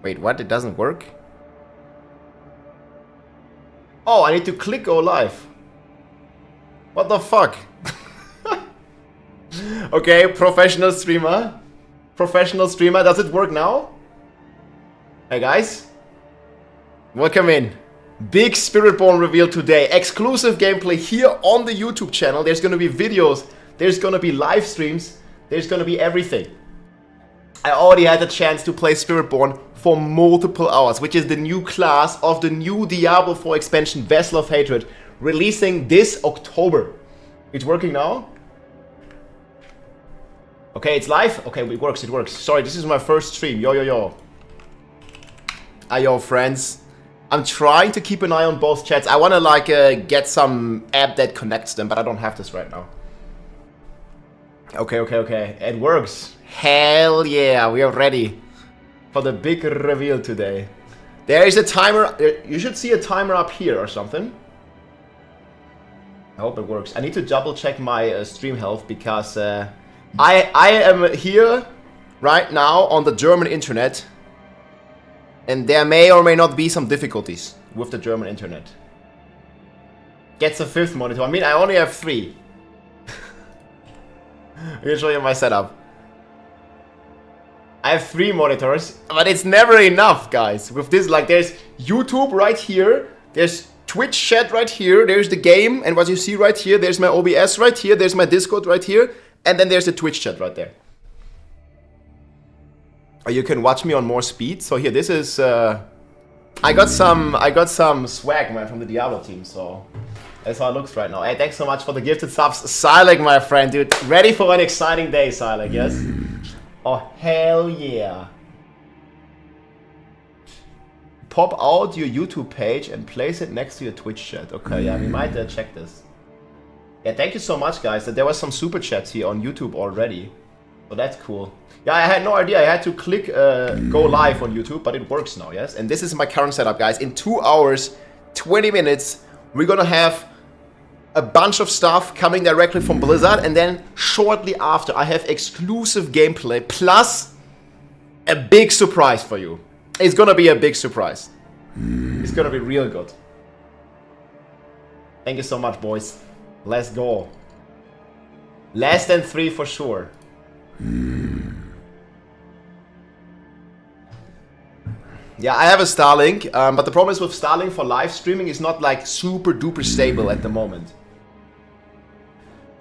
Wait, what? It doesn't work? Oh, I need to click go live. What the fuck? Okay, professional streamer. Professional streamer, does it work now? Hey guys. Welcome in. Big Spiritborn reveal today. Exclusive gameplay here on the YouTube channel. There's gonna be videos. There's gonna be live streams. There's gonna be everything. I already had the chance to play Spiritborn for multiple hours, which is the new class of the new Diablo 4 expansion, Vessel of Hatred, releasing this October. It's working now? Okay, it's live? Okay, it works, it works. Sorry, this is my first stream. Yo, yo, yo. Yo, friends. I'm trying to keep an eye on both chats. I want to, like, get some app that connects them, but I don't have this right now. Okay, okay, okay. It works. Hell yeah, we are ready for the big reveal today. There is a timer. You should see a timer up here or something. I hope it works. I need to double check my stream health because I am here right now on the German internet, and there may or may not be some difficulties with the German internet. Gets a 5th monitor. I mean, I only have 3. I'm gonna show you my setup. I have 3 monitors, but it's never enough, guys. With this, like, there's YouTube right here, there's Twitch chat right here, there's the game, and what you see right here, there's my OBS right here, there's my Discord right here, and then there's the Twitch chat right there. You can watch me on more speed. So here, this is I got some swag, man, from the Diablo team, so that's how it looks right now. Hey, thanks so much for the gifted subs. Silek, my friend, dude. Ready for an exciting day, Silek, yes? Oh, hell yeah. Pop out your YouTube page and place it next to your Twitch chat. Okay, yeah, we might check this. Yeah, thank you so much, guys. There was some super chats here on YouTube already. So that's cool. Yeah, I had no idea. I had to click go live on YouTube, but it works now, yes? And this is my current setup, guys. In 2 hours, 20 minutes, we're gonna have a bunch of stuff coming directly from Blizzard, and then shortly after I have exclusive gameplay plus a big surprise for you. It's gonna be a big surprise. It's gonna be real good. Thank you so much, boys. Let's go. Less than 3 for sure. Yeah, I have a Starlink, but the problem is with Starlink for live streaming is not like super duper stable at the moment.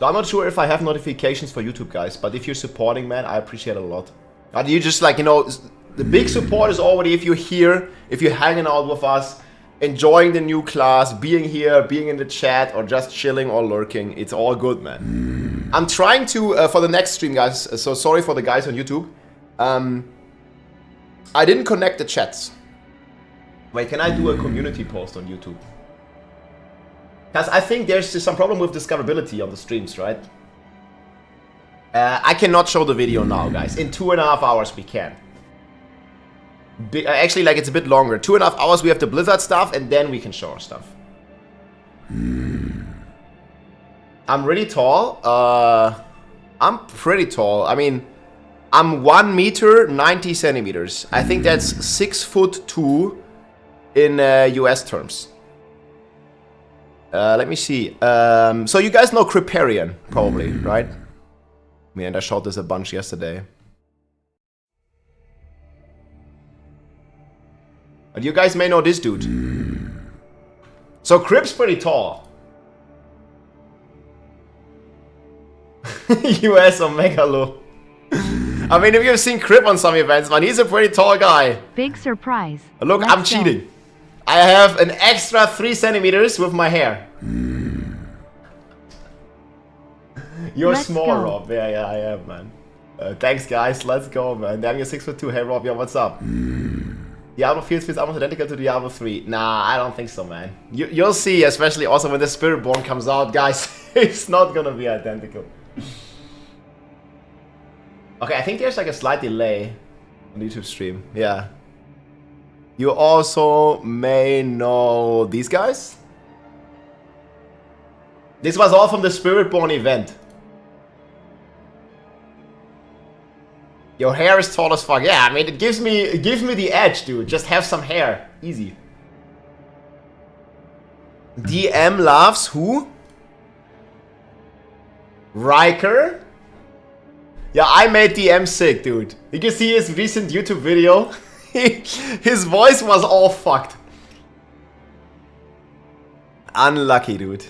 So I'm not sure if I have notifications for YouTube, guys, but if you're supporting, man, I appreciate it a lot. But you just, like, you know, the big support is already if you're here, if you're hanging out with us, enjoying the new class, being here, being in the chat, or just chilling or lurking. It's all good, man. I'm trying to, for the next stream, guys, so sorry for the guys on YouTube. I didn't connect the chats. Wait, can I do a community post on YouTube? Because I think there's some problem with discoverability on the streams, right? I cannot show the video now, guys. In 2.5 hours we can. Actually, like, it's a bit longer. 2.5 hours we have the Blizzard stuff, and then we can show our stuff. I'm really tall. I'm pretty tall. I mean, I'm 1 meter 90 centimeters. I think that's 6'2" in US terms. Let me see. So you guys know Barbarian, probably, right? Man, I shot this a bunch yesterday. But you guys may know this dude. So Crip's pretty tall. US or Megalo. I mean, if you've seen Crip on some events, man, he's a pretty tall guy. Big surprise. Look, I'm cheating. I have an extra 3 centimeters with my hair. You're small, Rob. Yeah, yeah, I am, man. Thanks, guys. Let's go, man. Damn, you're 6'2". Hey, Rob, yo, what's up? Diablo feels almost identical to Diablo 3. Nah, I don't think so, man. You'll see, especially also when the Spiritborn comes out, guys. It's not gonna be identical. Okay, I think there's like a slight delay on the YouTube stream. Yeah. You also may know these guys. This was all from the Spiritborn event. Your hair is tall as fuck. Yeah, I mean, it gives me the edge, dude. Just have some hair. Easy. DM loves who? Riker? Yeah, I made DM sick, dude. You can see his recent YouTube video. His voice was all fucked. Unlucky, dude.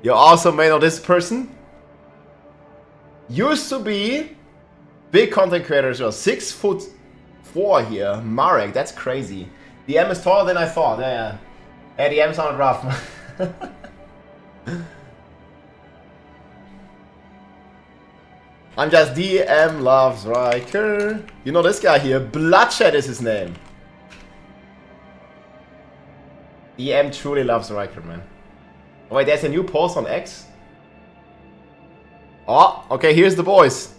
You also made of this person. Used to be big content creator as well. 6'4" here. Marek, that's crazy. DM is taller than I thought. Yeah. Yeah, DM sounded rough. I'm just DM loves Riker. You know this guy here. Bloodshed is his name. DM truly loves Riker, man. Oh wait, there's a new post on X. Oh, okay, here's the boys.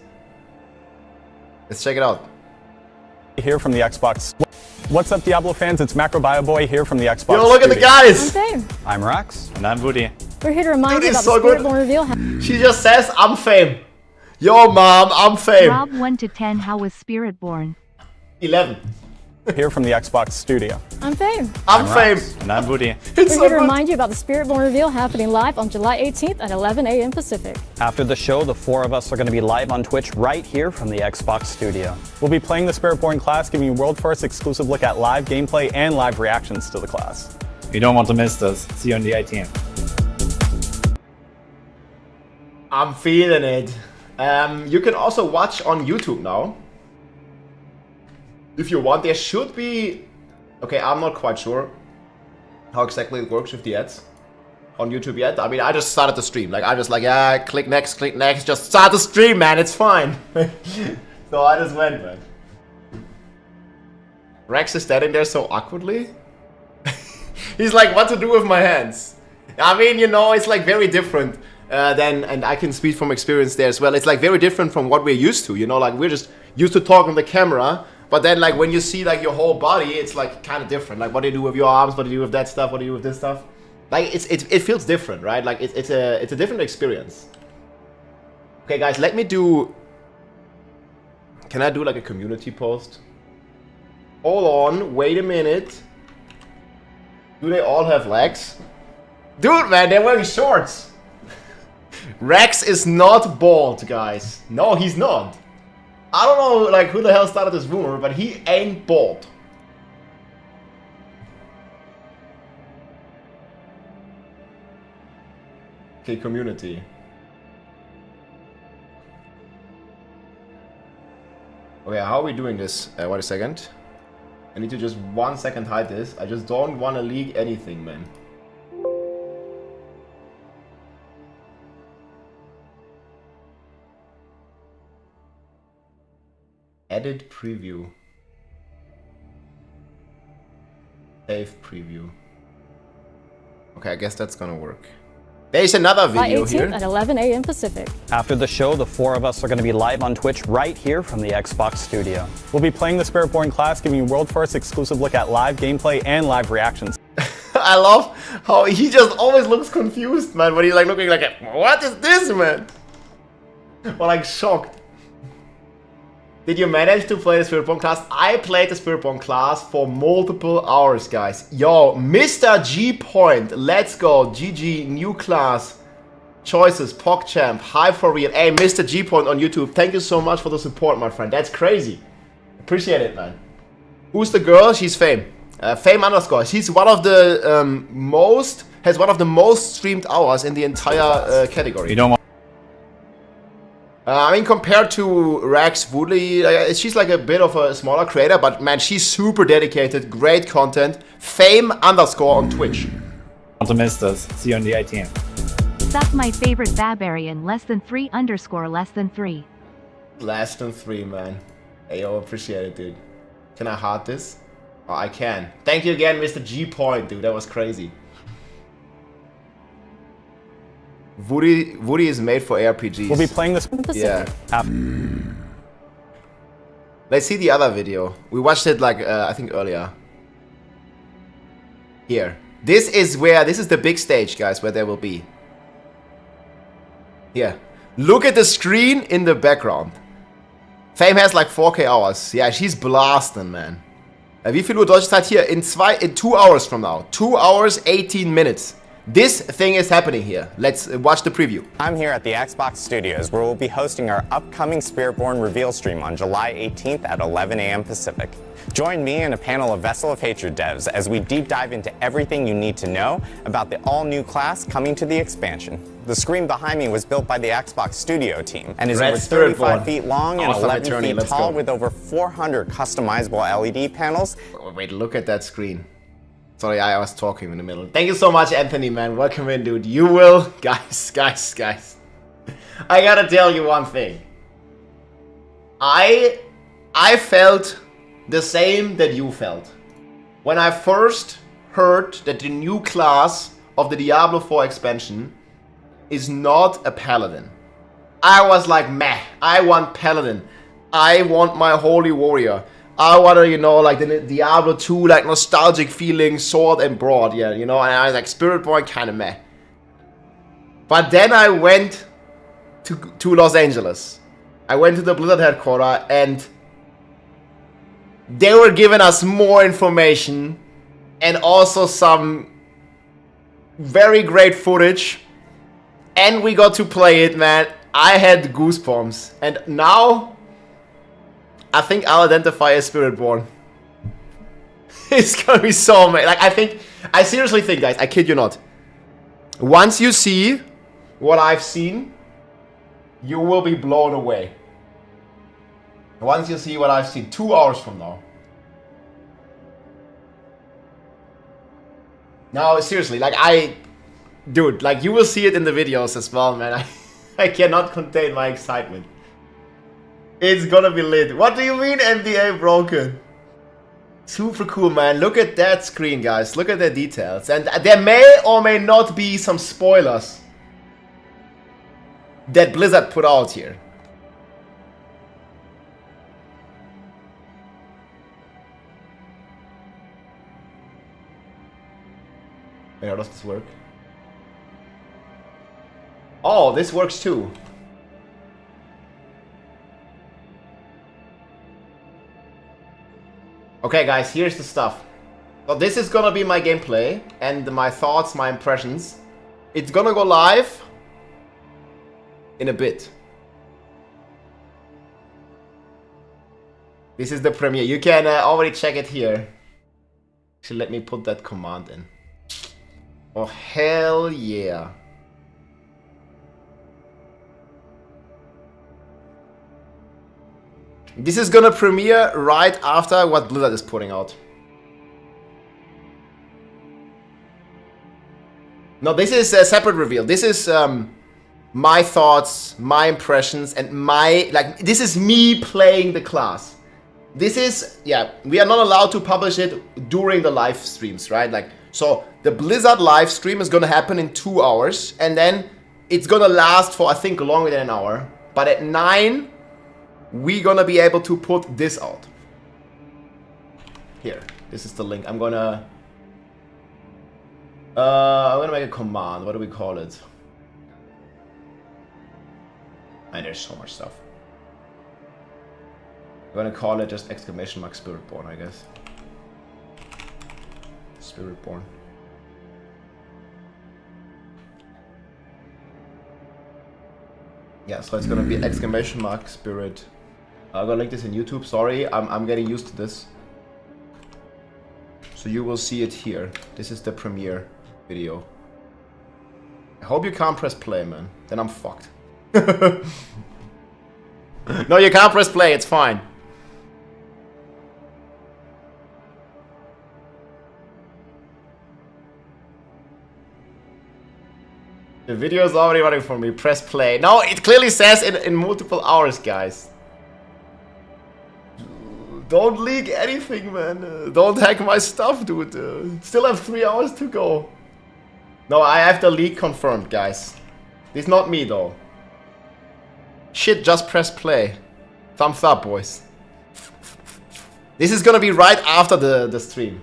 Let's check it out. Here from the Xbox. What's up, Diablo fans? It's Macrobio Boy here from the Xbox. Yo, look at the guys! I'm Fame. I'm Rex. And I'm Woody. We're here to remind Dude, you it's about so the good. Spiritborn reveal. She just says, I'm Fame. Yo, mom, I'm Fame. Rob 1 to 10, how was Spiritborn? 11. Here from the Xbox studio. I'm Fame. I'm Fame. Rex. And I'm Woody. It's We're so here to good. remind you about the Spiritborn reveal happening live on July 18th at 11 a.m. Pacific. After the show, the four of us are going to be live on Twitch right here from the Xbox studio. We'll be playing the Spiritborn class, giving you world first exclusive look at live gameplay and live reactions to the class. You don't want to miss this. See you on the 18th. I'm feeling it. You can also watch on YouTube now. If you want, there should be... Okay, I'm not quite sure how exactly it works with the ads on YouTube yet. I mean, I just started the stream. Like, I just like, yeah, click next, just start the stream, man, it's fine. So I just went, man. Rex is standing there so awkwardly. He's like, what to do with my hands? I mean, you know, it's like very different than, and I can speak from experience there as well. It's like very different from what we're used to, you know, like we're just used to talk on the camera. But then, like, when you see, like, your whole body, it's, like, kind of different. Like, what do you do with your arms? What do you do with that stuff? What do you do with this stuff? Like, it feels different, right? Like, it's a different experience. Okay, guys, let me do... Can I do, like, a community post? Hold on, wait a minute. Do they all have legs? Dude, man, they're wearing shorts. Rex is not bald, guys. No, he's not. I don't know, like, who the hell started this rumor, but he ain't bald. Okay, community. Okay, how are we doing this? Wait a second. I need to just 1 second hide this. I just don't want to leak anything, man. Edit preview. Save preview. Okay, I guess that's gonna work. There's another video July 18th here. at 11 a.m. Pacific. After the show, the four of us are going to be live on Twitch right here from the Xbox studio. We'll be playing the Spiritborn class, giving you world first exclusive look at live gameplay and live reactions. I love how he just always looks confused, man, when he's like looking like, what is this, man? Or like shocked. Did you manage to play the Spiritborn class? I played the Spiritborn class for multiple hours, guys. Yo, Mr. G Point, let's go. GG, new class. Choices, PogChamp, High for Real. Hey, Mr. G Point on YouTube, thank you so much for the support, my friend. That's crazy. Appreciate it, man. Who's the girl? She's Fame. Fame underscore. She's one of the has one of the most streamed hours in the entire category. You don't want. I mean, compared to Rex, Woodley, she's like a bit of a smaller creator, but man, she's super dedicated, great content. Fame underscore on Twitch. Want to miss this. See you on the 18th. Suck my favorite Barbarian, less than 3 underscore less than 3. Less than 3, man. Hey, yo, appreciate it, dude. Can I heart this? Oh, I can. Thank you again, Mr. G Point, dude. That was crazy. Woody is made for RPGs. We'll be playing this. Yeah. After Let's see the other video. We watched it like I think earlier. Here. This is the big stage, guys, where there will be. Here. Look at the screen in the background. Fame has like 4K hours. Yeah, she's blasting, man. Wie viel Uhr deutsche Zeit hier? In 2 hours from now. 2 hours, 18 minutes. This thing is happening here. Let's watch the preview. I'm here at the Xbox Studios, where we'll be hosting our upcoming Spiritborn reveal stream on July 18th at 11 a.m. Pacific. Join me and a panel of Vessel of Hatred devs as we deep dive into everything you need to know about the all-new class coming to the expansion. The screen behind me was built by the Xbox Studio team and is over 35 feet long and 11 feet tall with over 400 customizable LED panels. Wait, look at that screen. Sorry, I was talking in the middle. Thank you so much, Anthony, man. Welcome in, dude. You will... Guys. I gotta tell you one thing. I felt the same that you felt. When I first heard that the new class of the Diablo 4 expansion is not a paladin. I was like, meh, I want paladin. I want my holy warrior. I want to, you know, like the Diablo 2, like nostalgic feeling, sword and broad, yeah, you know, and I was like, Spiritborn, kind of meh. But then I went to Los Angeles. I went to the Blizzard headquarters and they were giving us more information and also some very great footage. And we got to play it, man. I had goosebumps. And now I think I'll identify as Spiritborn. It's gonna be so amazing. Like, I seriously think, guys, I kid you not. Once you see what I've seen, you will be blown away. Once you see what I've seen, 2 hours from now. No, seriously, like dude, like you will see it in the videos as well, man. I cannot contain my excitement. It's gonna be lit. What do you mean NDA broken? Super cool, man. Look at that screen, guys. Look at the details. And there may or may not be some spoilers that Blizzard put out here. Wait, how does this work? Oh, this works too. Okay, guys, here's the stuff. So this is gonna be my gameplay and my thoughts, my impressions. It's gonna go live in a bit. This is the premiere. You can already check it here. Actually, let me put that command in. Oh, hell yeah. This is gonna premiere right after what Blizzard is putting out. No, this is a separate reveal. This is my thoughts, my impressions, and this is me playing the class. This is, yeah, we are not allowed to publish it during the live streams, right? Like, so the Blizzard live stream is gonna happen in 2 hours, and then it's gonna last for, I think, longer than an hour. But at 9, we're gonna be able to put this out. Here, this is the link. I'm gonna make a command. What do we call it? And there's so much stuff. I'm gonna call it just exclamation mark Spiritborn, I guess. Spiritborn. Yeah, so it's gonna be exclamation mark Spirit. I'm gonna link this in YouTube. Sorry, I'm getting used to this. So you will see it here. This is the premiere video. I hope you can't press play, man. Then I'm fucked. No, you can't press play. It's fine. The video is already running for me. Press play. No, it clearly says in multiple hours, guys. Don't leak anything, man. Don't hack my stuff, dude. Still have 3 hours to go. No, I have the leak confirmed, guys. This is not me, though. Shit, just press play. Thumbs up, boys. This is gonna be right after the stream.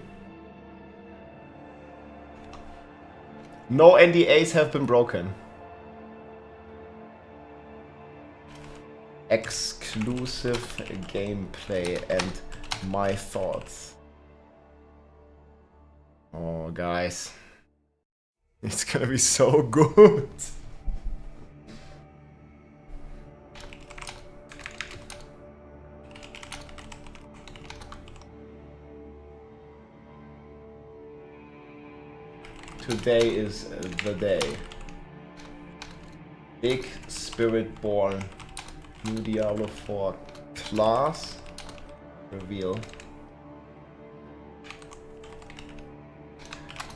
No NDAs have been broken. exclusive gameplay and my thoughts. Oh, guys. It's gonna be so good. Today is the day. Big Spiritborn new Diablo 4 class reveal.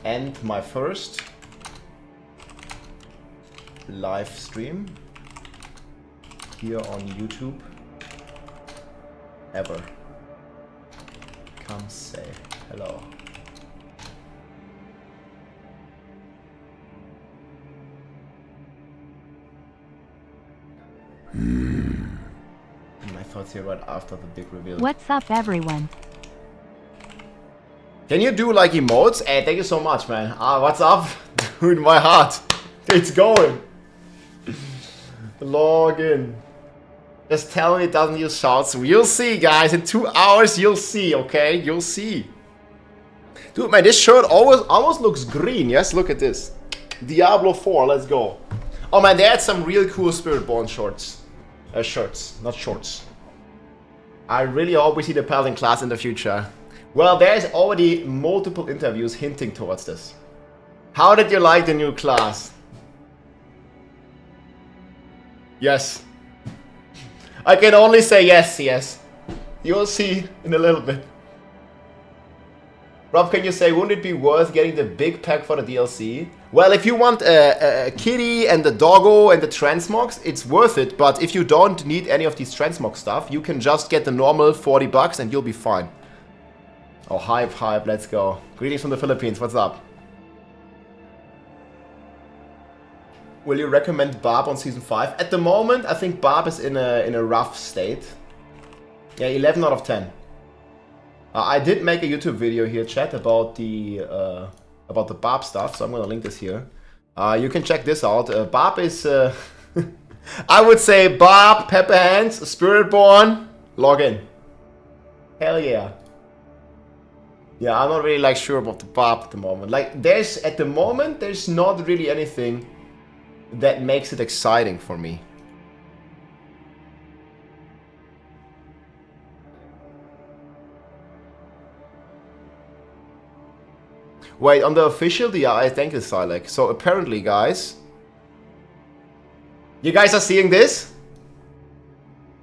And my first live stream here on YouTube ever. Come say hello. My thoughts here right after the big reveal. What's up, everyone? Can you do like emotes? Hey, thank you so much, man. What's up? Dude, my heart. It's going. Log in. Just tell me it doesn't use shouts. You'll see, guys. In 2 hours, you'll see, okay? You'll see. Dude, man, this shirt almost looks green. Yes, look at this. Diablo 4, let's go. Oh, man, they had some real cool Spiritborn shorts. Shirts, not shorts. I really hope we see the Paladin class in the future. Well, there's already multiple interviews hinting towards this. How did you like the new class? Yes. I can only say yes, yes. You'll see in a little bit. Rob, can you say, wouldn't it be worth getting the big pack for the DLC? Well, if you want a kitty and the doggo and the transmogs, it's worth it. But if you don't need any of these transmog stuff, you can just get the normal $40 and you'll be fine. Oh, hype, hype, let's go. Greetings from the Philippines, what's up? Will you recommend Barb on Season 5? At the moment, I think Barb is in a rough state. Yeah, 11 out of 10. I did make a YouTube video here, chat, about the Barb stuff, so I'm gonna link this here. You can check this out. Barb is, I would say Barb, Pepper Hands, Spiritborn, log in. Hell yeah. Yeah, I'm not really like sure about the Barb at the moment. Like, at the moment, there's not really anything that makes it exciting for me. Wait, on the official, yeah, I thank you, Silek. So apparently, guys, you guys are seeing this?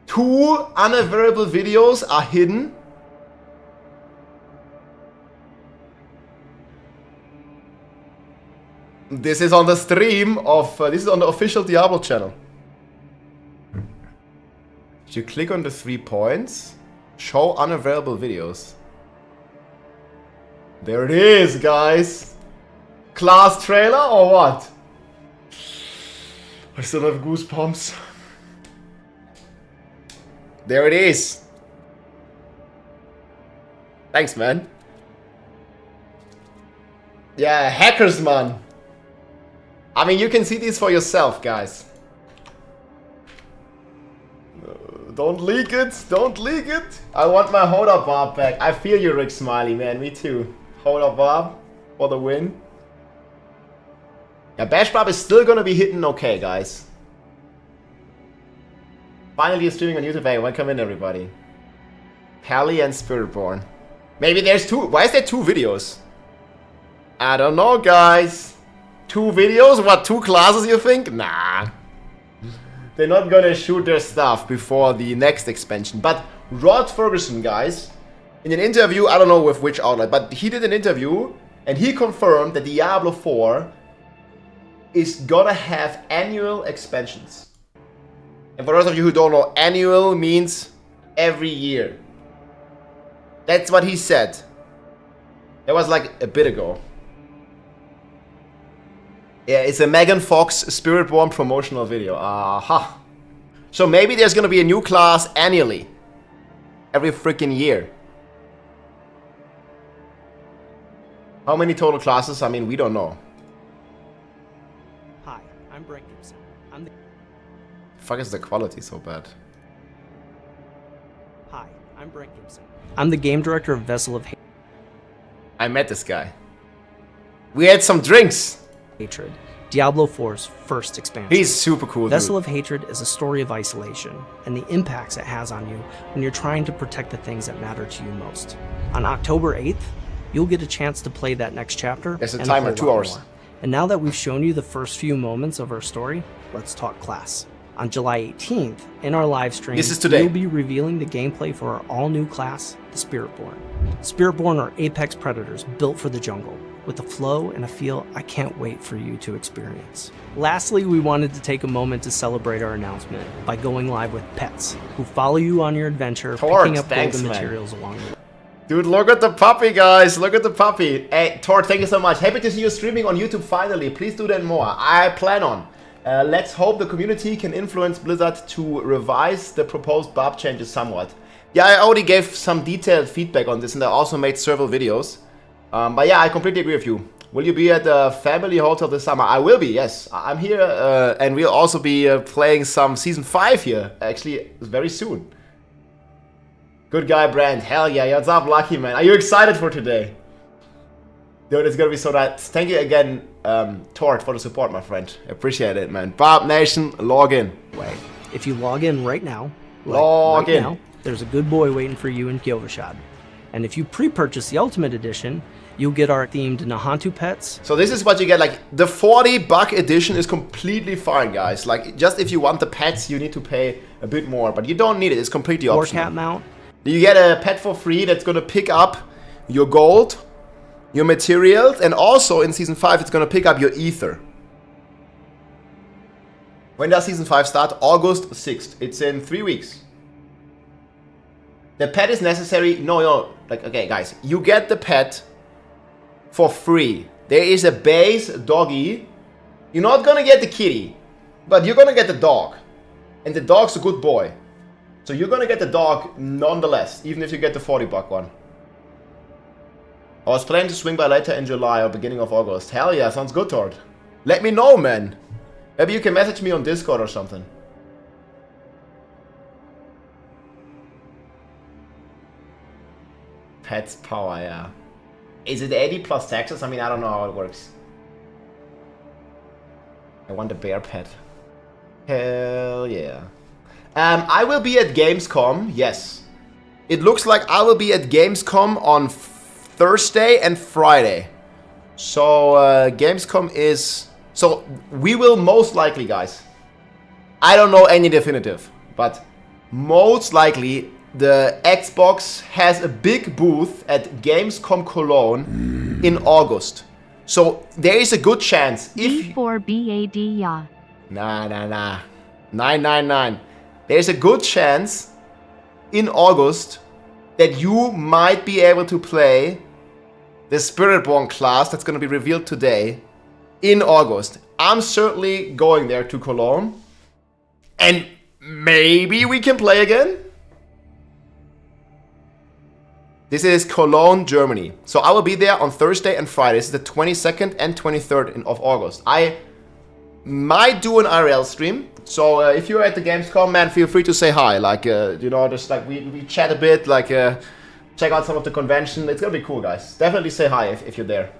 2 unavailable videos are hidden. This is on the stream of, this is on the official Diablo channel. If you click on the 3 points, show unavailable videos. There it is, guys. Class trailer or what? I still have goosebumps. There it is. Thanks, man. Yeah, hackers, man. I mean, you can see these for yourself, guys. Don't leak it. Don't leak it. I want my Hoda Barb back. I feel you, Rick Smiley, man. Me too. Hoda Barb for the win. Yeah, Bash Barb is still gonna be hitting okay, guys. Finally, you're streaming on YouTube. Hey, welcome in, everybody. Pally and Spiritborn. Maybe there's 2. Why is there 2 videos? I don't know, guys. 2 videos? What, 2 classes, you think? Nah. They're not gonna shoot their stuff before the next expansion. But Rod Ferguson, guys, in an interview, I don't know with which outlet, but he did an interview and he confirmed that Diablo 4 is gonna have annual expansions. And for those of you who don't know, annual means every year. That's what he said. That was like a bit ago. Yeah, it's a Megan Fox Spiritborn promotional video. Aha. So maybe there's gonna be a new class annually. Every freaking year. How many total classes? I mean, we don't know. Hi, I'm Breakers. I'm the Fuck is the quality so bad? I'm Brent Gibson. I'm the game director of Vessel of I met this guy. We had some drinks. Hatred, Diablo 4's first expansion. He's super cool, Vessel dude. of Hatred is a story of isolation and the impacts it has on you when you're trying to protect the things that matter to you most. On October 8th, you'll get a chance to play that next chapter. There's a and timer, whole 2 lot hours. more. And now that we've shown you the first few moments of our story, let's talk class. On July 18th, in our live stream, This is today. we'll be revealing the gameplay for our all-new class, the Spiritborn. Spiritborn are apex predators built for the jungle, with a flow and a feel I can't wait for you to experience. Lastly, we wanted to take a moment to celebrate our announcement by going live with pets, who follow you on your adventure, Tort, picking up thanks, golden man. materials along the way. Dude, look at the puppy, guys. Look at the puppy. Hey, Tort, thank you so much. Happy to see you streaming on YouTube finally. Please do that more. I plan on. Let's hope the community can influence Blizzard to revise the proposed barb changes somewhat. Yeah, I already gave some detailed feedback on this and I also made several videos. But yeah, I completely agree with you. Will you be at the family hotel this summer? I will be, yes. I'm here and we'll also be playing some Season 5 here, actually, very soon. Good guy, Brand. Hell yeah, what's up, Lucky Man? Are you excited for today? Dude, it's gonna be so nice. Thank you again, Tort, for the support, my friend. Appreciate it, man. Barb Nation, log in. If you log in right now, Log in. there's a good boy waiting for you in Kyovashad. And if you pre-purchase the Ultimate Edition, you'll get our themed Nahantu pets. So this is what you get, like, the 40 edition is completely fine, guys. Like, just if you want the pets, you need to pay a bit more, but you don't need it, it's completely Or optional. cat mount. You get a pet for free that's gonna pick up your gold, your materials, and also in Season 5 it's gonna pick up your ether. When does Season 5 start? August 6th. It's in 3 weeks. The pet is necessary. No, like, okay, guys, you get the pet for free. There is a base doggy. You're not gonna get the kitty, but you're gonna get the dog. And the dog's a good boy. So you're gonna get the dog nonetheless, even if you get the 40 one. I was planning to swing by later in July or beginning of August. Hell yeah, sounds good, Tord. Let me know, man. Maybe you can message me on Discord or something. Pets power, yeah. Is it 80 plus taxes? I mean, I don't know how it works. I want a bear pet. Hell yeah. I will be at Gamescom, yes. It looks like I will be at Gamescom on Thursday and Friday. So, Gamescom is... So, we will most likely, guys. I don't know any definitive. But most likely, the Xbox has a big booth at Gamescom Cologne in August. So, there is a good chance if... B4BAD, yeah. Nah. 999. There's a good chance in August that you might be able to play the Spiritborn class that's going to be revealed today in August. I'm certainly going there to Cologne. And maybe we can play again. This is Cologne, Germany. So I will be there on Thursday and Friday. This is the 22nd and 23rd of August. I might do an IRL stream. So if you're at the Gamescom, man, feel free to say hi. Like, you know, just like we chat a bit, like check out some of the convention. It's gonna be cool, guys. Definitely say hi if you're there.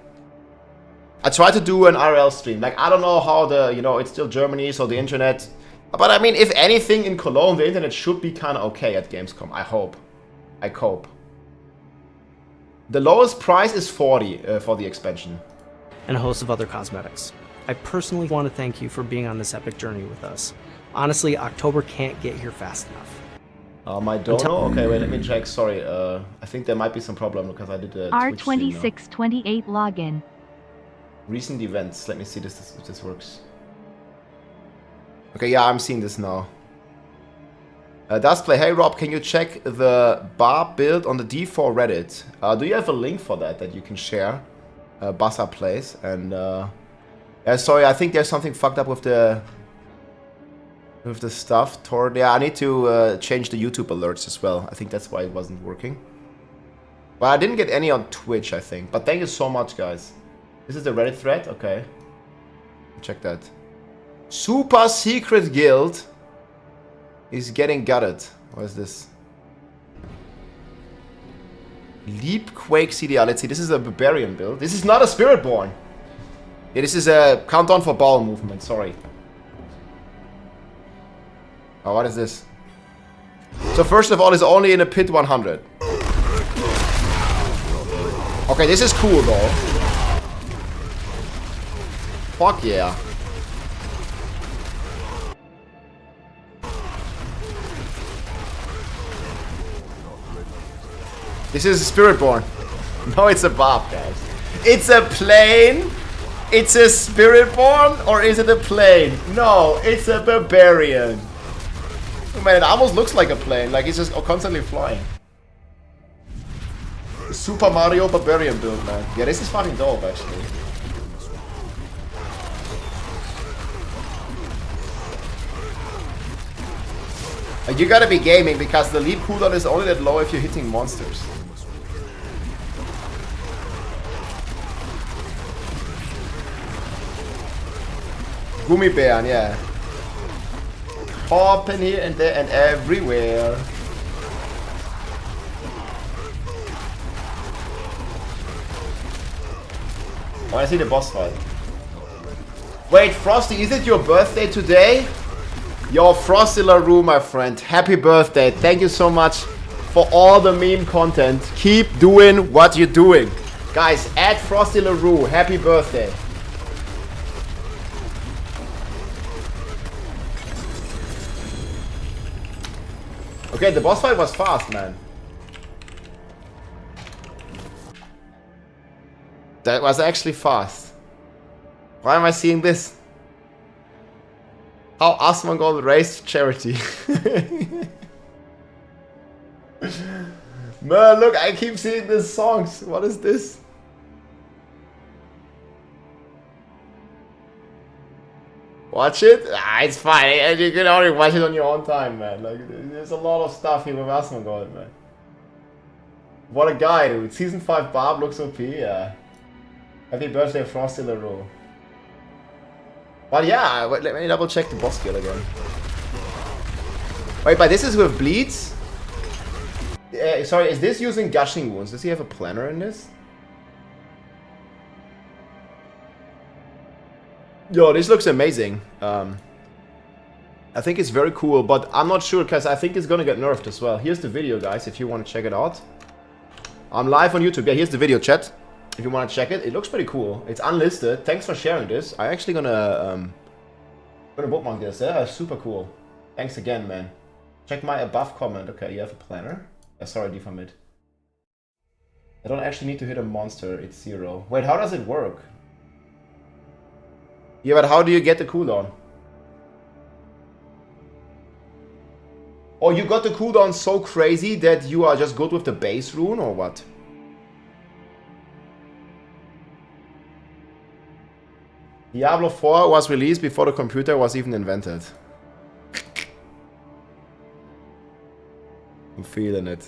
I try to do an IRL stream. Like, I don't know how the, you know, it's still Germany, so the internet. But I mean, if anything in Cologne, the internet should be kind of okay at Gamescom. I hope. I cope. The lowest price is 40 for the expansion. And a host of other cosmetics. I personally want to thank you for being on this epic journey with us. Honestly, October can't get here fast enough. I don't know. Okay, wait, let me check. Sorry, I think there might be some problem because I did a Twitch stream now. R2628 login. Recent events. Let me see if this works. Okay, yeah, I'm seeing this now. Does play. Hey Rob, can you check the bar build on the D4 Reddit? Do you have a link for that you can share? Bassa plays and yeah, sorry, I think there's something fucked up with the stuff. Toward yeah, I need to change the YouTube alerts as well. I think that's why it wasn't working. Well, I didn't get any on Twitch, I think. But thank you so much, guys. This is the Reddit thread. Okay, check that. Super Secret Guild is getting gutted. What is this? Leap, Quake, CDR. Let's see, this is a Barbarian build. This is not a Spiritborn. Yeah, this is a countdown for bowel movement, sorry. Oh, what is this? So first of all, it's only in a pit 100. Okay, this is cool though. Fuck yeah. This is a Spiritborn. No, it's a buff, guys. It's a plane. It's a Spiritborn, or is it a plane? No, it's a Barbarian. Oh, man, it almost looks like a plane. Like it's just constantly flying. Super Mario Barbarian build, man. Yeah, this is fucking dope, actually. You gotta be gaming because the leap cooldown is only that low if you're hitting monsters. Gummibären, yeah. Hopping here and there and everywhere. I wanna see the boss fight. Wait, Frosty, is it your birthday today? Yo, Frosty LaRue, my friend. Happy birthday. Thank you so much for all the meme content. Keep doing what you're doing. Guys, add Frosty LaRue. Happy birthday. Okay, the boss fight was fast, man. That was actually fast. Why am I seeing this? How Asmongold raised charity. Man, look, I keep seeing these songs. What is this? Watch it? Ah, it's fine. You can only watch it on your own time, man. Like, there's a lot of stuff here with Asmongold, man. What a guy, dude. Season 5 Barb looks OP, yeah. Happy birthday, Frosty LaRue. But yeah, wait, let me double check the boss skill again. Wait, but this is with bleeds? Sorry, is this using gushing wounds? Does he have a planner in this? Yo, this looks amazing. I think it's very cool, but I'm not sure because I think it's gonna get nerfed as well. Here's the video, guys, if you want to check it out. I'm live on YouTube. Yeah, here's the video, chat. If you want to check it, it looks pretty cool. It's unlisted. Thanks for sharing this. I'm actually gonna bookmark this. Yeah, super cool. Thanks again, man. Check my above comment. Okay, you have a planner. Sorry, deformit. I don't actually need to hit a monster. It's 0. Wait, how does it work? Yeah, but how do you get the cooldown? Oh, you got the cooldown so crazy that you are just good with the base rune, or what? Diablo 4 was released before the computer was even invented. I'm feeling it.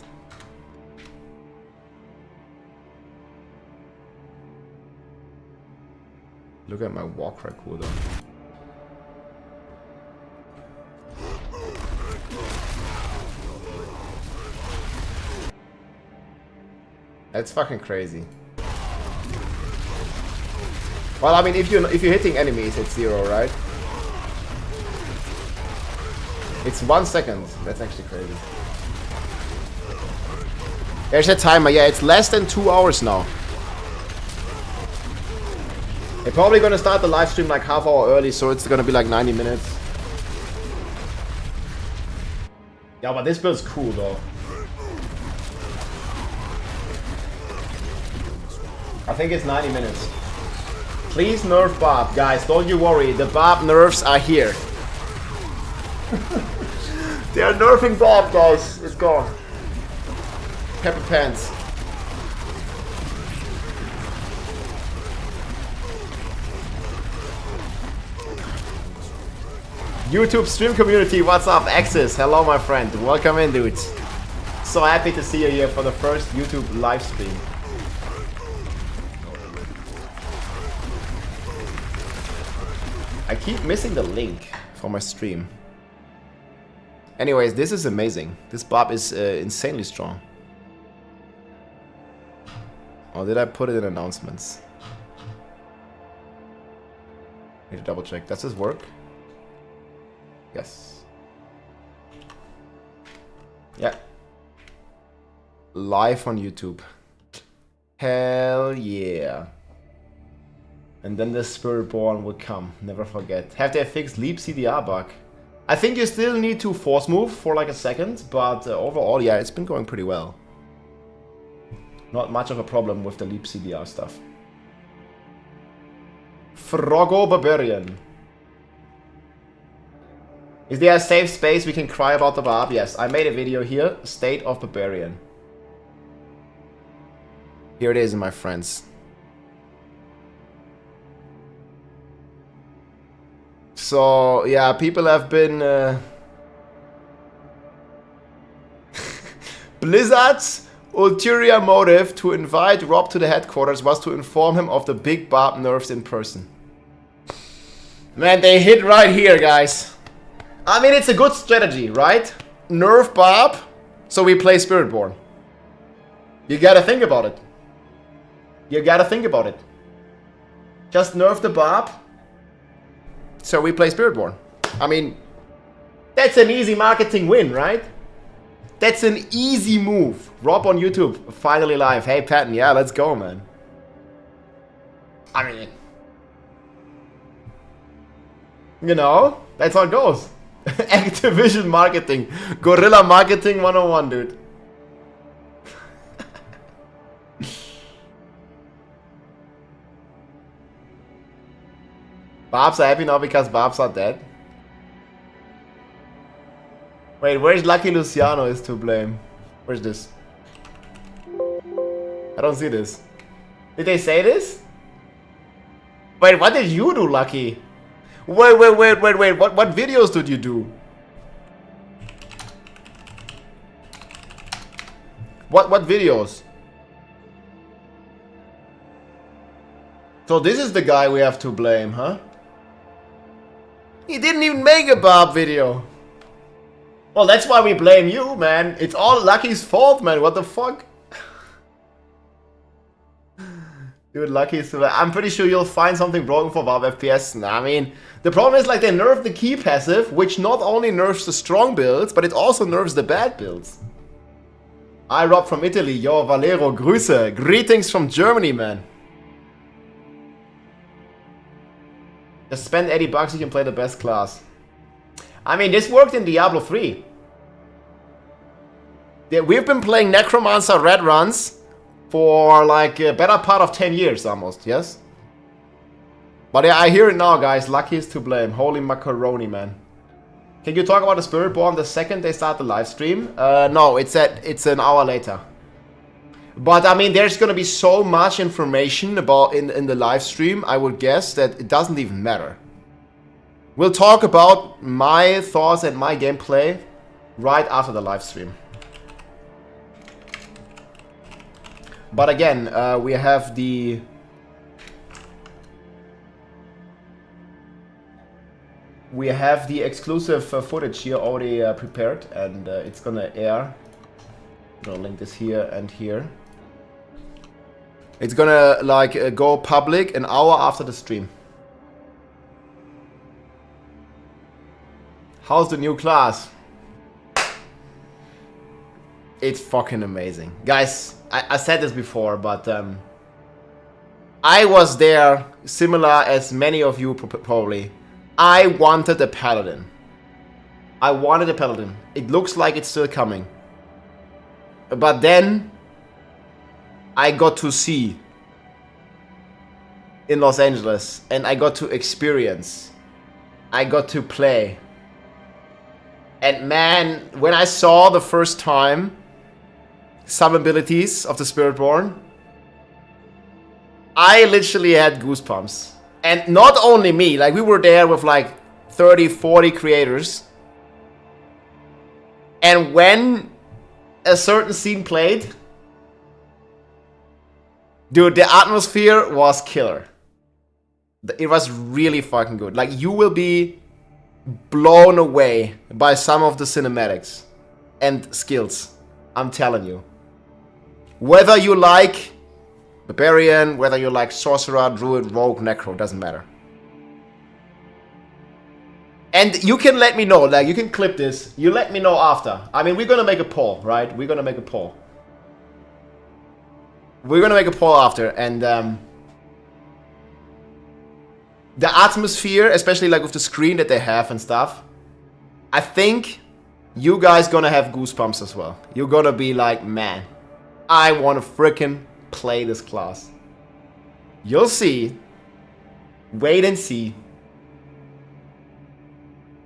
Look at my Warcry cooldown. That's fucking crazy. Well, I mean, if you're hitting enemies, it's 0, right? It's 1 second. That's actually crazy. There's a timer. Yeah, it's less than 2 hours now. They're probably gonna start the live stream like half hour early, so it's gonna be like 90 minutes. Yeah, but this build's cool though. I think it's 90 minutes. Please nerf Barb, guys, don't you worry, the Barb nerfs are here. They are nerfing Barb, guys, it's gone. Pepper Pants. YouTube stream community, what's up? Axis, hello my friend, welcome in dudes. So happy to see you here for the first YouTube live stream. I keep missing the link for my stream. Anyways, this is amazing. This Barb is insanely strong. Or did I put it in announcements? Need to double check. Does this work? Yes. Yeah. Live on YouTube. Hell yeah. And then the Spiritborn will come. Never forget. Have they fixed Leap CDR bug? I think you still need to force move for like a second, but overall, yeah, it's been going pretty well. Not much of a problem with the Leap CDR stuff. Froggo Barbarian. Is there a safe space we can cry about the Barb? Yes, I made a video here. State of Barbarian. Here it is, my friends. So, yeah, people have been... Blizzard's ulterior motive to invite Rob to the headquarters was to inform him of the big Barb nerfs in person. Man, they hit right here, guys. I mean, it's a good strategy, right? Nerf Barb, so we play Spiritborn. You gotta think about it. You gotta think about it. Just nerf the Barb, so we play Spiritborn. I mean, that's an easy marketing win, right? That's an easy move. Rob on YouTube, finally live. Hey, Patton, yeah, let's go, man. I mean, you know, that's how it goes. Activision marketing. Guerrilla marketing 101, dude. Barbs are happy now because Barbs are dead. Wait, where's Lucky Luciano is to blame? Where's this? I don't see this. Did they say this? Wait, what did you do, Lucky? Wait. What videos did you do? What videos? So this is the guy we have to blame, huh? He didn't even make a Barb video. Well, that's why we blame you, man. It's all Lucky's fault, man. What the fuck? Dude, Lucky's still... I'm pretty sure you'll find something broken for Barb FPS. Nah, I mean, the problem is like they nerfed the key passive, which not only nerfs the strong builds, but it also nerfs the bad builds. I Rob from Italy. Yo, Valero, Grüße. Greetings from Germany, man. Just spend 80 bucks, you can play the best class. I mean, this worked in Diablo 3. We've been playing Necromancer red runs for like a better part of 10 years almost, yes? But yeah, I hear it now, guys. Lucky is to blame. Holy macaroni, man. Can you talk about the Spiritborn the second they start the live stream? No, it's an hour later. But I mean, there's gonna be so much information about in the live stream, I would guess that it doesn't even matter. We'll talk about my thoughts and my gameplay right after the live stream. But again, we have the exclusive footage here already prepared, and it's gonna air. I'm gonna link this here and here. It's gonna like go public an hour after the stream. How's the new class? It's fucking amazing. Guys, I said this before, but I was there, similar as many of you probably. I wanted a paladin. I wanted a paladin. It looks like it's still coming. But then I got to see in Los Angeles, and I got to experience. I got to play. And man, when I saw the first time some abilities of the Spiritborn, I literally had goosebumps. And not only me, like we were there with like 30, 40 creators. And when a certain scene played, dude, the atmosphere was killer. It was really fucking good. Like, you will be blown away by some of the cinematics and skills. I'm telling you. Whether you like Barbarian, whether you like Sorcerer, Druid, Rogue, Necro, doesn't matter. And you can let me know, like, you can clip this. You let me know after. I mean, we're gonna make a poll, right? We're gonna make a poll. We're gonna make a poll after, and the atmosphere, especially like with the screen that they have and stuff, I think you guys gonna have goosebumps as well. You're gonna be like, man, I wanna freaking play this class. You'll see. Wait and see.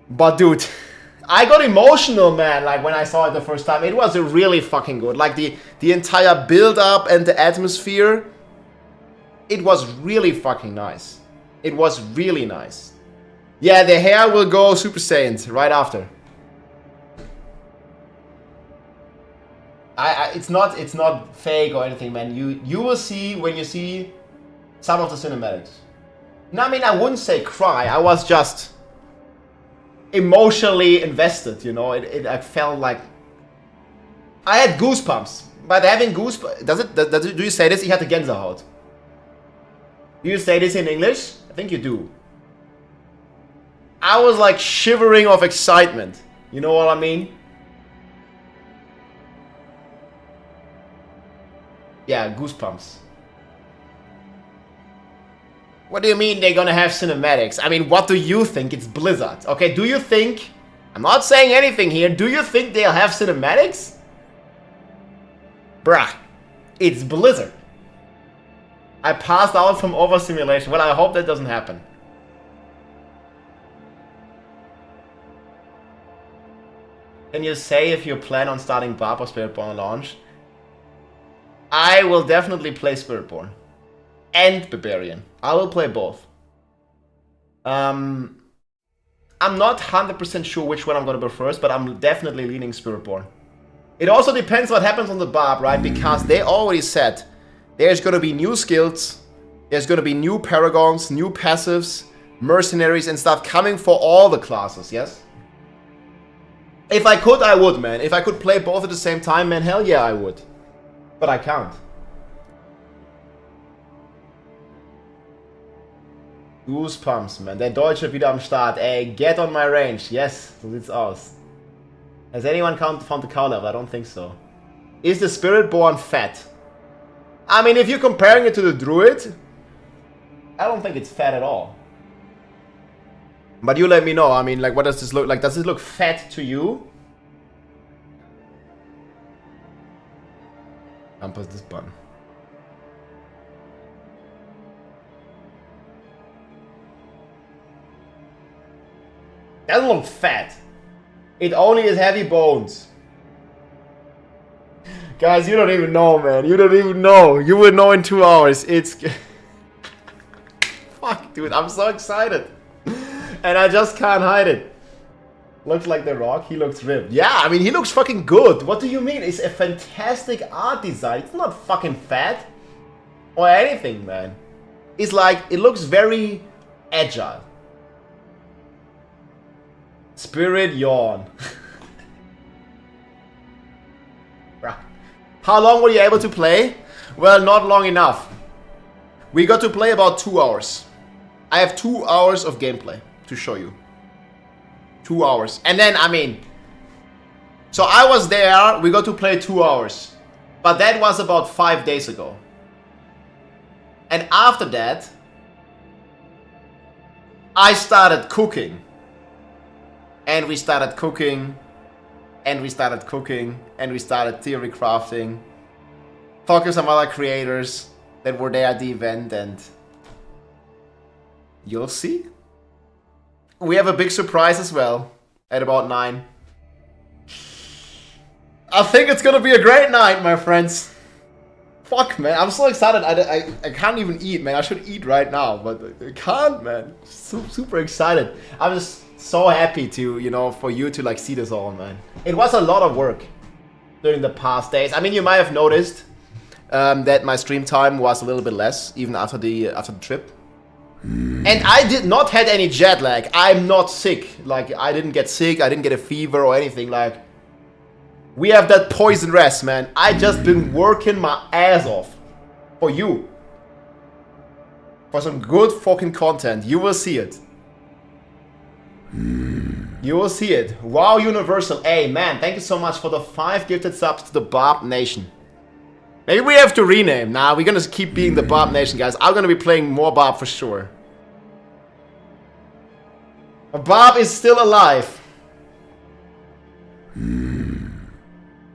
But dude, I got emotional, man, like when I saw it the first time. It was really fucking good. Like the entire build up and the atmosphere, it was really fucking nice. It was really nice. Yeah, the hair will go Super Saiyan right after. It's not fake or anything, man. You will see when you see some of the cinematics. No, I mean, I wouldn't say cry. I was just emotionally invested, you know. I felt like I had goosebumps. But having goosebumps, do you say this? Ich hatte Gänsehaut. Do you say this in English? I think you do. I was like shivering of excitement. You know what I mean? Yeah, goosebumps. What do you mean they're gonna have cinematics? I mean, what do you think? It's Blizzard. Okay, do you think... I'm not saying anything here. Do you think they'll have cinematics? Bruh. It's Blizzard. I passed out from overstimulation. Well, I hope that doesn't happen. Can you say if you plan on starting Barb or Spiritborn on launch? I will definitely play Spiritborn. And Barbarian. I will play both. I'm not 100% sure which one I'm going to go first, but I'm definitely leaning Spiritborn. It also depends what happens on the Barb, right? Because they already said there's going to be new skills, there's going to be new paragons, new passives, mercenaries and stuff coming for all the classes, yes? If I could, I would, man. If I could play both at the same time, man, hell yeah, I would. But I can't. Goosebumps, man. Der Deutsche wieder am Start. Ey, get on my range. Yes, so sieht's aus. Has anyone found the cow level? I don't think so. Is the Spiritborn fat? I mean, if you're comparing it to the Druid, I don't think it's fat at all. But you let me know. I mean, like, what does this look like? Does this look fat to you? Press this button. Doesn't look fat. It only has heavy bones. Guys, you don't even know, man. You don't even know. You will know in 2 hours. It's... Fuck, dude. I'm so excited. And I just can't hide it. Looks like The Rock. He looks ripped. Yeah, I mean, he looks fucking good. What do you mean? It's a fantastic art design. It's not fucking fat. Or anything, man. It's like, it looks very agile. Spirit yawn. How long were you able to play? Well, not long enough. We got to play about 2 hours. I have 2 hours of gameplay to show you. 2 hours. And then, I mean... So I was there, we got to play 2 hours. But that was about 5 days ago. And after that... I started cooking. And we started cooking. And we started cooking. And we started theory crafting. Talking to some other creators that were there at the event. And... you'll see. We have a big surprise as well. At about 9. I think it's gonna be a great night, my friends. Fuck, man. I'm so excited. I can't even eat, man. I should eat right now. But I can't, man. Super excited. I'm just so happy to, you know, for you to like see this all, man. It was a lot of work during the past days. I mean, you might have noticed that my stream time was a little bit less, even after the trip. And I did not had any jet lag. I'm not sick. Like, I didn't get sick. I didn't get a fever or anything. Like, we have that poison rest, man. I just been working my ass off. For you. For some good fucking content. You will see it. You will see it. Wow, Universal. Hey, man, thank you so much for the 5 gifted subs to the Barb Nation. Maybe we have to rename. Nah, we're gonna keep being the Barb Nation, guys. I'm gonna be playing more Barb for sure. But Barb is still alive.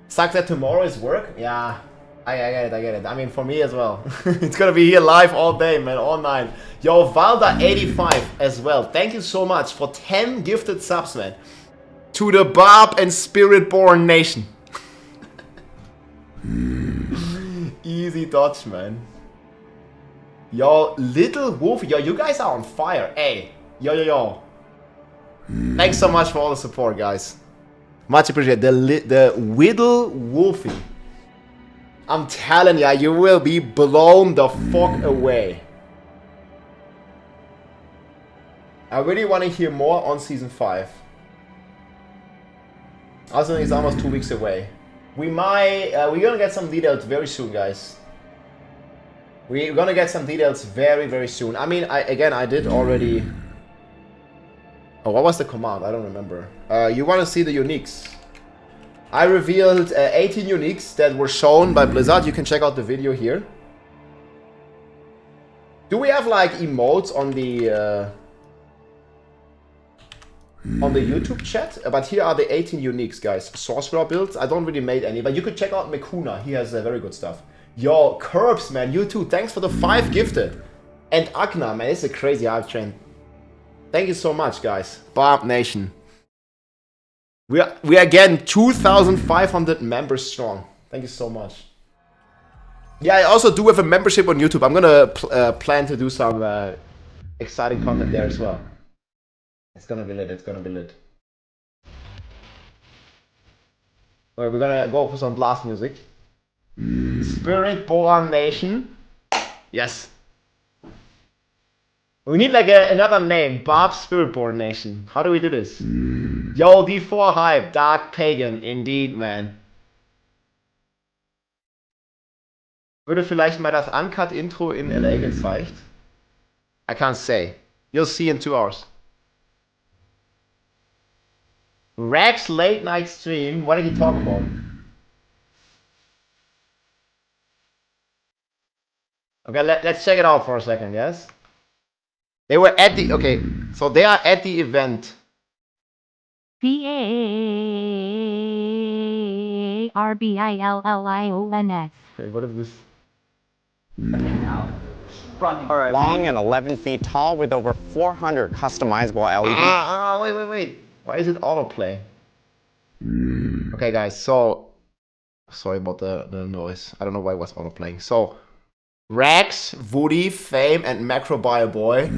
Sucks that tomorrow is work? Yeah, I get it. I mean, for me as well. It's gonna be here live all day, man, all night. Yo, Valda85 as well. Thank you so much for 10 gifted subs, man. To the Barb and Spiritborn Nation. Easy dodge, man. Yo, Little Wolf. Yo, you guys are on fire. Hey, yo. Thanks so much for all the support, guys. Much appreciated. The Whittle Wolfie. I'm telling ya, you will be blown the fuck away. I really want to hear more on season 5. Also, it's almost 2 weeks away. We might, we're gonna get some details very soon, guys. We're gonna get some details very soon. I mean, I did already. Oh, what was the command? I don't remember. You want to see the uniques? I revealed 18 uniques that were shown by Blizzard. You can check out the video here. Do we have like emotes on the YouTube chat? But here are the 18 uniques, guys. Sorcerer builds. I don't really made any, but you could check out Mekuna. He has very good stuff. Yo, Curbs, man. You too. Thanks for the 5 gifted. And Akna, man. It's a crazy hype train. Thank you so much, guys. Barb Nation. We are again 2,500 members strong. Thank you so much. Yeah, I also do have a membership on YouTube. I'm gonna plan to do some exciting content there as well. It's gonna be lit. It's gonna be lit. Alright, we're gonna go for some blast music. Spiritborn Nation. Yes. We need like another name. Barb Spiritborn Nation. How do we do this? Yo, D4 Hype. Dark Pagan. Indeed, man. Würde vielleicht mal das Uncut-Intro in LA gezeigt? I can't say. You'll see in 2 hours. Rex late night stream. What did he talk about? Okay, let's check it out for a second, yes? They were at the... Okay, so they are at the event. BARBILLIONS. Okay, what is this? Long and 11 feet tall with over 400 customizable LEDs. Wait. Why is it autoplay? Okay, guys, so... Sorry about the noise. I don't know why it was autoplaying. So... Rex, Woody, Fame, and Macrobio Boy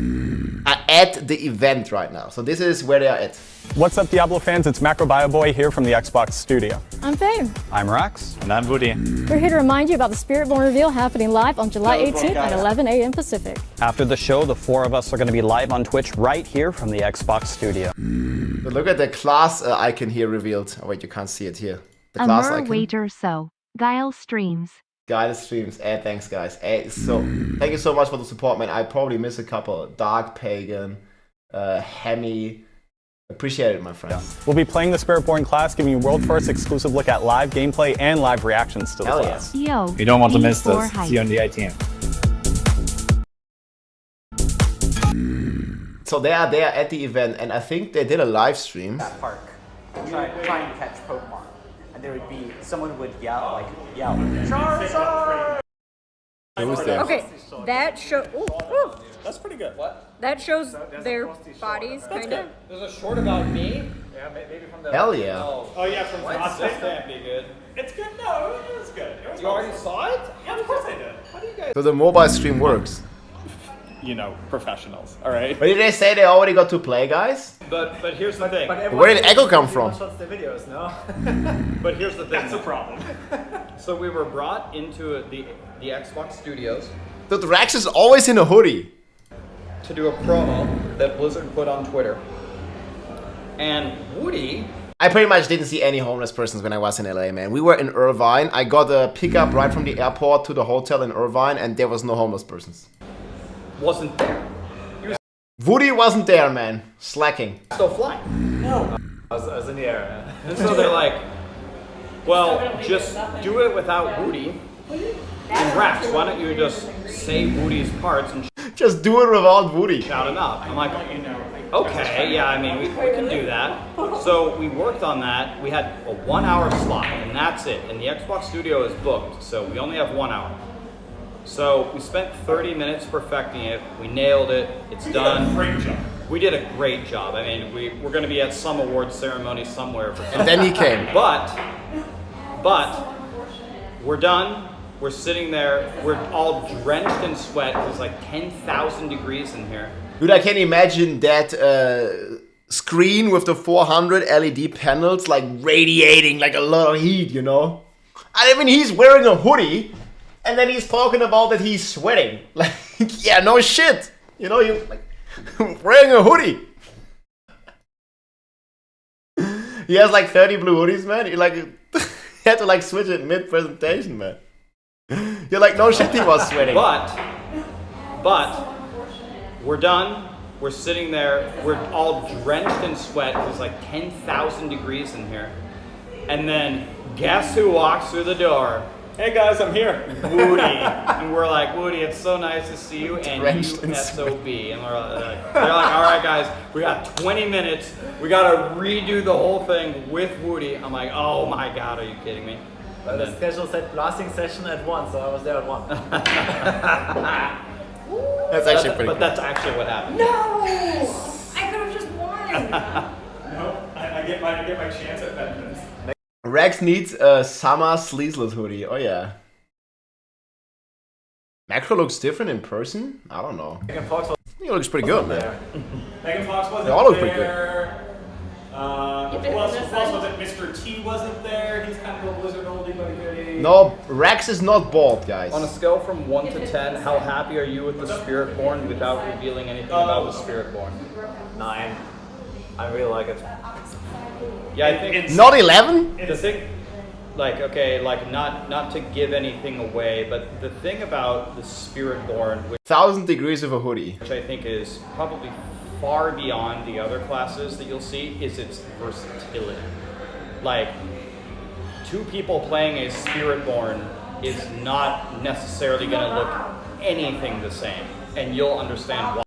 are at the event right now. So this is where they are at. What's up, Diablo fans? It's Macrobio Boy here from the Xbox studio. I'm Fame. I'm Rex. And I'm Woody. We're here to remind you about the Spiritborn reveal happening live on July 18th at 11 a.m. Pacific. After the show, the 4 of us are going to be live on Twitch right here from the Xbox studio. So look at the class icon here revealed. Oh wait, you can't see it here. The class icon. Waiter so. Guile streams. Guided streams. Thanks, guys. So thank you so much for the support, man. I probably missed a couple. Dark Pagan, Hemi. Appreciate it, my friend. Yeah. We'll be playing the Spiritborn class, giving you world first exclusive look at live gameplay and live reactions to the class. Yo, You don't want to miss D4 this. hype. See you on the ITM. So they are there at the event, and I think they did a live stream. That park, try and catch Pokemon, and there would be someone would yell Charizard. Who was there? Okay, that show. Ooh. That's pretty good. What? That shows their bodies, kind of. There's a short about me. Yeah, maybe from the. Hell yeah. Oh yeah, from Frosted. That'd be good. It's good. No, it was good. You already saw it? Yeah, of course I did. How do you guys? So the mobile stream works. You know, professionals, all right? But did they say they already got to play, guys? But here's the thing. Where did Echo come from? The videos, no? But here's the thing. That's a problem. So we were brought into the Xbox studios Dude, Rex is always in a hoodie. to do a promo that Blizzard put on Twitter. And Woody I pretty much didn't see any homeless persons when I was in LA, man. We were in Irvine. I got a pickup right from the airport to the hotel in Irvine, and there was no homeless persons. Wasn't there. Woody wasn't there, man. Slacking. Still flying. No. I was in the air. And so they're like, well, just do it without Woody. And Rex, why don't you just say Woody's parts and just do it without Woody. Shout him out. I'm like, okay, yeah, I mean, we can do that. So we worked on that. We had a 1 hour slot, and that's it. And the Xbox Studio is booked, so we only have 1 hour. So we spent 30 minutes perfecting it. We nailed it. It's done. Great job. We did a great job. I mean, we're going to be at some awards ceremony somewhere. And then he came. But we're done. We're sitting there. We're all drenched in sweat. It's like 10,000 degrees in here. Dude, I can imagine that screen with the 400 LED panels like radiating like a lot of heat, you know? I mean, he's wearing a hoodie and then he's talking about that he's sweating. Like, yeah, no shit. You know, you like wearing a hoodie. He has like 30 blue hoodies, man. He like he had to like switch it mid-presentation, man. You're like, no shit, he was sweating. But we're done. We're sitting there. We're all drenched in sweat. It's like 10,000 degrees in here. And then guess who walks through the door? Hey guys, I'm here. Woody. And we're like, Woody, it's so nice to see you. And Drenched you in SOB. And they're like, all right, guys, we got 20 minutes. We got to redo the whole thing with Woody. I'm like, oh my God, are you kidding me? But the schedule said blasting session at 1, so I was there at 1. That's actually pretty But that's actually what happened. No! I could have just won. No, I get my chance at vengeance. Rex needs a summer sleeveless hoodie. Oh yeah. Macro looks different in person? I don't know. Megan Fox He looks pretty good, man. Megan Fox wasn't They all look pretty there. Who else was it? Mr. T wasn't there. He's kind of a Blizzard oldie but a goodie. No, Rex is not bald, guys. On a scale from 1 to 10, how happy are you with the Spiritborn without revealing anything about the Spiritborn? 9. I really like it. Yeah, I think Not 11? the thing, like, okay, like not to give anything away, but the thing about the Spiritborn, 1,000 degrees of a hoodie. which I think is probably far beyond the other classes that you'll see, is its versatility. Like, 2 people playing a Spiritborn is not necessarily going to look anything the same, and you'll understand why.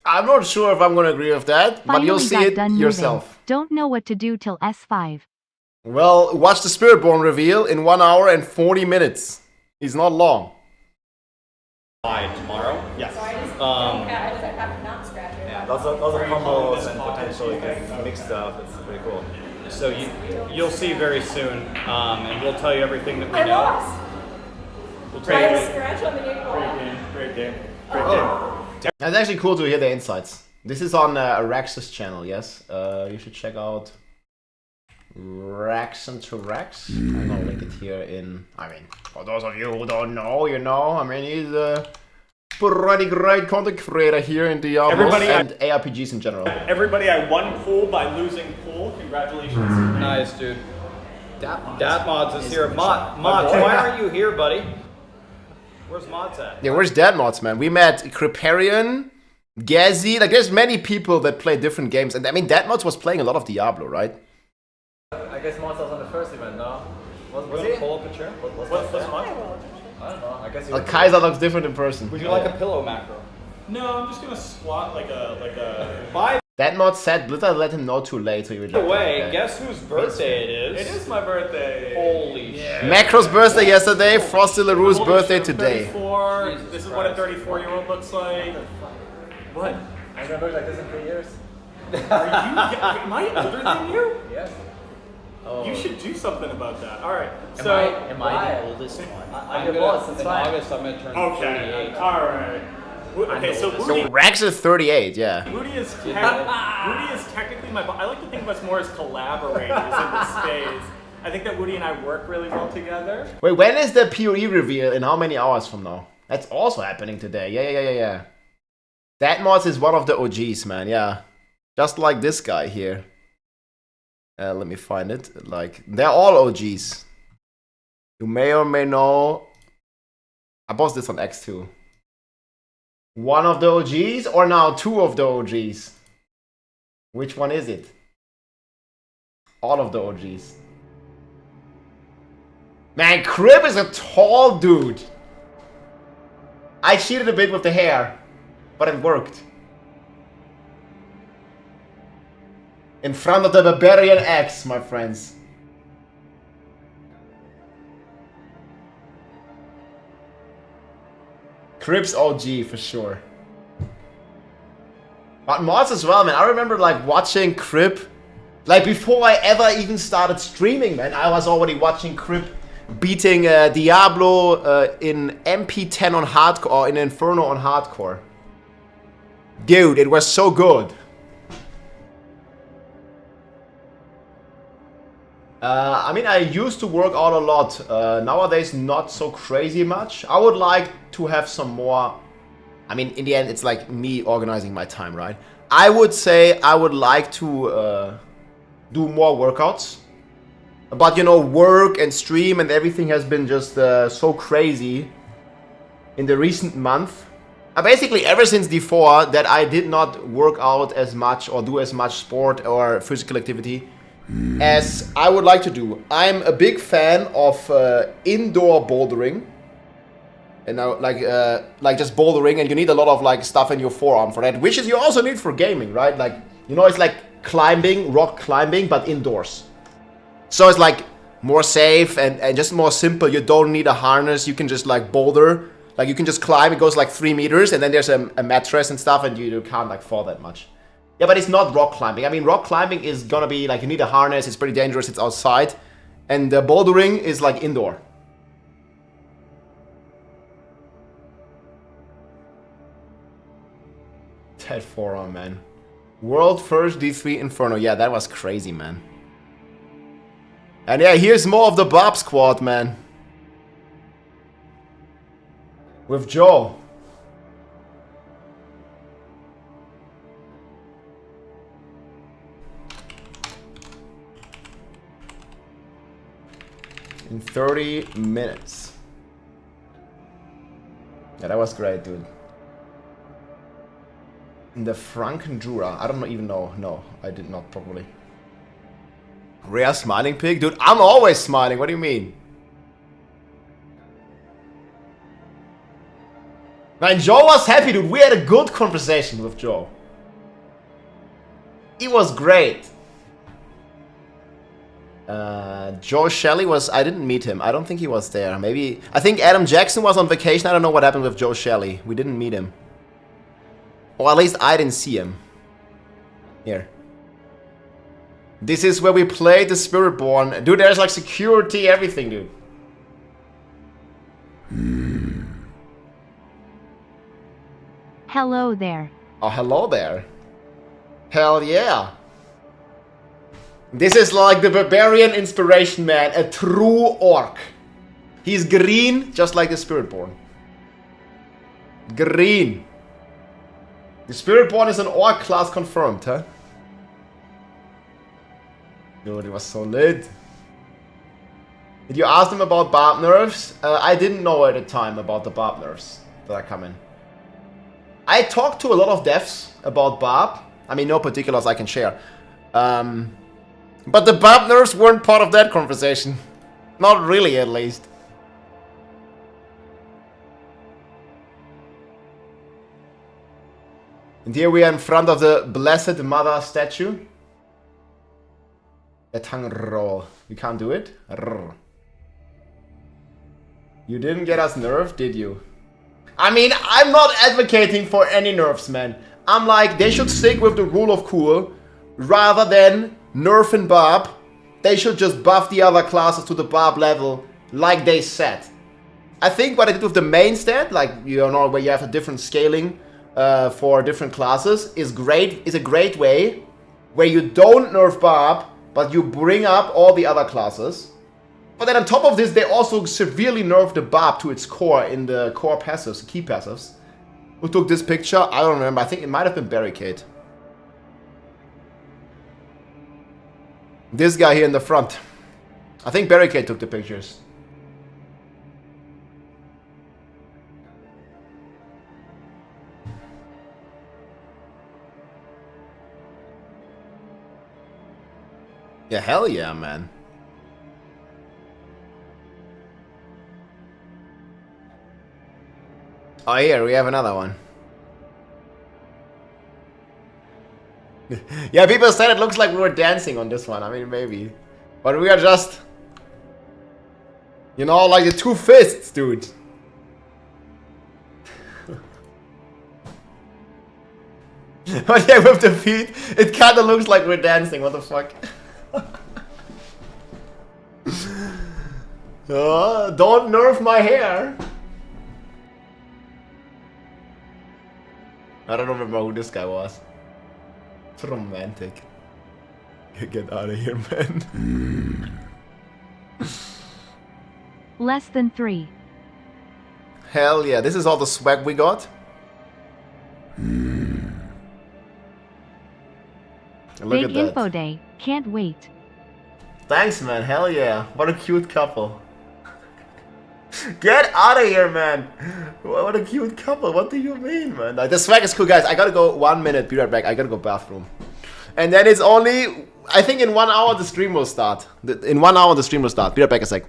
I'm not sure if I'm going to agree with that, but you'll see it yourself. Don't know what to do till S5. Well, watch the Spiritborn reveal in 1 hour and 40 minutes. He's not long. Tomorrow? Yes. Yeah, Lots of combos and potentially you can mix stuff. It's pretty cool. So you'll see very soon, and we'll tell you everything that we know. We'll tell you everything. Great game. Great game. It's actually cool to hear the insights. This is on Rex's channel, yes? You should check out Rex and to Rex. I'm gonna link it here in, I mean, for those of you who don't know, you know, I mean, he's a pretty great content creator here in Diablo and ARPGs in general. Everybody, I won pool by losing pool. Congratulations. Nice, dude. Dat Mods is here. Mods, why aren't you here, buddy? Where's Mods at? Yeah, where's Dad Mods, man? We met Kriparian, Gazi, like there's many people that play different games. And I mean, Dad Mods was playing a lot of Diablo, right? I guess Mods was on the first event, no? Was he? Pull up a chair? What's Mods? I don't know. I guess he was Kaiser looks different in person. Would you like a pillow macro? No, I'm just gonna squat like a. That mod said Blizzard let him know too late, so he By rejected the way, it. guess whose birthday it is? It is my birthday. Holy shit. Macro's birthday yesterday, Frosty LaRue's birthday today. 34. Jesus This is what a Christ. 34-year-old looks like. What? I'm gonna look like this in 3 years. Am I older than you? Yes. Oh. You should do something about that. All right. Am I the oldest one? In August, I'm gonna turn 38. All right. Okay, so Woody, So Rex is 38, yeah. Woody is technically my. I like to think of us more as collaborators in this space. I think that Woody and I work really well together. Wait, when is the PoE reveal? In how many hours from now? That's also happening today. Yeah. That mod is one of the OGs, man. Yeah, just like this guy here. Let me find it. Like, they're all OGs. You may or may know. I bossed this on X2. One of the OGs or now two of the OGs? Which one is it? All of the OGs. Man, Crib is a tall dude. I cheated a bit with the hair, but it worked. In front of the Barbarian X, my friends. Crib's OG for sure. But mods as well, man. I remember like watching Crib. Like before I ever even started streaming, man. I was already watching Crib beating Diablo in MP10 on hardcore, or in Inferno on hardcore. Dude, it was so good. I mean, I used to work out a lot. Nowadays, not so crazy much. I would like to have some more. I mean, in the end, it's like me organizing my time, right? I would say I would like to do more workouts. But, you know, work and stream and everything has been just so crazy in the recent month. Basically, ever since D4, that I did not work out as much or do as much sport or physical activity as I would like to do. I'm a big fan of indoor bouldering. And now, like just bouldering, and you need a lot of like stuff in your forearm for that, which is you also need for gaming, right? Like, you know, it's like climbing, rock climbing, but indoors. So it's like more safe and just more simple. You don't need a harness. You can just like boulder. Like you can just climb. It goes like 3 meters, and then there's a mattress and stuff, and you can't like fall that much. Yeah, but it's not rock climbing. I mean, rock climbing is gonna be like you need a harness. It's pretty dangerous. It's outside, and bouldering is like indoor. That forearm, man. World first D3 Inferno. Yeah, that was crazy, man. And yeah, here's more of the Bob squad, man. With Joe. In 30 minutes. Yeah, that was great, dude. The Frankenjura. I don't even know. No, I did not probably. Rare smiling pig? Dude, I'm always smiling. What do you mean? Man, Joe was happy, dude. We had a good conversation with Joe. It was great. Joe Shelley was... I didn't meet him. I don't think he was there. Maybe... I think Adam Jackson was on vacation. I don't know what happened with Joe Shelley. We didn't meet him. Or at least I didn't see him. Here. This is where we play the Spiritborn. Dude, there's like security, everything, dude. Hello there. Oh, hello there. Hell yeah. This is like the Barbarian inspiration, man. A true orc. He's green, just like the Spiritborn. Green. The Spiritborn is an orc class confirmed, huh? Dude, it was so lit. Did you ask them about barb nerfs? I didn't know at the time about the barb nerfs that are coming. I talked to a lot of devs about barb. I mean, no particulars I can share. But the barb nerfs weren't part of that conversation. Not really, at least. And here we are in front of the Blessed Mother statue. A tongue roll. You can't do it? Rrr. You didn't get us nerfed, did you? I mean, I'm not advocating for any nerfs, man. I'm like, they should stick with the rule of cool. Rather than nerf and barb, they should just buff the other classes to the barb level like they said. I think what I did with the main stat, like, you know, where you have a different scaling for different classes, is great. Is a great way where you don't nerf barb, but you bring up all the other classes. But then on top of this, they also severely nerfed the barb to its core in the core passives, key passives. Who took this picture? I don't remember. I think it might have been Barricade. This guy here in the front. I think Barricade took the pictures. Yeah, hell yeah, man. Oh, here we have another one. Yeah, people said it looks like we were dancing on this one. I mean, maybe. But we are just... You know, like the two fists, dude. But yeah, with the feet, it kind of looks like we're dancing. What the fuck? Oh, don't nerf my hair. I don't remember who this guy was. It's romantic. Get out of here, man. Less than 3. Hell yeah, this is all the swag we got. Look Big at that. info day. Can't wait. Thanks, man. Hell yeah. What a cute couple. Get out of here, man. What a cute couple. What do you mean, man? Like, the swag is cool, guys. I gotta go 1 minute. Be right back. I gotta go bathroom. And then it's only... I think in 1 hour the stream will start. In 1 hour the stream will start. Be right back a sec.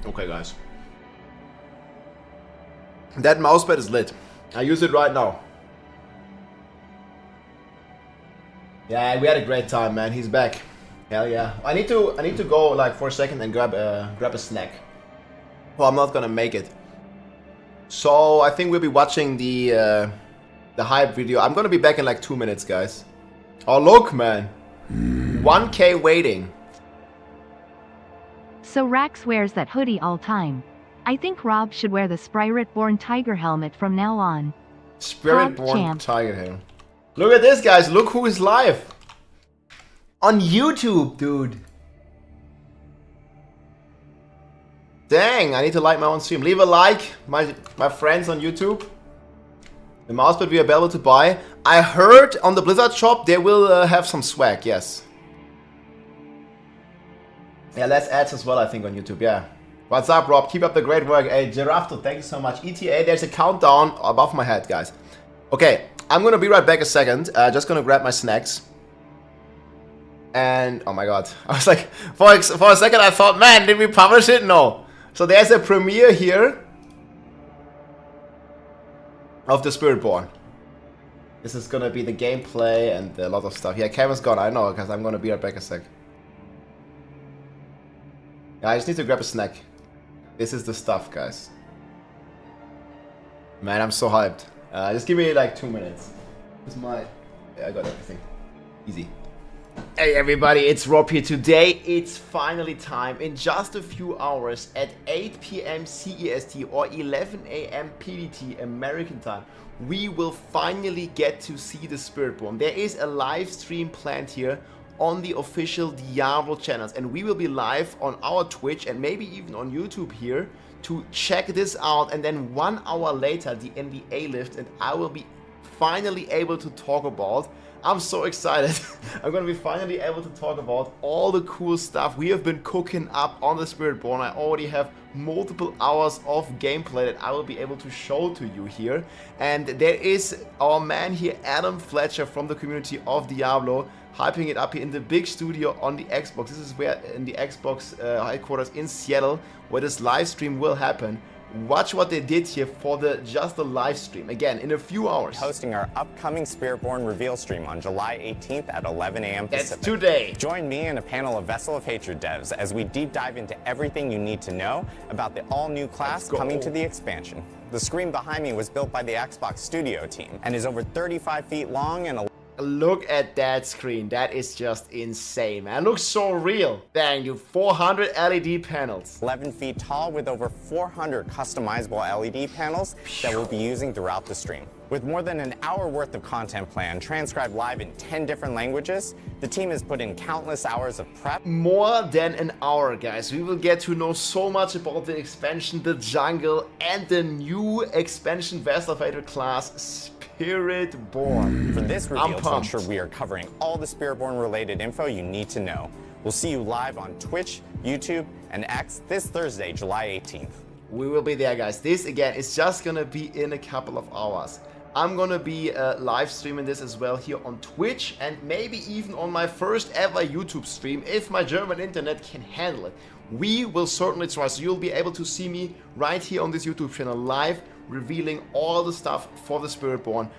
Okay, guys. That mousepad is lit. I use it right now. Yeah, we had a great time, man. He's back. Hell yeah. I need to go like for a second and grab a snack. Well, I'm not gonna make it. So I think we'll be watching the hype video. I'm gonna be back in like 2 minutes, guys. Oh look, man. 1K waiting. So Rax wears that hoodie all time. I think Rob should wear the Spiritborn Tiger helmet from now on. Spiritborn Tiger helmet. Look at this, guys. Look who is live. On YouTube, dude. Dang, I need to like my own stream. Leave a like, my friends on YouTube. The mousepad we are available to buy. I heard on the Blizzard shop they will have some swag, yes. Yeah, let's ads as well, I think, on YouTube, yeah. What's up, Rob? Keep up the great work. Hey, Giraffe, thank you so much. ETA, there's a countdown above my head, guys. Okay, I'm gonna be right back a second. Just gonna grab my snacks. And, oh my god. I was like, for a second I thought, man, did we publish it? No. So there's a premiere here of the Spiritborn. This is gonna be the gameplay and a lot of stuff. Yeah, Kevin's gone, I know, because I'm gonna be right back a sec. Yeah, I just need to grab a snack. This is the stuff, guys. Man, I'm so hyped. Just give me like 2 minutes. This is my... Yeah, I got everything. Easy. Hey everybody, it's Rob here. Today it's finally time. In just a few hours at 8 PM CEST or 11 AM PDT American time, we will finally get to see the Spiritborn. There is a live stream planned here on the official Diablo channels, and we will be live on our Twitch and maybe even on YouTube here to check this out. And then 1 hour later the NBA lift, and I will be finally able to talk about. I'm so excited. I'm gonna be finally able to talk about all the cool stuff we have been cooking up on the Spiritborn. I already have multiple hours of gameplay that I will be able to show to you here. And there is our man here, Adam Fletcher from the community of Diablo, hyping it up here in the big studio on the Xbox. This is where in the Xbox headquarters in Seattle, where this live stream will happen. Watch what they did here for just the live stream. Again, in a few hours. Hosting our upcoming Spiritborn reveal stream on July 18th at 11 AM Pacific. That's today. Join me and a panel of Vessel of Hatred devs as we deep dive into everything you need to know about the all-new class coming to the expansion. The screen behind me was built by the Xbox Studio team and is over 35 feet long and look at that screen. That is just insane, man. It looks so real. Dang, dude. 400 LED panels. 11 feet tall with over 400 customizable LED panels that we'll be using throughout the stream. With more than an hour worth of content planned, transcribed live in 10 different languages, the team has put in countless hours of prep. More than an hour, guys. We will get to know so much about the expansion, the jungle, and the new expansion Vessel of Hatred class, Spiritborn. For this reveal to ensure we are covering all the Spiritborn related info you need to know. We'll see you live on Twitch, YouTube, and X this Thursday, July 18th. We will be there, guys. This, again, is just gonna be in a couple of hours. I'm gonna be live streaming this as well here on Twitch, and maybe even on my first ever YouTube stream, if my German internet can handle it. We will certainly try, so you'll be able to see me right here on this YouTube channel live, revealing all the stuff for the Spiritborn,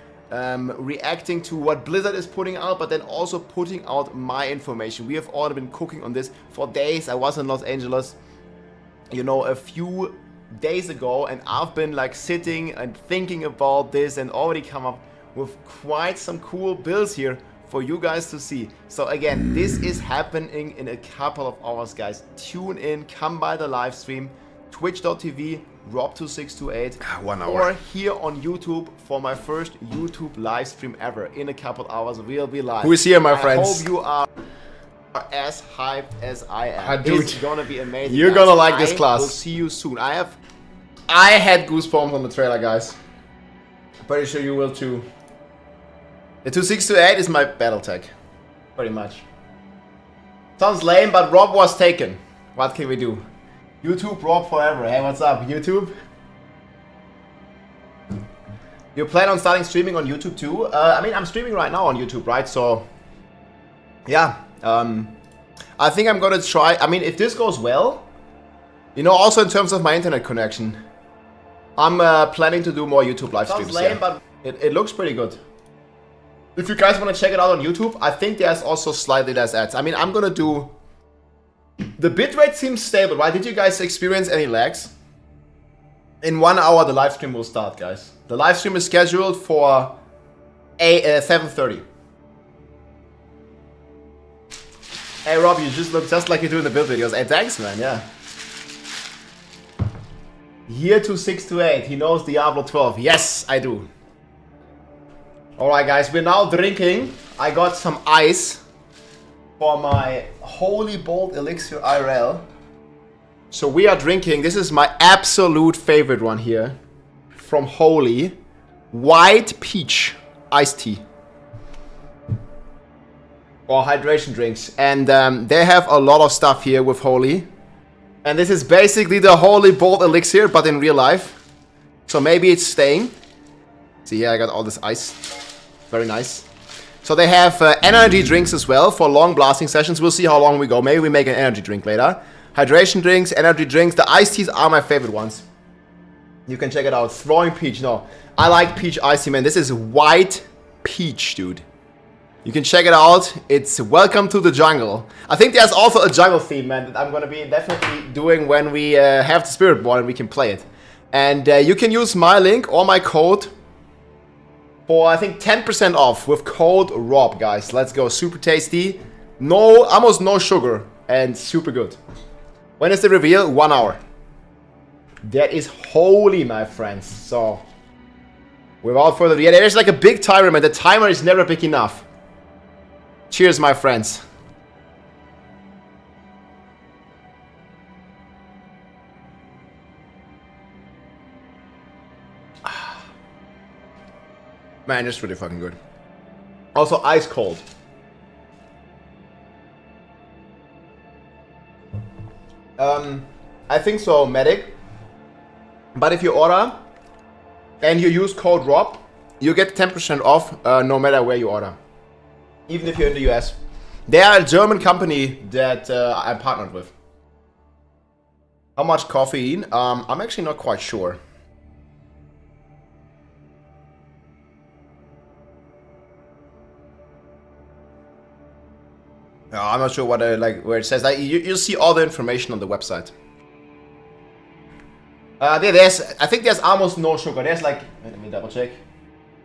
reacting to what Blizzard is putting out, but then also putting out my information. We have already been cooking on this for days. I was in Los Angeles, you know, a few days ago, and I've been like sitting and thinking about this and already come up with quite some cool builds here for you guys to see. So again, this is happening in a couple of hours, guys. Tune in, come by the live stream, twitch.tv Rob2628, 1 hour, or here on YouTube for my first YouTube live stream ever. In a couple hours we'll be live. Who is here, my friends? I hope you are as hyped as I am. Dude, it's gonna be amazing. You're guys. gonna like this class. We'll see you soon. I had goosebumps on the trailer, guys. Pretty sure you will too. The 2628 is my battle tag, pretty much. Sounds lame, but Rob was taken. What can we do? YouTube Rob forever. Hey, what's up, YouTube? You plan on starting streaming on YouTube too? I mean, I'm streaming right now on YouTube, right? So, yeah. I think I'm gonna try. I mean, if this goes well, you know, also in terms of my internet connection, I'm planning to do more YouTube live streams. Sounds lame, but it looks pretty good. If you guys want to check it out on YouTube, I think there's also slightly less ads. I mean, I'm gonna do. The bitrate seems stable, right? Did you guys experience any lags? In 1 hour, the live stream will start, guys. The live stream is scheduled for 7:30. Hey, Rob, you just look just like you do in the build videos. Hey, thanks, man. Yeah. Year 2628. He knows Diablo 12. Yes, I do. All right, guys. We're now drinking. I got some ice for my Holy Bolt Elixir IRL. So we are drinking, this is my absolute favorite one here, from Holy, White Peach Iced Tea. Or hydration drinks. And they have a lot of stuff here with Holy. And this is basically the Holy Bolt Elixir, but in real life. So maybe it's staying. See here, I got all this ice. Very nice. So they have energy drinks as well for long blasting sessions. We'll see how long we go. Maybe we make an energy drink later. Hydration drinks, energy drinks. The iced teas are my favorite ones. You can check it out. Throwing peach. No, I like peach iced tea, man. This is white peach, dude. You can check it out. It's Welcome to the Jungle. I think there's also a jungle theme, man, that I'm going to be definitely doing when we have the Spiritborn and we can play it. And you can use my link or my code for, I think, 10% off with code ROB, guys. Let's go. Super tasty. No, almost no sugar and super good. When is the reveal? 1 hour. That is holy, my friends. So, without further ado, yeah, there's like a big timer, man. The timer is never big enough. Cheers, my friends. Man, it's really fucking good. Also, ice cold. I think so, Medic. But if you order and you use code ROB, you get 10% off no matter where you order. Even if you're in the US. They are a German company that I'm partnered with. How much caffeine? I'm actually not quite sure. No, I'm not sure what where it says. You'll see all the information on the website. I think there's almost no sugar. There's like, let me double check.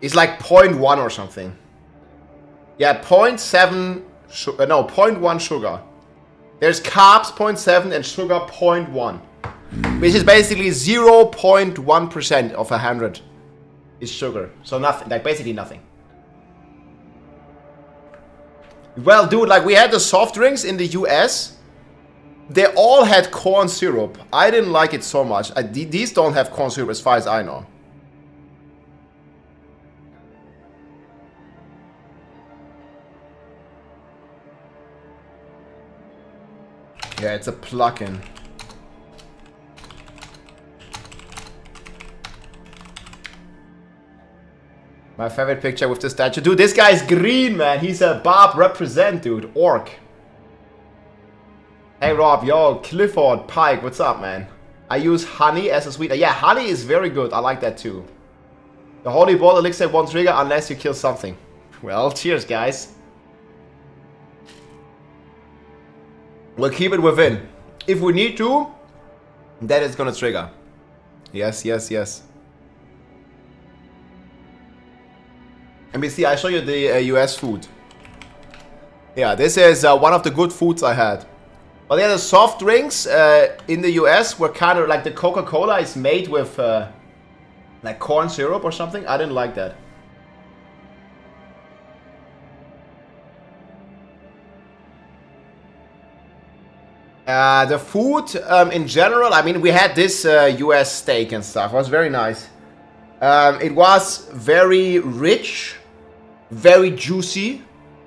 It's like 0.1 or something. Yeah, 0.7 sugar. No, 0.1 sugar. There's carbs 0.7 and sugar 0.1, which is basically 0.1% of 100 is sugar. So nothing, like basically nothing. Well, dude, like we had the soft drinks in the US. They all had corn syrup. I didn't like it so much. These don't have corn syrup as far as I know. Yeah, it's a plugin. My favorite picture with the statue. Dude, this guy's green, man. He's a Bob represent, dude. Orc. Hey, Rob. Yo, Clifford Pike. What's up, man? I use honey as a sweetener. Yeah, honey is very good. I like that, too. The Holy Ball elixir won't trigger unless you kill something. Well, cheers, guys. We'll keep it within. If we need to, that is gonna trigger. Yes, yes, yes. NBC, I show you the US food. Yeah, this is one of the good foods I had. But yeah, the soft drinks in the US were kind of like the Coca-Cola is made with like corn syrup or something. I didn't like that. The food in general, I mean, we had this US steak and stuff. It was very nice. It was very rich, very juicy,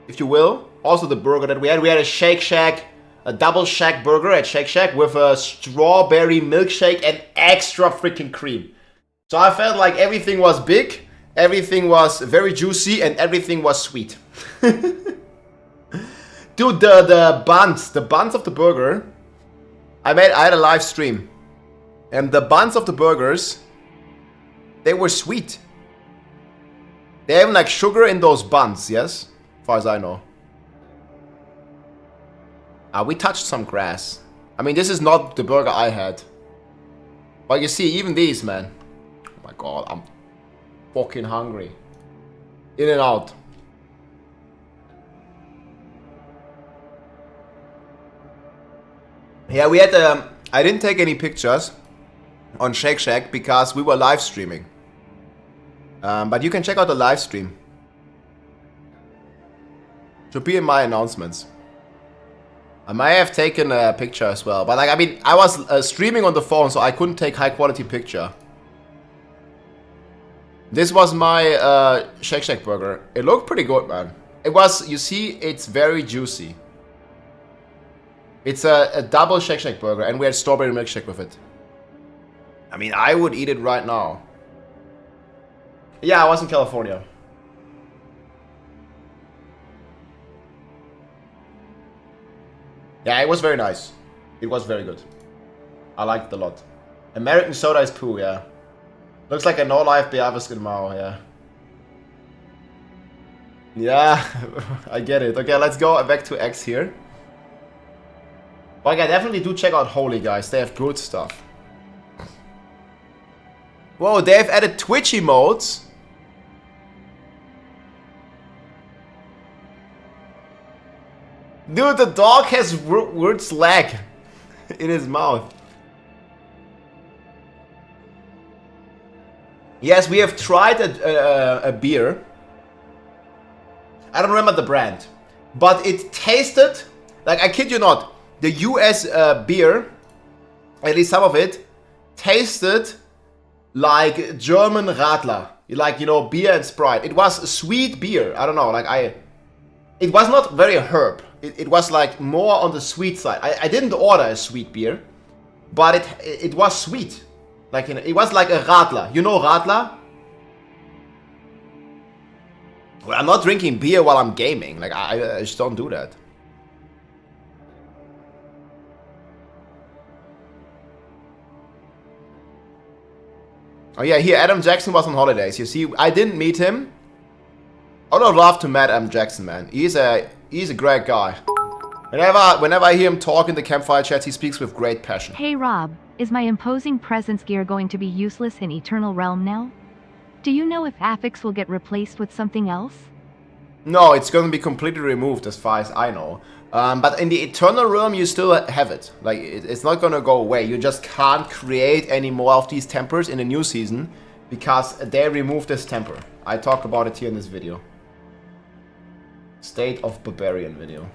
if you will. Also the burger that we had a Shake Shack, a double Shack burger at Shake Shack with a strawberry milkshake and extra freaking cream. So I felt like everything was big, everything was very juicy, and everything was sweet. Dude, the buns of the burger, I had a live stream, and the buns of the burgers, they were sweet. They have like sugar in those buns, yes? As far as I know. We touched some grass. I mean, this is not the burger I had. But you see, even these, man. Oh my god, I'm fucking hungry. In and out. Yeah, we had I didn't take any pictures on Shake Shack because we were live streaming. But you can check out the live stream. Should be in my announcements. I might have taken a picture as well, but like, I mean, I was streaming on the phone, so I couldn't take high quality picture. This was my Shake Shack burger. It looked pretty good, man. It was, you see, it's very juicy. It's a double Shake Shack burger, and we had strawberry milkshake with it. I mean, I would eat it right now. Yeah, I was in California. Yeah, it was very nice. It was very good. I liked it a lot. American soda is poo, yeah. Looks like a no-life Beaviskin Mao, yeah. Yeah, I get it. Okay, let's go back to X here. Like, I definitely do check out Holy, guys. They have good stuff. Whoa, they've added Twitch emotes. Dude, the dog has word slag in his mouth. Yes, we have tried a beer. I don't remember the brand, but it tasted like, I kid you not, the US beer, at least some of it, tasted like German Radler, like, you know, beer and Sprite. It was sweet beer. I don't know, like it was not very herb. It was like more on the sweet side. I didn't order a sweet beer, but it was sweet. Like, you know, it was like a Radler. You know Radler? Well, I'm not drinking beer while I'm gaming. Like, I just don't do that. Oh yeah, here, Adam Jackson was on holidays. You see, I didn't meet him. I would love to meet Adam Jackson, man. He's a great guy. Whenever I hear him talk in the campfire chats, he speaks with great passion. Hey Rob, is my imposing presence gear going to be useless in Eternal Realm now? Do you know if affix will get replaced with something else? No, it's going to be completely removed as far as I know. But in the Eternal Realm, you still have it. Like, it's not going to go away. You just can't create any more of these tempers in the new season because they removed this temper. I talk about it here in this video. State of Barbarian video.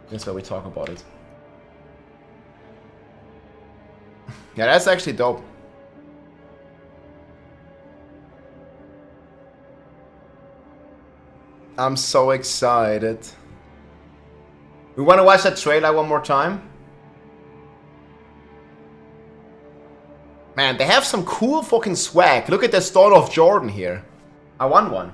That's where we talk about it. Yeah, that's actually dope. I'm so excited. We want to watch that trailer one more time? Man, they have some cool fucking swag. Look at the Stone of Jordan here. I want one.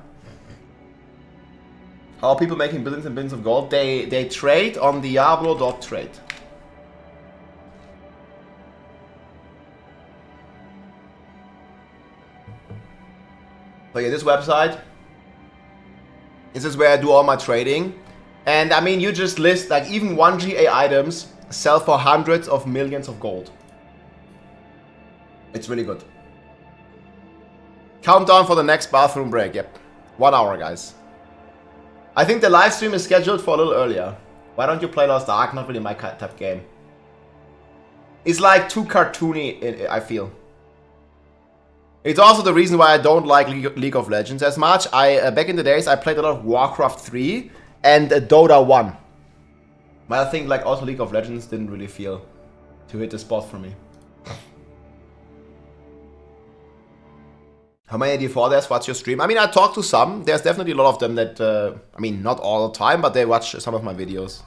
How are people making billions and billions of gold? They trade on Diablo.trade. So yeah, this website. This is where I do all my trading. And I mean, you just list, like, even 1 GA items sell for hundreds of millions of gold. It's really good. Countdown for the next bathroom break. Yep. 1 hour, guys. I think the live stream is scheduled for a little earlier. Why don't you play Lost Ark? Not really my type of game. It's like too cartoony, I feel. It's also the reason why I don't like League of Legends as much. Back in the days, I played a lot of Warcraft 3 and Dota 1. But I think, like, also League of Legends didn't really feel to hit the spot for me. How many D4 devs watch your stream? I mean, I talk to some. There's definitely a lot of them that, I mean, not all the time, but they watch some of my videos.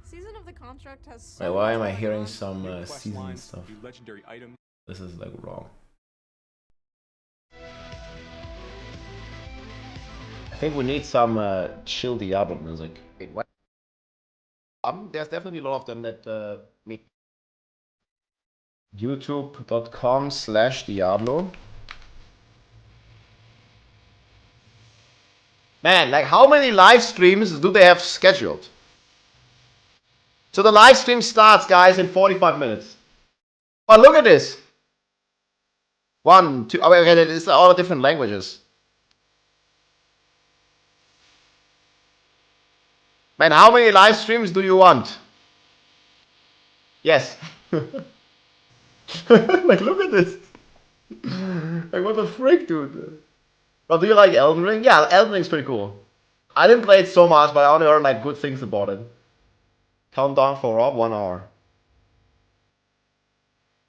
Season of the Construct has so Wait, why am much I going hearing on. some season stuff? This is, like, wrong. I think we need some chill Diablo music. Wait, what? There's definitely a lot of them that meet. YouTube.com/Diablo. Man, like, how many live streams do they have scheduled? So the live stream starts, guys, in 45 minutes. Oh, look at this. 1, 2, oh, okay, it's all different languages. Man, how many live streams do you want? Yes. Like, look at this. Like, what the frick, dude? Well, do you like Elden Ring? Yeah, Elden Ring's pretty cool. I didn't play it so much, but I only heard, like, good things about it. Countdown for Rob, 1 hour.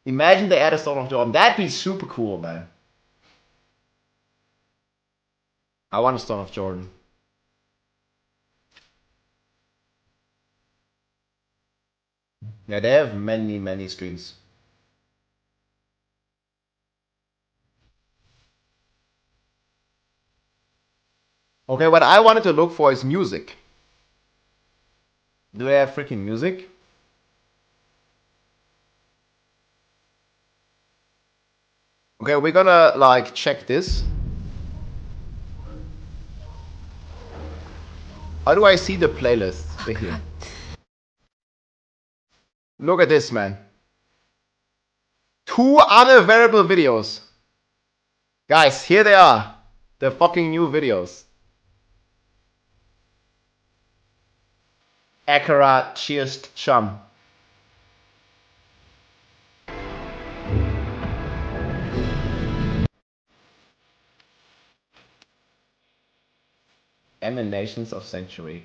Imagine they add a Stone of Jordan. That'd be super cool, man. I want a Stone of Jordan. Yeah, they have many, many streams. Okay, what I wanted to look for is music. Do they have freaking music? Okay, we're gonna, like, check this. How do I see the playlist? Right here. Look at this, man. 2 unavailable videos. Guys, here they are. The fucking new videos. Akara, cheers, chum. Emanations of Sanctuary.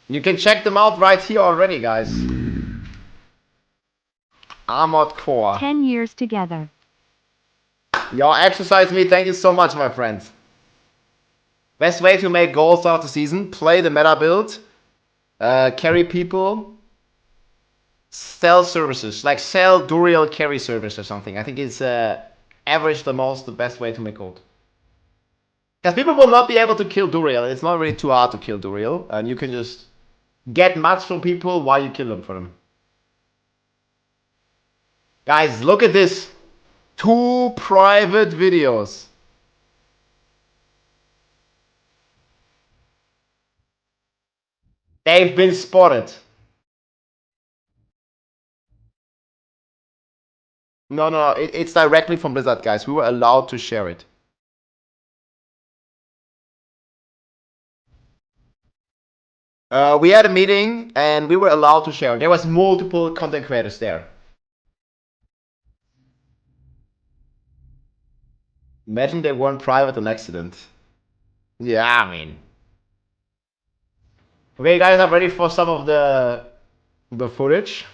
You can check them out right here already, guys. Armored Core. 10 years together. Y'all exercise me, thank you so much, my friends. Best way to make goals throughout the season: play the meta build, carry people, sell services, like sell Duriel carry service or something. I think it's average the most, the best way to make gold. Because people will not be able to kill Duriel. It's not really too hard to kill Duriel, and you can just get much from people while you kill them for them. Guys, look at this. 2 private videos. They've been spotted. No, it's directly from Blizzard, guys. We were allowed to share it. We had a meeting and we were allowed to share. There was multiple content creators there. Imagine they weren't private on accident. Yeah, I mean. Okay, you guys are ready for some of the footage?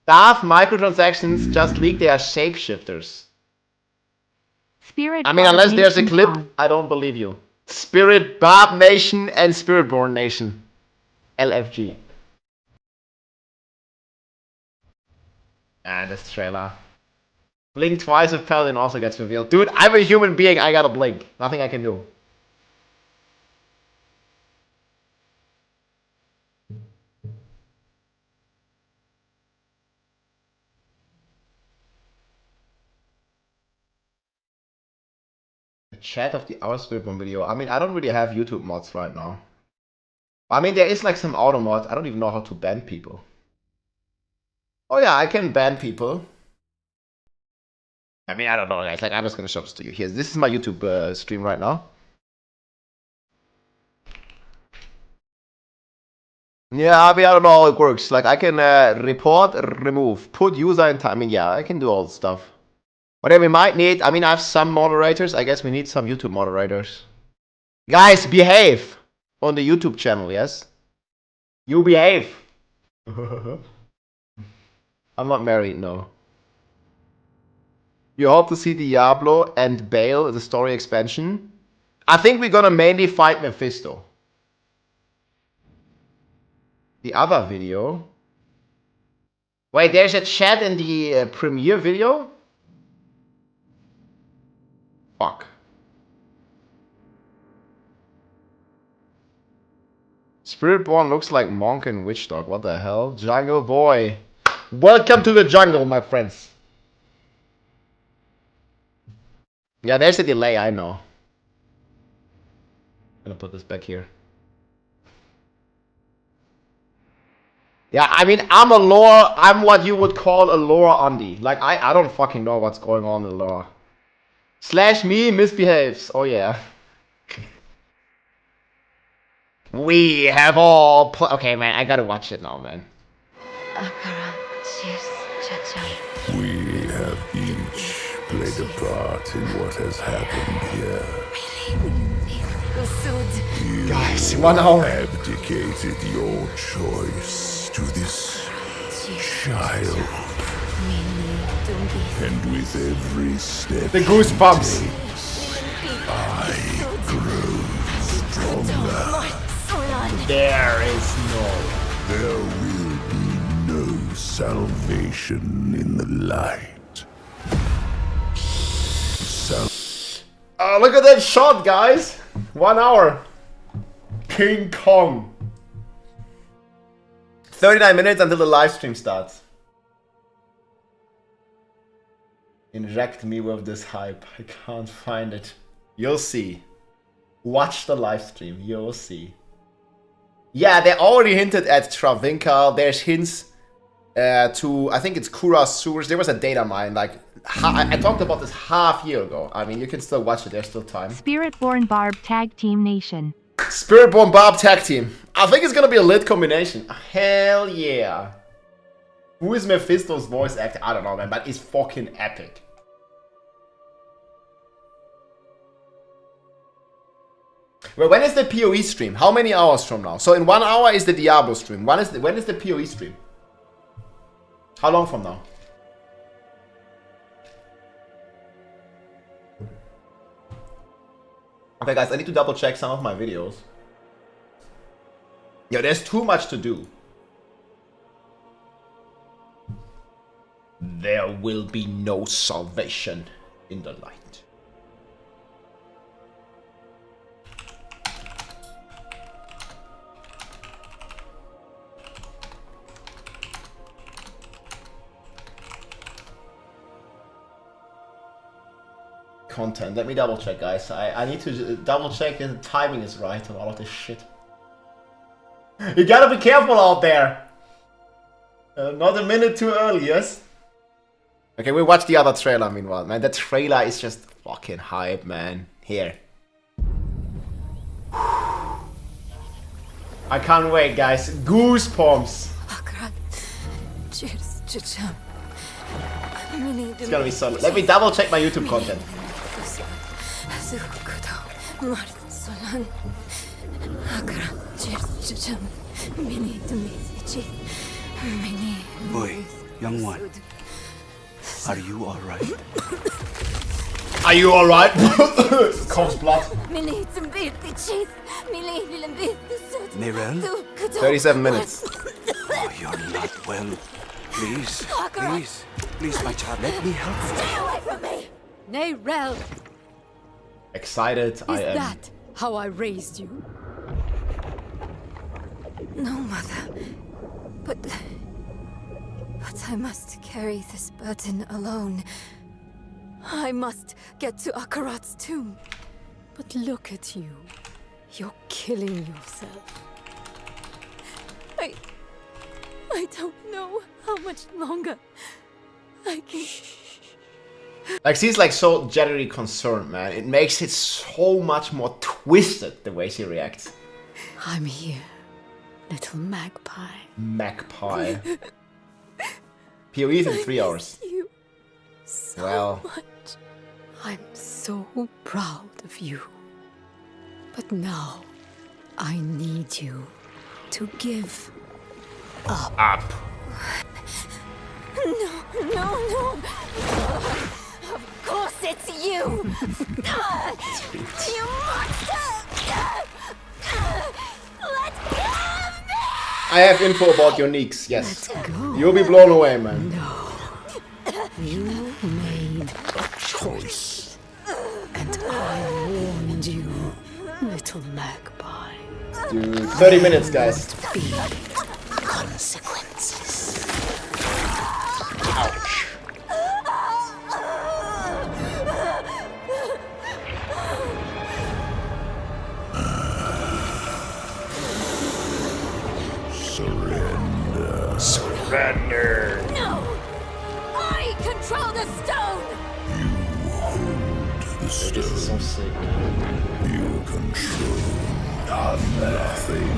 Staff microtransactions just leaked their shapeshifters. Spirit. I mean, unless there's a clip, I don't believe you. Spirit Barb Nation and Spiritborn Nation. LFG. And this trailer. Blink twice if Paladin also gets revealed. Dude, I'm a human being, I gotta blink. Nothing I can do. The chat of the Our Spiritborn video. I mean, I don't really have YouTube mods right now. I mean, there is like some auto mods. I don't even know how to ban people. Oh yeah, I can ban people. I mean, I don't know, guys. Like, I'm just gonna show this to you. Here, this is my YouTube stream right now. Yeah, I mean, I don't know how it works. Like, I can report, remove, put user in time. I mean, yeah, I can do all the stuff. Whatever we might need. I mean, I have some moderators. I guess we need some YouTube moderators. Guys, behave on the YouTube channel, yes? You behave. I'm not married, no. You hope to see Diablo and Bale, the story expansion? I think we're gonna mainly fight Mephisto. The other video. Wait, there's a chat in the premiere video? Fuck. Spiritborn looks like Monk and Witchdog. What the hell? Jungle boy. Welcome to the jungle, my friends. Yeah, there's a delay, I know. I'm gonna put this back here. Yeah, I mean, I'm what you would call a lore undie. Like, I don't fucking know what's going on in the lore. Slash me misbehaves. Oh yeah. We have all okay, man, I gotta watch it now, man. We have each played a part in what has happened here. Guys, 1 hour. Abdicated your choice to this child. And with every step the goosebumps. I grow stronger. There will be no salvation in the light. Look at that shot, guys. 1 hour. King Kong. 39 minutes until the live stream starts. Inject me with this hype. I can't find it. You'll see. Watch the live stream. You'll see. Yeah, they already hinted at Travinka. There's hints to, I think it's Kura's sewers. There was a data mine, like, I talked about this half year ago. I mean, you can still watch it, there's still time. Spiritborn Barb Tag Team Nation. Spiritborn Barb Tag Team. I think it's gonna be a lit combination. Hell yeah. Who is Mephisto's voice actor? I don't know, man, but it's fucking epic. Well, when is the PoE stream? How many hours from now? So in 1 hour is the Diablo stream. When is the PoE stream? How long from now? Okay, guys, I need to double check some of my videos. Yeah, there's too much to do. There will be no salvation in the light. Content. Let me double check, guys. I need to double check if the timing is right on all of this shit. You gotta be careful out there. Not a minute too early, yes? Okay, we'll watch the other trailer meanwhile, man. That trailer is just fucking hype, man. Here. I can't wait, guys. Goosebumps. It's gonna be so. Let me double check my YouTube content. Boy, young one, are you alright? Are you alright? Coughs blood. Nerel? 37 minutes. Oh, you're not well. Please, please, please, my child, let me help you. Stay away from me! Nerel! Excited, I am. Is that how I raised you? No, Mother. But I must carry this burden alone. I must get to Akarat's tomb. But look at you. You're killing yourself. I don't know how much longer I can... Like, she's like so genuinely concerned, man. It makes it so much more twisted, the way she reacts. I'm here, little magpie. Magpie. PoE in 3 hours. You so well, much. I'm so proud of you. But now, I need you to give up. No. Of course it's you. You monster. Let go of me. I have info about your neeks, yes. You'll be blown away, man. No. You made a choice. And I warned you, little magpie. Dude, 30 minutes, guys. Be consequences. Ouch. Surrender. No! I control the stone! You hold the stone. This is so sick. You control nothing.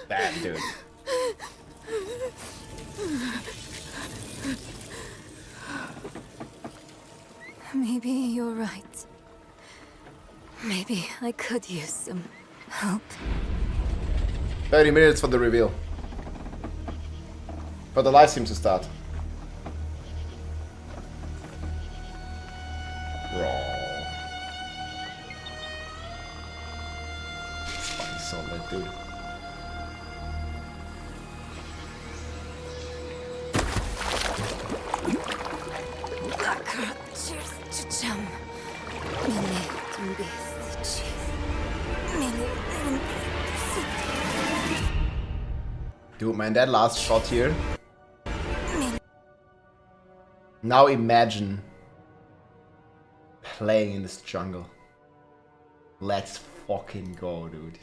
Bad, dude. Maybe you're right. Maybe I could use some help. 30 minutes for the reveal. For the live stream to start. Raw. It's fucking so lit, dude. Dude, man, that last shot here. Now imagine playing in this jungle. Let's fucking go, dude.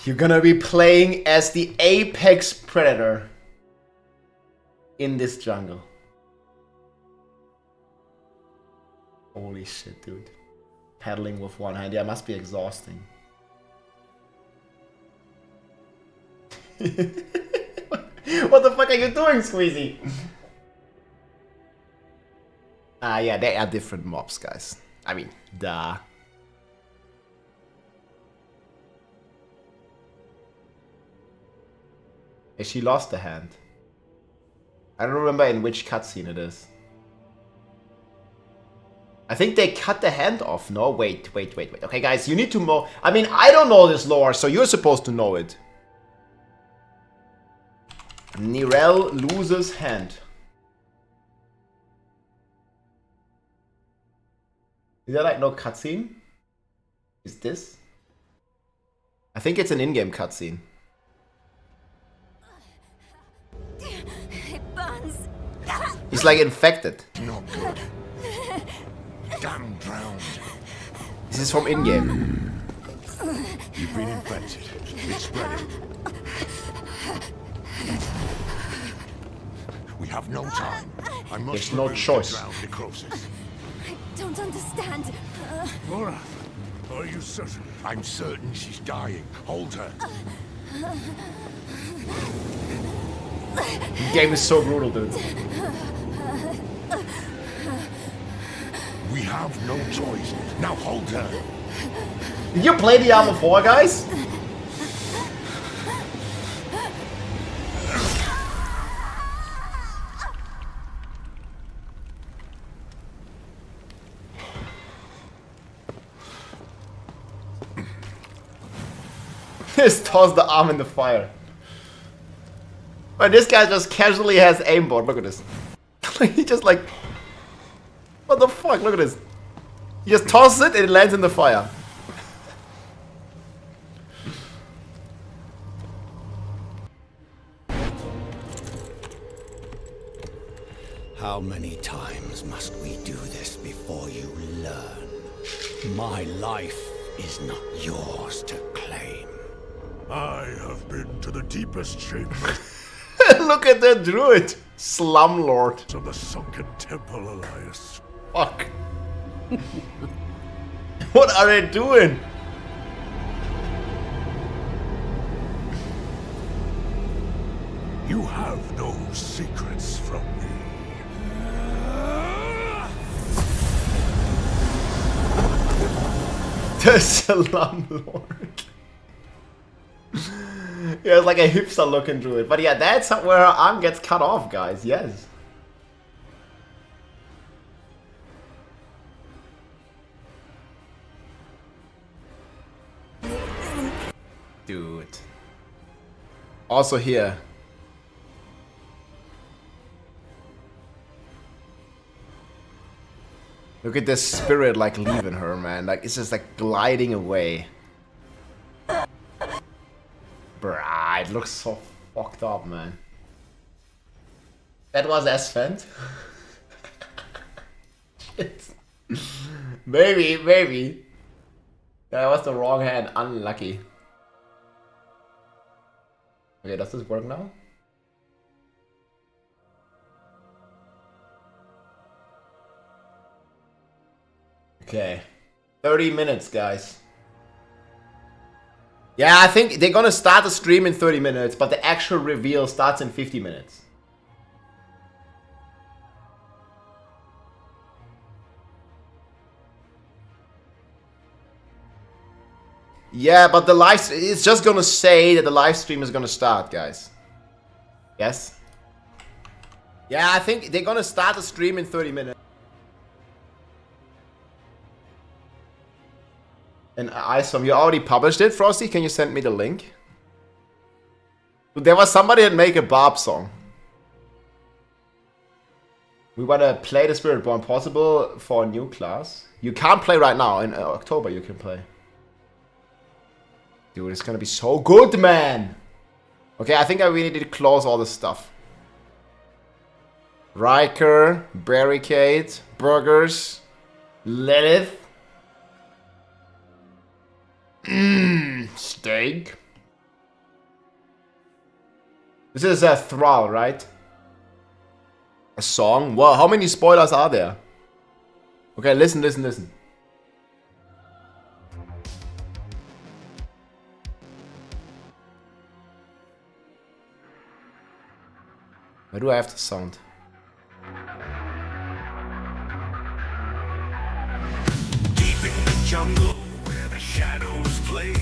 You're gonna be playing as the apex predator in this jungle. Holy shit, dude. Paddling with one hand. Yeah, it must be exhausting. What the fuck are you doing, Squeezy? Yeah, they are different mobs, guys. I mean, duh. Hey, she lost the hand. I don't remember in which cutscene it is. I think they cut the hand off. No, wait. Okay, guys, you need to know. I mean, I don't know this lore, so you're supposed to know it. Nirel loses hand. Is there like no cutscene? Is this? I think it's an in-game cutscene. It burns. He's like infected. Not good. Damn drowned. This is from in-game. You've been infected. It's spreading. We have no time. I must There's no remove choice. the drowned necrosis. I don't understand. Laura, are you certain? I'm certain she's dying. Hold her. The game is so brutal, dude. We have no choice. Now hold her. Did you play Diablo 4, guys? Just toss the arm in the fire. But this guy just casually has aimbot. Look at this. He just like... What the fuck? Look at this. He just tosses it and it lands in the fire. How many times must we do this before you learn? My life is not yours to claim. I have been to the deepest chamber Look at that druid. Slumlord. of the sunken temple, Elias. Fuck. What are they doing? You have no secrets from me. The Slumlord. Yeah, it's like a hipster looking druid. But yeah, that's where her arm gets cut off, guys. Yes. Dude. Also here. Look at this spirit like leaving her, man. Like it's just like gliding away. Bruh, it looks so fucked up, man. That was Asphalt. Shit. Maybe. That was the wrong hand. Unlucky. Okay, does this work now? Okay. 30 minutes, guys. Yeah, I think they're gonna start the stream in 30 minutes, but the actual reveal starts in 50 minutes. Yeah, but the it's just gonna say that the live stream is gonna start, guys. Yes? Yeah, I think they're gonna start the stream in 30 minutes. And Isom, you already published it, Frosty? Can you send me the link? There was somebody that made a Barb song. We wanna play the Spiritborn possible for a new class. You can't play right now. In October you can play. Dude, it's gonna be so good, man! Okay, I think I really need to close all this stuff. Riker, Barricade, Burgers, Lilith. Steak. This is a thrall, right? A song? Well, how many spoilers are there? Okay, listen, listen, listen. Where do I have the sound? Deep in the jungle where the shadows play,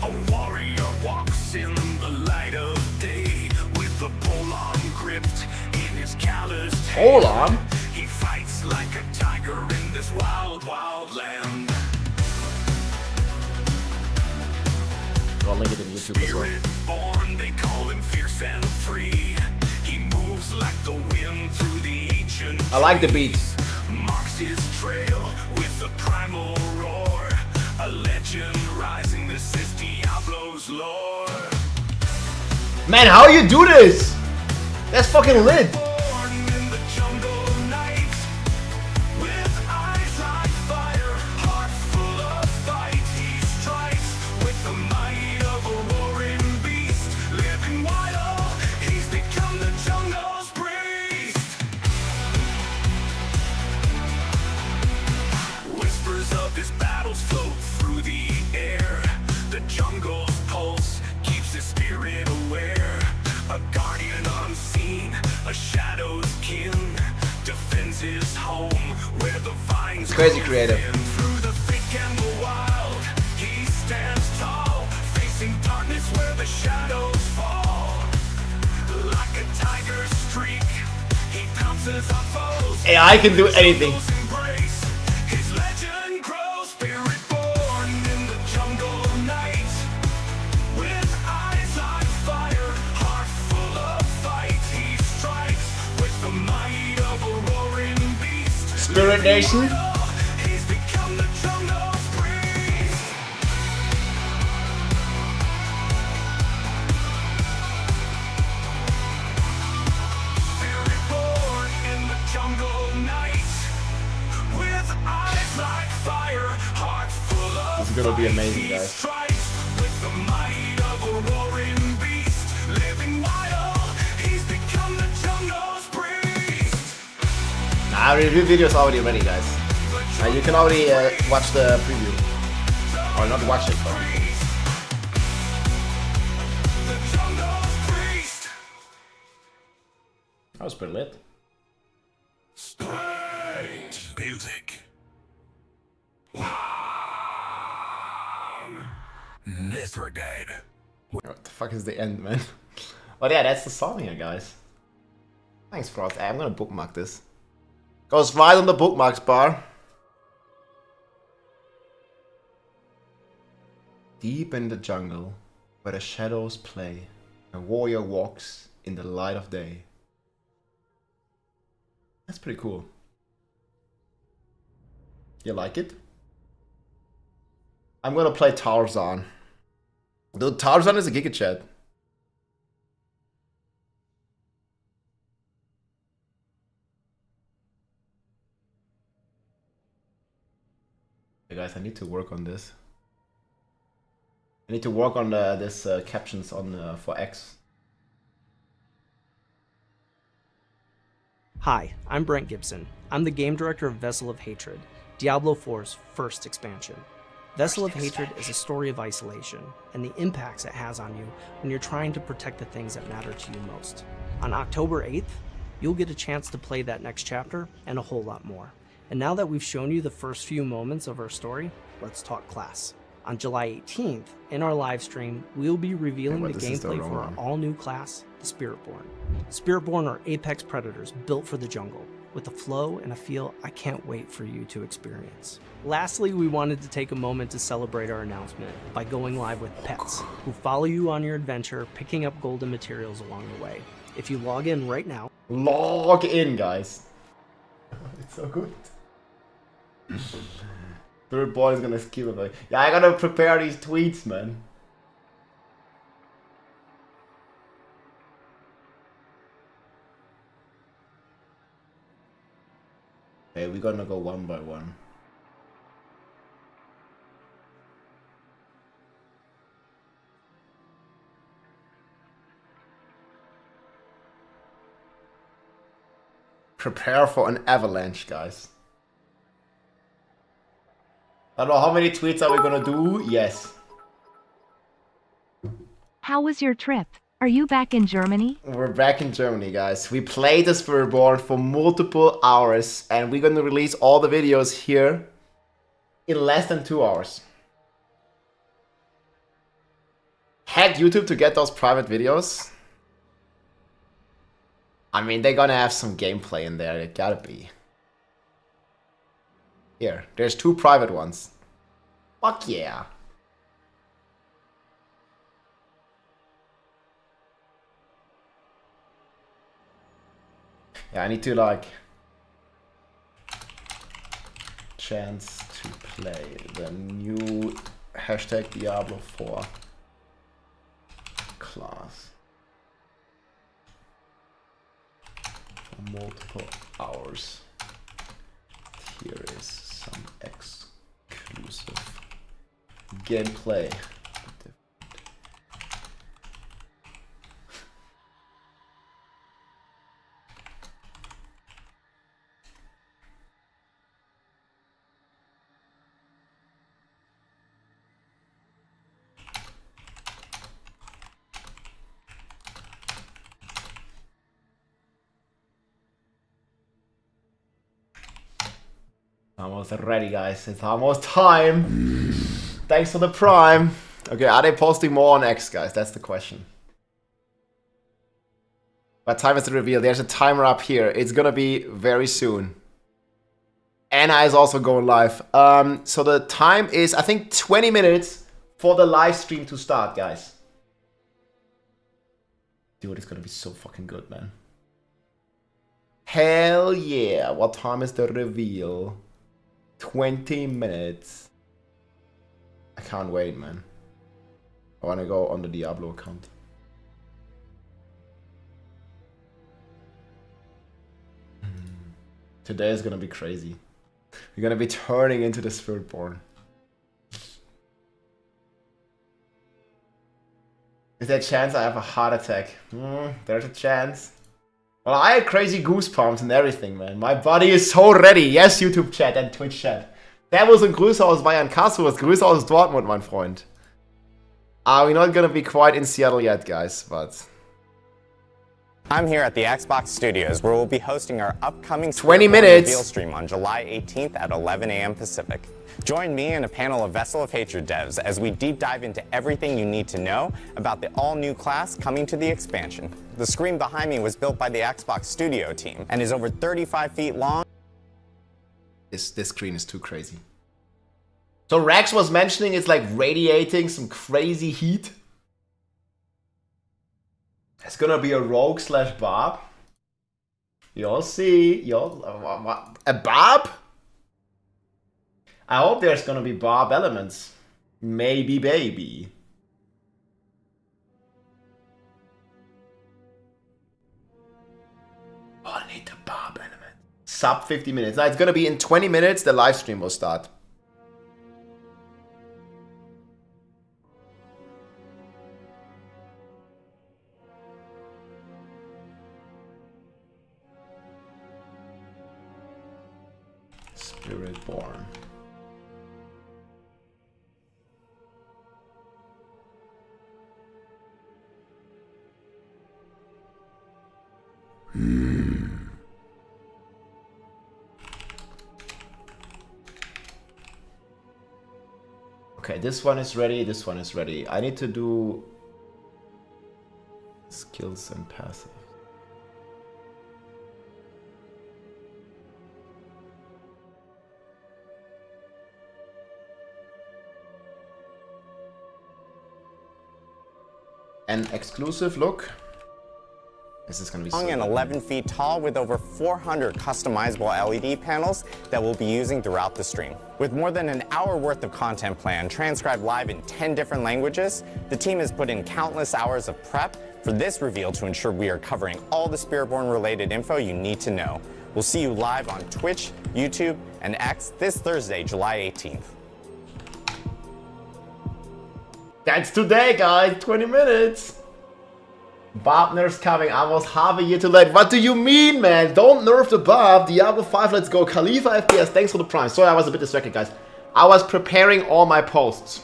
a warrior walks in the light of day with the pole-arm gripped in his calloused hand. Pole-arm? He fights like a tiger in this wild, wild land. I'll link it in YouTube as well. Spiritborn, they call him fierce and free. He moves like the wind through the ancient I like the beats. marks his trail with a primal roar. A legend rising, this is Diablo's lore. Man, how you do this? That's fucking lit. Born in the jungle night, with eyes like fire, heart full of fight. He strikes with the might of a roaring beast. Living wild, he's become the jungle's priest. Whispers of his battles float through the air. The jungle's pulse keeps his spirit aware. A guardian unseen, a shadow's kin, defends his home where the vines It's crazy grow creative. thin. Through the thick and the wild, he stands tall, facing darkness where the shadows fall. Like a tiger's streak, he pounces on foes. AI can do anything. Embrace his legend grows, spirit-born in the jungle night. With eyes like fire, heart full of fight, he strikes with the might of a roaring beast. Spirit Nation. He's become the jungle's priest. Spirit-born in the jungle night. With eyes like fire, heart full of This is gonna be amazing, guys. strikes with the might of a roaring beast. Living wild, he's become the jungle's priest. Nah, review video is already ready, guys. You can already watch the preview. Or not watch it, but The jungle's priest. that was pretty lit. Music. Mithridated. What the fuck is the end, man? But yeah, that's the song here, guys. Thanks, Frost. I'm gonna bookmark this. Goes right on the bookmarks bar. Deep in the jungle, where the shadows play, a warrior walks in the light of day. That's pretty cool. You like it? I'm gonna play Tarzan. Dude, Tarzan is a Giga Chat. Hey guys, I need to work on this. I need to work on this captions on for X. Hi, I'm Brent Gibson. I'm the game director of Vessel of Hatred, Diablo 4's first expansion. Vessel of Hatred is a story of isolation and the impacts it has on you when you're trying to protect the things that matter to you most. On October 8th, you'll get a chance to play that next chapter and a whole lot more. And now that we've shown you the first few moments of our story, let's talk class. On July 18th, in our live stream, we'll be revealing the gameplay for our all-new class, the Spiritborn. Spiritborn are apex predators built for the jungle, with a flow and a feel I can't wait for you to experience. Lastly, we wanted to take a moment to celebrate our announcement by going live with pets, who follow you on your adventure, picking up golden materials along the way. If you log in right now... Log in, guys. It's so good. Third boy is gonna kill it. Like, yeah, I gotta prepare these tweets, man. Okay, we're gonna go one by one. Prepare for an avalanche, guys. I don't know how many tweets are we gonna do? Yes. How was your trip? Are you back in Germany? We're back in Germany, guys. We played the Spiritborn for multiple hours, and we're gonna release all the videos here in less than 2 hours. Hack YouTube to get those private videos. I mean, they're gonna have some gameplay in there. It gotta be. Here, there's 2 private ones. Fuck yeah. Yeah, I need to like chance to play the new hashtag Diablo 4 class for multiple hours. Here is some exclusive gameplay. Almost ready, guys. It's almost time. Thanks for the prime. Okay, are they posting more on X, guys? That's the question. What time is the reveal? There's a timer up here. It's gonna be very soon. Anna is also going live. So the time is, I think, 20 minutes for the live stream to start, guys. Dude, it's gonna be so fucking good, man. Hell yeah. What time is the reveal? 20 minutes. I can't wait, man. I want to go on the Diablo account. Today is gonna be crazy. We're gonna be turning into the Spiritborn. Is there a chance I have a heart attack? There's a chance. Well, I had crazy goosebumps and everything, man. My body is so ready. Yes, YouTube chat and Twitch chat. Servus und Grüße aus Bayern Kassus. Grüße aus Dortmund, mein Freund. We're not gonna be quite in Seattle yet, guys, but... I'm here at the Xbox Studios, where we'll be hosting our upcoming 20 Spiritborn minutes reveal stream on July 18th at 11 a.m. Pacific. Join me and a panel of Vessel of Hatred devs as we deep dive into everything you need to know about the all-new class coming to the expansion. The screen behind me was built by the Xbox Studio team and is over 35 feet long. This screen is too crazy. So Rex was mentioning it's like radiating some crazy heat. It's gonna be a rogue / Barb. You'll see. A Barb? I hope there's gonna be Barb elements. Maybe, baby. Oh, I need the Barb element. Sub 50 minutes. Now it's gonna be in 20 minutes. The live stream will start. Spiritborn. Okay, this one is ready, this one is ready. I need to do skills and passive. An exclusive look. This is gonna be long and 11 feet tall with over 400 customizable LED panels that we'll be using throughout the stream. With more than an hour worth of content planned, transcribed live in 10 different languages, the team has put in countless hours of prep for this reveal to ensure we are covering all the Spiritborn related info you need to know. We'll see you live on Twitch, YouTube, and X this Thursday, July 18th. That's today, guys. 20 minutes. Barb nerf's coming almost half a year too late. What do you mean, man? Don't nerf the Barb. Diablo 5, let's go. Khalifa FPS, thanks for the prime. Sorry, I was a bit distracted, guys. I was preparing all my posts.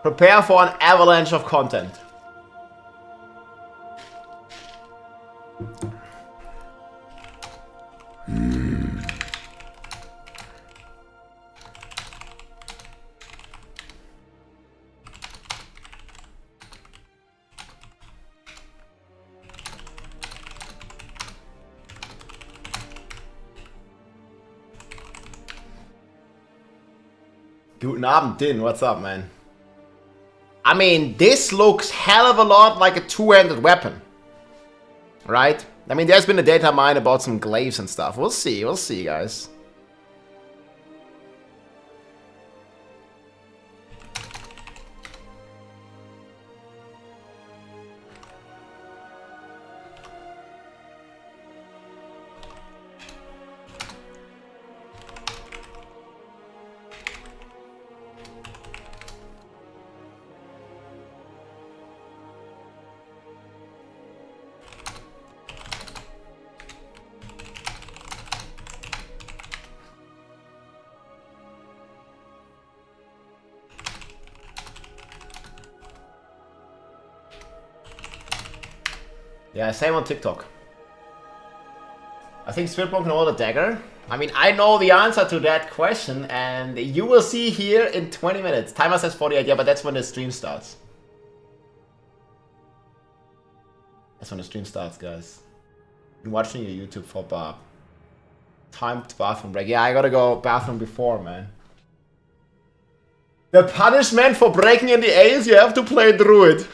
Prepare for an avalanche of content. Guten Abend, Din. What's up, man? I mean, this looks hell of a lot like a two-handed weapon. Right? I mean, there's been a data mine about some glaives and stuff. We'll see, guys. Yeah, same on TikTok. I think Spiritborn can hold a dagger. I mean, I know the answer to that question, and you will see here in 20 minutes. Timer says 48, yeah, but that's when the stream starts. That's when the stream starts, guys. Been watching your YouTube for Barb. Timed bathroom break. Yeah, I gotta go bathroom before, man. The punishment for breaking in the A is you have to play Druid.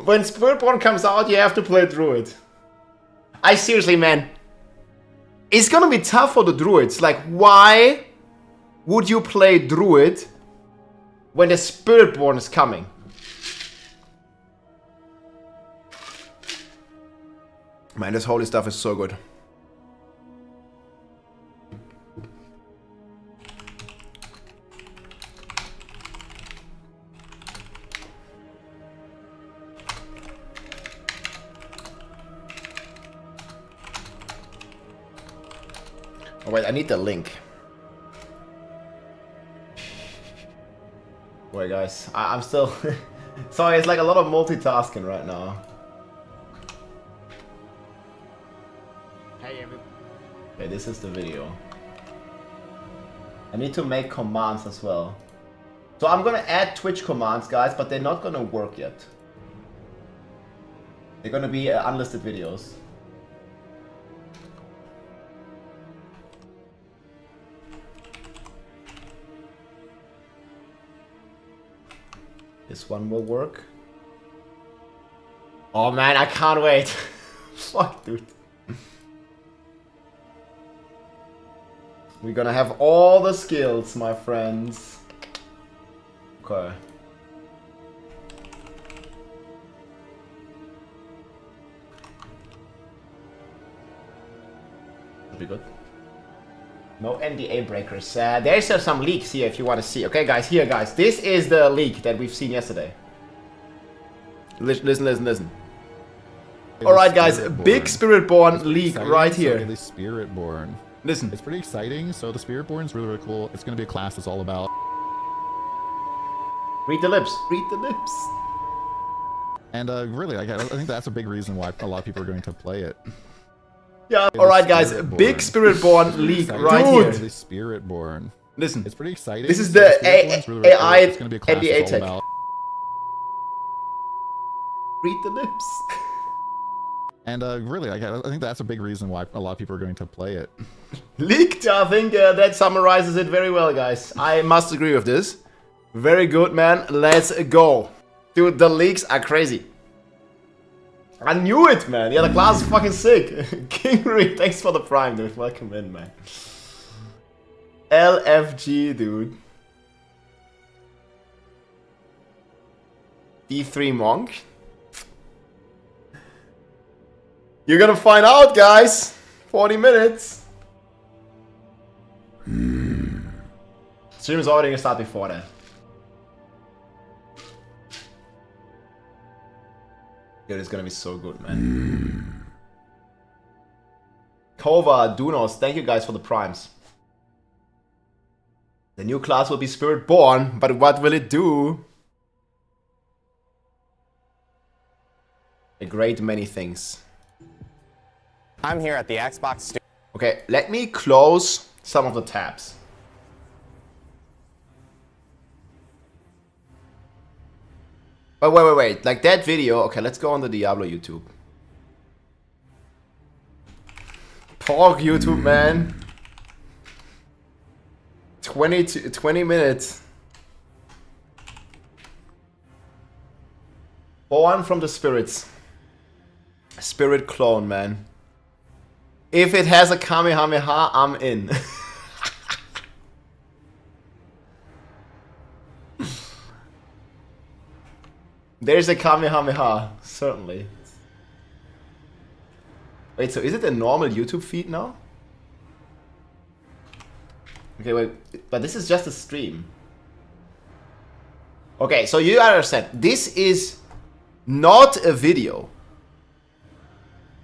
When Spiritborn comes out, you have to play Druid. I seriously, man. It's gonna be tough for the Druids. Like, why would you play Druid when the Spiritborn is coming? Man, this holy stuff is so good. Oh wait, I need the link. Wait guys, I'm still... Sorry, it's like a lot of multitasking right now. Hey everybody. Okay, this is the video. I need to make commands as well. So I'm gonna add Twitch commands, guys, but they're not gonna work yet. They're gonna be unlisted videos. This one will work. Oh man, I can't wait. Fuck, dude. We're gonna have all the skills, my friends. Okay. That'll be good. No NDA breakers. There's some leaks here if you want to see. Okay, guys, here, guys. This is the leak that we've seen yesterday. Listen. Alright, guys, a big Spiritborn leak right here. So, the Spiritborn. Listen. It's pretty exciting. So the Spiritborn is really, really cool. It's going to be a class that's all about... Read the lips. Read the lips. And really, I think that's a big reason why a lot of people are going to play it. Yeah, alright guys, a big Spiritborn leak right here. The Spiritborn. Listen. It's pretty exciting. This is the AI it's going to be a class NDA that's all tech. about... Read the lips. And really, I think that's a big reason why a lot of people are going to play it. Leaked, I think that summarizes it very well, guys. I must agree with this. Very good, man. Let's go. Dude, the leaks are crazy. I knew it, man. Yeah, the class is fucking sick. King Reed, thanks for the prime, dude. Welcome in, man. LFG, dude. D3 Monk. You're gonna find out, guys. 40 minutes. Stream is already gonna start before that. Dude, it's gonna be so good, man. Kova, Dunos, thank you guys for the primes. The new class will be Spiritborn, but what will it do? A great many things. I'm here at the Xbox Studio. Okay, let me close some of the tabs. But wait. Like that video. Okay, let's go on the Diablo YouTube. Pork YouTube, man. 20 minutes. Born from the spirits. Spirit clone, man. If it has a Kamehameha, I'm in. There's a Kamehameha, certainly. Wait, so is it a normal YouTube feed now? Okay, wait, but this is just a stream. Okay, so you understand, this is not a video.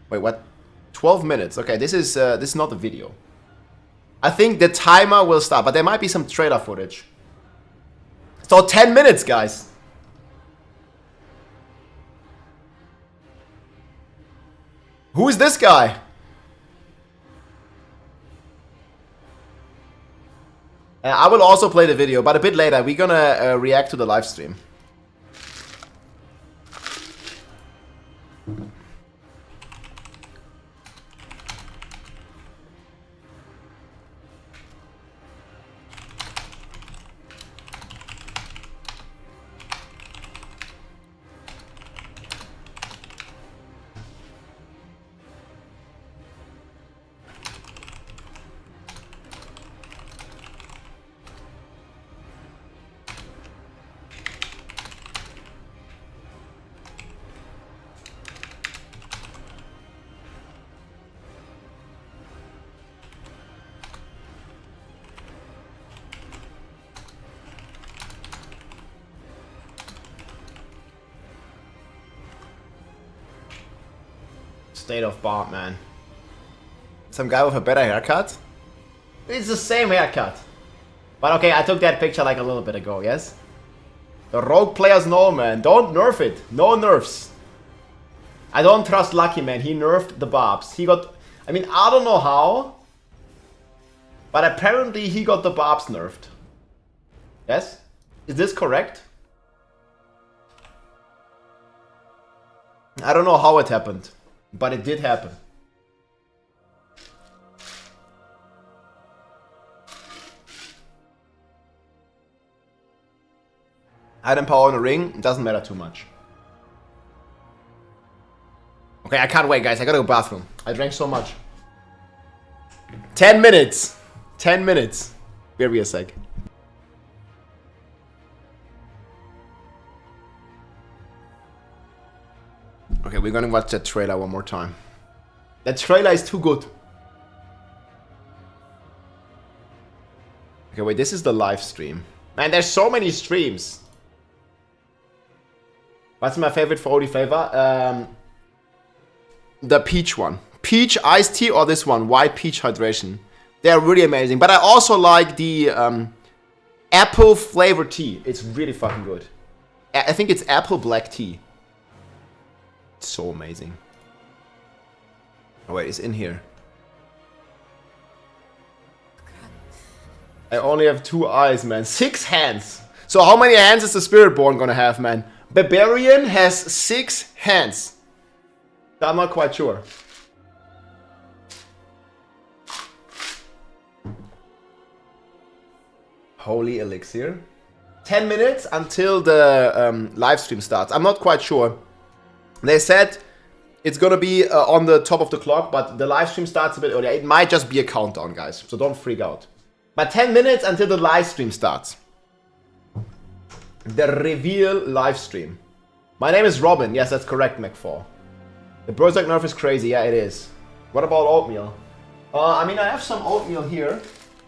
Wait, what? 12 minutes. Okay, this is not a video. I think the timer will start, but there might be some trailer footage. So 10 minutes, guys. Who is this guy? I will also play the video, but a bit later. We're gonna react to the live stream. State of Barb, man. Some guy with a better haircut? It's the same haircut. But okay, I took that picture like a little bit ago, yes? The rogue players know, man. Don't nerf it. No nerfs. I don't trust Lucky, man. He nerfed the barbs. He got... I mean, I don't know how. But apparently he got the barbs nerfed. Yes? Is this correct? I don't know how it happened. But it did happen. Item power in the ring, doesn't matter too much. Okay, I can't wait, guys. I gotta go bathroom. I drank so much. 10 minutes. 10 minutes. Bear me a sec. Okay, we're gonna watch that trailer one more time. That trailer is too good. Okay, wait, this is the live stream. Man, there's so many streams. What's my favorite fruity flavor? The peach one. Peach iced tea or this one, white peach hydration. They're really amazing. But I also like the apple flavored tea. It's really fucking good. I think it's apple black tea. So amazing. Oh wait, it's in here. I only have 2 eyes, man. 6 hands. So how many hands is the Spiritborn gonna have, man? Barbarian has 6 hands. I'm not quite sure. Holy elixir. 10 minutes until the live stream starts. I'm not quite sure. They said it's gonna be on the top of the clock, but the live stream starts a bit earlier. It might just be a countdown, guys, so don't freak out. But 10 minutes until the live stream starts. The reveal live stream. My name is Robin. Yes, that's correct, Mac4. The Berserk nerf is crazy. Yeah, it is. What about oatmeal? I mean, I have some oatmeal here.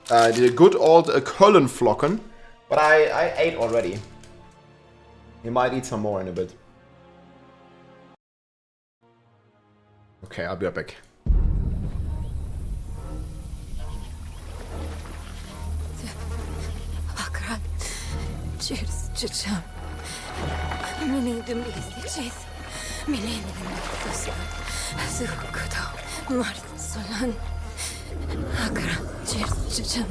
The good old Kölnflocken, but I ate already. You might eat some more in a bit. Okay, I'll be right back. Akra, cheers, chicham. Mini dumisichis. Mini dumisichis. Zukudo, Mart Solan. Akra, cheers, chicham.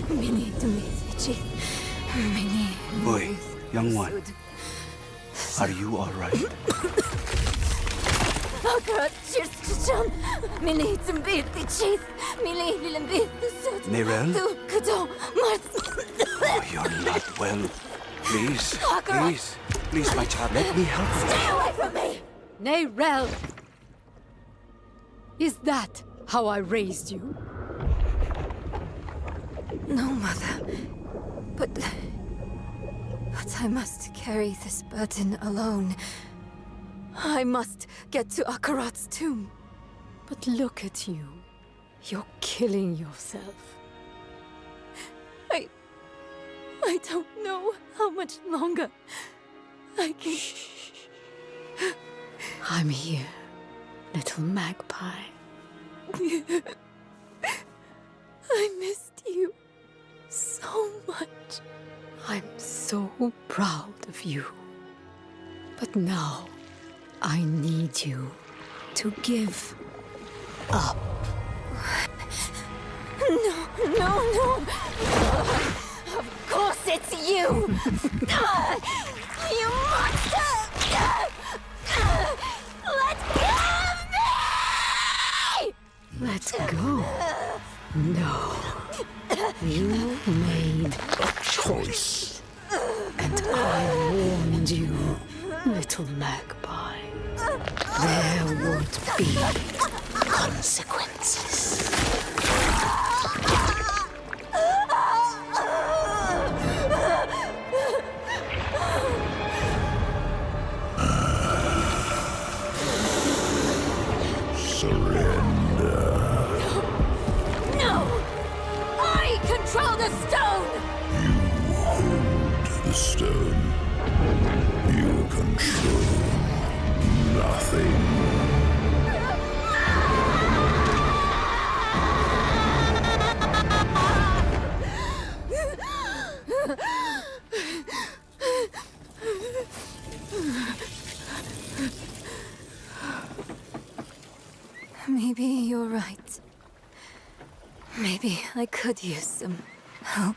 Mini dumisichis. Mini. Boy, young one, are you alright? Akra, cheers, chicham. Mini dumisichis. Mini dumisichis. Nerel? Zukudo, Mart. Oh, you're not well. Please, please, my child, let me help you. Stay away from me! Nerel! Is that how I raised you? No, Mother. But I must carry this burden alone. I must get to Akarat's tomb. But look at you. You're killing yourself. I don't know how much longer I can... I'm here, little magpie. I missed you so much. I'm so proud of you. But now, I need you to give up. No. Of course it's you! You monster! Let go of me! Let go. No. You made a choice. And I warned you, little magpie. There would be consequences. No! I control the stone! You hold the stone. You control nothing. Maybe you're right. Maybe I could use some help.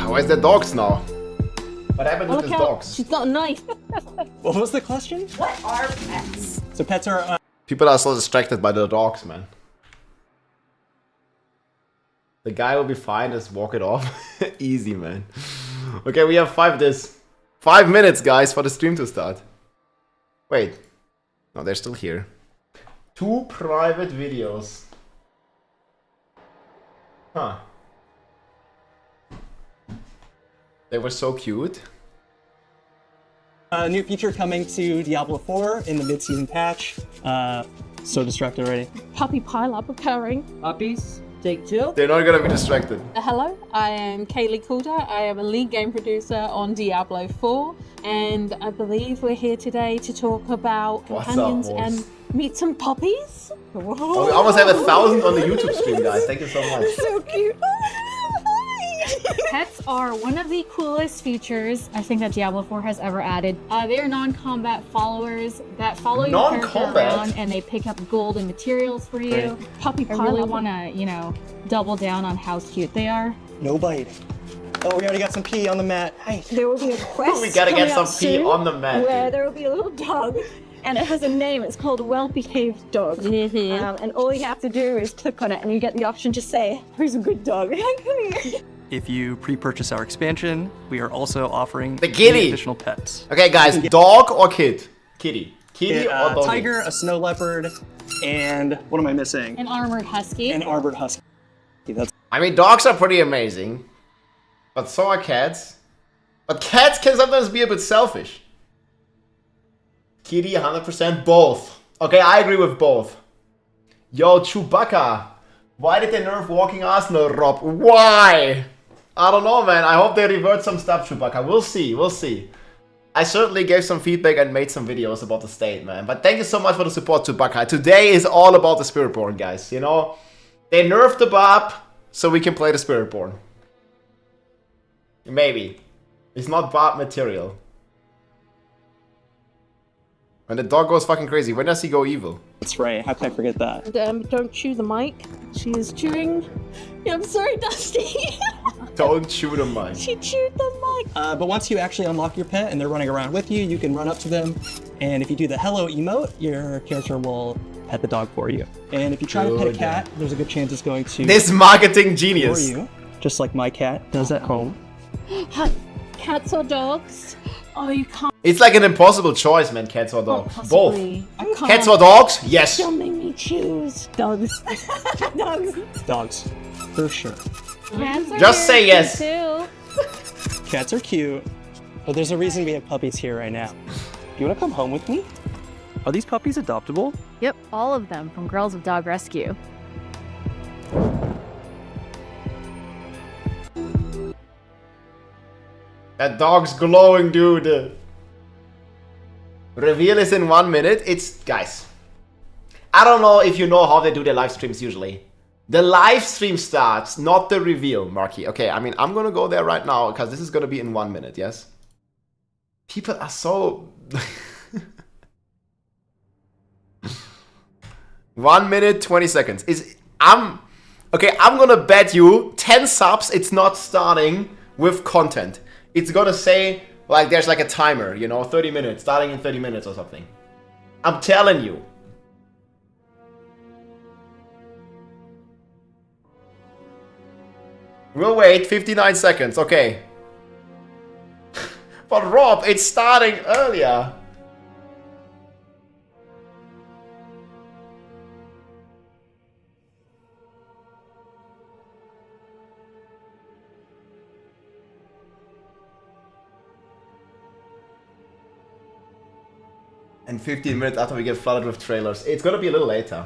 Where's the dogs now? What happened with Look these out, dogs? she's got a knife. What was the question? What are pets? So pets are... People are so distracted by the dogs, man. The guy will be fine, just walk it off. Easy, man. Okay, we have 5 minutes, guys, for the stream to start. Wait. No, they're still here. 2 private videos. Huh. They were so cute. New feature coming to Diablo 4 in the mid-season patch. So distracted already. Puppy pileup occurring. Puppies, take 2. They're not gonna be distracted. Hello, I am Kaylee Calder. I am a lead game producer on Diablo 4, and I believe we're here today to talk about companions and meet some puppies. Oh, we almost have 1,000 on the YouTube stream, guys. Thank you so much. So cute. Pets are one of the coolest features I think that Diablo 4 has ever added. They are non-combat followers that follow your character Non-combat? around and they pick up gold and materials for you. Right. Puppy I really want to, you know, double down on how cute they are. No biting. Oh, we already got some pee on the mat. Hi. There will be a quest. We gotta get coming some up pee soon on the mat, Where dude. there will be a little dog, and it has a name. It's called Well Behaved Dog. And all you have to do is click on it, and you get the option to say, "Who's a good dog?" Come here. If you pre-purchase our expansion, we are also offering The kitty. additional pets. Okay, guys, dog or kid? Kitty. Kitty or doggy? Tiger, a snow leopard, and what am I missing? An armored husky. An armored husky. That's I mean, dogs are pretty amazing, but so are cats. But cats can sometimes be a bit selfish. Kitty, 100% both. Okay, I agree with both. Yo, Chewbacca. Why did they nerf walking Arsenal, Rob? Why? I don't know, man. I hope they revert some stuff, Chewbacca. We'll see, we'll see. I certainly gave some feedback and made some videos about the state, man. But thank you so much for the support, Chewbacca. Today is all about the Spiritborn, guys. You know, they nerfed the Bob so we can play the Spiritborn. Maybe. It's not Bob material. And the dog goes fucking crazy. When does he go evil? That's right. How can I forget that? Don't chew the mic. She is chewing. I'm sorry, Dusty. Don't chew the mic. She chewed the mic. But once you actually unlock your pet and they're running around with you, you can run up to them, and if you do the hello emote, your character will pet the dog for you. And if you try to pet a cat, there's a good chance it's going to This marketing genius. for you, just like my cat does at home. Cats or dogs? Oh, you can't. It's like an impossible choice, man. Cats or dogs. Both. Possibly. I can't. Cats or dogs? Yes. Don't make me choose. Dogs. Dogs. Dogs, for sure. Cats are Just say cute, yes. Too. Cats are cute, but there's a reason we have puppies here right now. You want to come home with me? Are these puppies adoptable? Yep, all of them from Girls of Dog Rescue. That dog's glowing, dude. Reveal is in 1 minute. It's, guys, I don't know if you know how they do their live streams usually. The live stream starts, not the reveal, Marky. Okay, I mean, I'm gonna go there right now because this is gonna be in 1 minute, yes? People are so... 1 minute, 20 seconds. Okay, I'm gonna bet you 10 subs it's not starting with content. It's gonna say, like, there's like a timer, you know, 30 minutes, starting in 30 minutes or something. I'm telling you. We'll wait 59 seconds, okay. But Rob, it's starting earlier. And 15 minutes after we get flooded with trailers. It's gonna be a little later.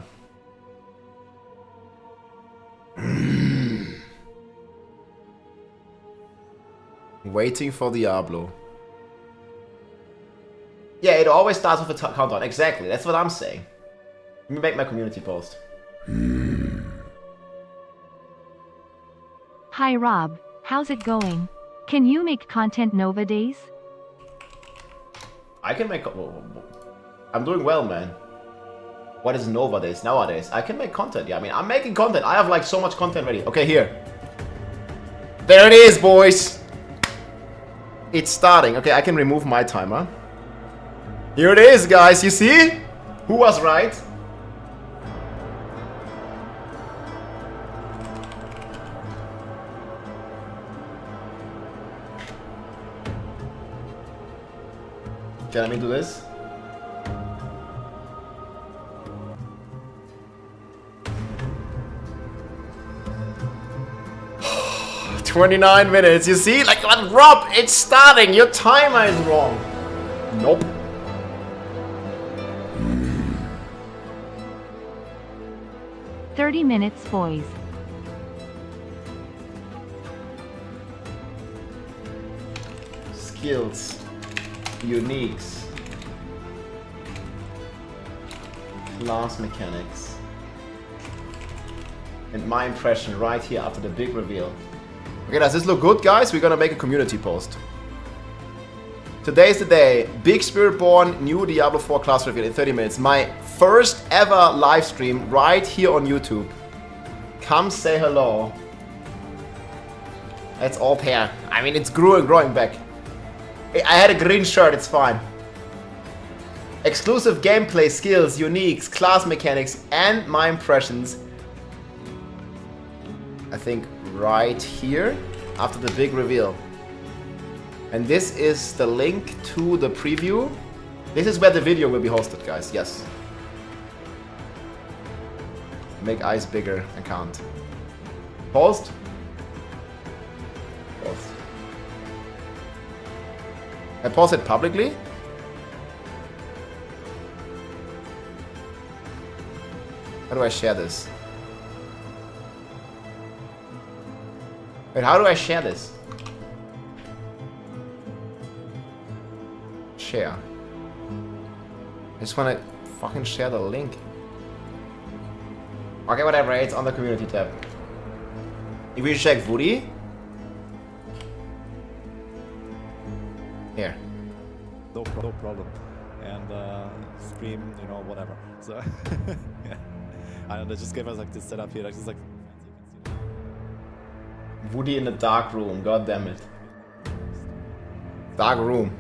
Waiting for Diablo. Yeah, it always starts with a countdown. Exactly, that's what I'm saying. Let me make my community post. Hi Rob, how's it going? Can you make content Nova days? I can make... I'm doing well, man. What is Nova days nowadays? I can make content, yeah. I mean, I'm making content. I have like so much content ready. Okay, here. There it is, boys. It's starting. Okay, I can remove my timer. Here it is, guys. You see? Who was right? Okay, let me do this. "29 minutes, you see? Like, Rob, it's starting. Your timer is wrong." Nope. "30 minutes, boys." Skills. Uniques. Class mechanics. And my impression right here after the big reveal. Okay, does this look good, guys? We're gonna make a community post. Today's the day. Big Spiritborn, new Diablo 4 class reveal in 30 minutes. My first ever live stream right here on YouTube. Come say hello. That's all hair. I mean, it's growing back. I had a green shirt, it's fine. Exclusive gameplay, skills, uniques, class mechanics, and my impressions. I think right here, after the big reveal. And this is the link to the preview. This is where the video will be hosted, guys, yes. Make eyes bigger, I can't. Post. Post. I post it publicly? How do I share this? Wait, how do I share this? Share. I just wanna fucking share the link. Okay, whatever, it's on the community tab. If we check Woody. Here. No problem. And stream, you know, whatever. So yeah. I don't know, just gave us like this setup here, like just like Woody in the dark room, god damn it. Dark room.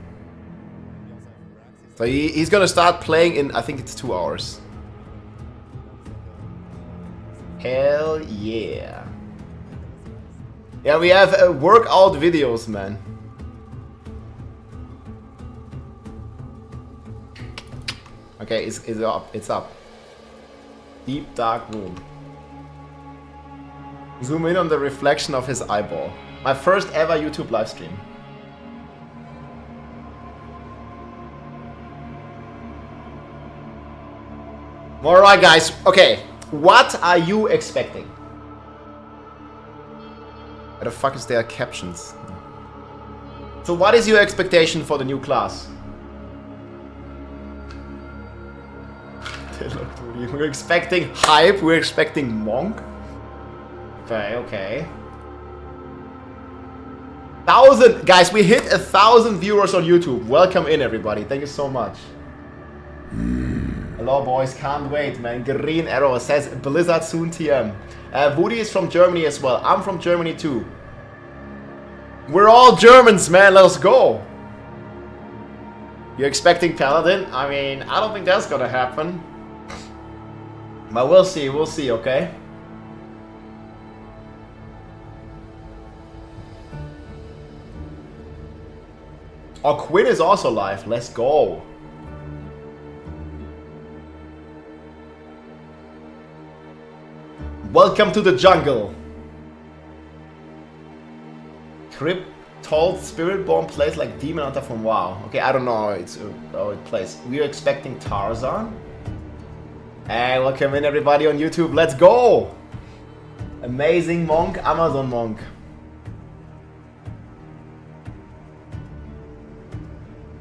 So he's gonna start playing in, I think it's 2 hours. Hell yeah. Yeah, we have workout videos, man. Okay, it's up, it's up. Deep dark room. Zoom in on the reflection of his eyeball. My first ever YouTube live stream. Alright guys, okay. What are you expecting? Where the fuck is their captions? So what is your expectation for the new class? We're expecting hype, we're expecting monk. Okay, okay. 1,000! Guys, we hit 1,000 viewers on YouTube. Welcome in, everybody. Thank you so much. Hello, boys. Can't wait, man. Green Arrow says Blizzard soon TM. Woody is from Germany as well. I'm from Germany too. We're all Germans, man. Let us go. You're expecting Paladin? I mean, I don't think that's gonna happen. But we'll see, okay? Oh, Quinn is also live. Let's go. Welcome to the jungle. Crip told Spiritborn plays like Demon Hunter from WoW. Okay, I don't know how it plays. We are expecting Tarzan. Hey, welcome in everybody on YouTube. Let's go. Amazing monk, Amazon monk.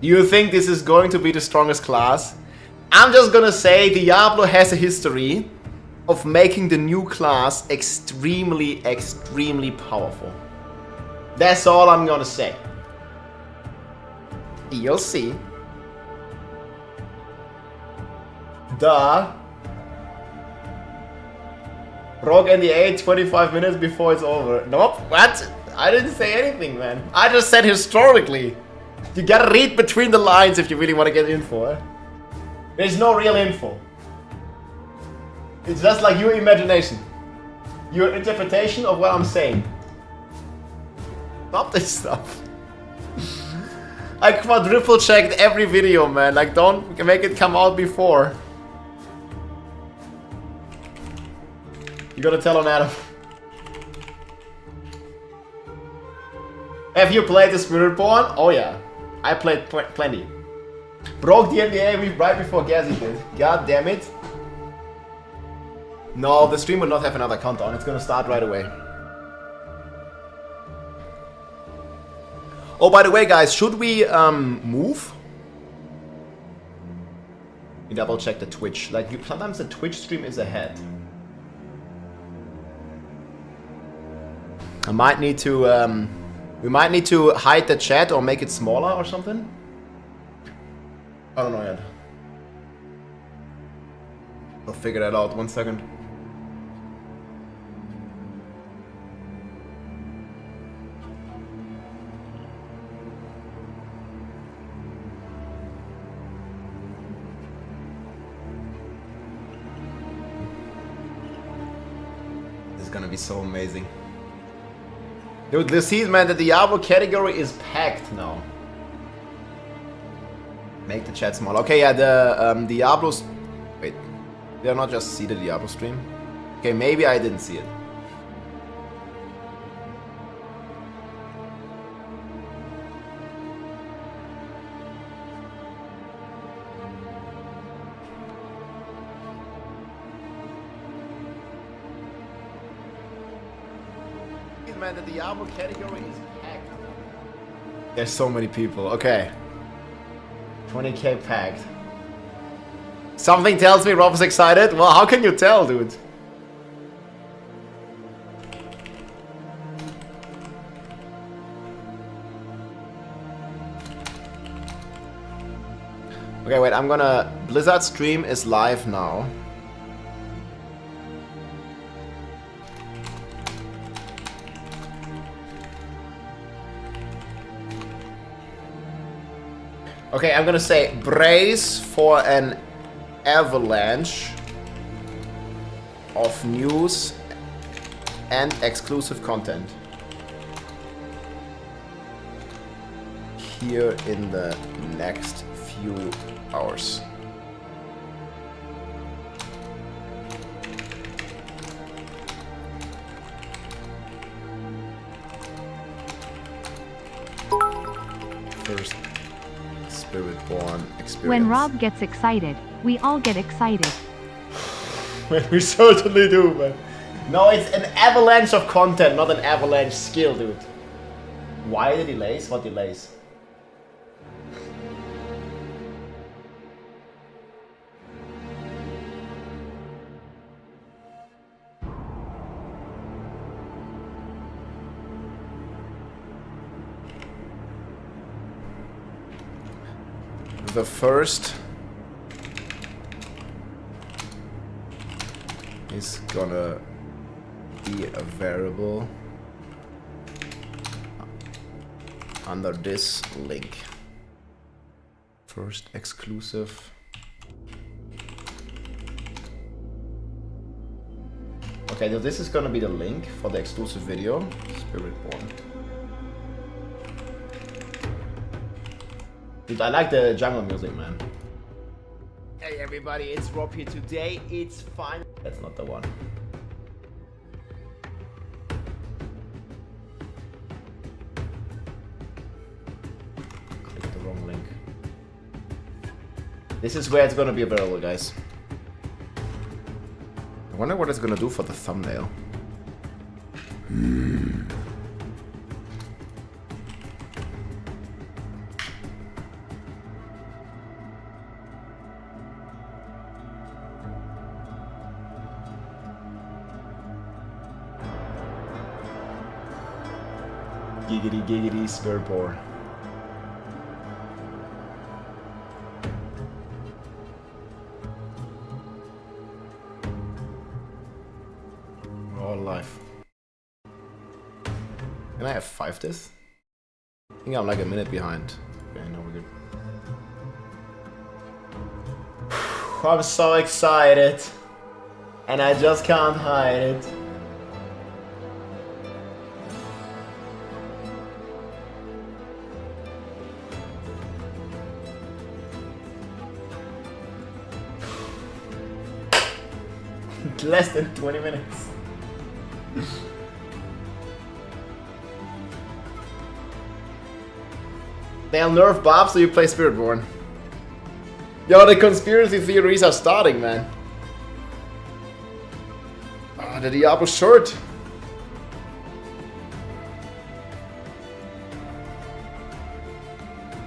Do you think this is going to be the strongest class? I'm just gonna say Diablo has a history of making the new class extremely, extremely powerful. That's all I'm gonna say. You'll see. Duh. Rogue NDA 25 minutes before it's over. Nope, what? I didn't say anything, man. I just said historically. You gotta read between the lines if you really want to get info. Eh? There's no real info. It's just like your imagination. Your interpretation of what I'm saying. Stop this stuff. I quadruple checked every video, man. Like, don't make it come out before. You gotta tell on Adam. Have you played the Spiritborn? Oh yeah. I played plenty. Broke the NDA right before Gazi did. God damn it. No, the stream will not have another countdown. It's gonna start right away. Oh, by the way, guys, should we move? We double check the Twitch. Like, sometimes the Twitch stream is ahead. I might need to, we might need to hide the chat or make it smaller or something. I don't know yet. I'll figure that out, 1 second. This is gonna be so amazing. Dude, this season, man, the Diablo category is packed now. Make the chat small. Okay, yeah, the Diablo's... Wait, did I not just see the Diablo stream? Okay, maybe I didn't see it. Man, the Diablo category is packed. There's so many people. Okay. 20k packed. Something tells me Rob's excited. Well, how can you tell, dude? Okay, wait, I'm gonna... Blizzard stream is live now. Okay, I'm gonna say brace for an avalanche of news and exclusive content here in the next few hours. First Spiritborn experience. When Rob gets excited, we all get excited. We certainly do, man. No, it's an avalanche of content, not an avalanche skill, dude. Why the delays? What delays? The first is gonna be a variable under this link. First exclusive. Okay, so this is gonna be the link for the exclusive video, Spiritborn. Dude, I like the jungle music, man. Hey everybody, it's Rob here today. It's fine. That's not the one. Click the wrong link. This is where it's gonna be available, guys. I wonder what it's gonna do for the thumbnail. Giggity giggity Spiritborn. We're all live. Can I F5 this? I think I'm like a minute behind. Okay, no, we're good. I'm so excited. And I just can't hide it. Less than 20 minutes. They'll nerf Bob so you play Spiritborn. Yo, the conspiracy theories are starting, man. Oh, the Diablo shirt.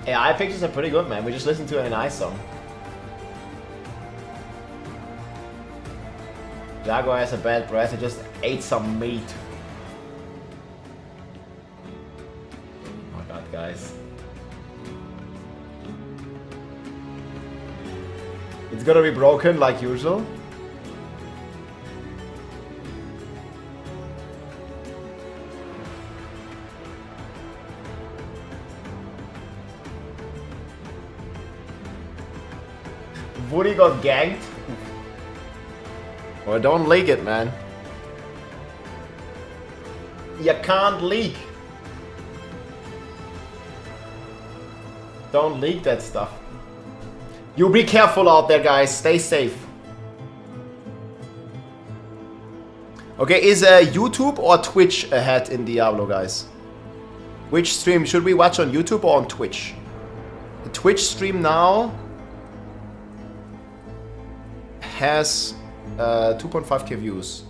AI pictures are pretty good, man. We just listened to an AI song. Jaguar has a bad breath, he just ate some meat. guys. It's gonna be broken like usual. Woody got ganked. Well, don't leak it, man. You can't leak. Don't leak that stuff. You be careful out there, guys. Stay safe. Okay, is YouTube or Twitch ahead in Diablo, guys? Which stream should we watch on YouTube or on Twitch? The Twitch stream now has 2.5k views.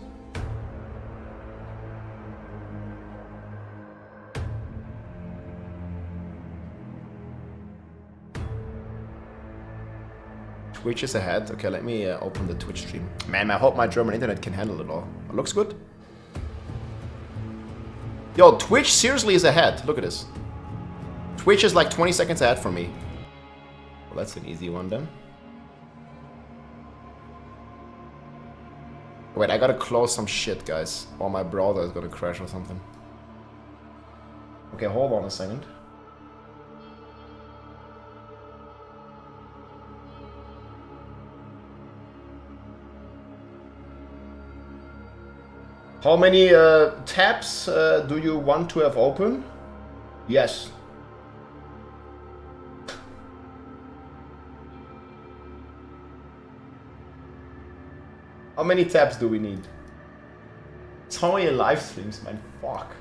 Twitch is ahead. Okay, let me open the Twitch stream. Man, I hope my German internet can handle it all. It looks good. Yo, Twitch seriously is ahead. Look at this. Twitch is like 20 seconds ahead for me. Well, that's an easy one then. Wait, I gotta close some shit, guys. Or my browser is gonna crash or something. Okay, hold on a second. How many tabs do you want to have open? Yes. How many tabs do we need? It's how many live streams, man. Fuck.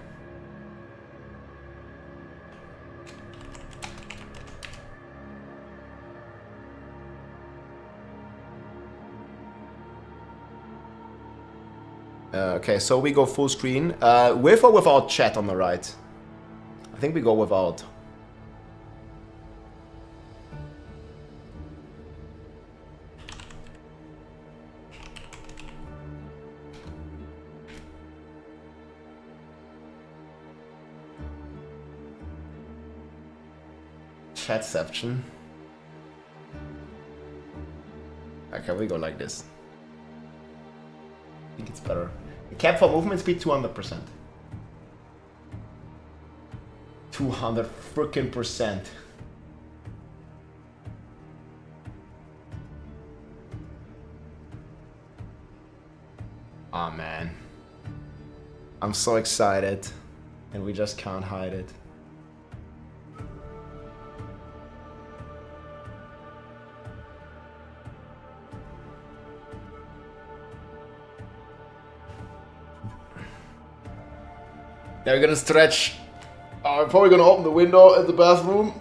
Okay, so we go full screen. With or without chat on the right? I think we go without. Chatception. Okay, we go like this. I think it's better. The cap for movement speed 200%. 200 freaking %. Oh man. I'm so excited. And we just can't hide it. Now we're gonna stretch. I'm probably gonna open the window at the bathroom.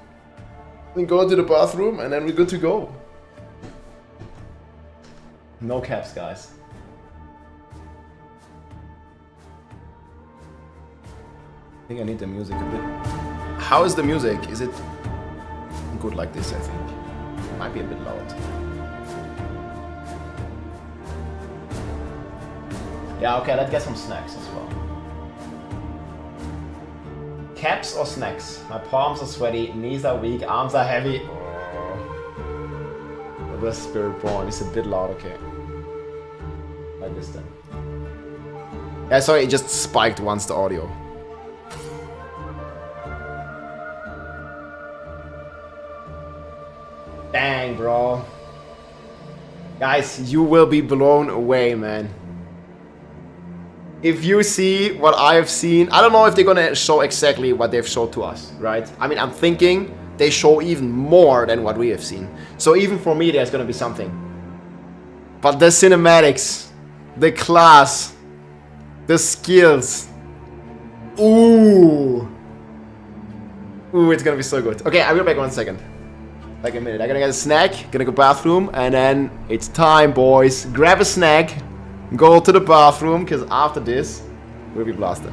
Then go into the bathroom and then we're good to go. No caps, guys. I think I need the music a bit. How is the music? Is it good like this, I think? It might be a bit loud. Yeah, okay, let's get some snacks as well. Caps or snacks? My palms are sweaty, knees are weak, arms are heavy. Oh. The Spiritborn is a bit loud, okay. Like this then. Yeah, sorry, it just spiked once the audio. Dang, bro. Guys, you will be blown away, man. If you see what I've seen, I don't know if they're gonna show exactly what they've showed to us, right? I mean, I'm thinking they show even more than what we have seen. So even for me, there's gonna be something. But the cinematics, the class, the skills. Ooh. Ooh, it's gonna be so good. Okay, I'll be back 1 second. Like a minute. I'm gonna get a snack, gonna go bathroom, and then it's time, boys. Grab a snack. Go to the bathroom, because after this, we'll be blasted.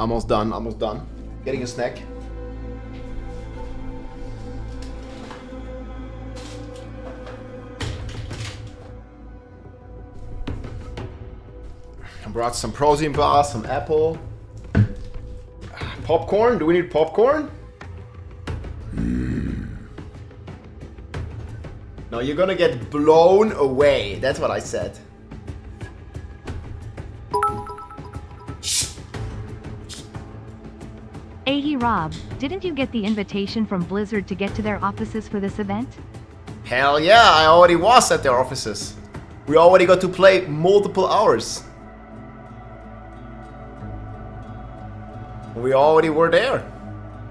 Almost done, almost done. Getting a snack. I brought some protein bars, some apple. Popcorn? Do we need popcorn? No, you're gonna get blown away. That's what I said. Hey Rob, didn't you get the invitation from Blizzard to get to their offices for this event? Hell yeah, I already was at their offices. We already got to play multiple hours. We already were there.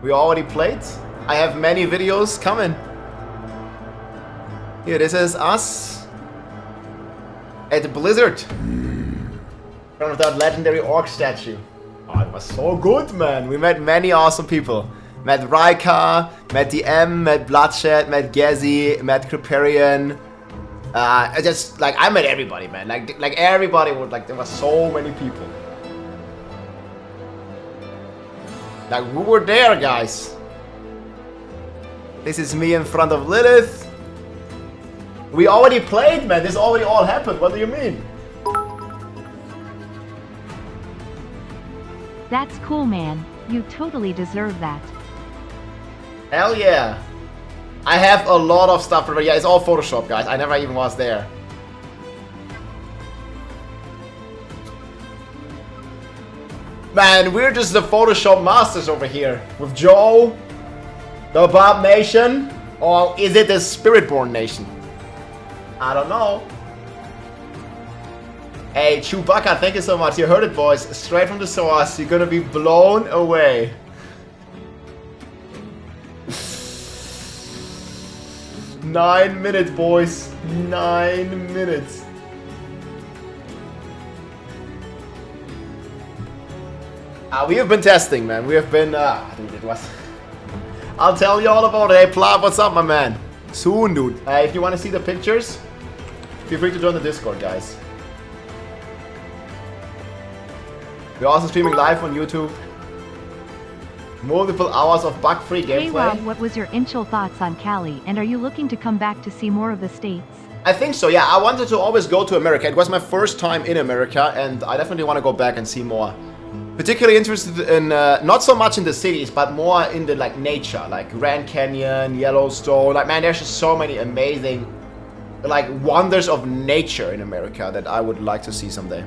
We already played. I have many videos coming. Here, this is us at Blizzard. In front of that legendary orc statue. Oh, it was so good, man. We met many awesome people. Met Raika, met DM, met Bloodshed, met Gezi, met Barbarian. I met everybody, man. Like everybody would, there was so many people. Like, we were there, guys. This is me in front of Lilith. We already played, man. This already all happened. What do you mean? That's cool, man. You totally deserve that. Hell yeah. I have a lot of stuff prepared. Yeah, it's all Photoshop, guys. I never even was there. Man, we're just the Photoshop masters over here. With Joe, the Bob Nation, or is it the Spiritborn Nation? I don't know. Hey, Chewbacca, thank you so much. You heard it, boys. Straight from the source. You're gonna be blown away. Nine minutes, boys. 9 minutes. We have been testing, man. We have been, dude, it was... I'll tell you all about it. Hey, Plav, what's up, my man? Soon, dude. If you want to see the pictures, feel free to join the Discord, guys. We're also streaming live on YouTube. Multiple hours of bug-free gameplay. Hey Rob, what was your initial thoughts on Cali, and are you looking to come back to see more of the States? I think so, yeah. I wanted to always go to America. It was my first time in America, and I definitely want to go back and see more. Particularly interested in, not so much in the cities, but more in the, nature. Like Grand Canyon, Yellowstone. Like, man, there's just so many amazing, wonders of nature in America that I would like to see someday.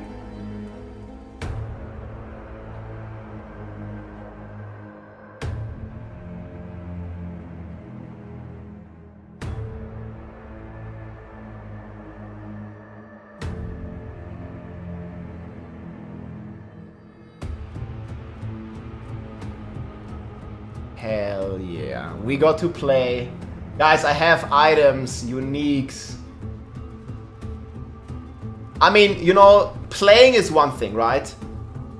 Hell yeah. We got to play. Guys, I have items, uniques. I mean, you know, playing is one thing, right?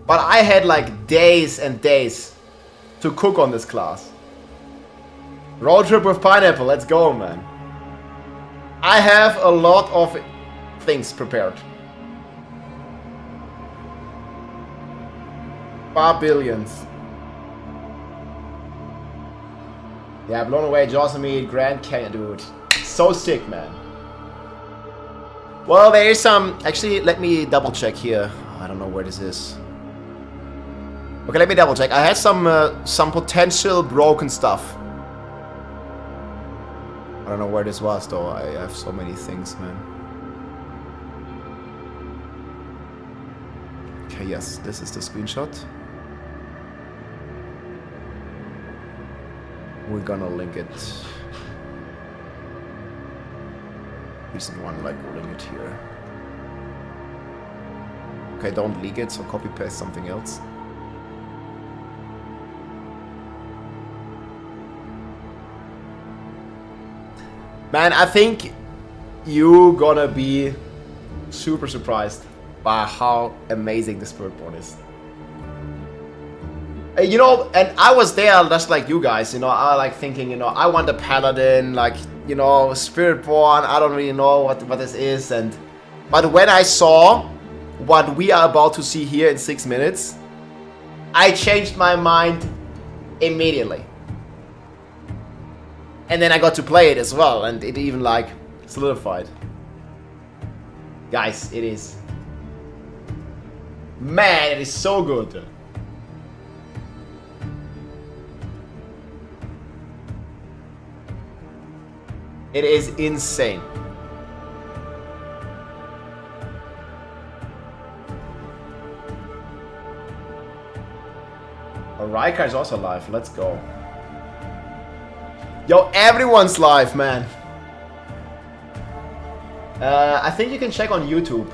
But I had days and days to cook on this class. Road trip with pineapple, let's go, man. I have a lot of things prepared. Barbarians. Yeah, blown away, Josemite, Grand Canyon, dude. So sick, man. Well, there is some... Actually, let me double check here. I don't know where this is. Okay, let me double check. I had some potential broken stuff. I don't know where this was, though. I have so many things, man. Okay, yes, this is the screenshot. We're gonna link it. Recent one, link it here. Okay, don't leak it, so copy paste something else. Man, I think you're gonna be super surprised by how amazing the Spiritborn is. You know, and I was there just like you guys, you know, I thinking, you know, I want a paladin, you know, Spiritborn, I don't really know what this is, but when I saw what we are about to see here in 6 minutes, I changed my mind immediately. And then I got to play it as well, and it even like solidified. Guys, it is. Man, it is so good. It is insane. Raika is also live. Let's go. Yo, everyone's live, man. I think you can check on YouTube.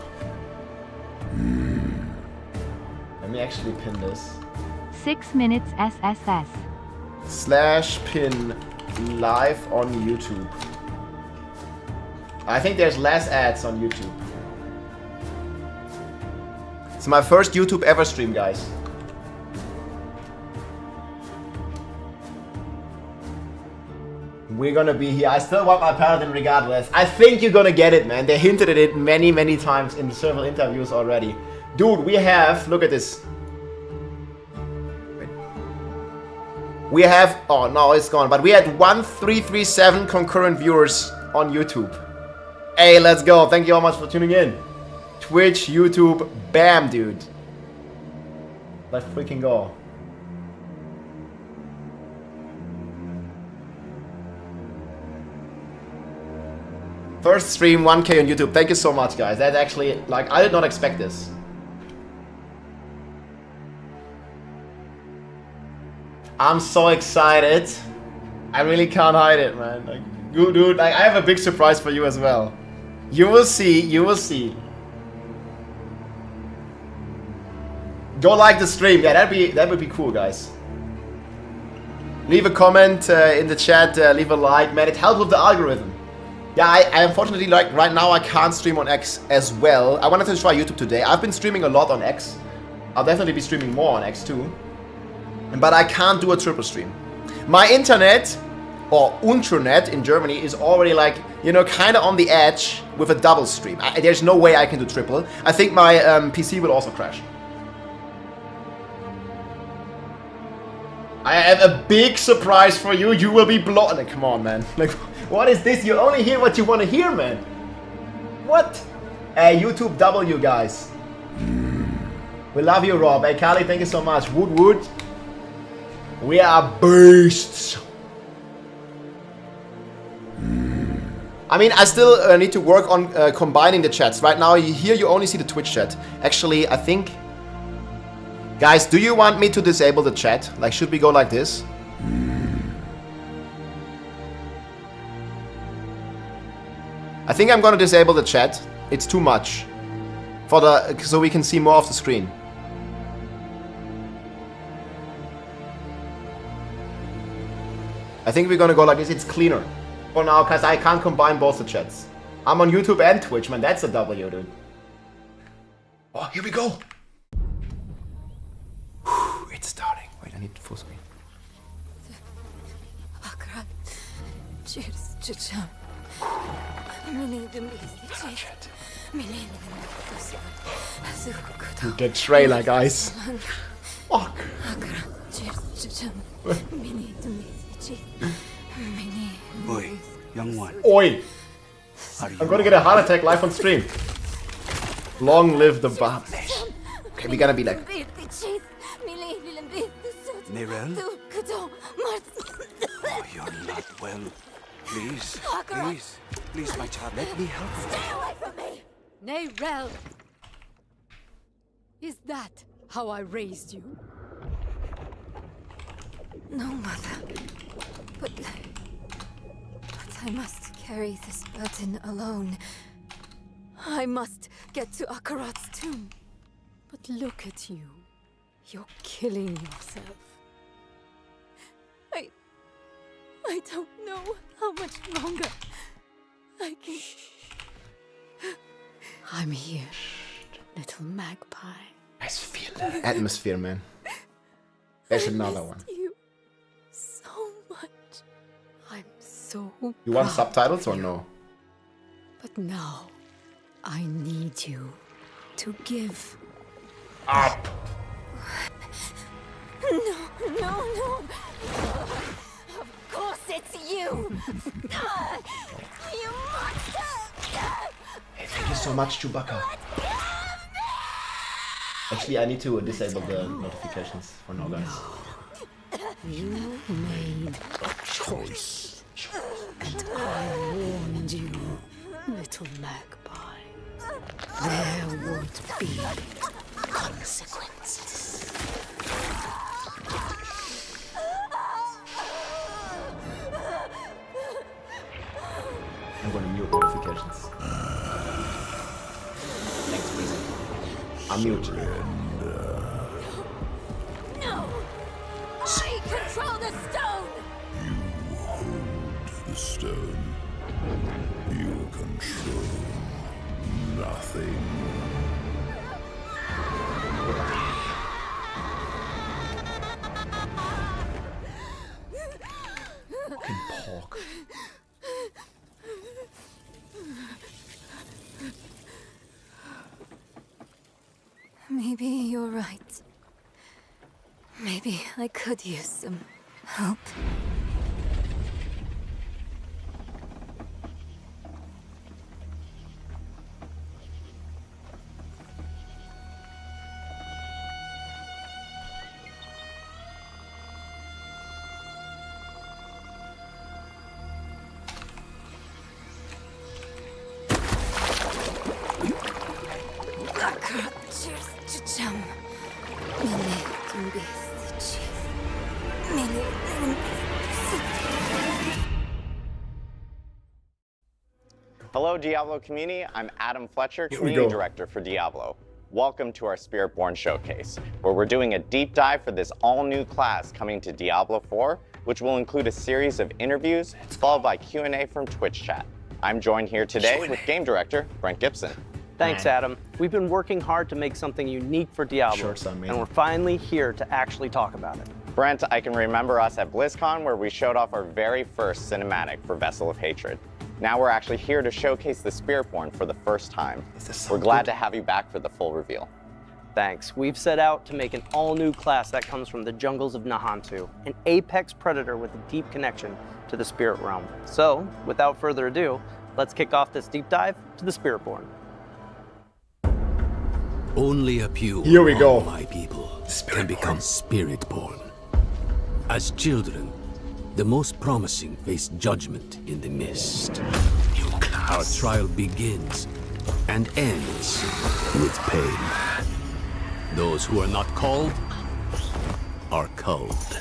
Let me actually pin this. 6 minutes SSS. /pin live on YouTube. I think there's less ads on YouTube. It's my first YouTube ever stream, guys. We're gonna be here. I still want my paladin regardless. I think you're gonna get it, man. They hinted at it many, many times in several interviews already. Dude, we have... Look at this. We have... Oh, no, it's gone. But we had 1337 concurrent viewers on YouTube. Hey, let's go. Thank you all much for tuning in. Twitch, YouTube, bam, dude. Let's freaking go. First stream, 1K on YouTube. Thank you so much, guys. That actually, like, I did not expect this. I'm so excited. I really can't hide it, man. Like, dude, like, I have a big surprise for you as well. You will see, you will see. Go like the stream. Yeah, that would be cool, guys. Leave a comment in the chat, leave a like, man. It helps with the algorithm. Yeah, I unfortunately, like, right now I can't stream on X as well. I wanted to try YouTube today. I've been streaming a lot on X. I'll definitely be streaming more on X too. But I can't do a triple stream. My internet, or Intranet in Germany, is already, like, you know, kind of on the edge with a double stream. There's no way I can do triple. I think my PC will also crash. I have a big surprise for you. You will be blown. Come on, man. Like, what is this? You only hear what you want to hear, man. What? YouTube W, guys. We love you, Rob. Hey, Kali, thank you so much. Wood, wood. We are beasts. I mean, I still need to work on combining the chats. Right now, here you only see the Twitch chat. Actually, I think... Guys, do you want me to disable the chat? Like, should we go like this? I think I'm gonna disable the chat. It's too much. So we can see more of the screen. I think we're gonna go like this. It's cleaner for now, because I can't combine both the chats. I'm on YouTube and Twitch, man. That's a W, dude. Oh, here we go. It's starting. Wait, I need full screen. The trailer, guys. Fuck. Oi, young one. Oi! I'm gonna get a heart attack live on stream. Long live the Barbarian. Okay, we gotta be like... Nerel? Oh, you're not well. Please, please, please, my child, let me help you. Stay away from me! Nerel! Is that how I raised you? No, Mother. But I must carry this burden alone. I must get to Akarat's tomb. But look at you. You're killing yourself. I don't know how much longer I can... I'm here, little magpie. I feel that atmosphere, man. There's another one. You so much. I'm so You want proud subtitles of or you. no? But now, I need you to give up. No. Of course it's you. You monster. Hey, thank you so much, Chewbacca. Actually, I need to disable the notifications for now, guys. You made a choice. And I warned you, little magpie. There would be consequences. I'm gonna mute notifications. Thanks, please. Unmute. No! I control the stone! You hold the stone. You control nothing. Fucking pork. Maybe you're right. Maybe I could use some help. Hello, Diablo community. I'm Adam Fletcher, Community Director for Diablo. Welcome to our Spiritborn Showcase, where we're doing a deep dive for this all-new class coming to Diablo 4, which will include a series of interviews, followed by Q&A from Twitch chat. I'm joined here today with Game Director Brent Gibson. Thanks, Adam. We've been working hard to make something unique for Diablo, and we're finally here to actually talk about it. Brent, I can remember us at BlizzCon where we showed off our very first cinematic for Vessel of Hatred. Now we're actually here to showcase the Spiritborn for the first time. We're glad to have you back for the full reveal. Thanks. We've set out to make an all-new class that comes from the jungles of Nahantu, an apex predator with a deep connection to the spirit realm. So, without further ado, let's kick off this deep dive to the Spiritborn. Only a few Here we go. of my people can become Spiritborn. As children, the most promising face judgment in the mist. Our trial begins and ends with pain. Those who are not called are culled.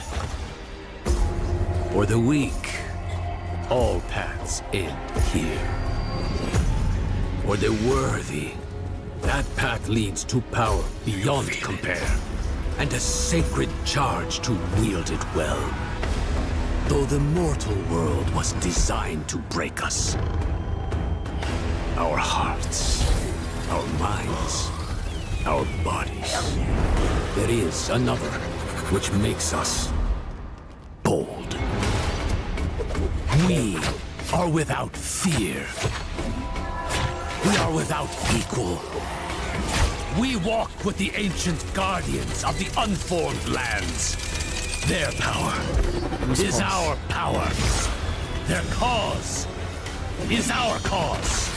For the weak, all paths end here. For the worthy, that path leads to power beyond compare, and a sacred charge to wield it well. Though the mortal world was designed to break us, our hearts, our minds, our bodies, there is another which makes us bold. We are without fear. We are without equal. We walk with the ancient guardians of the unformed lands. Their power is our power. Their cause is our cause.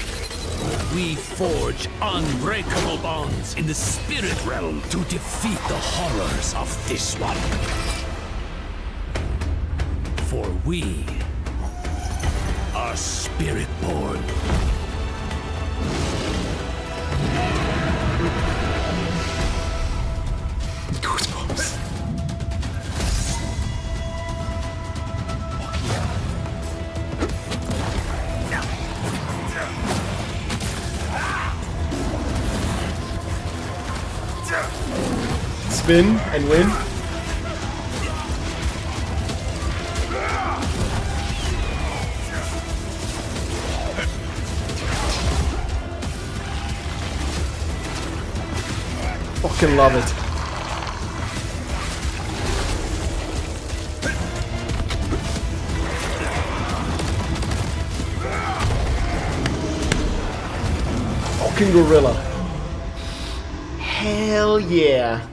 We forge unbreakable bonds in the spirit realm to defeat the horrors of this one. For we are Spiritborn. Goosebumps. Spin and win. Fucking love it. Fucking gorilla. Hell yeah.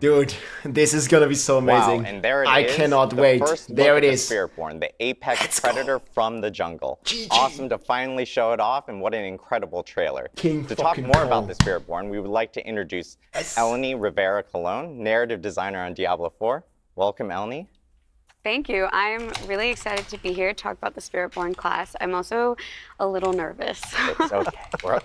Dude, this is gonna be so amazing. Wow, and there it I is. cannot the wait. First There look it at is. The Spiritborn, the apex predator from the jungle. Awesome to finally show it off, and what an incredible trailer. King To talk fucking more Kong. about the Spiritborn, we would like to introduce Eleni Rivera-Colon, narrative designer on Diablo 4. Welcome, Eleni. Thank you. I'm really excited to be here to talk about the Spiritborn class. I'm also a little nervous. It's okay. We're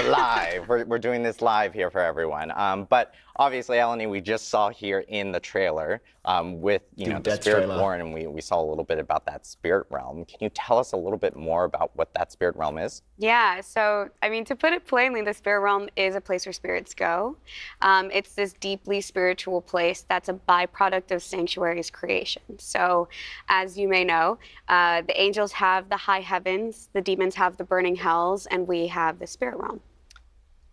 live. We're doing this live here for everyone. But obviously, Eleni, we just saw here in the trailer with the Spiritborn, and we saw a little bit about that spirit realm. Can you tell us a little bit more about what that spirit realm is? Yeah, so, I mean, to put it plainly, the spirit realm is a place where spirits go. It's this deeply spiritual place that's a byproduct of Sanctuary's creation. So, as you may know, the angels have the high heavens, the demons have the burning hells, and we have the spirit realm.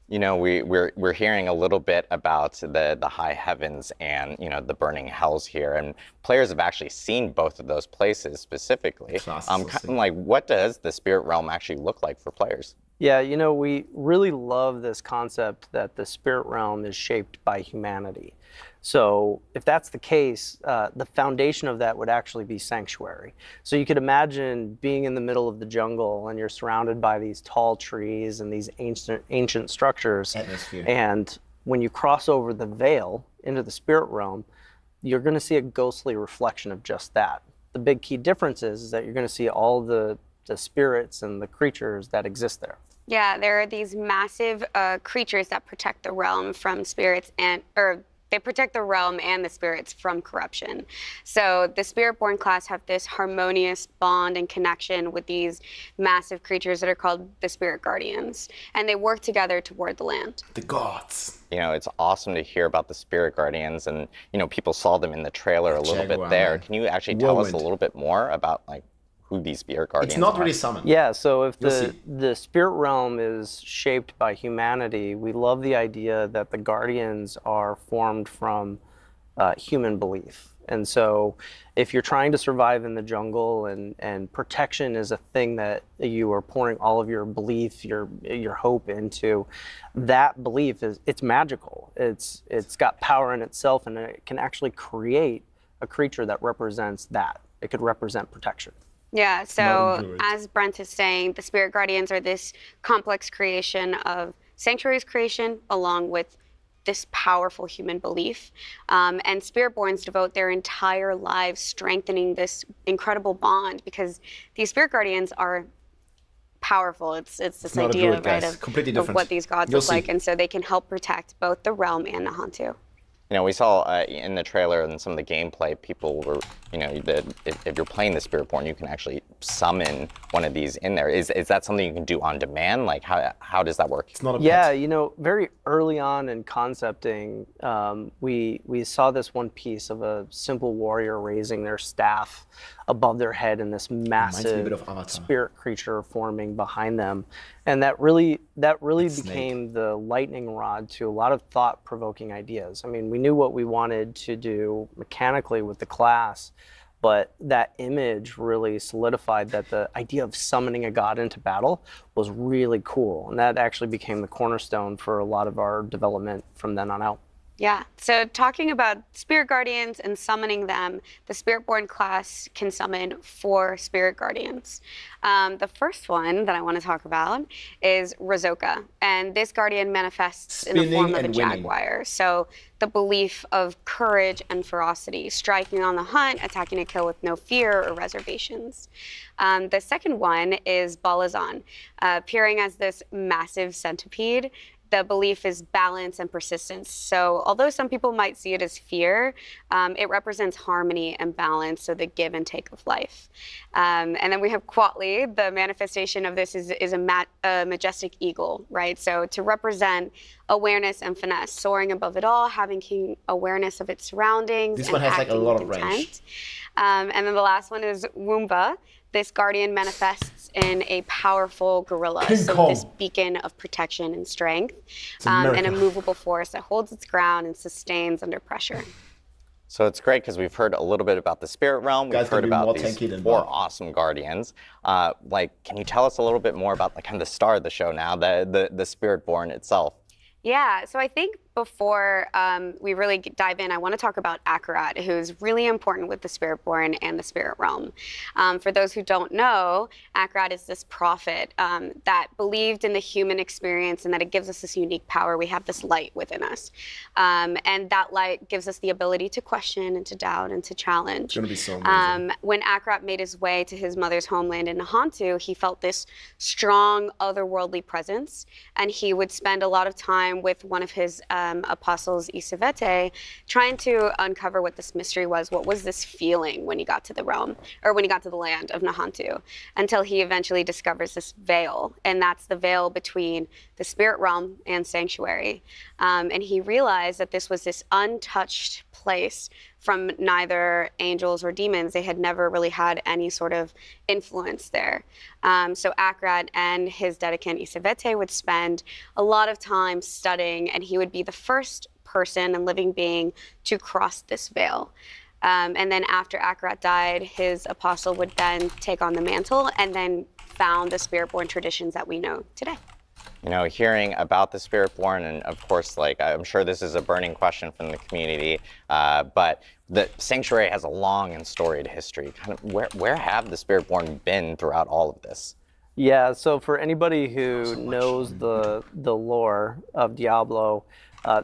You know, we're hearing a little bit about the high heavens and, the burning hells here, and players have actually seen both of those places specifically. What does the spirit realm actually look like for players? Yeah, we really love this concept that the spirit realm is shaped by humanity. So if that's the case, the foundation of that would actually be Sanctuary. So you could imagine being in the middle of the jungle and you're surrounded by these tall trees and these ancient structures. Atmosphere. And when you cross over the veil into the spirit realm, you're going to see a ghostly reflection of just that. The big key difference is that you're going to see all the spirits and the creatures that exist there. Yeah, there are these massive creatures that protect the realm from spirits they protect the realm and the spirits from corruption. So the Spiritborn class have this harmonious bond and connection with these massive creatures that are called the Spirit Guardians, and they work together toward the land. The gods. It's awesome to hear about the Spirit Guardians, and people saw them in the trailer a little bit there. Can you actually tell us a little bit more about who these Spirit Guardians are? It's not really summoned. Yeah, so if the spirit realm is shaped by humanity, we love the idea that the Guardians are formed from human belief. And so if you're trying to survive in the jungle and protection is a thing that you are pouring all of your belief, your hope into, that belief it's magical. It's got power in itself, and it can actually create a creature that represents that. It could represent protection. Yeah, so as Brent is saying, the Spirit Guardians are this complex creation of Sanctuary's creation along with this powerful human belief. And Spiritborns devote their entire lives strengthening this incredible bond because these Spirit Guardians are powerful. It's this idea of what these gods look like. And so they can help protect both the realm and Nahantu. We saw in the trailer and some of the gameplay, people were, if you're playing the Spiritborn, you can actually summon one of these in there. Is that something you can do on demand? How does that work? It's not a pet. Very early on in concepting, we saw this one piece of a simple warrior raising their staff above their head and this massive spirit creature forming behind them. And that really became the lightning rod to a lot of thought-provoking ideas. I mean, we knew what we wanted to do mechanically with the class, but that image really solidified that the idea of summoning a god into battle was really cool. And that actually became the cornerstone for a lot of our development from then on out. Yeah, so talking about Spirit Guardians and summoning them, the Spiritborn class can summon 4 Spirit Guardians. The first one that I want to talk about is Razoka, and this Guardian manifests in the form of a jaguar. So the belief of courage and ferocity, striking on the hunt, attacking a kill with no fear or reservations. The second one is Balazan, appearing as this massive centipede. The belief is balance and persistence. So although some people might see it as fear, it represents harmony and balance, so the give and take of life. And then we have Quatli. The manifestation of this is a majestic eagle, right? So to represent awareness and finesse, soaring above it all, having keen awareness of its surroundings. This one has a lot of range. And then the last one is Woomba. This guardian manifests in a powerful gorilla, so this beacon of protection and strength, and a movable force that holds its ground and sustains under pressure. So it's great because we've heard a little bit about the spirit realm. We've heard about these 4 awesome guardians. Can you tell us a little bit more about kind of the star of the show now, the Spiritborn itself? Yeah, so I think before we really dive in, I want to talk about Akarat, who's really important with the Spiritborn and the Spirit Realm. For those who don't know, Akarat is this prophet that believed in the human experience and that it gives us this unique power. We have this light within us. And that light gives us the ability to question and to doubt and to challenge. It's going to be so amazing. When Akarat made his way to his mother's homeland in Nahantu, he felt this strong otherworldly presence, and he would spend a lot of time with one of his apostles, Isavete, trying to uncover what this mystery was. What was this feeling when he got to the realm, or when he got to the land of Nahantu, until he eventually discovers this veil, and that's the veil between the spirit realm and sanctuary. And he realized that this was this untouched place from neither angels or demons. They had never really had any sort of influence there. So Akarat and his dedicant Isavete would spend a lot of time studying, and he would be the first person and living being to cross this veil. And then after Akarat died, his apostle would then take on the mantle and then found the Spiritborn traditions that we know today. You know, hearing about the Spiritborn, and of course, like, I'm sure this is a burning question from the community, but the Sanctuary has a long and storied history. Kind of, where have the Spiritborn been throughout all of this? Yeah, so for anybody who knows the lore of Diablo,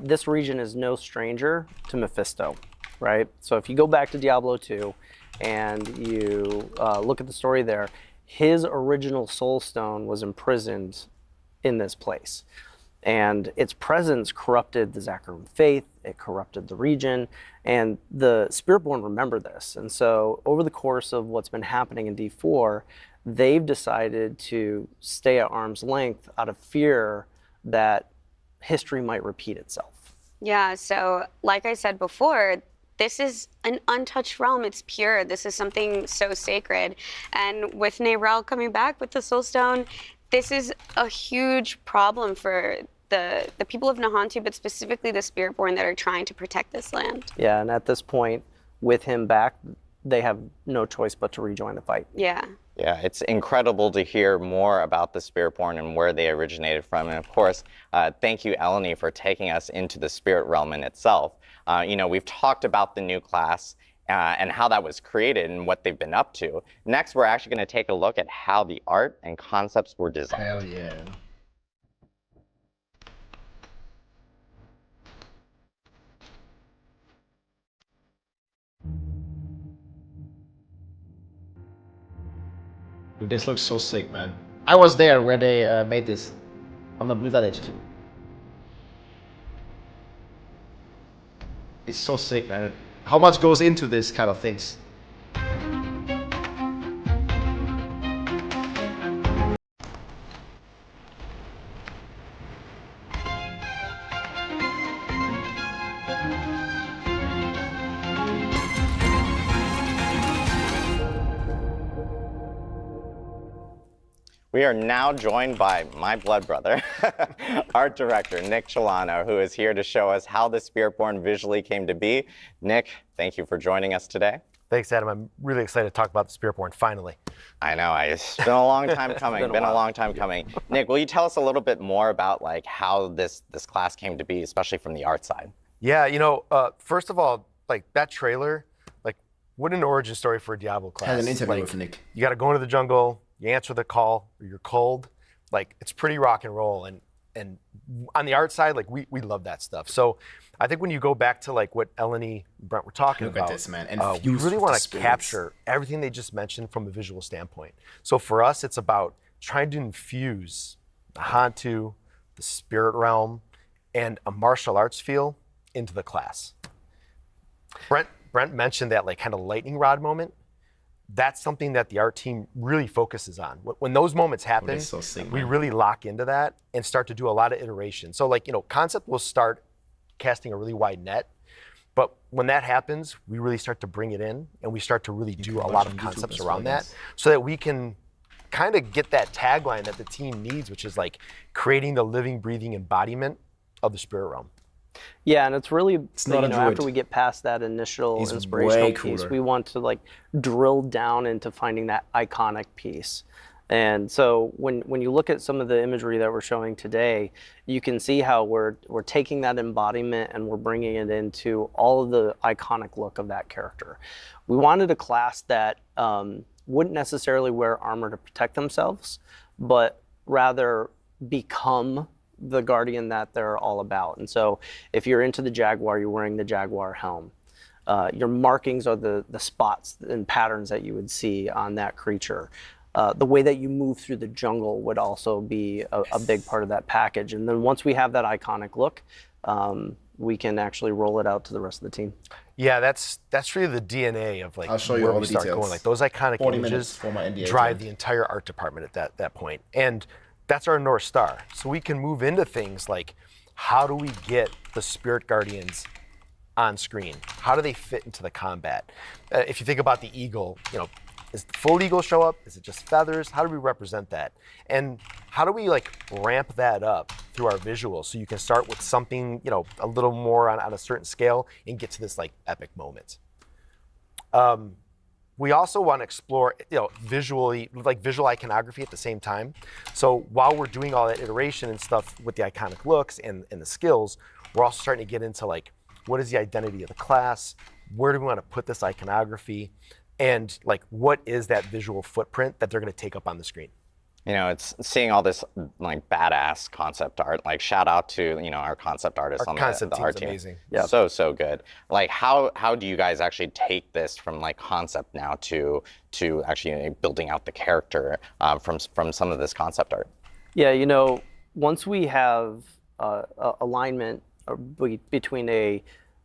this region is no stranger to Mephisto, right? So if you go back to Diablo 2 and you look at the story there, his original soul stone was imprisoned in this place. And its presence corrupted the Zakarum faith, it corrupted the region, and the Spiritborn remember this. And so over the course of what's been happening in D4, they've decided to stay at arm's length out of fear that history might repeat itself. Yeah, so like I said before, this is an untouched realm. It's pure. This is something so sacred. And with Neyrel coming back with the Soulstone, this is a huge problem for the people of Nahantu, but specifically the Spiritborn that are trying to protect this land. Yeah, and at this point, with him back, they have no choice but to rejoin the fight. Yeah. Yeah, it's incredible to hear more about the Spiritborn and where they originated from. And of course, thank you, Eleni, for taking us into the spirit realm in itself. You know, we've talked about the new class and how that was created and what they've been up to. Next, we're actually going to take a look at how the art and concepts were designed. Hell yeah. Dude, this looks so sick, man. I was there where they made this on the Blue Village. It's so sick, man. How much goes into this kind of things? We are now joined by my blood brother, art director Nick Chilano, who is here to show us how the Spiritborn visually came to be. Nick, thank you for joining us today. Thanks, Adam. I'm really excited to talk about the Spiritborn finally. I know, it's been a long time coming. Been a long time coming. Nick, will you tell us a little bit more about like how this class came to be, especially from the art side? Yeah, you know, first of all, like that trailer, like what an origin story for a Diablo class. Had an interview like, with Nick. You got to go into the jungle. You answer the call, or you're cold. Like it's pretty rock and roll, and on the art side, like we love that stuff. So I think when you go back to like what Eleni and Brent were talking about, Look at this, man, and we really want to capture everything they just mentioned from a visual standpoint. So for us, it's about trying to infuse the Hantu, the spirit realm, and a martial arts feel into the class. Brent mentioned that like kind of lightning rod moment. That's something that the art team really focuses on. When those moments happen, so sick, we man. really lock into that and start to do a lot of iteration. So like, you know, concept will start casting a really wide net, but when that happens, we really start to bring it in and we start to really do a lot of concepts around that so that we can kind of get that tagline that the team needs, which is like creating the living, breathing embodiment of the spirit realm. Yeah, and it's really, not a Druid. after we get past that initial He's inspirational way piece, cooler. we want to like drill down into finding that iconic piece. And so when you look at some of the imagery that we're showing today, you can see how we're taking that embodiment and we're bringing it into all of the iconic look of that character. We wanted a class that wouldn't necessarily wear armor to protect themselves, but rather become the guardian that they're all about. And so if you're into the Jaguar, you're wearing the Jaguar helm. Your markings are the spots and patterns that you would see on that creature. The way that you move through the jungle would also be a big part of that package. And then once we have that iconic look, we can actually roll it out to the rest of the team. Yeah, that's really the DNA of like I'll show you where all we the start details. going. Like those iconic 40 images minutes for my NDA drive time. the entire art department at that point. And that's our North Star. So we can move into things like, how do we get the Spirit Guardians on screen? How do they fit into the combat? If you think about the eagle, is the full eagle show up? Is it just feathers? How do we represent that? And how do we like ramp that up through our visuals so you can start with something, a little more on a certain scale and get to this like epic moment? We also want to explore, visually, like visual iconography at the same time. So while we're doing all that iteration and stuff with the iconic looks and the skills, we're also starting to get into like, what is the identity of the class? Where do we want to put this iconography? And like, what is that visual footprint that they're going to take up on the screen? It's seeing all this like badass concept art. Like shout out to our concept artists Our on concept the art team's team. amazing. Yeah, so good. Like how do you guys actually take this from like concept now to actually building out the character from some of this concept art? Yeah, once we have alignment between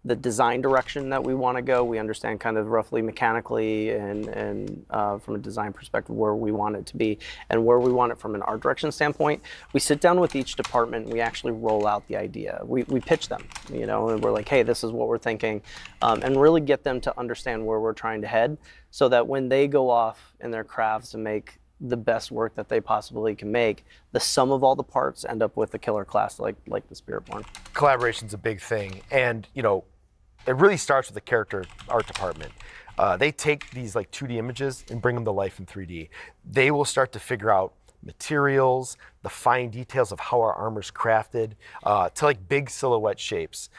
the design direction that we want to go, we understand kind of roughly mechanically and from a design perspective where we want it to be and where we want it from an art direction standpoint. We sit down with each department and we actually roll out the idea. We pitch them, and we're like, hey, this is what we're thinking, and really get them to understand where we're trying to head so that when they go off in their crafts and make the best work that they possibly can make, the sum of all the parts end up with a killer class like the Spiritborn. Collaboration's a big thing, and it really starts with the character art department. They take these like 2D images and bring them to life in 3D. They will start to figure out materials, the fine details of how our armor's crafted, to like big silhouette shapes.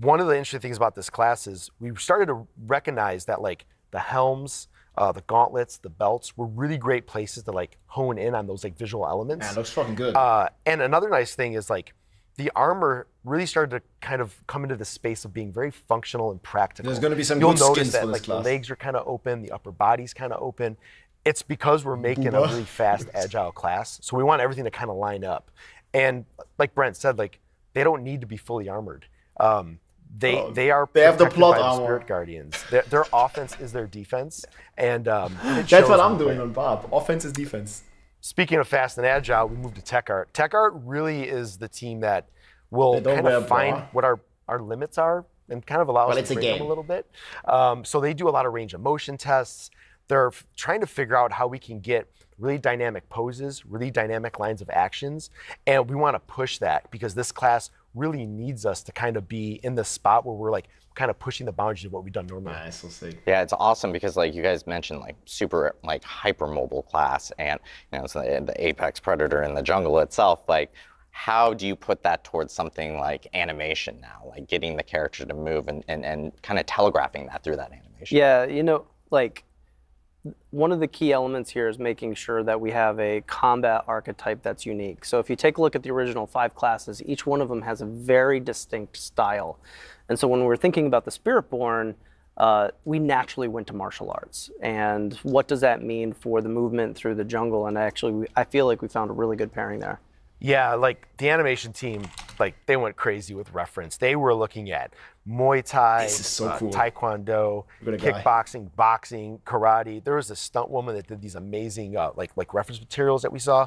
One of the interesting things about this class is we started to recognize that like the helms, the gauntlets, the belts were really great places to like hone in on those like visual elements. Man, it looks fucking good. And another nice thing is like the armor really started to kind of come into the space of being very functional and practical. There's going to be some You'll good notice skins that for this like class. the legs are kind of open, the upper body's kind of open. It's because we're making a really fast, agile class. So we want everything to kind of line up. And like Brent said, like they don't need to be fully armored. They have the plot armor. Spirit Guardians. Their offense is their defense, and that's what I'm doing on Bob. Offense is defense. Speaking of fast and agile, we moved to tech art. Tech art really is the team that will kind of find what our limits are and kind of allow us to break them a little bit. So they do a lot of range of motion tests. They're trying to figure out how we can get really dynamic poses, really dynamic lines of actions, and we want to push that because this class really needs us to kind of be in the spot where we're like kind of pushing the boundaries of what we've done normally. Nice, we'll see. Yeah, it's awesome because like you guys mentioned like super like hyper mobile class and so the apex predator in the jungle itself. Like how do you put that towards something like animation now, like getting the character to move and kind of telegraphing that through that animation? Yeah, like one of the key elements here is making sure that we have a combat archetype that's unique. So if you take a look at the original 5 classes, each one of them has a very distinct style. And so when we're thinking about the Spiritborn, we naturally went to martial arts. And what does that mean for the movement through the jungle? And actually, I feel like we found a really good pairing there. Yeah, like the animation team, like they went crazy with reference. They were looking at Muay Thai, cool. Taekwondo, kickboxing, boxing, karate. There was a stunt woman that did these amazing like reference materials that we saw.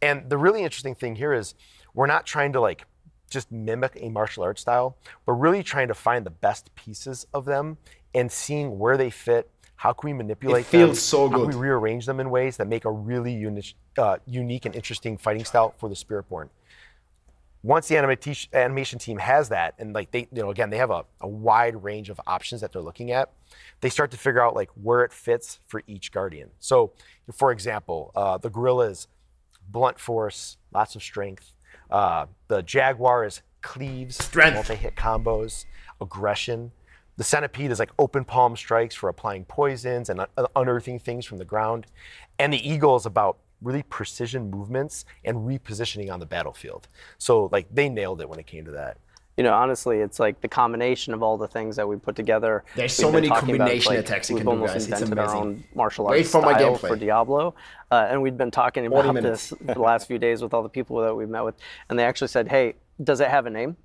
And the really interesting thing here is we're not trying to like just mimic a martial arts style. We're really trying to find the best pieces of them and seeing where they fit. How can we manipulate them? It feels so good. How can we rearrange them in ways that make a really unique and interesting fighting style for the Spiritborn? once the animation team has that, and like they, again, they have a wide range of options that they're looking at, they start to figure out like where it fits for each guardian. So, for example, the gorilla is blunt force, lots of strength. The jaguar is cleaves, strength, multi-hit combos, aggression. The centipede is like open palm strikes for applying poisons and unearthing things from the ground. And the eagle is about really precision movements and repositioning on the battlefield. So like they nailed it when it came to that. Honestly, it's like the combination of all the things that we put together. There's so many combination attacks you can do, guys. It's amazing. Our own martial arts style for Diablo, and we've been talking about this the last few days with all the people that we've met with, and they actually said, "Hey, does it have a name?"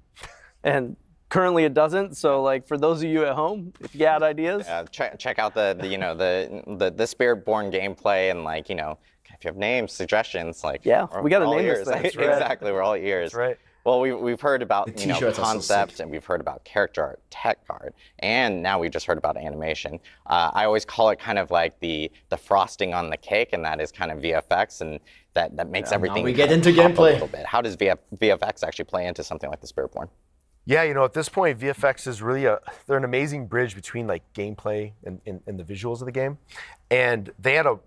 And currently it doesn't. So like for those of you at home, if you got ideas, check out the Spiritborn gameplay, and like if you have names, suggestions, like we got to name this thing. Exactly, we're all ears. That's right. Well, we've heard about concept, so and we've heard about character art, tech art, and now we just heard about animation. I always call it kind of like the frosting on the cake, and that is kind of VFX, and that makes everything. Now we get into pop gameplay. A little bit. How does VFX actually play into something like the Spiritborn? Yeah, at this point, VFX is really they're an amazing bridge between like gameplay and the visuals of the game. And they had a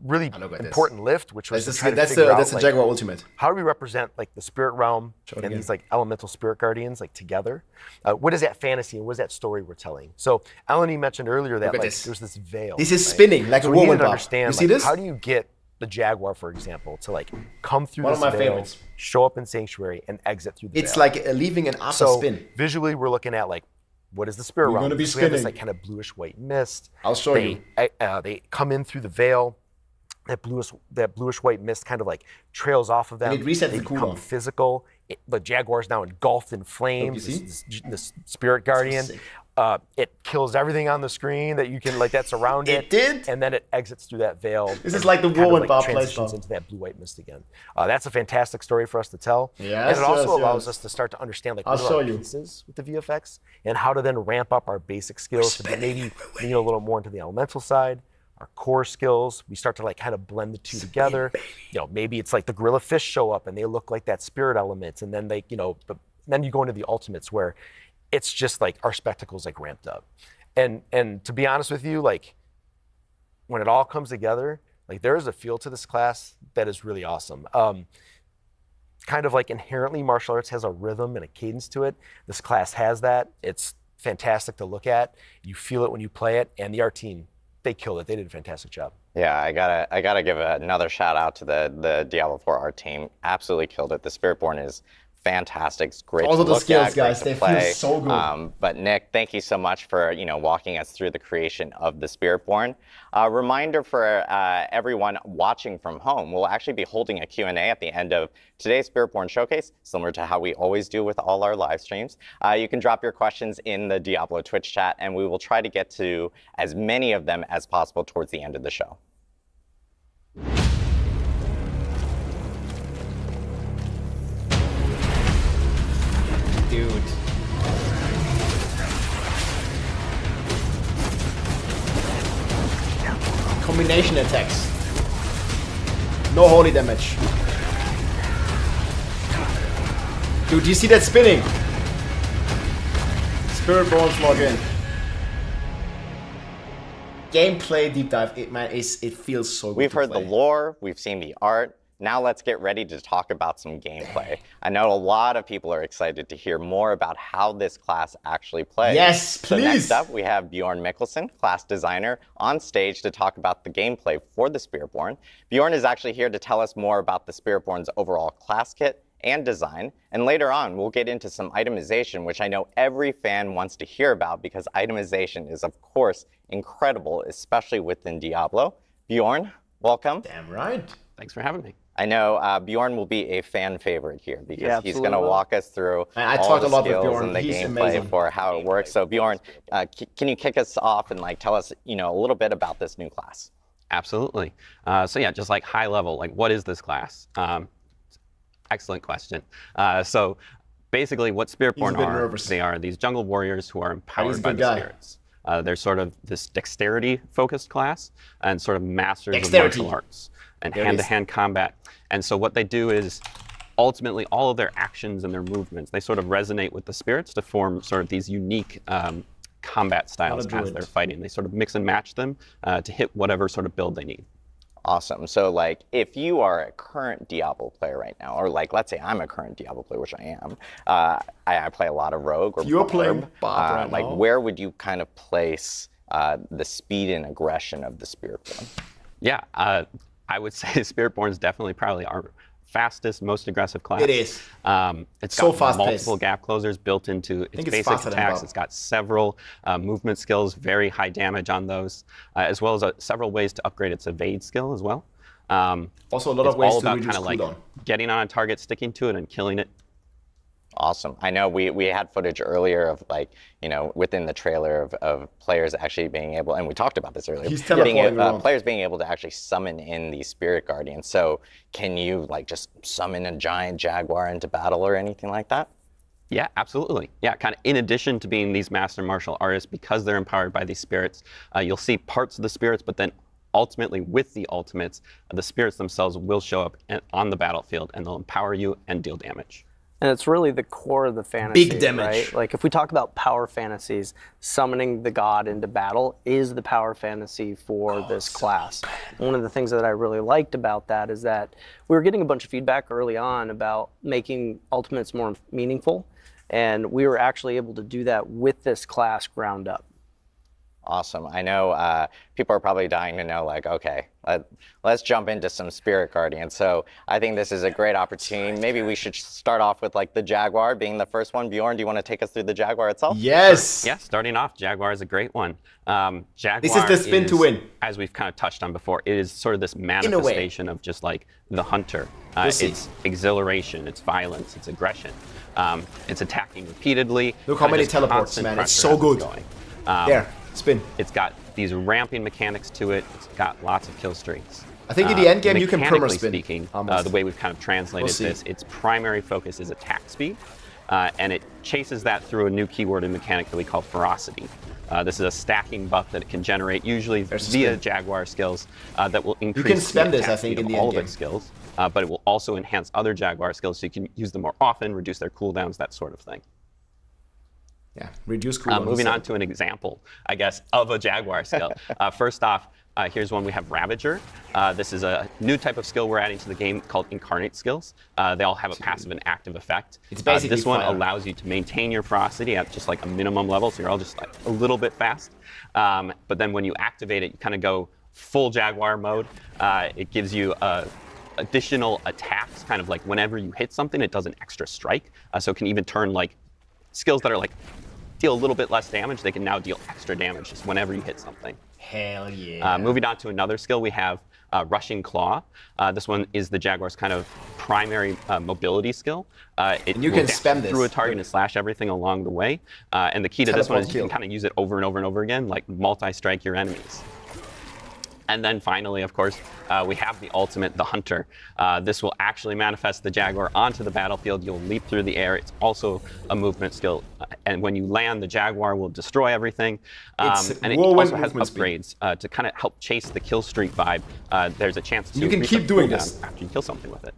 really important lift, which was that's the Jaguar Ultimate. How do we represent like the spirit realm and these like elemental spirit guardians like together? What is that fantasy and what is that story we're telling? So Eleni mentioned earlier that like there's this veil. This is spinning like a woman. woman. Understand? You see this? How do you get the Jaguar, for example, to like come through One this of my veil, favorites. show up in Sanctuary, and exit through the It's veil? like leaving an after spin. Visually, we're looking at like, what is the spirit We're realm? gonna be So we have this spinning. like kind of bluish white mist. I'll show you. They come in through the veil. That bluish white mist kind of like trails off of them. And it resets they the become cooldown. physical. The Jaguar's now engulfed in flames. you see? This spirit guardian. It kills everything on the screen that you can that's around it. It did? And then it exits through that veil. This is and like the kind of, whirlwind bar transitions playstyle. into that blue-white mist again. That's a fantastic story for us to tell. Yes, and it also yes, allows yes. us to start to understand like I'll what are show our you. pieces with the VFX and how to then ramp up our basic skills to maybe lean a little more into the elemental side. Our core skills, we start to like kind of blend the two together. Maybe it's like the gorilla fish show up and they look like that spirit element, and then they, then you go into the ultimates where it's just like our spectacles like ramped up. And to be honest with you, like when it all comes together, like there is a feel to this class that is really awesome. Kind of like inherently martial arts has a rhythm and a cadence to it. This class has that. It's fantastic to look at. You feel it when you play it, and the art team, they killed it. They did a fantastic job. Yeah, I gotta give another shout out to the Diablo 4 art team. Absolutely killed it. The Spiritborn is fantastic. It's great All to of the look skills, at, guys, great to they feel play. so good. But Nick, thank you so much for walking us through the creation of the Spiritborn. Reminder for everyone watching from home, we'll actually be holding a Q&A at the end of today's Spiritborn Showcase, similar to how we always do with all our live streams. You can drop your questions in the Diablo Twitch chat, and we will try to get to as many of them as possible towards the end of the show. Dude. Combination attacks. No holy damage. Dude, do you see that spinning? Spiritborn's log in. Gameplay deep dive. It feels so good. We've heard the lore, we've seen the art. Now let's get ready to talk about some gameplay. I know a lot of people are excited to hear more about how this class actually plays. Yes, So next please. up, we have Bjorn Mikkelsen, class designer, on stage to talk about the gameplay for the Spiritborn. Bjorn is actually here to tell us more about the Spiritborn's overall class kit and design. And later on, we'll get into some itemization, which I know every fan wants to hear about because itemization is, of course, incredible, especially within Diablo. Bjorn, welcome. Damn right. Thanks for having me. I know Bjorn will be a fan favorite here because Yeah, he's going to absolutely. walk us through I all talked the a lot with skills Bjorn. and the He's gameplay amazing. for how it works. So Bjorn, can you kick us off and tell us, a little bit about this new class? Absolutely. So yeah, just like high level, what is this class? Excellent question. So basically what Spiritborn bit are, nervous. they are these jungle warriors who are He's a empowered by good the guy. spirits. They're sort of this dexterity-focused class and sort of masters Dexterity. of martial arts and There it is. hand-to-hand combat. And so what they do is ultimately, all of their actions and their movements, they sort of resonate with the spirits to form sort of these unique combat styles as they're fighting. They sort of mix and match them to hit whatever sort of build they need. Awesome. So like if you are a current Diablo player right now, or like let's say I'm a current Diablo player, which I am, I play a lot of Rogue or You're playing Bob right like now. where would you kind of place the speed and aggression of the Spiritborn? Yeah, I would say Spiritborn is definitely probably our fastest, most aggressive class. It is. It's So got fast-paced. multiple gap closers built into its it's basic faster than attacks. Bob. It's got several movement skills, very high damage on those, as well as several ways to upgrade its evade skill as well. Also a lot of ways all to about reduce kind of like cooldown. getting on a target, sticking to it, and killing it. Awesome. I know we had footage earlier of like, you know, within the trailer of players actually being able, and we talked about this earlier, He's teleporting around. players being able to actually summon in these Spirit Guardians. So can you like just summon a giant jaguar into battle or anything like that? Yeah, absolutely. Yeah, kind of in addition to being these master martial artists, because they're empowered by these spirits, you'll see parts of the spirits, but then ultimately with the ultimates, the spirits themselves will show up on the battlefield and they'll empower you and deal damage. And it's really the core of the fantasy, Big damage. right? Like if we talk about power fantasies, summoning the god into battle is the power fantasy for this class. One of the things that I really liked about that is that we were getting a bunch of feedback early on about making ultimates more meaningful, and we were actually able to do that with this class ground up. Awesome. I know people are probably dying to know, like, okay, let's jump into some Spirit Guardians. So I think this is a great opportunity. Maybe we should start off with like the Jaguar being the first one. Bjorn, do you want to take us through the Jaguar itself? Yes. Yeah, starting off, Jaguar is a great one. Jaguar This is the spin to win. As we've kind of touched on before, it is sort of this manifestation of just like the hunter. It's exhilaration, it's violence, it's aggression. It's attacking repeatedly. Look how many just teleports, constant man. It's pressure so as good. going. There, spin. It's got these ramping mechanics to it. It's got lots of kill streaks. I think in the end game you can Mechanically perma-spin. speaking, almost. the way we've kind of translated We'll see. this, its primary focus is attack speed, and it chases that through a new keyword and mechanic that we call ferocity. This is a stacking buff that it can generate, usually via Jaguar skills, that will increase can spend the this, attack I think, speed in of the all end of its skills, but it will also enhance other Jaguar skills, so you can use them more often, reduce their cooldowns, that sort of thing. Yeah, reduce cooldown. Moving on to an example, I guess, of a Jaguar skill. First off, here's one we have Ravager. This is a new type of skill we're adding to the game called Incarnate skills. They all have a passive and active effect. It's basically this one fire. allows you to maintain your ferocity at just like a minimum level, so you're all just like a little bit fast. But then when you activate it, you kind of go full Jaguar mode. It gives you additional attacks, kind of like whenever you hit something, it does an extra strike. So it can even turn like skills that are like deal a little bit less damage, they can now deal extra damage just whenever you hit something. Hell yeah. Moving on to another skill, we have Rushing Claw. This one is the Jaguar's kind of primary mobility skill. And you will can dash spam this. through a target and slash everything along the way. And the key to this one is you Teleport can kind of use it over and over and over again, like multi-strike your enemies. And then finally, of course, we have the ultimate, the Hunter. This will actually manifest the Jaguar onto the battlefield. You'll leap through the air. It's also a movement skill. And when you land, the Jaguar will destroy everything. And it also has upgrades to kind of help chase the kill streak vibe. There's a chance to You can reset keep doing cooldown this. after you kill something with it.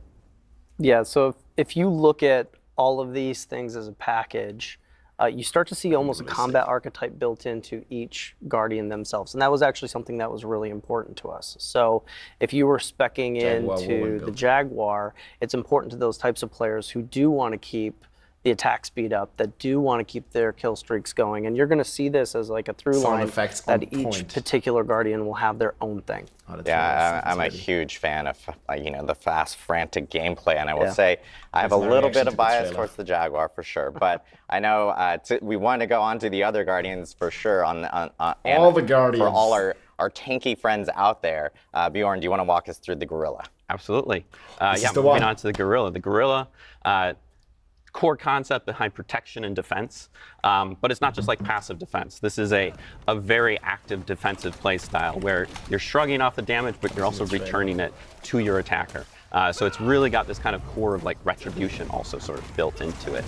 Yeah, so if you look at all of these things as a package, you start to see almost a combat archetype built into each Guardian themselves. And that was actually something that was really important to us. So if you were speccing into the Jaguar, it's important to those types of players who do want to keep the attack speed up, that do want to keep their kill streaks going. And you're going to see this as like a through Sound line effects that on each point. particular Guardian will have their own thing. Yeah, I'm a huge fan of the fast, frantic gameplay, and I will say I have a little bit of bias towards the Jaguar for sure. But I know we want to go on to the other Guardians for sure. On all the Guardians for all our tanky friends out there. Bjorn, do you want to walk us through the Gorilla? Absolutely. Moving on to the Gorilla. The Gorilla. Core concept behind protection and defense, but it's not just like passive defense. This is a very active defensive play style where you're shrugging off the damage, but you're also returning it to your attacker. So it's really got this kind of core of like retribution also sort of built into it.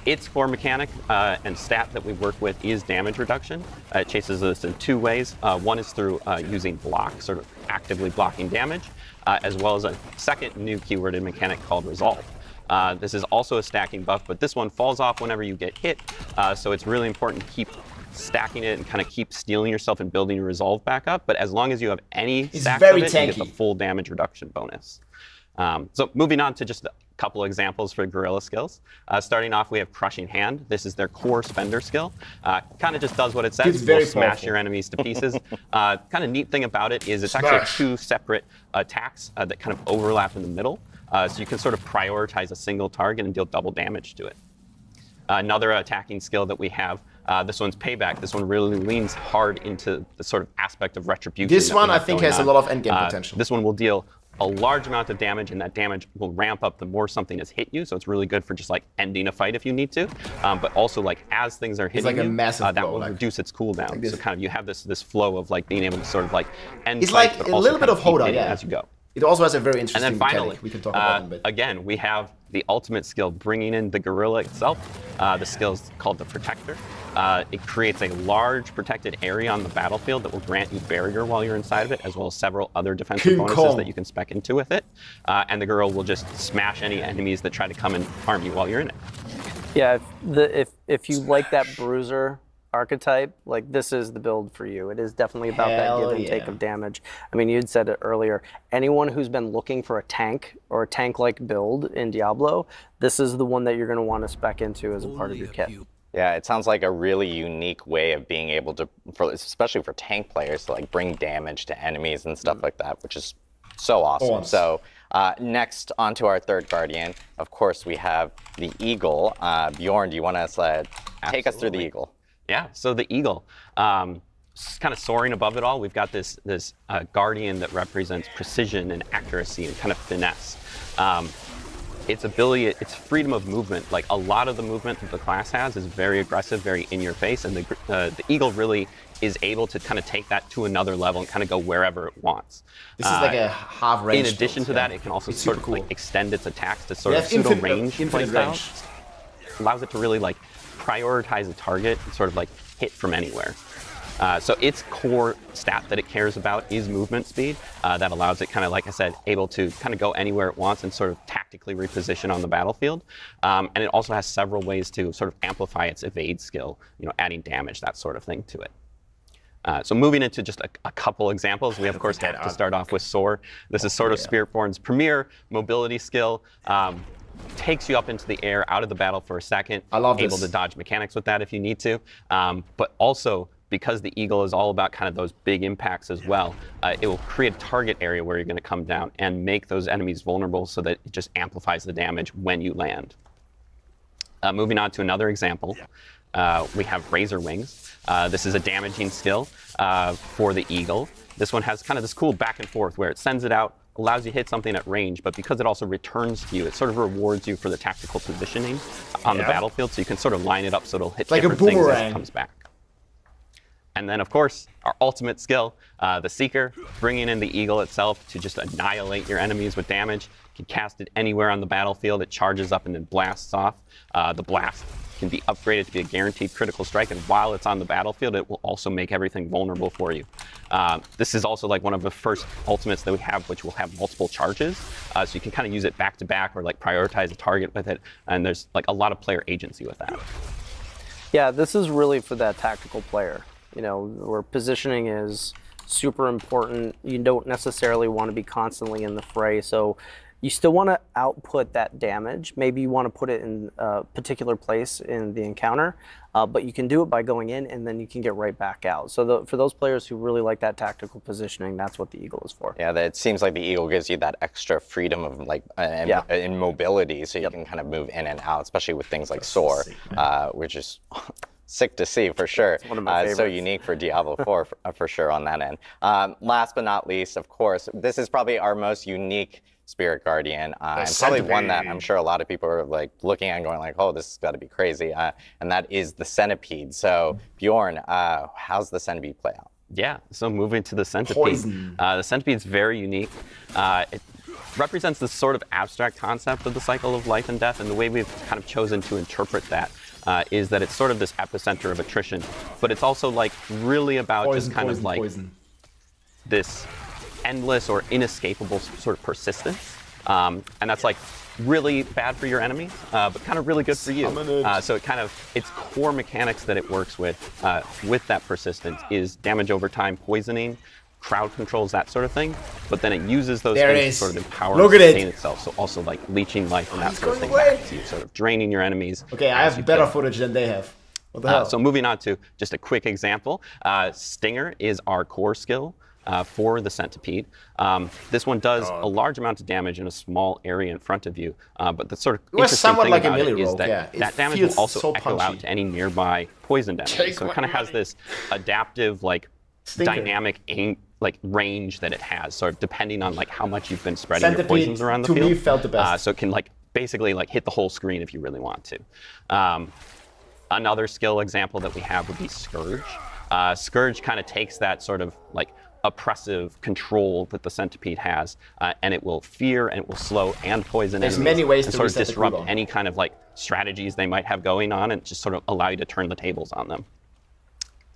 Its core mechanic and stat that we work with is damage reduction. It chases us in 2 ways. One is through using block, sort of actively blocking damage, as well as a second new keyworded mechanic called Resolve. This is also a stacking buff, but this one falls off whenever you get hit, so it's really important to keep stacking it and kind of keep stealing yourself and building your Resolve back up. But as long as you have any stacks of it, you get the full damage reduction bonus. So moving on to just a couple examples for Guerrilla skills. Starting off, we have Crushing Hand. This is their core spender skill. Kind of just does what it says. It will smash your enemies to pieces. Kind of neat thing about it is it's actually 2 separate attacks that kind of overlap in the middle. So you can sort of prioritize a single target and deal double damage to it. Another attacking skill that we have, this one's Payback. This one really leans hard into the sort of aspect of retribution. This one, I think, has a lot of endgame potential. This one will deal a large amount of damage, and that damage will ramp up the more something has hit you. So it's really good for just like ending a fight if you need to. But also like as things are hitting like a massive that blow, will reduce its cooldown. So kind of you have this flow of like being able to sort of like end it's fights, like but a also little bit kind of Hoda, keep hitting yeah. as you go. It also has a very interesting And then finally, mechanic we can talk about in a bit. Again, we have the ultimate skill bringing in the Guerrilla itself. The skill is called the Protector. It creates a large protected area on the battlefield that will grant you barrier while you're inside of it, as well as several other defensive bonuses that you can spec into with it. And the Guerrilla will just smash any enemies that try to come and harm you while you're in it. Yeah, if you like that bruiser archetype, like this is the build for you. It is definitely about that give and take of damage. I mean, you'd said it earlier. Anyone who's been looking for a tank or a tank-like build in Diablo, this is the one that you're going to want to spec into as a part of your kit. Yeah, it sounds like a really unique way of being able to, especially for tank players, to like bring damage to enemies and stuff like that, which is so awesome. So next, on to our third Guardian. Of course, we have the Eagle. Bjorn, do you want to take us through the Eagle? Yeah, so the Eagle, kind of soaring above it all, we've got this Guardian that represents precision and accuracy and kind of finesse. Its ability, its freedom of movement, like a lot of the movement that the class has is very aggressive, very in your face, and the Eagle really is able to kind of take that to another level and kind of go wherever it wants. This is like a half range. In addition to that, it can also it's sort of like extend its attacks to sort of pseudo range playstyles. Allows it to really like prioritize a target and sort of like hit from anywhere. So its core stat that it cares about is movement speed. That allows it kind of, like I said, able to kind of go anywhere it wants and sort of tactically reposition on the battlefield. And it also has several ways to sort of amplify its evade skill, adding damage, that sort of thing to it. So moving into just a couple examples, we of course have to start off with Sorc. This is sort of Spiritborn's premier mobility skill. Takes you up into the air, out of the battle for a second. I love able this. to dodge mechanics with that if you need to. But also, because the Eagle is all about kind of those big impacts as well, it will create a target area where you're going to come down and make those enemies vulnerable so that it just amplifies the damage when you land. Moving on to another example, we have Razor Wings. This is a damaging skill for the Eagle. This one has kind of this cool back and forth where it sends it out, allows you to hit something at range, but because it also returns to you, it sort of rewards you for the tactical positioning on the battlefield, so you can sort of line it up so it'll hit different things as it comes back. And then, of course, our ultimate skill, the Seeker, bringing in the Eagle itself to just annihilate your enemies with damage. You can cast it anywhere on the battlefield. It charges up and then blasts off. The blast can be upgraded to be a guaranteed critical strike, and while it's on the battlefield, it will also make everything vulnerable for you. This is also like one of the first ultimates that we have, which will have multiple charges, so you can kind of use it back to back or like prioritize a target with it, and there's like a lot of player agency with that. Yeah, this is really for that tactical player, where positioning is super important. You don't necessarily want to be constantly in the fray, so you still want to output that damage. Maybe you want to put it in a particular place in the encounter, but you can do it by going in and then you can get right back out. So for those players who really like that tactical positioning, that's what the Eagle is for. Yeah, it seems like the Eagle gives you that extra freedom of like in mobility, so you can kind of move in and out, especially with things like Sorc, which is sick to see for sure. It's one of my favorites. So unique for Diablo 4 for sure on that end. Last but not least, of course, this is probably our most unique Spirit Guardian, and probably one that I'm sure a lot of people are like looking at and going like, oh, this has got to be crazy, and that is the Centipede. So Bjorn, how's the Centipede play out? Yeah, so moving to the Centipede. The Centipede's very unique. It represents this sort of abstract concept of the cycle of life and death, and the way we've kind of chosen to interpret that is that it's sort of this epicenter of attrition, but it's also like really about just kind of like this endless or inescapable sort of persistence. And that's like really bad for your enemies, but kind of really good for you. So it kind of, its core mechanics that it works with that persistence is damage over time, poisoning, crowd controls, that sort of thing. But then it uses those things to sort of empower and sustain itself. So also like leeching life and that sort of thing back to you, sort of draining your enemies. Okay, I have better footage than they have. What the hell? So moving on to just a quick example. Stinger is our core skill for the Centipede. This one does a large amount of damage in a small area in front of you, but the sort of interesting thing like about it is that that damage will also echo out to any nearby poison damage. So it kind of has this adaptive, like, dynamic range that it has, sort of depending on like how much you've been spreading your poisons around the field. To me, felt the best. So it can like basically like hit the whole screen if you really want to. Another skill example that we have would be Scourge. Scourge kind of takes that sort of like oppressive control that the Centipede has, and it will fear and it will slow and poison enemies. There's many ways and to sort of reset the disrupt cooldown. any kind of like strategies they might have going on, and just sort of allow you to turn the tables on them.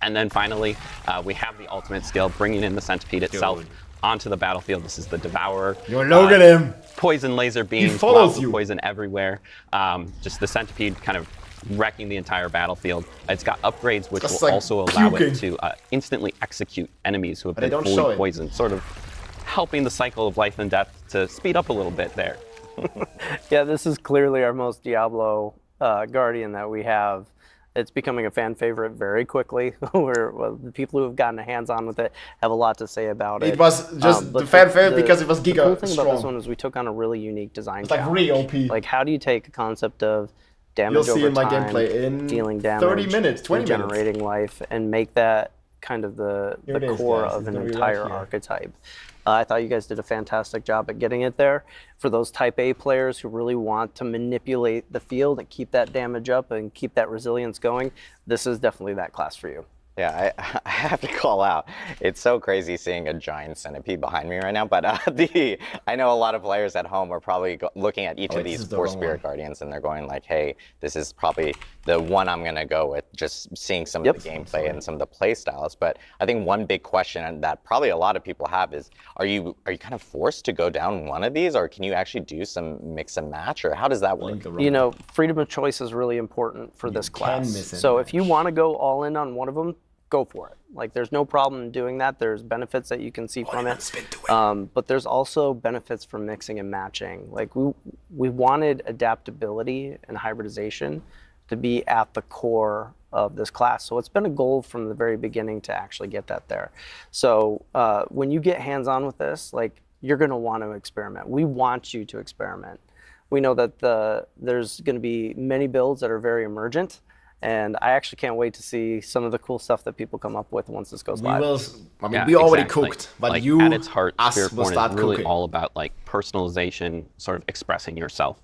And then finally, we have the ultimate skill, bringing in the Centipede itself onto the battlefield. This is the Devourer. Look at him. Poison laser beams, follows clouds of poison everywhere. Just the Centipede kind of wrecking the entire battlefield. It's got upgrades which will like also allow puking. it to instantly execute enemies who have been don't show fully it. poisoned, sort of helping the cycle of life and death to speed up a little bit there. Yeah, this is clearly our most Diablo Guardian that we have. It's becoming a fan favorite very quickly. The people who have gotten hands-on with it have a lot to say about it. It was just the fan favorite because it was giga The cool thing strong. about this one is we took on a really unique design It's like challenge. really OP. Like, how do you take a concept of damage You'll see over in my time, gameplay in dealing damage, 30 minutes, 20 minutes. regenerating life, and make that kind of the Here it is, core guys. of It's an gonna be entire right here. archetype. I thought you guys did a fantastic job at getting it there. For those Type A players who really want to manipulate the field and keep that damage up and keep that resilience going, this is definitely that class for you. Yeah, I have to call out. It's so crazy seeing a giant centipede behind me right now, but I know a lot of players at home are probably looking at each of these 4 Spirit Guardians and they're going like, hey, this is probably the one I'm going to go with, just seeing some of the gameplay and some of the play styles. But I think one big question that probably a lot of people have is, are you kind of forced to go down one of these, or can you actually do some mix and match, or how does that work? You know, freedom of choice is really important for this class. So if you want to go all in on one of them, go for it. Like, there's no problem in doing that. There's benefits that you can see from it. But there's also benefits from mixing and matching. Like, we wanted adaptability and hybridization to be at the core of this class. So it's been a goal from the very beginning to actually get that there. So when you get hands-on with this, like, you're going to want to experiment. We want you to experiment. We know that there's going to be many builds that are very emergent. And I actually can't wait to see some of the cool stuff that people come up with once this goes live. We already cooked, but like, you, at its heart, us, will Spiritborn start is really cooking. all about like personalization, sort of expressing yourself.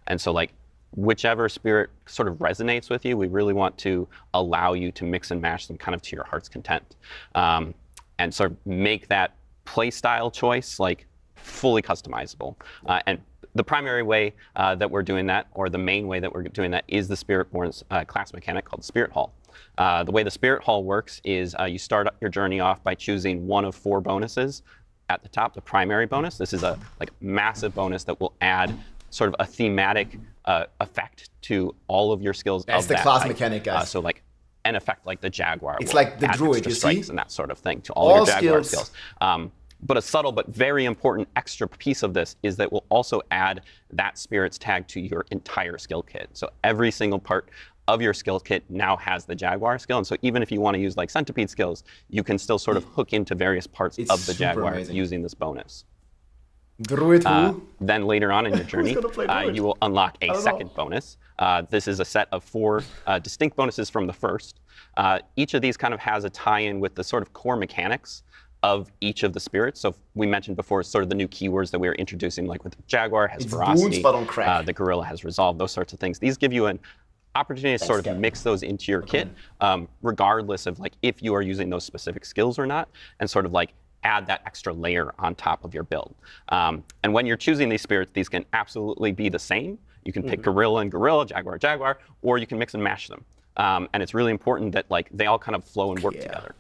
And so like whichever spirit sort of resonates with you, we really want to allow you to mix and match them kind of to your heart's content, and sort of make that play style choice like fully customizable. And the primary way that we're doing that, or the main way that we're doing that, is the Spiritborn's class mechanic called Spirit Hall. The way the Spirit Hall works is you start your journey off by choosing one of 4 bonuses. At the top, the primary bonus. This is a like massive bonus that will add sort of a thematic effect to all of your skills. That's of the that class type. mechanic, guys. So like an effect like the Jaguar. It's will like the add Druid, extra you strikes see? and that sort of thing to all your Jaguar skills. But a subtle but very important extra piece of this is that we'll also add that spirit's tag to your entire skill kit. So every single part of your skill kit now has the Jaguar skill. And so even if you want to use like Centipede skills, you can still sort of hook into various parts of the Jaguar using this bonus. Druid then later on in your journey, you will unlock a second bonus. This is a set of 4 distinct bonuses from the first. Each of these kind of has a tie-in with the sort of core mechanics of each of the spirits. So we mentioned before sort of the new keywords that we were introducing, like with the Jaguar has ferocity, wounds, but on crack. the Gorilla has resolve, those sorts of things. These give you an opportunity to sort of mix those into your kit, regardless of like if you are using those specific skills or not, and sort of like add that extra layer on top of your build. And when you're choosing these spirits, these can absolutely be the same, You can pick gorilla and gorilla, jaguar, jaguar, or you can mix and match them. And it's really important that like they all kind of flow and work together.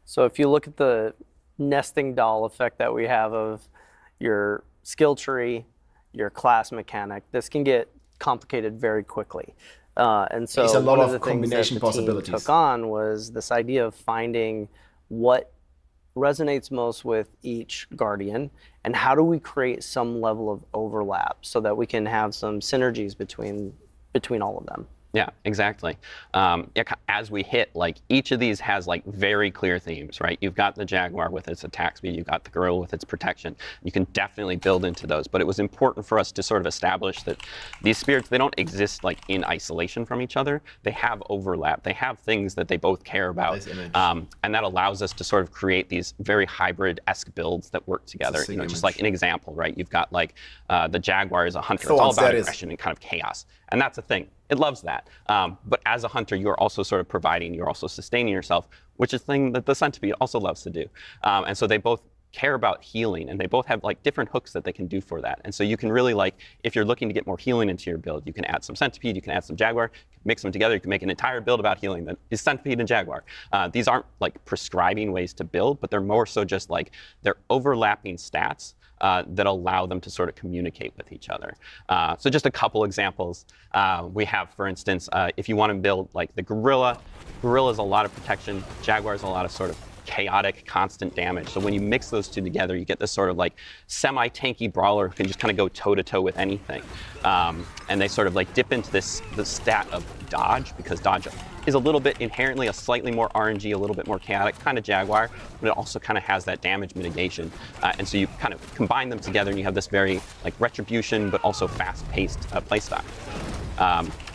So if you look at the nesting doll effect that we have of your skill tree, your class mechanic, this can get complicated very quickly. And so There's a lot one of of the things that combination the team possibilities. took on was this idea of finding what resonates most with each guardian and how do we create some level of overlap so that we can have some synergies between all of them. Yeah, exactly. As we hit, like each of these has like very clear themes, right? You've got the jaguar with its attack speed, you've got the gorilla with its protection. You can definitely build into those, but it was important for us to sort of establish that these spirits, they don't exist like in isolation from each other. They have overlap. They have things that they both care about, and that allows us to sort of create these very hybrid-esque builds that work together. You know, just like an example, right? You've got like the jaguar is a hunter. It's all about aggression and kind of chaos, and that's a thing. It loves that. But as a hunter, you're also sort of providing, you're also sustaining yourself, which is a thing that the centipede also loves to do. And so they both care about healing, and they both have like different hooks that they can do for that. And so you can really like, if you're looking to get more healing into your build, you can add some centipede, you can add some jaguar, mix them together, you can make an entire build about healing that is centipede and jaguar. These aren't like prescribing ways to build, but they're more so just like, they're overlapping stats that allow them to sort of communicate with each other. So just a couple examples. We have, for instance, if you want to build like the gorilla, gorilla is a lot of protection, jaguar is a lot of sort of chaotic, constant damage. So when you mix those two together, you get this sort of like semi-tanky brawler who can just kind of go toe-to-toe with anything. And they sort of like dip into the stat of dodge, because dodge is a little bit inherently a slightly more RNG, a little bit more chaotic, kind of jaguar, but it also kind of has that damage mitigation. And so you kind of combine them together and you have this very like retribution, but also fast-paced playstyle.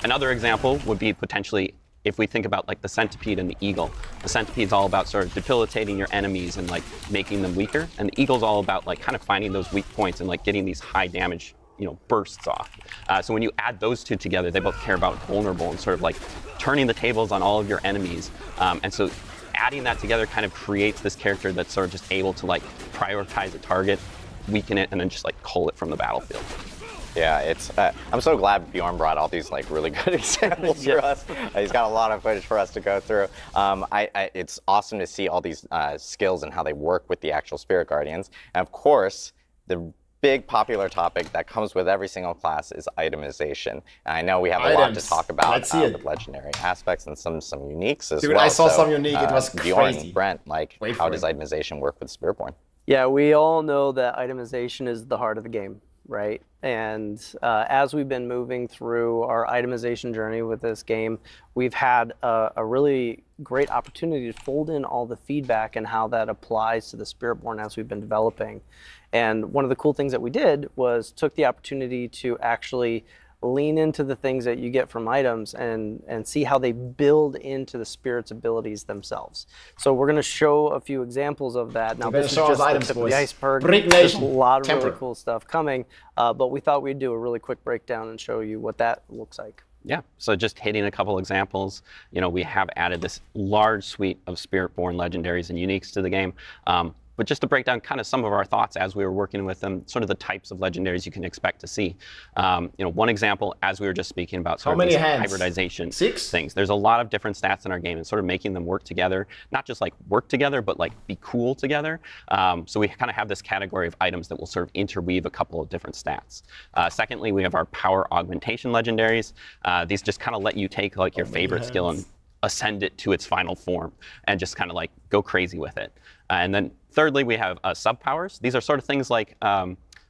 Another example would be potentially if we think about like the centipede and the eagle. The centipede's all about sort of debilitating your enemies and like making them weaker, and the eagle's all about like kind of finding those weak points and like getting these high damage, you know, bursts off. So when you add those two together, they both care about vulnerable and sort of like turning the tables on all of your enemies. And so adding that together kind of creates this character that's sort of just able to like prioritize a target, weaken it, and then just like cull it from the battlefield. Yeah, it's. I'm so glad Bjorn brought all these like really good examples for us. He's got a lot of footage for us to go through. It's awesome to see all these skills and how they work with the actual spirit guardians. And of course, the big popular topic that comes with every single class is itemization. And I know we have a lot to talk about with legendary aspects and some uniques as well. I saw some unique. It was Bjorn, crazy. Brent, like how does itemization work with Spiritborn? Yeah, we all know that itemization is the heart of the game, right? And as we've been moving through our itemization journey with this game, we've had a really great opportunity to fold in all the feedback and how that applies to the Spiritborn as we've been developing. And one of the cool things that we did was took the opportunity to actually lean into the things that you get from items and see how they build into the spirit's abilities themselves. So we're going to show a few examples of that. Now this is just the tip of the iceberg. There's a lot of really cool stuff coming, but we thought we'd do a really quick breakdown and show you what that looks like. Yeah, so just hitting a couple examples, you know, we have added this large suite of Spiritborn legendaries and uniques to the game. But just to break down kind of some of our thoughts as we were working with them, sort of the types of legendaries you can expect to see. You know, one example, as we were just speaking about sort of these hybridization things. There's a lot of different stats in our game and sort of making them work together, not just like work together, but like be cool together. So we kind of have this category of items that will sort of interweave a couple of different stats. Secondly, we have our power augmentation legendaries. These just kind of let you take like your favorite skill and ascend it to its final form and just kind of like go crazy with it. And then thirdly, we have sub-powers. These are sort of things like,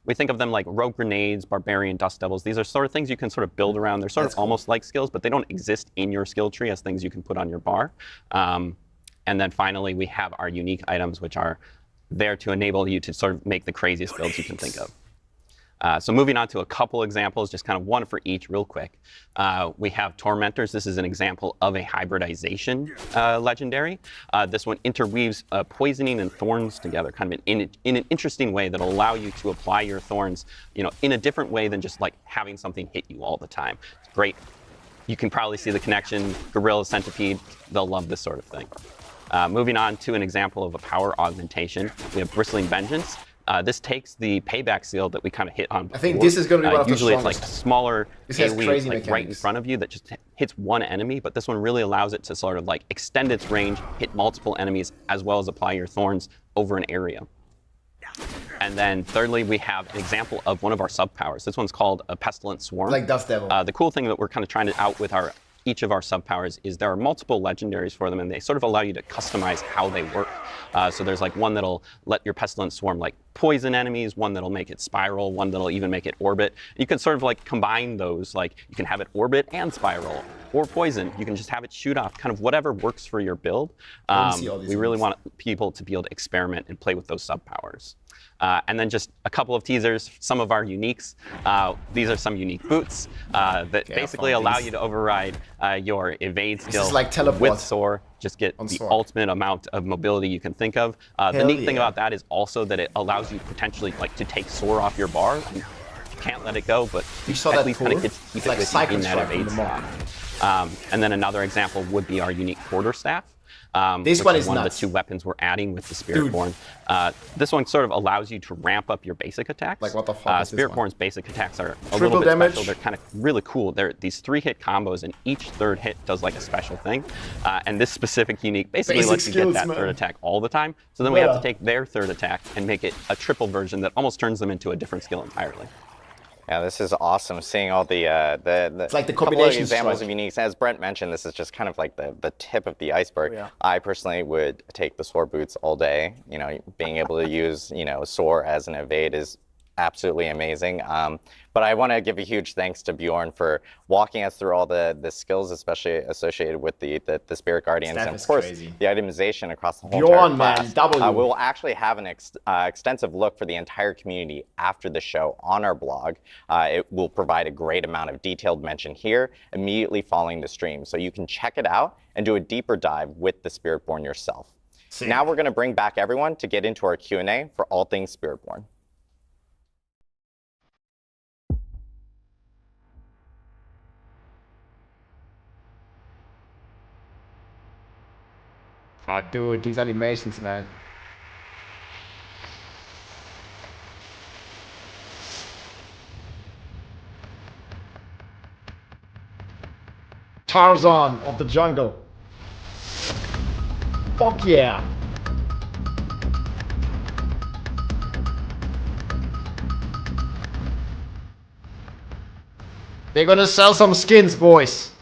we think of them like rogue grenades, barbarian, dust devils. These are sort of things you can sort of build around. They're sort of almost like skills, but they don't exist in your skill tree as things you can put on your bar. And then finally, we have our unique items, which are there to enable you to sort of make the craziest builds you can think of. So moving on to a couple examples, just kind of one for each real quick. We have Tormentors. This is an example of a hybridization legendary. This one interweaves poisoning and thorns together, kind of in an interesting way that'll allow you to apply your thorns, you know, in a different way than just like having something hit you all the time. It's great. You can probably see the connection. Gorilla, centipede, they'll love this sort of thing. Moving on to an example of a power augmentation, we have Bristling Vengeance. This takes the payback seal that we kind of hit on before. I think this is going to be one of the usually strongest. it's like a smaller This has AoE, crazy like right in front of you that just hits one enemy, but this one really allows it to sort of like extend its range, hit multiple enemies, as well as apply your thorns over an area. And then thirdly, we have an example of one of our sub-powers. This one's called a Pestilent Swarm. Like Dust Devil. The cool thing that we're kind of trying to out with each of our sub-powers is there are multiple legendaries for them, and they sort of allow you to customize how they work. So there's like one that'll let your Pestilent Swarm like poison enemies, one that'll make it spiral, one that'll even make it orbit. You can sort of like combine those, like you can have it orbit and spiral, or poison. You can just have it shoot off, kind of whatever works for your build. We really want people to be able to experiment and play with those sub-powers. And then just a couple of teasers, some of our uniques. These are some unique boots that basically allow you to override your evade skill like with Sorc. Just get the ultimate amount of mobility you can think of. The neat thing about that is also that it allows you potentially like to take Sorc off your bar. You can't let it go, but you saw at that least cool? kind of keep it like with you in that evade slot. And then another example would be our unique quarterstaff. This one is one nuts. of the 2 weapons we're adding with the Spiritborn. This one sort of allows you to ramp up your basic attacks. Like what the fuck is this one? Spiritborn's basic attacks are a Triple little bit damage. special. They're kind of really cool. They're these 3-hit combos, and each third hit does like a special thing. And this specific unique basically lets you get that third attack all the time. So then we have to take their third attack and make it a triple version that almost turns them into a different skill entirely. Yeah, this is awesome. Seeing all the it's like the couple of combination examples of strike. uniques. As Brent mentioned, this is just kind of like the tip of the iceberg. Oh, yeah. I personally would take the Sorc boots all day. You know, being able to use Sorc as an evade is absolutely amazing. But I want to give a huge thanks to Bjorn for walking us through all the skills, especially associated with the Spirit Guardians, That and is of course crazy. the itemization across the whole Bjorn, entire man, class. W. We will actually have an extensive look for the entire community after the show on our blog. It will provide a great amount of detailed mention here immediately following the stream, so you can check it out and do a deeper dive with the Spiritborn yourself. See. Now we're going to bring back everyone to get into our Q&A for all things Spiritborn. Oh, dude, these animations, man. Tarzan of the jungle. Fuck yeah. They're gonna sell some skins, boys.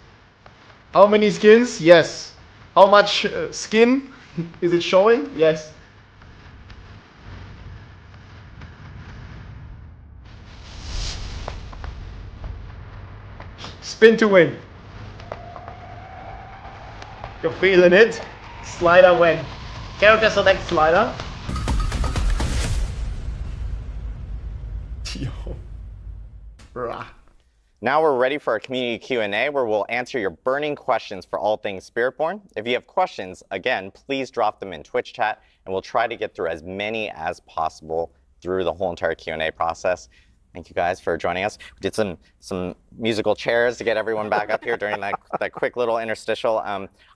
How many skins? Yes. How much skin is it showing? Yes. Spin to win. You're feeling it? Slider win. Character select slider. Yo. Rah. Now we're ready for our community Q&A, where we'll answer your burning questions for all things Spiritborn. If you have questions, again, please drop them in Twitch chat, and we'll try to get through as many as possible through the whole entire Q&A process. Thank you guys for joining us. We did some musical chairs to get everyone back up here during that quick little interstitial.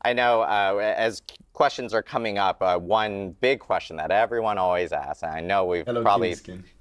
I know as questions are coming up, one big question that everyone always asks, and I know we've probably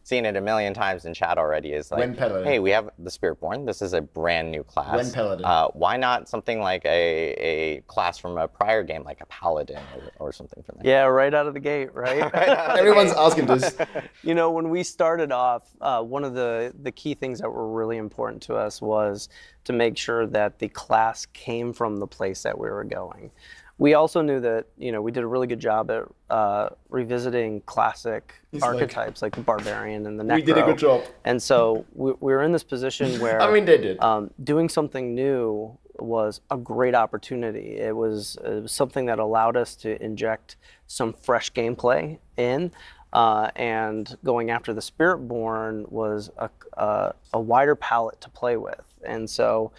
seen it a million times in chat already, is like, hey, we have the Spiritborn. This is a brand new class. When Paladin. Why not something like a class from a prior game, like a Paladin or something from there? Yeah, right out of the gate, right? Everyone's asking this. You know, when we started off, one of the key things that were really important to us was to make sure that the class came from the place that we were going. We also knew that, you know, we did a really good job at revisiting classic archetypes like the Barbarian and the Necro. We did a good job. And so we were in this position where I mean, they did. Doing something new was a great opportunity. It was something that allowed us to inject some fresh gameplay in. And going after the Spiritborn was a wider palette to play with. And so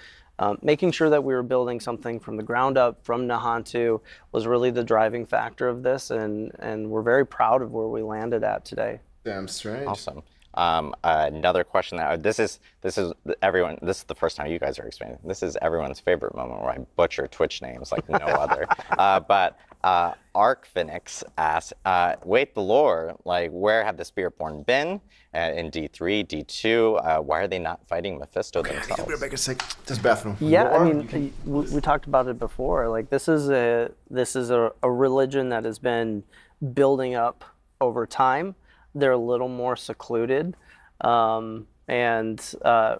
making sure that we were building something from the ground up from Nahantu was really the driving factor of this, and we're very proud of where we landed at today. Damn straight. Awesome. Another question that this is everyone. This is the first time you guys are explaining. This is everyone's favorite moment where I butcher Twitch names like no other. But Arcphoenix asks, wait, the lore, like where have the Spiritborn been in D3, D2? Why are they not fighting Mephisto themselves? I think Rebecca's sick. This bathroom. Yeah, Lore, I mean, we talked about it before. Like this is a religion that has been building up over time. They're a little more secluded, and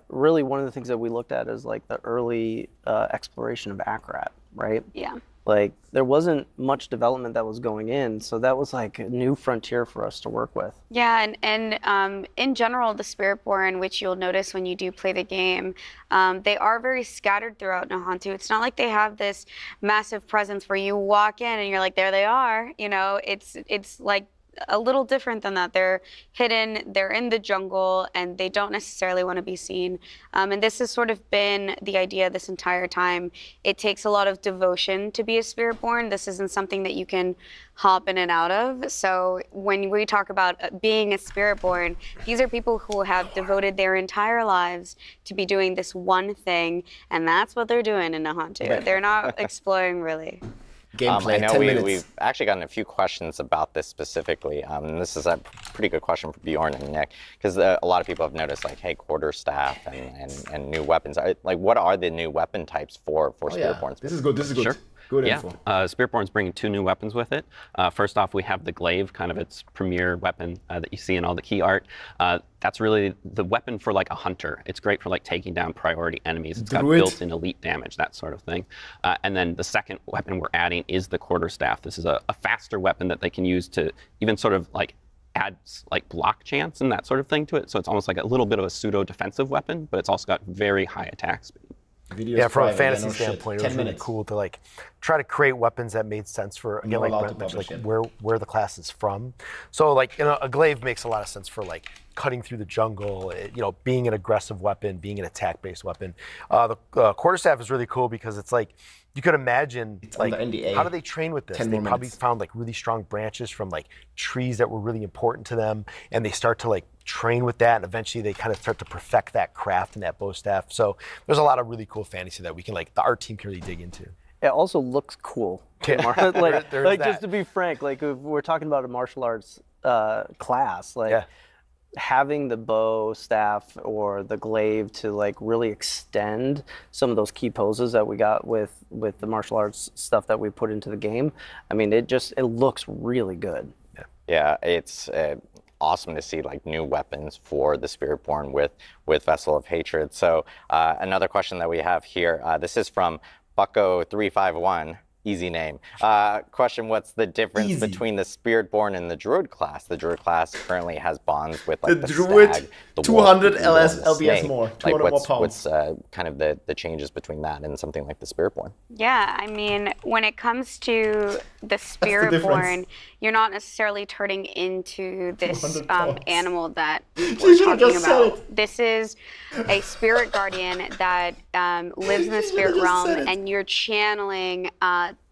really one of the things that we looked at is like the early exploration of Akrat, right? Yeah. Like there wasn't much development that was going in, so that was like a new frontier for us to work with. Yeah, and in general, the Spiritborn, which you'll notice when you do play the game, they are very scattered throughout Nahantu. It's not like they have this massive presence where you walk in and you're like, there they are. You know, it's like a little different than that. They're hidden, they're in the jungle, and they don't necessarily want to be seen. And this has sort of been the idea this entire time. It takes a lot of devotion to be a Spiritborn. This isn't something that you can hop in and out of. So when we talk about being a Spiritborn, these are people who have devoted their entire lives to be doing this one thing, and that's what they're doing in Nahantu. They're not exploring really. I know we've actually gotten a few questions about this specifically. And this is a pretty good question for Bjorn and Nick, because a lot of people have noticed, like, hey, quarterstaff and new weapons. Like, what are the new weapon types for Spiritborns? This is good. This is good. Sure. Good yeah. info. Spiritborn's bringing 2 new weapons with it. First off, we have the glaive, kind of its premier weapon that you see in all the key art. That's really the weapon for like a hunter. It's great for like taking down priority enemies. It's got Druid. built-in elite damage, that sort of thing. And then the second weapon we're adding is the quarterstaff. This is a faster weapon that they can use to even sort of like add like block chance and that sort of thing to it. So it's almost like a little bit of a pseudo-defensive weapon, but it's also got very high attack speed. Yeah, from a fantasy standpoint, it was really cool to like try to create weapons that made sense for, again, like Brent mentioned, like where the class is from. So like, you know, a glaive makes a lot of sense for like cutting through the jungle, you know, being an aggressive weapon, being an attack-based weapon. The quarterstaff is really cool because it's like, you could imagine, like, how do they train with this? They probably found like really strong branches from like trees that were really important to them, and they start to like train with that, and eventually they kind of start to perfect that craft and that bow staff. So there's a lot of really cool fantasy that we can, like, the art team can really dig into. It also looks cool. Like just to be frank, like if we're talking about a martial arts class, like having the bow staff or the glaive to like really extend some of those key poses that we got with the martial arts stuff that we put into the game. I mean, it looks really good. Yeah, it's awesome to see like new weapons for the Spiritborn with Vessel of Hatred. So another question that we have here, this is from Bucko351. Easy name. Question, what's the difference between the Spiritborn and the Druid class? The Druid class currently has bonds with like the Druid, stag, the 200 wolf, LS, the LBS snake. more, Like 200 more pounds. what's kind of the changes between that and something like the Spiritborn? Yeah, I mean, when it comes to the Spiritborn, you're not necessarily turning into this animal that we're talking about. This is a spirit guardian that lives in the spirit realm, and you're channeling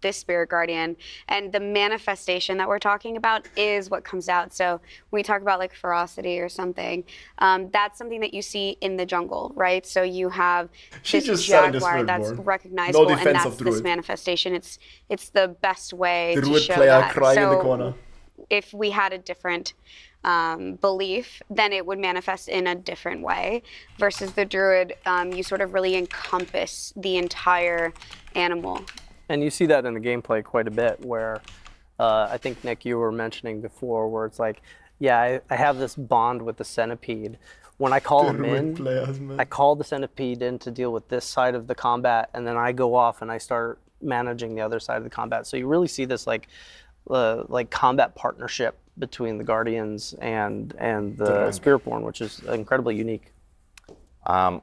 this spirit guardian, and the manifestation that we're talking about is what comes out. So when we talk about like ferocity or something, that's something that you see in the jungle, right? So you have this jaguar that's recognizable, and that's this manifestation. It's the best way to show that. So if we had a different belief, then it would manifest in a different way. Versus the Druid, you sort of really encompass the entire animal. And you see that in the gameplay quite a bit, where I think, Nick, you were mentioning before, where it's like, yeah, I have this bond with the centipede. When I call him in, I call the centipede in to deal with this side of the combat, and then I go off and I start managing the other side of the combat. So you really see this like combat partnership between the Guardians and the Spiritborn, which is incredibly unique.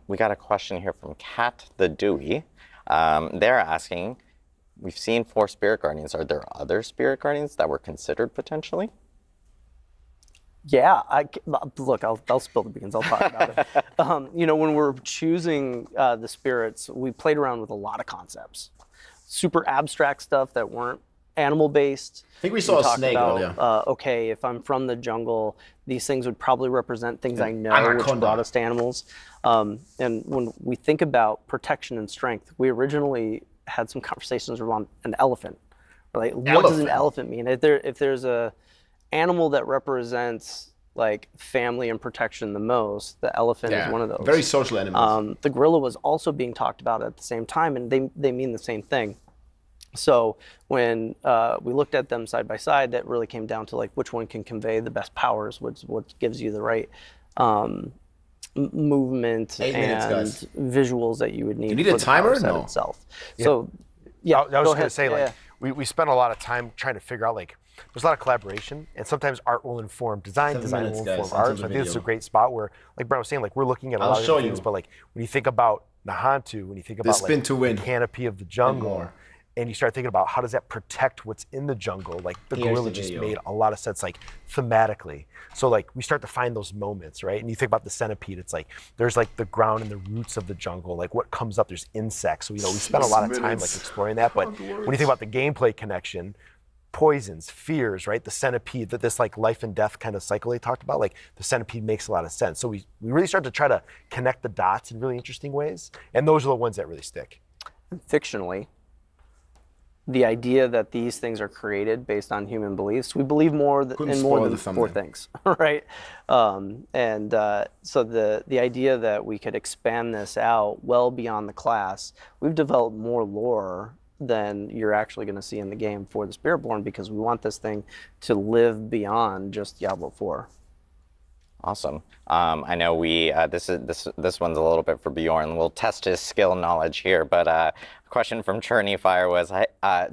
We got a question here from Kat the Dewey. They're asking, we've seen 4 Spirit Guardians. Are there other Spirit Guardians that were considered potentially? Yeah, look, I'll spill the beans. I'll talk about it. You know, when we're choosing the spirits, we played around with a lot of concepts. Super abstract stuff that weren't animal-based. I think we saw a snake earlier. Okay, if I'm from the jungle, these things would probably represent things I know, which brought us to animals. And when we think about protection and strength, we originally had some conversations around an elephant. Like, what does an elephant mean? If there's a animal that represents like family and protection the most, the elephant is one of those. Very social animals. The gorilla was also being talked about at the same time, and they mean the same thing. So when we looked at them side by side, that really came down to like which one can convey the best powers, what gives you the right movement and visuals that you would need. You need for a the timer? power set No. itself. Yeah. So yeah, I was go going to ahead. say, like, we spent a lot of time trying to figure out, like, there's a lot of collaboration, and sometimes art will inform design, 7 design minutes, will guys, inform art. until So I the think this is a video. great spot where, like Brian was saying, like, we're looking at a I'll lot of show different things, you. but like when you think about Nahantu, when you think The about spin like to win. the canopy of the jungle, and you start thinking about how does that protect what's in the jungle, like the Here's gorilla the just video. made a lot of sense, like thematically. So like we start to find those moments, right? And you think about the centipede, it's like there's like the ground and the roots of the jungle, like what comes up, there's insects. So we spent a lot of time like exploring that. But when you think about the gameplay connection, poisons, fears, right? The centipede, that this like life and death kind of cycle they talked about, like the centipede makes a lot of sense. So we really start to try to connect the dots in really interesting ways. And those are the ones that really stick. Fictionally, the idea that these things are created based on human beliefs, we believe more in more than 4 things, right? So the idea that we could expand this out well beyond the class, we've developed more lore than you're actually going to see in the game for the Spiritborn, because we want this thing to live beyond just Diablo 4. Awesome. I know we this one's a little bit for Bjorn. We'll test his skill knowledge here, but a question from Churney Fire was,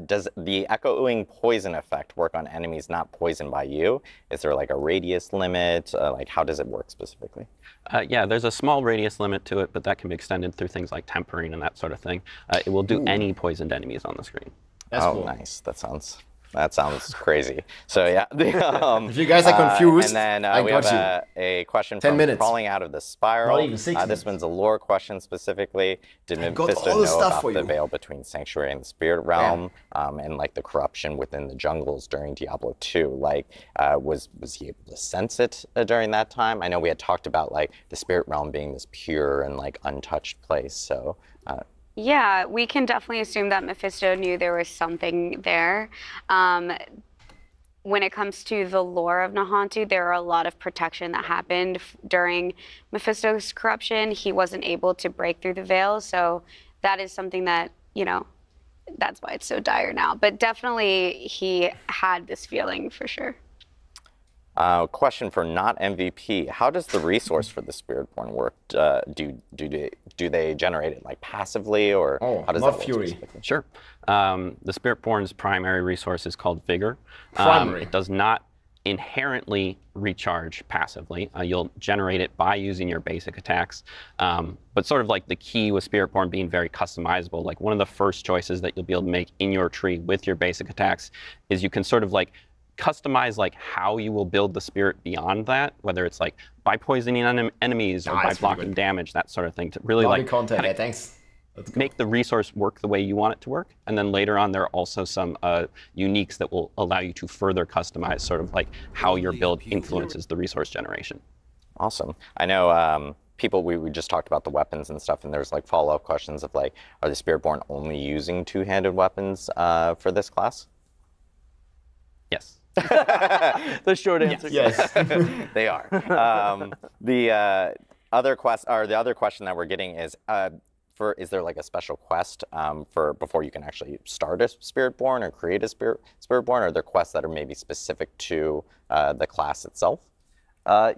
does the echoing poison effect work on enemies not poisoned by you? Is there like a radius limit? Like how does it work specifically? Yeah, there's a small radius limit to it, but that can be extended through things like tempering and that sort of thing. It will do any poisoned enemies on the screen. That's cool. Nice. That sounds crazy. So yeah. If you guys are confused, and then I we got have a question 10 from minutes. Crawling Out of the Spiral. Not even 6 This minutes. one's a lore question specifically. Did I got Mephisto all the know stuff about for the you. veil between Sanctuary and the Spirit Realm, and like the corruption within the jungles during Diablo 2? Like, was he able to sense it during that time? I know we had talked about like the Spirit Realm being this pure and like untouched place. So. Yeah, we can definitely assume that Mephisto knew there was something there. When it comes to the lore of Nahantu, there are a lot of protection that happened during Mephisto's corruption. He wasn't able to break through the veil, so that is something that, that's why it's so dire now. But definitely he had this feeling for sure. Question for not MVP. How does the resource for the Spiritborn work? Do they generate it like passively, or how does that work specifically? Sure. The Spiritborn's primary resource is called Vigor. Primary. It does not inherently recharge passively. You'll generate it by using your basic attacks. But sort of like the key with Spiritborn being very customizable, like one of the first choices that you'll be able to make in your tree with your basic attacks is you can sort of like customize like how you will build the spirit beyond that, whether it's like by poisoning enemies or by blocking damage, that sort of thing, to really like content. kinda Yeah, thanks. make the resource work the way you want it to work. And then later on, there are also some uniques that will allow you to further customize sort of like how your build influences the resource generation. Awesome. I know people, we just talked about the weapons and stuff, and there's like follow-up questions of like, are the Spiritborn only using two-handed weapons for this class? Yes. The short answer. Yes. They are. The other question that we're getting is, is there like a special quest for before you can actually start a Spiritborn or create a Spiritborn? Or are there quests that are maybe specific to the class itself?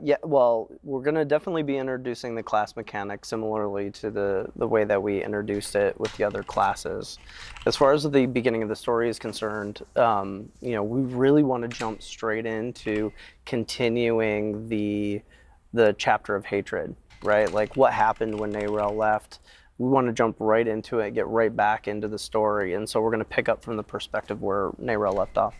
Yeah, well, we're going to definitely be introducing the class mechanic similarly to the way that we introduced it with the other classes. As far as the beginning of the story is concerned, we really want to jump straight into continuing the chapter of hatred, right? Like what happened when Neyrel left. We want to jump right into it, get right back into the story, and so we're going to pick up from the perspective where Neyrel left off.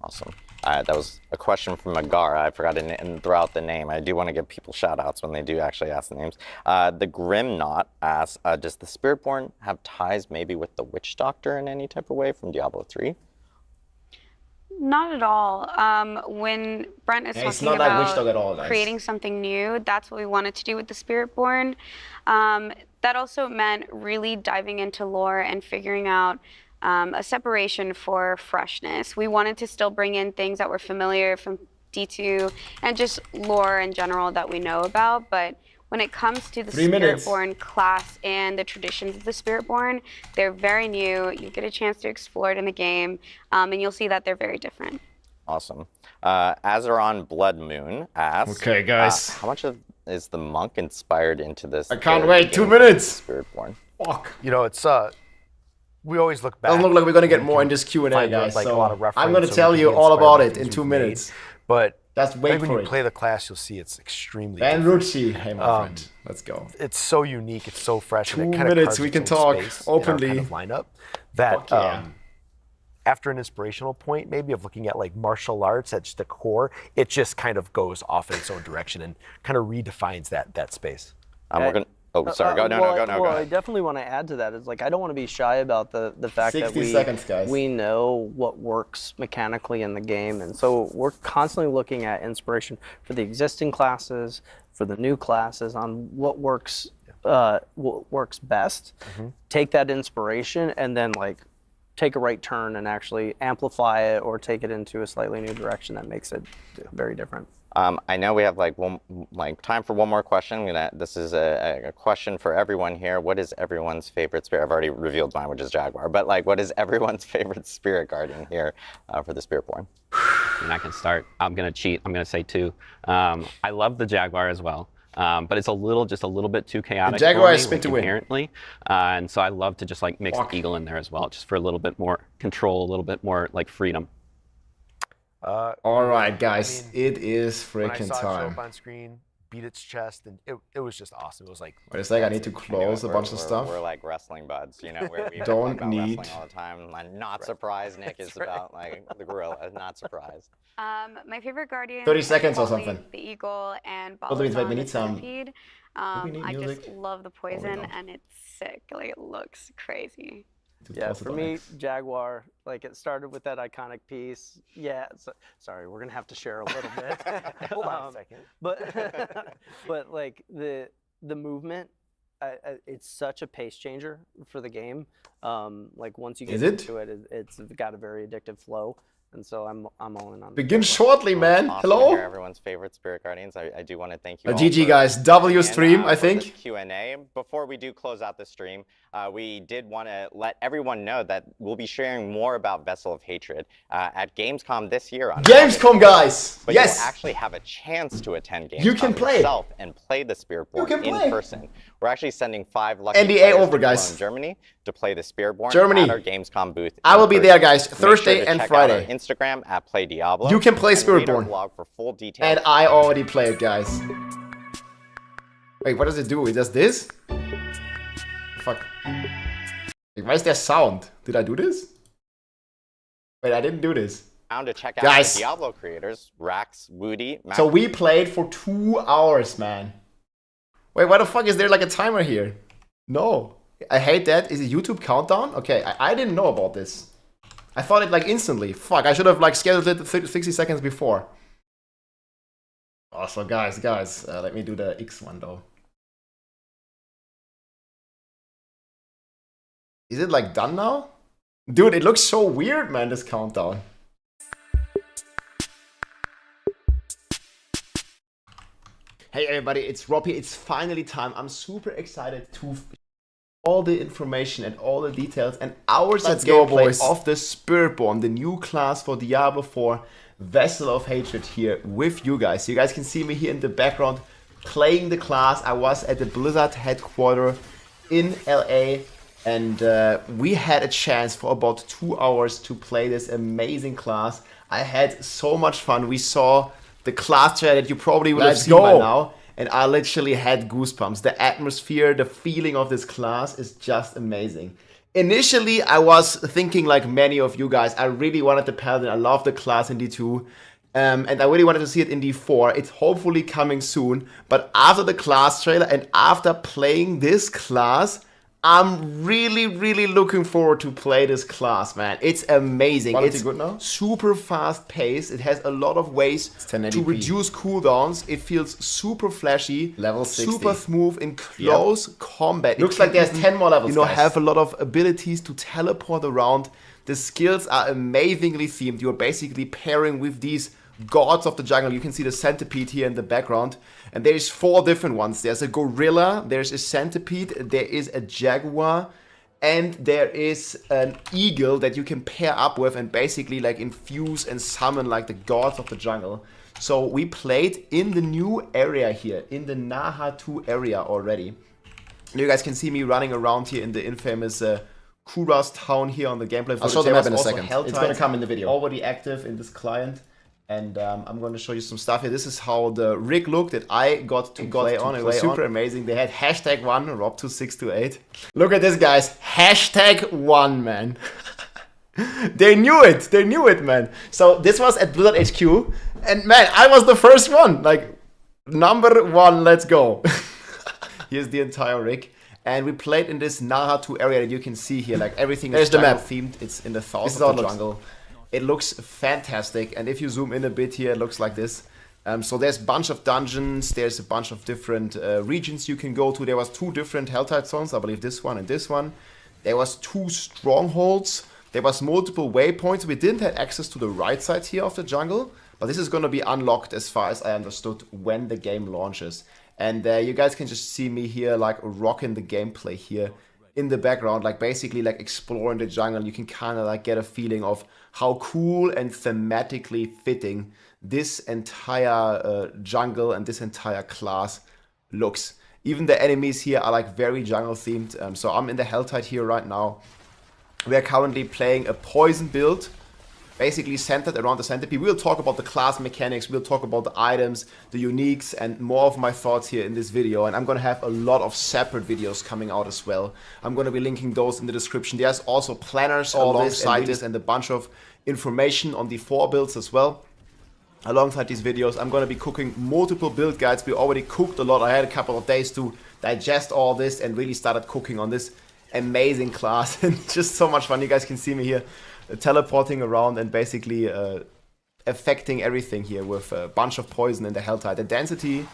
Awesome. That was a question from Agara. I forgot to throw out the name. I do want to give people shout-outs when they do actually ask the names. The Grimknot asks, does the Spiritborn have ties maybe with the Witch Doctor in any type of way from Diablo 3? Not at all. When Brent is talking not like Witch Dog at all, about guys. creating something new, that's what we wanted to do with the Spiritborn. That also meant really diving into lore and figuring out a separation for freshness. We wanted to still bring in things that were familiar from D2 and just lore in general that we know about, but when it comes to the Spiritborn class and the traditions of the Spiritborn, they're very new. You get a chance to explore it in the game, and you'll see that they're very different. Awesome. Azeron Blood Moon asks, okay, guys, how much is the monk inspired into this? I can't wait. 2 minutes. Spiritborn. Fuck. You know, it's we always look back. Doesn't look like we're gonna get more in this Q&A, guys. Like, so a lot of I'm gonna reference, tell so we you can all inspire about the it in things 2 we've minutes. made. But that's I wait think for when it. you play the class, you'll see it's extremely And different. Ruchi, hey my friend, let's go. It's so unique, it's so fresh. 2 and it kind minutes, of we can talk openly. Kind of lineup that yeah. after an inspirational point, maybe of looking at like martial arts at just the core, it just kind of goes off in its own direction and kind of redefines that space. We're gonna. Oh, sorry. Go. No, go. Well, I definitely want to add to that. It's like I don't want to be shy about the fact that 60 seconds, guys. we know what works mechanically in the game, and so we're constantly looking at inspiration for the existing classes, for the new classes, on what works best. Take that inspiration and then like take a right turn and actually amplify it or take it into a slightly new direction that makes it very different. I know we have time for one more question. This is a question for everyone here. What is everyone's favorite spirit? I've already revealed mine, which is Jaguar. But what is everyone's favorite spirit guardian here for the Spiritborn? And I can start. I'm gonna cheat. I'm gonna say 2. I love the Jaguar as well. But it's just a little bit too chaotic. The Jaguar for is spin to win. Inherently. And so I love to just mix the Eagle in there as well, just for a little bit more control, a little bit more freedom. All right, guys, it is freaking when I saw it show time. up on screen, beat its chest, and it was just awesome. It was like. Wait a sec, I need to close a bunch of stuff. We're like wrestling buds, we Don't talk about need- wrestling all the time. I'm not surprised Nick is about the gorilla. Not surprised. My favorite guardian. 30 seconds or probably something. The eagle and Well, wait, we Balazan need the some- centipede. we need I music? just love the poison, don't. and it's sick. It looks crazy. Yeah, for me, Jaguar, it started with that iconic piece. Yeah, sorry, we're gonna have to share a little bit. Hold on a second. But the movement, it's such a pace changer for the game. Once you get into it, it's got a very addictive flow. And so I'm all in on Begin shortly, man. Awesome Hello? to hear everyone's favorite Spirit Guardians. I do want to thank you all GG, for guys. W tuning in, stream, I for think. this Q&A. Before we do close out the stream, we did want to let everyone know that we'll be sharing more about Vessel of Hatred at Gamescom this year. On Gamescom, guys! But Yes! you'll actually have a chance to attend Gamescom You can play. yourself and play the Spiritborn can in play. person. We're actually sending 5 lucky NDA players over, to guys. Germany to play the Spiritborn Germany. at our Gamescom booth. I will in be person. there, guys, Make Thursday sure to and check Friday. Out our Instagram at Play Diablo. You can play and read our Spiritborn. blog for full details. And I already played, guys. Wait, what does it do? It does this? Fuck. Wait, why is there sound? Did I do this? Wait, I didn't do this. To check out Guys. the Diablo creators, Rax, Woody, Max. So we played for 2 hours, man. Wait, why the fuck is there a timer here? No. I hate that. Is it YouTube countdown? Okay, I didn't know about this. I thought it instantly. Fuck, I should have scheduled it 60 seconds before. Also, guys, let me do the X one though. Is it done now? Dude, it looks so weird, man, this countdown. Hey everybody, it's Robbie. It's finally time. I'm super excited to all the information and all the details and hours of gameplay of the Spiritborn, the new class for Diablo 4, Vessel of Hatred here with you guys. So you guys can see me here in the background playing the class. I was at the Blizzard headquarters in LA and we had a chance for about 2 hours to play this amazing class. I had so much fun. We saw the class trailer that you probably would have seen by now. And I literally had goosebumps. The atmosphere, the feeling of this class is just amazing. Initially, I was thinking like many of you guys, I really wanted the Paladin. I love the class in D2. And I really wanted to see it in D4. It's hopefully coming soon. But after the class trailer and after playing this class, I'm really looking forward to play this class, man. It's amazing. Quality It's good now? super fast paced. It has a lot of ways to 1080p. reduce cooldowns. It feels super flashy, Level 60. super smooth in close combat. Looks It like can there's 10 more levels, You know, guys. have a lot of abilities to teleport around. The skills are amazingly themed. You're basically pairing with these gods of the jungle. You can see the centipede here in the background. And there's 4 different ones. There's a gorilla, there's a centipede, there is a jaguar, and there is an eagle that you can pair up with and basically like infuse and summon like the gods of the jungle. So we played in the new area here, in the Naha 2 area already. You guys can see me running around here in the infamous Kuras town here on the gameplay. I'll show the map in a Also second. Helltide It's gonna come in the video. Already active in this client. And I'm going to show you some stuff here. This is how the rig looked that I got to play on. It was super amazing. They had #1, Rob2628. Look at this, guys. #1, man. They knew it. They knew it, man. So this was at Blizzard HQ. And man, I was the first one. Like, #1, let's go. Here's the entire rig. And we played in this Naha 2 area that you can see here. Like, everything is the map themed. It's in the This south is how of it the looks. jungle. It looks fantastic, and if you zoom in a bit here, it looks like this. So there's a bunch of dungeons, there's a bunch of different regions you can go to. There was 2 different Helltide zones, I believe this one and this one. There was 2 strongholds. There was multiple waypoints. We didn't have access to the right side here of the jungle, but this is going to be unlocked as far as I understood when the game launches. And you guys can just see me here like rocking the gameplay here in the background, like basically like exploring the jungle. You can kind of like get a feeling of how cool and thematically fitting this entire jungle and this entire class looks. Even the enemies here are like very jungle themed. So I'm in the Helltide here right now. We are currently playing a poison build, basically centered around the centipede. We'll talk about the class mechanics, we'll talk about the items, the uniques, and more of my thoughts here in this video. And I'm gonna have a lot of separate videos coming out as well. I'm gonna be linking those in the description. There's also planners alongside this and a bunch of information on the 4 builds as well. Alongside these videos, I'm gonna be cooking multiple build guides. We already cooked a lot. I had a couple of days to digest all this and really started cooking on this amazing class. And just so much fun. You guys can see me here teleporting around and basically affecting everything here with a bunch of poison in the Helltide. The density,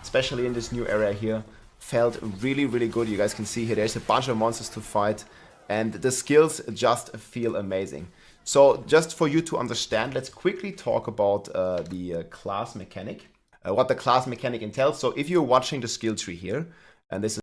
especially in this new area here, felt really good. You guys can see here there's a bunch of monsters to fight and the skills just feel amazing. So just for you to understand, let's quickly talk about the class mechanic, what the class mechanic entails. So if you're watching the skill tree here, and this is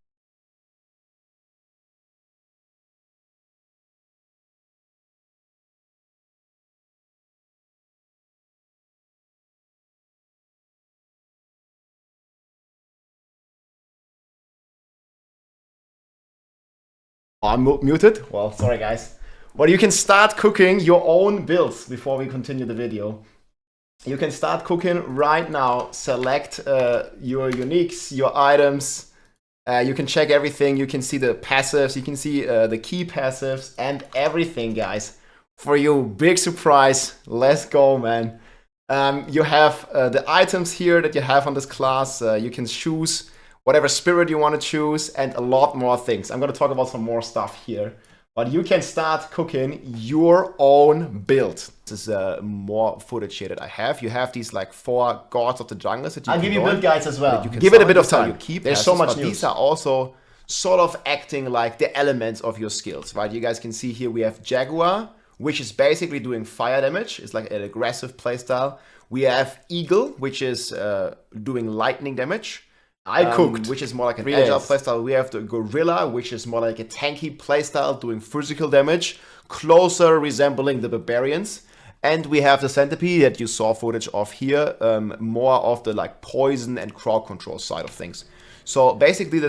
I'm muted. Well, sorry guys. Well, you can start cooking your own builds before we continue the video. You can start cooking right now. Select your uniques, your items. You can check everything. You can see the passives. You can see the key passives and everything, guys. For you, big surprise. Let's go, man. You have the items here that you have on this class. You can choose whatever spirit you want to choose, and a lot more things. I'm going to talk about some more stuff here. But you can start cooking your own build. This is more footage here that I have. You have these like 4 gods of the jungles that you I'll can give you go on, build guides as well. that you can Give it a bit of summon. time. You keep There's so passes, much but news. these are also sort of acting like the elements of your skills, right? You guys can see here we have Jaguar, which is basically doing fire damage. It's like an aggressive playstyle. We have Eagle, which is doing lightning damage. I cooked. Which is more like an 3 agile days. playstyle. We have the Gorilla, which is more like a tanky playstyle, doing physical damage, closer resembling the Barbarians. And we have the Centipede that you saw footage of here, more of the like poison and crowd control side of things. So basically the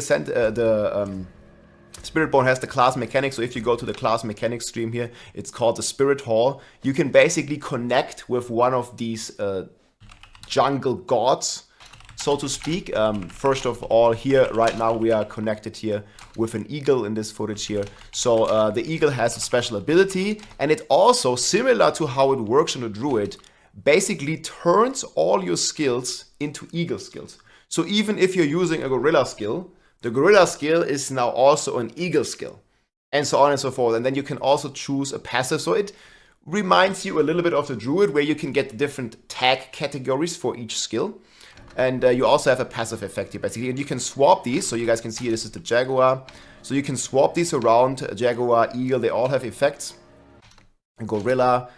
Spiritborn has the class mechanics. So if you go to the class mechanics stream here, it's called the Spirit Hall. You can basically connect with one of these jungle gods, so to speak. First of all, here right now we are connected here with an eagle in this footage here. So the eagle has a special ability, and it also, similar to how it works on a druid, basically turns all your skills into eagle skills. So even if you're using a gorilla skill, the gorilla skill is now also an eagle skill, and so on and so forth. And then you can also choose a passive. So it reminds you a little bit of the Druid, where you can get different tag categories for each skill. And you also have a passive effect here, basically. And you can swap these. So you guys can see this is the Jaguar. So you can swap these around. Jaguar, Eagle, they all have effects. And Gorilla.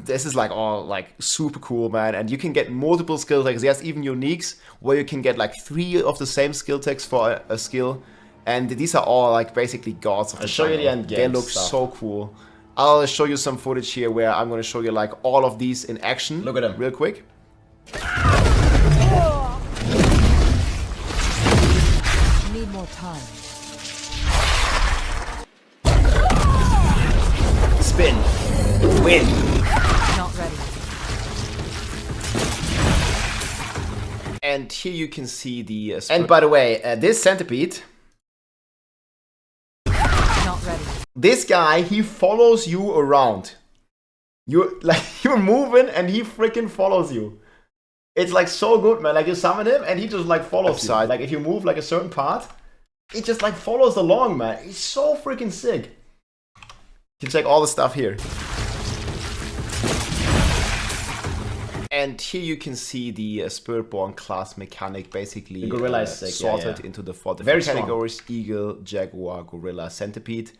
This is like all like super cool, man. And you can get multiple skill tags. There's even uniques where you can get like 3 of the same skill tags for a skill. And these are all like basically gods of the I'll show you the end game They look stuff. so cool. I'll show you some footage here where I'm going to show you like all of these in action. Look at them real quick. Need more time. Spin. Win. Not ready. And here you can see the... and by the way, this centipede... Not ready. This guy, he follows you around. You're moving and he freaking follows you. It's like so good, man. Like you summon him and he just like follows you. Like if you move like a certain part, it just like follows along, man. It's so freaking sick. You can check all the stuff here. And here you can see the Spiritborn class mechanic, basically the gorilla is sick, sorted into the 4 Very different strong. categories: Eagle, Jaguar, Gorilla, Centipede.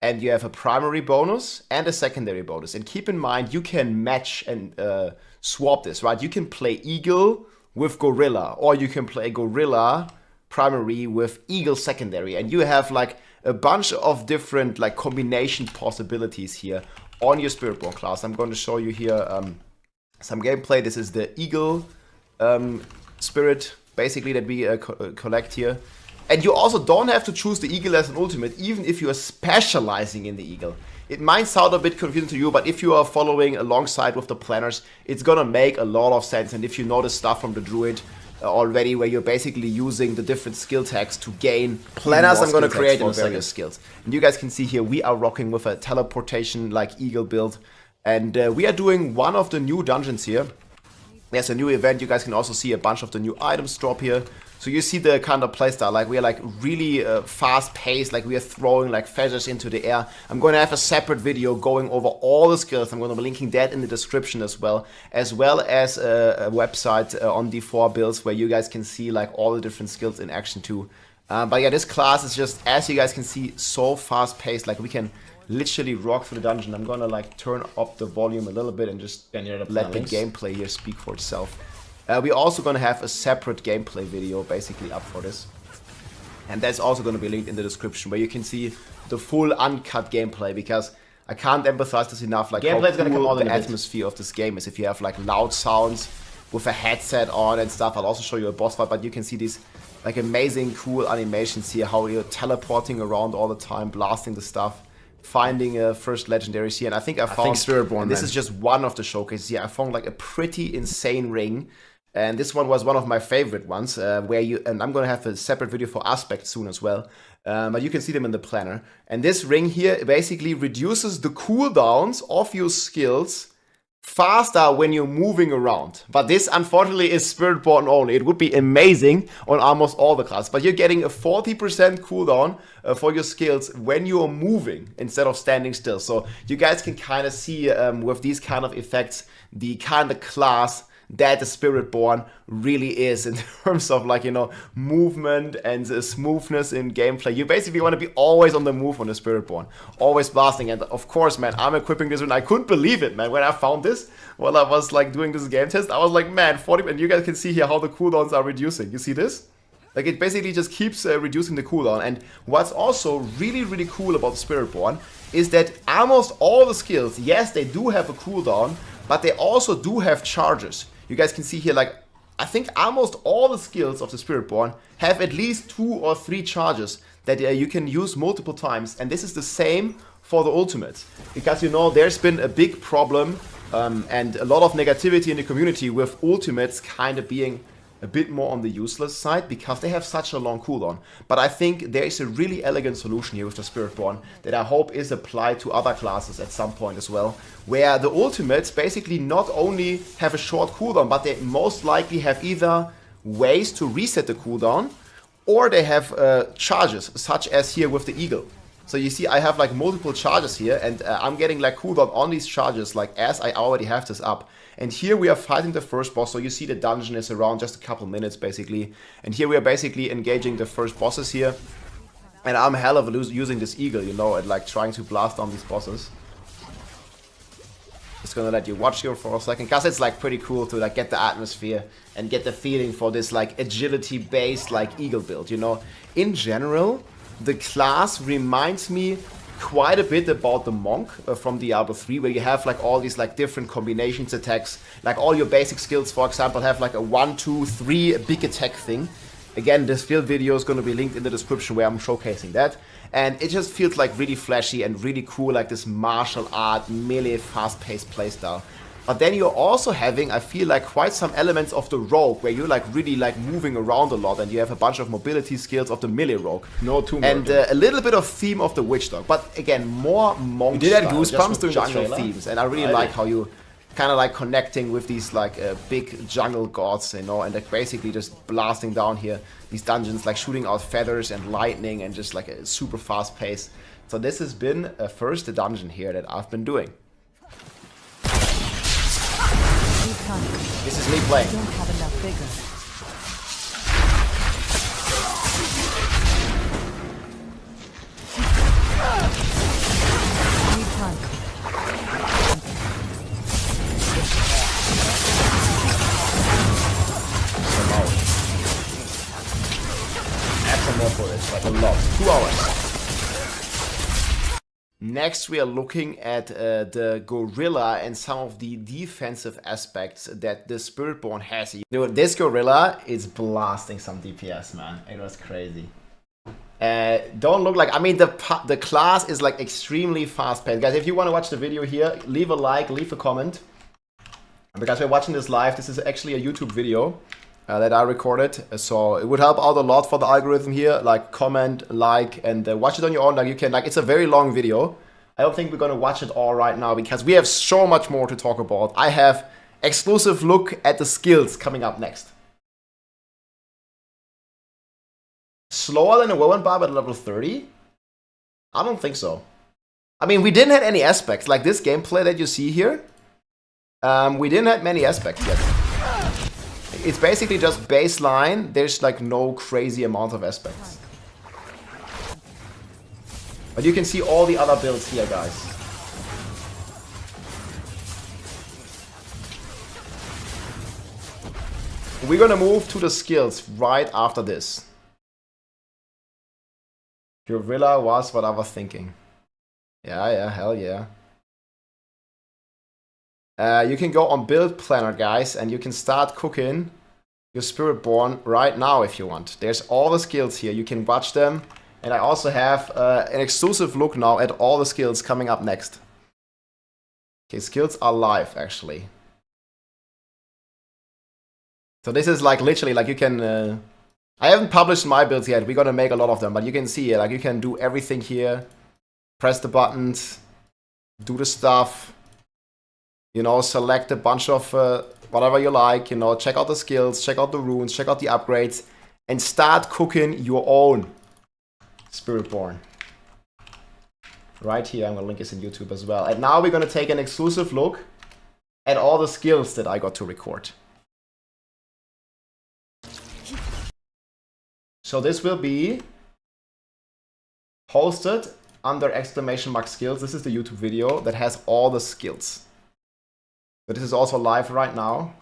And you have a primary bonus and a secondary bonus. And keep in mind, you can match and swap this, right? You can play Eagle with Gorilla, or you can play Gorilla primary with Eagle secondary. And you have like a bunch of different like combination possibilities here on your Spiritborn class. I'm going to show you here some gameplay. This is the Eagle spirit, basically, that we collect here. And you also don't have to choose the Eagle as an ultimate, even if you are specializing in the Eagle. It might sound a bit confusing to you, but if you are following alongside with the planners, it's gonna make a lot of sense. And if you know the stuff from the Druid already, where you're basically using the different skill tags to gain planners, I'm gonna create in various skills. And you guys can see here, we are rocking with a teleportation like Eagle build. And we are doing one of the new dungeons here. There's a new event. You guys can also see a bunch of the new items drop here. So you see the kind of playstyle, like we are like really fast paced, like we are throwing like feathers into the air. I'm going to have a separate video going over all the skills. I'm going to be linking that in the description as well as a website on D4 builds where you guys can see like all the different skills in action too. But yeah, this class is just, as you guys can see, so fast paced, like we can literally rock through the dungeon. I'm gonna like turn up the volume a little bit and just let the gameplay here speak for itself. We're also gonna have a separate gameplay video basically up for this, and that's also gonna be linked in the description where you can see the full uncut gameplay, because I can't emphasize this enough, like Gameplay's how gonna come cool out in the a bit. atmosphere of this game is. If you have like loud sounds with a headset on and stuff, I'll also show you a boss fight, but you can see these like amazing cool animations here, how you're teleporting around all the time, blasting the stuff, finding a first legendaries here. And I think I found Spiritborn, and this man. is just one of the showcases here. I found like a pretty insane ring, and this one was one of my favorite ones, where you, and I'm gonna have a separate video for Aspect soon as well, but you can see them in the planner. And this ring here basically reduces the cooldowns of your skills faster when you're moving around. But this unfortunately is Spiritborn only. It would be amazing on almost all the classes, but you're getting a 40% cooldown for your skills when you're moving instead of standing still. So you guys can kind of see with these kind of effects the kind of class that the Spiritborn really is in terms of, like, you know, movement and smoothness in gameplay. You basically want to be always on the move on the Spiritborn, always blasting. And of course, man, I'm equipping this and I couldn't believe it, man. When I found this while I was like doing this game test, I was like, man, 40, and you guys can see here how the cooldowns are reducing. You see this? Like, it basically just keeps reducing the cooldown. And what's also really, really cool about the Spiritborn is that almost all the skills, yes, they do have a cooldown, but they also do have charges. You guys can see here, like, I think almost all the skills of the Spiritborn have at least 2 or 3 charges that you can use multiple times. And this is the same for the ultimates. Because, you know, there's been a big problem and a lot of negativity in the community with ultimates kind of being a bit more on the useless side because they have such a long cooldown. But I think there is a really elegant solution here with the Spiritborn that I hope is applied to other classes at some point as well, where the ultimates basically not only have a short cooldown, but they most likely have either ways to reset the cooldown, or they have charges, such as here with the eagle. So you see I have like multiple charges here, and I'm getting like cooldown on these charges, like as I already have this up. And here we are fighting the first boss, so you see the dungeon is around just a couple minutes basically. And here we are basically engaging the first bosses here. And I'm hell of using this eagle, you know, and like trying to blast on these bosses. Just gonna let you watch here for a second, cause it's like pretty cool to like get the atmosphere and get the feeling for this like agility based like eagle build, you know. In general, the class reminds me quite a bit about the monk from Diablo 3, where you have like all these like different combinations attacks, like all your basic skills, for example, have like a 1, 2, 3 big attack thing. Again, this build video is going to be linked in the description where I'm showcasing that. And it just feels like really flashy and really cool, like this martial art, melee, fast-paced playstyle. But then you're also having, I feel like, quite some elements of the rogue, where you're like really like moving around a lot, and you have a bunch of mobility skills of the melee rogue. No tomb. And a little bit of theme of the witch dog. But again, more monk You did that style, Goosebumps during the jungle trailer? themes. And I really like how you kind of like connecting with these like big jungle gods, you know, and like basically just blasting down here these dungeons, like shooting out feathers and lightning and just like a super fast pace. So this has been a first dungeon here that I've been doing. This is me playing. I don't have enough vigor. Need time. Add some more footage, like a lot. 2 hours. Next, we are looking at the gorilla and some of the defensive aspects that the Spiritborn has. Dude, this gorilla is blasting some DPS, man. It was crazy. Don't look like, I mean, the class is like extremely fast paced. Guys, if you want to watch the video here, leave a like, leave a comment. Because we're watching this live, this is actually a YouTube video that I recorded, so it would help out a lot for the algorithm here. Like, comment, like, and watch it on your own. Like, you can, like, it's a very long video. I don't think we're gonna watch it all right now because we have so much more to talk about. I have exclusive look at the skills coming up next. Slower than a Whirlwind Barb at level 30? I don't think so. I mean, we didn't have any aspects like this gameplay that you see here. We didn't have many aspects yet. It's basically just baseline. There's like no crazy amount of aspects. But you can see all the other builds here, guys. We're gonna move to the skills right after this. Gorilla was what I was thinking. Yeah, hell yeah. You can go on build planner, guys, and you can start cooking your Spiritborn right now if you want. There's all the skills here. You can watch them. And I also have an exclusive look now at all the skills coming up next. Okay, skills are live, actually. So this is like literally like you can... I haven't published my builds yet. We're gonna make a lot of them. But you can see, like, you can do everything here. Press the buttons. Do the stuff. You know, select a bunch of whatever you like, you know, check out the skills, check out the runes, check out the upgrades, and start cooking your own Spiritborn. Right here, I'm gonna link this in YouTube as well. And now we're gonna take an exclusive look at all the skills that I got to record. So this will be hosted under !skills. This is the YouTube video that has all the skills. But this is also live right now.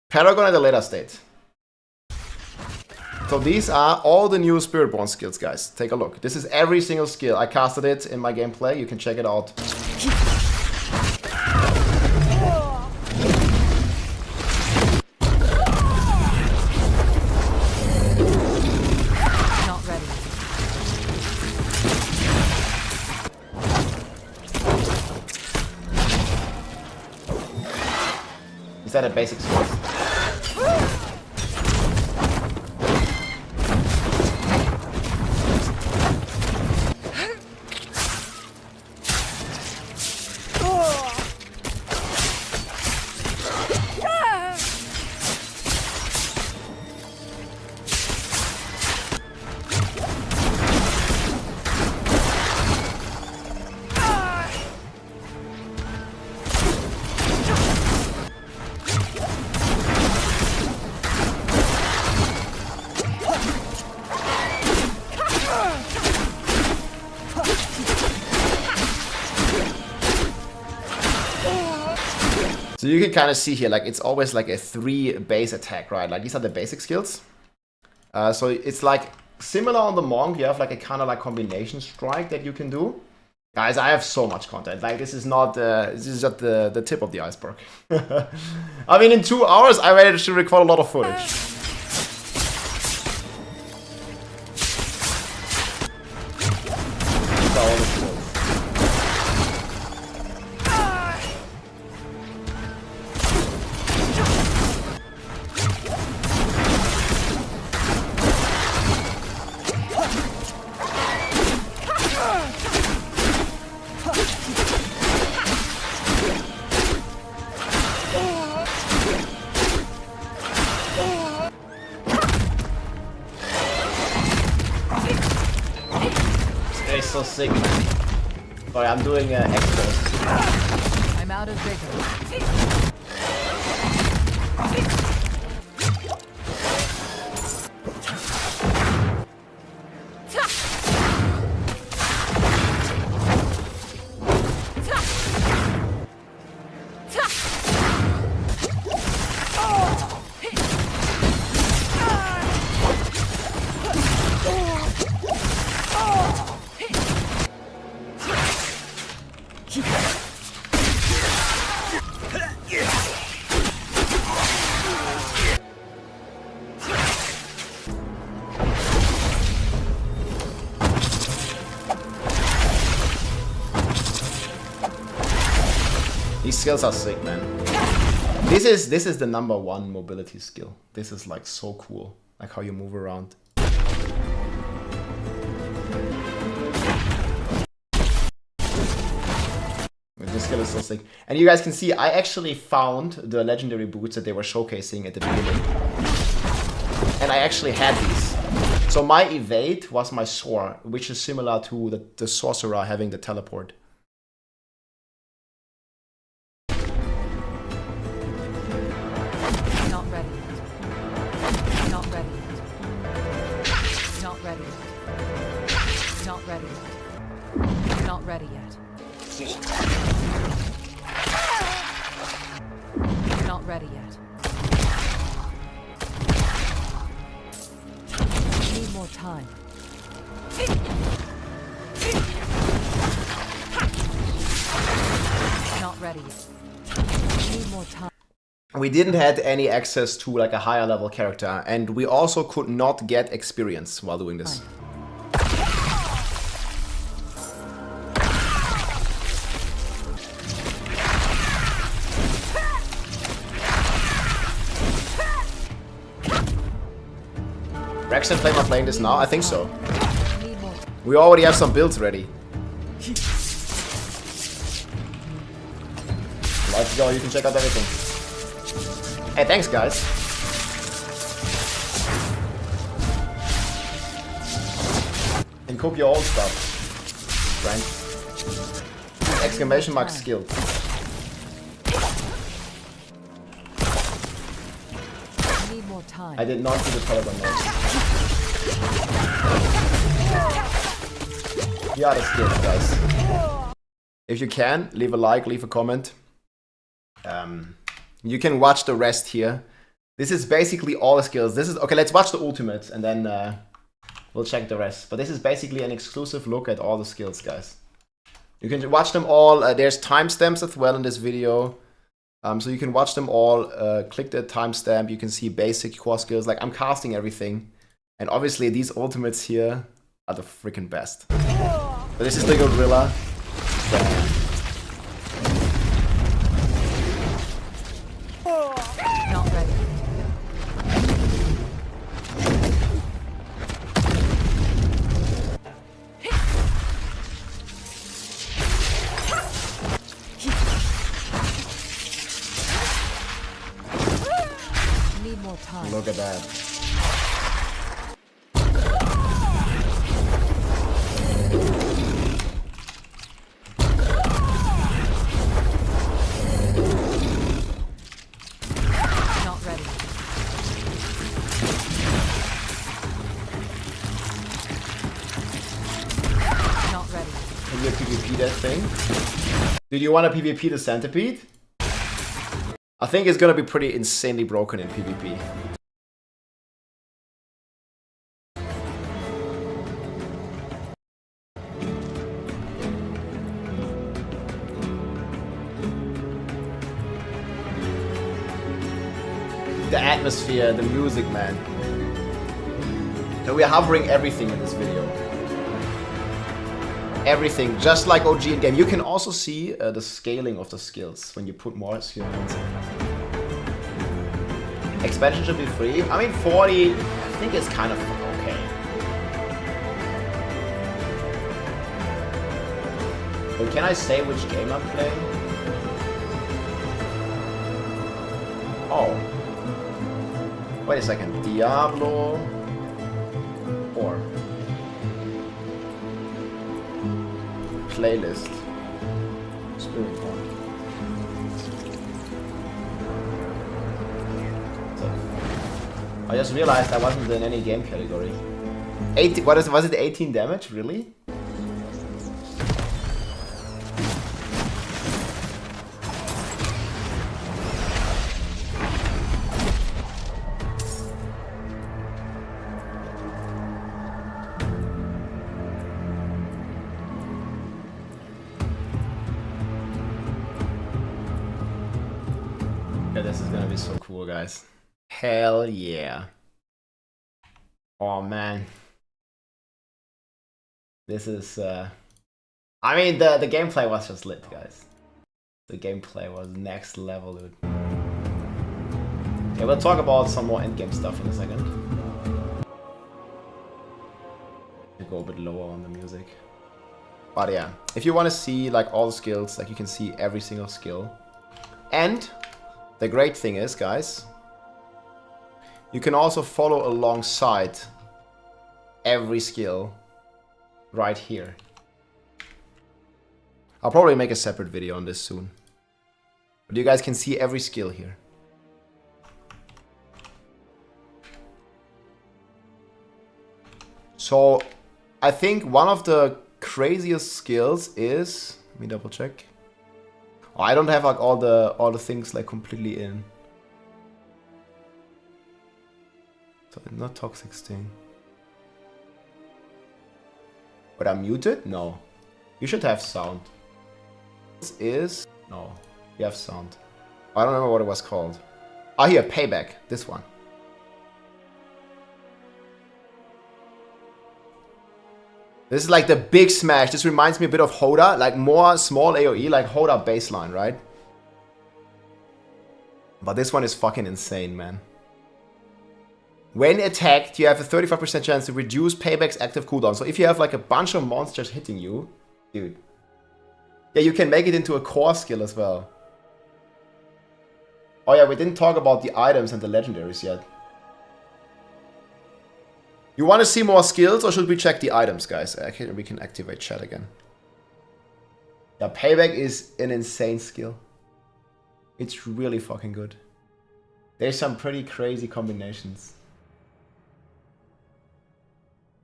Paragon at a later state. So these are all the new Spiritborn skills, guys. Take a look. This is every single skill. I casted it in my gameplay. You can check it out. Not ready. Is that a basic skill? So you can kind of see here, like it's always like a 3 base attack, right? Like these are the basic skills. So it's like similar on the Monk. You have like a kind of like combination strike that you can do. Guys, I have so much content. Like this is not, this is just the tip of the iceberg. I mean, in 2 hours, I managed to record a lot of footage. So sick, man. Sorry, I'm doing expos. I'm out of vigor. These skills are sick, man. This is the #1 mobility skill. This is like so cool, like how you move around. This skill is so sick. And you guys can see, I actually found the legendary boots that they were showcasing at the beginning. And I actually had these. So my evade was my Sorc, which is similar to the sorcerer having the teleport. Not ready yet. Not ready yet. Not ready yet. Not ready yet. Not ready yet. Not ready yet. Need more time. Not ready yet. Need more time. We didn't have any access to like a higher level character, and we also could not get experience while doing this. Rex and Flame are playing this now? I think so. We already have some builds ready. Let's go, you can check out everything. Hey, thanks guys. And cook your own stuff, Frank. Exclamation mark skill. Need more time. I did not do the Telegram notes. Here are the skills, guys. If you can, leave a like, leave a comment. You can watch the rest here. This is basically all the skills. This is okay. Let's watch the ultimates and then we'll check the rest. But this is basically an exclusive look at all the skills, guys. You can watch them all. There's timestamps as well in this video. So you can watch them all. Click the timestamp. You can see basic core skills. Like I'm casting everything. And obviously these ultimates here are the freaking best. But this is the gorilla. Not ready. Need more time. Look at that. Not ready. Not ready. Can you PvP that thing? Did you want to PvP the centipede? I think it's gonna be pretty insanely broken in PvP. The atmosphere, the music, man. So we are hovering everything in this video. Everything, just like OG in game. You can also see the scaling of the skills when you put more skill points in. Expansion should be free. I mean, 40, I think it's kind of okay. But can I say which game I'm playing? Oh. Wait a second. Diablo 4. Playlist. Spiritborn. So, I just realized I wasn't in any game category. 80, was it 18 damage? Really? This is gonna be so cool, guys. Hell yeah. Oh man. This is I mean the gameplay was just lit, guys. The gameplay was next level, dude. Okay, we'll talk about some more endgame stuff in a second. I'll go a bit lower on the music. But yeah, if you want to see like all the skills, like you can see every single skill. And the great thing is, guys, you can also follow alongside every skill right here. I'll probably make a separate video on this soon. But you guys can see every skill here. So I think one of the craziest skills is, let me double check. Oh, I don't have like all the things like completely in. So not toxic sting. But I'm muted? No. You should have sound. This is no. You have sound. I don't remember what it was called. Ah, here, payback. This one. This is like the big smash. This reminds me a bit of Hoda, like more small AoE, like Hoda baseline, right? But this one is fucking insane, man. When attacked, you have a 35% chance to reduce payback's active cooldown. So if you have like a bunch of monsters hitting you, dude. Yeah, you can make it into a core skill as well. Oh yeah, we didn't talk about the items and the legendaries yet. You want to see more skills, or should we check the items, guys? Okay, we can activate chat again. Yeah, payback is an insane skill. It's really fucking good. There's some pretty crazy combinations.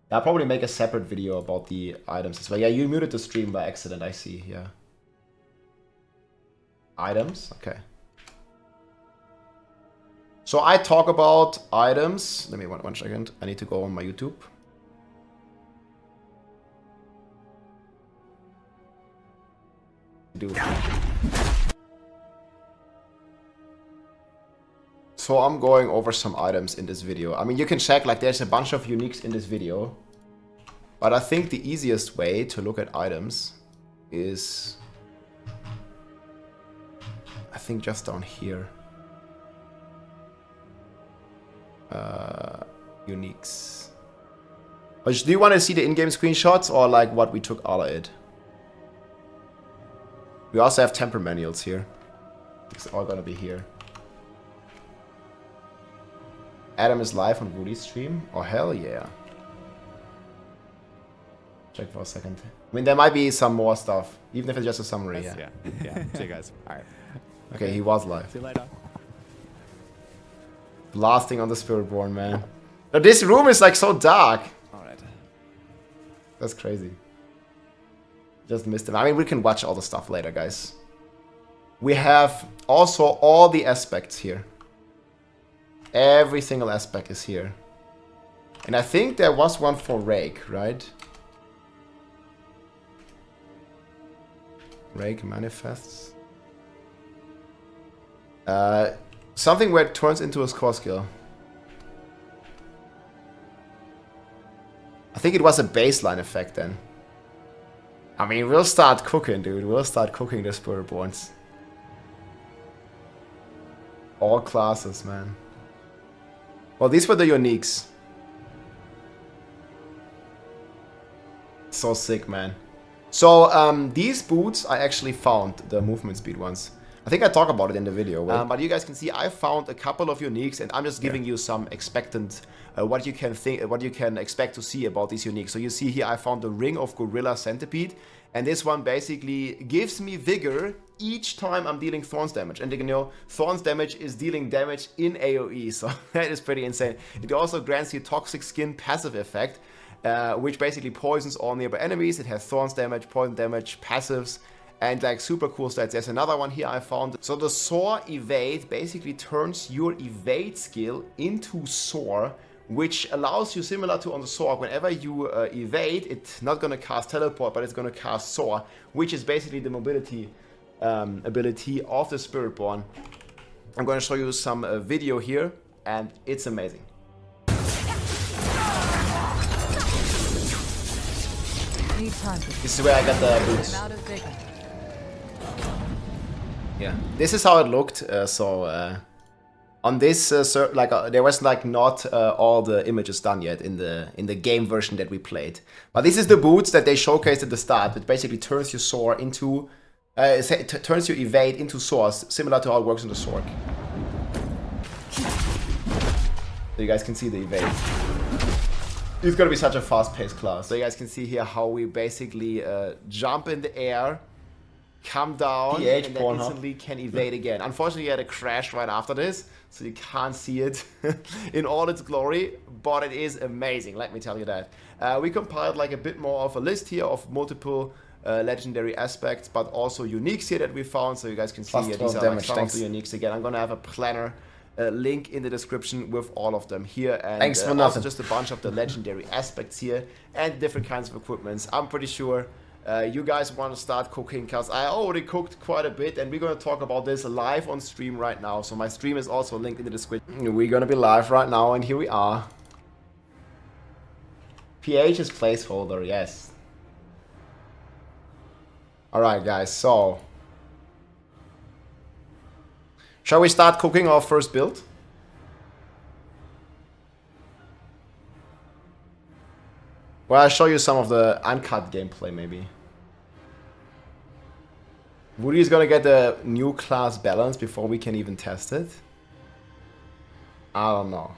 I'll probably make a separate video about the items as well. Yeah, you muted the stream by accident, I see, yeah. Items, okay. So I talk about items. Let me one second. I need to go on my YouTube. So I'm going over some items in this video. I mean, you can check, like there's a bunch of uniques in this video. But I think the easiest way to look at items is, I think just down here. Uniques. Or do you want to see the in-game screenshots or like what we took out of it? We also have temper manuals here. It's all gonna be here. Adam is live on Woody's stream. Oh hell yeah. Check for a second. I mean, there might be some more stuff, even if it's just a summary. Yes, yeah. See you guys. All right. Okay, he was live. See you later. Blasting on the Spiritborn, man. Now, this room is like so dark. Alright. That's crazy. Just missed him. I mean, we can watch all the stuff later, guys. We have also all the aspects here. Every single aspect is here. And I think there was one for Rake, right? Rake manifests. Something where it turns into a core skill. I think it was a baseline effect then. I mean, we'll start cooking, dude. We'll start cooking the Spiritborns. All classes, man. Well, these were the uniques. So sick, man. So, these boots I actually found, the movement speed ones. I think I talk about it in the video, but you guys can see I found a couple of uniques, and I'm just giving you some expectant, what you can expect to see about these uniques. So you see here I found the Ring of Gorilla Centipede, and this one basically gives me vigor each time I'm dealing Thorns damage. And you know, Thorns damage is dealing damage in AoE, so that is pretty insane. It also grants you Toxic Skin passive effect, which basically poisons all nearby enemies. It has Thorns damage, poison damage, passives, and like super cool stats. There's another one here I found. So the Soar Evade basically turns your evade skill into Soar, which allows you, similar to on the Sorc, whenever you evade, it's not going to cast Teleport, but it's going to cast Soar, which is basically the mobility ability of the Spiritborn. I'm going to show you some video here, and it's amazing. This is where I got the boots. Yeah, this is how it looked. On this, there was not all the images done yet in the game version that we played. But this is the boots that they showcased at the start. It basically turns your Soar into, turns your evade into Soar, similar to how it works in the Sorc. So you guys can see the evade. It's gonna be such a fast-paced class. So you guys can see here how we basically jump in the air, come down, and then instantly can evade again. Unfortunately, you had a crash right after this, so you can't see it in all its glory, but it is amazing, let me tell you that. We compiled like a bit more of a list here of multiple legendary aspects, but also uniques here that we found, so you guys can see here, these are like some of the uniques again. I'm gonna have a planner link in the description with all of them here, and also just a bunch of the legendary aspects here and different kinds of equipments. I'm pretty sure you guys want to start cooking, because I already cooked quite a bit, and we're going to talk about this live on stream right now. So my stream is also linked in the description. We're going to be live right now, and here we are. PH is placeholder, yes. Alright guys, so shall we start cooking our first build? Well, I'll show you some of the uncut gameplay maybe. Woody is gonna get the new class balance before we can even test it. I don't know.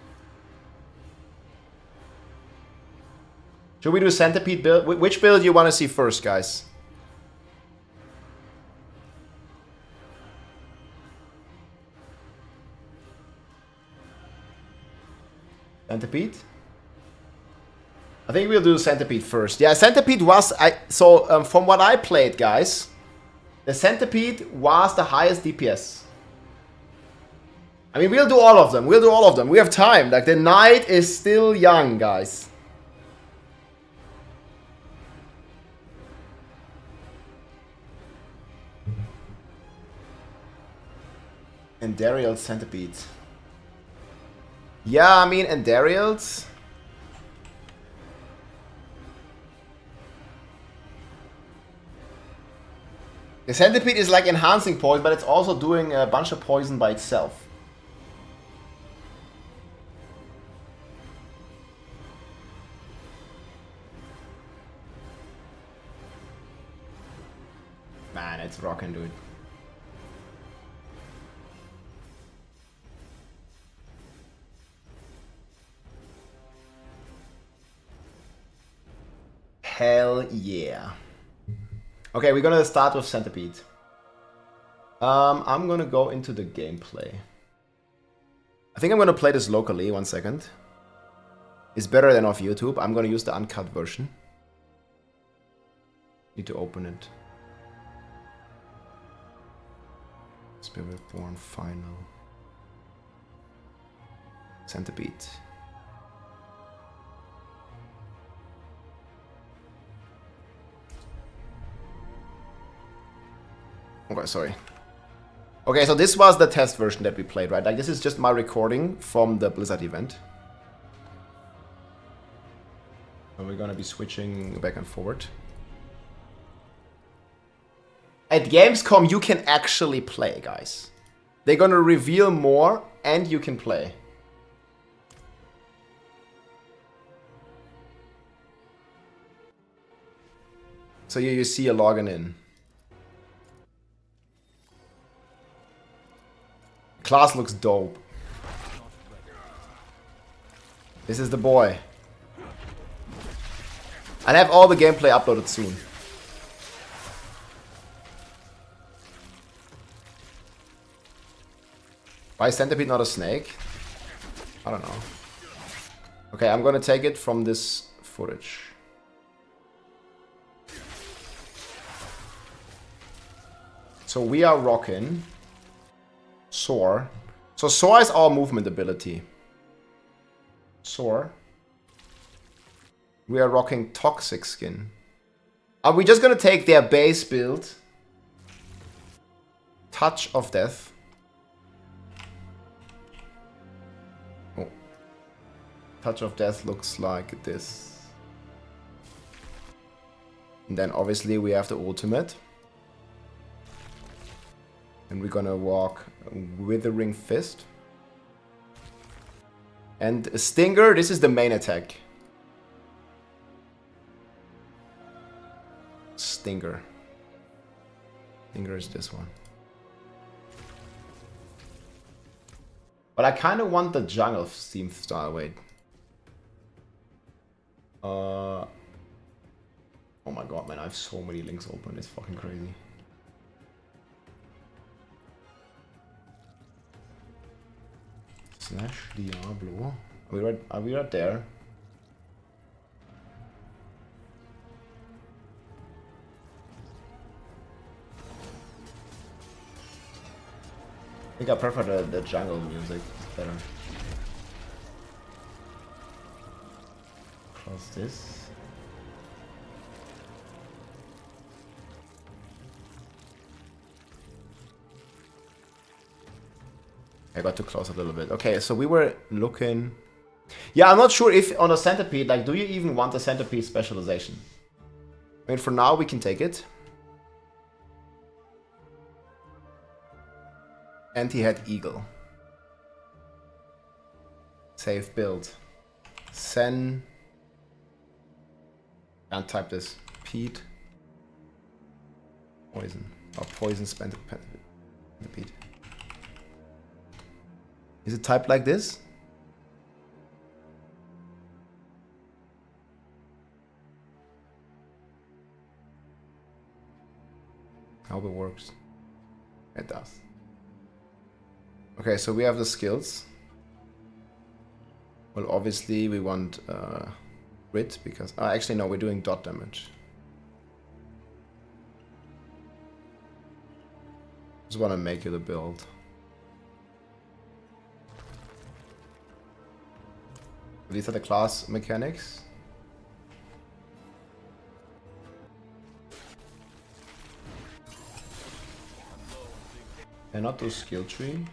Should we do Centipede build? Which build do you want to see first, guys? Centipede? I think we'll do Centipede first. Yeah, Centipede was... from what I played, guys, the Centipede was the highest DPS. I mean, we'll do all of them. We'll do all of them. We have time. Like, the night is still young, guys. And Dariel's Centipede. Yeah, I mean, and Dariel's... The Centipede is like enhancing poison, but it's also doing a bunch of poison by itself. Man, it's rockin', dude. Hell yeah. Okay, we're gonna start with Centipede. I'm gonna go into the gameplay. I think I'm gonna play this locally, 1 second. It's better than off YouTube. I'm gonna use the uncut version. Need to open it. Spiritborn final. Centipede. Okay, sorry. Okay, so this was the test version that we played, right? Like, this is just my recording from the Blizzard event. So we're gonna be switching back and forward. At Gamescom, you can actually play, guys. They're gonna reveal more, and you can play. So you see a login in. Class looks dope. This is the boy. I'll have all the gameplay uploaded soon. Why is Centipede not a snake? I don't know. Okay, I'm gonna take it from this footage. So we are rocking Soar. So Soar is our movement ability. Soar. We are rocking Toxic Skin. Are we just gonna take their base build? Touch of Death. Oh. Touch of Death looks like this. And then obviously we have the ultimate. And we're gonna walk Withering Fist. And Stinger, this is the main attack. Stinger. Stinger is this one. But I kind of want the jungle theme style. Wait. Oh my god, man, I have so many links open. It's fucking crazy. Slash Diablo. Are we right there? I think I prefer the jungle music better. Close this. I got too close a little bit. Okay, so we were looking... Yeah, I'm not sure if on a Centipede, like, do you even want a Centipede specialization? I mean, for now, we can take it. Anti-head Eagle. Save build. Sen. Can't type this. Pete. Poison. Or poison spent the Pete. Is it typed like this? How it works. It does. Okay, so we have the skills. Well, obviously we want crit because... actually no, we're doing dot damage. Just want to make you the build. These are the class mechanics. Cannot do skill tree.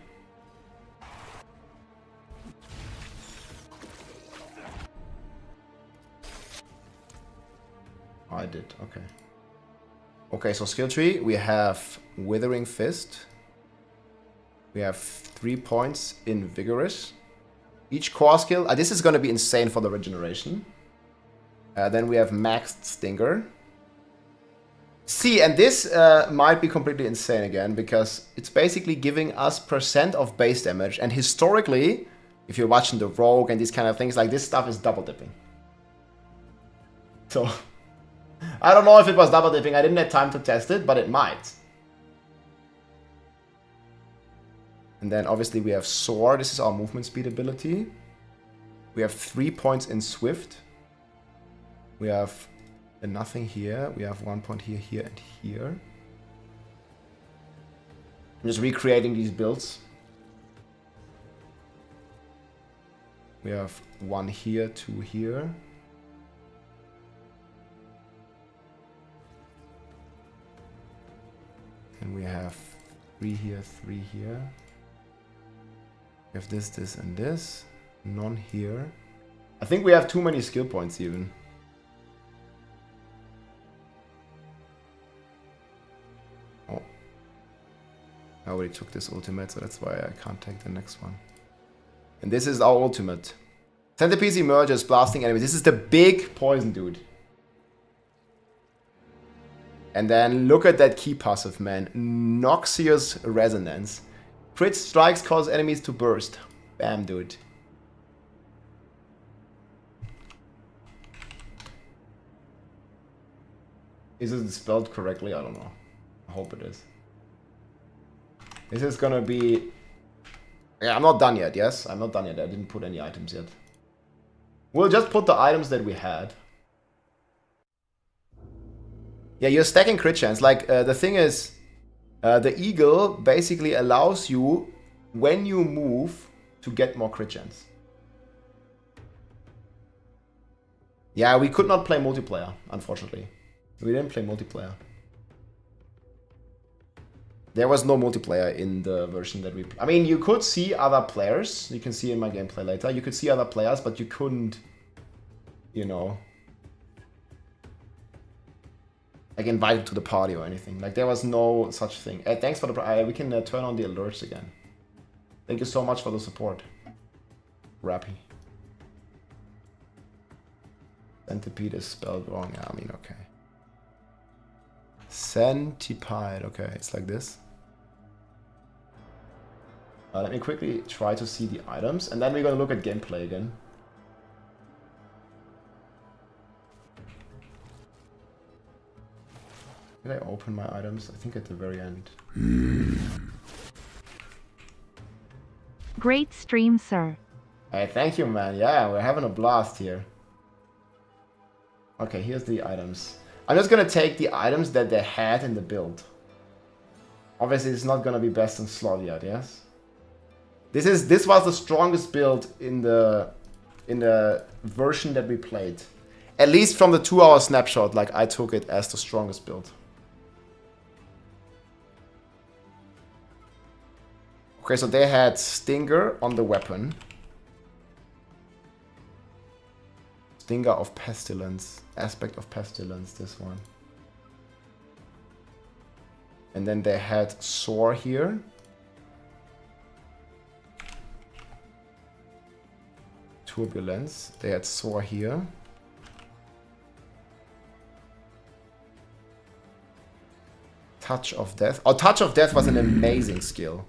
Oh, I did, okay. Okay, so skill tree, we have Withering Fist. We have 3 points in Vigorous. Each core skill, this is going to be insane for the regeneration. Then we have Maxed Stinger. See, and this might be completely insane again, because it's basically giving us % of base damage. And historically, if you're watching the Rogue and these kind of things, like this stuff is double dipping. So, I don't know if it was double dipping. I didn't have time to test it, but it might. And then obviously we have Soar. This is our movement speed ability. We have 3 points in Swift. We have nothing here. We have 1 point here, here, and here. I'm just recreating these builds. We have 1 here, 2 here. And we have 3 here, 3 here. We have this, this, and this. None here. I think we have too many skill points even. Oh. I already took this ultimate, so that's why I can't take the next one. And this is our ultimate. Centipede emerges, blasting enemies. This is the big poison dude. And then look at that key passive, man. Noxious Resonance. Crit strikes cause enemies to burst. Bam, dude. Is it spelled correctly? I don't know. I hope it is. This is gonna be... Yeah, I'm not done yet, yes? I'm not done yet. I didn't put any items yet. We'll just put the items that we had. Yeah, you're stacking crit chance. Like, the thing is, the eagle basically allows you, when you move, to get more crit chance. Yeah, we could not play multiplayer, unfortunately. We didn't play multiplayer. There was no multiplayer in the version that we... I mean, you could see other players. You can see in my gameplay later. You could see other players, but you couldn't, you know... like invite them to the party or anything. Like, there was no such thing. Thanks for the... we can turn on the alerts again. Thank you so much for the support. Rappy. Centipede is spelled wrong. Yeah, I mean, okay. Centipede. Okay, it's like this. Let me quickly try to see the items, and then we're gonna look at gameplay again. Did I open my items? I think at the very end. Great stream, sir. Hey, thank you, man. Yeah, we're having a blast here. Okay, here's the items. I'm just gonna take the items that they had in the build. Obviously, it's not gonna be best in slot yet, yes? This was the strongest build in the version that we played. At least from the 2-hour snapshot, like, I took it as the strongest build. Okay, so they had Stinger on the weapon. Stinger of Pestilence. Aspect of Pestilence, this one. And then they had Soar here. Turbulence. They had Soar here. Touch of Death. Oh, Touch of Death was an amazing skill.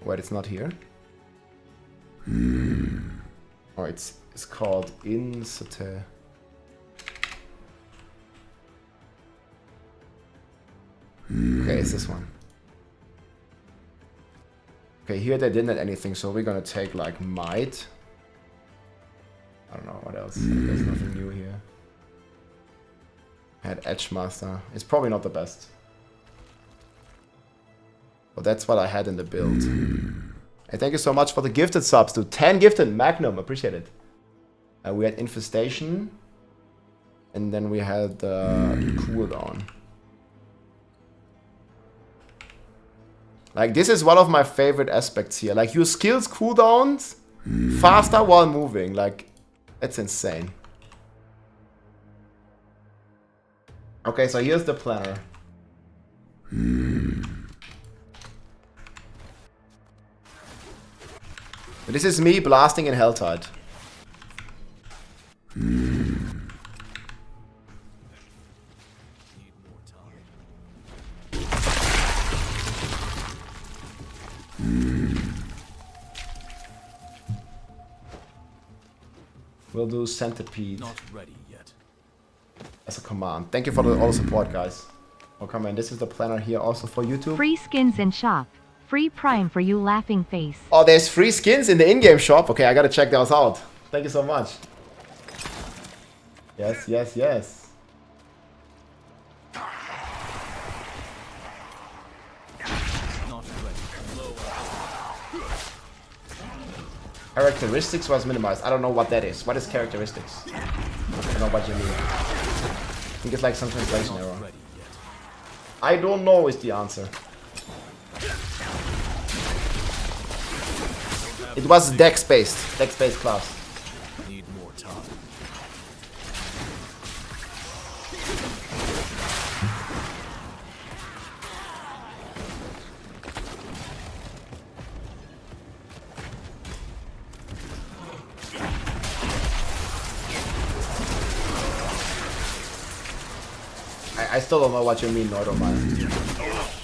Wait, it's not here. Oh, it's called Insate. Okay, it's this one. Okay, here they didn't add anything, so we're gonna take like Might. I don't know what else. There's nothing new here. I had Edgemaster. It's probably not the best. But that's what I had in the build. And thank you so much for the gifted subs, to 10 gifted Magnum. Appreciate it. We had Infestation. And then we had Cooldown. Like, this is one of my favorite aspects here. Like, your skills cooldowns faster while moving. Like, that's insane. Okay, so here's the planner. This is me blasting in Helltide. We'll do Centipede. Not ready yet. As a command. Thank you for all the support, guys. Oh, come on. This is the planner here also for YouTube. Free skins in shop. Free Prime for you, laughing face. Oh, there's free skins in the in-game shop. Okay, I gotta check those out. Thank you so much. Yes, yes, yes. Characteristics was minimized. I don't know what that is. What is characteristics? I don't know what you mean. I think it's like some translation error. I don't know is the answer. It was dex-based. Dex-based class. Need more time. I still don't know what you mean, Nordomar.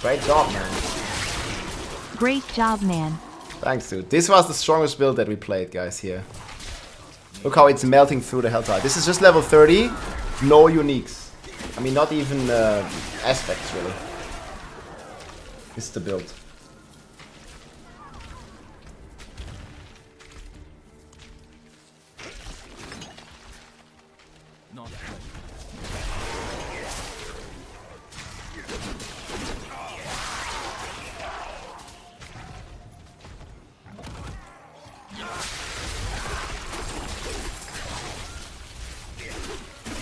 Great job, man. Great job, man. Thanks, dude. This was the strongest build that we played, guys, here. Look how it's melting through the Helltide. This is just level 30, no uniques. I mean, not even aspects, really. It's the build.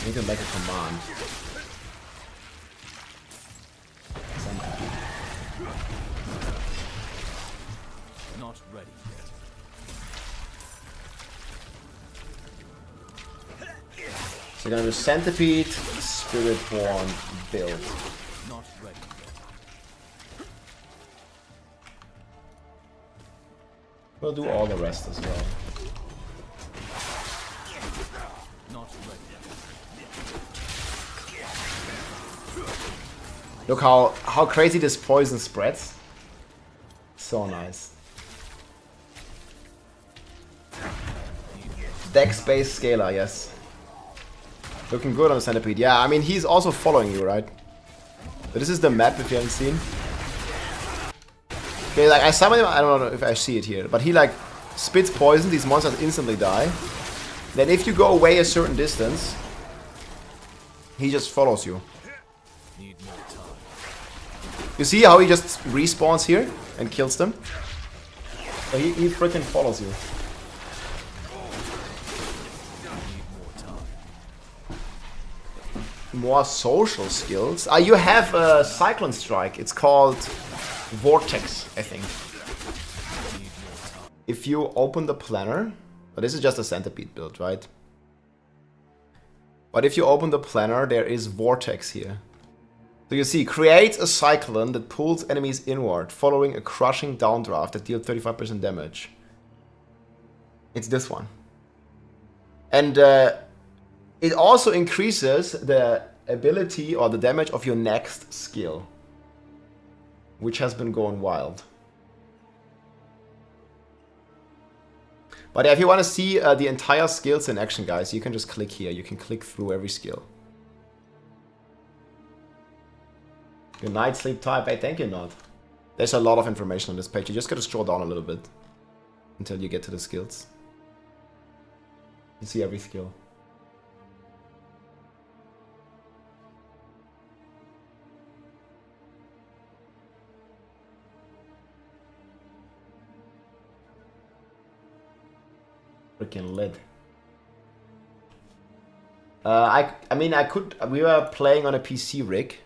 Need to make a command. Not ready yet. So we're gonna do Centipede, Spiritborn build. Not ready yet. We'll do all the rest as well. Not ready. Look how crazy this poison spreads. So nice. Dex-based scalar, yes. Looking good on the Centipede. Yeah, I mean, he's also following you, right? But this is the map, if you haven't seen. Okay, like, I summon him, I don't know if I see it here, but he, like, spits poison, these monsters instantly die. Then if you go away a certain distance, he just follows you. You see how he just respawns here and kills them? So he freaking follows you. More social skills. You have a Cyclone Strike. It's called Vortex, I think. If you open the planner, but this is just a Centipede build, right? But if you open the planner, there is Vortex here. So you see, create a cyclone that pulls enemies inward, following a crushing downdraft that deals 35% damage. It's this one. And it also increases the ability or the damage of your next skill, which has been going wild. But if you want to see the entire skills in action, guys, you can just click here. You can click through every skill. Your night sleep type, I think you're not. There's a lot of information on this page. You just gotta scroll down a little bit until you get to the skills. You see every skill. Freaking lit. I mean, we were playing on a PC rig.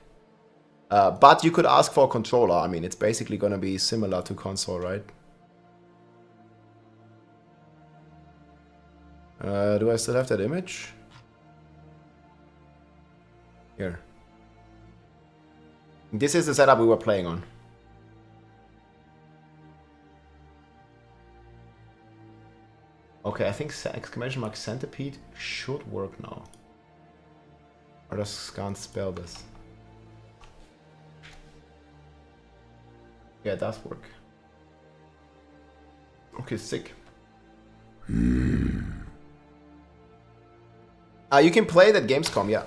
But you could ask for a controller. I mean, it's basically gonna be similar to console, right? Do I still have that image? Here. This is the setup we were playing on. Okay, I think exclamation mark Centipede should work now. Or does can't spell this? Yeah, it does work. Okay, sick. You can play it at Gamescom, yeah.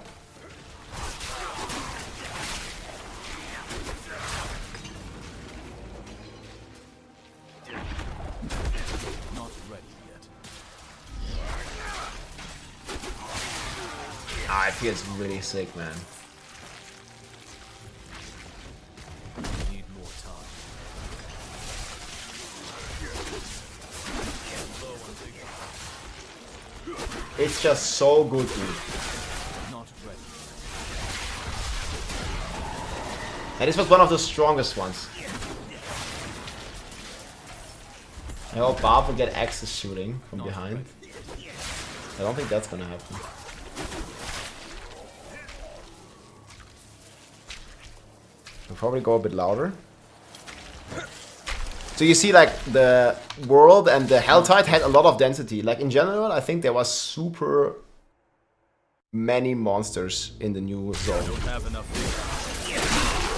Not ready yet. Ah, it feels really sick, man. It's just so good, dude. Not ready. And this was one of the strongest ones. I hope Barb will get access shooting from behind. I don't think that's gonna happen. I'll probably go a bit louder. So you see, like, the world and the Helltide had a lot of density. Like, in general, I think there was super many monsters in the new zone.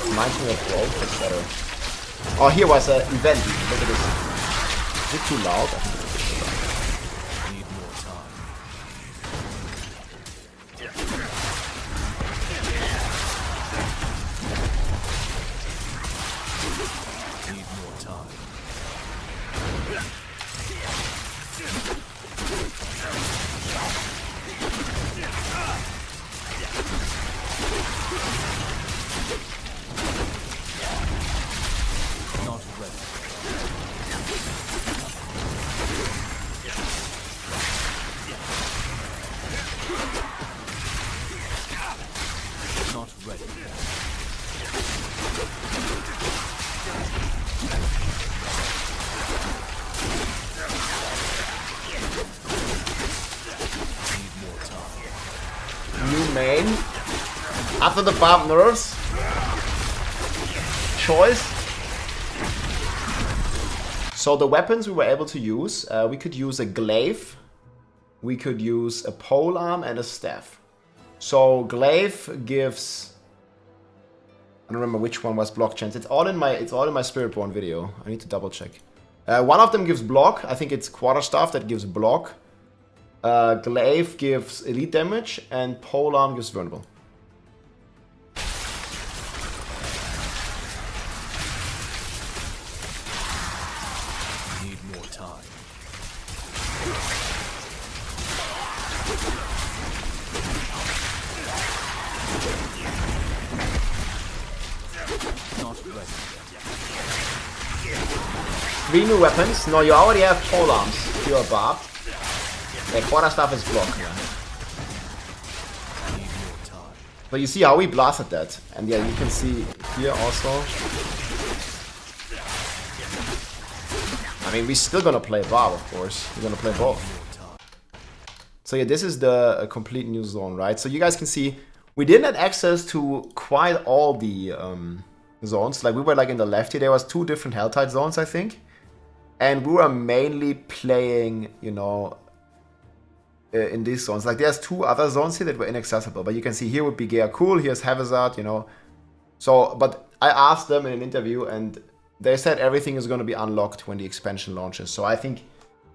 Reminds me of Rogue, it's better. Oh, here was an event. Look at this. Is it too loud? I think Need more time. Need more time. Not ready. Not ready. Need more time. new main. After the Barb nerfs. Choice. So the weapons we were able to use, we could use a glaive, we could use a polearm and a staff. So glaive gives, I don't remember which one was block chance. It's all in my Spiritborn video. I need to double check. One of them gives block. I think it's quarterstaff that gives block. Glaive gives elite damage, and polearm gives vulnerable. Need more time. Not ready. 3 new weapons. No, you already have polearms. If you're a barb. Yeah, quarterstaff is block. But you see how we blasted that. And yeah, you can see here also. I mean, we're still gonna play barb, of course. We're gonna play both. So yeah, this is the complete new zone, right? So you guys can see, we didn't have access to quite all the zones. Like, we were like in the left here. There was 2 different Helltide zones, I think. And we were mainly playing, you know, in these zones. Like, there's 2 other zones here that were inaccessible. But you can see here would be Gearcool, here's Havezard, you know. So, but I asked them in an interview, and they said everything is going to be unlocked when the expansion launches. So I think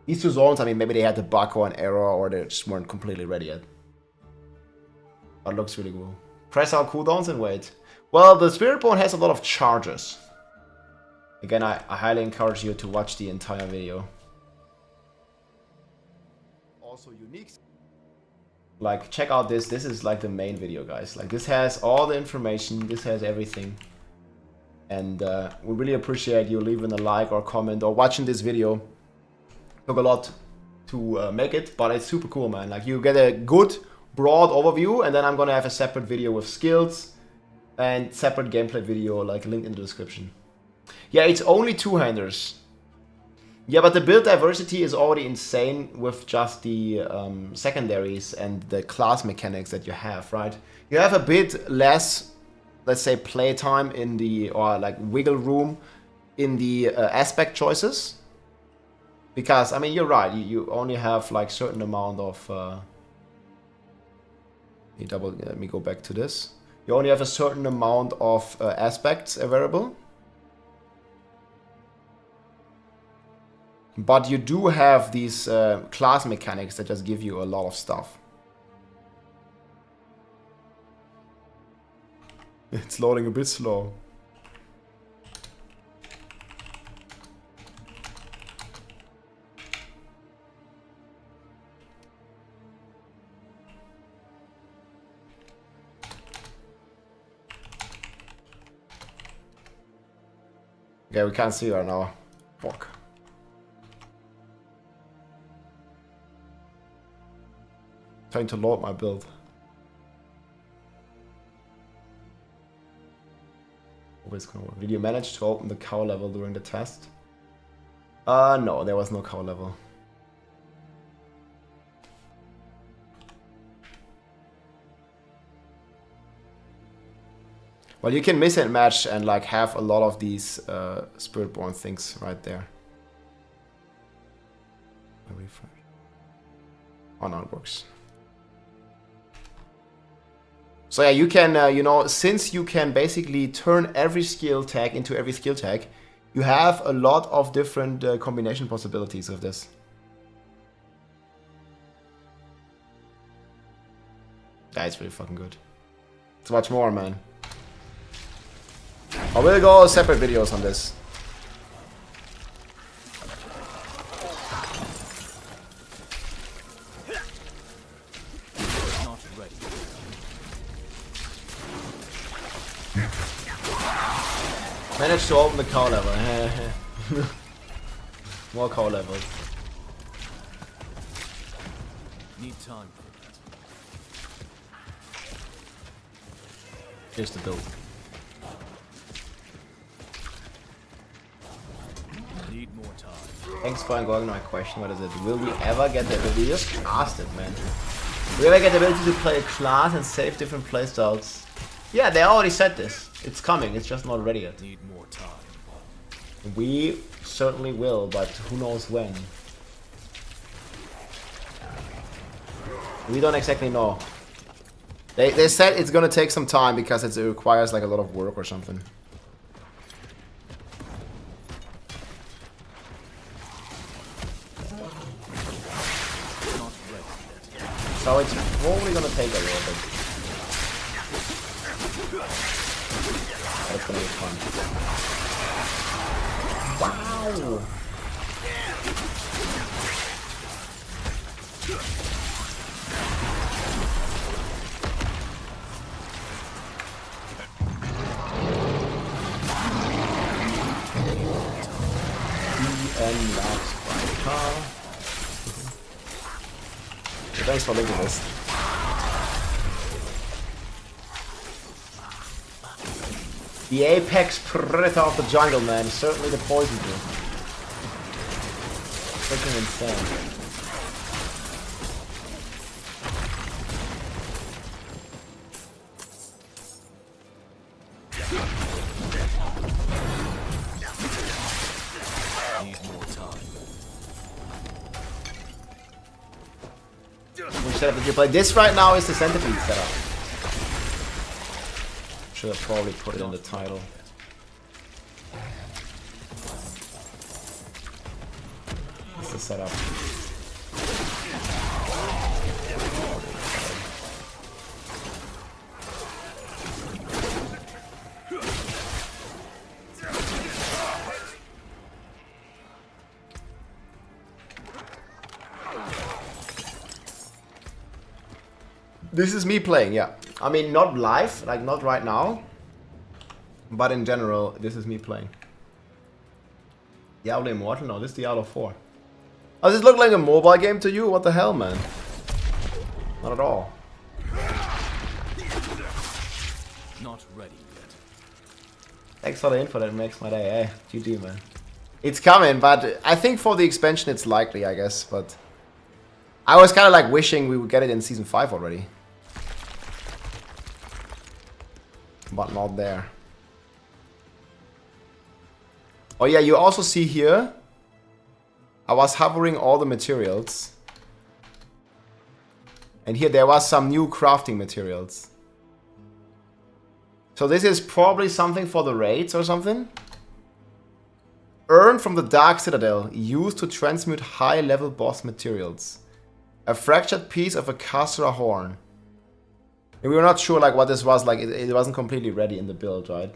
these 2 zones, I mean, maybe they had a bug or an error, or they just weren't completely ready yet. But it looks really cool. Press out cooldowns and wait. Well, the Spiritborn has a lot of charges. Again, I highly encourage you to watch the entire video. Also unique. Like, check out this. This is like the main video, guys. Like, this has all the information. This has everything. And we really appreciate you leaving a like or comment or watching this video. Took a lot to make it, but it's super cool, man. Like, you get a good, broad overview, and then I'm gonna have a separate video with skills and separate gameplay video, like, linked in the description. Yeah, it's only 2-handers. Yeah, but the build diversity is already insane with just the secondaries and the class mechanics that you have, right? You have a bit less, let's say, playtime in the, or like wiggle room in the aspect choices. Because, I mean, you're right, you only have like certain amount of... let me go back to this. You only have a certain amount of aspects available. But you do have these class mechanics that just give you a lot of stuff. It's loading a bit slow. Okay, we can't see her now. Fuck. Trying to load my build. Did you manage to open the cow level during the test? No, there was no cow level. Well, you can miss and match and like have a lot of these Spiritborn things right there. Oh no, it works. So yeah, you can, you know, since you can basically turn every skill tag into every skill tag, you have a lot of different combination possibilities of this. Yeah, it's really fucking good. It's much more, man. I will go separate videos on this. Managed to open the cow level. More cow levels. Need time for Here's the build. Need more time. Thanks for going my question. What is it? Will we ever get the ability? We just asked it, man. Will we ever get the ability to play a class and save different playstyles? Yeah, they already said this. It's coming. It's just not ready yet. Need more time. We certainly will, but who knows when? We don't exactly know. They said it's gonna take some time because it requires like a lot of work or something. So it's probably gonna take a little bit. That's gonna be fun. Wow! Thanks for linking this. The apex predator of the jungle, man. Certainly the poison group. Freaking insane. Need more time. Which setup did you play? This right now is the centipede setup. Should have probably put it in the title. That's the setup. This is me playing, yeah. I mean, not live, like not right now. But in general, this is me playing. Diablo Immortal? No, this is Diablo 4. Oh, does this look like a mobile game to you? What the hell, man? Not at all. Not ready yet. Thanks for the info, that makes my day, eh? GG, man. It's coming, but I think for the expansion it's likely, I guess, but... I was kind of like wishing we would get it in Season 5 already. But not there. Oh yeah, you also see here, I was hovering all the materials. And here there was some new crafting materials. So this is probably something for the raids or something. Earned from the Dark Citadel, used to transmute high-level boss materials. A fractured piece of a Khasra horn. And we were not sure like what this was, like it wasn't completely ready in the build, right?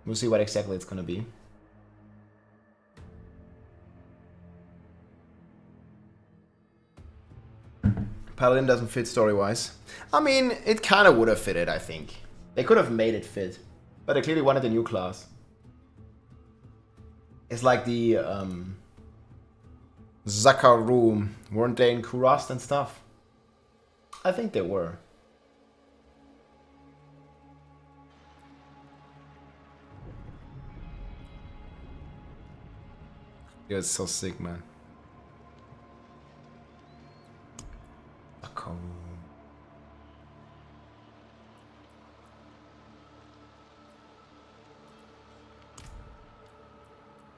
We'll see what exactly it's gonna be. Paladin doesn't fit story-wise. I mean, it kind of would have fitted, I think. They could have made it fit, but they clearly wanted a new class. It's like the Zakaru. Weren't they in Kurast and stuff? I think they were. Yeah, it's so sick, man. Zakaru.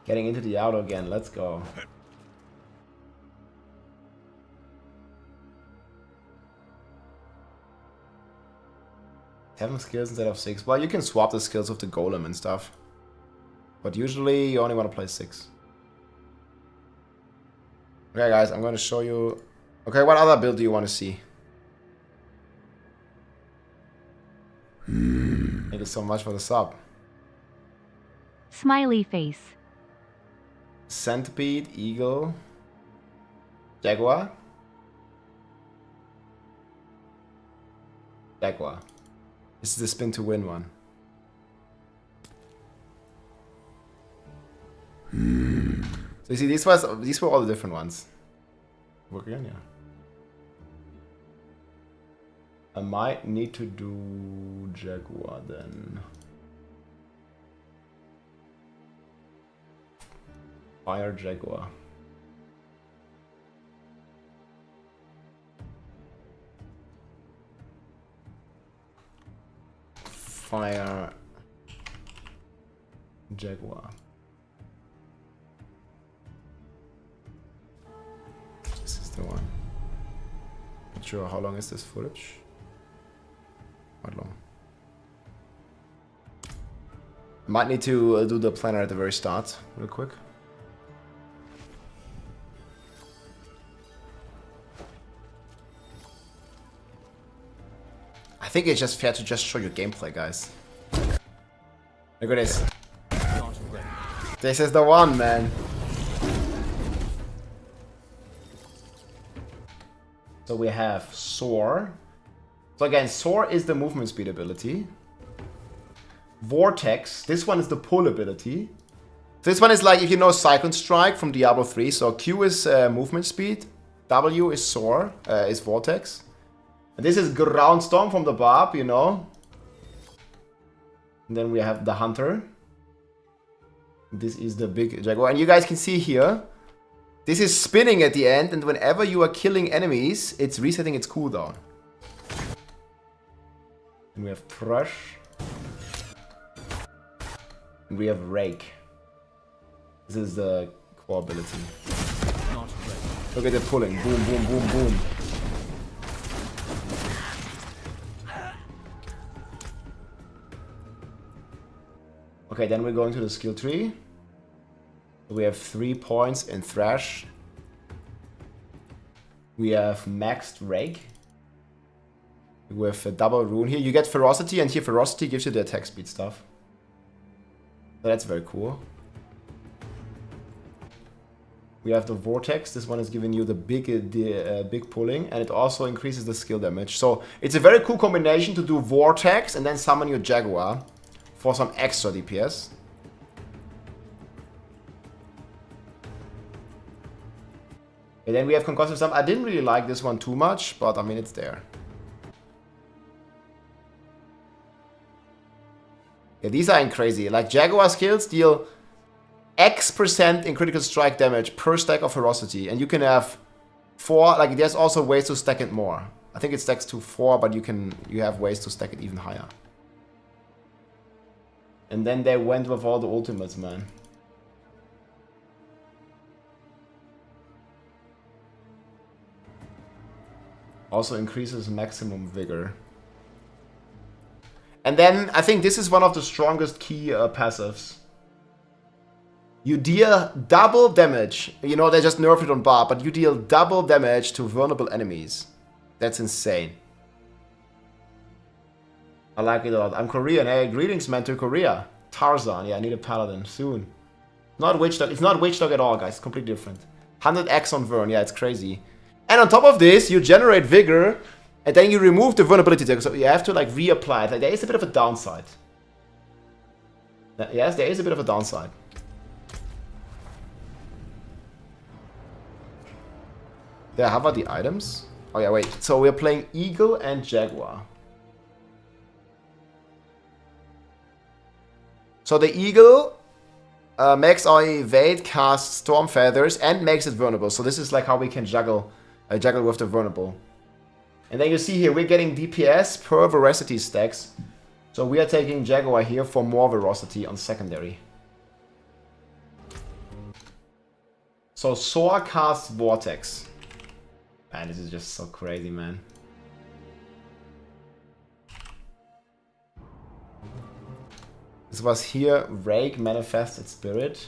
Getting into the Diablo again, let's go. 7 skills instead of 6. Well, you can swap the skills of the golem and stuff. But usually you only want to play 6. Okay guys, I'm going to show you... Okay, what other build do you want to see? Thank you so much for the sub. Smiley face. Centipede, Eagle, Jaguar. Jaguar. This is the spin to win one. So you see, these were all the different ones. Work again, yeah. I might need to do Jaguar then. Fire Jaguar. Fire Jaguar. This is the one. Not sure how long is this footage. Quite long. Might need to do the planner at the very start, real quick. I think it's just fair to just show you gameplay, guys. Look at this. This is the one, man. So we have Soar. So again, Soar is the movement speed ability. Vortex, this one is the pull ability. So this one is like, if you know Cyclone Strike from Diablo 3. So Q is movement speed, W is Soar, is Vortex. And this is Ground Storm from the Barb, you know. And then we have the Hunter. This is the big Jaguar. And you guys can see here, this is spinning at the end, and whenever you are killing enemies, it's resetting its cooldown. And we have Thrush. And we have Rake. This is the core ability. Look at the pulling. Boom, boom, boom, boom. Okay, then we're going to the skill tree. We have 3 points in Thrash. We have maxed Rake. With a double rune here. You get Ferocity, and here Ferocity gives you the attack speed stuff. So that's very cool. We have the Vortex. This one is giving you the big pulling, and it also increases the skill damage. So it's a very cool combination to do Vortex and then summon your Jaguar for some extra DPS. And then we have Concussive Stomp. I didn't really like this one too much, but I mean, it's there. Yeah, these are crazy. Like, Jaguar skills deal X% in critical strike damage per stack of Ferocity. And you can have 4, like, there's also ways to stack it more. I think it stacks to 4, but you have ways to stack it even higher. And then they went with all the ultimates, man. Also increases maximum vigor. And then I think this is one of the strongest key passives. You deal double damage. You know, they just nerfed it on Barb, but you deal double damage to vulnerable enemies. That's insane. I like it a lot. I'm Korean. Hey, greetings, man, to Korea. Tarzan. Yeah, I need a paladin soon. Not Witch Dog. It's not Witch Dog at all, guys. It's completely different. 100x on Vern. Yeah, it's crazy. And on top of this, you generate vigor, and then you remove the vulnerability tag. So you have to like reapply it. Like, there is a bit of a downside. Yes, there is a bit of a downside. Yeah, how about the items? Oh yeah, wait. So we're playing Eagle and Jaguar. So the Eagle makes our evade cast Storm Feathers and makes it vulnerable. So this is like how we can juggle with the vulnerable. And then you see here, we're getting DPS per Veracity stacks. So we are taking Jaguar here for more Veracity on secondary. So Sorc casts Vortex. Man, this is just so crazy, man. This was here, Rake Manifested Spirit.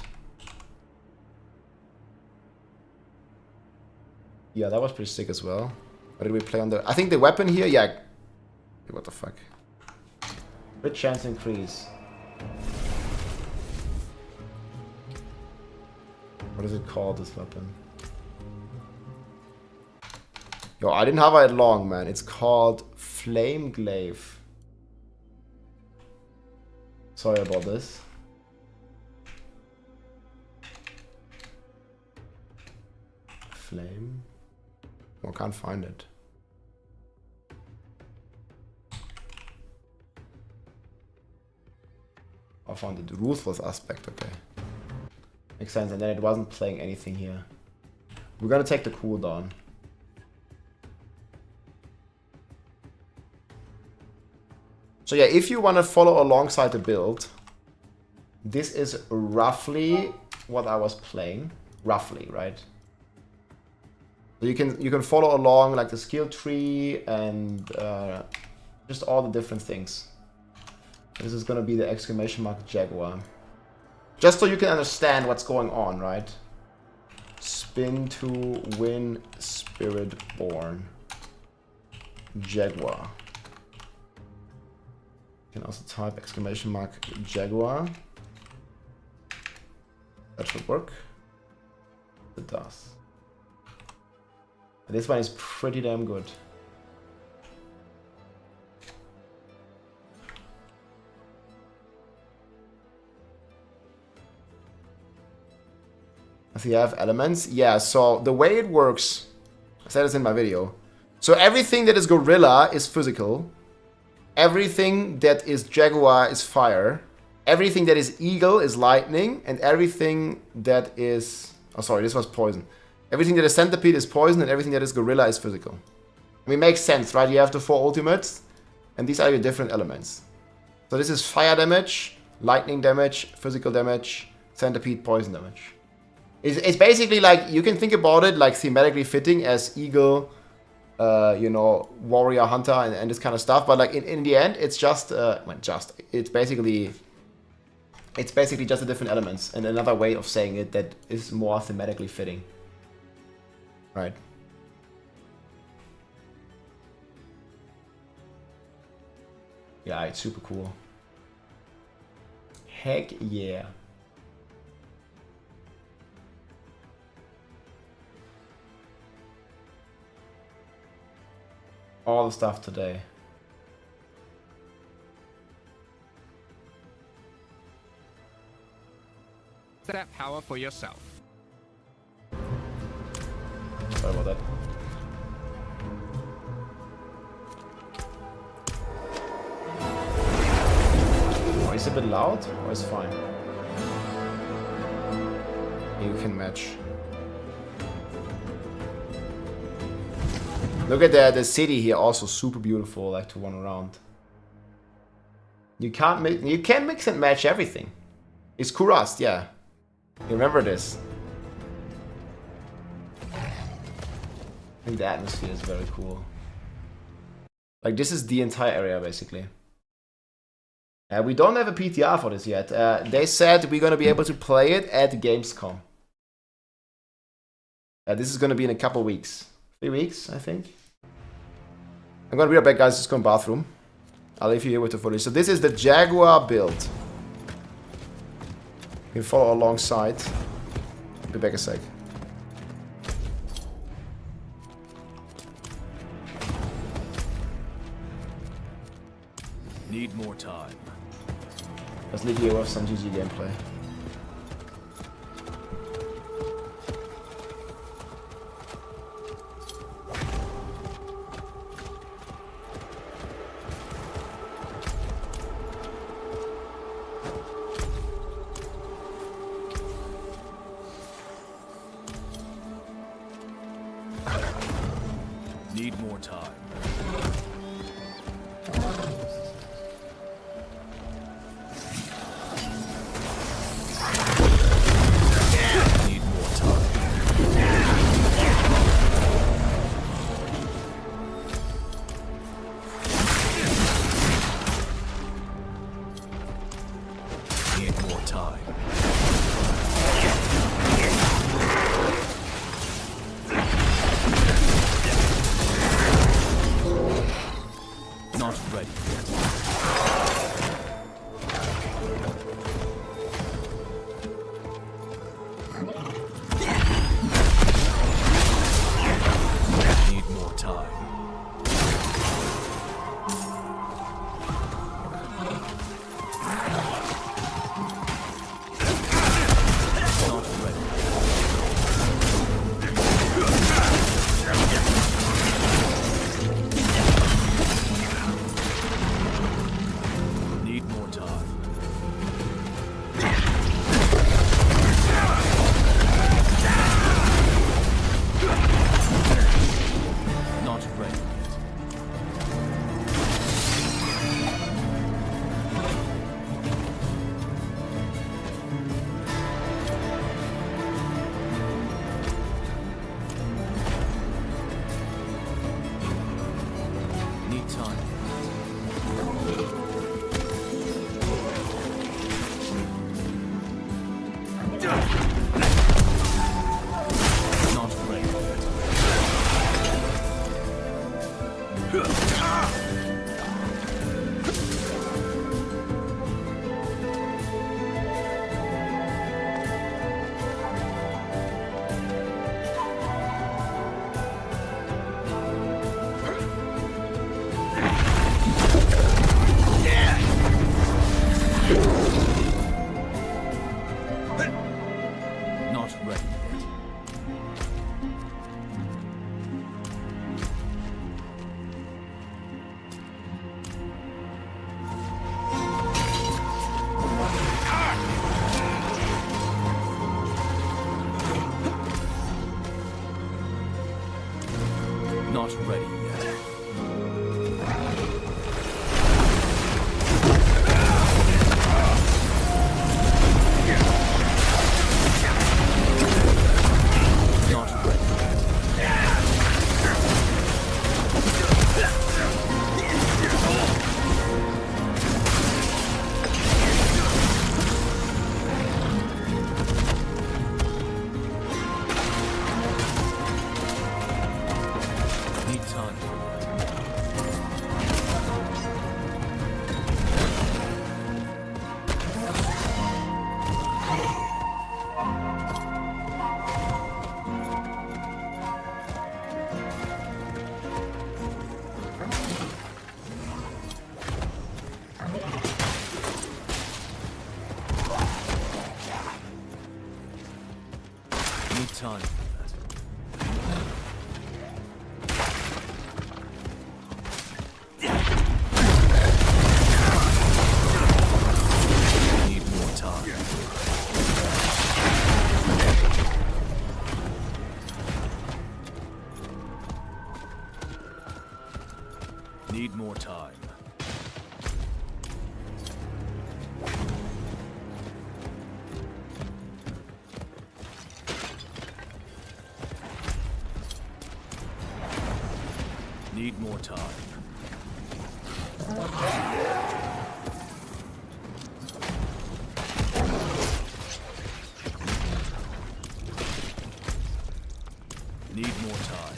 Yeah, that was pretty sick as well. What did we play on the... I think the weapon here, yeah. What the fuck? Crit chance increase. What is it called, this weapon? Yo, I didn't have it long, man. It's called Flame Glaive. Sorry about this. Flame. Oh, I can't find it. I found the ruthless aspect, okay. Makes sense, and then it wasn't playing anything here. We're gonna take the cooldown. So yeah, if you want to follow alongside the build, this is roughly what I was playing. Roughly, right? So you can follow along like the skill tree and just all the different things. This is gonna be the exclamation mark Jaguar. Just so you can understand what's going on, right? Spin to win Spiritborn. Jaguar. You can also type exclamation mark Jaguar. That should work. It does. And this one is pretty damn good. So you have elements. Yeah, so the way it works, I said this in my video. So everything that is gorilla is physical. Everything that is Jaguar is fire. Everything that is eagle is lightning. And everything that is... Oh, sorry, this was poison. Everything that is centipede is poison. And everything that is gorilla is physical. I mean, it makes sense, right? You have the 4 ultimates. And these are your different elements. So this is fire damage, lightning damage, physical damage, centipede, poison damage. It's basically like, you can think about it like thematically fitting as eagle, you know, warrior, hunter, and this kind of stuff. But like in the end, it's just, it's basically just the different elements. And another way of saying it that is more thematically fitting. Right. Yeah, it's super cool. Heck yeah. All the stuff today. That power for yourself. Sorry about that. Oh, is it a bit loud or is it fine? You can match. Look at the city here, also super beautiful, like to run around. You can mix and match everything. It's Kurast, yeah. You remember this? I think the atmosphere is very cool. Like this is the entire area basically. We don't have a PTR for this yet. They said we're gonna be able to play it at Gamescom. This is gonna be in a couple weeks. 3 weeks, I think. I'm gonna be right back, guys. Just go to the bathroom. I'll leave you here with the footage. So this is the Jaguar build. You can follow alongside. Be back a sec. Need more time. Let's leave you with some GG gameplay. time. Need more time. Need more time. Not ready yet. Need more time. Not ready. Need more time. Not ready yet. Need time. Not ready yet. Not ready yet. Not ready yet. Not ready yet. Need time. Need time for that. Need more time. Need more time. Need more time. Need more time.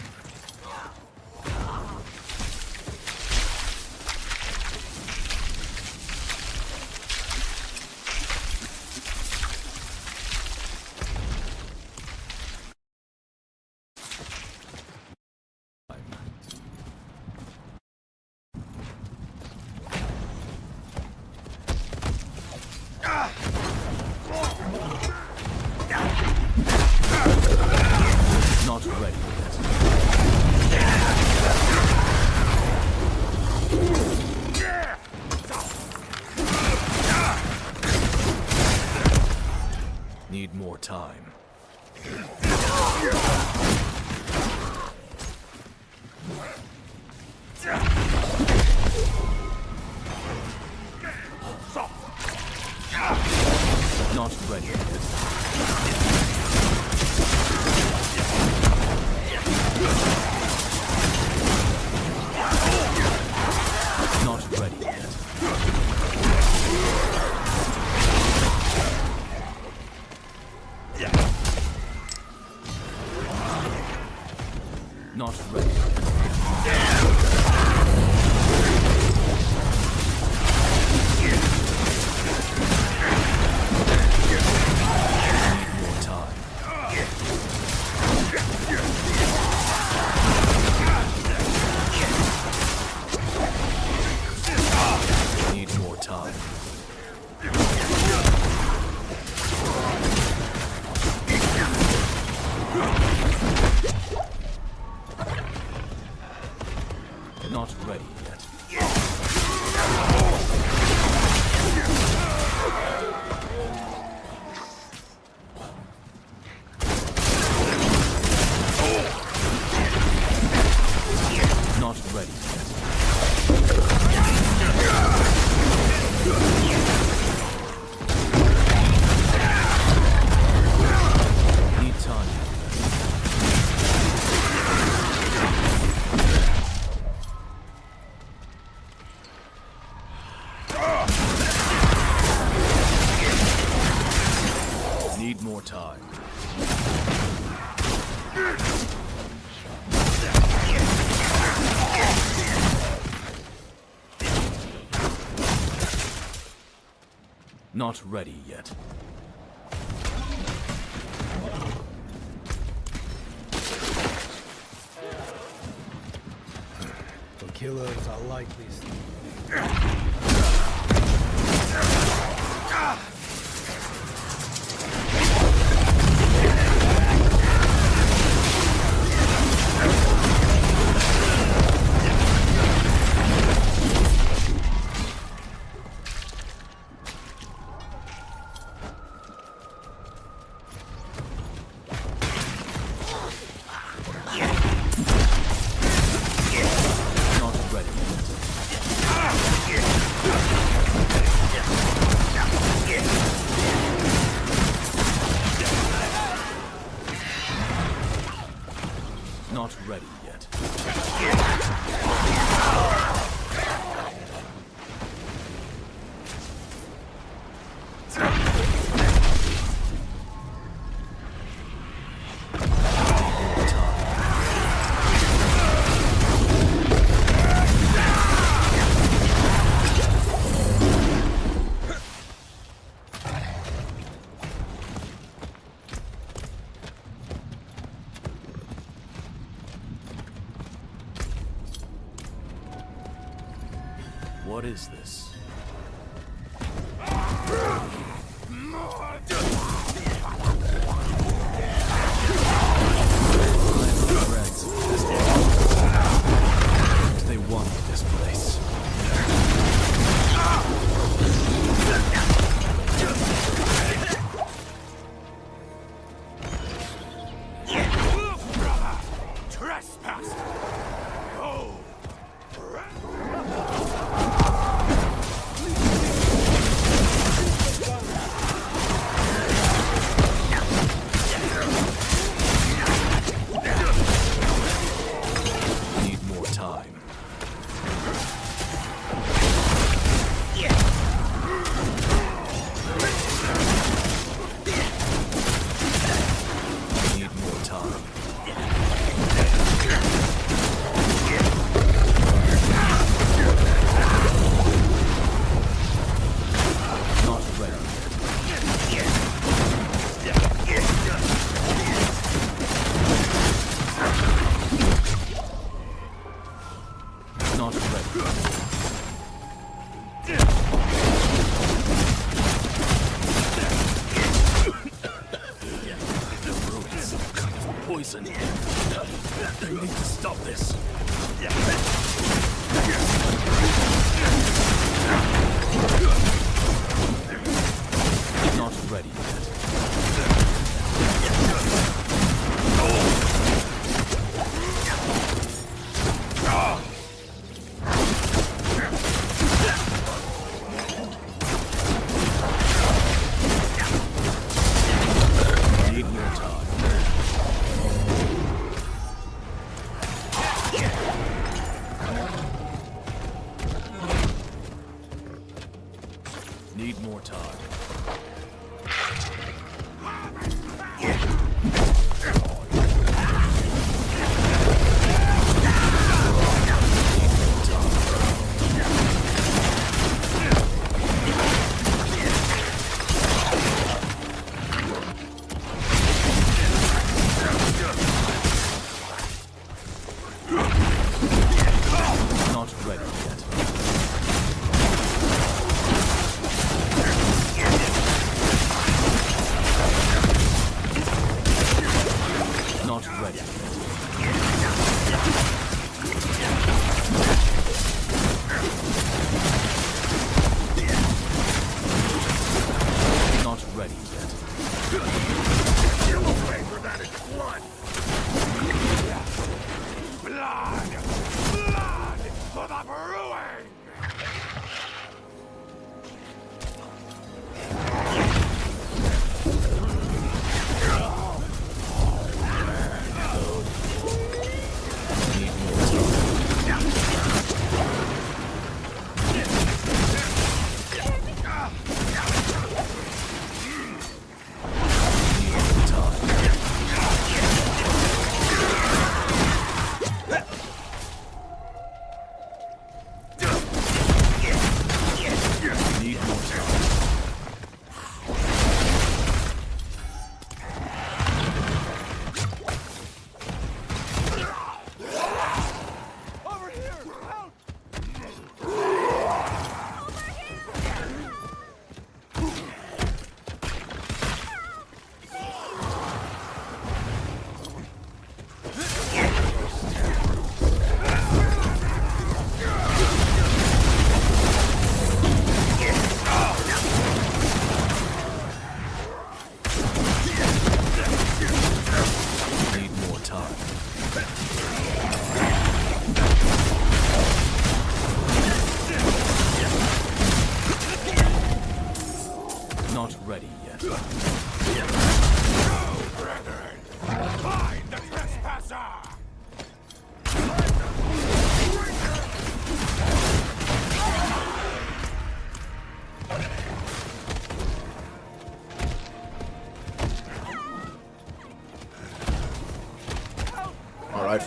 Not ready yet. Need more time. Not ready. Need more time. Not ready yet. Not ready yet. Need time. Need more time. Not ready yet. The killers are like these. Not ready yet. What is this? They want this place. Trespass! Oh! Need more time. Need more time. Not ready. Not ready. The ruins, some kind of poison. They need to stop this. Not ready yet. Need more time. Need more time.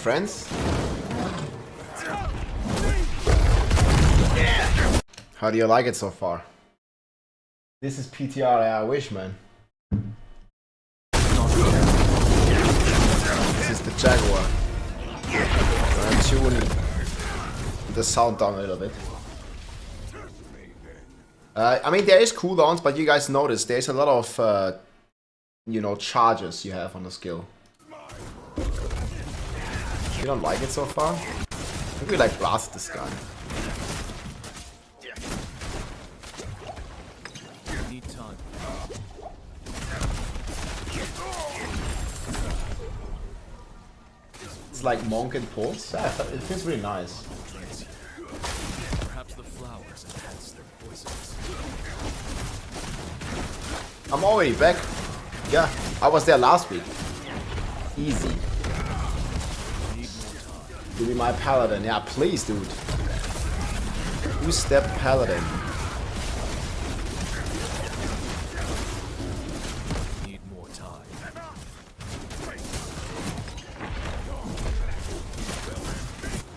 friends. How do you like it so far? This is PTR, I wish, man. This is the Jaguar. I'm tuning the sound down a little bit. I mean, there is cooldowns, but you guys notice there's a lot of, you know, charges you have on the skill. You don't like it so far? Maybe like blast this guy. It's like Monk and Pulse. Yeah, it feels really nice. Perhaps the flowers enhance their poisons. I'm already back. Yeah, I was there last week. Easy. Give me my paladin. Yeah, please, dude. Two-step paladin. Need more time.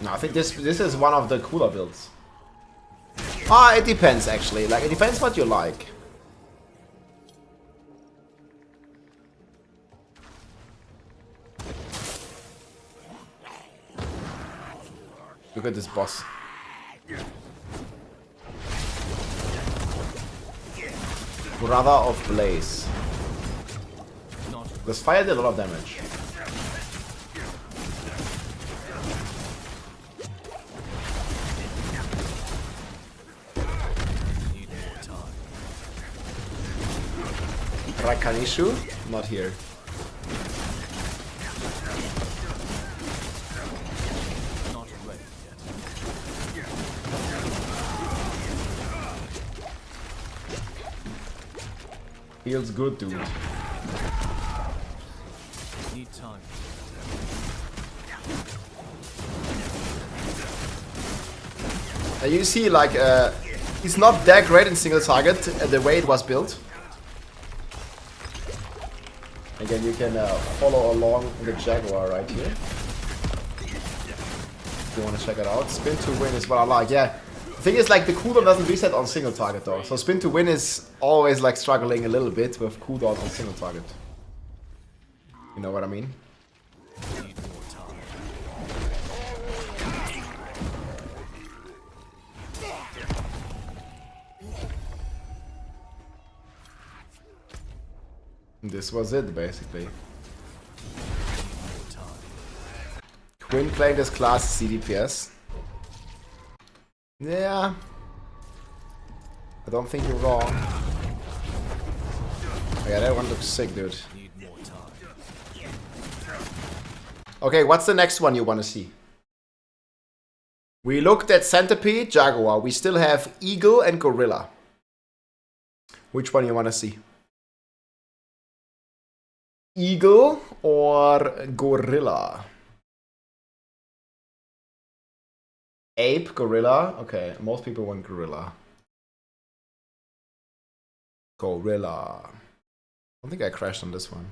No, I think this is one of the cooler builds. Ah, it depends actually. Like, it depends what you like. Look at this boss. Brother of Blaze. This fire did a lot of damage. Rakanishu? Not here. Feels good, dude. Need time. And you see, like, it's not that great in single target the way it was built. Again, you can follow along the Jaguar right here. If you want to check it out. Spin to win is what I like, yeah. The thing is, like, the cooldown doesn't reset on single target though. So spin to win is always like struggling a little bit with cooldown on single target. You know what I mean? This was it, basically. Quinn playing this class CDPS. Yeah. I don't think you're wrong. Oh, yeah, that one looks sick, dude. Okay, what's the next one you want to see? We looked at Centipede, Jaguar. We still have Eagle and Gorilla. Which one you want to see? Eagle or Gorilla? Ape, Gorilla. Okay, most people want Gorilla. Gorilla. I don't think I crashed on this one.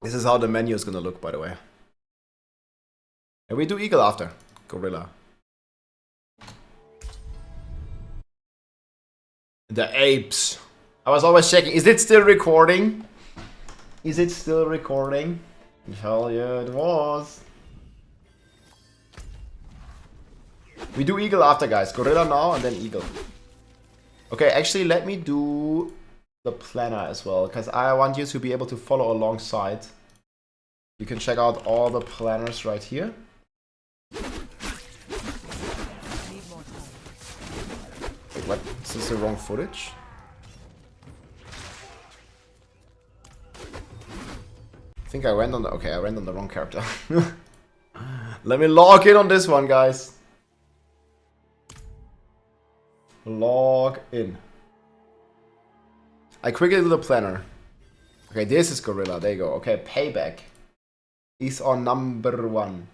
This is how the menu is gonna look, by the way. And we do Eagle after. Gorilla. The apes. I was always checking. Is it still recording? Is it still recording? Hell yeah, it was. We do Eagle after, guys. Gorilla now and then Eagle. Okay, actually, let me do the planner as well, because I want you to be able to follow alongside. You can check out all the planners right here. Wait, what? Is this the wrong footage? I think I went on the... Okay, I went on the wrong character. Let me log in on this one, guys. Log in. I quickly do the planner. Okay, this is Gorilla. There you go. Okay, Payback is on number 1.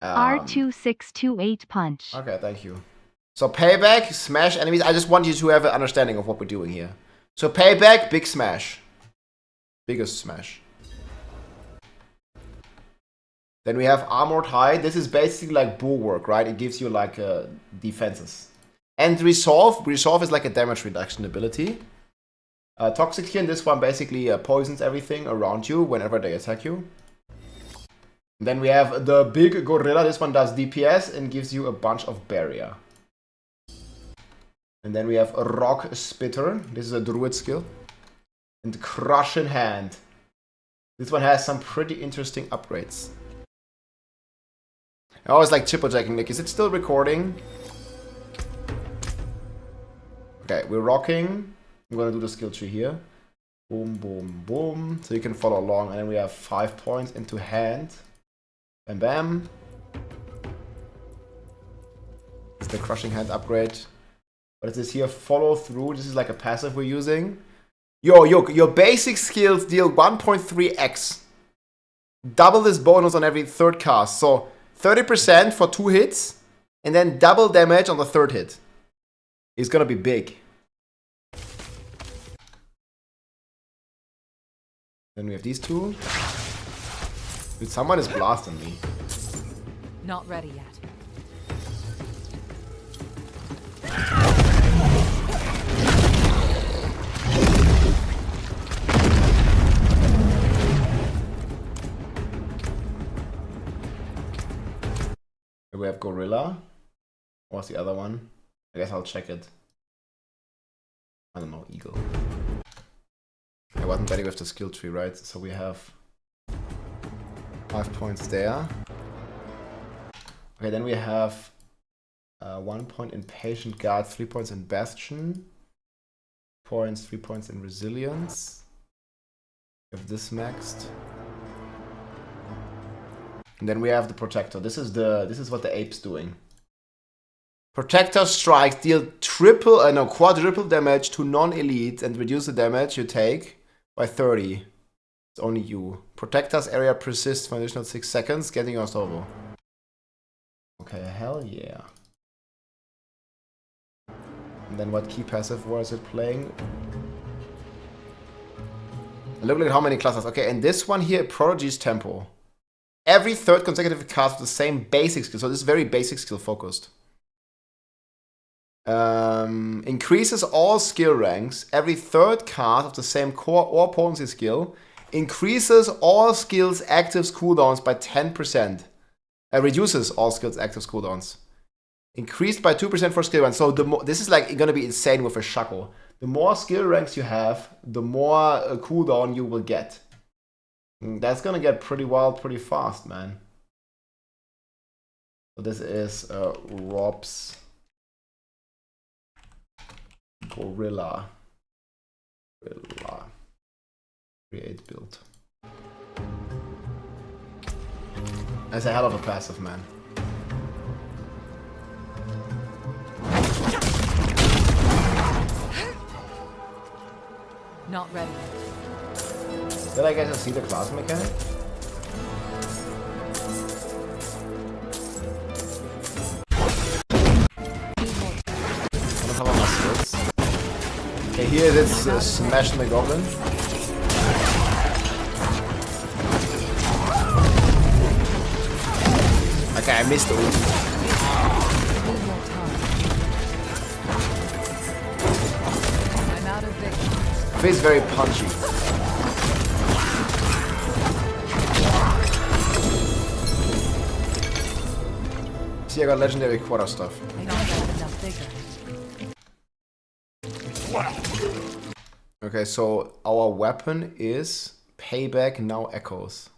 R2628 punch. Okay, thank you. So Payback, smash enemies. I just want you to have an understanding of what we're doing here. So payback, big smash. Biggest smash. Then we have Armored Hide. This is basically like Bulwark, right? It gives you like defenses. And Resolve. Resolve is like a damage reduction ability. Toxic Skin, this one basically poisons everything around you whenever they attack you. And then we have the Big Gorilla. This one does DPS and gives you a bunch of barrier. And then we have a Rock Spitter. This is a Druid skill. And Crush in Hand. This one has some pretty interesting upgrades. I always like triple checking, Nick. Is it still recording? Okay, we're rocking. I'm gonna do the skill tree here. Boom, boom, boom. So you can follow along. And then we have 5 points into hand. Bam, bam. This is the Crushing Hand upgrade. What is this here? Follow through. This is like a passive we're using. Your basic skills deal 1.3x. Double this bonus on every third cast. So 30% for 2 hits, and then double damage on the 3rd hit. It's gonna be big. Then we have these two. Dude, someone is blasting me. Not ready yet. We have Gorilla. What's the other one? I guess I'll check it. I don't know, Eagle. I wasn't ready with the skill tree, right? So we have 5 points there. Okay, then we have 1 point in Patient Guard, 3 points in Bastion, 3 points in Resilience. We have this maxed. And then we have the Protector. This is what the ape's doing. Protector strikes deal quadruple damage to non-elites and reduce the damage you take by 30. It's only you. Protector's area persists for an additional 6 seconds, getting your solo. Okay, hell yeah. And then what key passive was it playing? Look at how many classes. Okay, and this one here, Prodigy's Tempo. Every 3rd consecutive cast with the same basic skill. So this is very basic skill focused. Increases all skill ranks. Every 3rd cast of the same core or potency skill. Increases all skills actives cooldowns by 10%. Reduces all skills actives cooldowns. Increased by 2% for skill ranks. So this is like gonna be insane with a Shaco. The more skill ranks you have, the more cooldown you will get. That's gonna get pretty wild pretty fast, man. So this is Rob's Gorilla. Create build. That's a hell of a passive, man. Not ready. Did I get to see the class mechanic? I don't have all my skills. Okay, here it is, smash the goblin. Okay, I missed the ult. I'm out of victory. Feels very punchy. See, I got legendary quarter stuff. Okay, so our weapon is Payback Now Echoes.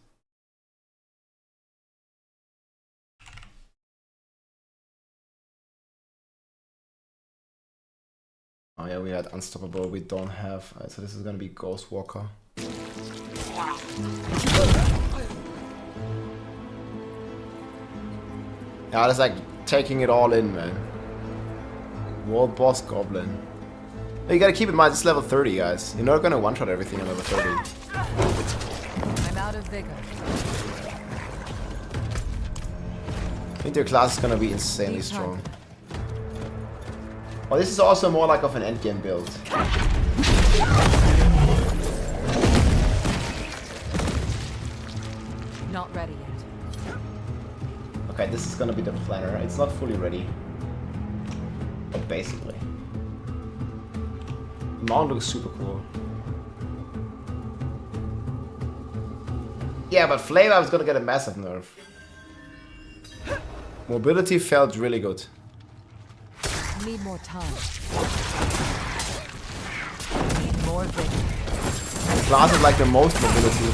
Oh yeah, we had Unstoppable, we don't have, so this is gonna be Ghost Walker. Yeah, that's like taking it all in, man. World Boss Goblin. You gotta keep in mind, it's level 30, guys. You're not gonna one-shot everything at level 30. I'm out of vigor. I think their class is gonna be insanely strong. Oh, this is also more like of an endgame build. Not ready yet. Okay, this is gonna be the planner. It's not fully ready. But basically. The mount looks super cool. Yeah, but Flavor is gonna get a massive nerf. Mobility felt really good. Need more time. Need more vigor. Class is like the most mobility.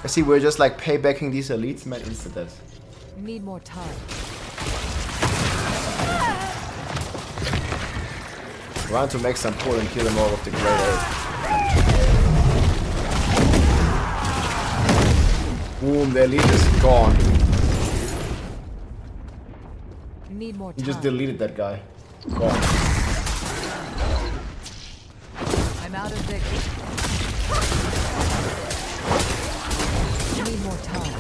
I see we're just like paybacking these elites, man, insta death. Need more time. Trying to make some pull and kill them all with the Great Ape. Boom, the elite is gone. Need more time. He just deleted that guy. Gone. I'm out of vigor. Need more time.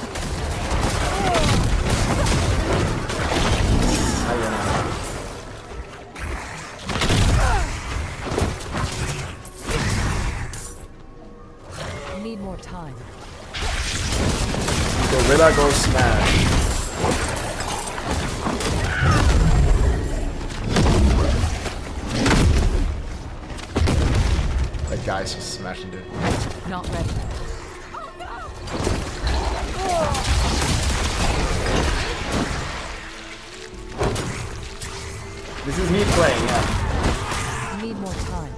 Need more time. Gorilla goes smash. That guy's just smashing it. Not ready. This is me playing, yeah. Need more time.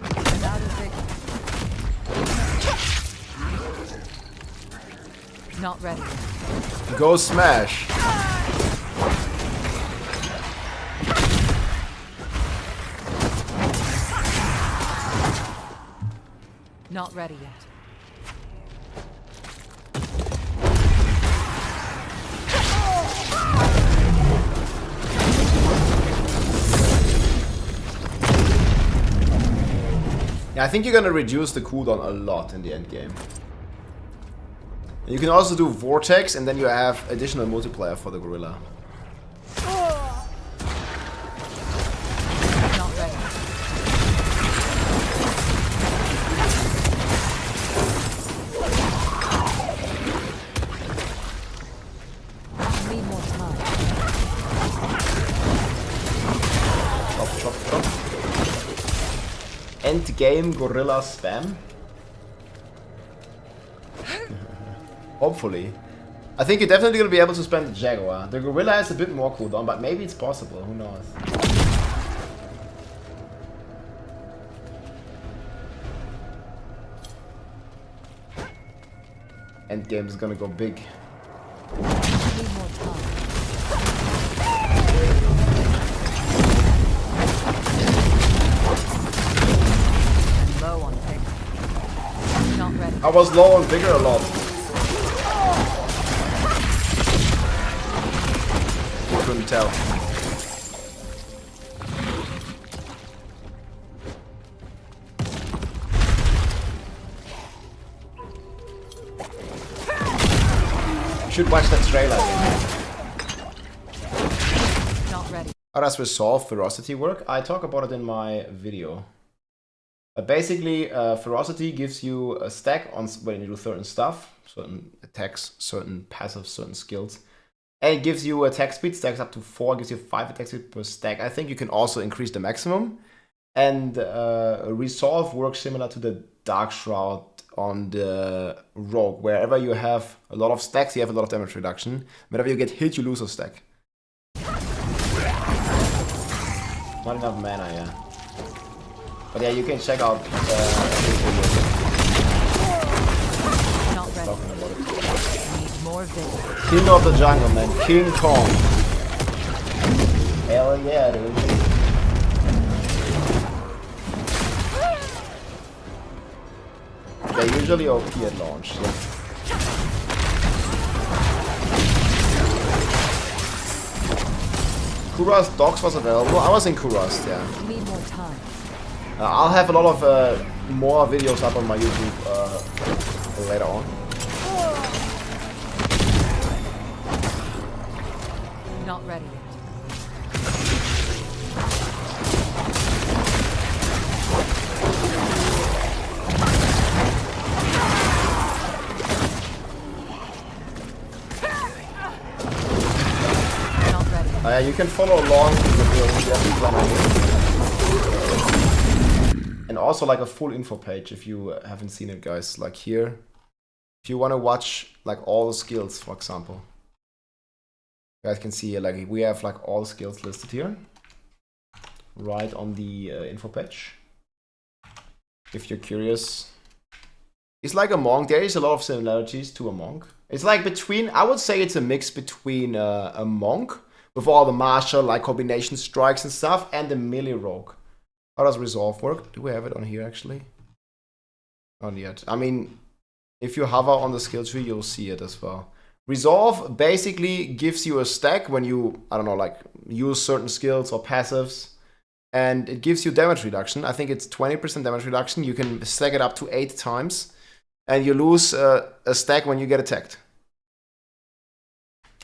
I'm out of vigor. Not ready. Go smash. Not ready yet. Yeah, I think you're gonna reduce the cooldown a lot in the end game. You can also do Vortex, and then you have additional multiplier for the gorilla. Not ready. Need more time. Chop, chop, chop. End game gorilla spam. Hopefully. I think you're definitely gonna be able to spend the Jaguar. The gorilla has a bit more cooldown, but maybe it's possible. Who knows? Endgame is gonna go big. Need more time. I'm low on vigor. Not ready. I was low on vigor a lot. You couldn't tell. You should watch that trailer. Not ready. How does Resolve Ferocity work? I talk about it in my video. Basically, Ferocity gives you a stack on when you do certain stuff, certain attacks, certain passives, certain skills. And it gives you attack speed, stacks up to 4, gives you 5 attack speed per stack. I think you can also increase the maximum. And Resolve works similar to the Dark Shroud on the Rogue. Wherever you have a lot of stacks, you have a lot of damage reduction. Whenever you get hit, you lose a stack. Not enough mana, yeah. But yeah, you can check out Not ready. talking about it. Need more vigor. King of the jungle, man. King Kong. Hell yeah, dude. They're usually OP at launch. Yeah. Kuras Docs was available. I was in Kuras, yeah. Need more time. I'll have a lot of more videos up on my YouTube later on. Not ready yet. You can follow along and also like a full info page if you haven't seen it, guys. Like here, if you want to watch like all the skills, for example, you guys can see like we have like all the skills listed here, right on the info page. If you're curious, it's like a monk. There is a lot of similarities to a monk. It's like between, I would say it's a mix between a monk with all the martial like combination strikes and stuff and the melee rogue. How does resolve work? Do we have it on here actually? Not yet. I mean, if you hover on the skill tree, you'll see it as well. Resolve basically gives you a stack when you, I don't know, like use certain skills or passives, and it gives you damage reduction. I think it's 20% damage reduction. You can stack it up to 8 times, and you lose a stack when you get attacked.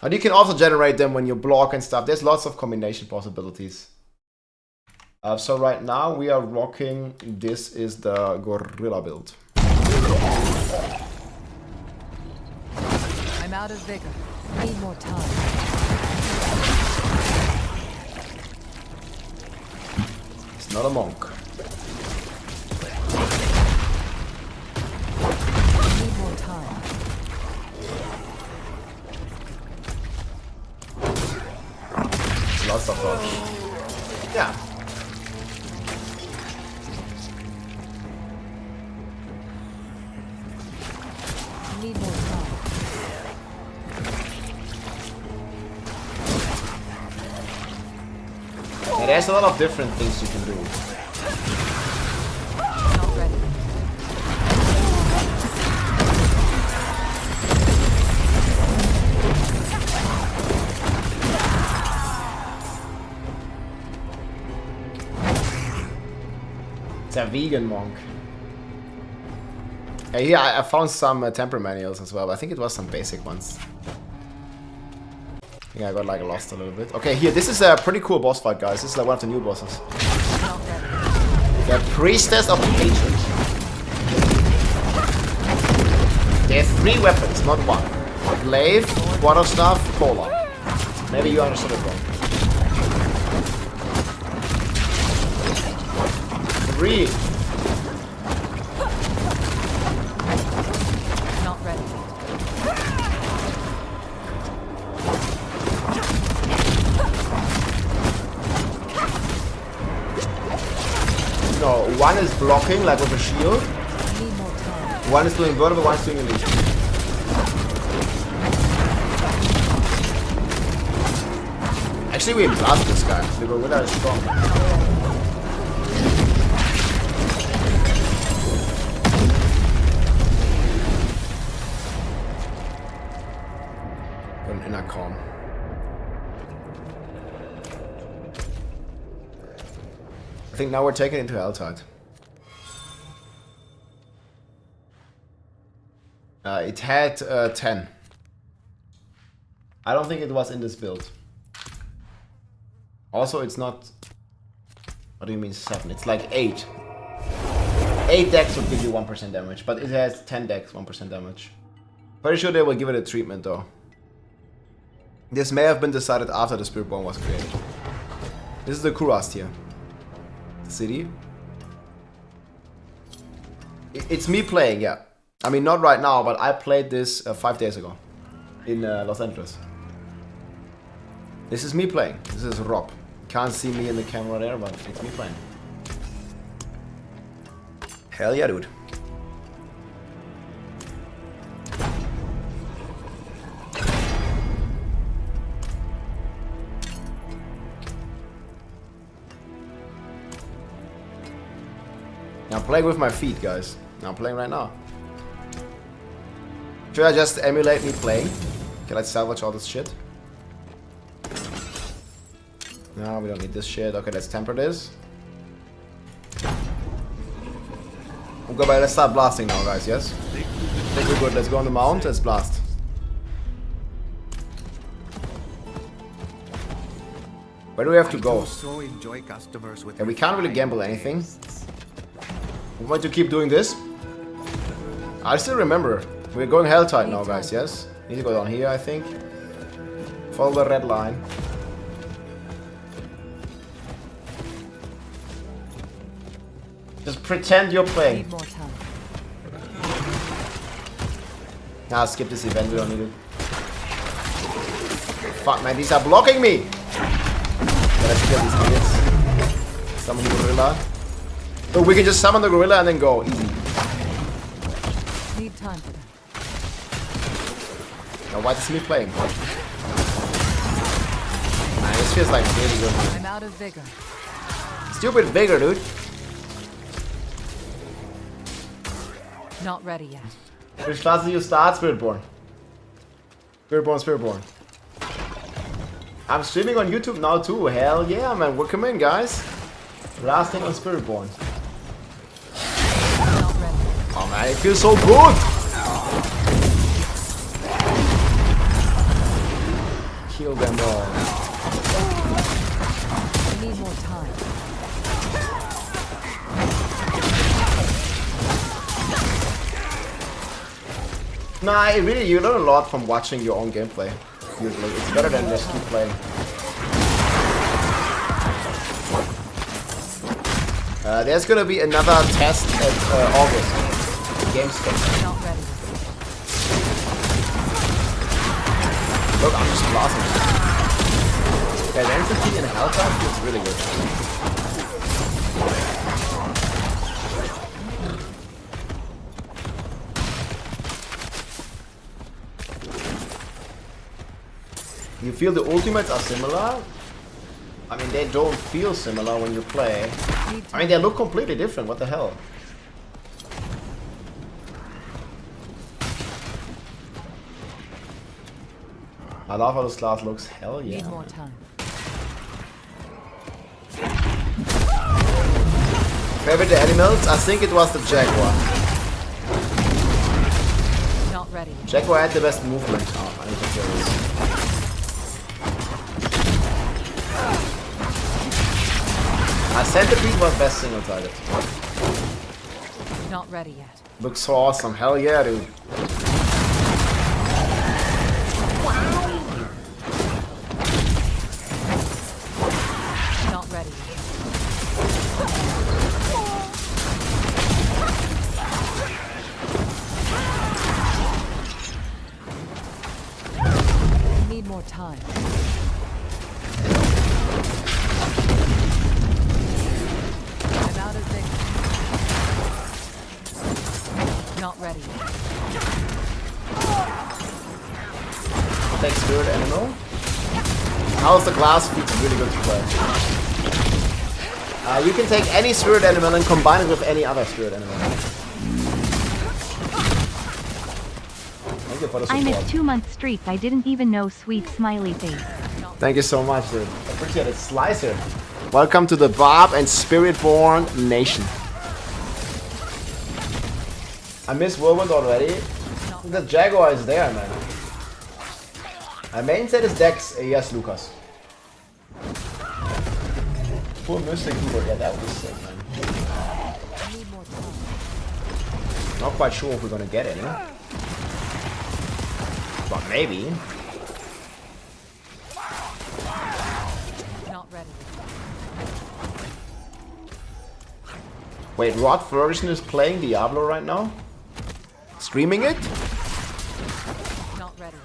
And you can also generate them when you block and stuff. There's lots of combination possibilities. So right now we are rocking, this is the gorilla build. I'm out of vigor. Need more time. It's not a monk. Need more time. Lots of dodge. Yeah. Need more time. And there's a lot of different things you can do. Not ready. It's a vegan monk. Yeah, I found some temper manuals as well. I think it was some basic ones. I think I got like lost a little bit. Okay, here, this is a pretty cool boss fight, guys. This is like one of the new bosses. The Priestess of Hatred. There are 3 weapons, not 1. Glaive, Quarterstaff, Cola. Maybe you understood it wrong. 3. Not ready. No, 1 is blocking, like with a shield. Need more time. 1 is doing invertible, 1 is doing illusion. Actually, we blast this guy. The gorilla is strong. An inner calm. I think now we're taking it into Helltide. It had 10. I don't think it was in this build. Also, it's not... What do you mean 7? It's like 8. 8 decks would give you 1% damage, but it has 10 decks, 1% damage. Pretty sure they will give it a treatment though. This may have been decided after the Spiritborn was created. This is the Kurast here. The city. It's me playing, yeah. I mean, not right now, but I played this 5 days ago. In Los Angeles. This is me playing. This is Rob. Can't see me in the camera there, but it's me playing. Hell yeah, dude. Now I'm playing with my feet, guys. Now I'm playing right now. Should I just emulate me playing? Can I salvage all this shit? No, we don't need this shit. Okay, let's temper this. Okay, but let's start blasting now, guys, yes? I think we're good. Let's go on the mount. Let's blast. Where do we have to go? Yeah, we can't really gamble anything. We want to keep doing this. I still remember. We're going Helltide now, guys, yes? Need to go down here, I think. Follow the red line. Just pretend you're playing. Need more time. Nah, skip this event, we don't need it. Fuck man, these are blocking me! Let's kill these idiots. Summon the gorilla. So we can just summon the gorilla and then go. Easy. Need time for that. Now why is me playing? Man, this feels like really good. I'm out of vigor. Stupid vigor, dude. Not ready yet. Which class do you start, Spiritborn? Spiritborn. I'm streaming on YouTube now too. Hell yeah, man. Welcome in, guys. Last thing on Spiritborn. Oh man, it feels so good. Kill them all. I need more time. Nah, really, you learn a lot from watching your own gameplay. Usually, it's better than just keep playing. There's gonna be another test at August. Gamescom. Look, I'm just blasting. Yeah, density in Helltime feels really good. You feel the ultimates are similar? I mean, they don't feel similar when you play. I mean, they look completely different. What the hell? I love how this class looks. Hell yeah. Need more time. Favorite animals? I think it was the jaguar. Not ready. Jaguar had the best movement. Oh, I need to kill this. Centipede was best single target. Not ready yet. Looks so awesome. Hell yeah, dude. Not ready. Need more time. I'm out of vigor. Not ready. Take Spirit Animal. How's the glass feet? Really good to play. You can take any Spirit Animal and combine it with any other Spirit Animal. Thank you for the I support. missed 2 month streaks. I didn't even know sweet smiley face. Thank you so much, dude. Appreciate it. Slicer. Welcome to the Barb and Spiritborn Nation. I miss Whirlwind already. The Jaguar is there, man. My main set is Dex. Yes, Lucas. Poor Mystic Hoover. Yeah, that would be sick, man. Not quite sure if we're gonna get any. But maybe. Not ready. Wait, Rod Ferguson is playing Diablo right now? Streaming it? Not ready.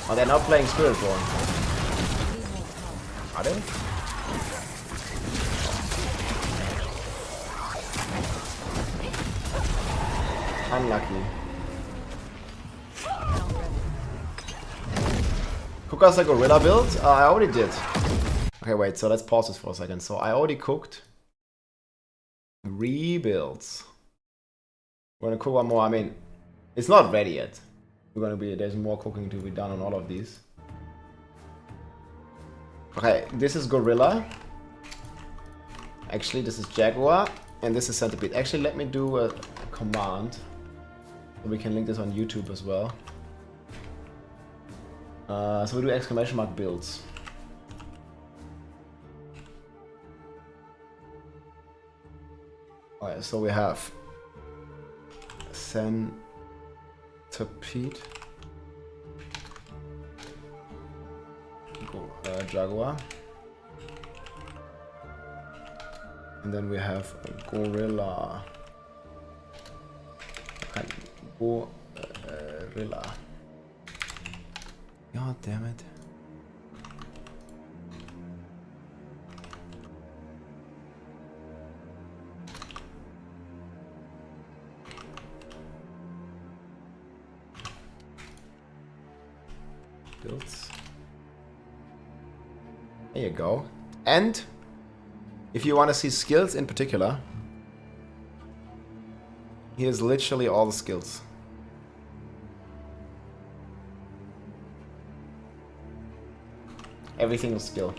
Oh, they're not playing Spiritborn. Are they? Unlucky. Cook us a gorilla build? I already did. Okay, wait, so let's pause this for a second. So I already cooked rebuilds. We're gonna cook one more. I mean, it's not ready yet. There's more cooking to be done on all of these. Okay, this is gorilla. Actually, this is jaguar, and this is centipede. Actually, let me do a command. So we can link this on YouTube as well. So we do exclamation mark builds. Alright, so we have centipede. Jaguar. And then we have a Gorilla. Gorilla. God damn it. Builds. There you go. And if you want to see skills in particular, here's literally all the skills. Every single skill.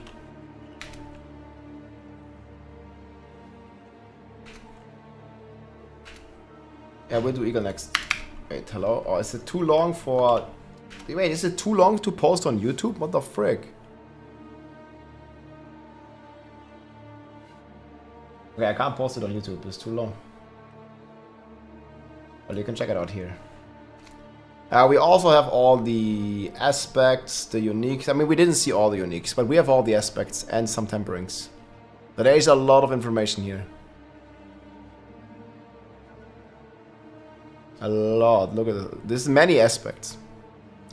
Yeah, we'll do Eagle next. Wait, hello? Or is it too long for... Wait, is it too long to post on YouTube? What the frick? Okay, I can't post it on YouTube. It's too long. Well, you can check it out here. We also have all the aspects, the uniques. I mean, we didn't see all the uniques, but we have all the aspects and some temperings. So there is a lot of information here. A lot. Look at this. There's many aspects.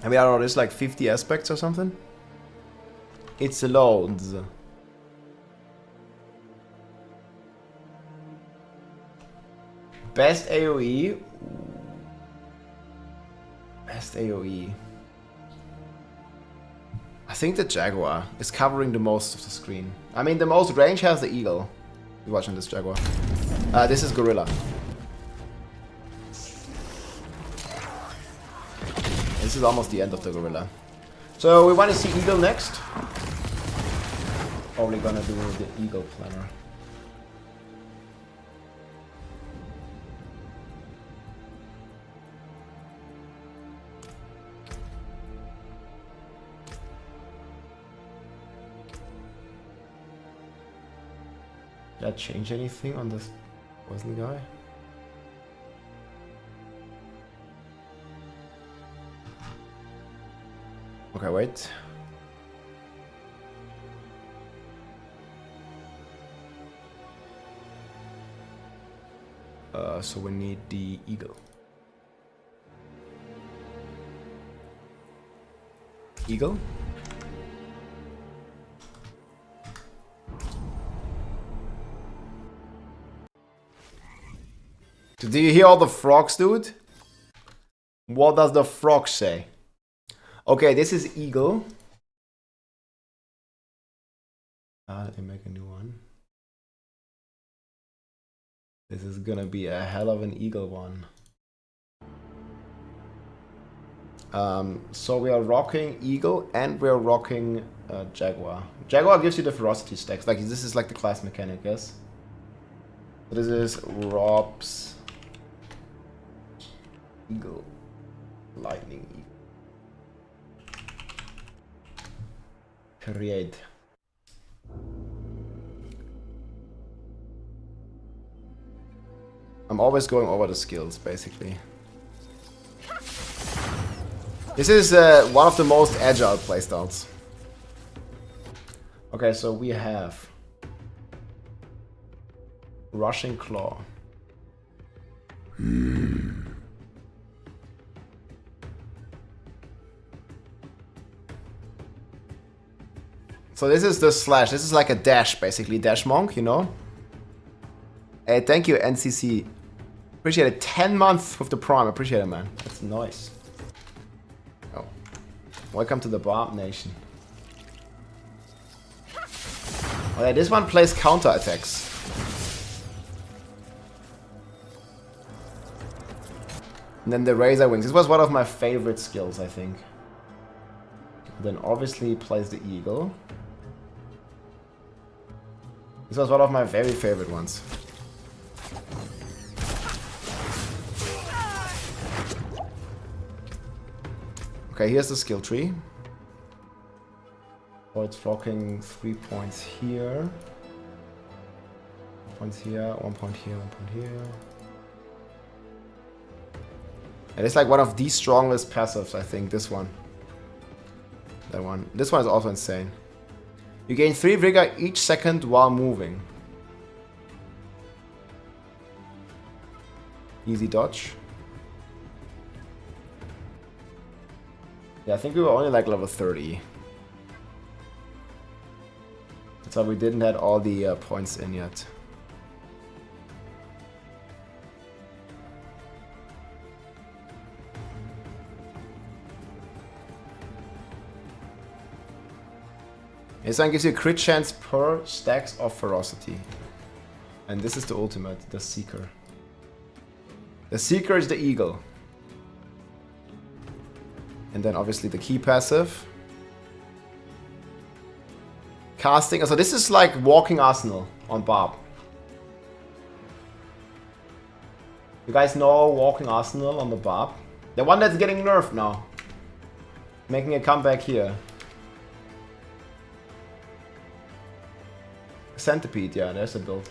I mean, I don't know, there's like 50 aspects or something. It's loads. Best AoE. Best AoE. I think the Jaguar is covering the most of the screen. I mean, the most range has the Eagle. You're watching this Jaguar. This is Gorilla. This is almost the end of the Gorilla. So we want to see Eagle next. Probably gonna do the Eagle planner. Did I change anything on this poison guy? Okay, wait. So we need the Eagle. Eagle? Do you hear all the frogs, dude? What does the frog say? Okay, this is Eagle. Let me make a new one. This is gonna be a hell of an Eagle one. So we are rocking Eagle and we are rocking Jaguar. Jaguar gives you the ferocity stacks. Like this is like the class mechanic, yes? So this is Rob's Eagle. Lightning Eagle. Create. I'm always going over the skills, basically. This is one of the most agile playstyles. Okay, so we have Rushing Claw. So this is the slash. This is like a dash, basically. Dash monk, you know? Hey, thank you, NCC. Appreciate it. 10 months with the Prime. Appreciate it, man. That's nice. Oh. Welcome to the Barb Nation. Okay, this one plays counter attacks. And then the Razor Wings. This was one of my favorite skills, I think. Then obviously plays the Eagle. This was one of my very favorite ones. Okay, here's the skill tree. Oh, it's rocking 3 points here. 1 point here, 1 point here, 1 point here. And it's like one of the strongest passives, I think, this one. That one. This one is also insane. You gain 3 vigor each second while moving. Easy dodge. Yeah, I think we were only like level 30. That's why we didn't have all the points in yet. This one gives you a crit chance per stacks of ferocity. And this is the ultimate, the Seeker. The Seeker is the eagle. And then obviously the key passive. Casting, so this is like Walking Arsenal on Barb. You guys know Walking Arsenal on the Barb? The one that's getting nerfed now. Making a comeback here. Centipede, yeah, there's a build.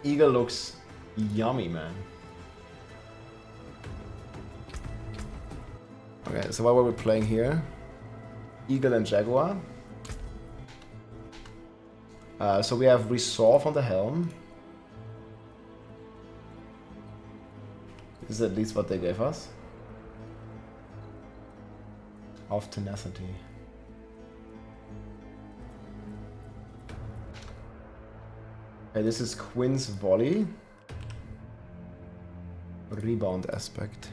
Eagle looks yummy, man. Okay, so what were we playing here? Eagle and Jaguar. So we have Resolve on the helm. This is at least what they gave us. Of Tenacity. Okay, this is Quinn's Volley. Rebound aspect.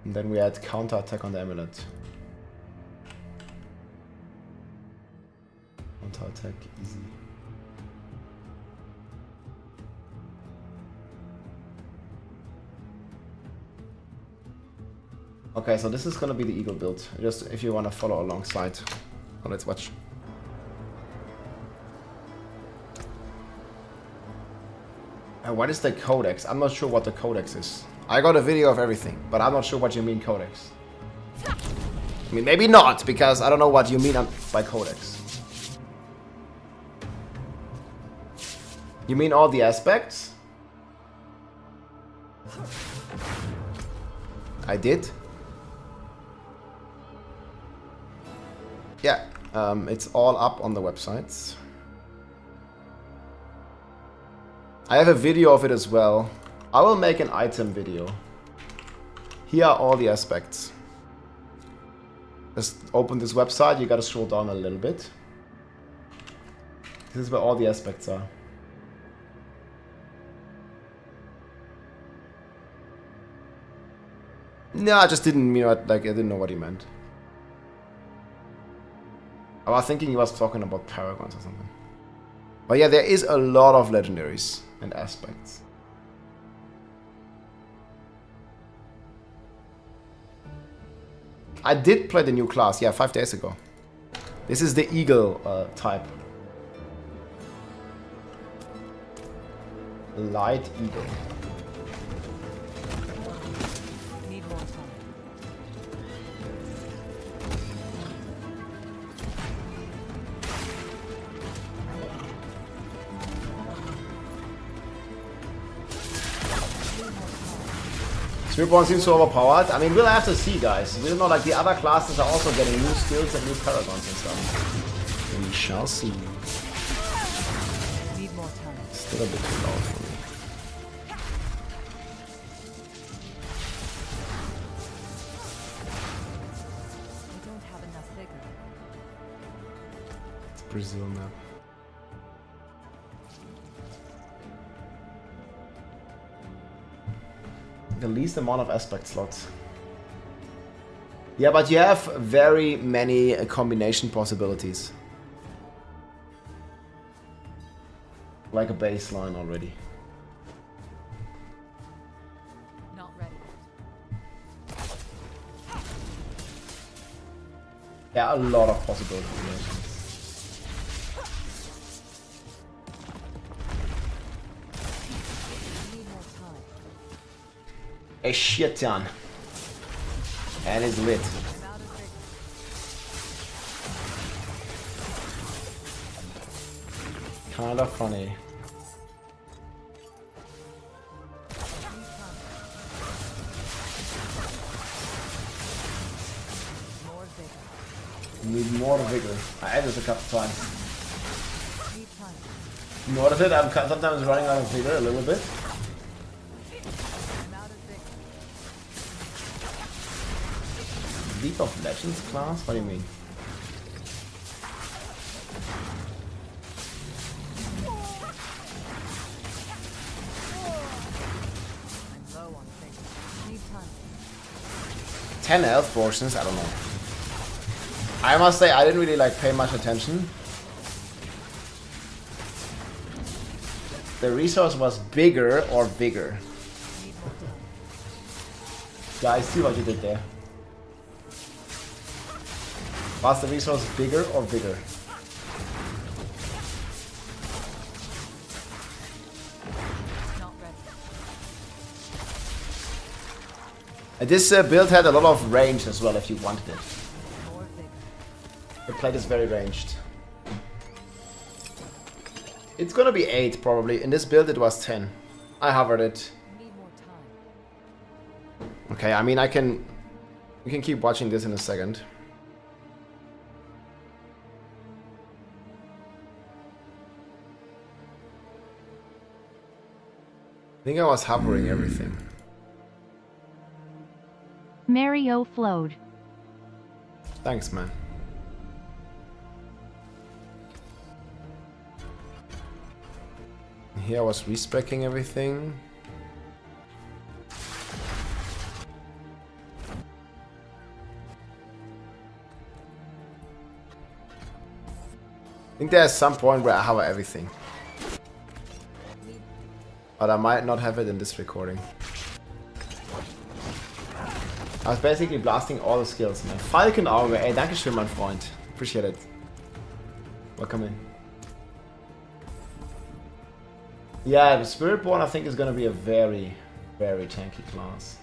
And then we had counter attack on the amulet. Counter attack, easy. Okay, so this is gonna be the eagle build. Just if you wanna follow alongside. So let's watch. What is the codex? I'm not sure what the codex is. I got a video of everything, but I'm not sure what you mean codex. I mean, maybe not, because I don't know what you mean by codex. You mean all the aspects? I did. Yeah, it's all up on the websites. I have a video of it as well. I will make an item video. Here are all the aspects. Just open this website, you gotta scroll down a little bit. This is where all the aspects are. No, I just didn't mean it, like I didn't know what he meant. I was thinking he was talking about paragons or something. But yeah, there is a lot of legendaries and aspects. I did play the new class, yeah, 5 days ago. This is the eagle type. Light eagle. Need more time. Spiritborn seems so overpowered. I mean, we'll have to see, guys. We'll know, like, the other classes are also getting new skills and new paragons and stuff. We shall see. Need more time. Still a bit too loud for me. I don't have enough vigor. It's Brazil now. The least amount of aspect slots. Yeah, but you have very many combination possibilities. Like a baseline already. Not ready. Yeah, a lot of possible combinations. A shit ton. And it's lit. Kind of funny. More vigor. Need more vigor. I had this a couple times. You notice it? I'm sometimes running out of vigor a little bit. League of Legends class? What do you mean? I'm low on things. Need time. 10 health portions? I don't know. I must say I didn't really like pay much attention. The resource was bigger or bigger. Yeah, I see what you did there. Was the resource bigger or bigger? Not ready. And this build had a lot of range as well if you wanted it. The plate is very ranged. It's gonna be 8 probably. In this build it was 10. I hovered it. Okay, I mean we can keep watching this in a second. I think I was hovering everything. Mario flowed. Thanks, man. Here I was respeccing everything. I think there's some point where I hover everything. But I might not have it in this recording. I was basically blasting all the skills, man. Falcon Auge, ey, danke schön, mein Freund. Appreciate it. Welcome in. Yeah, the Spiritborn I think is gonna be a very, very tanky class.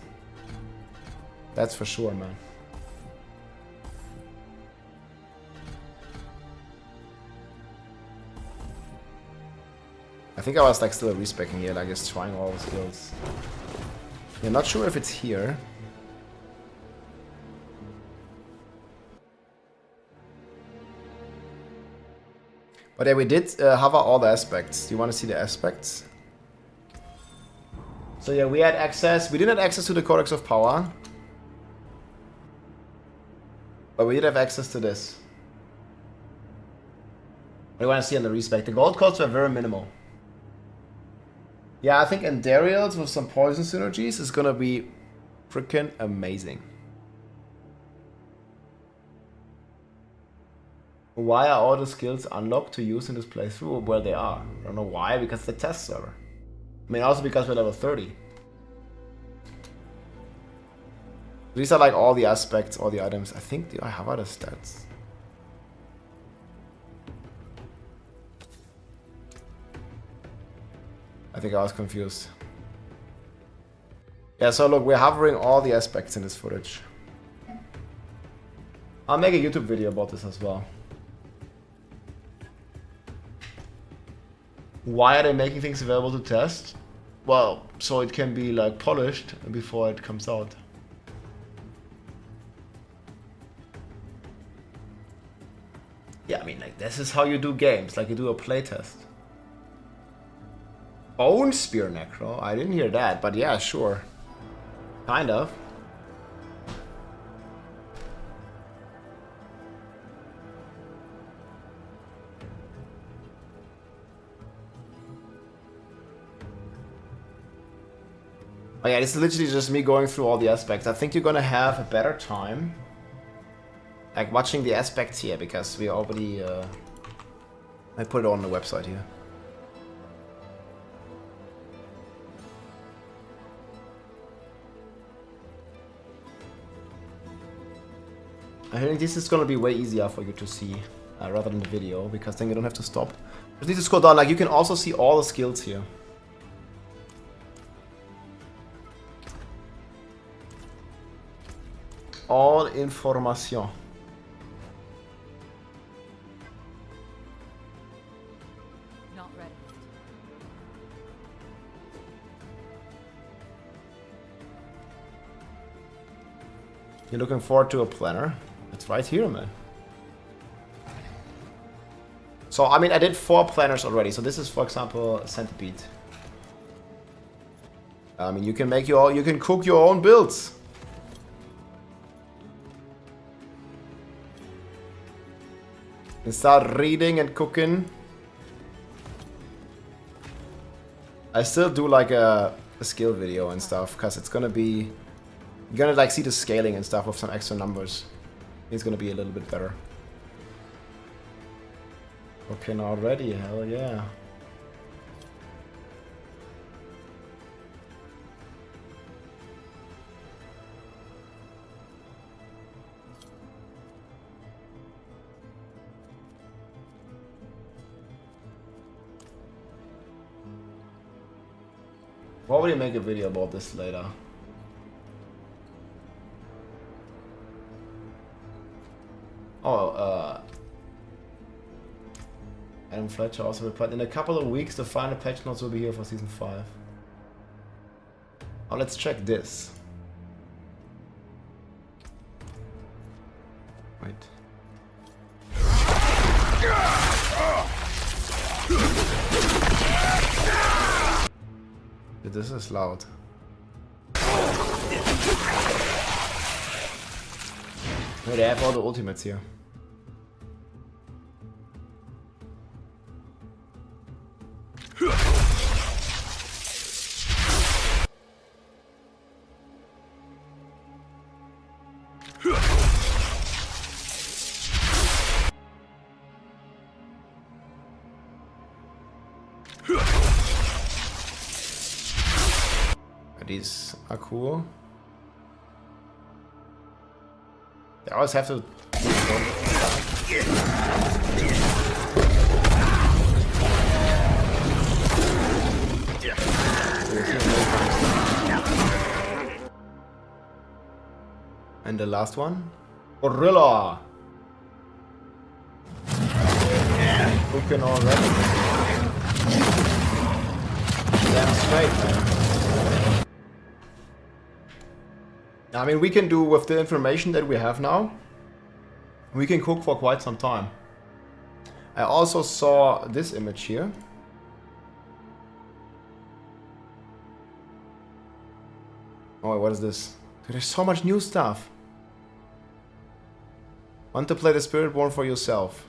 That's for sure, man. I think I was like still respeccing here, like just trying all the skills. Yeah, not sure if it's here. But yeah, we did hover all the aspects. Do you want to see the aspects? So yeah, we had access. We didn't have access to the Codex of Power. But we did have access to this. What do you want to see on the respec? The gold costs were very minimal. Yeah, I think Endarials with some poison synergies is gonna be freaking amazing. Why are all the skills unlocked to use in this playthrough? Well, they are. I don't know why, because the test server. I mean, also because we're level 30. These are like all the aspects, all the items. I think, do I have other stats? I think I was confused. Yeah, so look, we're hovering all the aspects in this footage. I'll make a YouTube video about this as well. Why are they making things available to test? Well, so it can be like polished before it comes out. Yeah, I mean, like, this is how you do games, like you do a playtest. Bone Spear Necro? I didn't hear that, but yeah, sure. Kind of. Oh yeah, this is literally just me going through all the aspects. I think you're gonna have a better time like watching the aspects here, because we already I put it on the website here. I think this is gonna be way easier for you to see rather than the video, because then you don't have to stop. You just need to scroll down. Like, you can also see all the skills here. All information. Not ready. You're looking forward to a planner? It's right here, man. So, I mean, I did 4 planners already. So this is, for example, Centipede. I mean, you can make you can cook your own builds. And start reading and cooking. I still do like a skill video and stuff, because it's gonna be... You're gonna like see the scaling and stuff with some extra numbers. It's gonna be a little bit better. Okay, now already, hell yeah. Probably make a video about this later. Oh, Adam Fletcher also replied, in a couple of weeks the final patch notes will be here for Season 5. Oh, let's check this. Wait. This is loud. Oh, they have all the ultimates here. These are cool. They always have to. And the last one, Gorilla. Cooking already. Damn straight, man. I mean, we can do with the information that we have now, we can cook for quite some time. I also saw this image here. Oh, what is this? Dude, there's so much new stuff. Want to play the Spiritborn for yourself?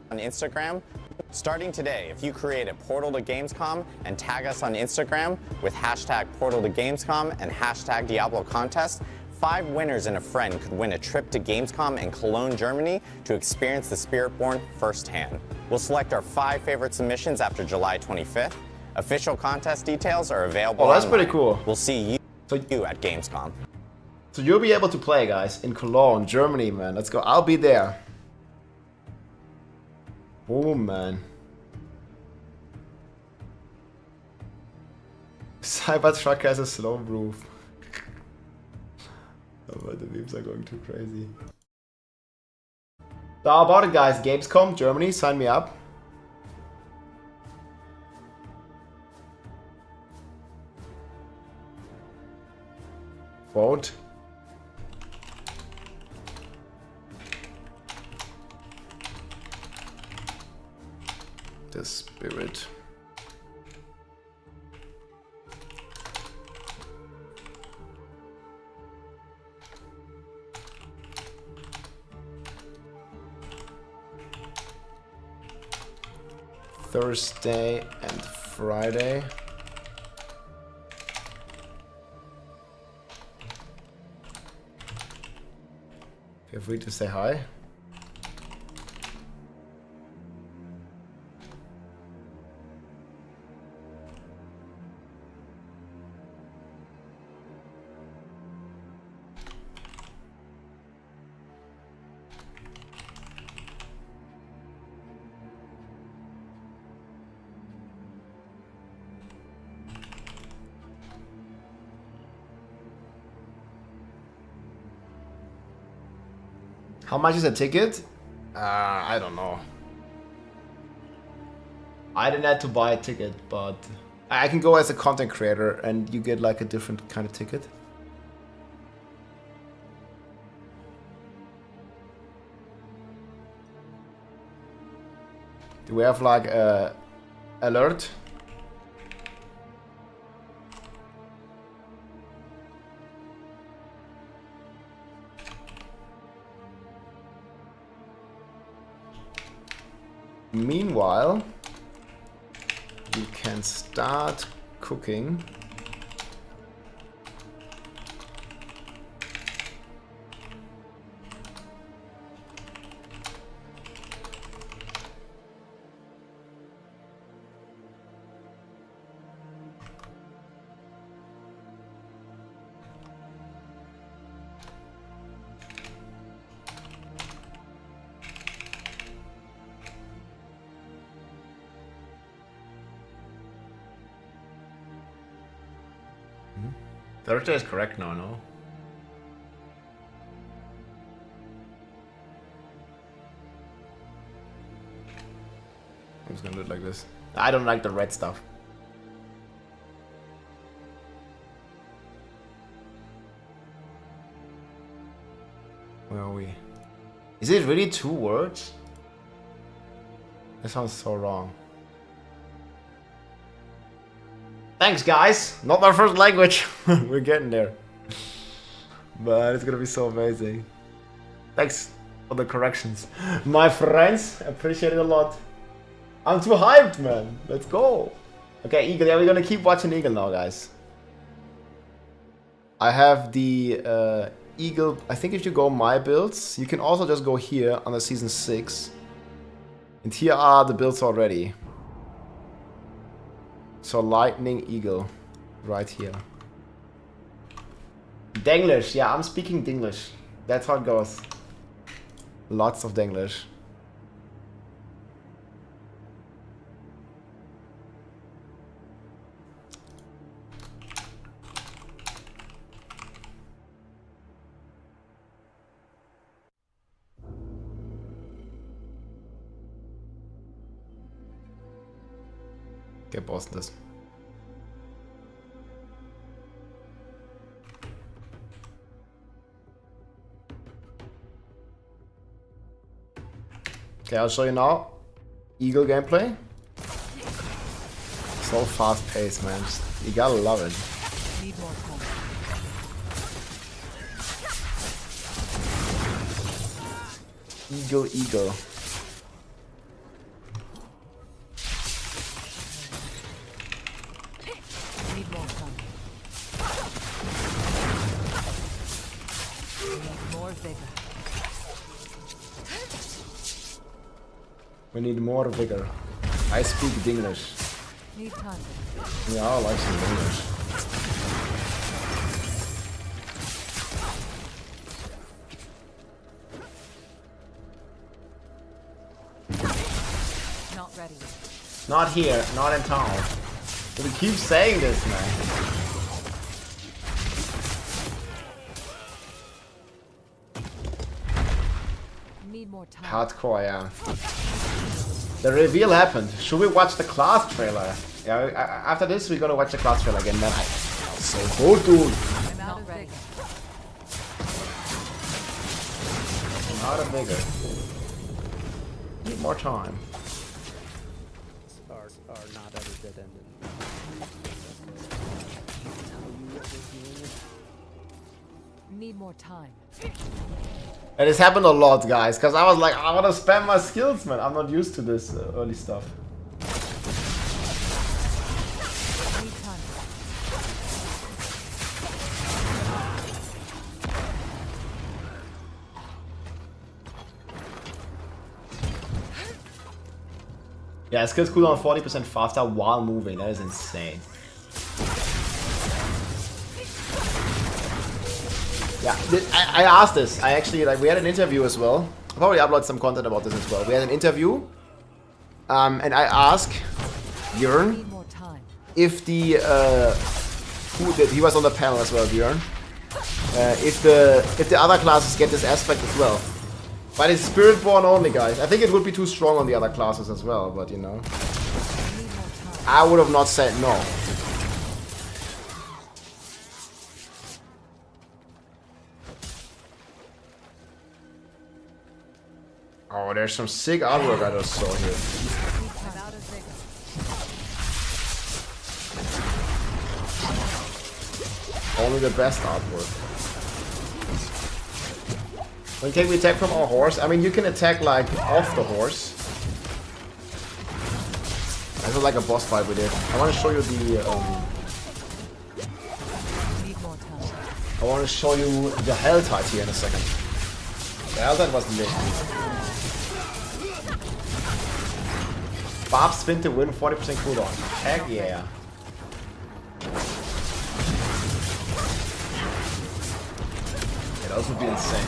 On Instagram, starting today, if you create a portal to Gamescom and tag us on Instagram with hashtag portal to Gamescom and hashtag Diablo contest, 5 winners and a friend could win a trip to Gamescom in Cologne, Germany to experience the Spiritborn firsthand. We'll select our 5 favorite submissions after July 25th. Official contest details are available. Oh, that's online. pretty cool. We'll see you at Gamescom. So you'll be able to play, guys, in Cologne, Germany, man. Let's go. I'll be there. Oh, man. Cybertruck has a slow roof. Oh, but the memes are going too crazy. So how about it, guys? Gamescom, Germany, sign me up. Vote. The Spirit. Thursday and Friday. Feel free to say hi. How much is a ticket? I don't know. I didn't have to buy a ticket, but I can go as a content creator and you get like a different kind of ticket. Do we have like a alert? Meanwhile, you can start cooking. Thursday is correct now, no? I'm just gonna do it like this. I don't like the red stuff. Where are we? Is it really 2 words? That sounds so wrong. Thanks, guys. Not my first language. We're getting there. But it's gonna be so amazing. Thanks for the corrections. My friends, appreciate it a lot. I'm too hyped, man. Let's go. Okay, Eagle. Yeah, we're gonna keep watching Eagle now, guys. I have the Eagle. I think if you go my builds, you can also just go here on the season 6. And here are the builds already. So Lightning Eagle, right here. Denglish, yeah, I'm speaking Denglish. That's how it goes. Lots of Denglish. Okay, pause this. Okay, I'll show you now. Eagle gameplay. So fast paced, man. You gotta love it. Need more time. Eagle, eagle. Need more time. Need more vigor. We need more vigor. I speak Denglish. Need time. Yeah, I like some English. Not ready. Not here, not in town. We keep saying this, man. Need more time. Hardcore, yeah. The reveal happened. Should we watch the class trailer? Yeah, after this we're gonna watch the class trailer again, man. So good, dude. I'm out of vigor. I'm out of vigor. Need more time. Are not at a dead end. Need more time. And it's happened a lot, guys, because I was like, I want to spam my skills, man. I'm not used to this early stuff. Need time. Yeah, skills cooldown 40% faster while moving. That is insane. Yeah, I asked this. I actually, like, we had an interview as well. I'll probably upload some content about this as well. We had an interview, and I asked Björn if the he was on the panel as well, Björn. If the other classes get this aspect as well. But it's Spiritborn only, guys. I think it would be too strong on the other classes as well, but you know. I would have not said no. Oh, there's some sick artwork I just saw here. Only the best artwork. When can we attack from our horse? I mean, you can attack like off the horse. This is like a boss fight we did. I want to show you the. I want to show you the Helltide here in a second. The Helltide was lit. Barb spin to win 40% cooldown. Heck yeah. Yeah, those would be insane.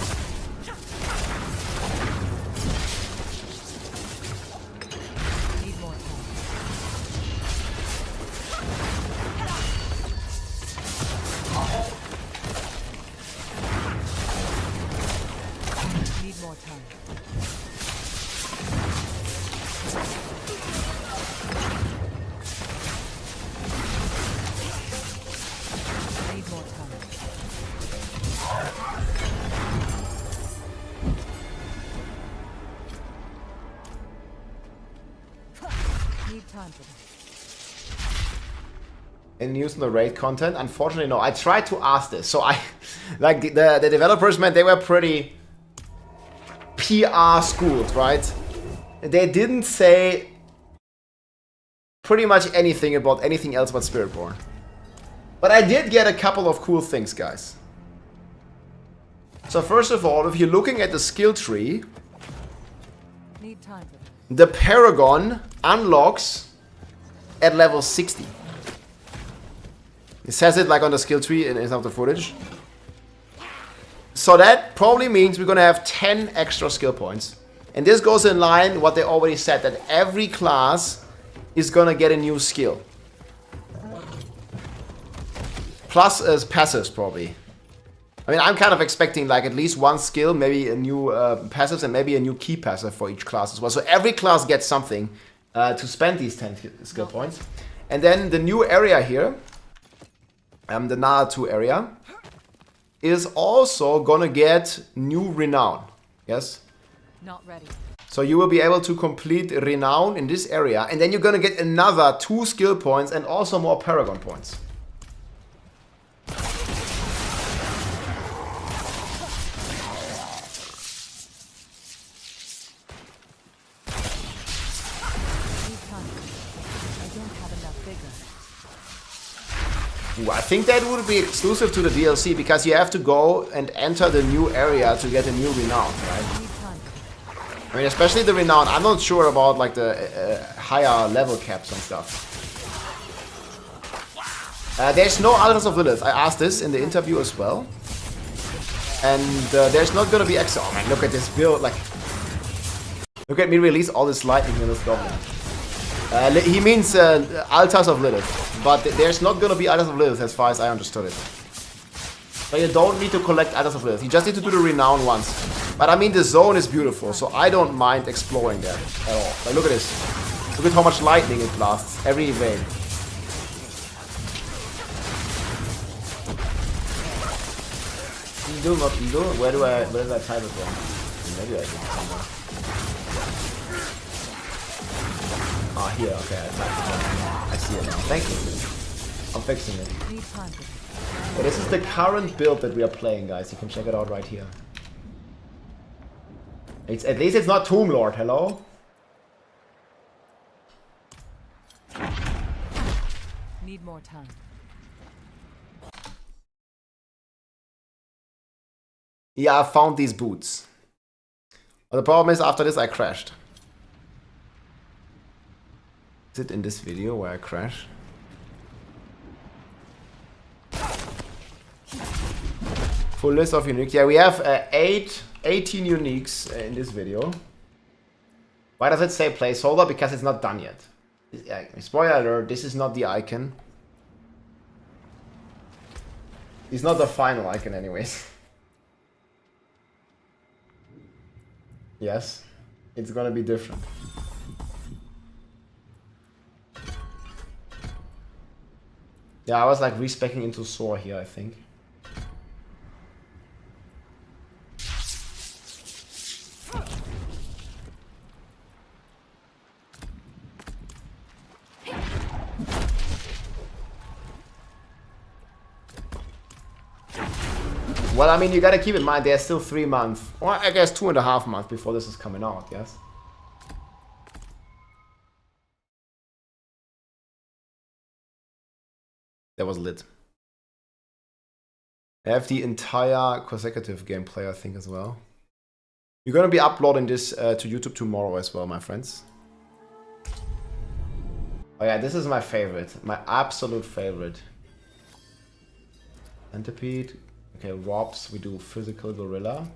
In using the raid content, unfortunately no. I tried to ask this, so I like the developers, man, they were pretty PR schooled, right? They didn't say pretty much anything about anything else but Spiritborn. But I did get a couple of cool things, guys. So first of all, if you're looking at the skill tree, the Paragon unlocks at level 60. It says it like on the skill tree in some of the footage. So that probably means we're gonna have 10 extra skill points. And this goes in line with what they already said, that every class is gonna get a new skill. Plus passives probably. I mean, I'm kind of expecting like at least one skill, maybe a new passives and maybe a new key passive for each class as well. So every class gets something to spend these 10 skill points. And then the new area here, the Naatu area, is also gonna get new renown. Yes? Not ready. So you will be able to complete renown in this area, and then you're gonna get another 2 skill points and also more Paragon points. Ooh, I think that would be exclusive to the DLC because you have to go and enter the new area to get a new renown, right? I mean, especially the renown. I'm not sure about like the higher level caps and stuff. There's no Altars of Lilith. I asked this in the interview as well. And there's not gonna be extra. Oh man, look at this build. Like, look at me release all this lightning in this goblin. He means Altars of Lilith. But there's not gonna be Altars of Lilith as far as I understood it. But you don't need to collect Altars of Lilith. You just need to do the renown once. But I mean, the zone is beautiful, so I don't mind exploring that at all. Like, look at this. Look at how much lightning it blasts every vein. Eagle, not Eagle? Where did I type it wrong? Maybe I did somewhere. Ah, here, okay, I typed it wrong. I see it now. Thank you. I'm fixing it. Well, this is the current build that we are playing, guys. You can check it out right here. It's, at least it's not Tomb Lord, hello? Need more time. Yeah, I found these boots. But the problem is, after this I crashed. Is it in this video where I crash? Full list of uniques. Yeah, we have 18 uniques in this video. Why does it say placeholder? Because it's not done yet. Spoiler alert, this is not the icon. It's not the final icon anyways. Yes, it's gonna be different. Yeah, I was like respecing into Sorc here, I think. Well, I mean, you gotta keep in mind there's still 3 months, or I guess 2.5 months before this is coming out, yes? That was lit. I have the entire consecutive gameplay, I think, as well. You're gonna be uploading this to YouTube tomorrow as well, my friends. Oh yeah, this is my favorite. My absolute favorite. Centipede. Okay, Robs, we do physical gorilla.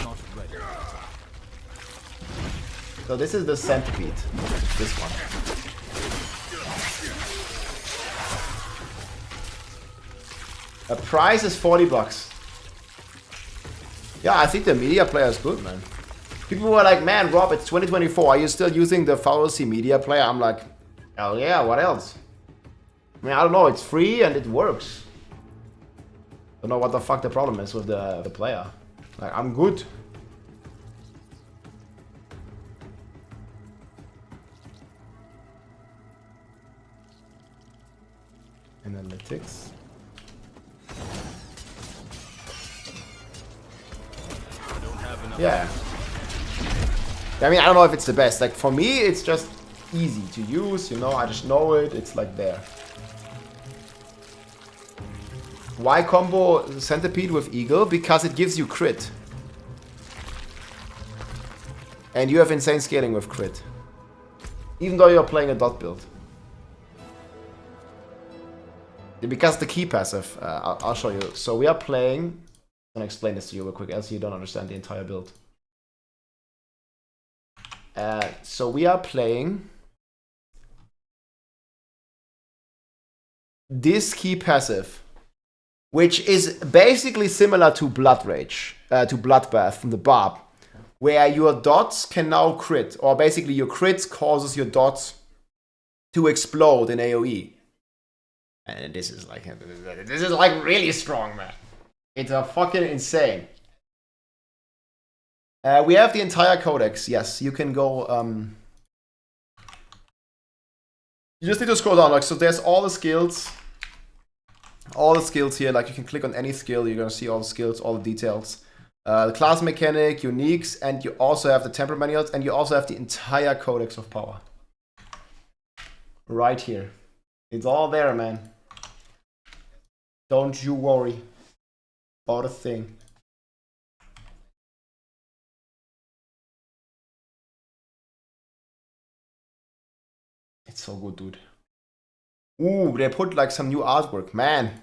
Not ready. So this is the centipede. This one. The price is $40. Yeah, I think the media player is good, man. People were like, man, Rob, it's 2024. Are you still using the fallacy media player? I'm like, hell yeah, what else? I mean, I don't know, it's free and it works. Don't know what the fuck the problem is with the player. Like, I'm good. Analytics. Yeah. I mean, I don't know if it's the best. Like, for me, it's just easy to use, you know, I just know it, it's like there. Why combo Centipede with Eagle? Because it gives you crit. And you have insane scaling with crit. Even though you're playing a dot build. Because the key passive, I'll show you. So we are playing, I'm gonna explain this to you real quick, else you don't understand the entire build. So we are playing this key passive, which is basically similar to Blood Rage, to Bloodbath from the Barb, where your dots can now crit, or basically your crit causes your dots to explode in AoE. And this is like really strong, man. It's a fucking insane. We have the entire codex. Yes, you can go. You just need to scroll down. Like, so there's all the skills. All the skills here. Like, you can click on any skill. You're gonna see all the skills, all the details. The class mechanic, uniques, and you also have the temperament manuals, and you also have the entire codex of power. Right here. It's all there, man. Don't you worry about a thing. It's so good, dude. Ooh, they put like some new artwork, man.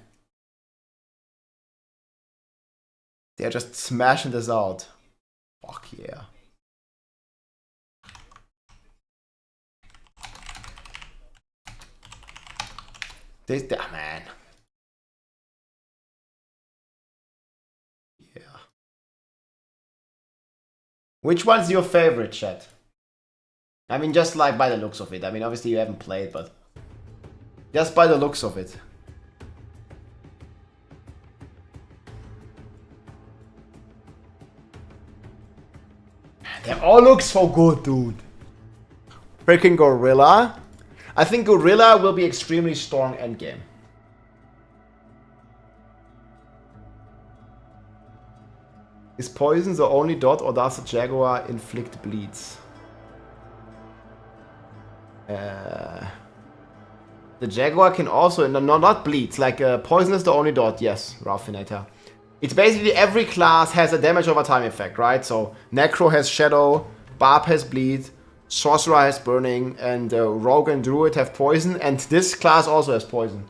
They're just smashing this out. Fuck yeah. This, man. Yeah. Which one's your favorite, chat? I mean, just like by the looks of it. I mean, obviously you haven't played, but just by the looks of it. They all look so good, dude. Freaking Gorilla. I think Gorilla will be extremely strong endgame. Is poison the only dot, or does the Jaguar inflict bleeds? The Jaguar can also, no, not bleeds, like poison is the only dot, yes, Raffinator. It's basically every class has a damage over time effect, right? So Necro has Shadow, Barb has bleed, Sorcerer has burning, and Rogue and Druid have poison, and this class also has poison.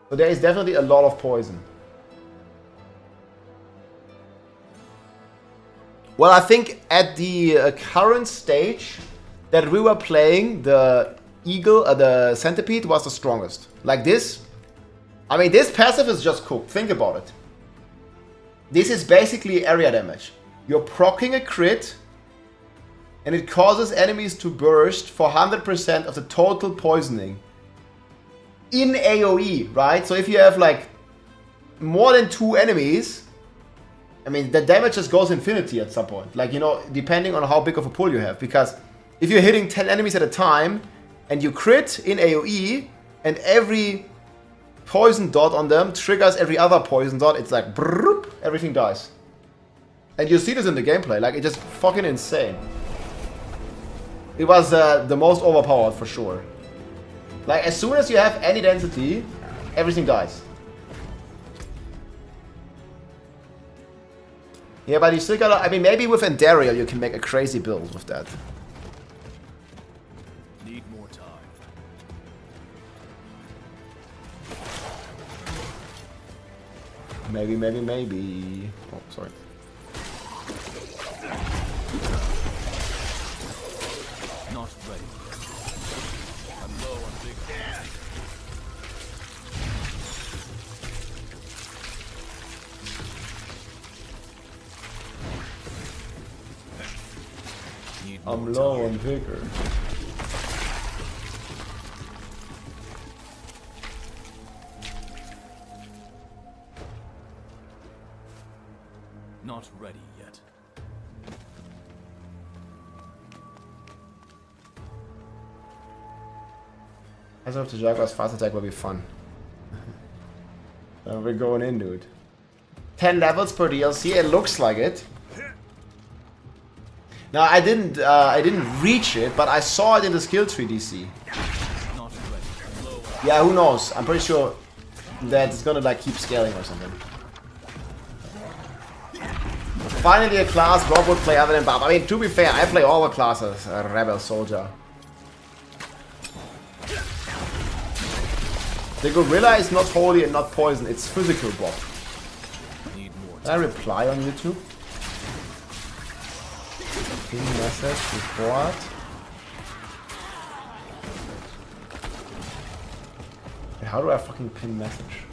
So there is definitely a lot of poison. Well, I think at the current stage that we were playing, the Eagle, the Centipede was the strongest. Like this, I mean, this passive is just cooked. Think about it. This is basically area damage. You're proccing a crit, and it causes enemies to burst for 100% of the total poisoning in AoE, right? So if you have like more than 2 enemies, I mean, the damage just goes infinity at some point. Like, you know, depending on how big of a pull you have. Because if you're hitting 10 enemies at a time, and you crit in AoE, and every poison dot on them, triggers every other poison dot. It's like brrrr, everything dies. And you see this in the gameplay, like it's just fucking insane. It was the most overpowered for sure. Like as soon as you have any density, everything dies. Yeah, but you still gotta, I mean, maybe with Endariel you can make a crazy build with that. Need more time. Maybe. Oh, sorry. Not ready. I'm low on big I'm low on vigor. Not ready yet. As of the Jaguar's fast attack will be fun. We're going in, dude. 10 levels per DLC, it looks like it. Now I didn't reach it, but I saw it in the skill tree DC. Yeah, who knows? I'm pretty sure that it's gonna like keep scaling or something. Finally a class Rob would play other than Barb. I mean, to be fair, I play all the classes. Rebel, Soldier. The gorilla is not holy and not poison, it's physical Bob. Did I reply on YouTube? Pin message, report. Wait, how do I fucking pin message?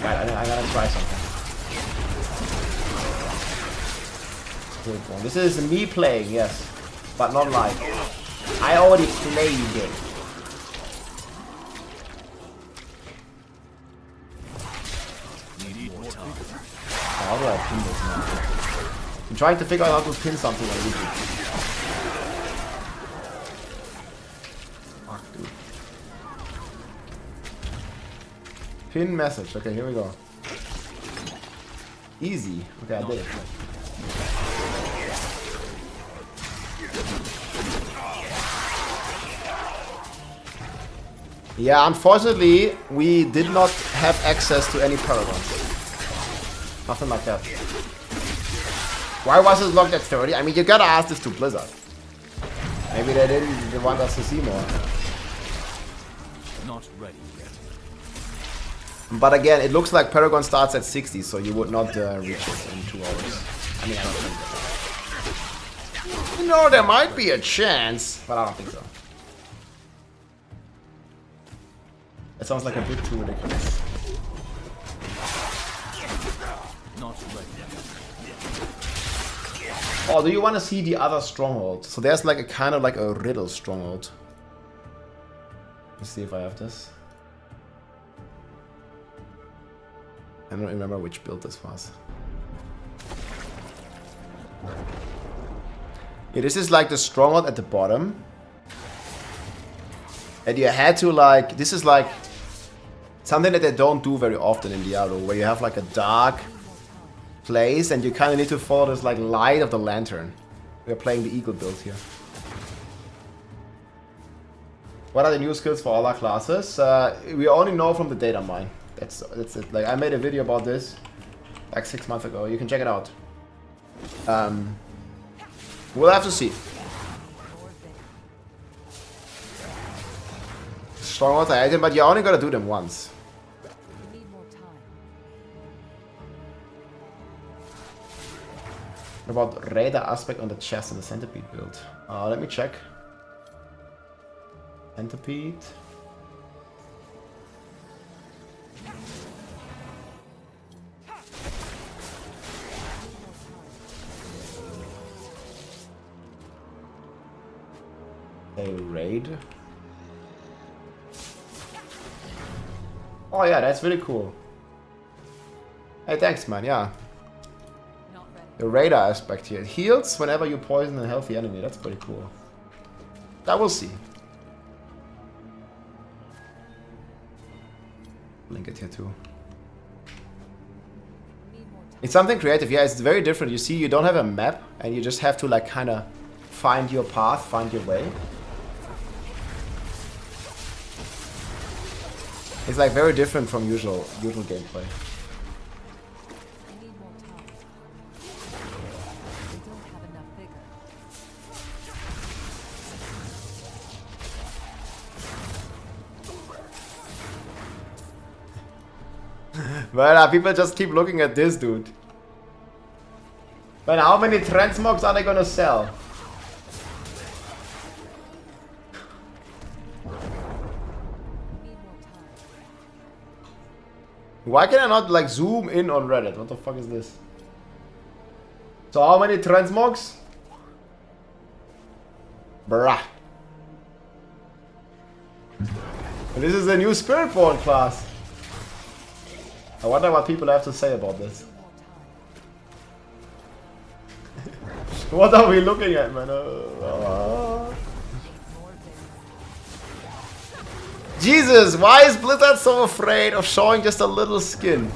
Right, I gotta try something. This is me playing, yes, but not live. I already played it. How do I pin this now? I'm trying to figure out how to pin something on YouTube. Fuck, dude. Pin message. Okay, here we go. Easy. Okay, I did it. Yeah, unfortunately, we did not have access to any paragons. Nothing like that. Why was it locked at 30? I mean, you gotta ask this to Blizzard. Maybe they want us to see more. Not ready yet. But again, it looks like Paragon starts at 60, so you would not reach it in 2 hours. I mean, I don't think so. You know, there might be a chance, but I don't think so. It sounds like a bit too ridiculous. Not ready. Oh, do you want to see the other stronghold? So there's like a kind of like a riddle stronghold. Let's see if I have this. I don't remember which build this was. Yeah, this is like the stronghold at the bottom. And you had to like, this is like something that they don't do very often in Diablo, where you have like a dark place and you kind of need to follow this like light of the lantern. We're playing the eagle build here. What are the new skills for all our classes? We only know from the data mine. That's it. Like I made a video about this like 6 months ago. You can check it out. We'll have to see. Stronghold item, but you only gotta do them once. About radar aspect on the chest and the centipede build. Let me check. Centipede. A raid. Oh yeah, that's really cool. Hey, thanks man, yeah. The radar aspect here. It heals whenever you poison a healthy enemy. That's pretty cool. That we'll see. Link it here too. It's something creative, yeah, it's very different. You see, you don't have a map, and you just have to like kind of find your path, find your way. It's like very different from usual gameplay. Well, people just keep looking at this dude. But how many transmogs are they gonna sell? Why can I not like zoom in on Reddit? What the fuck is this? So how many transmogs? Bruh. And this is the new Spiritborn class. I wonder what people have to say about this. What are we looking at, man? Jesus, why is Blizzard so afraid of showing just a little skin?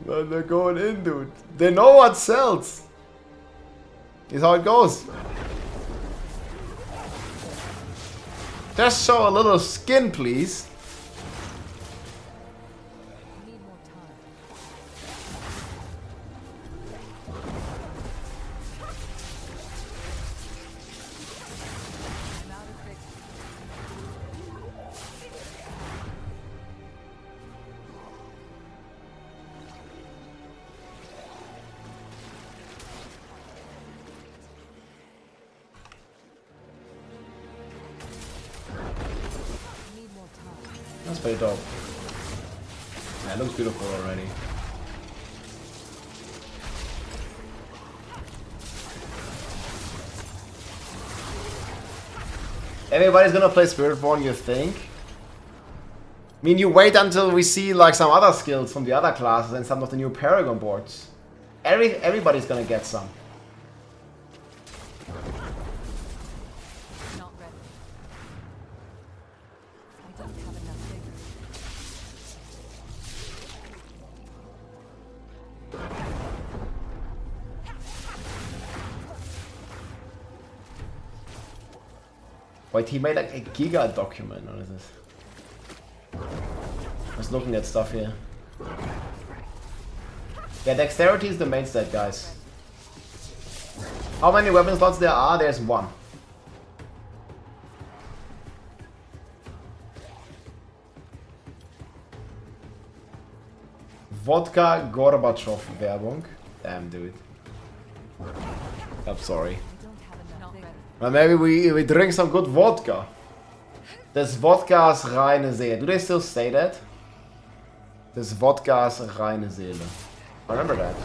Man, they're going in, dude. They know what sells. Is how it goes. Just show a little skin, please. That's pretty dope. Yeah, it looks beautiful already. Everybody's gonna play Spiritborn, you think? I mean, you wait until we see like some other skills from the other classes and some of the new Paragon boards. Everybody's gonna get some. Wait, he made like a giga document. What is this? I was looking at stuff here. Yeah, dexterity is the main stat, guys. How many weapon slots there are? There's one. Vodka Gorbachev Werbung. Damn, dude. I'm sorry. Well, maybe we drink some good vodka. This vodka's reine Seele. Do they still say that? This vodka's reine Seele. I remember that.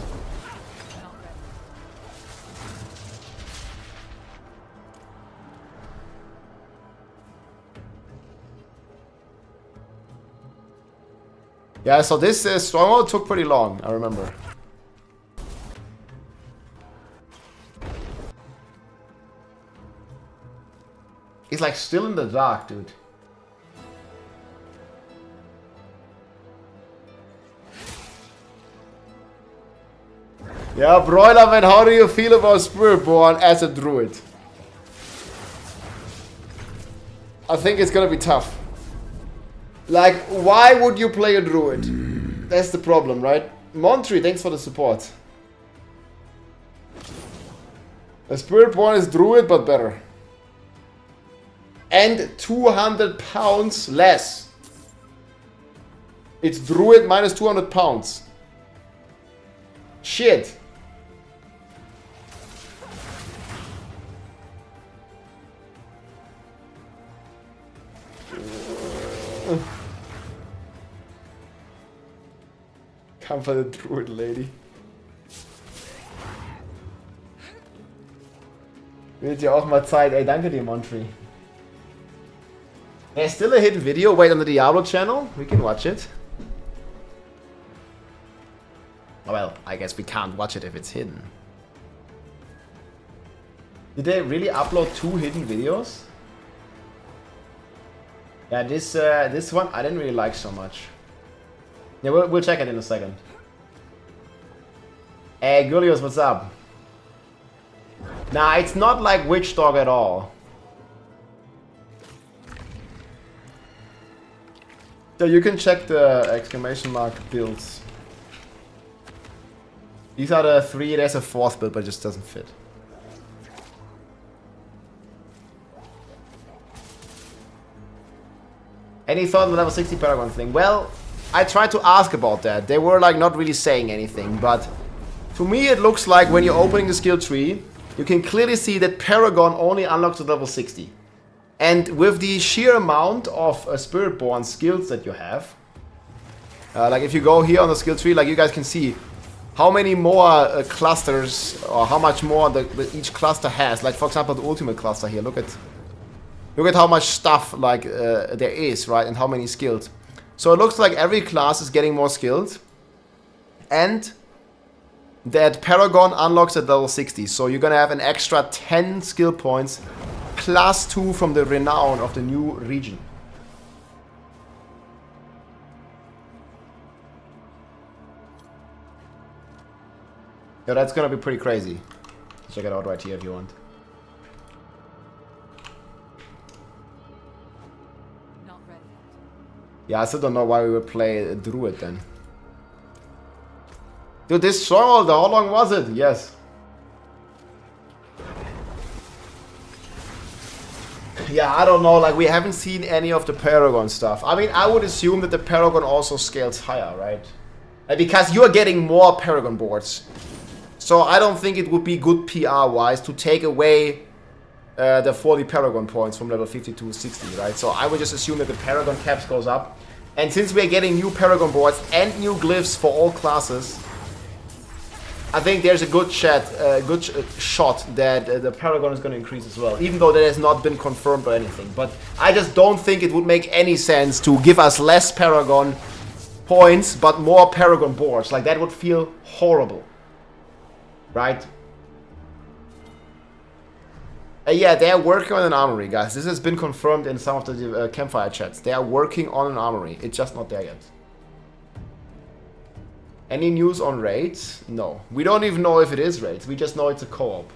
Yeah, so this stronghold took pretty long, I remember. He's like still in the dark, dude. Yeah, Broiler man, how do you feel about Spiritborn as a druid? I think it's gonna be tough. Like, why would you play a druid? That's the problem, right? Montri, thanks for the support. A Spiritborn is druid, but better. And 200 pounds less. It's druid minus 200 pounds. Shit. Come for the druid lady. Wird ja auch mal Zeit. Ey, danke dir, Montri. There's still a hidden video. Wait, on the Diablo channel? We can watch it. Well, I guess we can't watch it if it's hidden. Did they really upload 2 hidden videos? Yeah, this one I didn't really like so much. Yeah, we'll check it in a second. Hey, Gulius, what's up? Nah, it's not like Witch Dog at all. So you can check the exclamation mark builds. These are the 3, there's a 4th build, but it just doesn't fit. Any thought on the level 60 Paragon thing? Well, I tried to ask about that. They were like not really saying anything, but to me it looks like when you're opening the skill tree, you can clearly see that Paragon only unlocks at level 60. And with the sheer amount of Spiritborn skills that you have, like if you go here on the skill tree, like you guys can see how many more clusters, or how much more each cluster has. Like for example the ultimate cluster here, look at how much stuff like there is, right, and how many skills. So it looks like every class is getting more skilled, and that Paragon unlocks at level 60. So you're gonna have an extra 10 skill points plus 2 from the renown of the new region. Yeah, that's gonna be pretty crazy. Check it out right here if you want. Not ready. Yeah, I still don't know why we would play Druid then. Dude, this stronghold, how long was it? Yes. Yeah, I don't know, like we haven't seen any of the Paragon stuff. I mean, I would assume that the Paragon also scales higher, right? Because you're getting more Paragon boards. So I don't think it would be good PR-wise to take away the 40 Paragon points from level 50 to 60, right? So I would just assume that the Paragon caps goes up. And since we're getting new Paragon boards and new glyphs for all classes, I think there's a good shot that the Paragon is going to increase as well, even though that has not been confirmed or anything. But I just don't think it would make any sense to give us less Paragon points, but more Paragon boards. Like, that would feel horrible. Right? Yeah, they are working on an armory, guys. This has been confirmed in some of the campfire chats. They are working on an armory. It's just not there yet. Any news on raids? No. We don't even know if it is raids. We just know it's a co-op.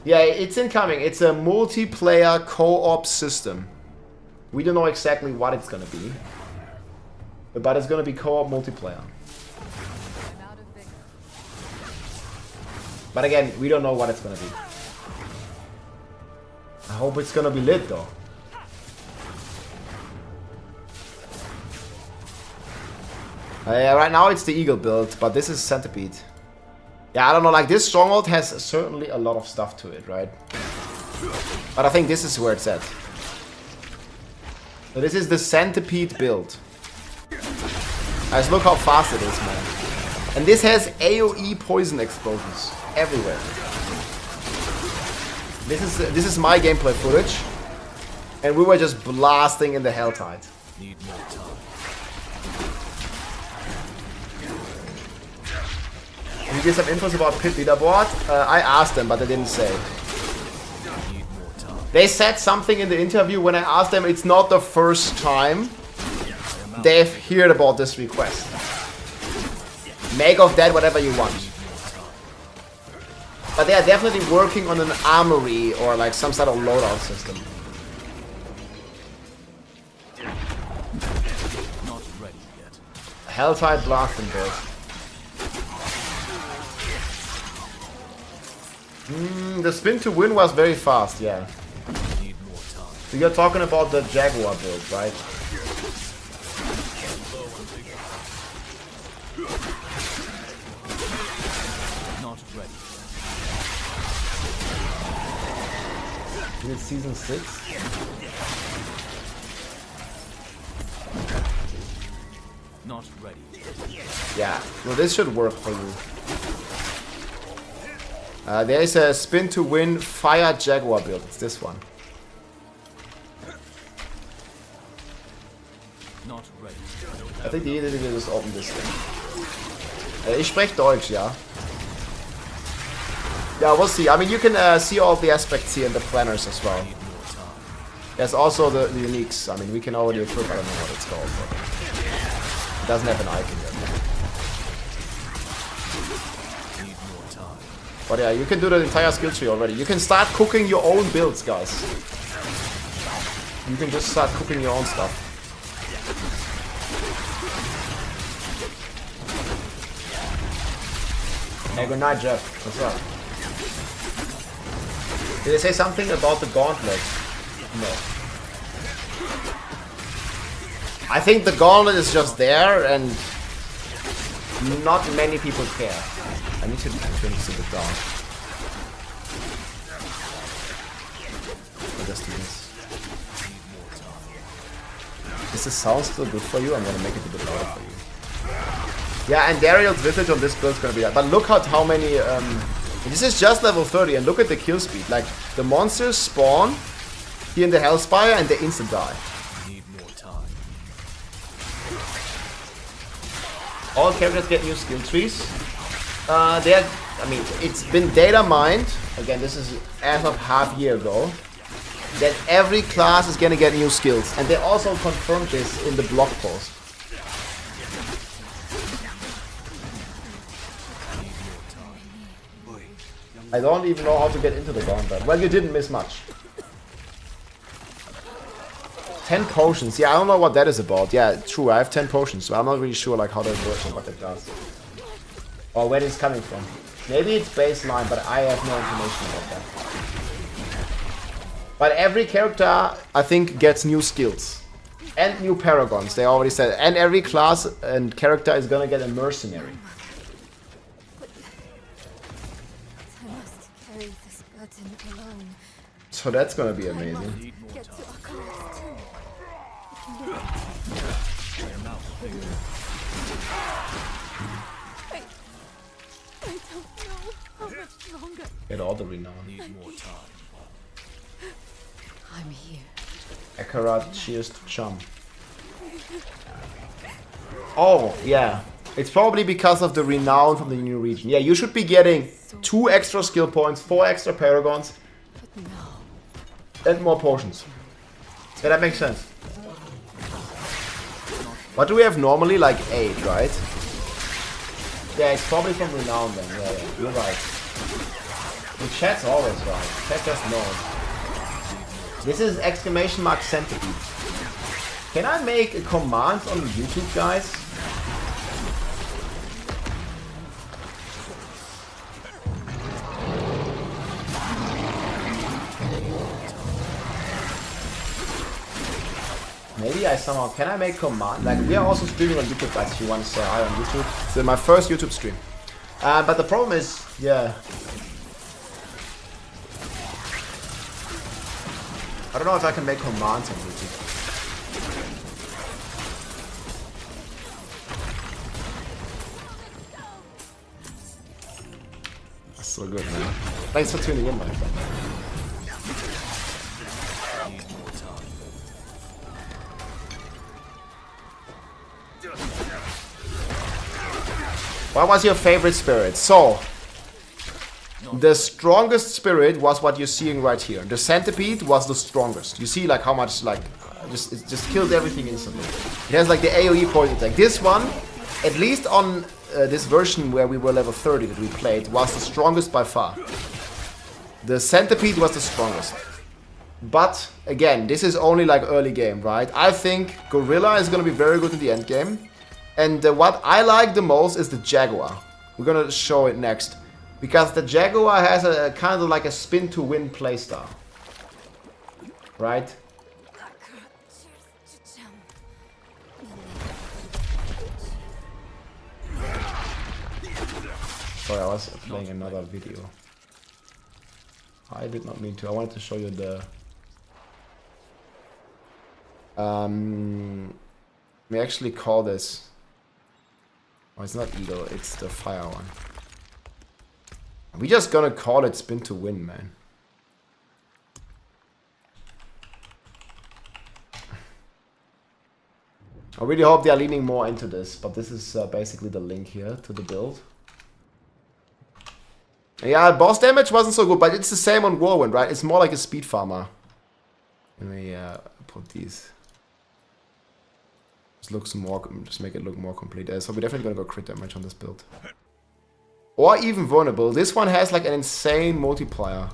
Yeah, it's incoming. It's a multiplayer co-op system. We don't know exactly what it's gonna be. But it's gonna be co-op multiplayer. But again, we don't know what it's gonna be. I hope it's gonna be lit though. Right now it's the Eagle build, but this is Centipede. Yeah, I don't know, like this stronghold has certainly a lot of stuff to it, right? But I think this is where it's at. So this is the Centipede build. Guys, look how fast it is, man. And this has AoE poison explosions everywhere. This is my gameplay footage. And we were just blasting in the Helltide. Need more time. Can you give some infos about Pit Leaderboard? I asked them, but they didn't say. They said something in the interview when I asked them. It's not the first time they've heard about this request. Make of that whatever you want. But they are definitely working on an armory or like some sort of loadout system. Not ready yet. Helltide blasting build. The spin to win was very fast, yeah. So you're talking about the Jaguar build, right? Not ready. Is it season 6? Not ready. Yeah, well this should work for you. There is a spin to win Fire Jaguar build. It's this one. Not ready. I think the Idee will just open this thing. Ich spreche Deutsch, ja. Yeah, we'll see. I mean, you can see all the aspects here in the planners as well. There's also the uniques. I mean, we can already equip. I don't know what it's called, but it doesn't have an icon yet. But yeah, you can do the entire skill tree already. You can start cooking your own builds, guys. You can just start cooking your own stuff. Hey, good night, Jeff. What's up? Did they say something about the gauntlet? No. I think the gauntlet is just there and not many people care. I need to bring this a bit down. I'll just do this. Is the sound still good for you? I'm gonna make it a bit louder for you. Yeah, and Dariel's visage on this build is gonna be that. But look at how many. This is just level 30, and look at the kill speed. Like the monsters spawn here in the Hellspire, and they instant die. All characters get new skill trees. I mean, it's been data mined. Again, this is as of half year ago. That every class is gonna get new skills, and they also confirmed this in the blog post. I don't even know how to get into the gauntlet. Well, you didn't miss much. 10 potions. Yeah, I don't know what that is about. Yeah, true. I have 10 potions, so I'm not really sure like how that works and what that does, or where it's coming from. Maybe it's baseline, but I have no information about that. But every character, I think, gets new skills and new paragons. They already said, and every class and character is gonna get a mercenary. So that's gonna be amazing. Get all the renown. I'm here. Akarat, cheers to Chum. Oh, yeah. It's probably because of the renown from the new region. Yeah, you should be getting 2 extra skill points, 4 extra paragons, and more potions. Yeah, that makes sense. What do we have normally? Like 8, right? Yeah, it's probably from renown then. Yeah, you're right. The chat's always right. Chat just knows. This is exclamation mark centipede. Can I make a command on YouTube, guys? Maybe I somehow... Can I make command? Like, we are also streaming on YouTube, guys, if you want to say hi on YouTube. It's my first YouTube stream. But the problem is... Yeah. I don't know if I can make commands on YouTube. That's so good, man. Thanks for tuning in, my friend. What was your favorite spirit? So, the strongest spirit was what you're seeing right here. The centipede was the strongest. You see like how much like it just killed everything instantly. It has like the AoE point attack. This one, at least on this version where we were level 30 that we played, was the strongest by far. The centipede was the strongest. But again, this is only like early game, right? I think Gorilla is gonna be very good in the end game. And what I like the most is the Jaguar. We're gonna show it next. Because the Jaguar has a kind of like a spin to win playstyle. Right? Sorry, I was playing another video. I did not mean to. I wanted to show you the... we actually call this... Oh, it's not Eagle, it's the fire one. We're just gonna call it spin to win, man. I really hope they are leaning more into this, but this is basically the link here to the build. Yeah, boss damage wasn't so good, but it's the same on Whirlwind, right? It's more like a speed farmer. Let me put these. Just make it look more complete. So we're definitely gonna go crit damage on this build. Or even vulnerable. This one has like an insane multiplier.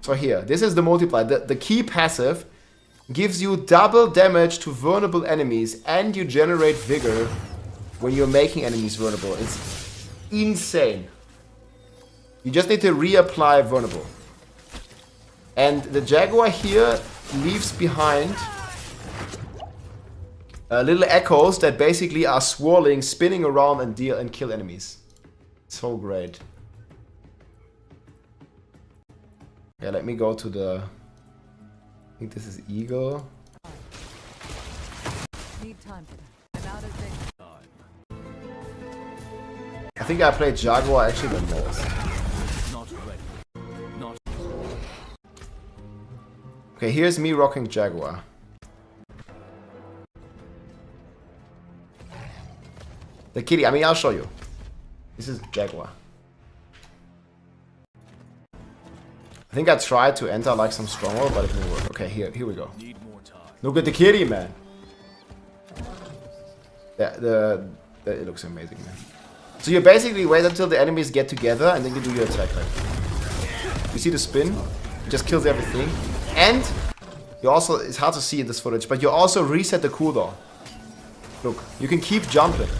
So here, this is the multiplier. The key passive gives you double damage to vulnerable enemies, and you generate vigor when you're making enemies vulnerable. It's insane. You just need to reapply vulnerable. And the Jaguar here leaves behind little echoes that basically are swirling, spinning around and kill enemies. So great. Yeah, let me go to the... I think this is Eagle. Need time for that. I'm out of things. I think I played Jaguar actually the most. Not ready. Not. Okay, here's me rocking Jaguar. The kitty, I mean, I'll show you. This is Jaguar. I think I tried to enter like some stronghold, but it didn't work. Okay, here we go. Look at the kitty, man. Yeah, it looks amazing, man. So you basically wait until the enemies get together and then you do your attack. Like, you see the spin? It just kills everything. And you also, it's hard to see in this footage, but you also reset the cooldown. Look, you can keep jumping.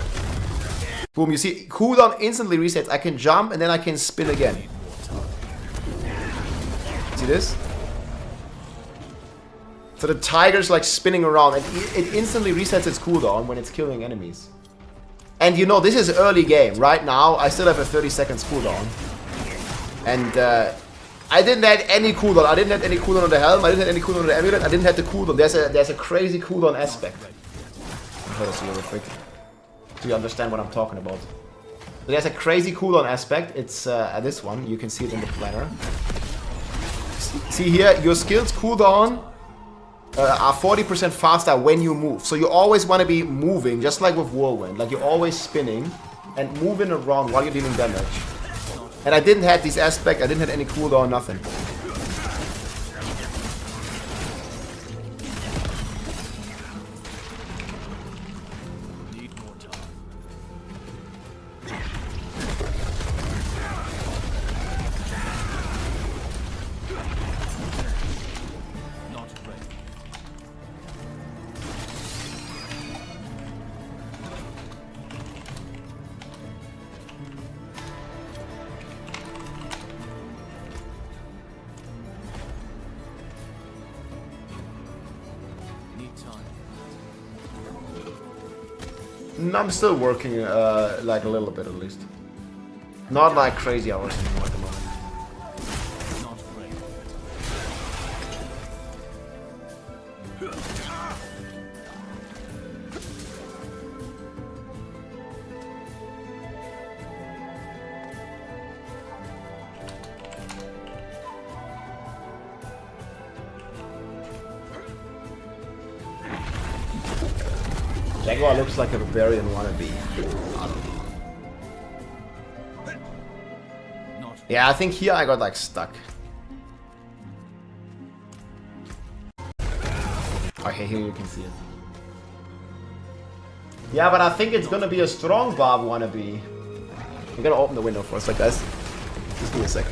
Boom, you see, cooldown instantly resets. I can jump and then I can spin again. See this? So the tiger's like spinning around and it instantly resets its cooldown when it's killing enemies. And you know, this is early game. Right now, I still have a 30 seconds cooldown. And I didn't have any cooldown. I didn't have any cooldown on the helm. I didn't have any cooldown on the amulet. I didn't have the cooldown. There's a crazy cooldown aspect. I'll try to see real quick. So you understand what I'm talking about. There's a crazy cooldown aspect. It's this one. You can see it in the planner. See here, your skills cooldown are 40% faster when you move. So you always want to be moving, just like with Whirlwind. Like you're always spinning and moving around while you're dealing damage. And I didn't have this aspect. I didn't have any cooldown, nothing. I'm still working like a little bit at least. Not like crazy hours anymore at the moment. Jaguar looks like a Barbarian wannabe. Yeah, I think here I got like stuck. Okay, here you can see it. Yeah, but I think it's gonna be a strong Barb wannabe. I'm gonna open the window for a sec, guys. Just give me a sec.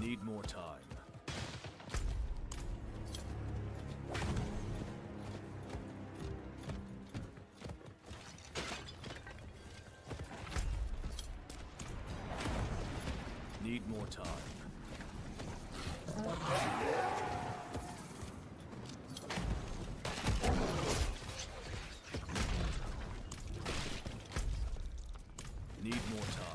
Need more time. Need more time. Need more time.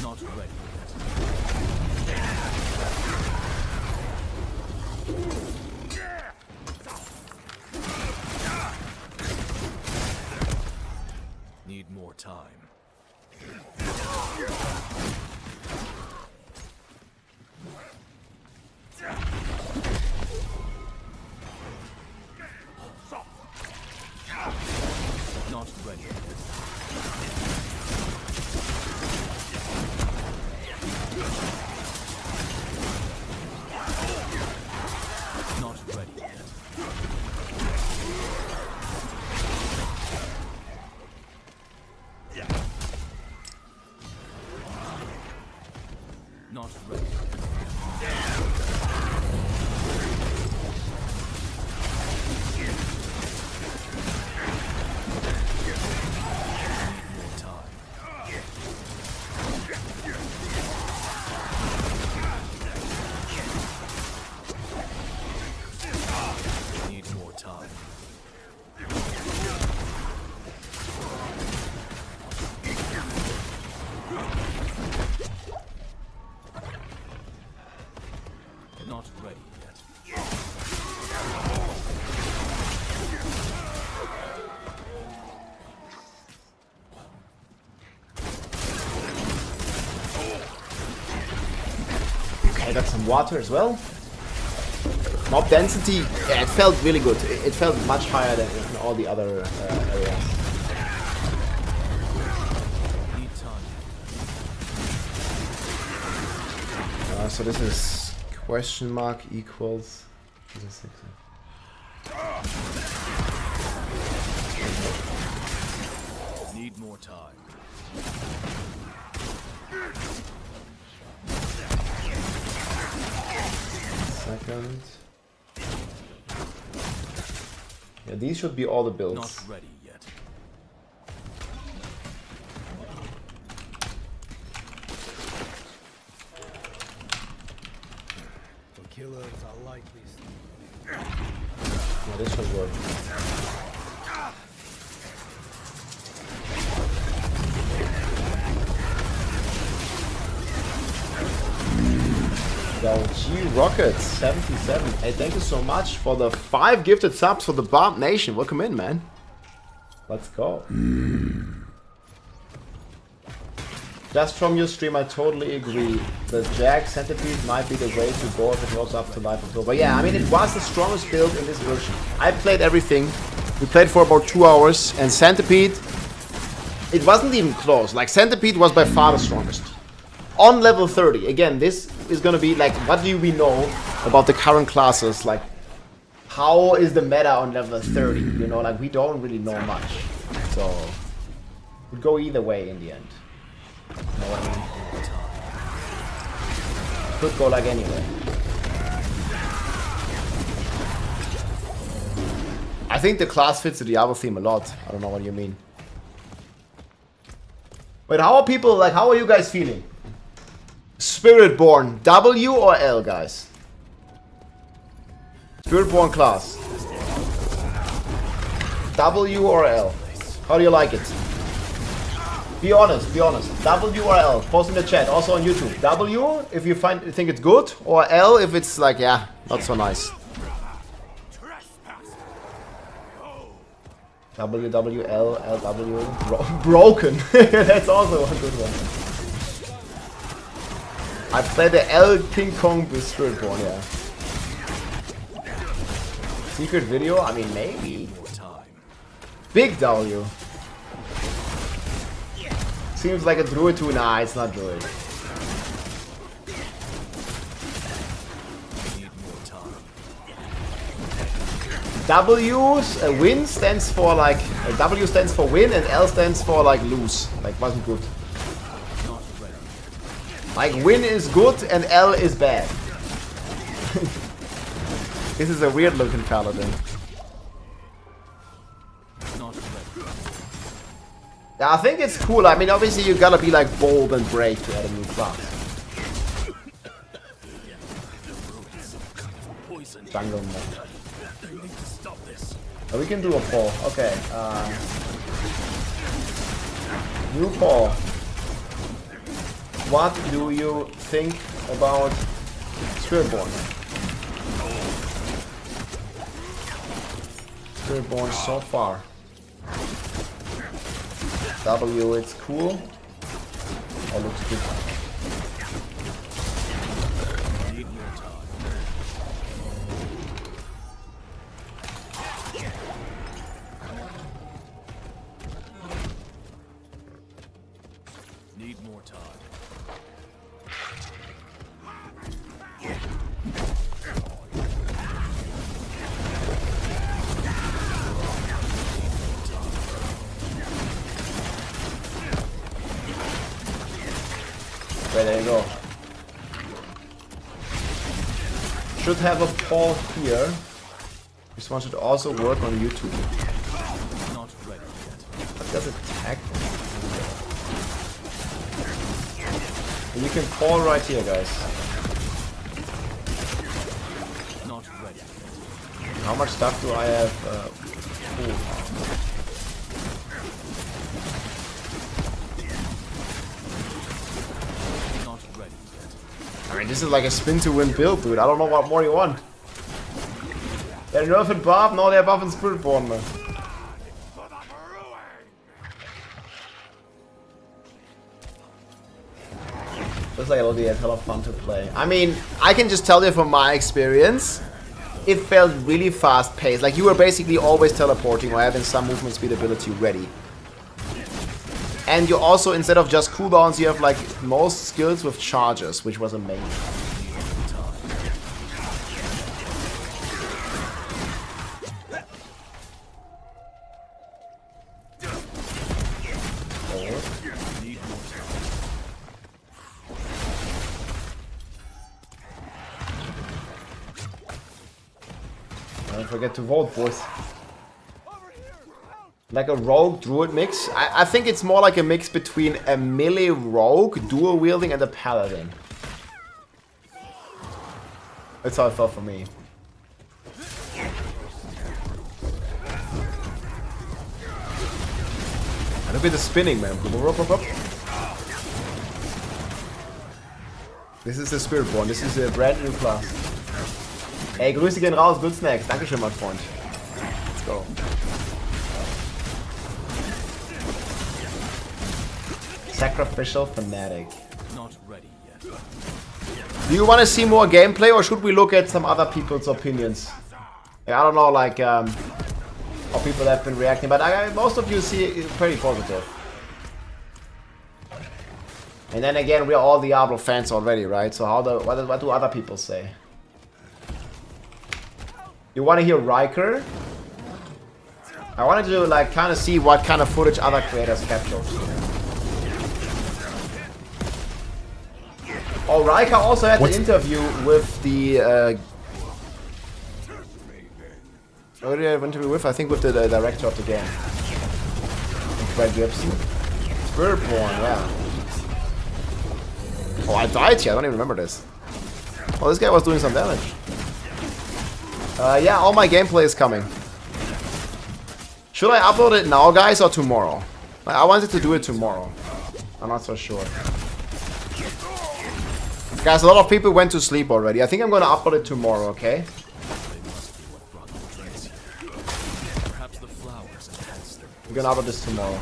Not ready yet. Need more time. Not ready yet. Not ready yet. Not ready Need more time. Not ready yet. Okay, got some water as well. Mob density, yeah, it felt really good. It felt much higher than in all the other areas. Need time. So this is question mark equals. Need more time. Second. Yeah, these should be all the builds. Not ready yet. For killers, I like these. Yeah, this should work. Yo, G Rockets 77. Hey, thank you so much for the 5 gifted subs for the Bomb Nation. Welcome in, man. Let's go. Just from your stream, I totally agree. The Jag Centipede might be the way to go if it was up to Live October. Yeah, I mean, it was the strongest build in this version. I played everything. We played for about 2 hours, and Centipede, it wasn't even close. Like, Centipede was by far the strongest. On level 30, again, this is gonna be like, what do we know about the current classes? Like, how is the meta on level 30? You know, like, we don't really know much. So, it would go either way in the end. You know what I mean? Could go like anyway. I think the class fits the Diablo theme a lot. I don't know what you mean. Wait, how are people, like, how are you guys feeling? Spiritborn, W or L, guys? Spiritborn class. W or L? How do you like it? Be honest, be honest. W or L? Post in the chat, also on YouTube. W if you think it's good, or L if it's like, yeah, not so nice. WWL, LW, broken. That's also a good one. I played the L King Kong with Spiritborn, yeah. Secret video? I mean, maybe. Big W. Seems like a Druid too. Nah, it's not Druid. W's, win stands for like, W stands for win and L stands for like lose. Like wasn't good. Like win is good and L is bad. This is a weird looking paladin. Yeah, I think it's cool. I mean, obviously you gotta be like bold and brave to add a new class. Jungle mode. Oh, we can do a poll. Okay. New poll. What do you think about Spiritborn? Spiritborn so far. W, it's cool. Oh, looks good. Need more time. Okay, there you go. Should have a poll here. This one should also work on YouTube. Not ready yet. What does it tag? You can poll right here, guys. Not ready yet. How much stuff do I have? Not ready yet. I mean, this is like a spin to win build, dude. I don't know what more you want. They're nerfing Barb, now they're buffing Spiritborn, man. Looks like it'll be a hell of fun to play. I mean, I can just tell you from my experience, it felt really fast paced. Like you were basically always teleporting or having some movement speed ability ready. And you also, instead of just cooldowns, you have like most skills with charges, which was amazing. Don't forget to vote, boys. Like a rogue druid mix. I think it's more like a mix between a melee rogue, dual wielding, and a paladin. That's how it felt for me. And look at the spinning, man. This is the Spiritborn. This is a brand new class. Ey, Grüße gehen raus. Good Snacks. Dankeschön, mein Freund. Let's go. Sacrificial Fanatic. Not ready yet. Do you want to see more gameplay or should we look at some other people's opinions? Yeah, I don't know, like, how people have been reacting, but most of you see it pretty positive. And then again, we're all Diablo fans already, right? So what do other people say? You want to hear Riker? I wanted to like kind of see what kind of footage other creators captured. Oh, Riker also had the interview with the who did I have an interview with? I think with the director of the game. Craig Gibson. Spiritborn, yeah. Oh, I died here. I don't even remember this. Oh, this guy was doing some damage. Yeah, all my gameplay is coming. Should I upload it now, guys, or tomorrow? I wanted to do it tomorrow. I'm not so sure. Guys, a lot of people went to sleep already. I think I'm gonna upload it tomorrow, okay? I'm gonna upload this tomorrow.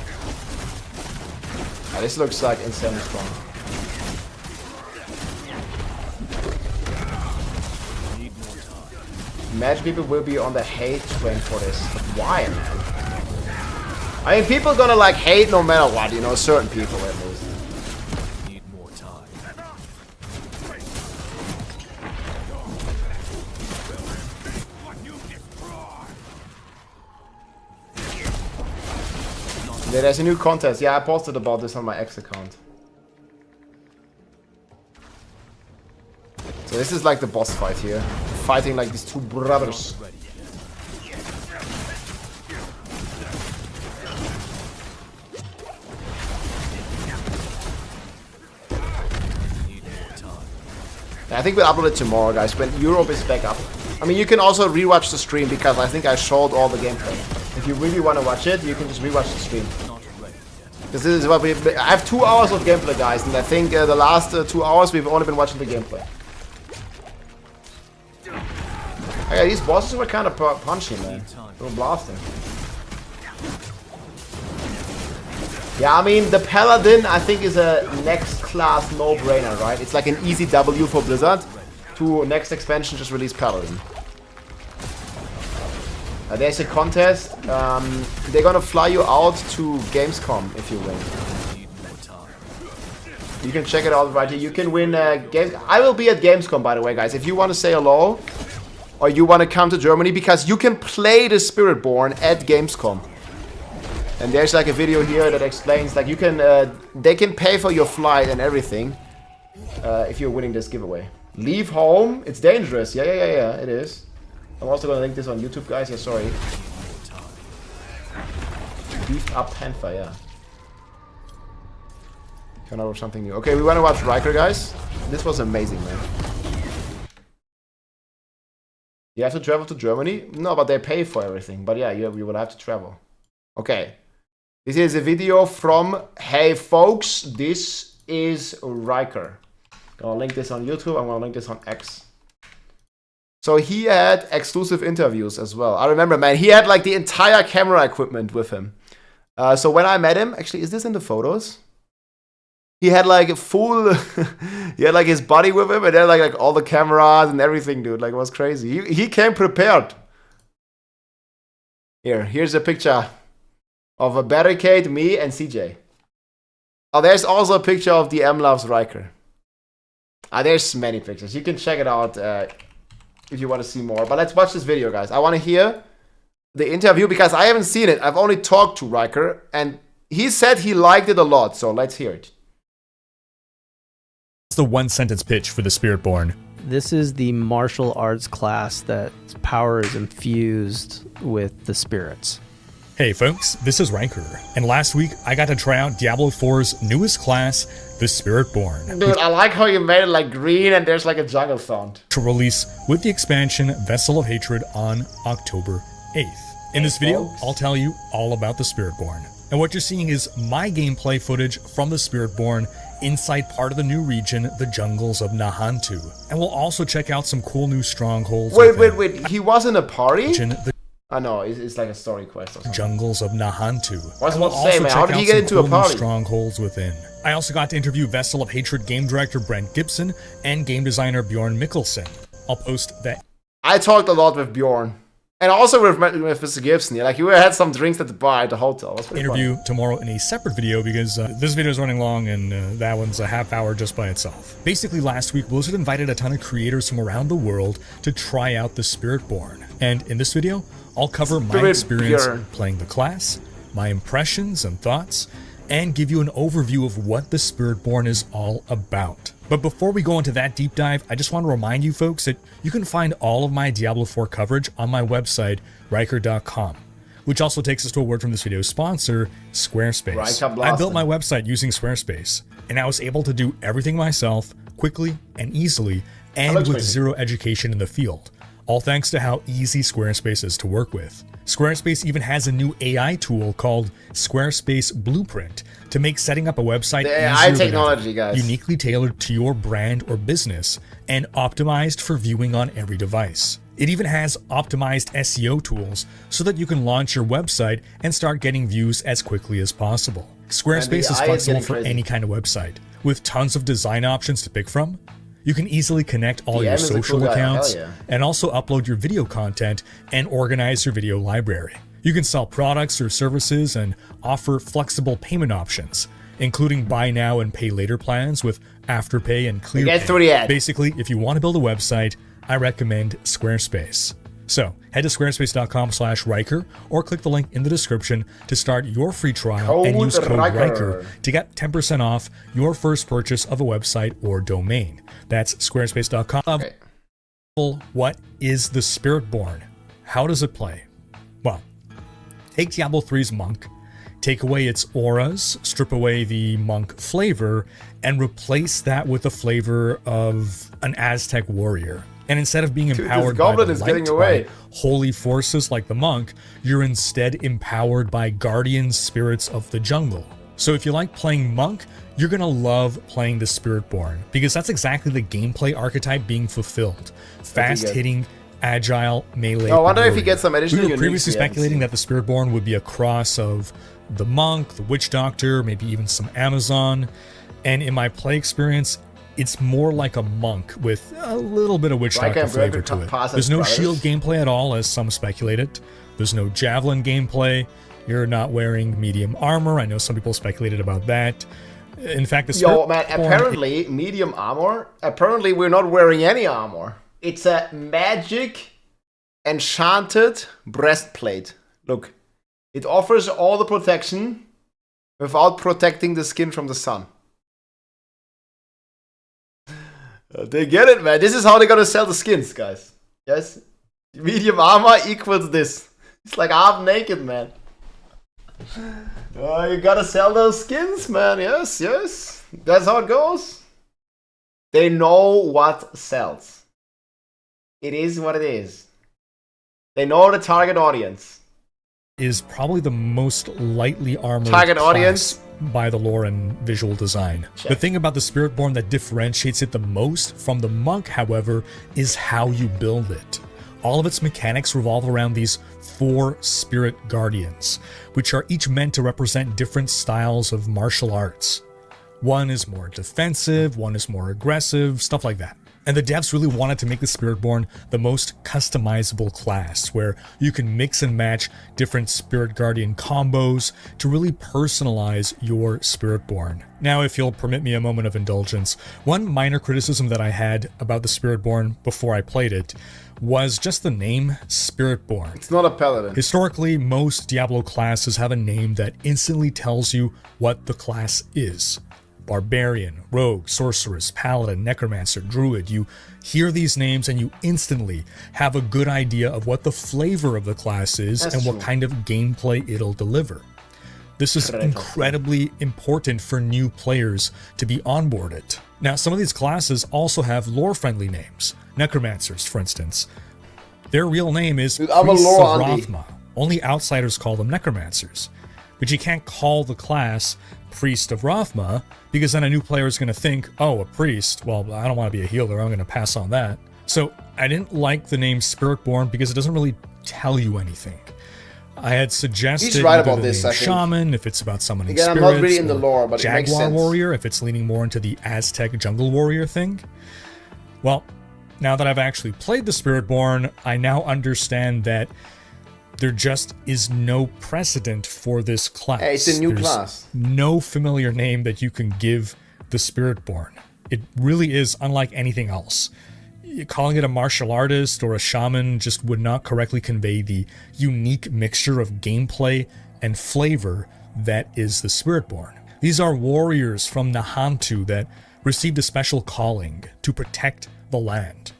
Yeah, this looks like insanely strong. Imagine people will be on the hate train for this. But why, man? I mean, people gonna like hate no matter what, you know, certain people at least. Need more time. Yeah, there's a new contest. Yeah, I posted about this on my X account. So this is like the boss fight here. Fighting like these two brothers. I think we'll upload it tomorrow, guys, when Europe is back up. I mean, you can also rewatch the stream because I think I showed all the gameplay. If you really want to watch it, you can just rewatch the stream. Because this is what I have 2 hours of gameplay, guys, and I think the last 2 hours we've only been watching the gameplay. Yeah, these bosses were kind of punchy, man. They were blasting. Yeah, I mean, the Paladin, I think, is a next class no-brainer, right? It's like an easy W for Blizzard. To next expansion, just release Paladin. There's a contest. They're gonna fly you out to Gamescom if you win. You can check it out right here. You can win games. I will be at Gamescom, by the way, guys. If you want to say hello, or you want to come to Germany, because you can play the Spiritborn at Gamescom. And there's like a video here that explains, like, you can, they can pay for your flight and everything if you're winning this giveaway. Leave home. It's dangerous. Yeah, it is. I'm also gonna link this on YouTube, guys. Yeah, sorry. Beefed up Panther, yeah. Turn over something new. Okay, we want to watch Riker, guys. This was amazing, man. You have to travel to Germany? No, but they pay for everything. But yeah, we will have to travel. Okay. This is a video from, hey folks, this is Riker. I'm gonna link this on YouTube, I'm gonna link this on X. So he had exclusive interviews as well. I remember, man, he had like the entire camera equipment with him. So when I met him, actually, is this in the photos? He had like a full, he had like his buddy with him, and then like all the cameras and everything, dude. Like, it was crazy. He came prepared. Here's a picture of a barricade, me, and CJ. Oh, there's also a picture of the M Loves Riker. There's many pictures. You can check it out if you want to see more. But let's watch this video, guys. I want to hear the interview because I haven't seen it. I've only talked to Riker, and he said he liked it a lot. So let's hear it. What's the one-sentence pitch for the Spiritborn? This is the martial arts class that power is infused with the spirits. Hey folks, this is Riker, and last week I got to try out Diablo 4's newest class, the Spiritborn. Dude, I like how you made it like green and there's like a jungle sound. To release with the expansion Vessel of Hatred on October 8th. In this video, I'll tell you all about the Spiritborn. And what you're seeing is my gameplay footage from the Spiritborn inside part of the new region, the jungles of Nahantu. And we'll also check out some cool new strongholds. Wait, he was in a party? I know, it's like a story quest or something. Jungles of Nahantu. What's about to say, man? How did he get into a party? Strongholds within. I also got to interview Vessel of Hatred game director Brent Gibson and game designer Bjorn Mikkelsen. I'll post that. I talked a lot with Bjorn. And also with Mr. Gibson. Yeah, like, we had some drinks at the bar at the hotel. It was pretty interview fun. Tomorrow in a separate video because this video is running long and that one's a half hour just by itself. Basically, last week, Blizzard invited a ton of creators from around the world to try out the Spiritborn. And in this video, I'll cover my experience playing the class, my impressions and thoughts, and give you an overview of what the Spiritborn is all about. But before we go into that deep dive, I just want to remind you folks that you can find all of my Diablo 4 coverage on my website, Riker.com, which also takes us to a word from this video's sponsor, Squarespace. I built my website using Squarespace, and I was able to do everything myself, quickly and easily, and with zero education in the field. All thanks to how easy Squarespace is to work with. Squarespace even has a new AI tool called Squarespace Blueprint to make setting up a website AI technology, guys. Uniquely tailored to your brand or business and optimized for viewing on every device. It even has optimized SEO tools so that you can launch your website and start getting views as quickly as possible. Squarespace is flexible for any kind of website, with tons of design options to pick from. You can easily connect all your DM is a social cool guy, accounts hell yeah. and also upload your video content and organize your video library. You can sell products or services and offer flexible payment options, including buy now and pay later plans with Afterpay and Get through the ClearPay. ad. Basically, if you want to build a website, I recommend Squarespace. So head to squarespace.com/Riker or click the link in the description to start your free trial and use code Riker to get 10% off your first purchase of a website or domain. That's squarespace.com. What is the Spiritborn? How does it play? Well, take Diablo 3's Monk, take away its auras, strip away the Monk flavor, and replace that with the flavor of an Aztec warrior. And instead of being Dude, empowered this goblin by is the getting light, away. by holy forces like the Monk, you're instead empowered by guardian spirits of the jungle. So if you like playing Monk, you're gonna love playing the Spiritborn, because that's exactly the gameplay archetype being fulfilled. Fast-hitting, agile, melee. Oh, I wonder if he warrior. gets some additional We were uniques previously we haven't speculating that the Spiritborn would be a cross of the Monk, the Witch Doctor, maybe even some Amazon. And in my play experience, it's more like a Monk with a little bit of Witch Like Doctor a flavor Breaker to it. Pass There's no Brothers. shield gameplay at all, as some speculated. There's no javelin gameplay. You're not wearing medium armor. I know some people speculated about that. In fact, the Yo, man, Spiritborn- apparently, medium armor. Apparently, we're not wearing any armor. It's a magic enchanted breastplate. Look, it offers all the protection without protecting the skin from the sun. They get it, man. This is how they're gonna sell the skins, guys. Yes? Medium armor equals this. It's like half naked, man. You gotta sell those skins, man. Yes, yes. That's how it goes. They know what sells. It is what it is. They know the target audience. is probably the most lightly armored Target class audience. by the lore and visual design. Check. The thing about the Spiritborn that differentiates it the most from the Monk, however, is how you build it. All of its mechanics revolve around these 4 Spirit Guardians, which are each meant to represent different styles of martial arts. One is more defensive, one is more aggressive, stuff like that. And the devs really wanted to make the Spiritborn the most customizable class, where you can mix and match different Spirit Guardian combos to really personalize your Spiritborn. Now, if you'll permit me a moment of indulgence, one minor criticism that I had about the Spiritborn before I played it was just the name Spiritborn. It's not a paladin. Historically, most Diablo classes have a name that instantly tells you what the class is. Barbarian, Rogue, Sorceress, Paladin, Necromancer, Druid. You hear these names and you instantly have a good idea of what the flavor of the class is That's and what true. kind of gameplay it'll deliver. This is incredibly important for new players to be onboarded. Now, some of these classes also have lore-friendly names. Necromancers, for instance. Their real name is Dude, I'm a Priests lore of auntie. Rathma. Only outsiders call them Necromancers. But you can't call the class Priest of Rathma, because then a new player is going to think, oh, a priest, well, I don't want to be a healer, I'm going to pass on that. So I didn't like the name Spiritborn because it doesn't really tell you anything. I had suggested He's right either about the this, name I think. Shaman, if it's about summoning Again, I'm spirits, not really in the or lore, but it makes Jaguar sense. Warrior, if it's leaning more into the Aztec Jungle Warrior thing. Well, now that I've actually played the Spiritborn, I now understand that there just is no precedent for this class. Hey, it's a new There's class. no familiar name that you can give the Spiritborn. It really is unlike anything else. Calling it a martial artist or a shaman just would not correctly convey the unique mixture of gameplay and flavor that is the Spiritborn. These are warriors from Nahantu that received a special calling to protect the land.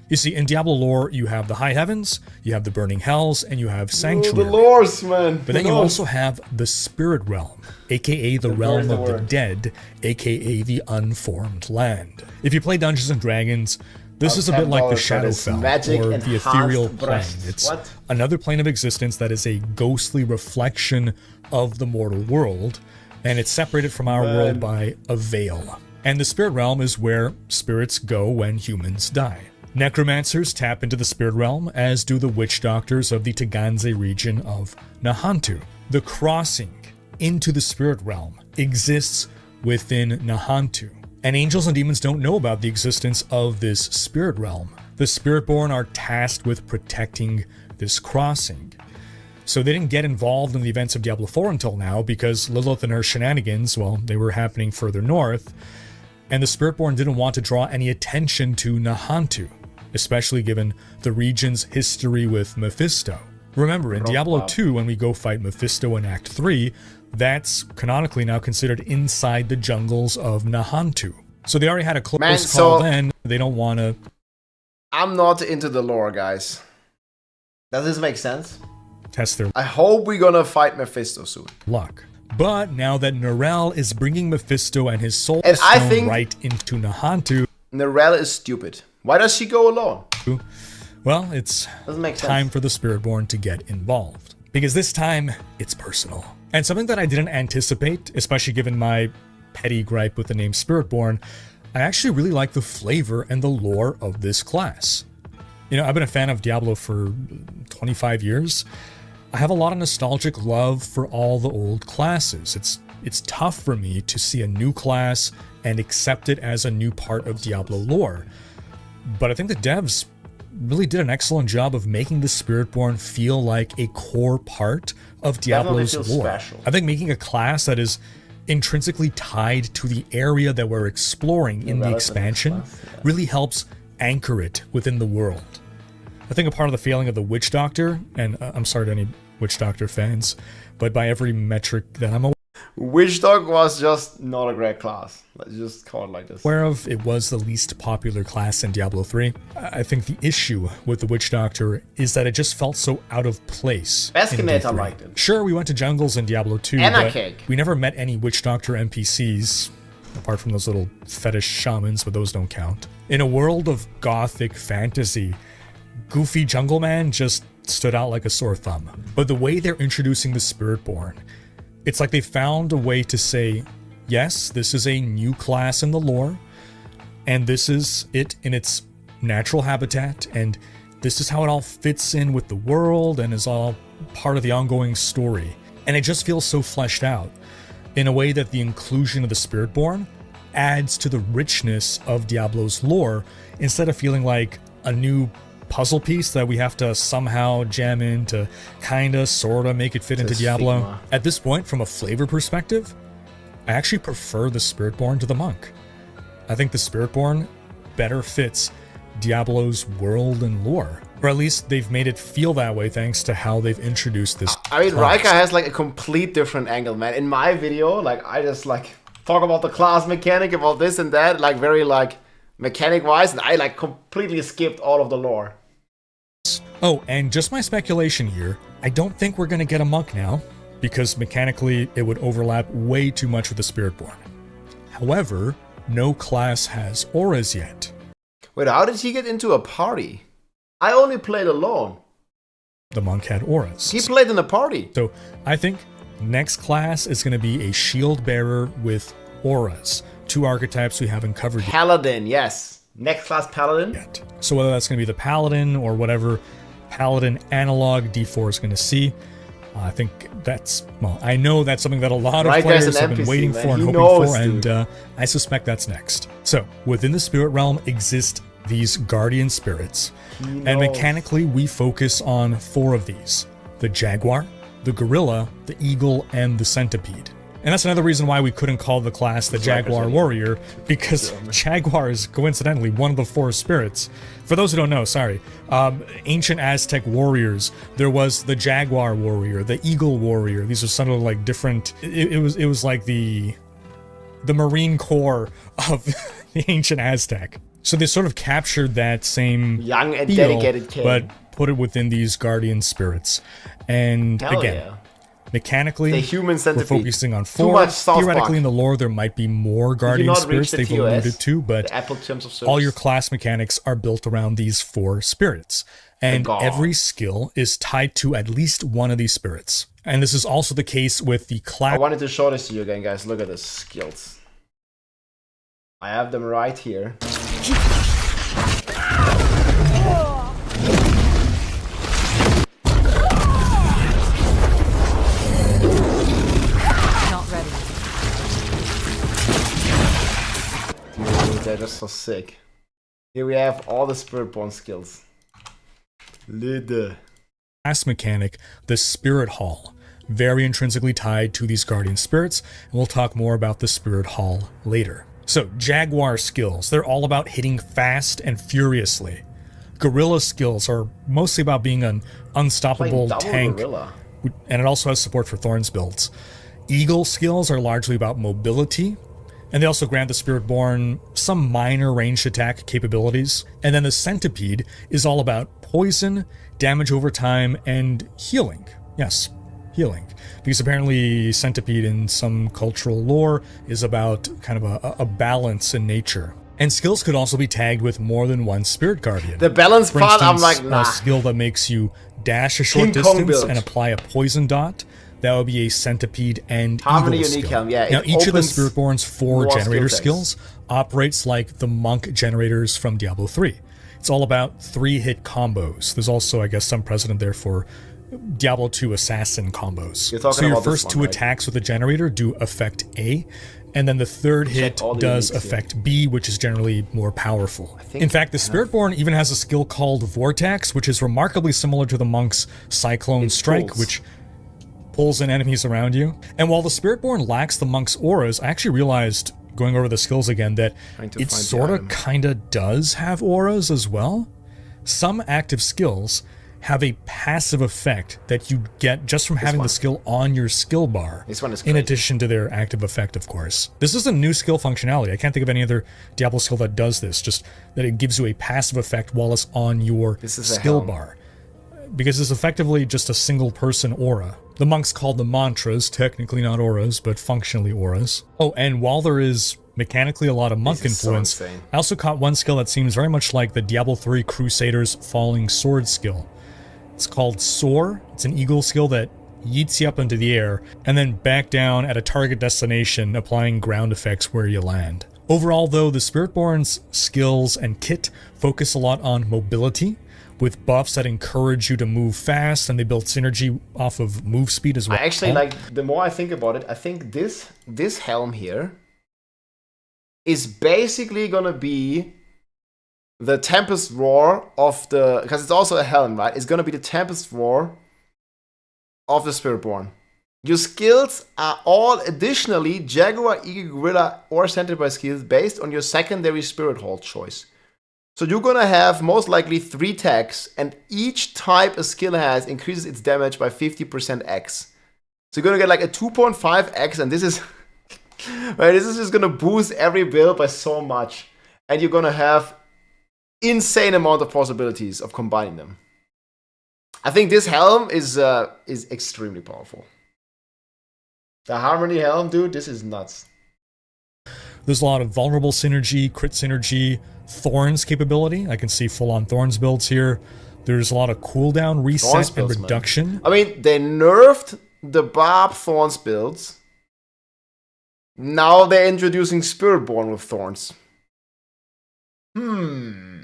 You see, in Diablo lore, you have the High Heavens, you have the Burning Hells, and you have Sanctuary. the lores, man. But then you also have the Spirit Realm, aka the realm the of the word. dead, aka the unformed land. If you play Dungeons and Dragons, this I'll is a bit like the $10 for this Shadowfell, magic or the enhanced ethereal plane. breasts. It's What? another plane of existence that is a ghostly reflection of the mortal world, and it's separated from our world by a veil. And the Spirit Realm is where spirits go when humans die. Necromancers tap into the Spirit Realm, as do the Witch Doctors of the Taganze region of Nahantu. The crossing into the Spirit Realm exists within Nahantu. And angels and demons don't know about the existence of this spirit realm. The Spiritborn are tasked with protecting this crossing. So they didn't get involved in the events of Diablo 4 until now because Lilith and her shenanigans, well, they were happening further north, and the Spiritborn didn't want to draw any attention to Nahantu, especially given the region's history with Mephisto. Remember, in Diablo 2, when we go fight Mephisto in Act 3, that's canonically now considered inside the jungles of Nahantu. So they already had a close call then. They don't want to... I'm not into the lore, guys. Does this make sense? Test their... I hope we're gonna fight Mephisto soon. Luck. But now that Narelle is bringing Mephisto and his soul stone right into Nahantu... Narelle is stupid. Why does she go alone? Well, it's time for the Spiritborn to get involved. Because this time, it's personal. And something that I didn't anticipate, especially given my petty gripe with the name Spiritborn, I actually really like the flavor and the lore of this class. You know, I've been a fan of Diablo for 25 years. I have a lot of nostalgic love for all the old classes. It's tough for me to see a new class and accept it as a new part of Diablo lore. But I think the devs really did an excellent job of making the Spiritborn feel like a core part of Diablo's lore. Special. I think making a class that is intrinsically tied to the area that we're exploring in the expansion really helps anchor it within the world. I think a part of the failing of the Witch Doctor, and I'm sorry to any Witch Doctor fans, but by every metric that I'm Witch Dog was just not a great class. Let's just call it like this. aware of, it was the least popular class in Diablo 3. I think the issue with the Witch Doctor is that it just felt so out of place. Escanator liked it. Sure, we went to jungles in Diablo 2, but we never met any Witch Doctor NPCs, apart from those little fetish shamans, but those don't count. In a world of gothic fantasy, goofy jungle man just stood out like a sore thumb. But the way they're introducing the Spiritborn, it's like they found a way to say, yes, this is a new class in the lore, and this is it in its natural habitat, and this is how it all fits in with the world and is all part of the ongoing story. And it just feels so fleshed out in a way that the inclusion of the Spiritborn adds to the richness of Diablo's lore instead of feeling like a new puzzle piece that we have to somehow jam in to kinda, sorta make it fit into Diablo. At this point, from a flavor perspective, I actually prefer the Spiritborn to the Monk. I think the Spiritborn better fits Diablo's world and lore. Or at least they've made it feel that way thanks to how they've introduced this I mean, class. Rika has like a complete different angle, man. In my video, like, I just like talk about the class mechanic, about this and that, like very like mechanic-wise, and I like completely skipped all of the lore. Oh, and just my speculation here, I don't think we're gonna get a Monk now, because mechanically it would overlap way too much with the Spiritborn. However, no class has auras yet. Wait, how did he get into a party? I only played alone. The Monk had auras. He played in a party. So I think next class is gonna be a shield bearer with auras. Two archetypes we haven't covered yet. Paladin, yes. Next class Paladin. So whether that's gonna be the Paladin or whatever Paladin analog D4 is gonna see, I think that's, well, I know that's something that a lot of players have been waiting for and hoping for, and I suspect that's next. So, within the spirit realm exist these guardian spirits, and mechanically we focus on 4 of these: the Jaguar, the Gorilla, the Eagle, and the Centipede. And that's another reason why we couldn't call the class the Jaguar Warrior, because Jaguar is coincidentally one of the 4 spirits. For those who don't know, sorry, ancient Aztec warriors, there was the Jaguar Warrior, the Eagle Warrior. These are sort of like different, it was like the Marine Corps of the ancient Aztec. So they sort of captured that same young and feel, dedicated king, but put it within these guardian spirits. And again, mechanically, the human centipede. We're focusing on 4. Theoretically, in the lore, there might be more guardian spirits they've alluded to, but all your class mechanics are built around these 4 spirits. And every skill is tied to at least one of these spirits. And this is also the case with the class. I wanted to show this to you again, guys. Look at the skills. I have them right here. so sick. Here we have all the Spiritborn skills. Lide. Last mechanic, the Spirit Hall. Very intrinsically tied to these guardian spirits, and we'll talk more about the Spirit Hall later. So, Jaguar skills, they're all about hitting fast and furiously. Gorilla skills are mostly about being an unstoppable tank, gorilla. and it also has support for Thorns builds. Eagle skills are largely about mobility, and they also grant the Spiritborn some minor ranged attack capabilities. And then the Centipede is all about poison, damage over time, and healing. Yes, healing. Because apparently Centipede in some cultural lore is about kind of a balance in nature. And skills could also be tagged with more than one Spirit Guardian. The balance For part, I'm instance, like, nah. a skill that makes you dash a short King Kong distance build. and apply a poison dot, that would be a Centipede and Harmony Eagle unique skill. helm, yeah, Now, it each of the opens Spiritborn's 4 more generator skill decks. skills operates like the monk generators from Diablo 3. It's all about 3-hit combos. There's also, I guess, some precedent there for Diablo 2 assassin combos. You're talking So your about this first one, 2 right? attacks with the generator do effect A, and then the third hit all the does uniques here. effect B, which is generally more powerful. think In fact, the Spiritborn even has a skill called Vortex, which is remarkably similar to the monk's Cyclone Strike, pulls. which pulls in enemies around you. And while the Spiritborn lacks the monk's auras, I actually realized, going over the skills again, that Trying to it find the sort of item. kind of does have auras as well. Some active skills have a passive effect that you get just from having one. the skill on your skill bar. This one is in crazy. addition to their active effect, of course. This is a new skill functionality. I can't think of any other Diablo skill that does this, just that it gives you a passive effect while it's on your This is a skill helm. bar. Because it's effectively just a single person aura. The monks called them mantras, technically not auras, but functionally auras. Oh, and while there is mechanically a lot of monk This is so influence, insane. I also caught one skill that seems very much like the Diablo 3 Crusader's Falling Sword skill. It's called Soar. It's an eagle skill that yeets you up into the air and then back down at a target destination, applying ground effects where you land. Overall, though, the Spiritborn's skills and kit focus a lot on mobility, with buffs that encourage you to move fast, and they build synergy off of move speed as well. I actually like, the more I think about it, I think this helm here is basically gonna be the Tempest Roar of the, because it's also a helm, right? It's gonna be the Tempest Roar of the Spiritborn. Your skills are all additionally Jaguar, Eagle, Gorilla, or Centipede skills based on your secondary Spirit Hall choice. So you're gonna have most likely 3 tags, and each type a skill has increases its damage by 50% X. So you're gonna get like a 2.5x, and this is right, this is just gonna boost every build by so much, and you're gonna have insane amount of possibilities of combining them. I think this helm is extremely powerful. The Harmony helm, dude, this is nuts. There's a lot of vulnerable synergy, crit synergy, Thorns capability. I can see full-on Thorns builds here. There's a lot of cooldown reset Thorns and builds, man. reduction. I mean, they nerfed the Barb Thorns builds. Now they're introducing Spiritborn with Thorns. And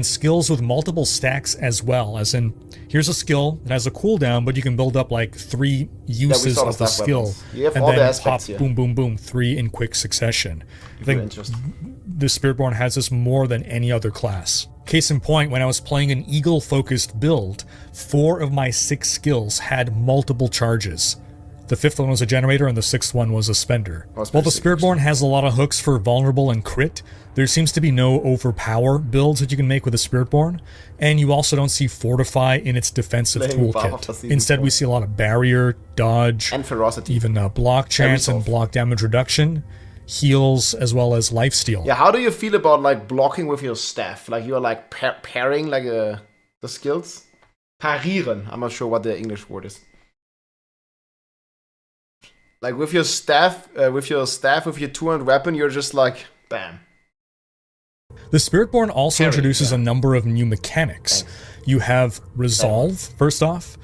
skills with multiple stacks as well, as in, here's a skill that has a cooldown, but you can build up like 3 uses saw the of the stack skill, weapons. You have and all the then aspects pop, here. boom, boom, boom, 3 in quick succession. I think Interesting. the Spiritborn has this more than any other class. Case in point, when I was playing an Eagle-focused build, 4 of my 6 skills had multiple charges. The 5th one was a generator, and the 6th one was a spender. While the Spiritborn has a lot of hooks for vulnerable and crit, there seems to be no overpower builds that you can make with a Spiritborn, and you also don't see Fortify in its defensive Playing Power for toolkit. Season Instead, 4. we see a lot of barrier, dodge, And ferocity. even block chance and resolve. block damage reduction, heals, as well as lifesteal. Yeah, how do you feel about like blocking with your staff? Like you're like pairing like the skills? Parieren. I'm not sure what the English word is. Like with your staff, with your 200 weapon, you're just like bam. The Spiritborn also Parry, introduces a number of new mechanics. You have Resolve, first off.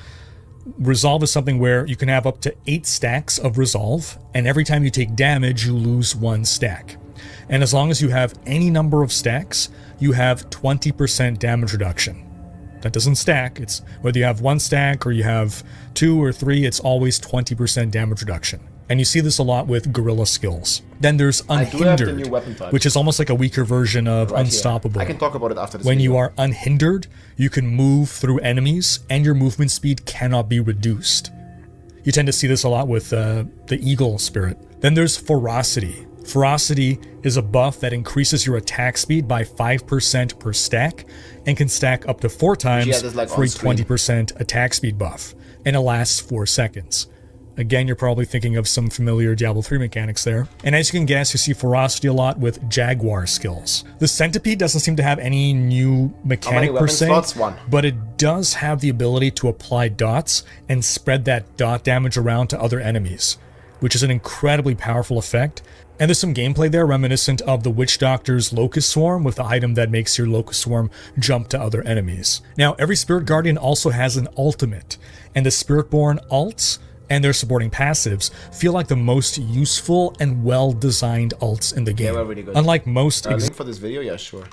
Resolve is something where you can have up to 8 stacks of Resolve, and every time you take damage, you lose 1 stack. And as long as you have any number of stacks, you have 20% damage reduction. That doesn't stack. It's whether you have 1 stack or you have 2 or 3, it's always 20% damage reduction. And you see this a lot with guerrilla skills. Then there's I do have the unhindered, new weapon type. which is almost like a weaker version of Right here. unstoppable. I can talk about it after this When video. you are unhindered, you can move through enemies and your movement speed cannot be reduced. You tend to see this a lot with the eagle spirit. Then there's ferocity. Ferocity is a buff that increases your attack speed by 5% per stack and can stack up to 4 times this, like, for a on screen. 20% attack speed buff, and it lasts 4 seconds. Again, you're probably thinking of some familiar Diablo 3 mechanics there. And as you can guess, you see ferocity a lot with Jaguar skills. The Centipede doesn't seem to have any new mechanic per weapon se, slots? 1. but it does have the ability to apply dots and spread that dot damage around to other enemies, which is an incredibly powerful effect. And there's some gameplay there reminiscent of the Witch Doctor's Locust Swarm with the item that makes your Locust Swarm jump to other enemies. Now, every Spirit Guardian also has an ultimate, and the Spiritborn ults and their supporting passives feel like the most useful and well-designed ults in the game. Yeah, really good. Unlike most Link for this video? Yeah, sure.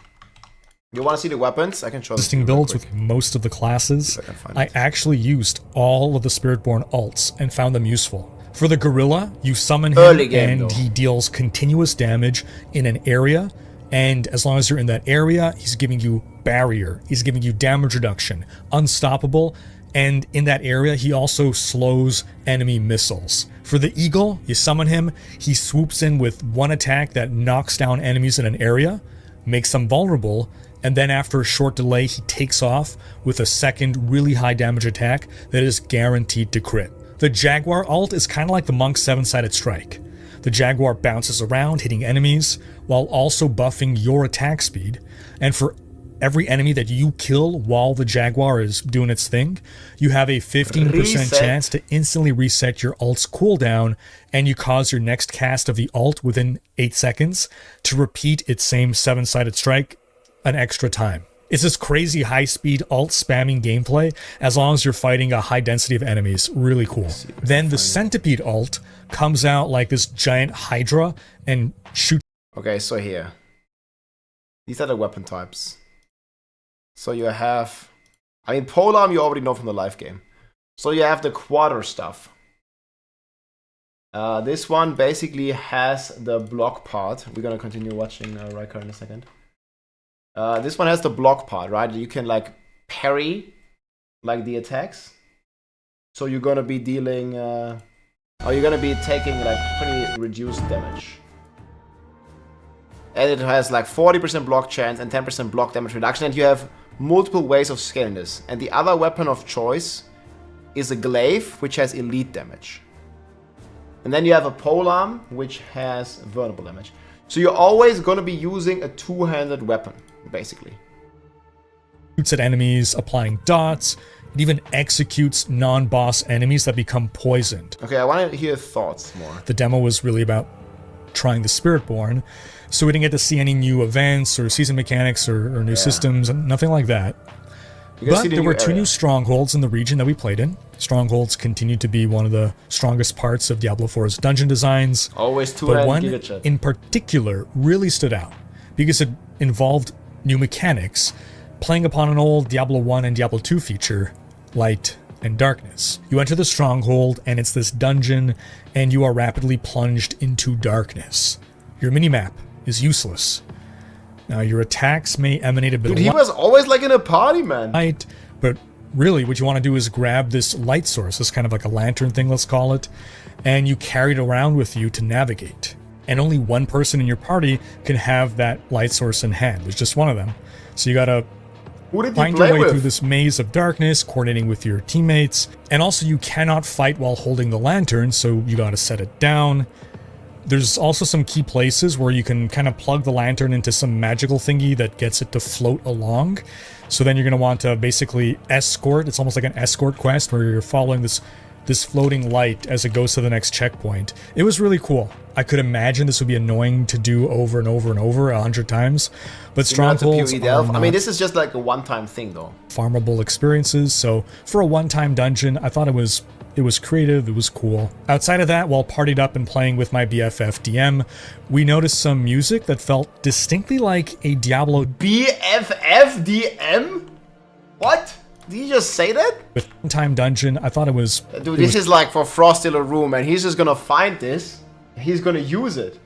You want to see the weapons? I can show existing builds with most of the classes, I actually used all of the Spiritborn ults and found them useful. For the Gorilla, you summon him Early game, and though. he deals continuous damage in an area, and as long as you're in that area, he's giving you barrier, he's giving you damage reduction, unstoppable, and in that area, he also slows enemy missiles. For the Eagle, you summon him, he swoops in with one attack that knocks down enemies in an area, makes them vulnerable, and then after a short delay, he takes off with a second really high damage attack that is guaranteed to crit. The Jaguar ult is kind of like the Monk's 7-sided strike. The Jaguar bounces around, hitting enemies, while also buffing your attack speed, and for every enemy that you kill while the Jaguar is doing its thing, you have a 15% Reset. chance to instantly reset your ult's cooldown, and you cause your next cast of the ult within 8 seconds to repeat its same 7-sided strike an extra time. It's this crazy high-speed ult spamming gameplay as long as you're fighting a high density of enemies. Really cool. Then the Centipede ult comes out like this giant Hydra and shoots. Okay, so here. These are the weapon types. So you have... I mean, Polearm you already know from the live game. So you have the quarter stuff. This one basically has the block part. We're gonna continue watching Riker in a second. This one has the block part, right? You can like parry like the attacks. So you're gonna be dealing, you're gonna be taking like pretty reduced damage. And it has like 40% block chance and 10% block damage reduction, and you have multiple ways of scaling this. And the other weapon of choice is a glaive, which has elite damage. And then you have a polearm, which has vulnerable damage. So you're always gonna be using a two-handed weapon, basically. Shoots at enemies, applying dots. It even executes non-boss enemies that become poisoned. Okay, I want to hear thoughts more. The demo was really about trying the Spiritborn, so we didn't get to see any new events or season mechanics or new systems, and nothing like that. But there were two new strongholds in the region that we played in. Strongholds continue to be one of the strongest parts of Diablo 4's dungeon designs. Always but one in particular really stood out because it involved new mechanics, playing upon an old Diablo 1 and Diablo 2 feature, light and darkness. You enter the stronghold and it's this dungeon and you are rapidly plunged into darkness. Your minimap is useless. Now your attacks may emanate a bit Dude, of he was always like in a party, man. light, but really what you want to do is grab this light source, this kind of like a lantern thing, let's call it, and you carry it around with you to navigate. And only one person in your party can have that light source in hand. There's just one of them. So you gotta find your way through this maze of darkness, coordinating with your teammates. And also you cannot fight while holding the lantern, so you gotta set it down. There's also some key places where you can kind of plug the lantern into some magical thingy that gets it to float along. So then you're going to want to basically escort. It's almost like an escort quest where you're following this floating light as it goes to the next checkpoint. It was really cool. I could imagine this would be annoying to do over and over and over 100 times. But strongholds are not I mean, this is just like a one-time thing, though. farmable experiences. So for a one-time dungeon, I thought it was creative, it was cool. Outside of that, while partied up and playing with my BFF DM, we noticed some music that felt distinctly like a Diablo. BFF DM? What? Did you just say that? With time dungeon, I thought it was... Dude, this is like for Frost in a room, and he's just gonna find this. He's gonna use it.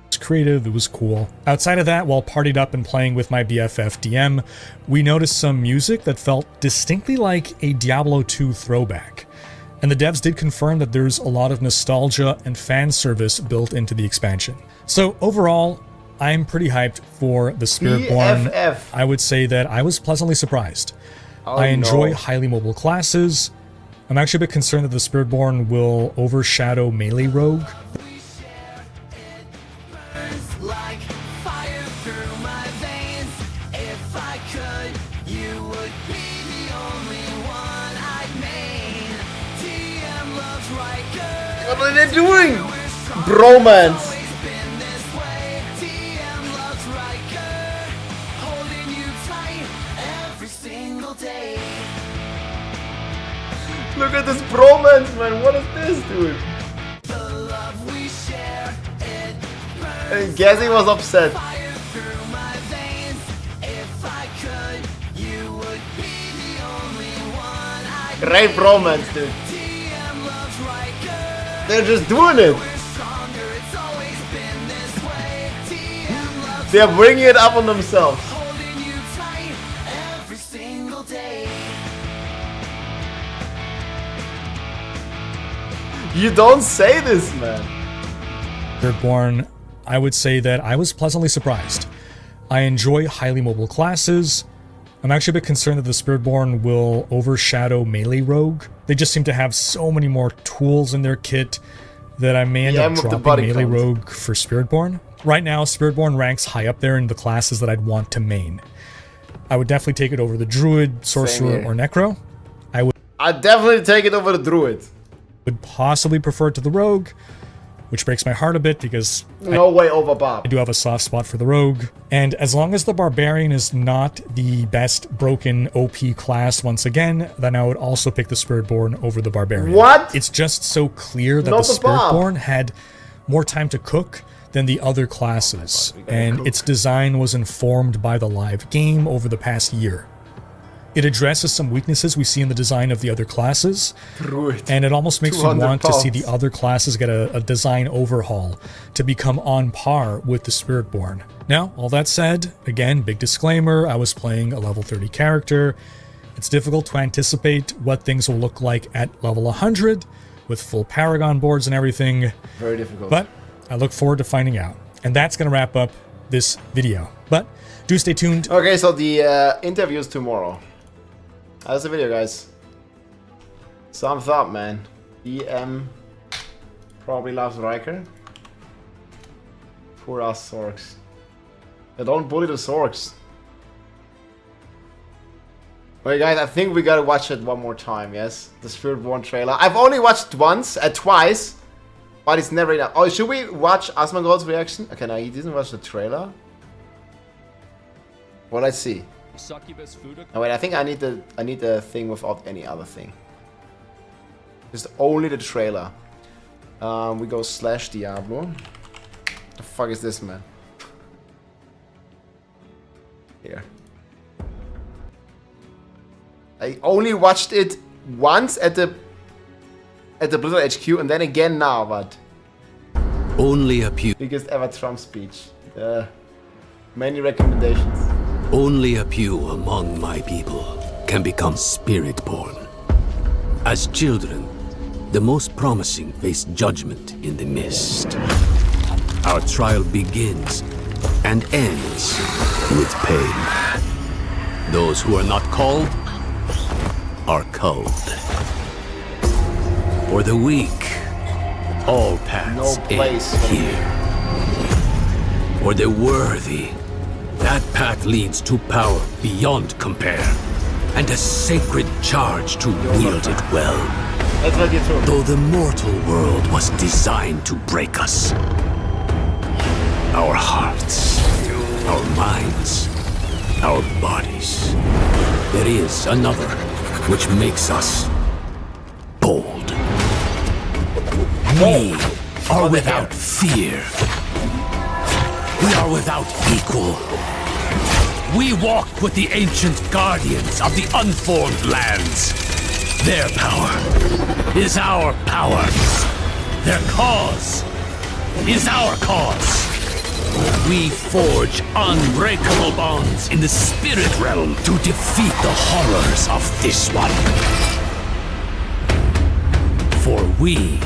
It's creative, it was cool. Outside of that, while partied up and playing with my BFF DM, we noticed some music that felt distinctly like a Diablo 2 throwback. And the devs did confirm that there's a lot of nostalgia and fan service built into the expansion. So overall, I'm pretty hyped for the Spiritborn. BFF. I would say that I was pleasantly surprised. I enjoy highly mobile classes. I'm actually a bit concerned that the Spiritborn will overshadow melee rogue. Like fire through my veins. If I could, you would be the only one I'd main. TM loves Riker. What are they doing? Bromance. TM loves Riker. Holding you tight every single day. Look at this bromance, man. What is this, dude? The love we share, it And Gazi was upset. fire through my veins. If I could, you would be the only one I'd Great bromance, dude. TM loves Riker. They're just doing it. We're stronger, it's always been this way. TM loves They're bringing it up on themselves. holding you tight every single day. You don't say this, man. Spiritborn, I would say that I was pleasantly surprised. I enjoy highly mobile classes. I'm actually a bit concerned that the Spiritborn will overshadow melee rogue. They just seem to have so many more tools in their kit that I may end up dropping melee rogue for Spiritborn. Right now, Spiritborn ranks high up there in the classes that I'd want to main. I would definitely take it over the Druid, Sorcerer, or Necro. I'd definitely take it over the Druid. Would possibly prefer it to the Rogue, which breaks my heart a bit because No way over Bob. I do have a soft spot for the Rogue. And as long as the Barbarian is not the best broken OP class once again, then I would also pick the Spiritborn over the Barbarian. What? It's just so clear that Not the the Bob. Spiritborn had more time to cook than the other classes, and its design was informed by the live game over the past year. It addresses some weaknesses we see in the design of the other classes, Druid. and it almost makes you 200 want to see pounds. the other classes get a design overhaul to become on par with the Spiritborn. Now, all that said, again, big disclaimer, I was playing a level 30 character. It's difficult to anticipate what things will look like at level 100 with full Paragon boards and everything. Very difficult. But I look forward to finding out. And that's going to wrap up this video. But do stay tuned. Okay, so the interview is tomorrow. How's the video, guys? Thumbs up, man. DM probably loves Riker. Poor us Sorcs. Yeah, don't bully the Sorcs. Okay, guys, I think we gotta watch it one more time, yes? The Spiritborn trailer. I've only watched twice, but it's never enough. Oh, should we watch Asmongold's reaction? Okay, no, he didn't watch the trailer. Well, let's see. Succubus food. Oh wait, I think I need the thing without any other thing. Just only the trailer. We go /Diablo. The fuck is this, man? Here. I only watched it once at the Blizzard HQ and then again now, but Only a few. biggest ever Trump speech. Many recommendations. Only a few among my people can become Spiritborn. As children, the most promising face judgment in the mist. Our trial begins and ends with pain. Those who are not called are culled. For the weak, all paths end here. For the worthy, that path leads to power beyond compare, and a sacred charge to wield it well. Though the mortal world was designed to break us, our hearts, our minds, our bodies, there is another which makes us bold. We are without fear. We are without equal. We walk with the ancient guardians of the unformed lands. Their power is our power. Their cause is our cause. We forge unbreakable bonds in the spirit realm to defeat the horrors of this one. For we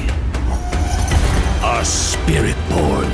are Spiritborn.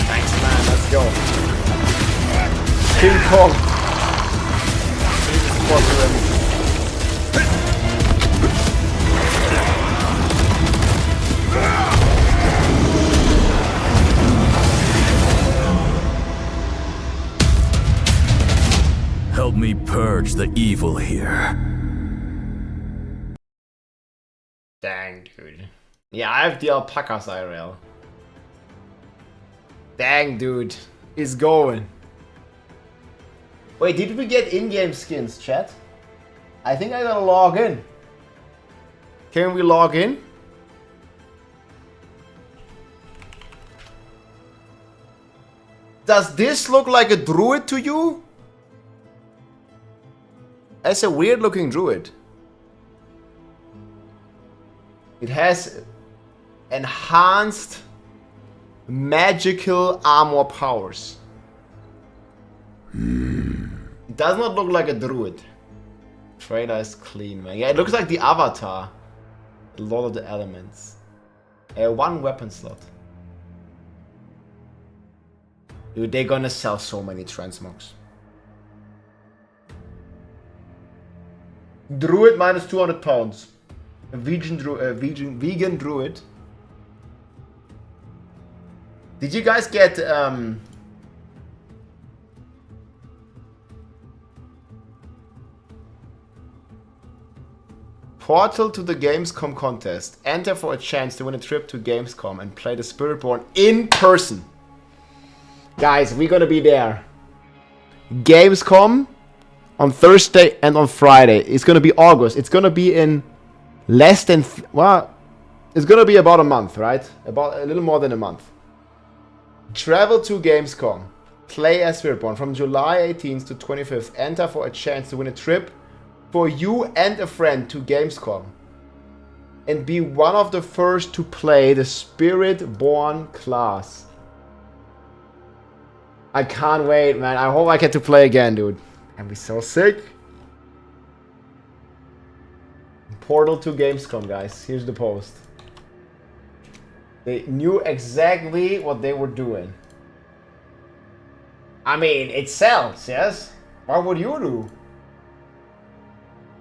Thanks, man. Let's go. King Kong. Help me purge the evil here. Dang, dude. Yeah, I have the alpacas IRL. Dang, dude. It's going. Wait, did we get in-game skins, chat? I think I gotta log in. Can we log in? Does this look like a druid to you? It's a weird looking druid. It has enhanced magical armor powers. It does not look like a druid. Trailer is clean, man. Yeah, it looks like the Avatar. A lot of the elements. One weapon slot. Dude, they're gonna sell so many transmogs. Druid minus 200 pounds. A vegan druid. Did you guys get Portal to the Gamescom contest. Enter for a chance to win a trip to Gamescom and play the Spiritborn in person. Guys, we're gonna be there. Gamescom on Thursday and on Friday. It's gonna be August. It's gonna be in less than well, it's gonna be about a month, right? About a little more than a month. Travel to Gamescom. Play as Spiritborn from July 18th to 25th. Enter for a chance to win a trip for you and a friend to Gamescom. And be one of the first to play the Spiritborn class. I can't wait, man. I hope I get to play again, dude. I'd be so sick. Portal to Gamescom, guys. Here's the post. They knew exactly what they were doing. I mean, it sells, yes? What would you do?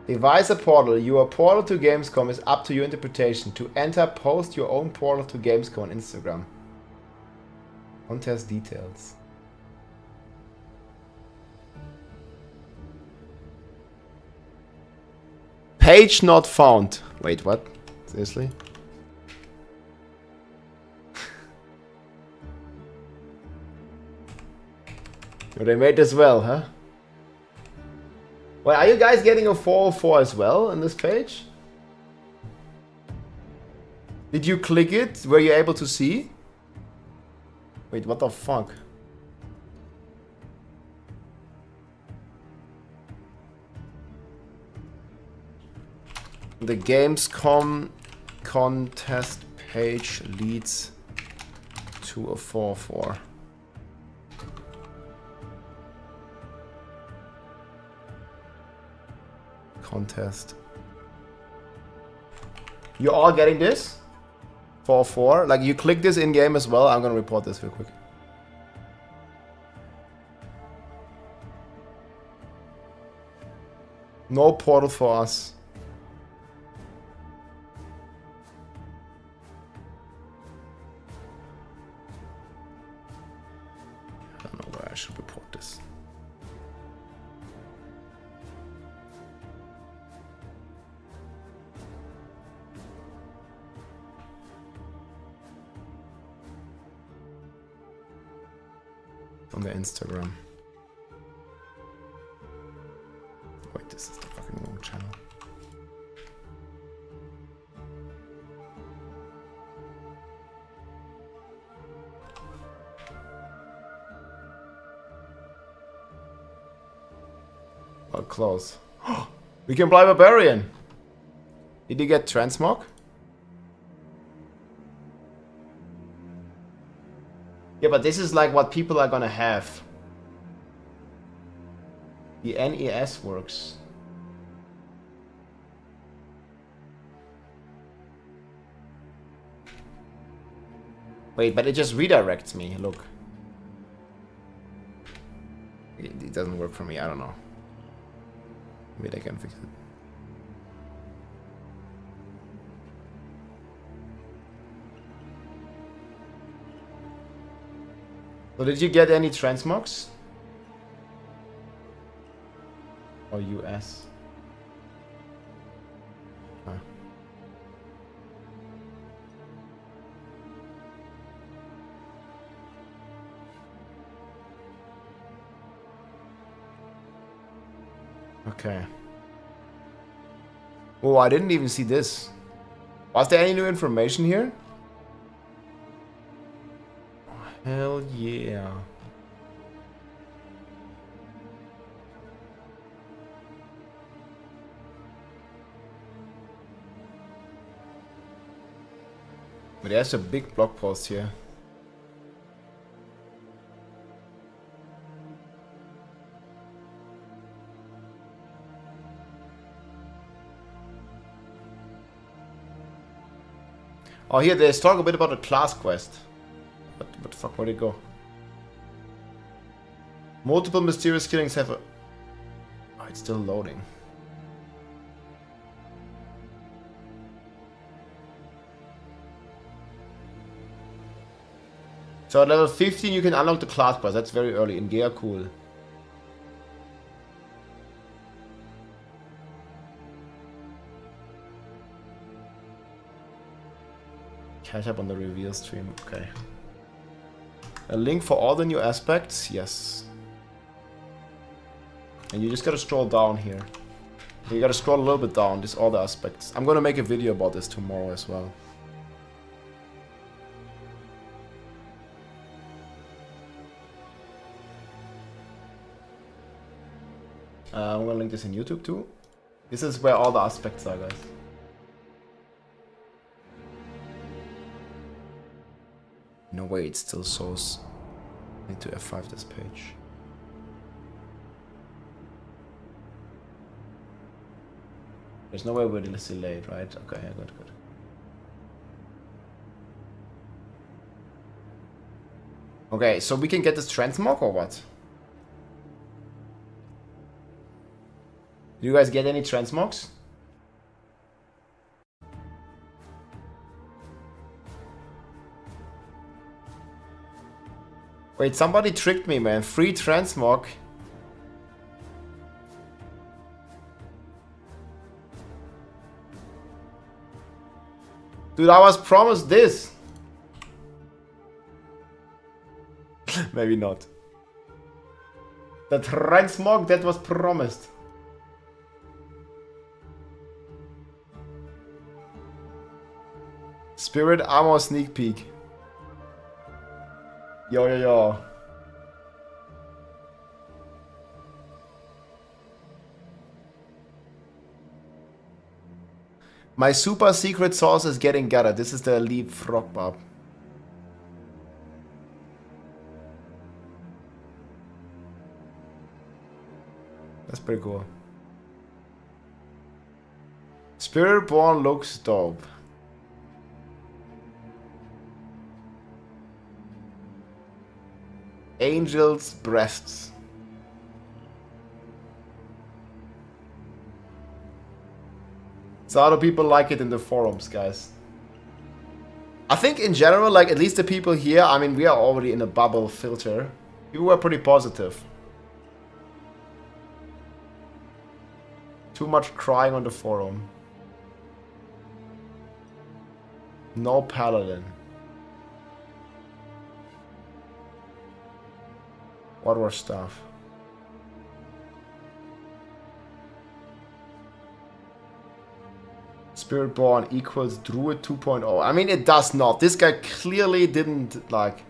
Devise a portal. Your portal to Gamescom is up to your interpretation. To enter, post your own portal to Gamescom on Instagram. Contest details. Page not found. Wait, what? Seriously? Oh, they made this well, huh? Well, are you guys getting a 404 as well on this page? Did you click it? Were you able to see? Wait, what the fuck? The Gamescom contest page leads to a 404. Contest. You're all getting this? 404? Like you click this in game as well? I'm gonna report this real quick. No portal for us. I don't know where I should on their Instagram. Wait, this is the fucking wrong channel. Well, close. We can play Barbarian. Did you get Transmog? Yeah, but this is like what people are gonna have. The NES works. Wait, but it just redirects me, look. It doesn't work for me, I don't know. Maybe I can fix it. So did you get any transmogs? Or US? Huh. Okay. Oh, I didn't even see this. Was there any new information here? Oh, hell yeah. But there's a big blog post here. Oh, here, there's talk a bit about the class quest. What the fuck, where'd it go? Multiple mysterious killings have a... Oh, it's still loading. So at level 15 you can unlock the class quest. That's very early in Gea, cool. Catch up on the reveal stream, okay. A link for all the new aspects, yes. And you just gotta scroll down here. You gotta scroll a little bit down, just all the aspects. I'm gonna make a video about this tomorrow as well. I'm gonna link this in YouTube too. This is where all the aspects are, guys. No way, it still shows. I need to F5 this page. There's no way we're delayed, right? Okay, yeah, good. Okay, so we can get this transmog or what? Do you guys get any transmogs? Wait, somebody tricked me, man. Free transmog. Dude, I was promised this. Maybe not. The transmog that was promised. Spirit Armor sneak peek. Yo. My super secret sauce is getting gutted. This is the elite frog barb. That's pretty cool. Spiritborn looks dope. Angel's breasts. So how do people like it in the forums, guys? I think in general, like at least the people here, I mean, we are already in a bubble filter. People were pretty positive. Too much crying on the forum. No paladin. What was stuff? Spiritborn equals Druid 2.0. I mean, it does not. This guy clearly didn't, like,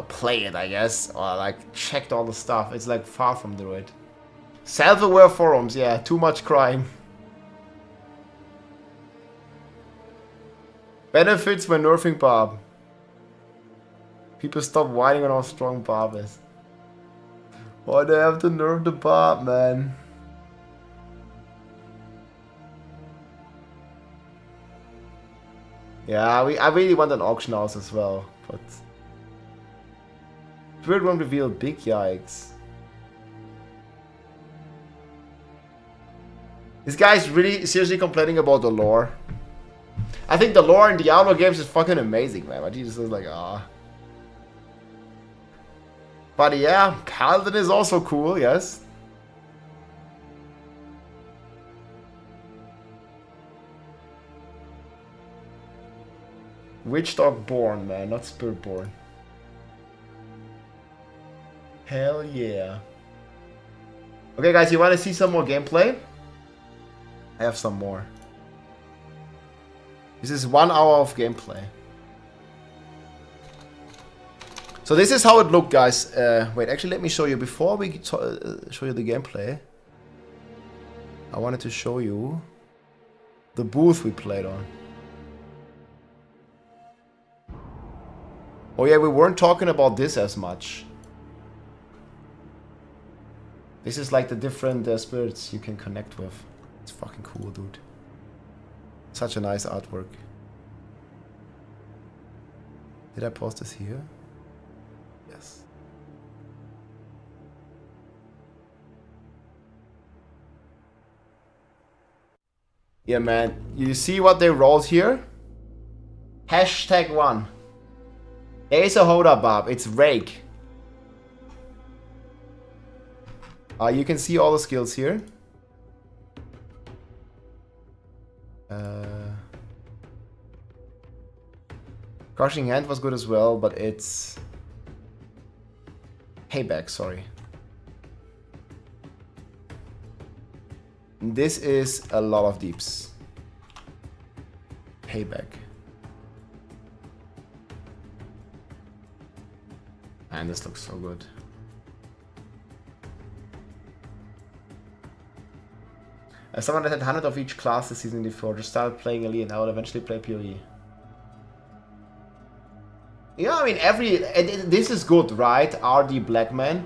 play it, I guess. Or, like, checked all the stuff. It's, like, far from Druid. Self-aware forums, yeah. Too much crying. Benefits when nerfing Barb. People stop whining on how strong Barb is. Why do they have to nerf the Barb, man? Yeah, I really want an auction house as well, but... Spirit won't reveal big yikes. This guy's really seriously complaining about the lore. I think the lore in Diablo games is fucking amazing, man. But he just is like, ah. But yeah, Paladin is also cool, yes. Witch Dog Born, man, not Spiritborn. Hell yeah. Okay, guys, you want to see some more gameplay? I have some more. This is 1 hour of gameplay. So this is how it looked, guys. Wait, actually, let me show you. Before we show you the gameplay, I wanted to show you the booth we played on. Oh yeah, we weren't talking about this as much. This is like the different spirits you can connect with. It's fucking cool, dude. Such a nice artwork. Did I post this here? Yes. Yeah, man. You see what they wrote here? #1. There is a Hoda Barb. It's Rake. You can see all the skills here. Crushing Hand was good as well, but it's... Payback, sorry. This is a lot of deeps. Payback. And this looks so good. As someone that had 100 of each class this season before, just started playing Elite and I will eventually play PoE. Yeah, I mean, this is good, right? RD Blackman.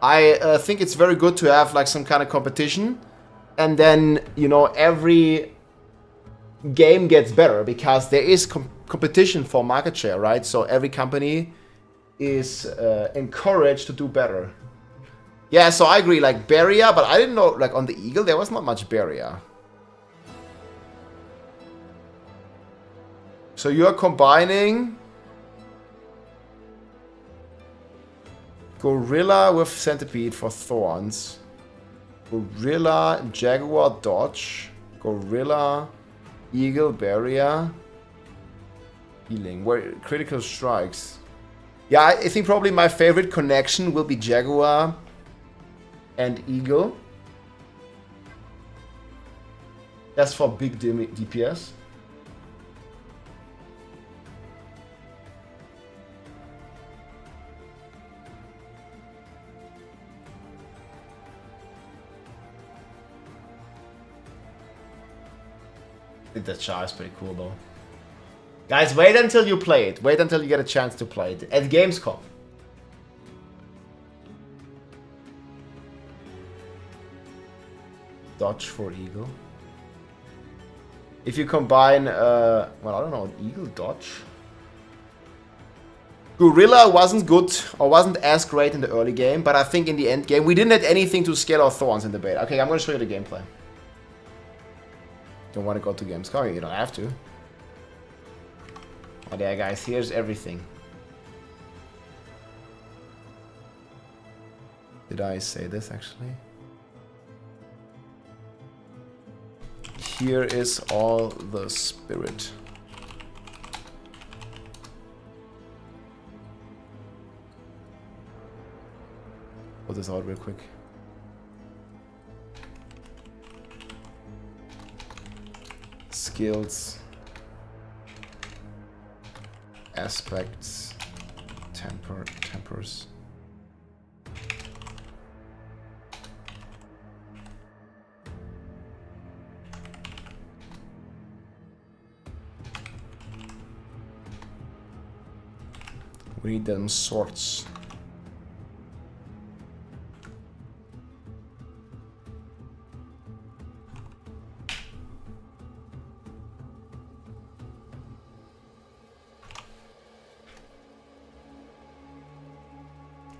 I think it's very good to have like some kind of competition. And then, you know, every game gets better because there is competition for market share, right? So every company is encouraged to do better. Yeah, so I agree, like barrier, but I didn't know, like on the Eagle, there was not much barrier. So you're combining Gorilla with Centipede for Thorns. Gorilla, Jaguar, Dodge. Gorilla, Eagle, Barrier. Healing, where critical strikes. Yeah, I think probably my favorite connection will be Jaguar and Eagle. That's for big DPS. I think that char is pretty cool though. Guys, wait until you play it. Wait until you get a chance to play it at Gamescom. Dodge for Eagle. If you combine, well, I don't know, Eagle, Dodge. Gorilla wasn't good or wasn't as great in the early game, but I think in the end game we didn't have anything to scale our Thorns in the beta. Okay, I'm gonna show you the gameplay. Don't want to go to Gamescom? You don't have to. Oh yeah, guys, here's everything. Did I say this actually? Here is all the spirit. put this out real quick. Skills. Aspects. Tempers. We need them sorts.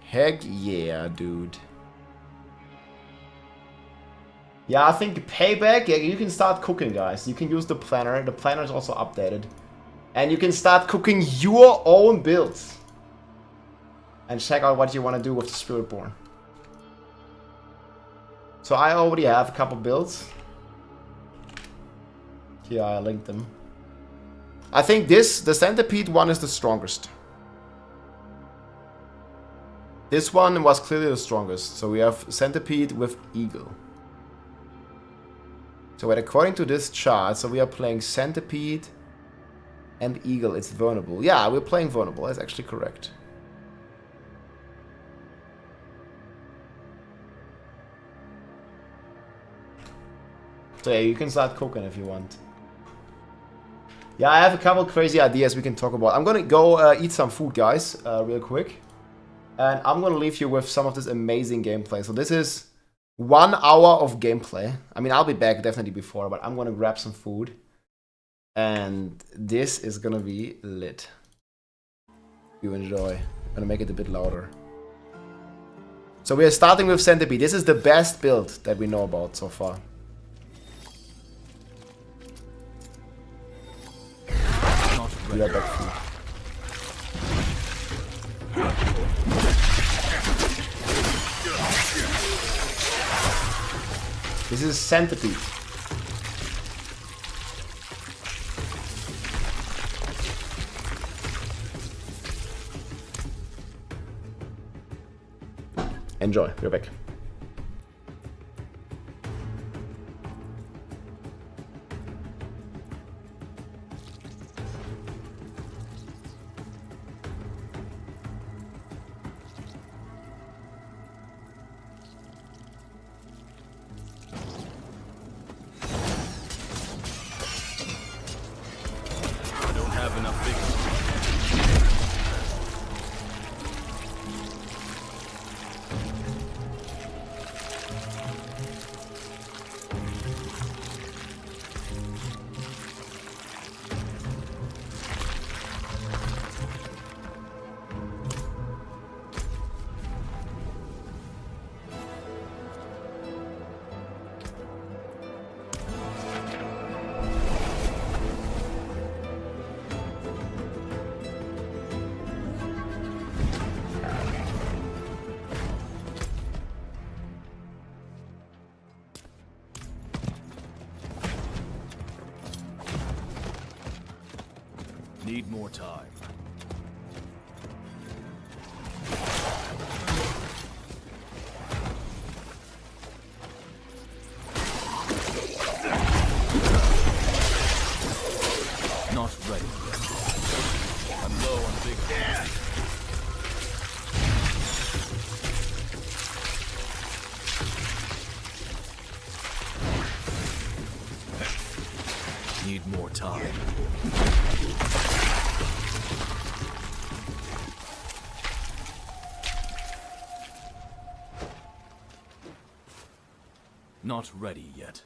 Heck yeah, dude. Yeah, I think payback, yeah, you can start cooking, guys. You can use the planner. The planner is also updated. And you can start cooking your own builds. And check out what you want to do with the Spiritborn. So I already have a couple builds. Here, I linked them. I think the Centipede one is the strongest. This one was clearly the strongest. So we have Centipede with Eagle. So wait, according to this chart, so we are playing Centipede and Eagle. It's vulnerable. Yeah, we're playing vulnerable. That's actually correct. So yeah, you can start cooking if you want. Yeah, I have a couple crazy ideas we can talk about. I'm gonna go eat some food, guys, real quick. And I'm gonna leave you with some of this amazing gameplay. So this is 1 hour of gameplay. I mean, I'll be back definitely before, but I'm gonna grab some food. And this is gonna be lit. You enjoy. I'm gonna make it a bit louder. So we are starting with Centipede. This is the best build that we know about so far. We are back food. This is Centipede. Enjoy, we're back. Need more time. Not ready yet. I'm low on big gas. Need more time. Not ready yet.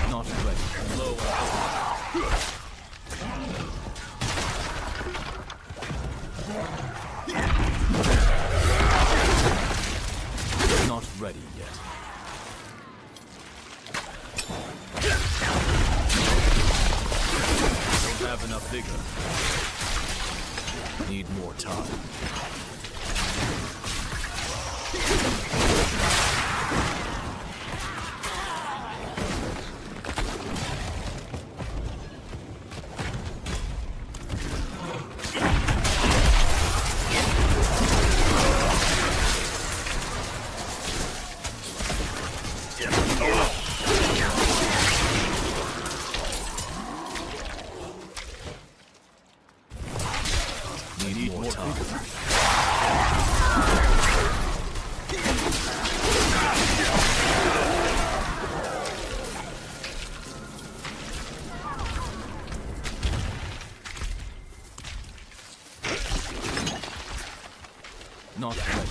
Not ready. Low on time. Need more time. Not ready.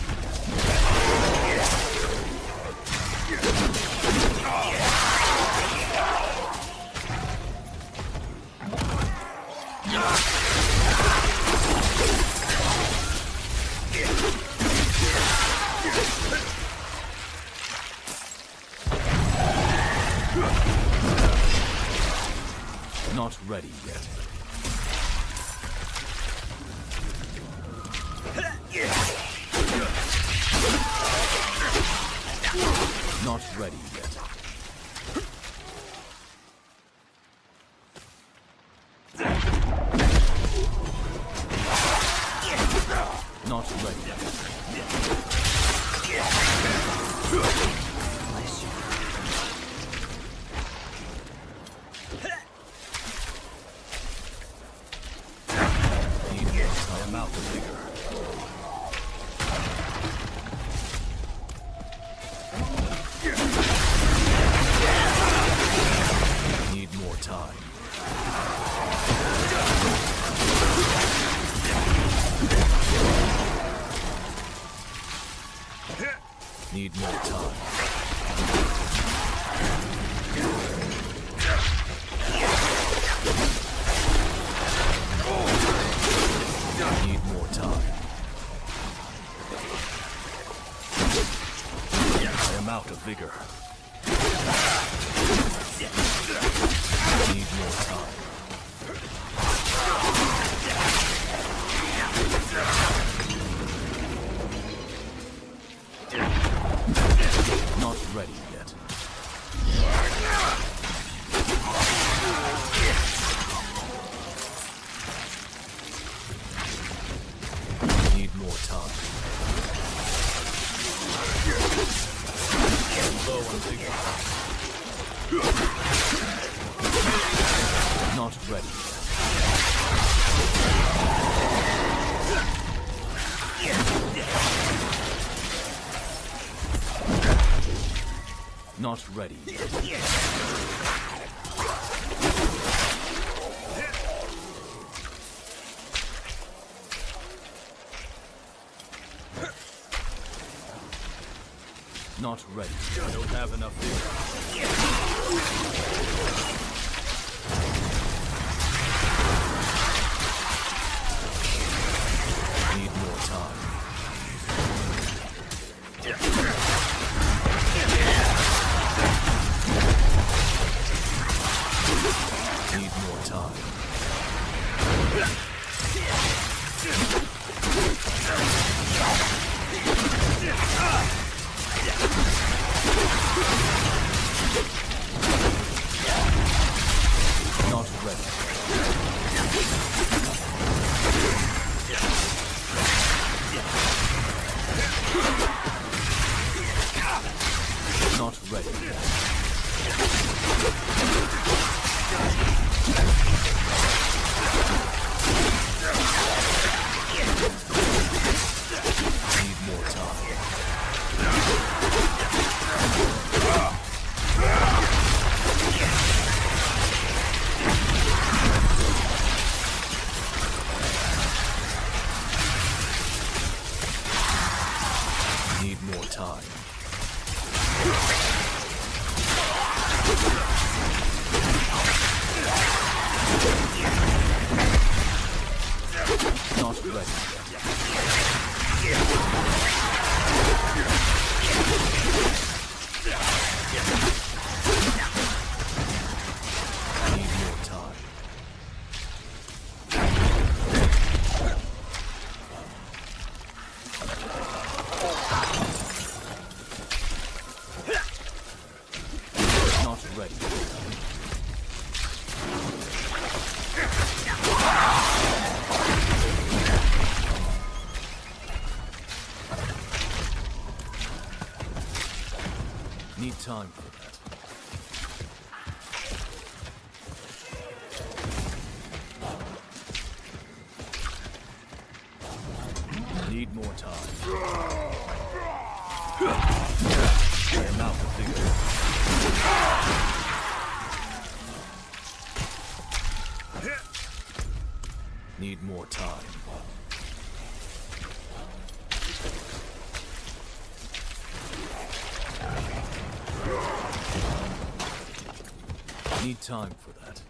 Not ready yet. Not ready yet. Not ready yet. Bless you. I am out of vigor. Need more time. Need more time. Need more time. I am out of vigor. Need more time. Not ready yet. Need more time. Low on vigor. Not ready yet. Not ready yet. Not ready. I don't have enough vigor. Need more time. Need more time. Not ready. Not ready. Need more time. Need more time. Not ready. Need more time. Need time for that. Need more time. Now the figure. Need more time. Need time for that.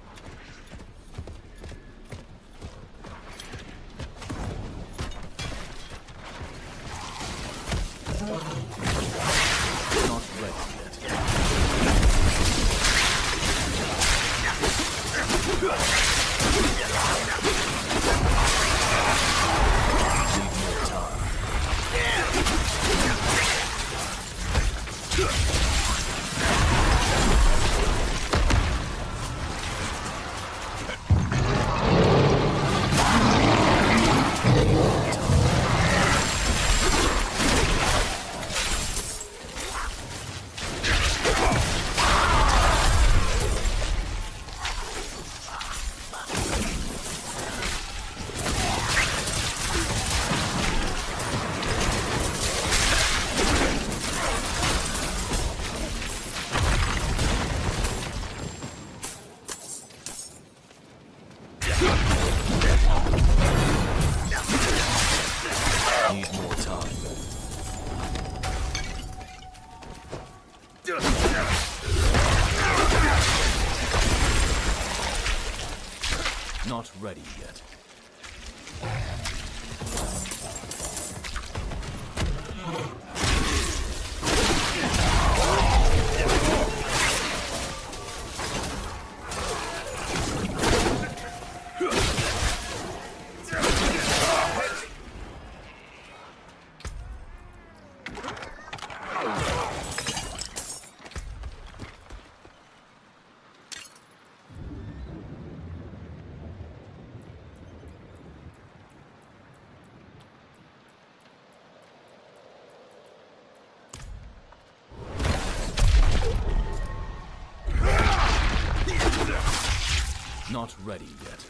Not ready yet. Need more time. Need more time. Not ready yet. Not ready yet.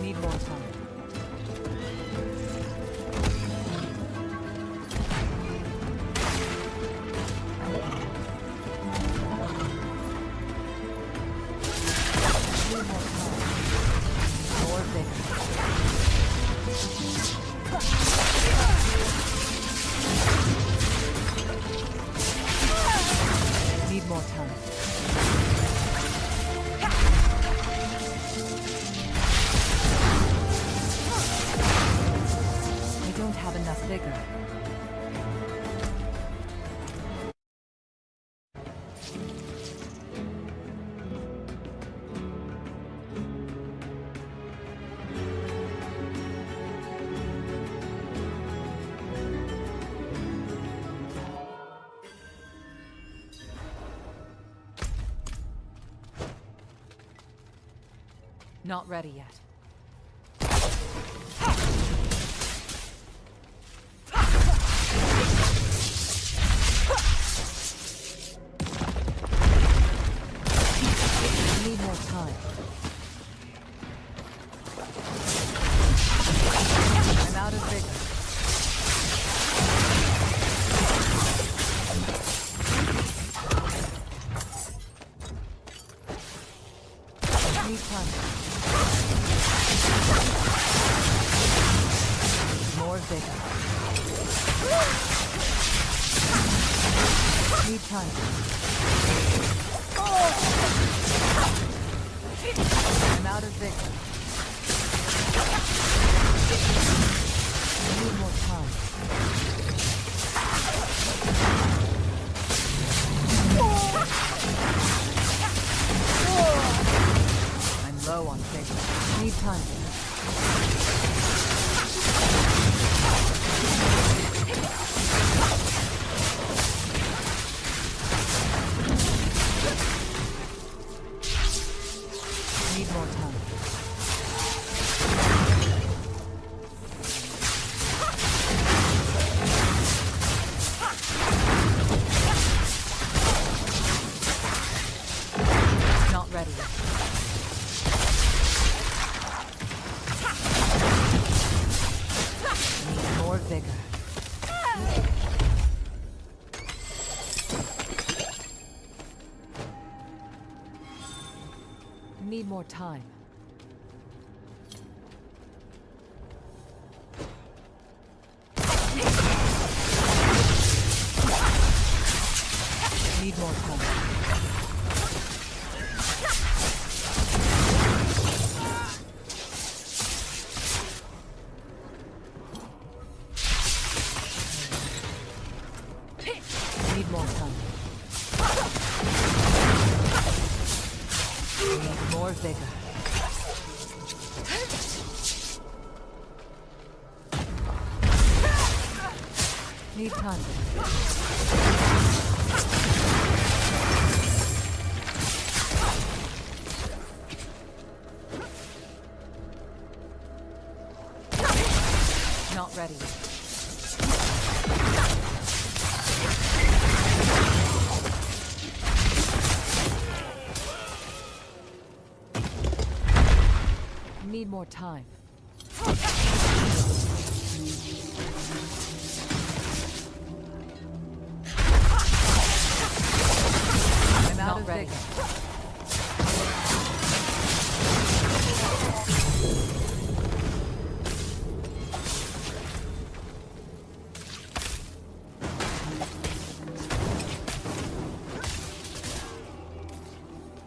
Need more time. Not ready yet. Need more time. I'm out of vigor. Need time. More vigor. Need time. I'm out of vigor. I need more time. I'm low on vigor. Need time. Need more time. Not ready yet. Need more vigor. Need more time. Need more time. Need more time. Need more vigor. Need time. Not ready. Need more time. I'm out of vigor.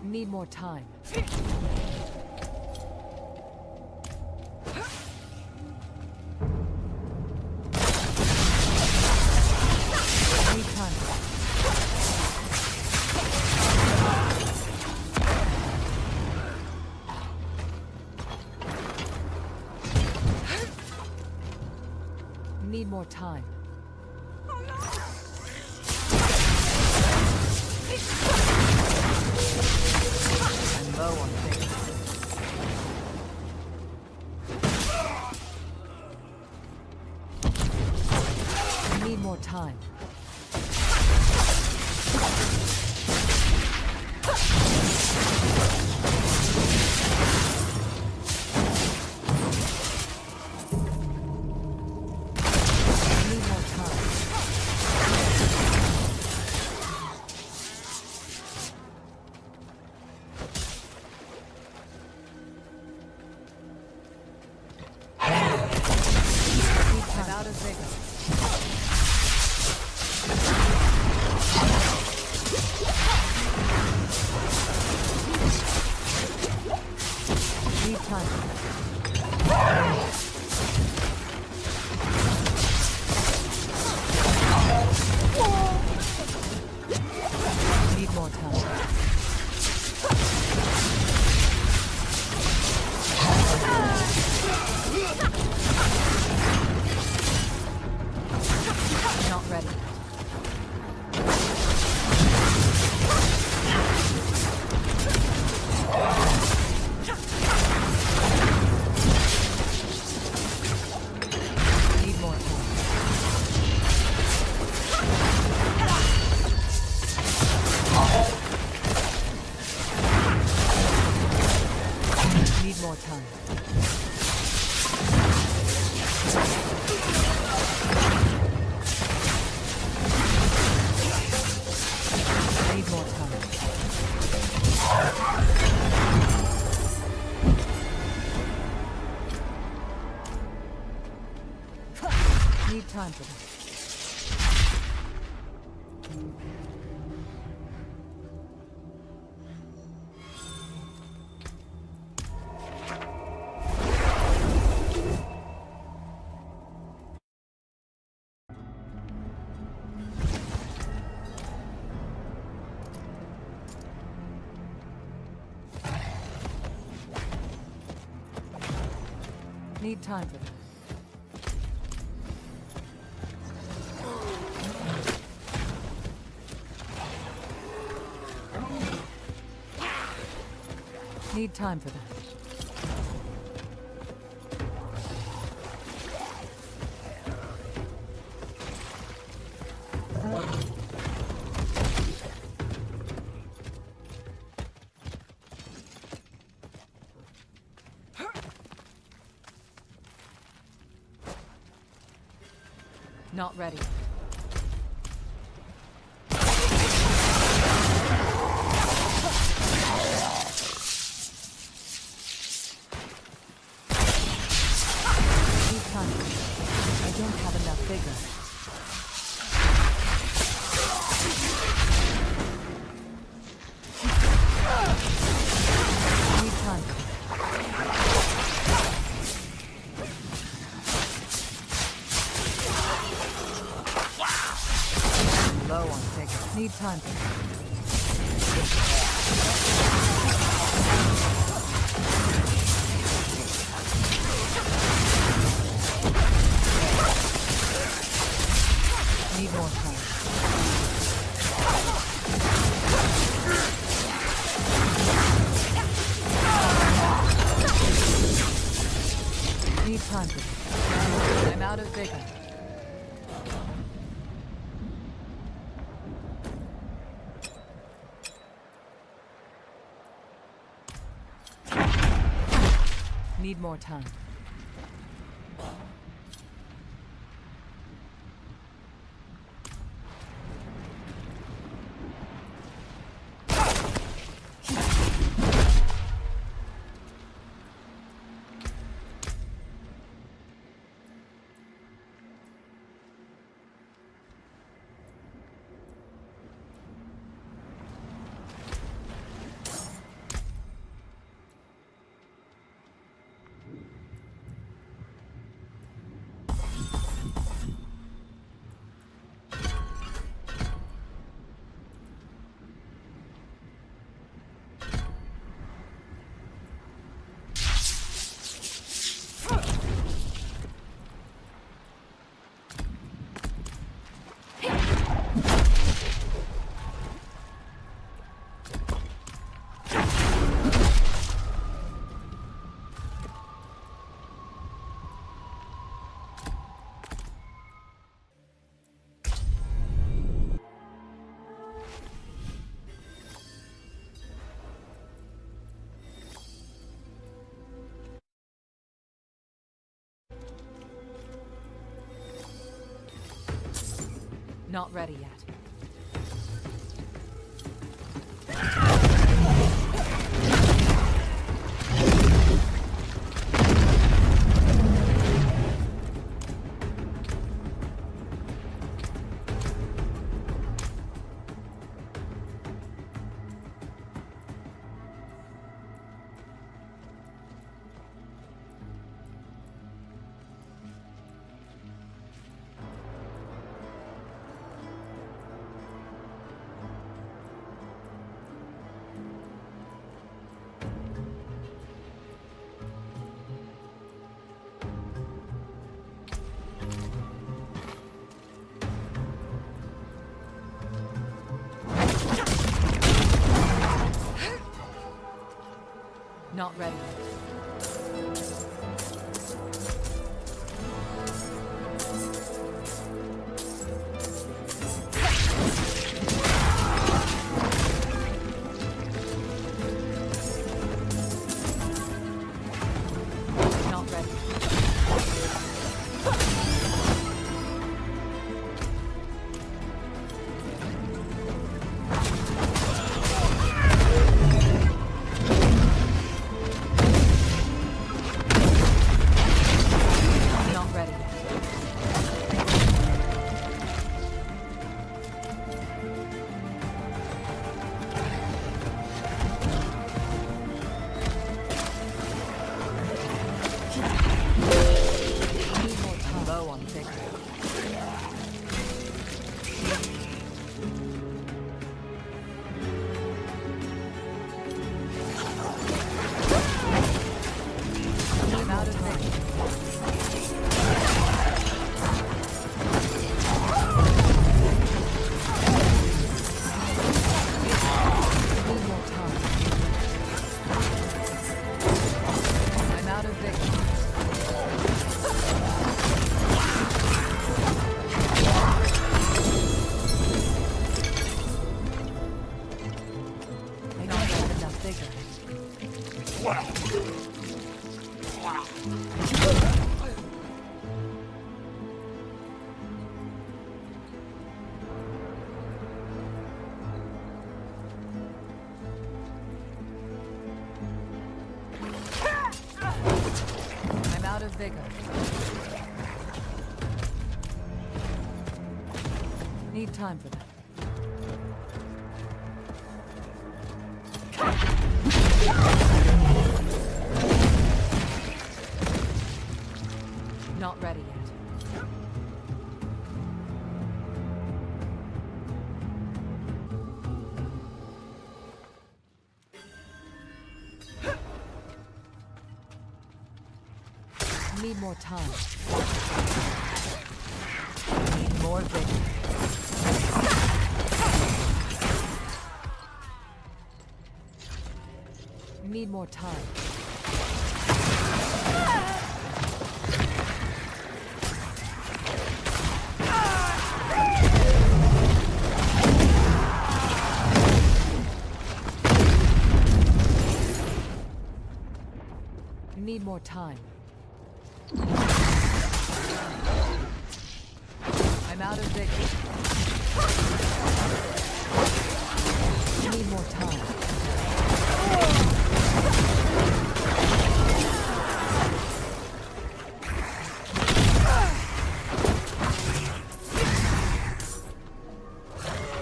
Need more time. Need time. Need more time. I'm low on things. I need more time. Out of vigor. Need time. Need more time. Not ready. time for that. Need time for that. Need time for that. Not ready. I don't have enough vigor. Need time. Low on vigor. Need time. Need more time. Need time. I'm out of vigor. Need more time. Not ready yet. Not ready. Not ready. vigor. Need time for that. Not ready yet. Need more time. Need more vigor. Need more time. Need more time. I'm out of vigor. Need more time.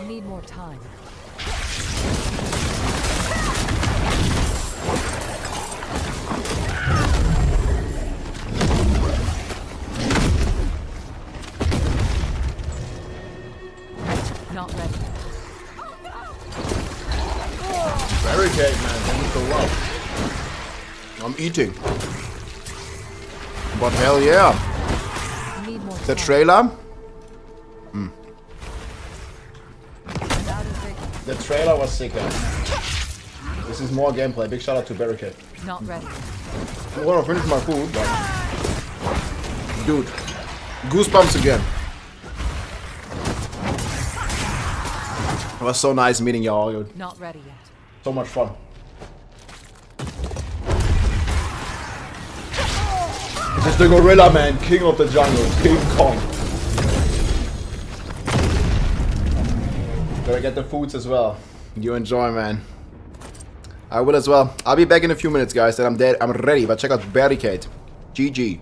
Need more time. Not ready. Barricade, man. Thank you so well. I'm eating. But hell yeah. Need more The time. trailer? The trailer was sick, guys. This is more gameplay. Big shout out to Barricade. Not ready. I'm gonna finish my food, but... Dude. Goosebumps again. It was so nice meeting y'all, dude. Not ready yet. So much fun. This is the gorilla man, king of the jungle, King Kong. Gotta get the foods as well. You enjoy, man. I will as well. I'll be back in a few minutes, guys. And I'm dead. I'm ready. But check out Barricade. GG. King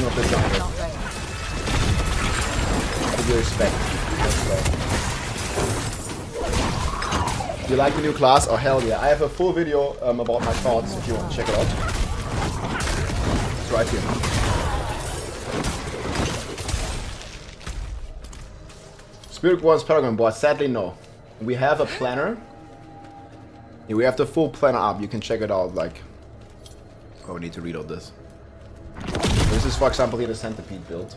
of the jungle. Not ready. What do you expect? You like the new class? Oh hell yeah. I have a full video about my thoughts if you want to check it out. It's right here. Spiritborn's Paragon board, sadly no. We have a planner. Yeah, we have the full planner up. You can check it out. Like, oh, we need to read all this. This is, for example, here the centipede build.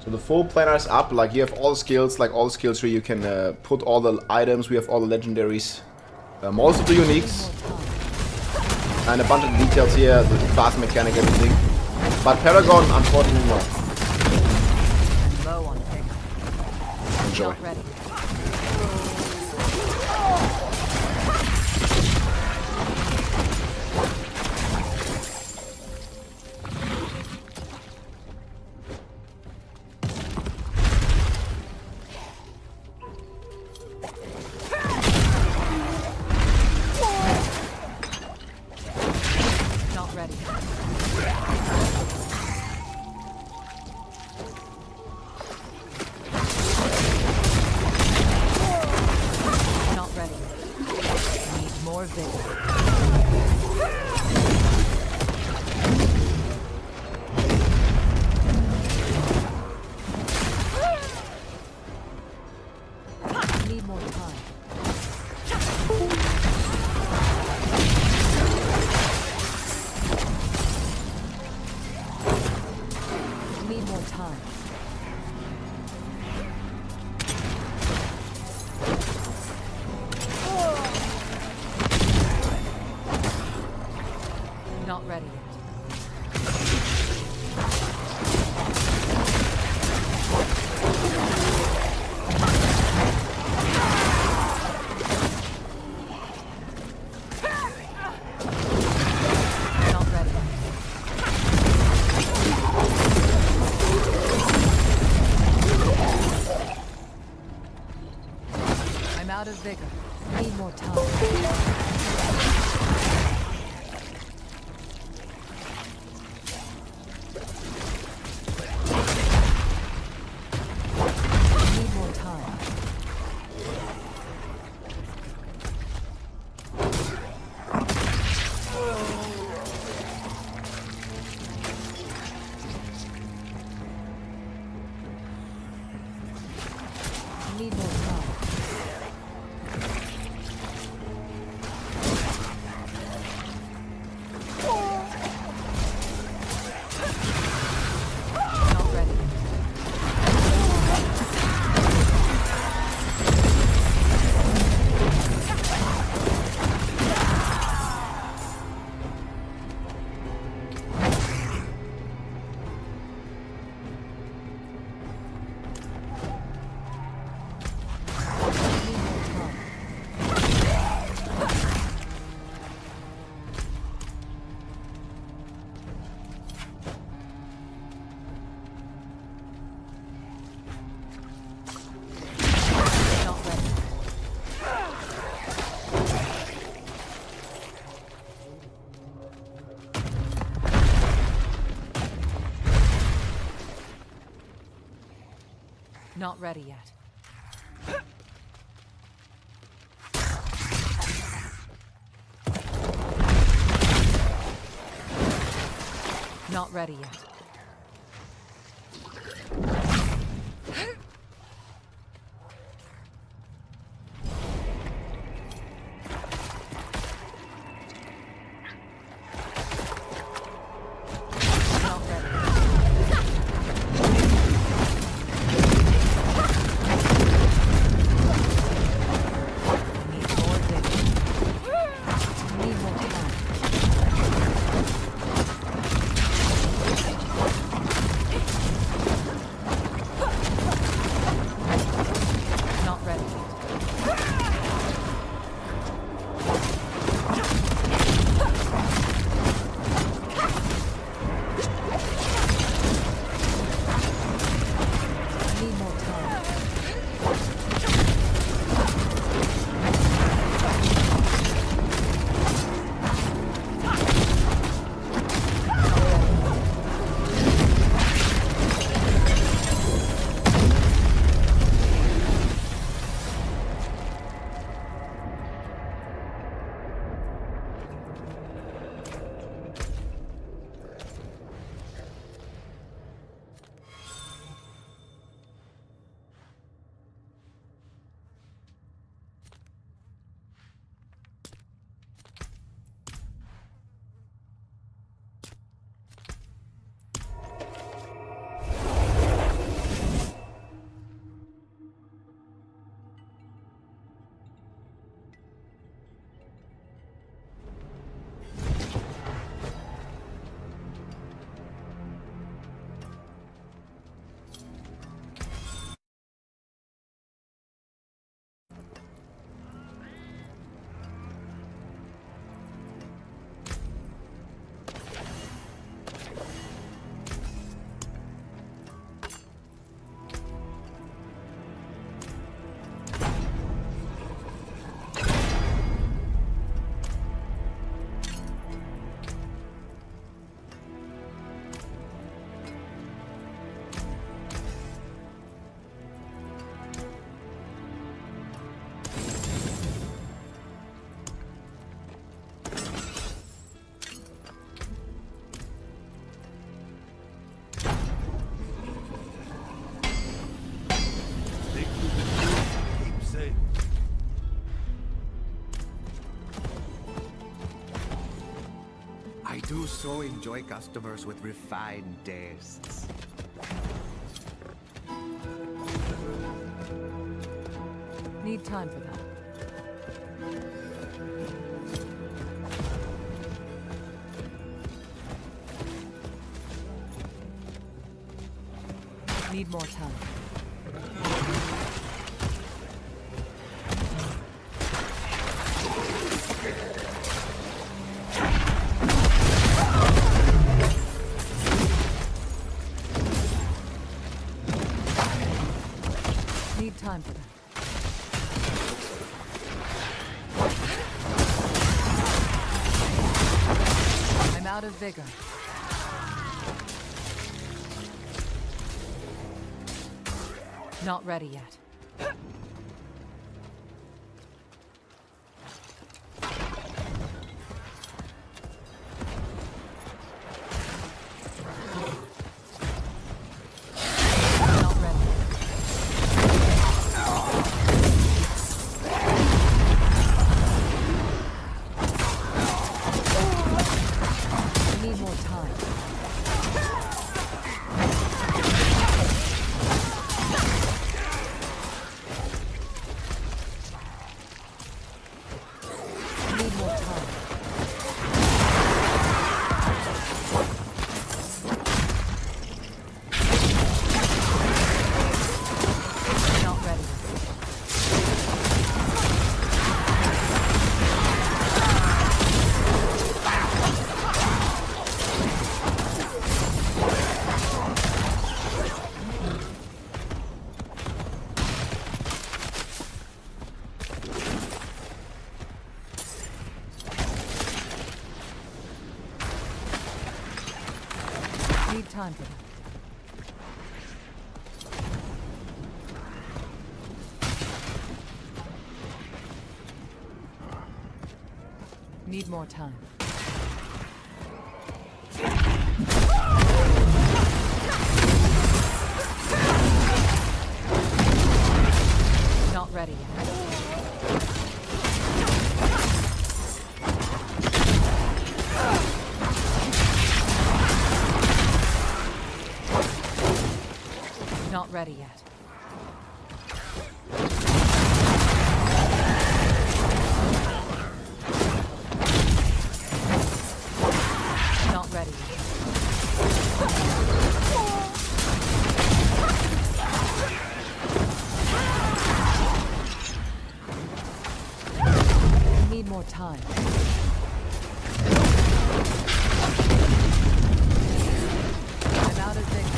So the full planner is up. Like, you have all the skills, like all the skill tree. You can put all the items. We have all the legendaries, most of the uniques, and a bunch of details here, the class mechanic, everything. But Paragon, unfortunately, no. Low on vigor. Enjoy. Not ready. Not ready. Not ready. Need more vigor. Need more time. Need more time. Not ready yet. Not ready. I'm out of vigor. Need more time. Not ready yet. Not ready yet. I do so enjoy customers with refined tastes. Need time for that. Need more time. Need time for that. I'm out of vigor. Not ready yet. Need time for that. Need more time. Not ready yet. Not ready yet. Not ready yet. Need more time. I'm out of things.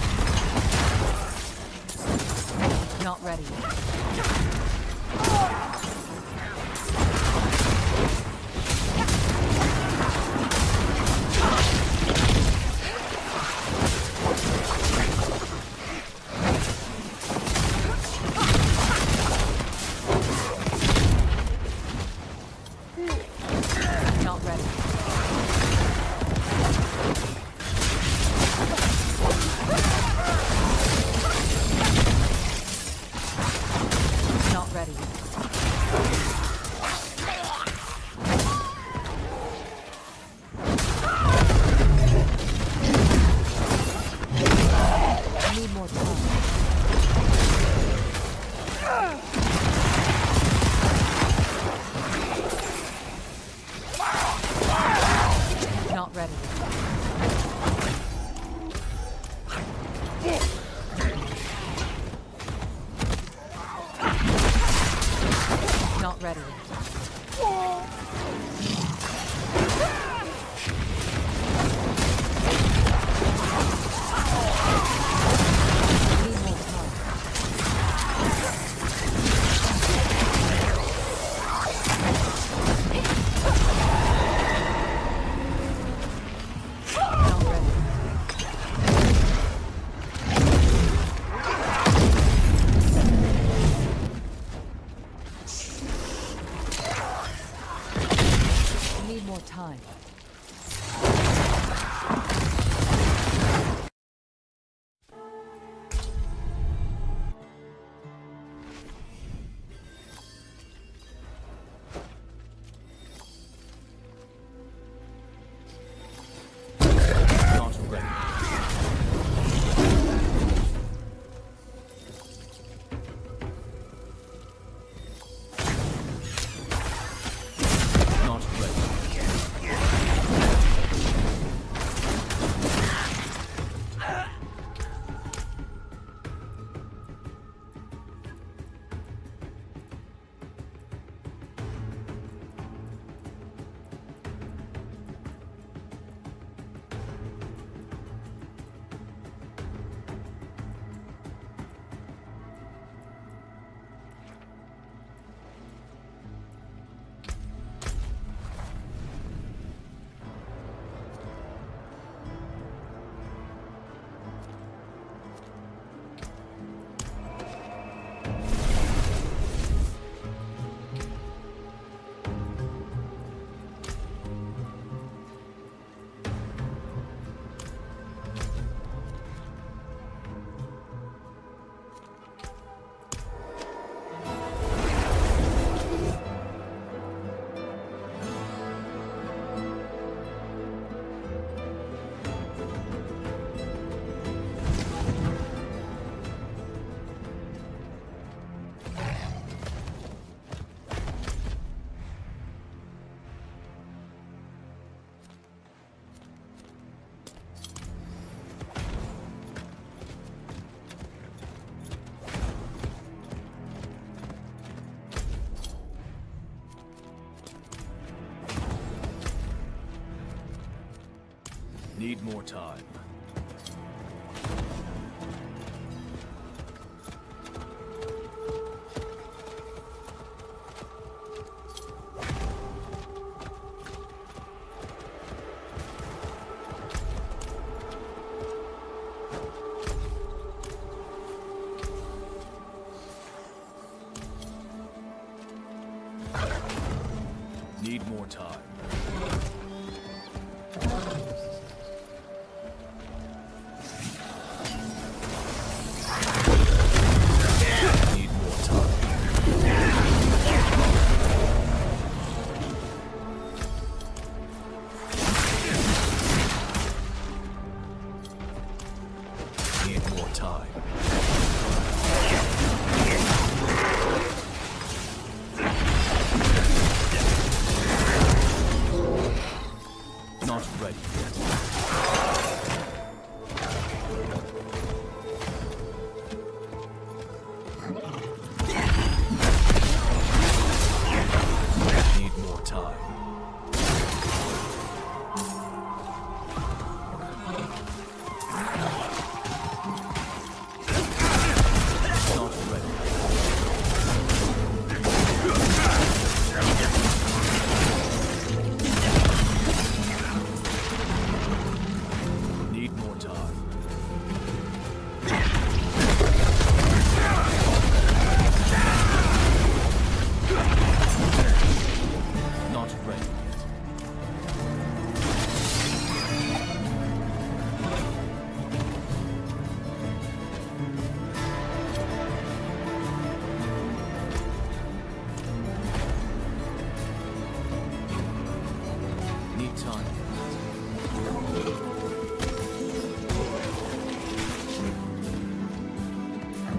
Not ready yet. Not ready. Not ready yet. I need more time. Not ready yet. Not ready yet. Need more time. Not ready. Need more time. Not ready. Not ready. Need more time. Need more time.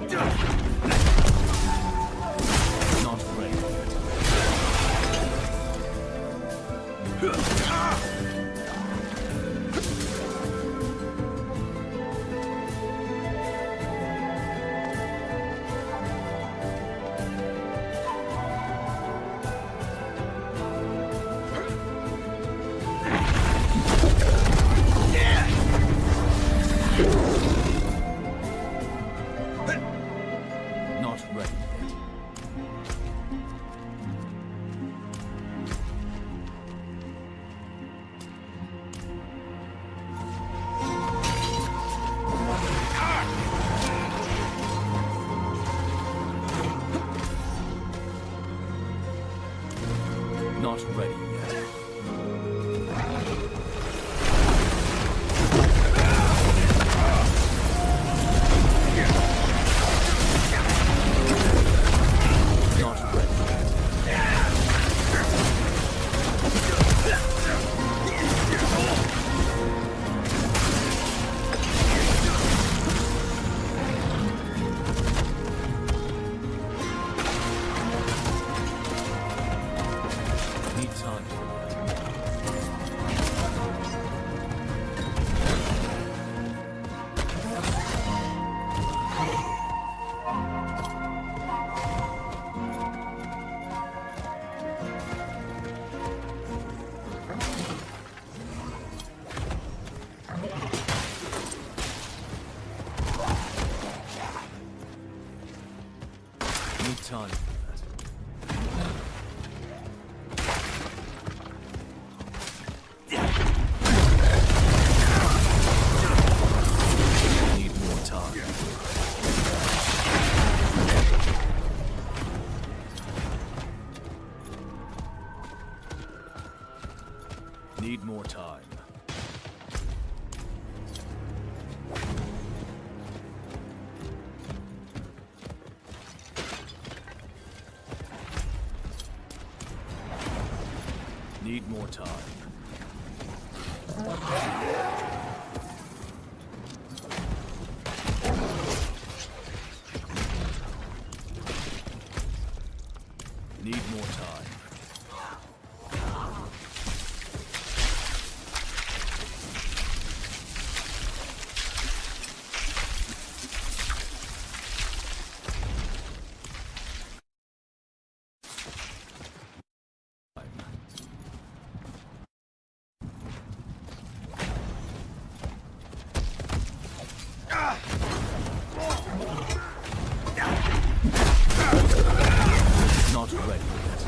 Not ready. Not ready yet. Not ready yet. Not ready yet. Need time for that. Need time for that. Need more time. Need more time. Need more time. Need more time. Not ready yet.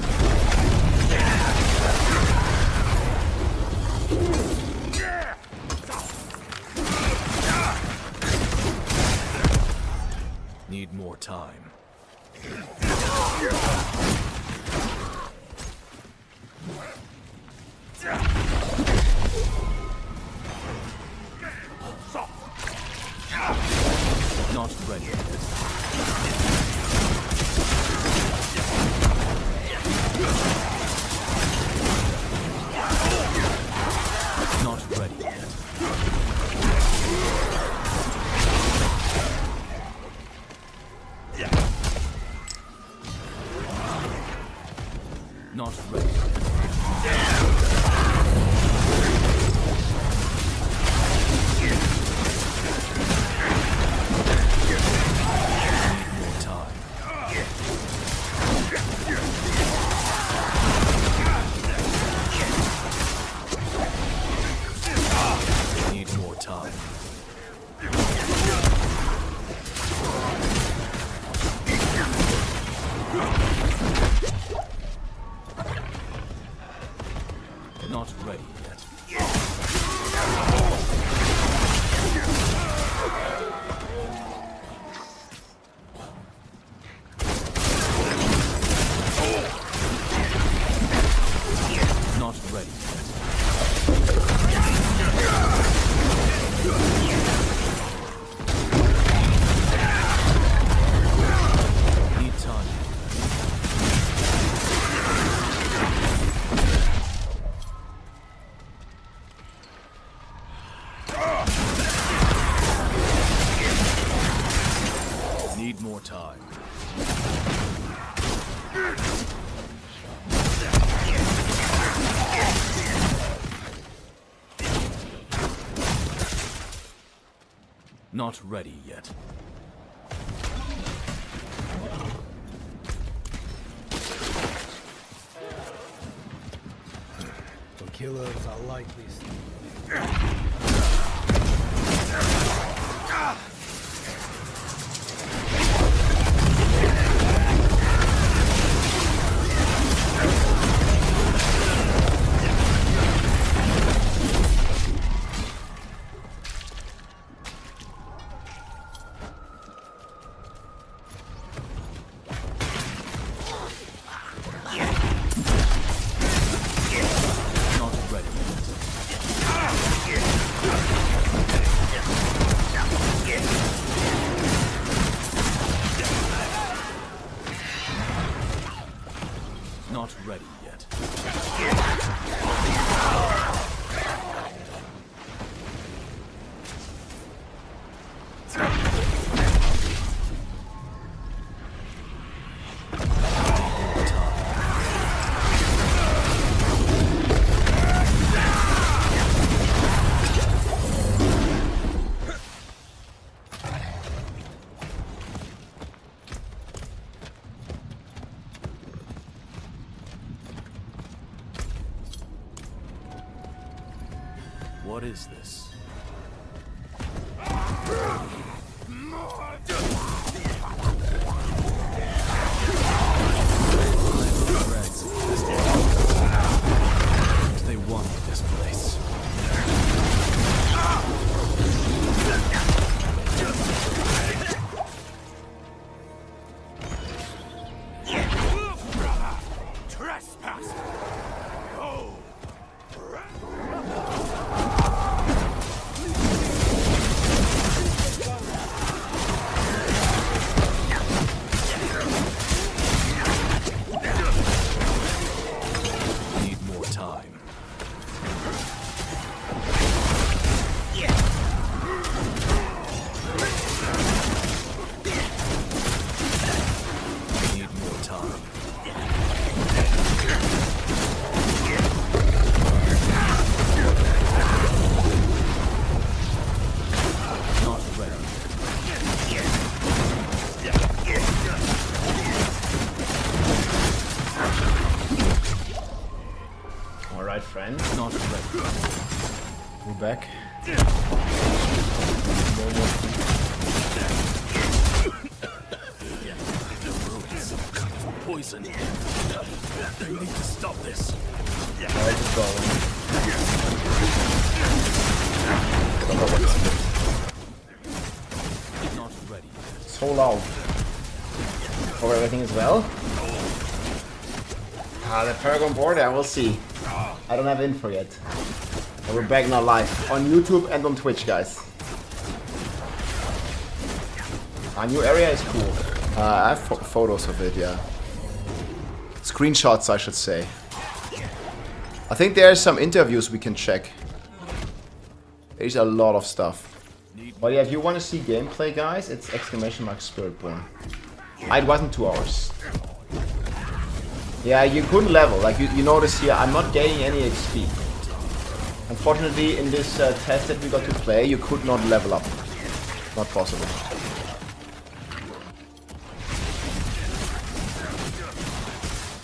Need more time. Not ready yet. Not ready yet. Not ready Need more time. Need more time. more time. Not ready yet. The killers are likely Not ready yet. What is this? They want this place. Trespass! Oh! Need more time. Need more time. Not ready. Alright, friends. Not ready. We're back. Poison. They need to stop this. Not ready. So loud. Hope everything is well. The Paragon border, we'll see. I don't have info yet. But we're back now live on YouTube and on Twitch, guys. Our new area is cool. I have photos of it, yeah. Screenshots, I should say. I think there are some interviews we can check. There's a lot of stuff. But yeah, if you want to see gameplay, guys, it's !Spiritborn. It wasn't 2 hours. Yeah, you couldn't level. Like you notice here, I'm not gaining any XP. Unfortunately, in this test that we got to play, you could not level up. Not possible.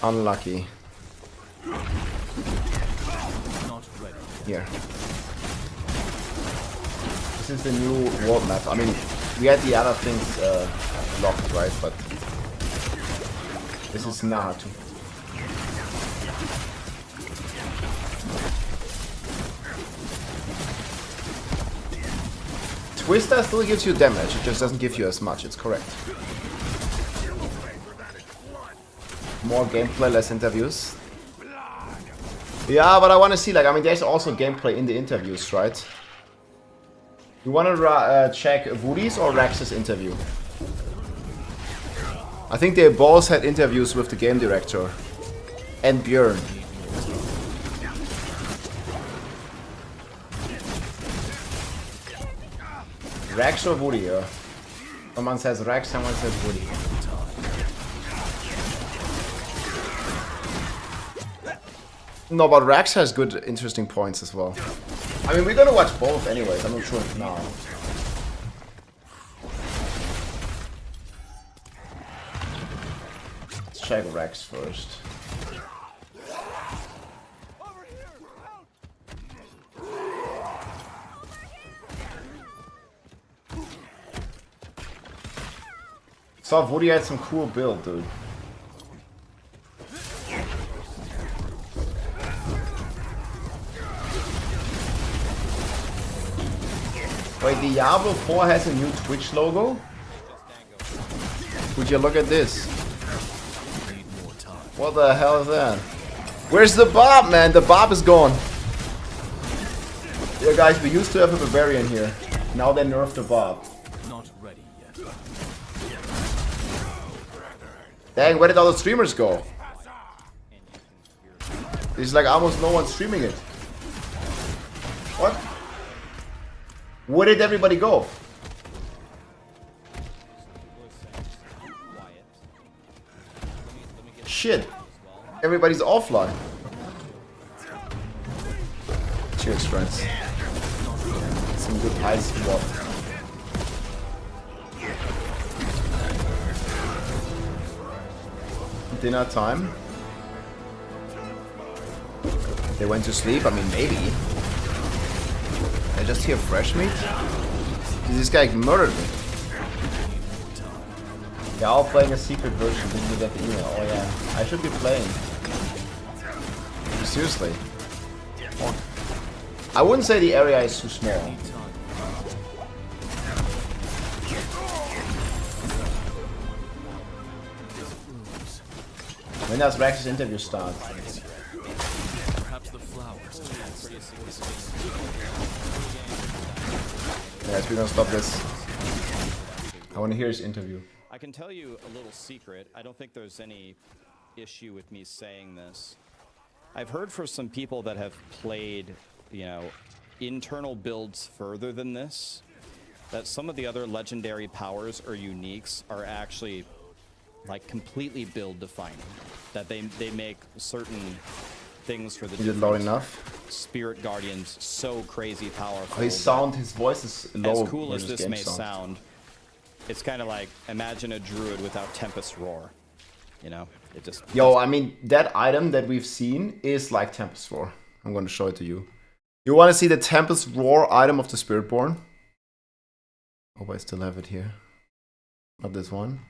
Unlucky. Not ready. Here. This is the new world map. I mean, we had the other things locked, right? But this is Nahatu. Twister still gives you damage, it just doesn't give you as much, it's correct. More gameplay, less interviews. Yeah, but I want to see, like, I mean, there's also gameplay in the interviews, right? You want to check Woody's or Rex's interview? I think they both had interviews with the game director. And Björn. Rex or Woody, yeah. Someone says Rex, someone says Woody. No, but Rex has good, interesting points as well. I mean, we're gonna watch both anyways, I'm not sure now. Let's check Rex first. Saw Woody had some cool build, dude. Wait, Diablo 4 has a new Twitch logo? Would you look at this? What the hell is that? Where's the Bob, man? The Bob is gone. Yeah, guys, we used to have a Barbarian here. Now they nerfed the Bob. Not ready yet. Dang, where did all the streamers go? There's like almost no one streaming it. What? Where did everybody go? Shit. Everybody's offline. Cheers, friends. Some good ice swap. Dinner time. They went to sleep? I mean, maybe. I just hear fresh meat? This guy murdered me. They're all playing a secret version. Didn't you get the email? Oh yeah. I should be playing. Seriously. I wouldn't say the area is too small. When does Rex's interview start? Perhaps the flowers. Yes, we're gonna stop this. I want to hear his interview. I can tell you a little secret. I don't think there's any issue with me saying this. I've heard from some people that have played, you know, internal builds further than this, that some of the other legendary powers or uniques are actually like completely build defining. That they make certain things for the Is it low enough? Spirit Guardians so crazy powerful. Oh, his voice is low. As cool as versus this game may sound, it's kind of like imagine a druid without Tempest Roar. You know, it just. Yo, I mean that item that we've seen is like Tempest Roar. I'm going to show it to you. You want to see the Tempest Roar item of the Spiritborn? Hope I still have it here. Not this one.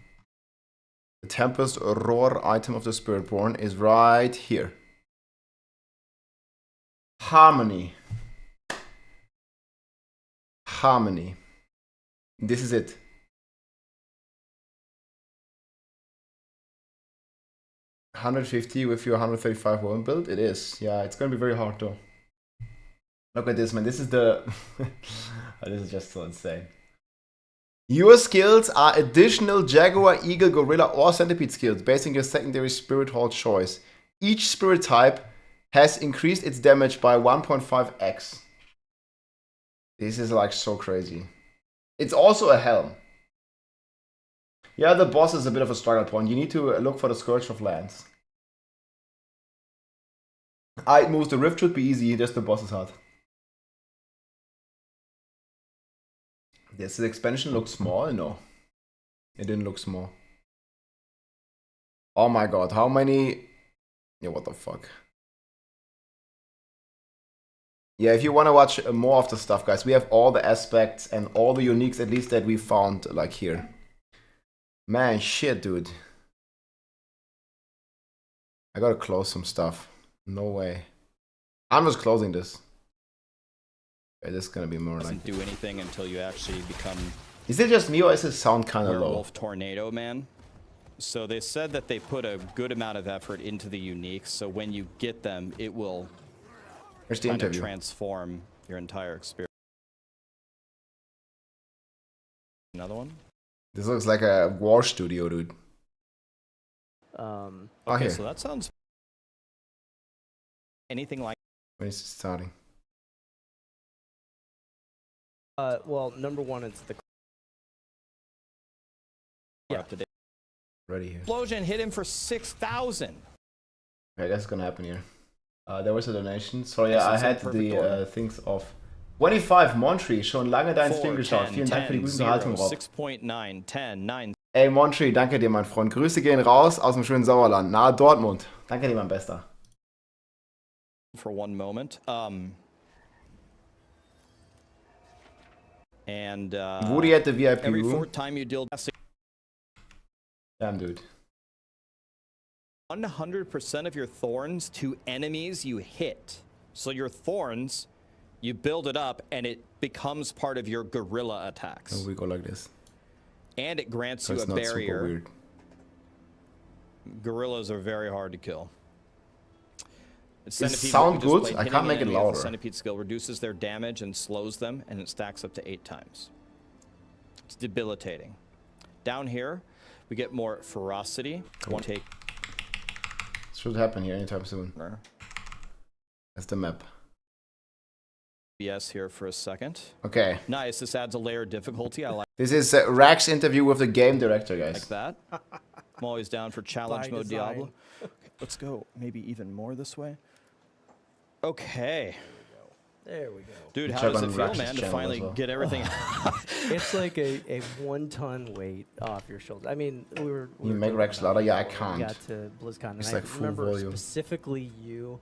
The Tempest Roar item of the Spiritborn is right here. Harmony. Harmony. This is it. 150 with your 135 woman build? It is. Yeah, it's gonna be very hard though. Look at this, man. This is the... this is just so insane. Your skills are additional Jaguar, Eagle, Gorilla, or Centipede skills based on your secondary Spirit Hall choice. Each Spirit type has increased its damage by 1.5x. This is like so crazy. It's also a helm. Yeah, the boss is a bit of a struggle point. You need to look for the Scourge of Lands. It moves. The Rift should be easy, just the boss is hard. Yes, the expansion looks small. No, it didn't look small. Oh my god, how many... Yeah, what the fuck. Yeah, if you want to watch more of the stuff, guys, we have all the aspects and all the uniques, at least that we found, like here. Man, shit, dude. I gotta close some stuff. No way. I'm just closing this. Okay, this is gonna be more like... Doesn't do anything until you actually become... Is it just me or is it sound kind of low? Werewolf Tornado Man. So they said that they put a good amount of effort into the uniques, so when you get them, it will Here's the kind of interview. transform your entire experience. Another one? This looks like a war studio, dude. Okay, here. so that sounds... Anything like... When is it starting? Well, number one, it's the up to date. Ready here. Explosion hit him for 6,000. Okay, that's gonna happen here. There was a donation. So yeah, I had the things off. 25 Montri, schon lange deinen Stream geschaut. Vielen Dank für die gute Unterhaltung, Rob. 6.9, 10, 9. Ey, Montri, danke dir, mein Freund. Grüße gehen raus aus dem schönen Sauerland, nahe Dortmund. Danke dir, mein Bester. For one moment. And Woody at the VIP every room. fourth time you deal Damn, dude. 100% of your thorns to enemies you hit. So your thorns, you build it up and it becomes part of your guerrilla attacks. So we go like this. And it grants So you it's a not super barrier. weird. Gorillas are very hard to kill. Does it sound good? I can't make it louder. The centipede skill reduces their damage and slows them, and it stacks up to 8 times. It's debilitating. Down here, we get more ferocity. Cool. One take. Should happen here anytime soon. That's the map. BS here for a second. Okay. Nice. This adds a layer of difficulty. I like. This is Rack's interview with the game director, guys. Like that. I'm always down for challenge By mode design. Diablo. Okay, let's go. Maybe even more this way. Okay. There we go. Dude, Check how does on it feel, Rax's man, to channel finally as well. get everything? It's like a 1-ton weight off your shoulder. I mean, we were You make Rex louder? Yeah, I can't. We got to BlizzCon, It's and like I full remember volume. specifically you.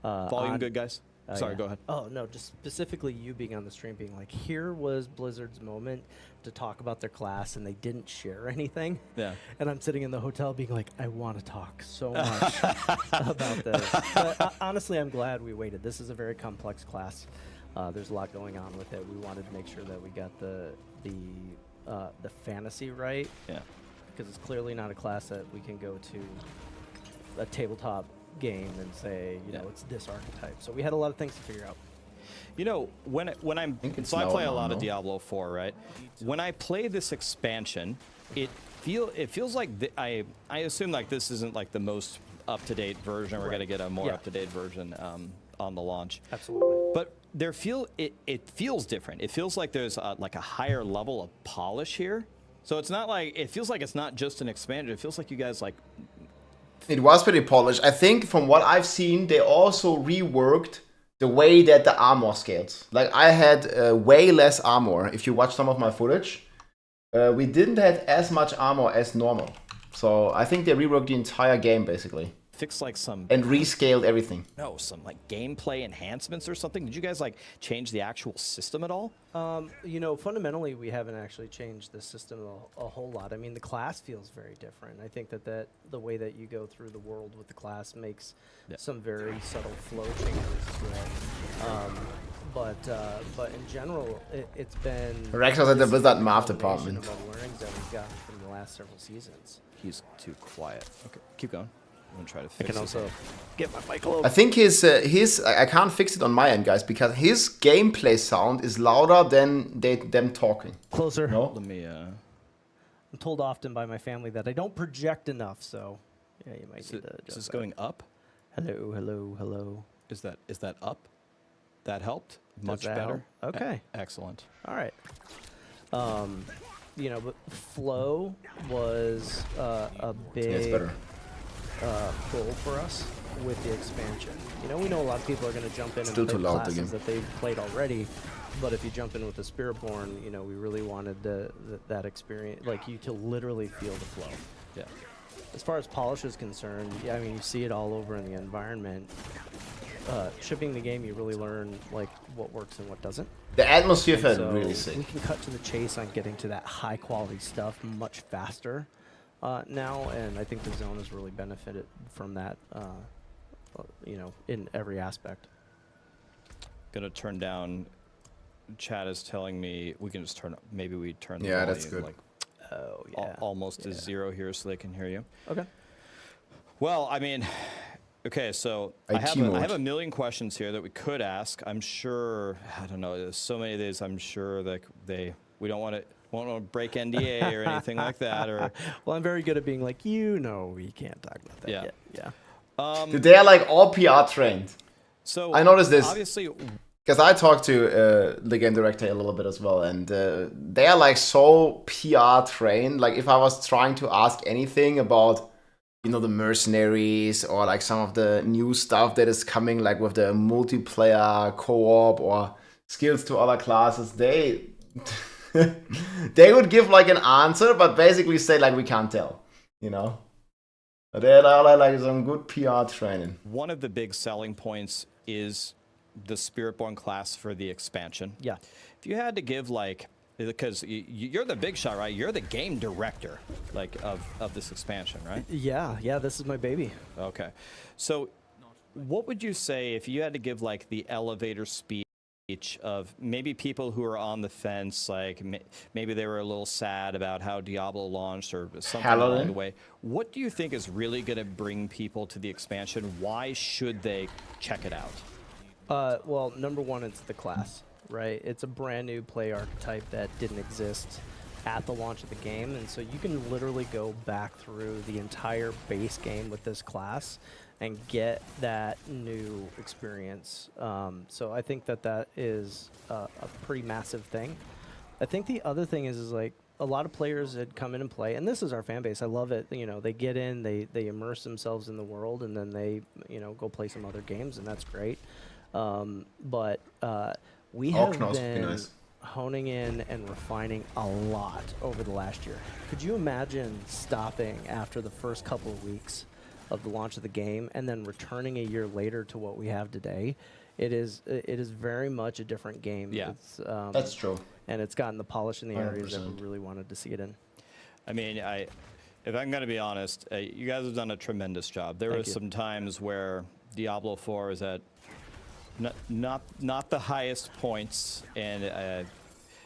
Volume good, guys? Sorry, yeah. go ahead. Oh, no, just specifically you being on the stream being like, here was Blizzard's moment to talk about their class, and they didn't share anything. Yeah. And I'm sitting in the hotel being like, I want to talk so much about this. But honestly, I'm glad we waited. This is a very complex class. There's a lot going on with it. We wanted to make sure that we got the fantasy right. Yeah. Because it's clearly not a class that we can go to a tabletop game and say, you know, it's this archetype. So we had a lot of things to figure out. You know, when I'm so I play a lot of Diablo 4, right? When I play this expansion, it feels like I assume like this isn't like the most up-to-date version. We're gonna get a more up-to-date version on the launch. Absolutely. But it feels different. It feels like there's like a higher level of polish here. So it's not like it feels like it's not just an expansion. It feels like you guys like. It was pretty polished. I think from what I've seen, they also reworked the way that the armor scales. Like I had way less armor. If you watch some of my footage, we didn't have as much armor as normal. So I think they reworked the entire game basically. Fix like some and rescaled everything. No, some like gameplay enhancements or something. Did you guys like change the actual system at all? You know, fundamentally, we haven't actually changed the system a whole lot. I mean, the class feels very different. I think that the way that you go through the world with the class makes some very subtle flow changes to it. But in general, it's been. Rex was at the Blizzard math department. Of all learnings that we've gotten from the last several seasons. He's too quiet. Okay, keep going. I'm gonna try to fix I can this. also get my mic low. I think his I can't fix it on my end, guys, because his gameplay sound is louder than them talking. Closer. No? Let me. I'm told often by my family that I don't project enough, so yeah, you might need to. Is this going up? Hello, hello, hello. Is that up? That helped. Much that better. help? Okay. Excellent. All right. You know, but flow was a big goal for us with the expansion. You know, we know a lot of people are going to jump in and play classes that they've played already, but if you jump in with the Spiritborn, you know, we really wanted that experience, like you to literally feel the flow. Yeah. As far as polish is concerned, yeah, I mean, you see it all over in the environment. Shipping the game, you really learn like what works and what doesn't. The atmosphere And felt so really sick. We can cut to the chase on getting to that high quality stuff much faster now, and I think the zone has really benefited from that. You know, in every aspect. Gonna turn down. Chat is telling me we can just turn up. Maybe we turn the Yeah, volume that's good. like yeah. almost to 0 here, so they can hear you. Okay. Well, I mean, okay, so I have a million questions here that we could ask. I'm sure. I don't know. There's so many of these. I'm sure that we don't want to break NDA or anything like that. Or well, I'm very good at being like, you know, we can't talk about that yet. Yeah. Dude, they are like all PR trained. So I noticed this. Obviously, because I talked to the game director a little bit as well, and they are like so PR trained. Like if I was trying to ask anything about, you know, the mercenaries or like some of the new stuff that is coming, like with the multiplayer co-op or skills to other classes, they they would give like an answer, but basically say like we can't tell, you know. But they are like some good PR training. One of the big selling points is the Spiritborn class for the expansion. Yeah. If you had to give like, because you're the big shot, right? You're the game director, like of this expansion, right? Yeah, this is my baby. Okay. So what would you say if you had to give like the elevator speech of maybe people who are on the fence, like maybe they were a little sad about how Diablo launched or something along the way. What do you think is really going to bring people to the expansion? Why should they check it out? Well, number one, it's the class, right? It's a brand new play archetype that didn't exist at the launch of the game, and so you can literally go back through the entire base game with this class and get that new experience. So I think that is a pretty massive thing. I think the other thing is like a lot of players had come in and play, and this is our fan base. I love it. You know, they get in, they immerse themselves in the world, and then they, you know, go play some other games, and that's great. But we have been honing in and refining a lot over the last year. Could you imagine stopping after the first couple of weeks of the launch of the game and then returning a year later to what we have today? It is very much a different game. Yeah, it's, that's true. And it's gotten the polish in the areas 100%. that we really wanted to see it in. I mean, if I'm going to be honest, you guys have done a tremendous job. There were some times where Diablo 4 is at not the highest points, and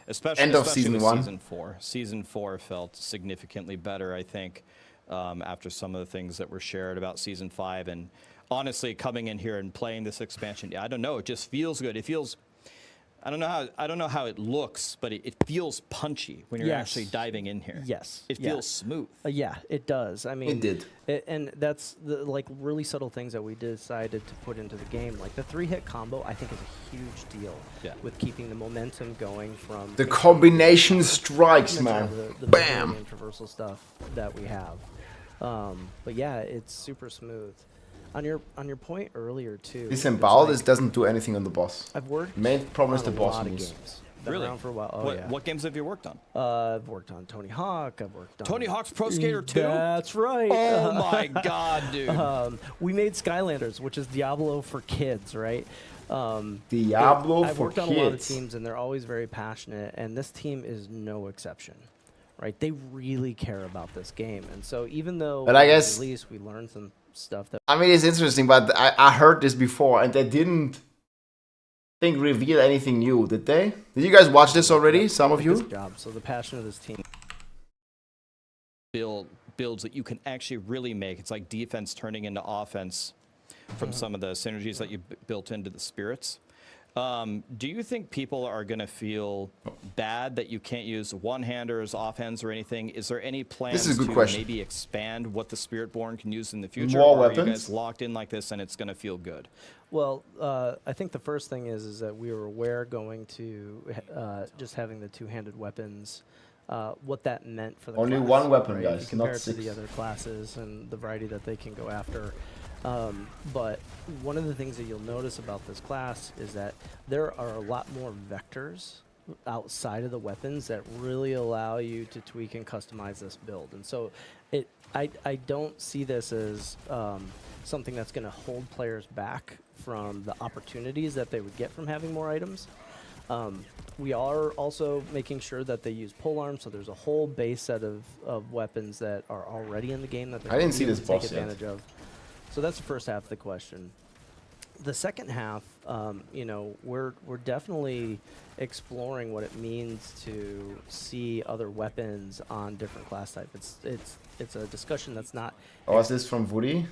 especially end of season with 1. Season 4. Season 4 felt significantly better, I think, after some of the things that were shared about Season 5. And honestly, coming in here and playing this expansion, I don't know, it just feels good. It feels, I don't know how it looks, but it feels punchy when you're actually diving in here. Yes. It feels smooth. Yeah, it does. I mean, it did. And that's the like really subtle things that we decided to put into the game. Like the 3-hit combo, I think is a huge deal with keeping the momentum going from the combination strikes, man. The Bam. and traversal stuff that we have. But yeah, it's super smooth. On your point earlier too. This embowel, this doesn't do anything on the boss. I've worked. Main problem is the on a boss lot of moves. games. Been Really? around for a while. Oh, yeah. What games have you worked on? I've worked on Tony Hawk. I've worked on Tony Hawk's Pro Skater 2? That's right. Oh my God, dude. We made Skylanders, which is Diablo for kids, right? Diablo I've for worked on a lot of kids. teams, and they're always very passionate, and this team is no exception, right? They really care about this game, and so even though But I guess- at least we learned some stuff that I mean, it's interesting, but I heard this before, and they didn't reveal anything new, did they? Did you guys watch this already? Some of you? Good job. So the passion of this team. Builds that you can actually really make. It's like defense turning into offense from some of the synergies that you built into the spirits. Do you think people are going to feel bad that you can't use one-handers, offhands, or anything? Is there any plans is a good to question. maybe expand what the Spiritborn can use in the future? More or are you weapons? guys locked in like this and it's going to feel good? Well, I think the first thing is that we were aware going to just having the two-handed weapons, what that meant for the Only class, one weapon, right? guys, If you compare not it to the 6. other classes and the variety that they can go after. But one of the things that you'll notice about this class is that there are a lot more vectors outside of the weapons that really allow you to tweak and customize this build. And so I don't see this as something that's going to hold players back from the opportunities that they would get from having more items. We are also making sure that they use pole arms, so there's a whole base set of weapons that are already in the game that I didn't see this take boss yet. advantage of. So that's the first half of the question. The second half, you know, we're definitely exploring what it means to see other weapons on different class types. It's a discussion that's not. Oh, is this from Woody?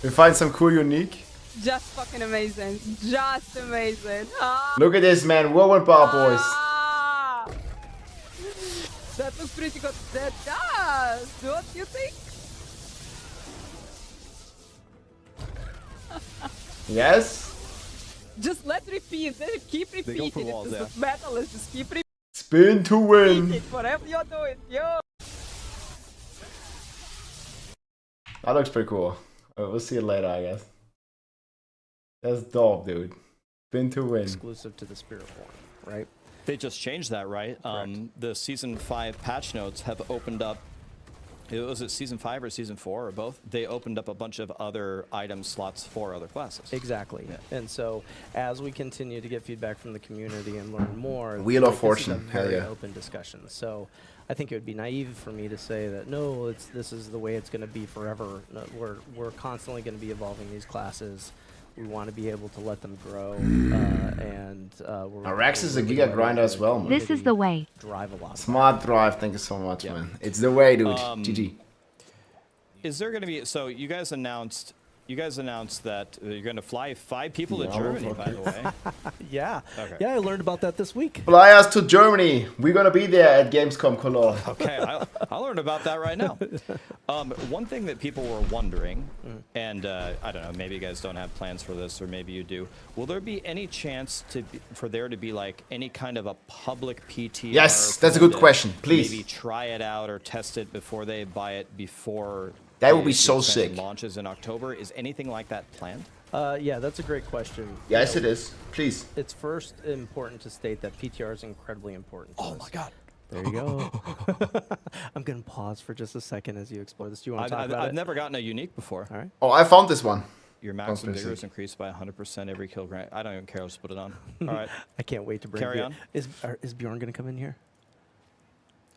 We find some cool unique. Just fucking amazing. Just amazing. Ah. Look at this, man. Whirlwind Bar boys. Set the pretty good. That does, don't you think? Yes? Just let repeat. Keep go repeating. for walls, This yeah. is metal. Let's just keep repeating Spin to win. whatever you're doing. Yo. That looks pretty cool. We'll see it later, I guess. That's dope, dude. Spin to win. Exclusive to the Spiritborn, right? They just changed that, right? The Season 5 patch notes have opened up. Was it Season 5 or Season 4 or both? They opened up a bunch of other item slots for other classes. Exactly. Yeah. And so as we continue to get feedback from the community and learn more, Wheel of this is Fortune, a hell very yeah. open discussion. So I think it would be naive for me to say that no, this is the way it's going to be forever. No, we're constantly going to be evolving these classes. We want to be able to let them grow, Rex is a giga grinder as well, man. This is the way. Drive a lot. Smart drive, thank you so much, man. It's the way, dude. GG. Is there going to be? So you guys announced that you're going to fly 5 people to Germany, by the way. Yeah. Okay. Yeah, I learned about that this week. Fly us to Germany. We're gonna be there at Gamescom Cologne. Okay, I learned about that right now. One thing that people were wondering, and I don't know, maybe you guys don't have plans for this, or maybe you do. Will there be any chance for there to be like any kind of a public PTR? Yes, for that's a them good to question. Please. Maybe try it out or test it before they buy it before. That would be the so event sick. Launches in October. Is anything like that planned? Yeah, that's a great question. Yes, it is. Please. It's first important to state that PTR is incredibly important to us. my God. There you go. I'm going to pause for just a second as you explore this. Do you want to talk about it? I've never gotten a unique before. All right. Oh, I found this one. Your maximum vigor is increased by 100% every kill grant. I don't even care. I'll just put it on. All right. I can't wait to bring Carry on. Is Bjorn going to come in here?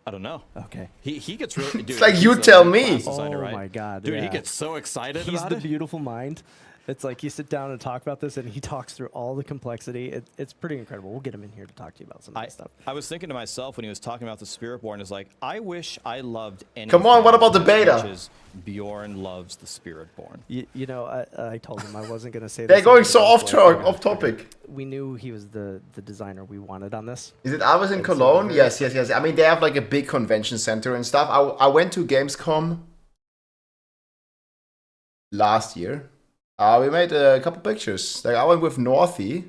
I don't know. Okay. He gets really. Dude, It's like he's you the tell class me. designer, Oh right? my God. Dude, yeah. he gets so excited He's about the it. beautiful mind. It's like you sit down and talk about this, and he talks through all the complexity. It's pretty incredible. We'll get him in here to talk to you about some of this stuff. I was thinking to myself when he was talking about the Spiritborn, is like, I wish I loved anything. Come on, what about the as beta? much as Bjorn loves the Spiritborn. You know, I told him I wasn't going to say They're this going on so the off show. off topic. We knew he was the designer we wanted on this. Is it Alves in Cologne? Yes. I mean, they have like a big convention center and stuff. I went to Gamescom last year. We made a couple pictures. Like I went with Northy.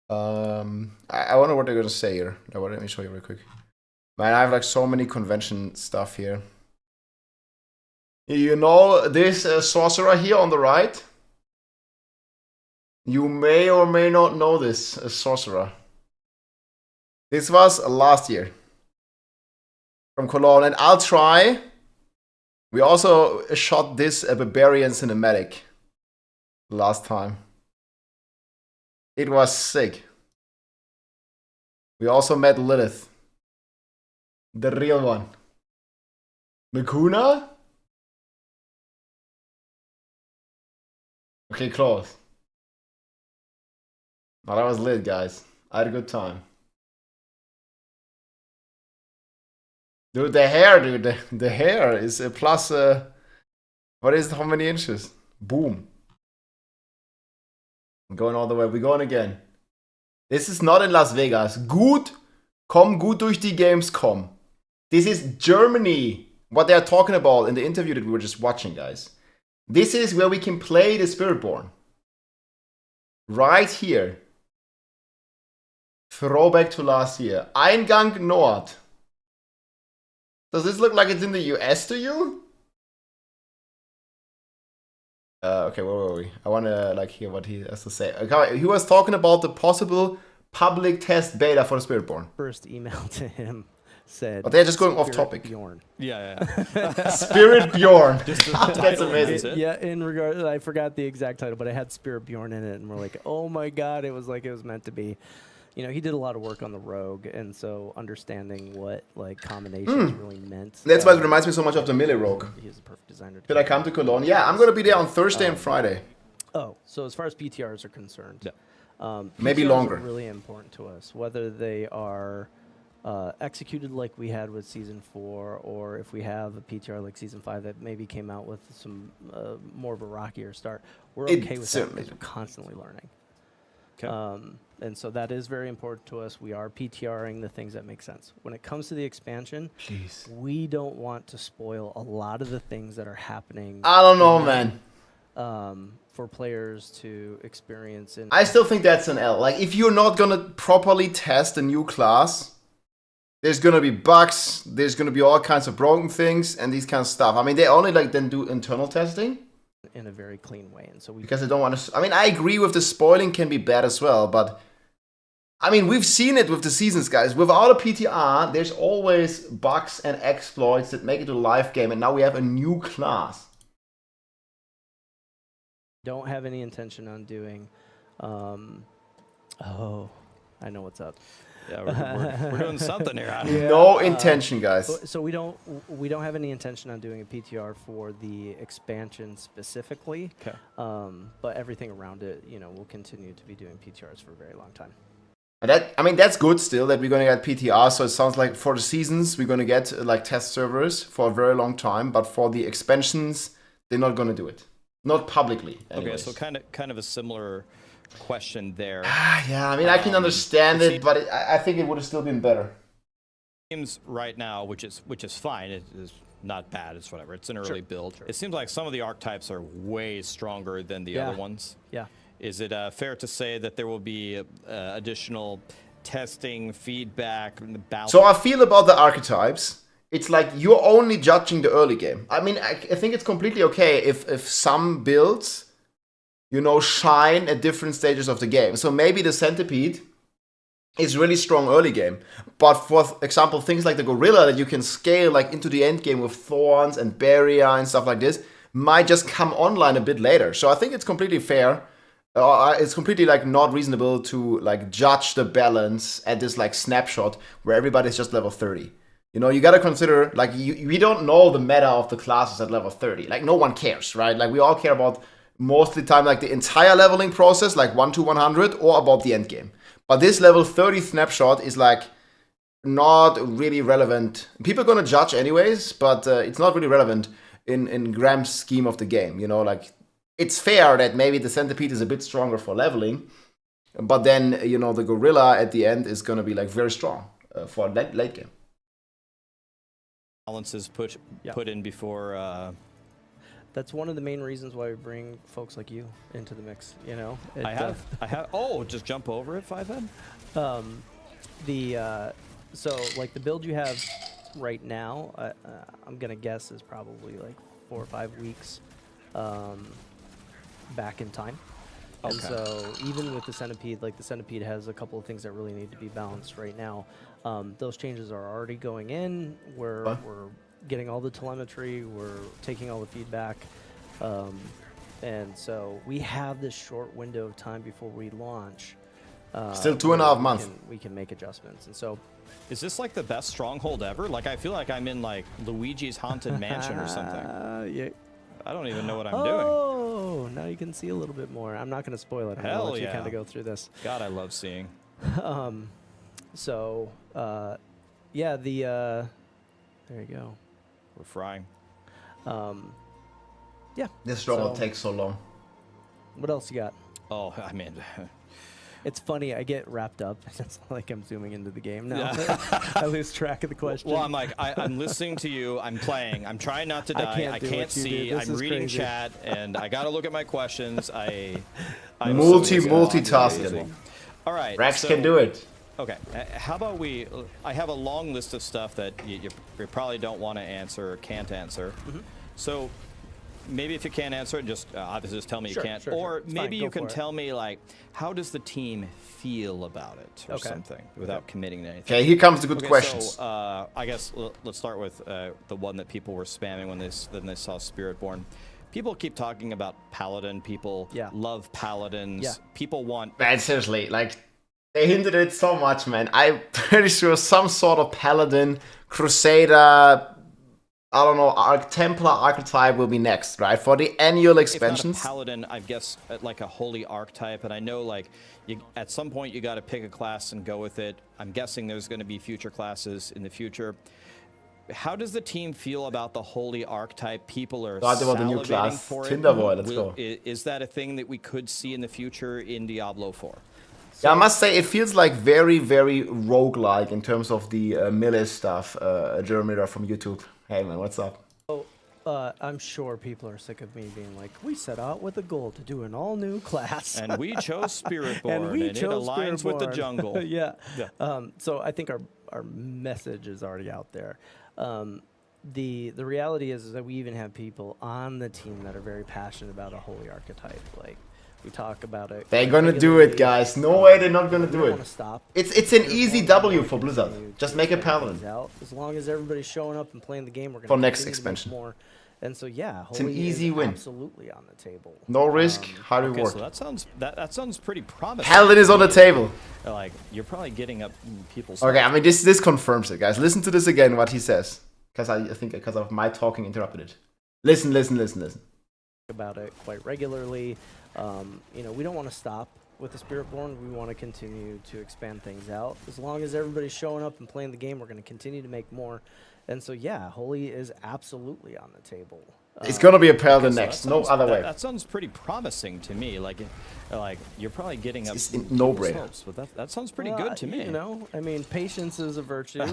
I wonder what they're gonna say here. Let me show you real quick. Man, I have like so many convention stuff here. You know this sorcerer here on the right? You may or may not know this sorcerer. This was last year from Cologne, and I'll try. We also shot this Barbarian cinematic last time. It was sick. We also met Lilith, the real one. Mikuna? Okay, close. Oh, that was lit, guys. I had a good time. Dude, the hair, dude. The hair is a plus, what is it? How many inches? Boom. I'm going all the way. We're going again. This is not in Las Vegas. Komm gut durch die Gamescom. This is Germany. What they're talking about in the interview that we were just watching, guys. This is where we can play the Spiritborn. Right here. Throwback to last year. Eingang Nord. Does this look like it's in the US to you? Okay, where were we? I want to like hear what he has to say. Okay, he was talking about the possible public test beta for the Spiritborn. First email to him said. But they're just going off topic. Bjorn. Yeah. Spirit Bjorn. That's amazing. Yeah, in regard, I forgot the exact title, but it had Spirit Bjorn in it, and we're like, oh my God, it was like it was meant to be. You know, he did a lot of work on the Rogue, and so understanding what like combinations really meant. That's why it reminds me so much of the Melee Rogue. He's a perfect designer. Did I come to Cologne? Yeah, I'm going to be there on Thursday and Friday. Oh, so as far as PTRs are concerned, Maybe PTRs longer. are really important to us, whether they are executed like we had with Season 4, or if we have a PTR like Season 5 that maybe came out with some more of a rockier start. We're okay with that because we're constantly learning. And so that is very important to us. We are PTRing the things that make sense. When it comes to the expansion, we don't want to spoil a lot of the things that are happening. I don't know, man. For players to experience. I still think that's an L. Like, if you're not gonna properly test a new class, there's gonna be bugs, there's gonna be all kinds of broken things and these kind of stuff. I mean, they only like then do internal testing in a very clean way, and so because they don't want to. I mean, I agree with the spoiling can be bad as well, but I mean, we've seen it with the seasons, guys. Without a PTR, there's always bugs and exploits that make it a live game, and now we have a new class. Don't have any intention on doing. Oh, I know what's up. Yeah, we're doing something here. No intention, guys. So we don't have any intention on doing a PTR for the expansion specifically. Okay. But everything around it, you know, we'll continue to be doing PTRs for a very long time. I mean, that's good still that we're going to get PTR. So it sounds like for the seasons, we're going to get like test servers for a very long time. But for the expansions, they're not going to do it. Not publicly. Anyways. Okay, so kind of a similar question there. Yeah, I mean, I can understand it, but I think it would have still been better. Games right now, which is fine. It is not bad. It's whatever. It's an early build. It seems like some of the archetypes are way stronger than the other ones. Yeah. Is it fair to say that there will be additional testing, feedback, and balance? So I feel about the archetypes. It's like you're only judging the early game. I mean, I think it's completely okay if some builds, you know, shine at different stages of the game. So maybe the Centipede is really strong early game. But for example, things like the Gorilla that you can scale like into the end game with Thorns and Barrier and stuff like this might just come online a bit later. So I think it's completely fair. It's completely like not reasonable to like judge the balance at this like snapshot where everybody's just level 30. You know, you gotta consider, like, we don't know the meta of the classes at level 30. Like, no one cares, right? Like, we all care about, most of the time, like, the entire leveling process, like, 1 to 100, or about the end game. But this level 30 snapshot is, like, not really relevant. People are gonna judge anyways, but it's not really relevant in Graham's scheme of the game. You know, like, it's fair that maybe the Centipede is a bit stronger for leveling, but then, you know, the Gorilla at the end is gonna be, like, very strong for late game. Balances put in before. That's one of the main reasons why we bring folks like you into the mix. You know, I have. Oh, just jump over it, 5-head. So like the build you have right now, I'm gonna guess is probably like 4 or 5 weeks back in time. And so even with the Centipede, like the Centipede has a couple of things that really need to be balanced right now. Those changes are already going in. We're getting all the telemetry. We're taking all the feedback. And so we have this short window of time before we launch. Still 2.5 months. We can make adjustments. And so, is this like the best stronghold ever? Like, I feel like I'm in like Luigi's Haunted Mansion or something. Yeah. I don't even know what I'm doing. Oh, now you can see a little bit more. I'm not going to spoil it. I'm going to let you kind of go through this. God, I love seeing. So, yeah, there you go. We're frying. Yeah. This struggle takes so long. What else you got? Oh, I mean, it's funny. I get wrapped up. It's like I'm zooming into the game now. I lose track of the question. Well, I'm like, I'm listening to you. I'm playing. I'm trying not to die. I can't see. I'm reading crazy. Chat, and I got to look at my questions. Multitasking. All right. Rex can do it. Okay. How about I have a long list of stuff that you probably don't want to answer or can't answer. Mm-hmm. So maybe if you can't answer it, just obviously just tell me you can't. Or maybe you can tell me, like, how does the team feel about it or something without committing to anything. Okay, here comes the good questions. So I guess let's start with the one that people were spamming when they saw Spiritborn. People keep talking about Paladin. People love Paladins. Yeah. People want... Man, seriously, like, they hinted it so much, man. I'm pretty sure some sort of Paladin, Crusader, I don't know, Templar archetype will be next, right? For the annual expansions. If not a Paladin, I guess like a holy archetype. And I know, like, at some point you got to pick a class and go with it. I'm guessing there's going to be future classes in the future. how does the team feel about the holy archetype? People are Talked about the new salivating class, for it. Tinder boy. Let's go. Is that a thing that we could see in the future in Diablo 4? Yeah, I must say it feels like very, very roguelike in terms of the melee stuff. Jeremy from YouTube. Hey man, what's up? I'm sure people are sick of me being like, we set out with a goal to do an all-new class. And we chose Spiritborn, and it aligns with the jungle. Yeah. So I think our message is already out there. The reality is that we even have people on the team that are very passionate about a holy archetype. Like, we talk about it. They're gonna do it, guys. No way they're not gonna do it. Stop. It's an easy W for Blizzard. Just make a paladin. As long as everybody's showing up and playing the game, we're gonna for next continue to make expansion. more. And so yeah, it's an holy easy is win. Absolutely on the table. No risk, hard Okay, reward. so that sounds pretty promising. Paladin is on the table. Like, you're probably getting up people's. Okay, I mean this confirms it, guys. Listen to this again, what he says, because I think because of my talking interrupted it. Listen. About it quite regularly. You know, we don't want to stop with the Spiritborn. We want to continue to expand things out. As long as everybody's showing up and playing the game, we're going to continue to make more. And so, yeah, Holy is absolutely on the table. It's going to be a paladin so next. sounds, No other way. That sounds pretty promising to me. Like you're probably getting up. It's no-brainer. But that sounds pretty good to me. You know, I mean, patience is a virtue.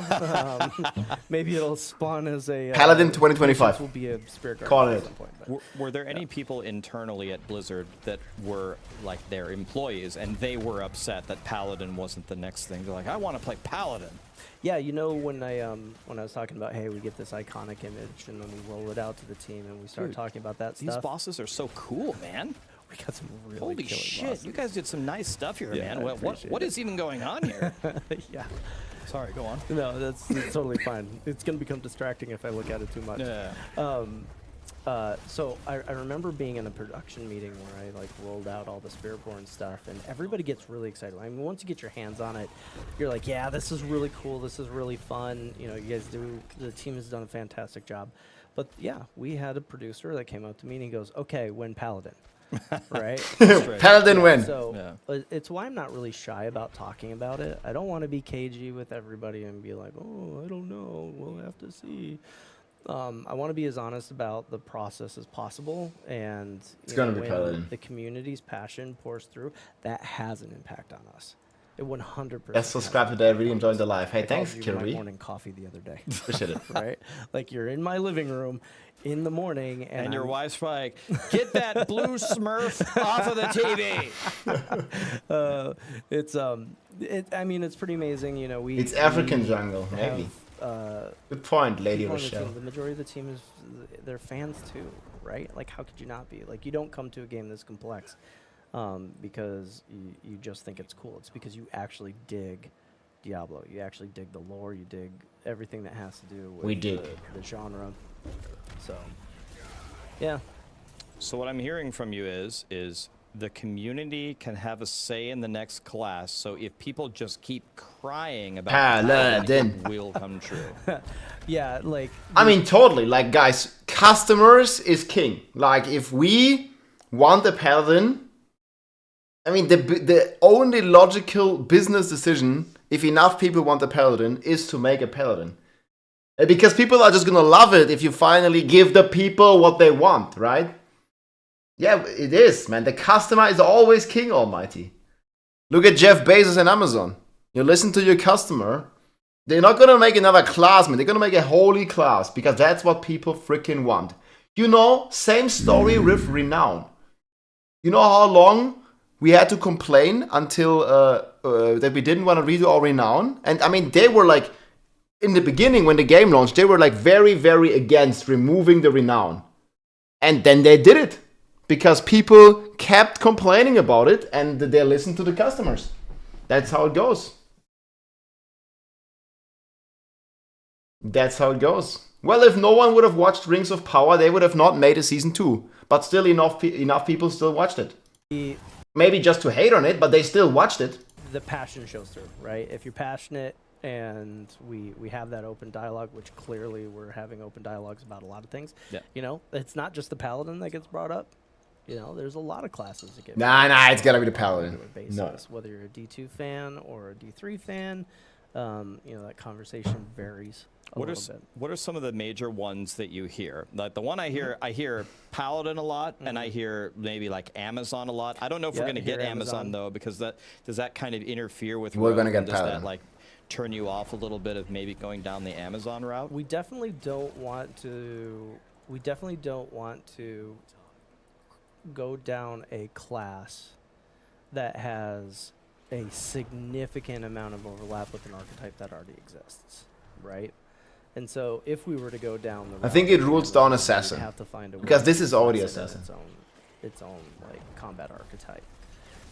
Maybe it'll spawn as a Paladin 2025. Will be a spirit guard Call at it. some point, Were there any people internally at Blizzard that were like their employees and they were upset that Paladin wasn't the next thing? They're like, I want to play Paladin. Yeah, you know, when I was talking about, hey, we get this iconic image and then we roll it out to the team and we start talking about that These stuff. bosses are so cool, man. We got some really holy killer shit! bosses. You guys did some nice stuff here, Yeah, man. What is even going on here? Yeah. Sorry, go on. No, that's totally fine. It's gonna become distracting if I look at it too much. Yeah. So I remember being in a production meeting where I like rolled out all the Spiritborn stuff, and everybody gets really excited. I mean, once you get your hands on it, you're like, yeah, this is really cool. This is really fun. You know, you guys do. The team has done a fantastic job. But yeah, we had a producer that came up to me and he goes, okay, when Paladin. Right? Paladin win. So it's why I'm not really shy about talking about it. I don't want to be cagey with everybody and be like, oh, I don't know, we'll have to see. I want to be as honest about the process as possible, and it's gonna be when Paladin. the community's passion pours through, that has an impact on us. It 100%. Yes, subscribe today. I really enjoyed the live. Hey, I thanks, called you my Kirby. morning coffee the other day. Appreciate it. Right? Like you're in my living room in the morning, and your wife's like, get that blue Smurf off of the TV. I mean, it's pretty amazing. You know, It's African jungle, maybe. Good point, Lady Rochelle. The majority of the team they're fans too, right? Like, how could you not be? Like, you don't come to a game this complex because you just think it's cool. It's because you actually dig Diablo. You actually dig the lore. You dig everything that has to do with the genre. So, yeah. So what I'm hearing from you is the community can have a say in the next class. So if people just keep crying about Paladin, it will come true. Yeah, like I mean, totally. Like, guys, customers is king. Like, if we want a Paladin, I mean, the only logical business decision, if enough people want a Paladin, is to make a Paladin. Because people are just gonna love it if you finally give the people what they want, right? Yeah, it is, man. The customer is always king, almighty. Look at Jeff Bezos and Amazon. You listen to your customer. They're not gonna make another class, man. They're gonna make a holy class because that's what people freaking want. You know, same story with Renown. You know how long we had to complain until that we didn't want to redo our Renown? And I mean, they were like, in the beginning, when the game launched, they were like very, very against removing the Renown. And then they did it. Because people kept complaining about it and they listened to the customers. That's how it goes. That's how it goes. Well, if no one would have watched Rings of Power, they would have not made a season 2. But still enough people still watched it. Maybe just to hate on it, but they still watched it. The passion shows through, right? If you're passionate and we have that open dialogue, which clearly we're having open dialogues about a lot of things. Yeah. You know, it's not just the Paladin that gets brought up. You know, there's a lot of classes that get Nah, it's gotta be the Paladin. No. Whether you're a D2 fan or a D3 fan, you know, that conversation varies. What are some of the major ones that you hear? Like the one I hear Paladin a lot, and I hear maybe like Amazon a lot. I don't know if we're going to get Amazon though, because does that kind of interfere with? We're going to get does Paladin. that like turn you off a little bit of maybe going down the Amazon route? We definitely don't want to. We definitely don't want to go down a class that has a significant amount of overlap with an archetype that already exists, right? And so if we were to go down the route, I think it rules down Assassin. we'd have to find a way Because this to is already place it in Assassin. its own like combat archetype.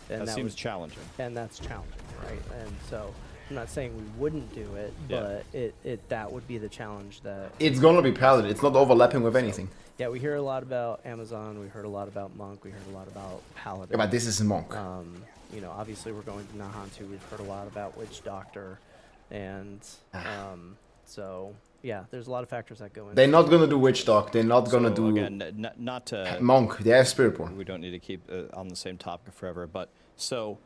That seems challenging. And that's challenging, right? And so I'm not saying we wouldn't do it, Yeah. but that would be the challenge that It's gonna be Paladin. It's not overlapping with anything. yeah, we hear a lot about Amazon. We heard a lot about Monk. We heard a lot about Paladin. Yeah, but this is Monk. You know, obviously we're going to Nahantu. We've heard a lot about Witch Doctor, and so yeah, there's a lot of factors that go in. They're not gonna do Witch Dog. They're not gonna do Again, not to Monk. They have Spiritborn. We don't need to keep on the same topic forever, but so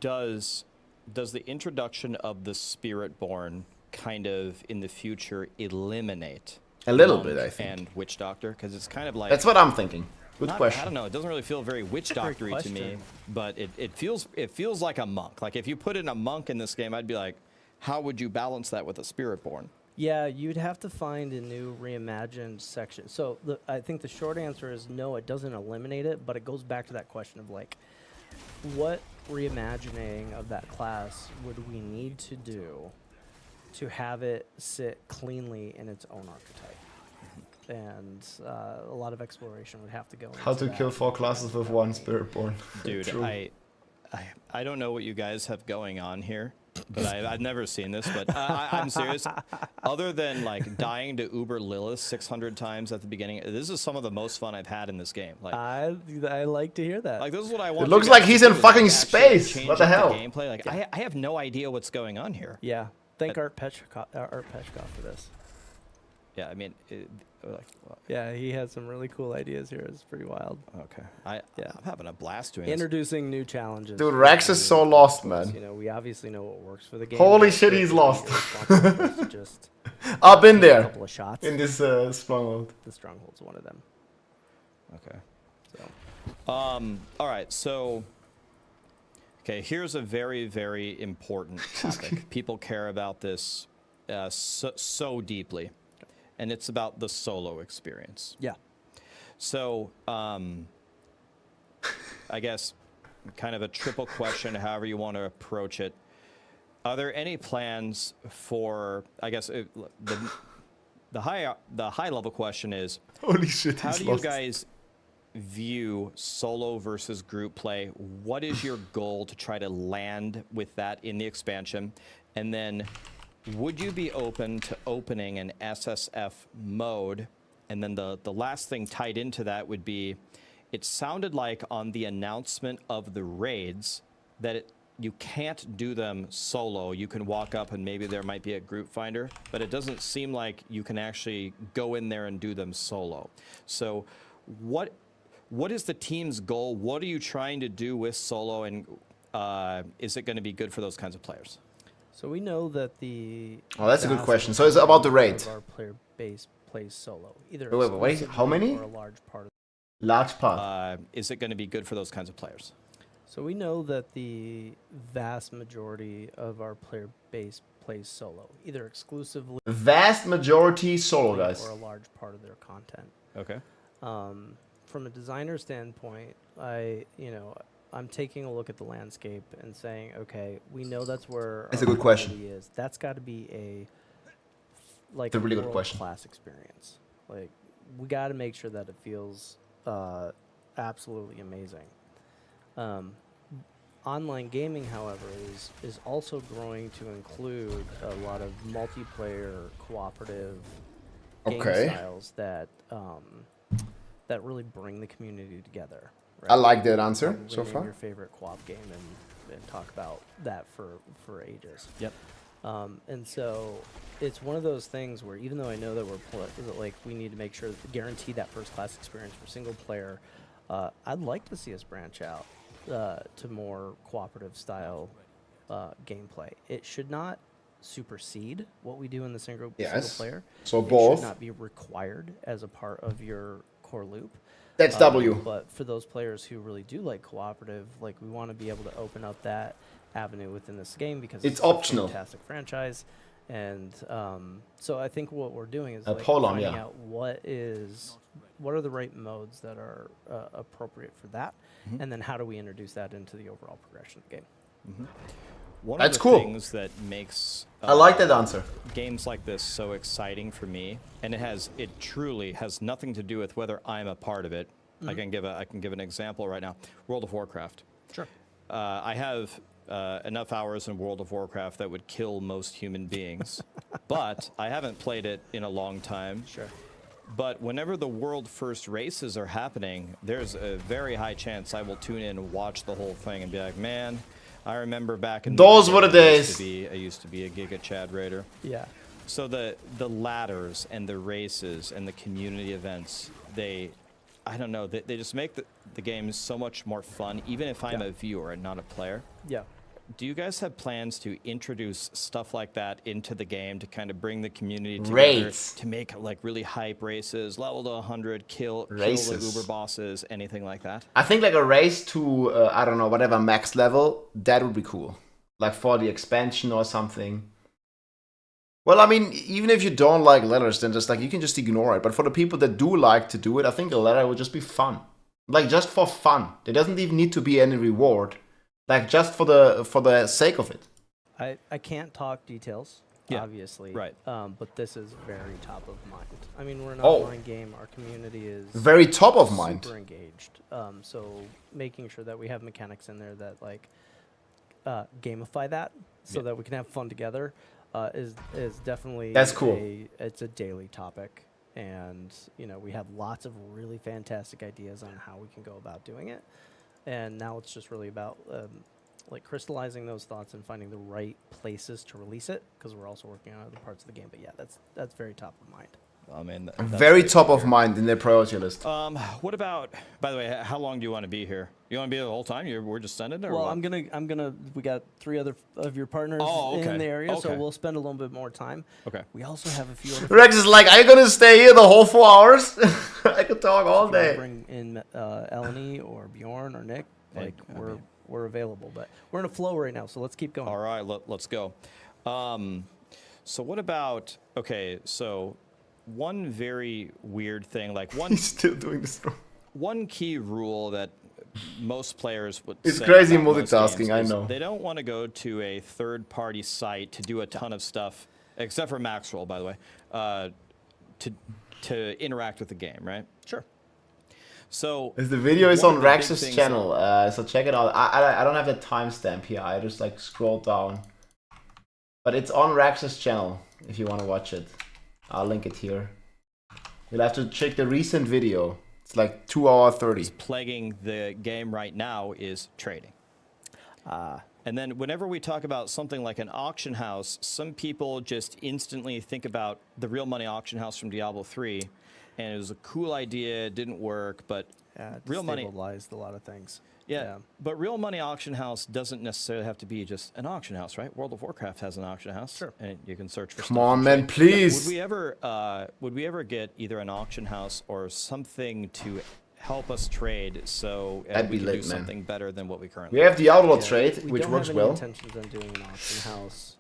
does the introduction of the Spiritborn kind of in the future eliminate A little Monk bit, I think. and Witch Doctor? Because it's kind of like That's what I'm thinking. Good I question. don't know. It doesn't really feel very Witch Doctor-y to me, question. but it feels like a monk. Like if you put in a monk in this game, I'd be like, how would you balance that with a Spiritborn? Yeah, you'd have to find a new reimagined section. So I think the short answer is no, it doesn't eliminate it, but it goes back to that question of like, what reimagining of that class would we need to do to have it sit cleanly in its own archetype? And a lot of exploration would have to go into How to that. kill 4 classes with 1 Spiritborn. Dude, True. I don't know what you guys have going on here, but I've never seen this, but I'm serious. Other than like dying to Uber Lilith 600 times at the beginning, this is some of the most fun I've had in this game. Like I like to hear that. Like this is what I want. It looks you guys like he's to in do, is, fucking like, actually space. change What the up hell? Gameplay. Like I have no idea what's going on here. Yeah, thank Art Peshkov for this. Yeah, I mean, Yeah, he has some really cool ideas here. It's pretty wild. Okay, I'm having a blast doing Introducing new challenges. Dude, Rex is so lost, man. You know, we obviously know what works for the game. Holy but shit, it's he's really lost. irresponsible for us to just I've been take a there. couple of shots. In this stronghold. The stronghold's one of them. Okay. So, all right. So, okay. Here's a very, very important topic. People care about this so deeply, and it's about the solo experience. Yeah. So, I guess, kind of a triple question, however you want to approach it. Are there any plans for? I guess the high level question is. Holy shit! How he's do you lost. guys view solo versus group play? What is your goal to try to land with that in the expansion? And then would you be open to opening an SSF mode? And then the last thing tied into that would be, it sounded like on the announcement of the raids that you can't do them solo. You can walk up and maybe there might be a group finder, but it doesn't seem like you can actually go in there and do them solo. So what is the team's goal? What are you trying to do with solo, and is it going to be good for those kinds of players? So we know that the. Oh, that's a good vast question. So it's about the raid. of our player base plays solo. Either Wait, exclusively how many? or a large part of. Large part. Is it going to be good for those kinds of players? So we know that the vast majority of our player base plays solo, either exclusively. Vast majority solo, guys. Or a large part of their content. Okay. From a designer standpoint, I'm taking a look at the landscape and saying, okay, we know that's where That's our a good question. community is. That's got to be a It's a really good question. world-class experience. Like, we got to make sure that it feels absolutely amazing. Online gaming, however, is also growing to include a lot of multiplayer cooperative game styles that that really bring the community together. Right? I like that answer Probably so name far. Your favorite co-op game and talk about that for ages. Yep. And so it's one of those things where even though I know that we need to make sure guarantee that first class experience for single player, I'd like to see us branch out to more cooperative style gameplay. It should not supersede what we do in the single Yes. player. So It both. should not be required as a part of your core loop. That's W. But for those players who really do like cooperative, like we want to be able to open up that avenue within this game because It's a optional. fantastic franchise. And so I think what we're doing is like Poland, finding yeah. out what are the right modes that are appropriate for that, and then how do we introduce that into the overall progression of the game. One That's of the cool. things that makes I like that answer. games like this so exciting for me, and it truly has nothing to do with whether I'm a part of it. I can give an example right now. World of Warcraft. Sure. I have enough hours in World of Warcraft that would kill most human beings, but I haven't played it in a long time. Sure. But whenever the world first races are happening, there's a very high chance I will tune in and watch the whole thing and be like, man, I remember back in Those my were the day, days. I used to be a Giga Chad Raider. Yeah. So the ladders and the races and the community events, I don't know, they just make the game so much more fun, even if I'm a viewer and not a player. Yeah. Do you guys have plans to introduce stuff like that into the game to kind of bring the community together Raids. to make like really hype races, level to 100, kill the Races. uber bosses, anything like that? I think like a race to, I don't know, whatever max level, that would be cool. Like for the expansion or something. Well, I mean, even if you don't like letters, then just like you can just ignore it. But for the people that do like to do it, I think a letter would just be fun. Like just for fun. There doesn't even need to be any reward. Like just for the sake of it. I can't talk details, obviously. Right. But this is very top of mind. I mean, we're an Oh. online game. Our community is Very top of mind. super engaged. So making sure that we have mechanics in there that like gamify that, so that we can have fun together, is definitely That's cool. It's a daily topic, and we have lots of really fantastic ideas on how we can go about doing it. And now it's just really about like crystallizing those thoughts and finding the right places to release it, because we're also working on other parts of the game. But yeah, that's very top of mind. I mean, Very top of mind in their priority list. What about, by the way, how long do you want to be here? You want to be here the whole time? We're just sending it? Or Well, what? we got 3 other of your partners in the area, so we'll spend a little bit more time. Okay. We also have a few other Rex is like, are you gonna stay here the whole 4 hours? I could talk all If you wanna day. bring in Eleni or Bjorn or Nick, like we're available, but we're in a flow right now, so let's keep going. All right, let's go. So what about, so one very weird thing, like one... He's still doing this wrong. One key rule that most players would It's say crazy about most multitasking, games I is know. They don't want to go to a third-party site to do a ton of stuff, except for Maxroll, by the way, to interact with the game, right? Sure. So The video is one on of the big Rex's things channel, so check it out. I don't have the timestamp here. I just like scrolled down, but it's on Rex's channel if you want to watch it. I'll link it here. You'll have to check the recent video. It's like 2 hours 30. plaguing the game right now is trading. And then whenever we talk about something like an auction house, some people just instantly think about the real money auction house from Diablo 3, and it was a cool idea, it didn't work, but real money destabilized a lot of things. Yeah, but real money auction house doesn't necessarily have to be just an auction house, right? World of Warcraft has an auction house, and you can search for. Come on, man, please. Would we ever get either an auction house or something to help us trade, so That'd we be can lit, do man. something better than what we currently We have the Outlaw Yeah, trade, we which don't works have any well. intentions on doing an auction house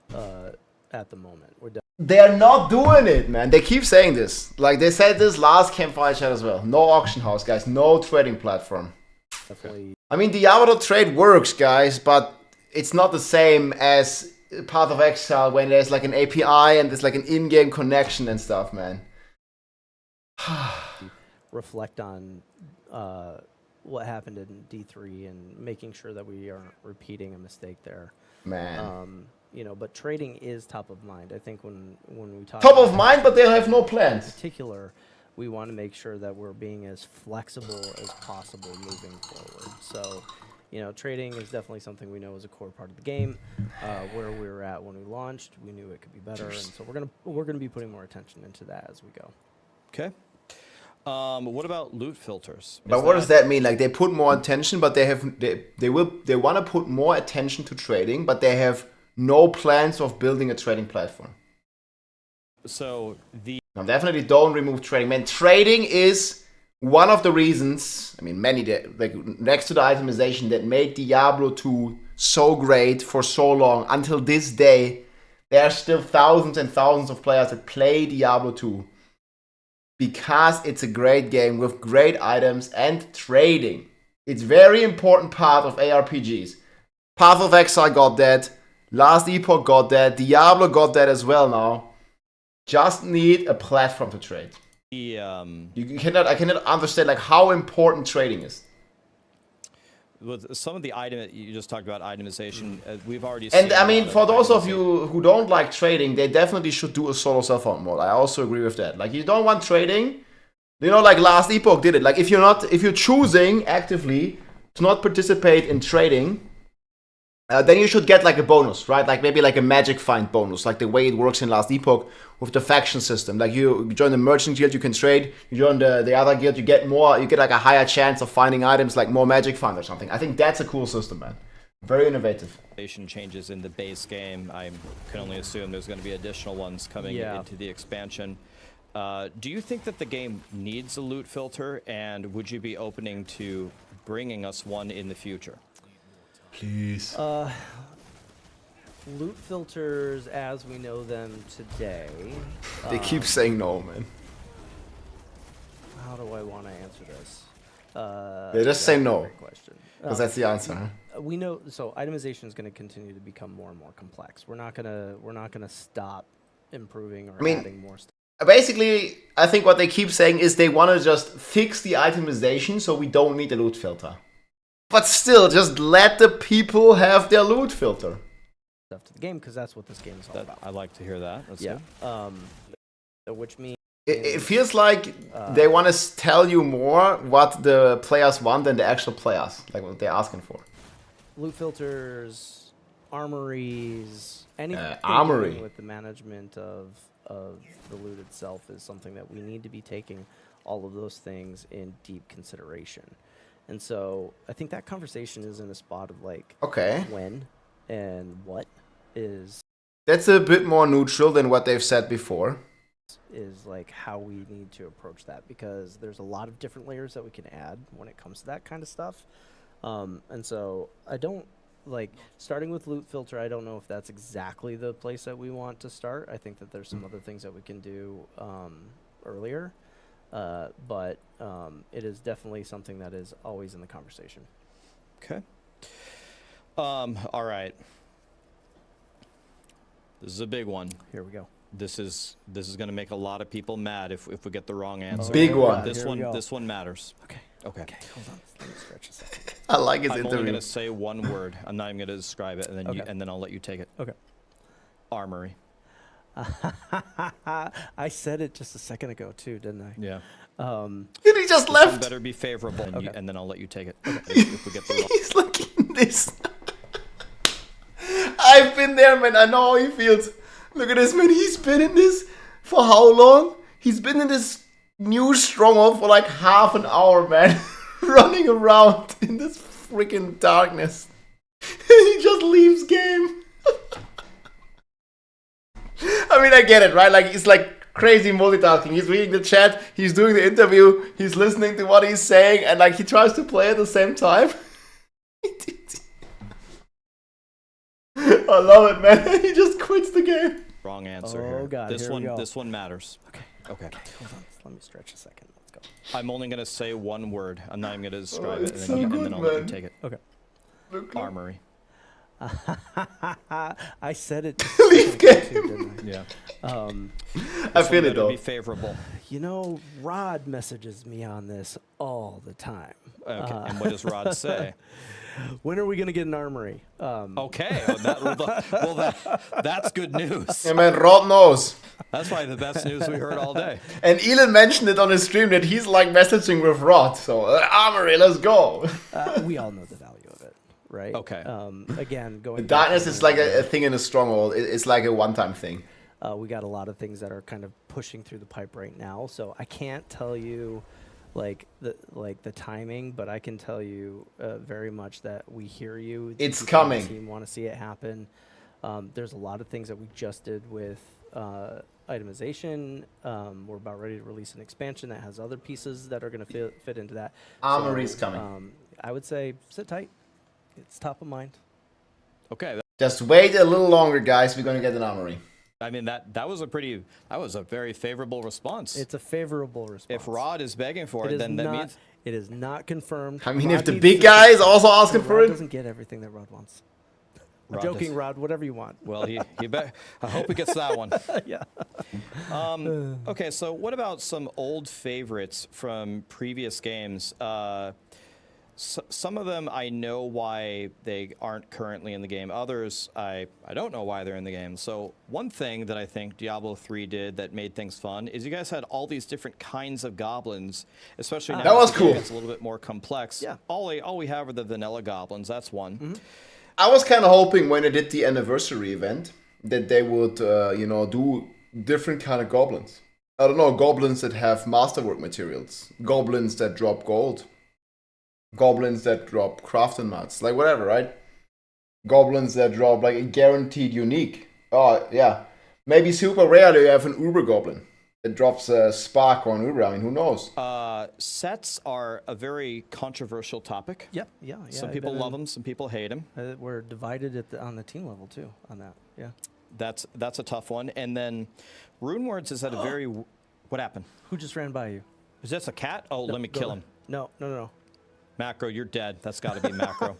at the moment. We're They're not doing it, man. They keep saying this. Like they said this last campfire chat as well. No auction house, guys. No trading platform. definitely. I mean, the Diablo trade works, guys, but it's not the same as Path of Exile when there's like an API and there's like an in-game connection and stuff, man. reflect on what happened in D3 and making sure that we aren't repeating a mistake there. Man. But trading is top of mind. I think when we talk Top of about mind, but they have no plans. In particular, we want to make sure that we're being as flexible as possible moving forward. So, trading is definitely something we know is a core part of the game. Where we were at when we launched, we knew it could be better, and so we're gonna be putting more attention into that as we go. Okay. What about loot filters? But what does that mean? Like they put more attention, but they want to put more attention to trading, but they have no plans of building a trading platform. So Now, definitely don't remove trading. Man, trading is one of the reasons, I mean, like next to the itemization, that made Diablo 2 so great for so long. Until this day, there are still thousands and thousands of players that play Diablo 2 because it's a great game with great items and trading. It's a very important part of ARPGs. Path of Exile got that. Last Epoch got that. Diablo got that as well now. Just need a platform to trade. I cannot understand like how important trading is. With some of the item you just talked about itemization, we've already seen. And I mean, for those of you who don't like trading, they definitely should do a solo self-found mode. I also agree with that. Like, you don't want trading, you know, like Last Epoch did it. Like, if you're choosing actively to not participate in trading, then you should get like a bonus, right? Like maybe like a magic find bonus, like the way it works in Last Epoch with the faction system. Like you join the merchant guild, you can trade. You join the other guild, you get more. You get like a higher chance of finding items, like more magic find or something. I think that's a cool system, man. Very innovative. Changes in the base game. I can only assume there's going to be additional ones coming into the expansion. Do you think that the game needs a loot filter, and would you be opening to bringing us one in the future? Please. Loot filters as we know them today. They keep saying no, man. How do I want to answer this? They just say no. Question. Because that's the answer. Huh? We know, so itemization is going to continue to become more and more complex. We're not gonna stop improving or adding more stuff. Basically, I think what they keep saying is they want to just fix the itemization so we don't need a loot filter. But still, just let the people have their loot filter. Stuff to the game, because that's what this game is all about. I like to hear that. That's good. Which means it feels like they want to tell you more what the players want than the actual players, like what they're asking for. Loot filters, armories, anything armory with the management of the loot itself is something that we need to be taking all of those things in deep consideration. And so I think that conversation is in a spot of like, when and what is. That's a bit more neutral than what they've said before. Is like how we need to approach that, because there's a lot of different layers that we can add when it comes to that kind of stuff. And so I don't like starting with loot filter. I don't know if that's exactly the place that we want to start. I think that there's some other things that we can do earlier. But it is definitely something that is always in the conversation. Okay. All right. This is a big one. Here we go. This is going to make a lot of people mad if we get the wrong answer. Big one. This one matters. Okay. Hold on. Let me stretch a second. I like his I'm interview. only going to say one word. I'm not even going to describe it, and then and then I'll let you take it. Okay. Armory. I said it just a second ago too, didn't I? Yeah. Did he just left? Better be favorable, and then I'll let you take it. If we get the wrong. He's looking at this. I've been there, man. I know how he feels. Look at this, man. He's been in this for how long? He's been in this new stronghold for like half an hour, man. Running around in this freaking darkness. He just leaves game. I mean, I get it, right? Like, he's like crazy multitasking. He's reading the chat, he's doing the interview, he's listening to what he's saying, and like he tries to play at the same time. I love it, man. He just quits the game. Wrong answer Oh, here. God, This here we one. go. This one matters. Okay. Hold on. Let me stretch a second. Let's go. I'm only going to say one word. I'm not even going to describe it, and it's then, so and good, then I'll let you man. take it. Okay. Armory. I said it. Leave game. Yeah. I feel it though. Be favorable. You know, Rod messages me on this all the time. Okay. And what does Rod say? When are we going to get an armory? Okay. That's good news. Yeah, man, Rod knows. That's probably the best news we heard all day. And Elon mentioned it on his stream that he's like messaging with Rod. So, Armory, let's go. We all know the value of it, right? Okay. Again, going. The darkness is like a thing in a stronghold. It's like a one-time thing. We got a lot of things that are kind of pushing through the pipe right now, so I can't tell you like the timing, but I can tell you very much that we hear you. It's People on the coming. team want to see it happen. There's a lot of things that we just did with itemization. We're about ready to release an expansion that has other pieces that are going to fit into that. Armory's coming. I would say sit tight. It's top of mind. Okay. Just wait a little longer, guys. We're going to get an armory. I mean, that was a very favorable response. It's a favorable response. If Rod is begging for it, then that means it is not confirmed. I mean, Rod if the needs big to- guy is also asking for Rod it. doesn't get everything that Rod wants. I'm Rod joking, does. Rod. Whatever you want. Well, he I hope he gets that one. Yeah. Okay, so what about some old favorites from previous games? Some of them I know why they aren't currently in the game. Others I don't know why they're in the game. So one thing that I think Diablo 3 did that made things fun is you guys had all these different kinds of goblins, especially now That was as the game cool. gets a little bit more complex. Yeah. All we have are the vanilla goblins. That's one. I was kind of hoping when they did the anniversary event that they would, do different kind of goblins. I don't know, goblins that have masterwork materials, goblins that drop gold, goblins that drop crafting mats, like whatever, right? Goblins that drop like a guaranteed unique. Oh yeah, maybe super rarely you have an Uber goblin that drops a spark or an Uber. I mean, who knows? Sets are a very controversial topic. Yep. Yeah. Some people love them, some people hate them. We're divided on the team level too on that. Yeah. That's a tough one. And then Runewords has had a very... What happened? Who just ran by you? Is this a cat? Oh, let me kill him. No. Macro, you're dead. That's got to be Macro.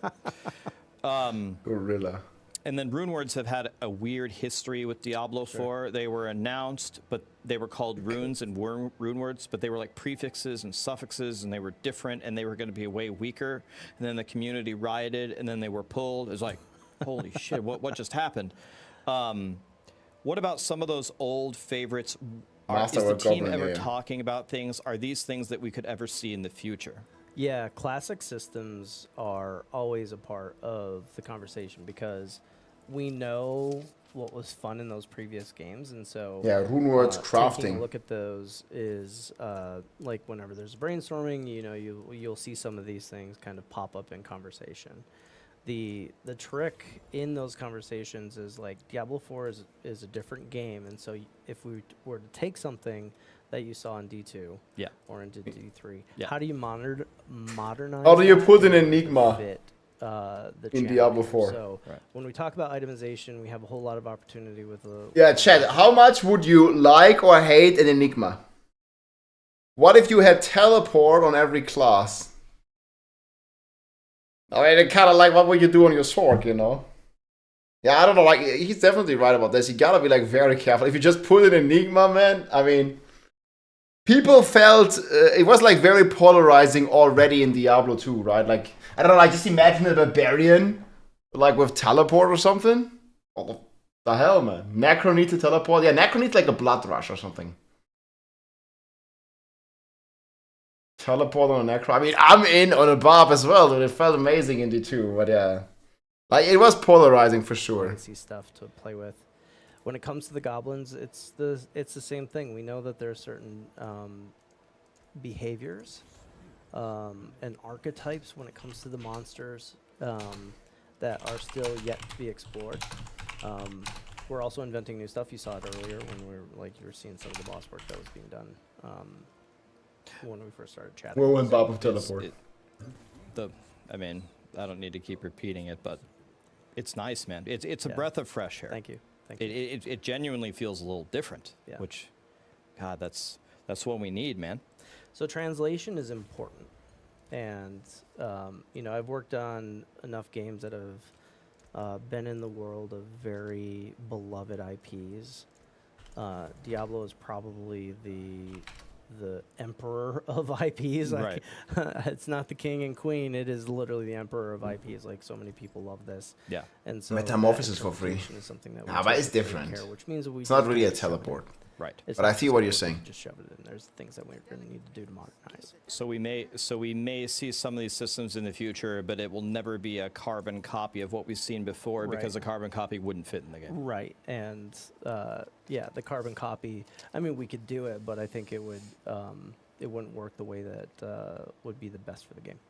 Gorilla. And then Runewords have had a weird history with Diablo 4. They were announced, but they were called runes and Runewords, but they were like prefixes and suffixes, and they were different, and they were going to be way weaker. And then the community rioted, and then they were pulled. It was like, holy shit, what just happened? What about some of those old favorites? Is the team ever talking about things? Are these things that we could ever see in the future? Yeah, classic systems are always a part of the conversation because we know what was fun in those previous games, and so Runewords crafting. Taking a look at those is like whenever there's brainstorming, you'll see some of these things kind of pop up in conversation. The trick in those conversations is like Diablo 4 is a different game, and so if we were to take something that you saw in D2 or into D3, how do you modernize? How do you that put an and enigma fit, the in Diablo 4? So when we talk about itemization, we have a whole lot of opportunity with the... Yeah, Chad, how much would you like or hate an enigma? What if you had teleport on every class? I mean, kind of like what would you do on your Sorc, Yeah, I don't know, like, he's definitely right about this. You gotta be, like, very careful. If you just put an enigma, man, I mean... People felt it was like very polarizing already in Diablo 2, right? Like, I don't know, like just imagine a barbarian like with teleport or something. What the hell, man? Necro needs to teleport. Yeah, Necro needs like a blood rush or something. Teleport on a Necro. I mean, I'm in on a Barb as well, dude. It felt amazing in D2, but yeah. Like, it was polarizing for sure. Fancy stuff to play with. When it comes to the goblins, it's the same thing. We know that there are certain behaviors and archetypes when it comes to the monsters that are still yet to be explored. We're also inventing new stuff. You saw it earlier when you were seeing some of the boss work that was being done when we first started chatting. Well, when Bob of teleport. I mean, I don't need to keep repeating it, but it's nice, man. It's a breath of fresh air. Thank you. It genuinely feels a little different, which, God, that's what we need, man. So translation is important, and I've worked on enough games that have been in the world of very beloved IPs. Diablo is probably the emperor of IPs. Right. It's not the king and queen. It is literally the emperor of IPs. Like, so many people love this. Yeah. And so Metamorphosis for free. is something that but it's different. which means that we it's not just really a can't shove it in. teleport. Right. It's But not I see what you're just saying. Just shove it in. There's things that we're going to need to do to modernize. So we may see some of these systems in the future, but it will never be a carbon copy of what we've seen before because a carbon copy wouldn't fit in the game. Right. And the carbon copy, I mean, we could do it, but I think it wouldn't work the way that would be the best for the game.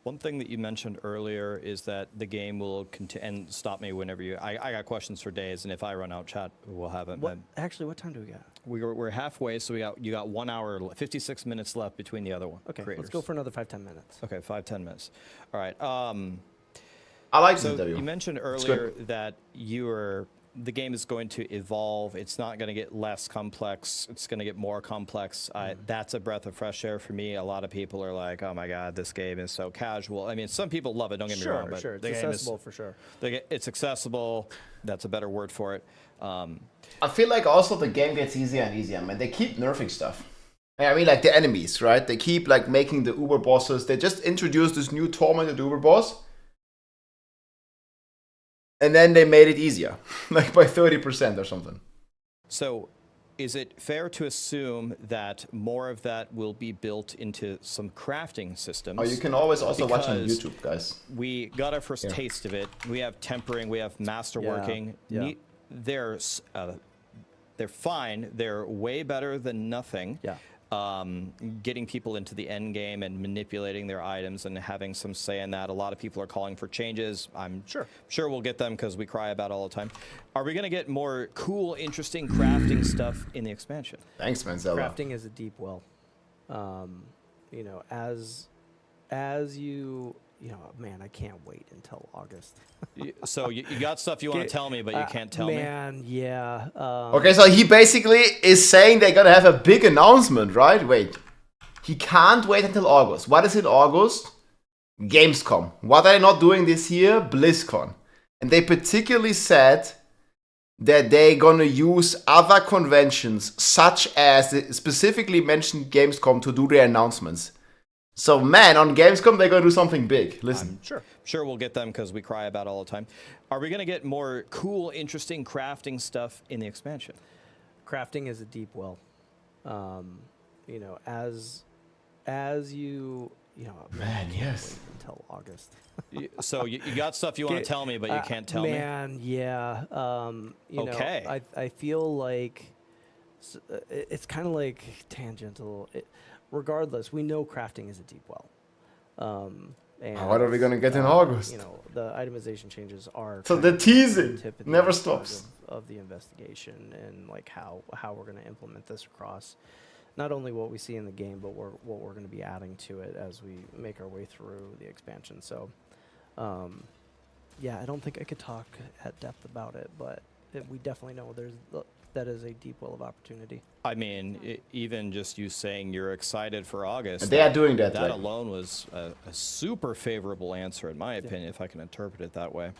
One thing that you mentioned earlier is that the game will continue, and stop me whenever you, I got questions for days, and if I run out, chat will have it. Actually, what time do we got? We're halfway, so you got 1 hour, 56 minutes left between the other one. Okay, creators. let's go for another 5-10 minutes. Okay, 5-10 minutes. All right. I like so the you mentioned earlier that the game is going to evolve. It's not going to get less complex. It's going to get more complex. That's a breath of fresh air for me. A lot of people are like, "Oh my God, this game is so casual." I mean, some people love it. Don't get me wrong, but It's the game accessible for sure. It's accessible. That's a better word for it. I feel like also the game gets easier and easier. Man, they keep nerfing stuff. I mean, like the enemies, right? They keep like making the Uber bosses. They just introduced this new tormented Uber boss. And then they made it easier, like by 30% or something. So, is it fair to assume that more of that will be built into some crafting systems? Oh, you can always also watch on YouTube, guys. We got our first taste of it. We have tempering, we have masterworking. Yeah. They're fine. They're way better than nothing. Yeah. Getting people into the end game and manipulating their items and having some say in that. A lot of people are calling for changes. I'm sure we'll get them because we cry about it all the time. Are we going to get more cool, interesting crafting stuff in the expansion? Thanks, Manzella. Crafting is a deep well. You know, as you man, I can't wait until August. So you got stuff you want to tell me, but you can't tell me? Man, yeah. Okay, so he basically is saying they're gonna have a big announcement, right? Wait. He can't wait until August. What is in August? Gamescom. What are they not doing this year? BlizzCon. And they particularly said that they're gonna use other conventions, such as, they specifically mentioned Gamescom, to do their announcements. So, man, on Gamescom, they're going to do something big. Listen. Sure we'll get them because we cry about it all the time. Are we going to get more cool, interesting crafting stuff in the expansion? Crafting is a deep well. You know, as you man, yes. Wait until August. So you got stuff you want to tell me, but you can't tell me? Man, yeah. You know, I feel like it's kind of like tangential. Regardless, we know crafting is a deep well. And what are we going to get in August? You know, the itemization changes are so the teasing never stops of the investigation and like how we're going to implement this across not only what we see in the game, but what we're going to be adding to it as we make our way through the expansion. So, yeah, I don't think I could talk at depth about it, but we definitely know that is a deep well of opportunity. I mean, even just you saying you're excited for August. And they are doing that. That alone was a super favorable answer, in my opinion, if I can interpret it that way.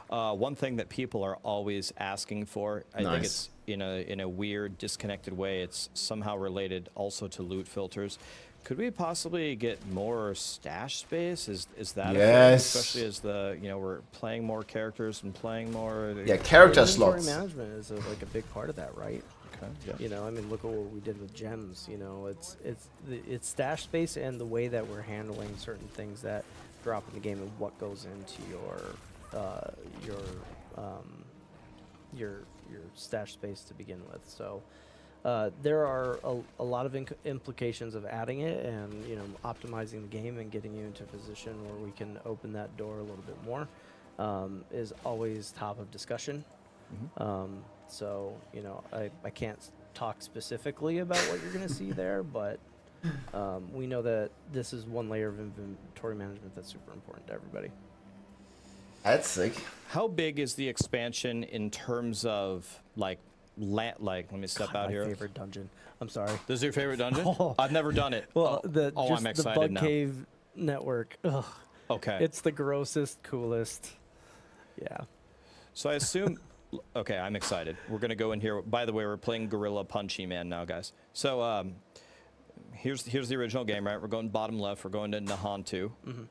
One thing that people are always asking for, I think it's in a weird, disconnected way, it's somehow related also to loot filters. Could we possibly get more stash space? Is that a thing? Especially as we're playing more characters and playing more. Yeah, character slots. Inventory management is like a big part of that, right? Okay. Yeah. You know, I mean, look at what we did with gems. You know, it's stash space and the way that we're handling certain things that drop in the game and what goes into your stash space to begin with. So. There are a lot of implications of adding it and, optimizing the game and getting you into a position where we can open that door a little bit more is always top of discussion. Mm-hmm. So, I can't talk specifically about what you're going to see there, but we know that this is one layer of inventory management that's super important to everybody. That's sick. How big is the expansion in terms of, let me step out here. My favorite dungeon. I'm sorry. This is your favorite dungeon? I've never done it. Well, I'm excited the Bug now. Cave network. Ugh. Okay. It's the grossest, coolest. Yeah. So I assume. Okay, I'm excited. We're gonna go in here. By the way, we're playing Gorilla Punchy Man now, guys. So here's the original game, right? We're going bottom left. We're going to Nahantu. Mm-hmm.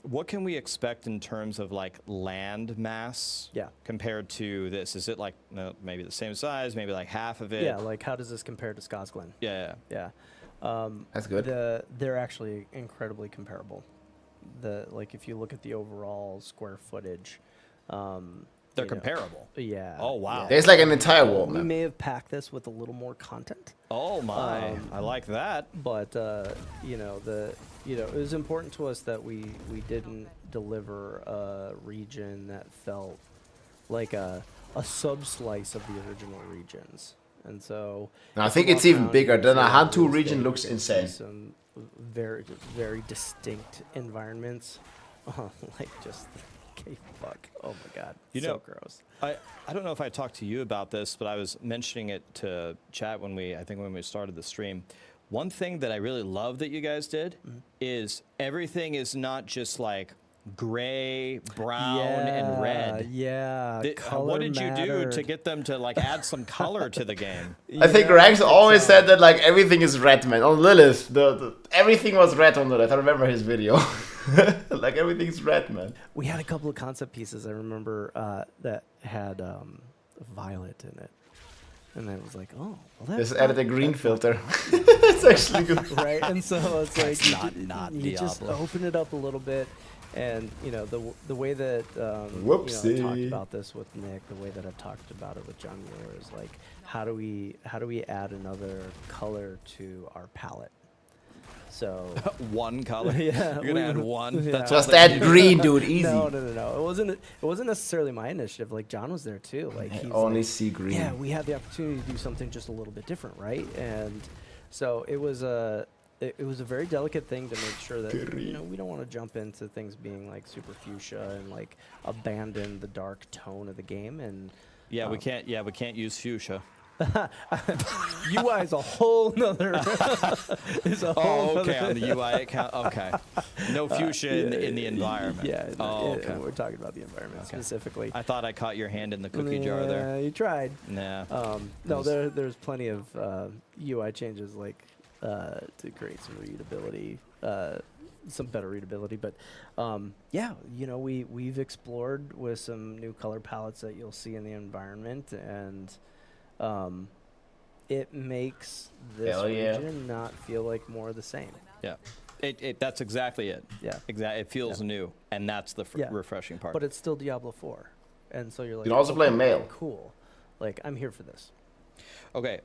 What can we expect in terms of land mass compared to this? Is it maybe the same size, maybe half of it? Yeah, how does this compare to Skosglen? Yeah. That's good. They're actually incredibly comparable. If you look at the overall square footage, they're comparable. Yeah. Oh wow. Yeah. There's an entire world. We may have packed this with a little more content. Oh my, I like that. But you know, it was important to us that we didn't deliver a region that felt like a sub-slice of the original regions. And so I think it's even bigger. The Hantu region looks insane. Some very, very distinct environments. Like just cave fuck. Oh my god. You so know, gross. I don't know if I talked to you about this, but I was mentioning it to chat when we started the stream. One thing that I really love that you guys did is everything is not just like gray, brown, and red. Yeah. What did you do to get them to like add some color to the game? I think Rex always said that like everything is red, man. On Lilith, everything was red on Lilith. I remember his video. Like everything's red, man. We had a couple of concept pieces I remember that had violet in it. And I was like, oh, well, that's just added a green filter. It's actually good. Right? And so it's like, you just open it up a little bit. And, you know, the way that, Whoopsie. you know, I talked about this with Nick, the way that I've talked about it with John Mueller is like, how do we add another color to our palette? So one color. Yeah, you're gonna add one. Yeah. That's just add green, dude. Easy. No. It wasn't necessarily my initiative. Like John was there too. Like I he's only like, see green. Yeah, we had the opportunity to do something just a little bit different, right? And so it was a very delicate thing to make sure that you know we don't want to jump into things being like super fuchsia and like abandon the dark tone of the game. And yeah, we can't use fuchsia. UI is a whole nother. Okay, on the UI account. Okay, no fuchsia in the environment. Yeah. Okay. We're talking about the environment specifically. I thought I caught your hand in the cookie jar there. You tried. Nah. No, there's plenty of UI changes like to create some readability, some better readability. But yeah, you know, we've explored with some new color palettes that you'll see in the environment, and it makes this region not feel like more of the same. Yeah, that's exactly it. Yeah, exactly. It feels new, and that's the refreshing part. But it's still Diablo 4, and so you're like, you can also play male. Cool, like I'm here for this. Okay,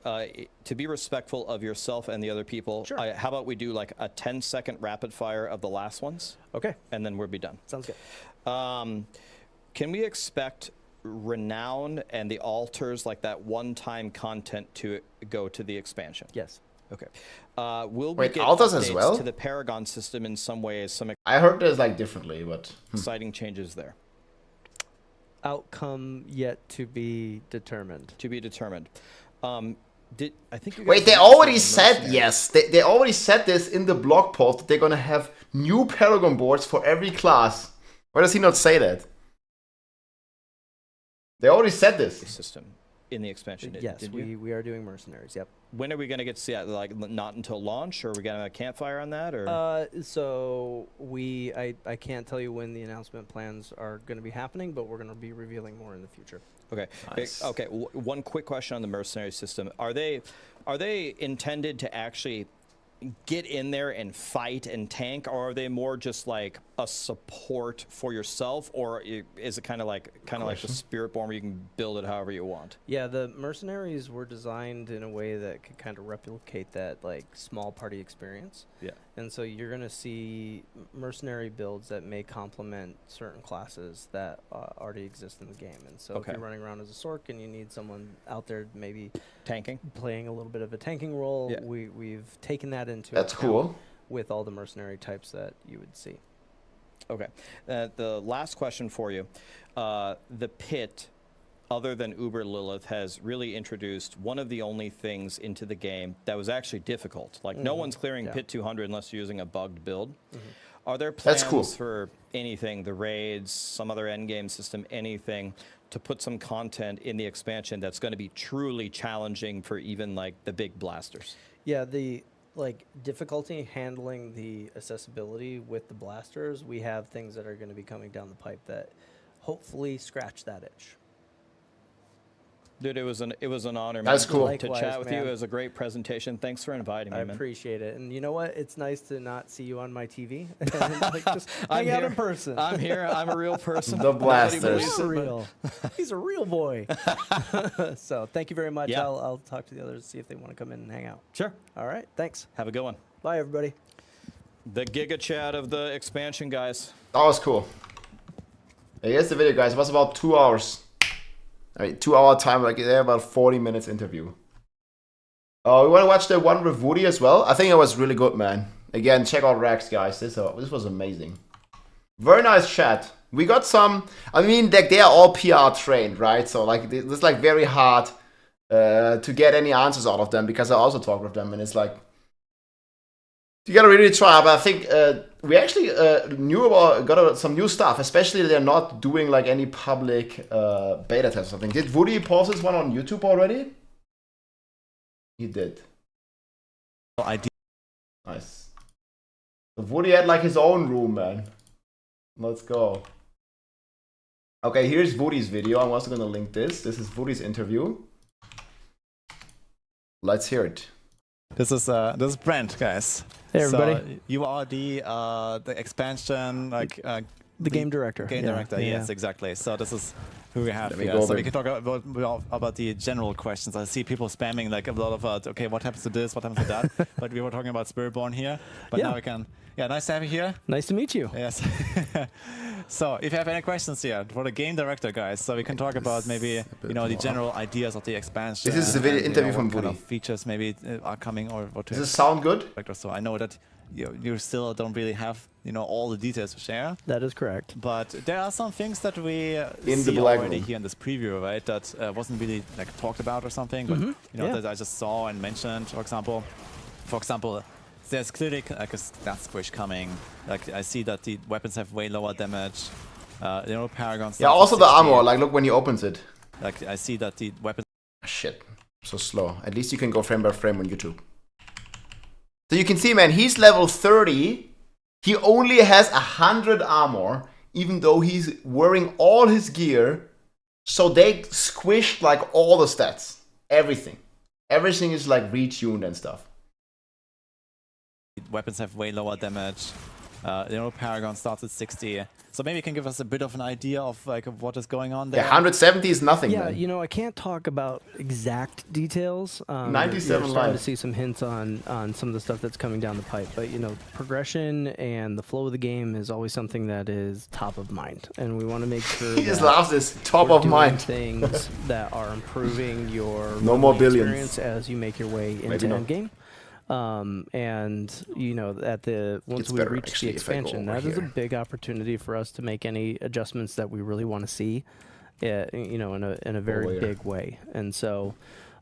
to be respectful of yourself and the other people, Sure. How about we do like a 10-second rapid fire of the last ones? Okay. And then we'll be done. Sounds good. Can we expect Renown and the altars, like that one-time content, to go to the expansion? Yes. Okay. Will we Wait, get altars updates as well? to the Paragon system in some ways? Some I heard there's like differently, but exciting changes there. Outcome yet to be determined. To be determined. I think you guys wait, they already said yes. They already said this in the blog post that they're gonna have new Paragon boards for every class. Why does he not say that? They already said this. System in the expansion. Yes, we are doing mercenaries. Yep. When are we going to get to see that? Like not until launch, or are we going to have a campfire on that, or? So I can't tell you when the announcement plans are going to be happening, but we're going to be revealing more in the future. Okay. Nice. Okay. One quick question on the mercenary system: Are they intended to actually get in there and fight and tank, or are they more just like a support for yourself, or is it kind of like the Spiritborn where you can build it however you want? Yeah, the mercenaries were designed in a way that could kind of replicate that like small party experience. Yeah. And so you're going to see mercenary builds that may complement certain classes that already exist in the game. And so if you're running around as a Sorc and you need someone out there maybe tanking, playing a little bit of a tanking role, we've taken that into That's account cool. with all the mercenary types that you would see. Okay. The last question for you. The pit, other than Uber Lilith, has really introduced one of the only things into the game that was actually difficult. Like no one's clearing Pit 200 unless you're using a bugged build. Are there plans for anything, the raids, some other endgame system, anything, to put some content in the expansion that's going to be truly challenging for even like the big blasters? Yeah, the difficulty handling the accessibility with the blasters, we have things that are going to be coming down the pipe that hopefully scratch that itch. Dude, it was an honor, man. That's cool. To chat with you. It was a great presentation. Thanks for inviting me, man. I appreciate it. And you know what? It's nice to not see you on my TV. And, just hang out in person. I'm here. I'm a real person. The blasters. He's real. He's a real boy. So thank you very much. Yeah. I'll talk to the others, see if they want to come in and hang out. Sure. All right. Thanks. Have a good one. Bye, everybody. The Giga Chat of the expansion, guys. That was cool. Here's the video, guys. It was about 2 hours. I mean, 2 hour time, like there about 40 minutes interview. Oh, we want to watch the one with Woody as well. I think it was really good, man. Again, check out Rex, guys. This was amazing. Very nice chat. We got some. I mean, like they are all PR trained, right? So like it's like very hard to get any answers out of them because I also talk with them, and it's like you gotta really try. But I think we actually got some new stuff, especially they're not doing like any public beta test or something. Did Woody post this one on YouTube already? He did. Nice. So Woody had like his own room, man. Let's go. Okay, here's Woody's video. I'm also gonna link this. This is Woody's interview. Let's hear it. This is Brent, guys. Hey everybody. So you are the expansion the game director. Game director, yes, exactly. So this is who we have here. So we can talk about the general questions. I see people spamming like a lot of okay, what happens to this? What happens to that? But we were talking about Spiritborn here. But now we can. Yeah, nice to have you here. Nice to meet you. Yes. So if you have any questions here for the game director, guys, so we can talk about maybe the general ideas of the expansion. This is the video interview from Woody. What kind of features maybe are coming or what. Does this sound good? So I know that you still don't really have all the details to share. That is correct. But there are some things that we in see the black already room here in this preview, right? That wasn't really like talked about or something, but that I just saw and mentioned. For example, there's clearly like a stat squish coming. Like I see that the weapons have way lower damage. Paragons. Yeah, also the armor. Like look when he opens it. Like I see that the weapons. Shit, so slow. At least you can go frame by frame on YouTube. So you can see, man, he's level 30. He only has 100 armor, even though he's wearing all his gear. So they squished like all the stats, everything. Everything is like retuned and stuff. Weapons have way lower damage. Paragon starts at 60. So maybe you can give us a bit of an idea of like what is going on there. Yeah, 170 is nothing. Yeah, man. I can't talk about exact details. 97 We're starting lives. to see some hints on some of the stuff that's coming down the pipe. But progression and the flow of the game is always something that is top of mind, and we want to make sure he just loves this top of mind things that are improving your no more billions experience as you make your way into endgame. Once we reach the expansion, that is a big opportunity for us to make any adjustments that we really want to see, in a very big way. And so,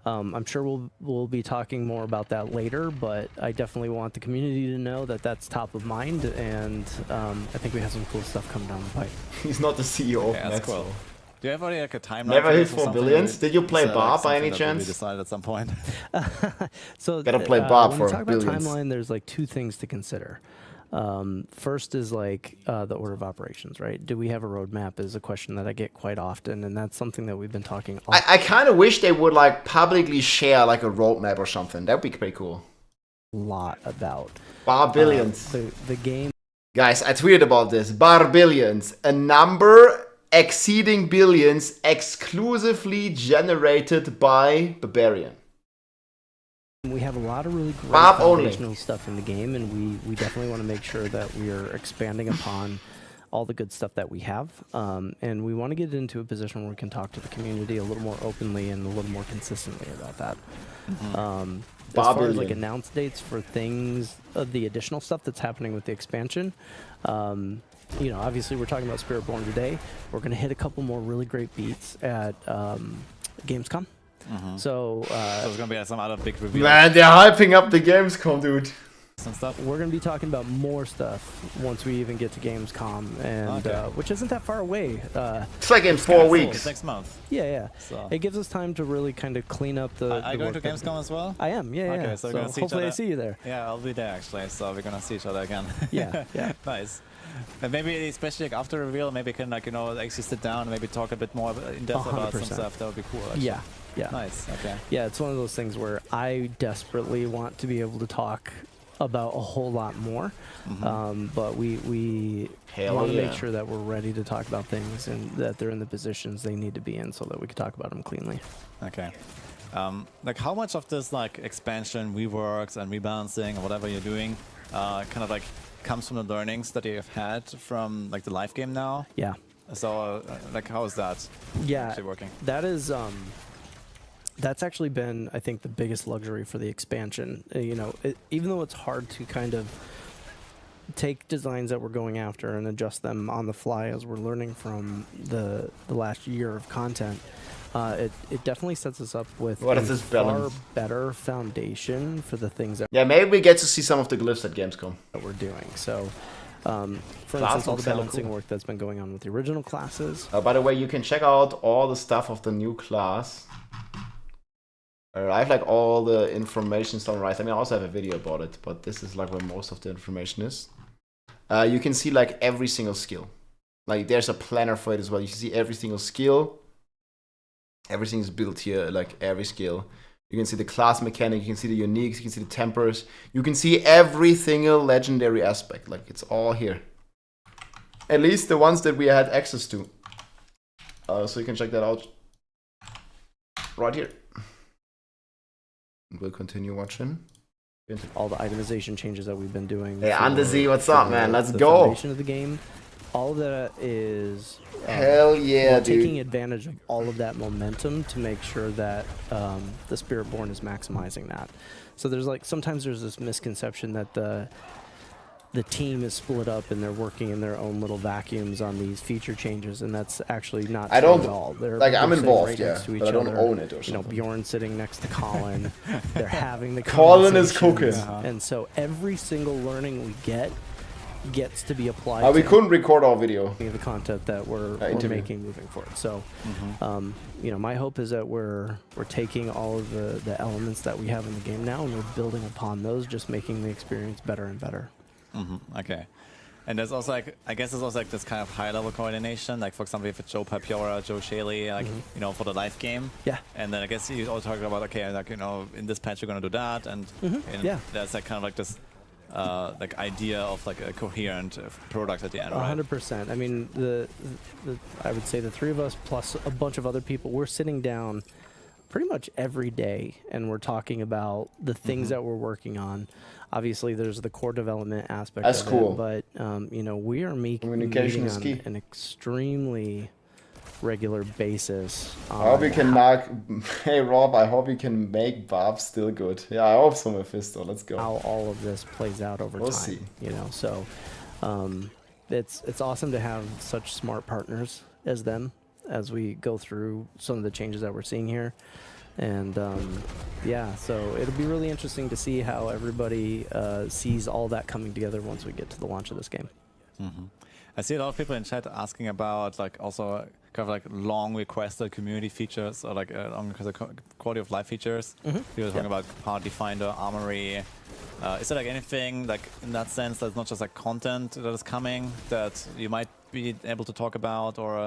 I'm sure we'll be talking more about that later. But I definitely want the community to know that that's top of mind, and I think we have some cool stuff coming down the pipe. He's not the CEO. Yeah, that's cool. Do you have already like a timeline? Never hit 4 billions. Did you play Bob by any chance? We decided at some point. So gotta play Bob for when we talk billions. about timeline, there's like two things to consider. First is like the order of operations, right? Do we have a roadmap? Is a question that I get quite often, and that's something that we've been talking. I kind of wish they would like publicly share like a roadmap or something. That would be pretty cool. Lot about Barbillions. The game. Guys, I tweeted about this. Barbillions, a number exceeding billions exclusively generated by Barbarian. We have a lot of really great Bob foundational stuff in the game, and we definitely want to make sure that we are expanding upon all the good stuff that we have. And we want to get into a position where we can talk to the community a little more openly and a little more consistently about that. As far as like announce dates for things, the additional stuff that's happening with the expansion, obviously we're talking about Spiritborn today. We're going to hit a couple more really great beats at Gamescom. So there's going to be some other big reveals. Man, they're hyping up the Gamescom, dude. Some stuff. We're going to be talking about more stuff once we even get to Gamescom, and which isn't that far away. It's like in 4 weeks. It's next month. Yeah. So. It gives us time to really kind of clean up the. Are you going to Gamescom as well? I am. Yeah. Okay, so we're gonna see each hopefully other. I see you there. Yeah, I'll be there actually. So we're gonna see each other again. Yeah. Nice. And maybe especially like after reveal, maybe can actually sit down and maybe talk a bit more in depth about some stuff. That would be cool. Actually. Yeah. Nice. Okay. Yeah, it's one of those things where I desperately want to be able to talk about a whole lot more, but we want to make sure that we're ready to talk about things and that they're in the positions they need to be in so that we can talk about them cleanly. Okay. Like how much of this like expansion, reworks and rebalancing or whatever you're doing, kind of like comes from the learnings that you've had from like the live game now. Yeah. So like, how is that actually working? That is that's actually been, I think, the biggest luxury for the expansion. You know, even though it's hard to kind of take designs that we're going after and adjust them on the fly as we're learning from the last year of content, it definitely sets us up with What a is this far balance? better foundation for the things that Yeah, maybe we get to see some of the glyphs at Gamescom. that we're doing. So, for Class instance, all the looks hella balancing cool. work that's been going on with the original classes. By the way, you can check out all the stuff of the new class. I have like all the information summarized. I mean, I also have a video about it, but this is like where most of the information is. You can see like every single skill. Like there's a planner for it as well. You can see every single skill. Everything is built here, like every skill. You can see the class mechanic, you can see the uniques, you can see the tempers. You can see every single legendary aspect. Like it's all here. At least the ones that we had access to. So you can check that out right here. We'll continue watching. All the itemization changes that we've been doing. Hey, for- Andezi, what's up, for man? Let's the go. foundation of the game. All of that is Hell yeah, we're dude. taking advantage of all of that momentum to make sure that the Spiritborn is maximizing that. So there's like sometimes there's this misconception that the team is split up and they're working in their own little vacuums on these feature changes, and that's actually not I true don't- at all. like, I'm sitting involved, right yeah, next to each but I don't other. own it or You know, something. Bjorn sitting next to Colin. They're having the Colin is conversations, cooking. and so every single learning we gets to be applied. We to couldn't record our video. The content that we're interview. making moving forward. So, you know, my hope is that we're taking all of the elements that we have in the game now, and we're building upon those, just making the experience better and better. Okay. And there's also like, I guess there's also like this kind of high-level coordination, like for example, if it's Joe Papiora, Joe Shaley, like you know, for the live game. Yeah. And then I guess you also talking about, okay, like, you know, in this patch you're gonna do that, and Yeah. that's like kind of like this like idea of like a coherent product at the end, right? 100%. I mean, the I would say the three of us plus a bunch of other people, we're sitting down pretty much every day, and we're talking about the things that we're working on. Obviously, there's the core development aspect That's of cool. it, but you know, we are Communication meeting is on key. an extremely regular basis. I hope we can knock. Hey Rob, I hope we can make Bob still good. Yeah, I hope so, Mephisto. Let's go. How all of this plays out over We'll time. see. You know, so it's awesome to have such smart partners as them as we go through some of the changes that we're seeing here. And yeah, so it'll be really interesting to see how everybody sees all that coming together once we get to the launch of this game. I see a lot of people in chat asking about like also kind of like long requested community features or like long requested quality of life features. People are talking about Party Finder, Armory. Is there like anything like in that sense that's not just like content that is coming that you might be able to talk about, or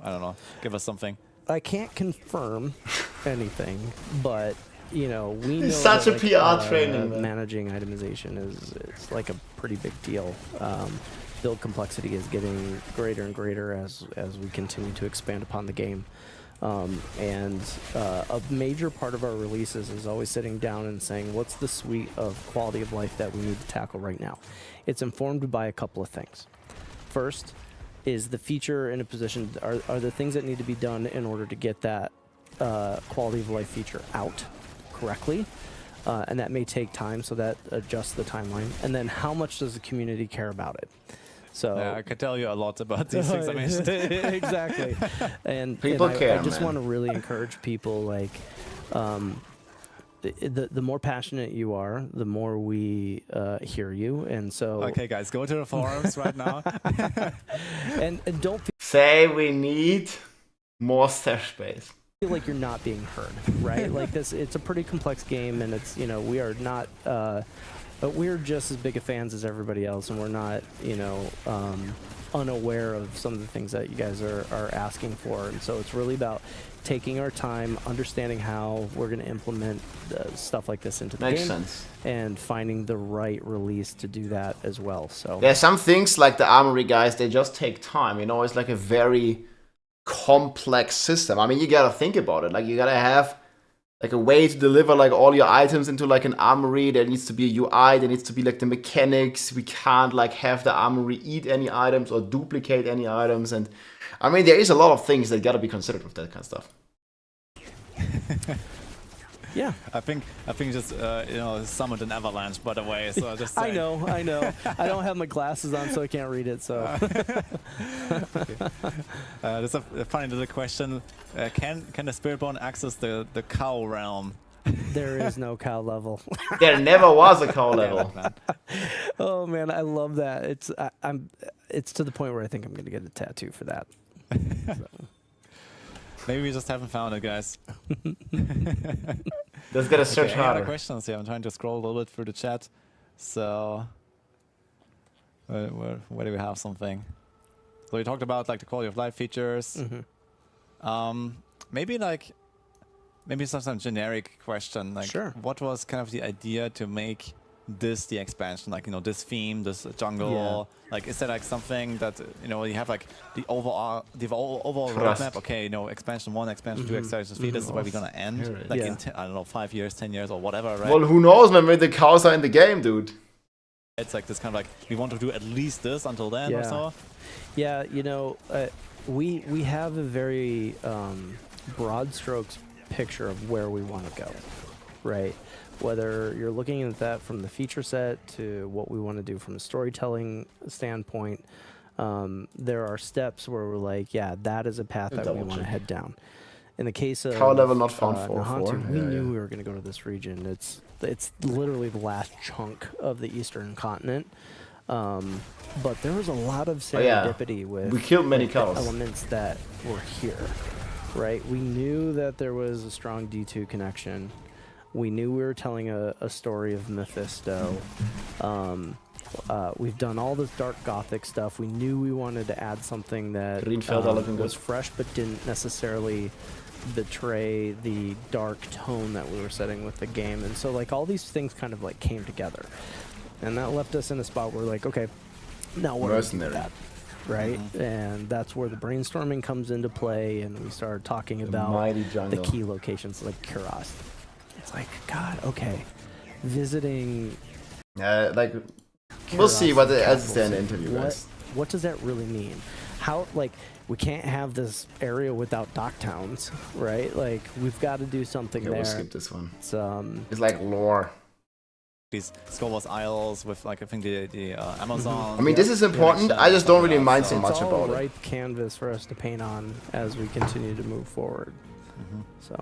I don't know, give us something? I can't confirm anything, but you know, we know It's such that, a PR training, man. managing itemization is like a pretty big deal. Build complexity is getting greater and greater as we continue to expand upon the game. And a major part of our releases is always sitting down and saying, what's the suite of quality of life that we need to tackle right now? It's informed by a couple of things. First, is the feature in a position, are there things that need to be done in order to get that quality of life feature out correctly? And that may take time, so that adjusts the timeline. And then how much does the community care about it? So Yeah, I can tell you a lot about these things. I mean, exactly. And People care, I just man. want to really encourage people, like, the more passionate you are, the more we hear you. And so okay, guys, go to the forums right now. and don't Say we need more stash space. feel like you're not being heard, right? Like this, it's a pretty complex game, and it's, you know, we are not, but we're just as big of fans as everybody else, and we're not, you know, unaware of some of the things that you guys are asking for. And so it's really about taking our time, understanding how we're going to implement stuff like this into the Makes game, sense. and finding the right release to do that as well. So Yeah, some things like the Armory guys, they just take time. You know, it's like a very complex system. I mean, you gotta think about it. Like, you gotta have like a way to deliver like all your items into like an armory. There needs to be a UI, there needs to be like the mechanics. We can't like have the armory eat any items or duplicate any items. And I mean, there is a lot of things that gotta be considered with that kind of stuff. Yeah, I think just you know, summoned an avalanche, by the way. So just I know. I don't have my glasses on, so I can't read it. So there's a funny little question: Can the Spiritborn access the cow realm? There is no cow level. There never was a cow level. Oh man, I love that. It's to the point where I think I'm gonna get a tattoo for that. So. Maybe we just haven't found it, guys. Let's get a search any other harder. questions? Yeah, I'm trying to scroll a little bit through the chat. So, where do we have something? So we talked about like the quality of life features. Maybe some generic question. Like, what was kind of the idea to make this the expansion? Like, you know, this theme, this jungle. Like, is there like something that, you know, you have like the overall roadmap? Okay, you know, expansion 1, expansion 2, expansion 3. This is where we're gonna end. Like in I don't know, 5 years, 10 years, or whatever. Right? Well, who knows, man? Maybe the cows are in the game, dude. It's like this kind of like, we want to do at least this until then or so. Yeah, you know, we have a very broad strokes picture of where we want to go, right? Whether you're looking at that from the feature set to what we want to do from a storytelling standpoint, there are steps where we're like, yeah, that is a path that we want to head down. In the case of cow level not found Nahantu, we knew we were going to go to this region. It's literally the last chunk of the eastern continent. But there was a lot of serendipity with we killed many cows. Elements that were here, right? We knew that there was a strong D2 connection. We knew we were telling a story of Mephisto. We've done all this dark gothic stuff. We knew we wanted to add something that was fresh but didn't necessarily betray the dark tone that we were setting with the game. And so like all these things kind of like came together. And that left us in a spot where like, okay, now what do we do with that? Right? And that's where the brainstorming comes into play, and we started talking about the key locations like Kuros. It's like, God, okay, visiting. Like, we'll see what as the interview, guys. What does that really mean? How, like, we can't have this area without dock towns, right? Like, we've got to do something there. We'll skip this one. It's like lore. These Skovos Isles with, like, I think the Amazon. I mean, this is important. I just don't really mind so much about it. It's all ripe canvas for us to paint on as we continue to move forward. So.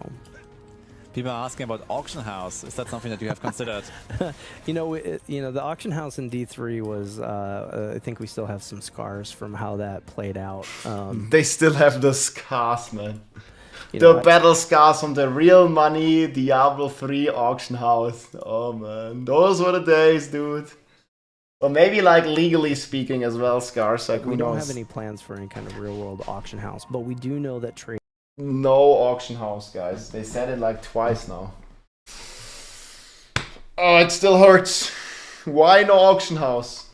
People are asking about auction house. Is that something that you have considered? You know, the auction house in D3 was. I think we still have some scars from how that played out. They still have the scars, man. The battle scars from the real money Diablo 3 auction house. Oh man, those were the days, dude. Or maybe like legally speaking as well, scars. Like we don't have any plans for any kind of real world auction house, but we do know that trade. No auction house, guys. They said it like twice now. Oh, it still hurts. Why no auction house?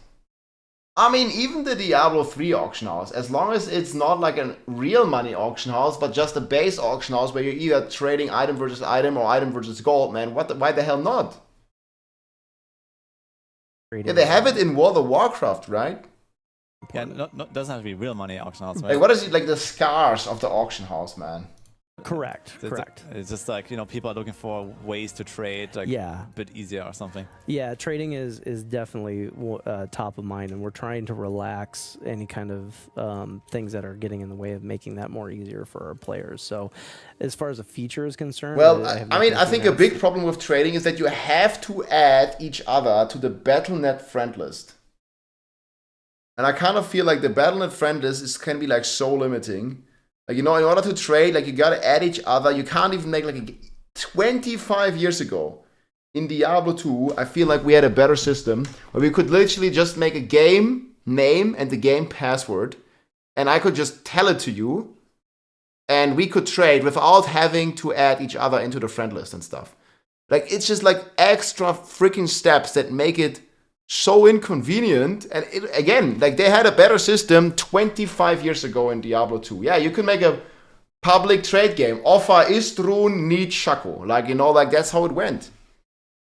I mean, even the Diablo 3 auction house, as long as it's not like a real money auction house, but just a base auction house where you're either trading item versus item or item versus gold, man. Why the hell not? Yeah, they have it in World of Warcraft, right? Yeah, doesn't have to be real money auction house, right? Like, what is it, like the scars of the auction house, man? Correct. It's just like, you know, people are looking for ways to trade, like a bit easier or something. Yeah, trading is definitely top of mind, and we're trying to relax any kind of things that are getting in the way of making that more easier for our players. So, as far as a feature is concerned, well, I think a big problem with trading is that you have to add each other to the Battle.net friend list. And I kind of feel like the Battle.net friend list can be like so limiting. Like, you know, in order to trade, like you gotta add each other. You can't even make like 25 years ago in Diablo 2, I feel like we had a better system where we could literally just make a game name and the game password, and I could just tell it to you, and we could trade without having to add each other into the friend list and stuff. Like, it's just like extra freaking steps that make it so inconvenient. And again, like they had a better system 25 years ago in Diablo 2. Yeah, you can make a public trade game. Offer Istrun need Shaco. Like, you know, like that's how it went.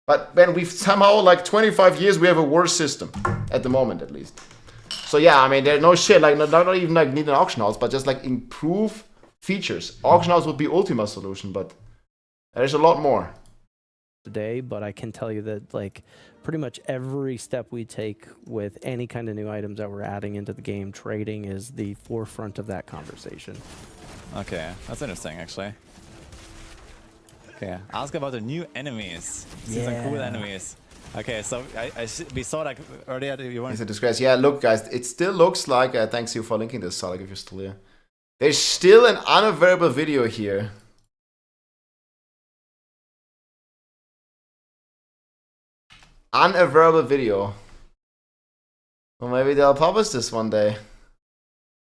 But when we've somehow, like 25 years, we have a worse system. At the moment, at least. So yeah, I mean, there's no shit, like not even like need an auction house, but just like improve features. Auction house would be Ultima solution, but there's a lot more. Today, but I can tell you that like pretty much every step we take with any kind of new items that we're adding into the game, trading is the forefront of that conversation. Okay, that's interesting actually. Okay, ask about the new enemies. See some cool enemies. Okay, so we saw like earlier. It's a disgrace. Yeah, look, guys, it still looks like. Thanks you for linking this, Salik, if you're still here. There's still an unavailable video here. Unavailable video. Well, maybe they'll publish this one day.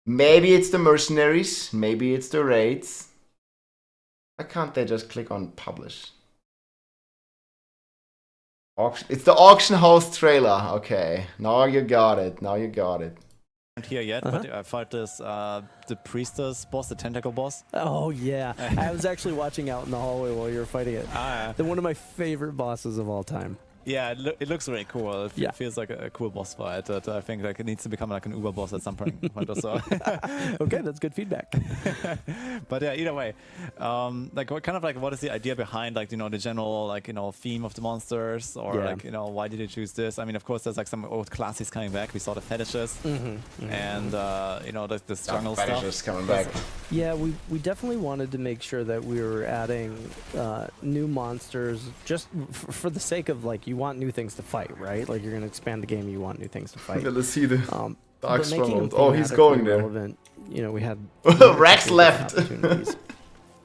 Maybe it's the mercenaries. Maybe it's the raids. Why can't they just click on publish? Auction. It's the auction house trailer. Okay, now you got it. Now you got it. Not here yet, but I fought this the priestess boss, the tentacle boss. Oh yeah, I was actually watching out in the hallway while you were fighting it. They're one of my favorite bosses of all time. Yeah, it looks really cool. It feels like a cool boss fight that I think like it needs to become like an Uber boss at some point or so. Okay, that's good feedback. But yeah, either way, like what is the idea behind like, you know, the general like, you know, theme of the monsters, or like, you know, why did you choose this? I mean, of course, there's like some old classes coming back. We saw the fetishes and you know, the jungle stuff. Fetishes coming back. Yeah, we definitely wanted to make sure that we were adding new monsters just for the sake of like, you want new things to fight, right? Like you're going to expand the game, you want new things to fight. Let's see the Dark Stronghold. Oh, he's going there. Relevant, you know, we had Rex left.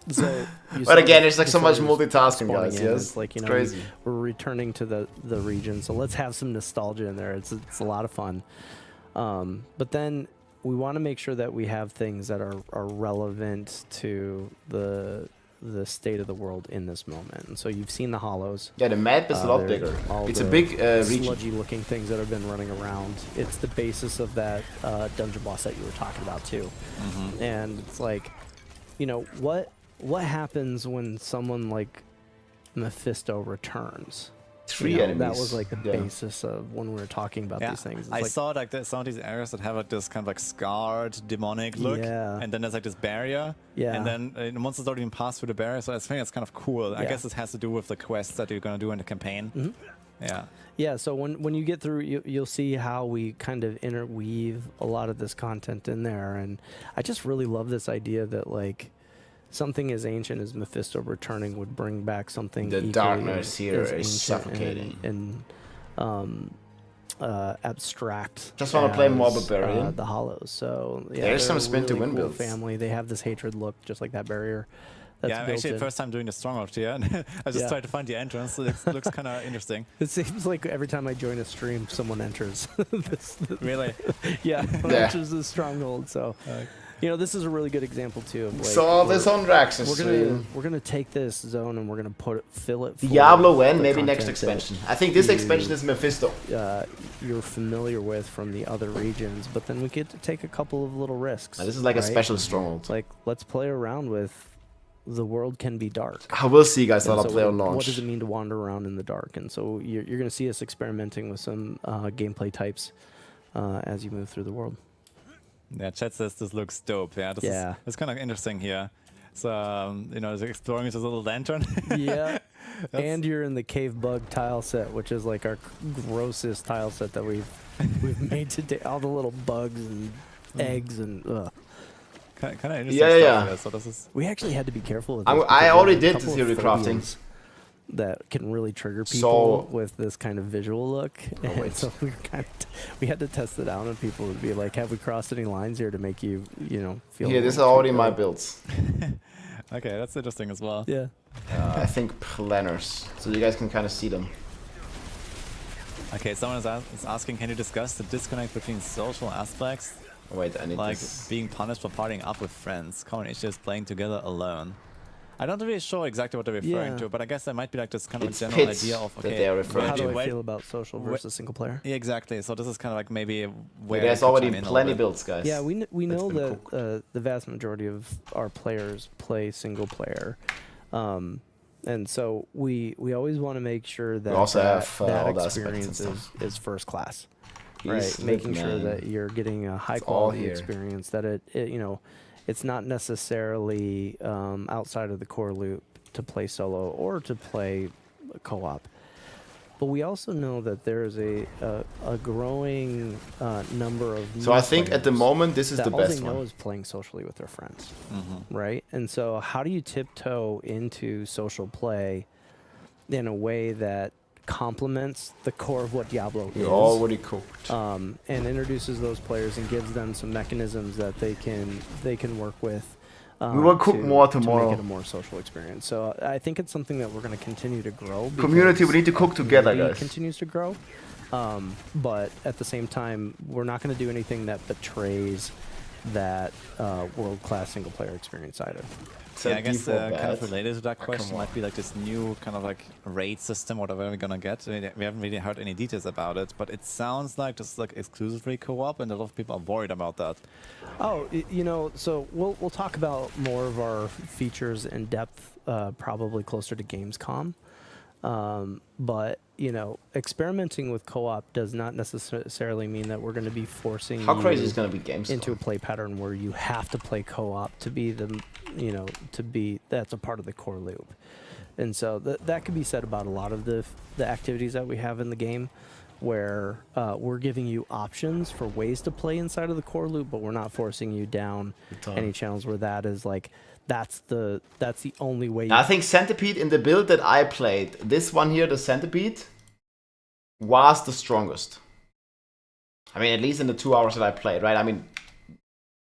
So but again, there's like so much multitasking, guys. Yes, it's like, you know, crazy. We're returning to the region, so let's have some nostalgia in there. It's a lot of fun. But then we want to make sure that we have things that are relevant to the state of the world in this moment. And so you've seen the hollows. Yeah, the map is a lot bigger. It's a big region. Sludgy looking things that have been running around. It's the basis of that dungeon boss that you were talking about too. And it's like, you know, what happens when someone like Mephisto returns? Three enemies. That was like the basis of when we were talking about these things. It's I like, saw like some of these areas that have like this kind of like scarred demonic look, and then there's like this barrier, and then the monsters don't even pass through the barrier. So I think it's kind of cool. I guess it has to do with the quests that you're gonna do in the campaign. Yeah, so when you get through, you'll see how we kind of interweave a lot of this content in there, and I just really love this idea that like something as ancient as Mephisto returning would bring back something. The darkness here is suffocating and abstract. Just want to play more Barbarian. The Hollows. So yeah, there's some spin really to win cool builds. Family. They have this hatred look, just like that barrier. That's yeah, actually the first time doing the Stronghold here. I just tried to find the entrance. So it looks kind of interesting. It seems like every time I join a stream, someone enters. Really? Yeah, enters the Stronghold. So. You know, this is a really good example too. Of like, saw this on Rax's stream. We're gonna take this zone and we're gonna fill it. Diablo when? Maybe next expansion. I think this expansion is Mephisto. You're familiar with from the other regions, but then we get to take a couple of little risks. Now, this is like a special stronghold. Like, let's play around with the world can be dark. I will see, guys. I'll play on launch. What does it mean to wander around in the dark? And so you're gonna see us experimenting with some gameplay types as you move through the world. Yeah, chat says this looks dope. Yeah, it's kind of interesting here. So you know, exploring with this little lantern. Yeah, and you're in the cave bug tile set, which is like our grossest tile set that we've made today. All the little bugs and eggs and kind of interesting stuff. Yeah. So this is. We actually had to be careful with this. I already did the theory crafting. That can really trigger people with this kind of visual look. And so we had to test it out, and people would be like, have we crossed any lines here to make you feel... Yeah, this is already my builds. Okay, that's interesting as well. Yeah. I think planners, so you guys can kind of see them. Okay, someone is asking, can you discuss the disconnect between social aspects? Wait, I need like being punished for partying up with friends, common issues playing together alone. I'm not really sure exactly what they're referring Yeah. to, but I guess there might be like this kind of It's general pits idea of that okay, they are referring How do to. I feel about social versus single player? Yeah, exactly. So this is kind of like maybe where There's they could already chime in a plenty little bit. builds, guys. Yeah, we That's know been that the vast majority of our players play single player, and so we always want to make sure that also have, that all the aspects and experience stuff. is first class, He's right? lit, Making sure man. that you're getting a high It's all quality here. experience. That it you know, it's not necessarily outside of the core loop to play solo or to play co-op. But we also know that there is a growing number of So I think at the players moment this is that the all best they know one. is playing socially with their friends, Mhm. right? And so how do you tiptoe into social play in a way that complements the core of what Diablo is? You're already cooked. And introduces those players and gives them some mechanisms that they can work with. We will cook more to tomorrow. make it a more social experience. So I think it's something that we're going to continue to grow. Community, we because need to cook our together, community guys. Continues to grow, but at the same time, we're not going to do anything that betrays that world-class single-player experience either. Yeah, I guess kind of bad. related to that Oh, question come might be like this new kind of like raid system, whatever we're gonna get. I mean, we haven't really heard any details about it, but it sounds like just like exclusively co-op, and a lot of people are worried about that. Oh, you know, so we'll talk about more of our features in depth, probably closer to Gamescom. But you know, experimenting with co-op does not necessarily mean that we're going to be forcing How crazy you is going to be Gamescom? into a play pattern where you have to play co-op to be the, you know, that's a part of the core loop. And so that could be said about a lot of the activities that we have in the game, where we're giving you options for ways to play inside of the core loop, but we're not forcing you down any channels where that is like that's the only way. I think Centipede in the build that I played, this one here, the Centipede, was the strongest. I mean, at least in the 2 hours that I played, right? I mean,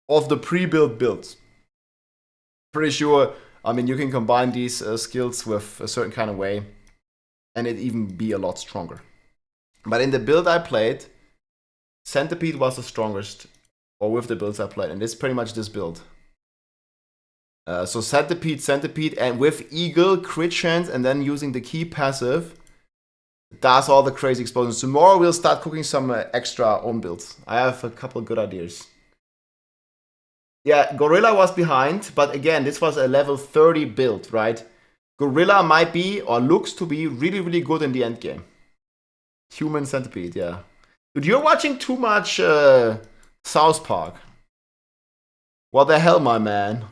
of the pre-built builds. Pretty sure, I mean, you can combine these skills with a certain kind of way, and it even be a lot stronger. But in the build I played, Centipede was the strongest, or with the builds I played, and it's pretty much this build. So Centipede, and with Eagle, crit chance, and then using the key passive, does all the crazy explosions. Tomorrow we'll start cooking some extra own builds. I have a couple good ideas. Yeah, Gorilla was behind, but again, this was a level 30 build, right? Gorilla might be, or looks to be, really, really good in the end game. Human Centipede, yeah. Dude, you're watching too much South Park. What the hell, my man?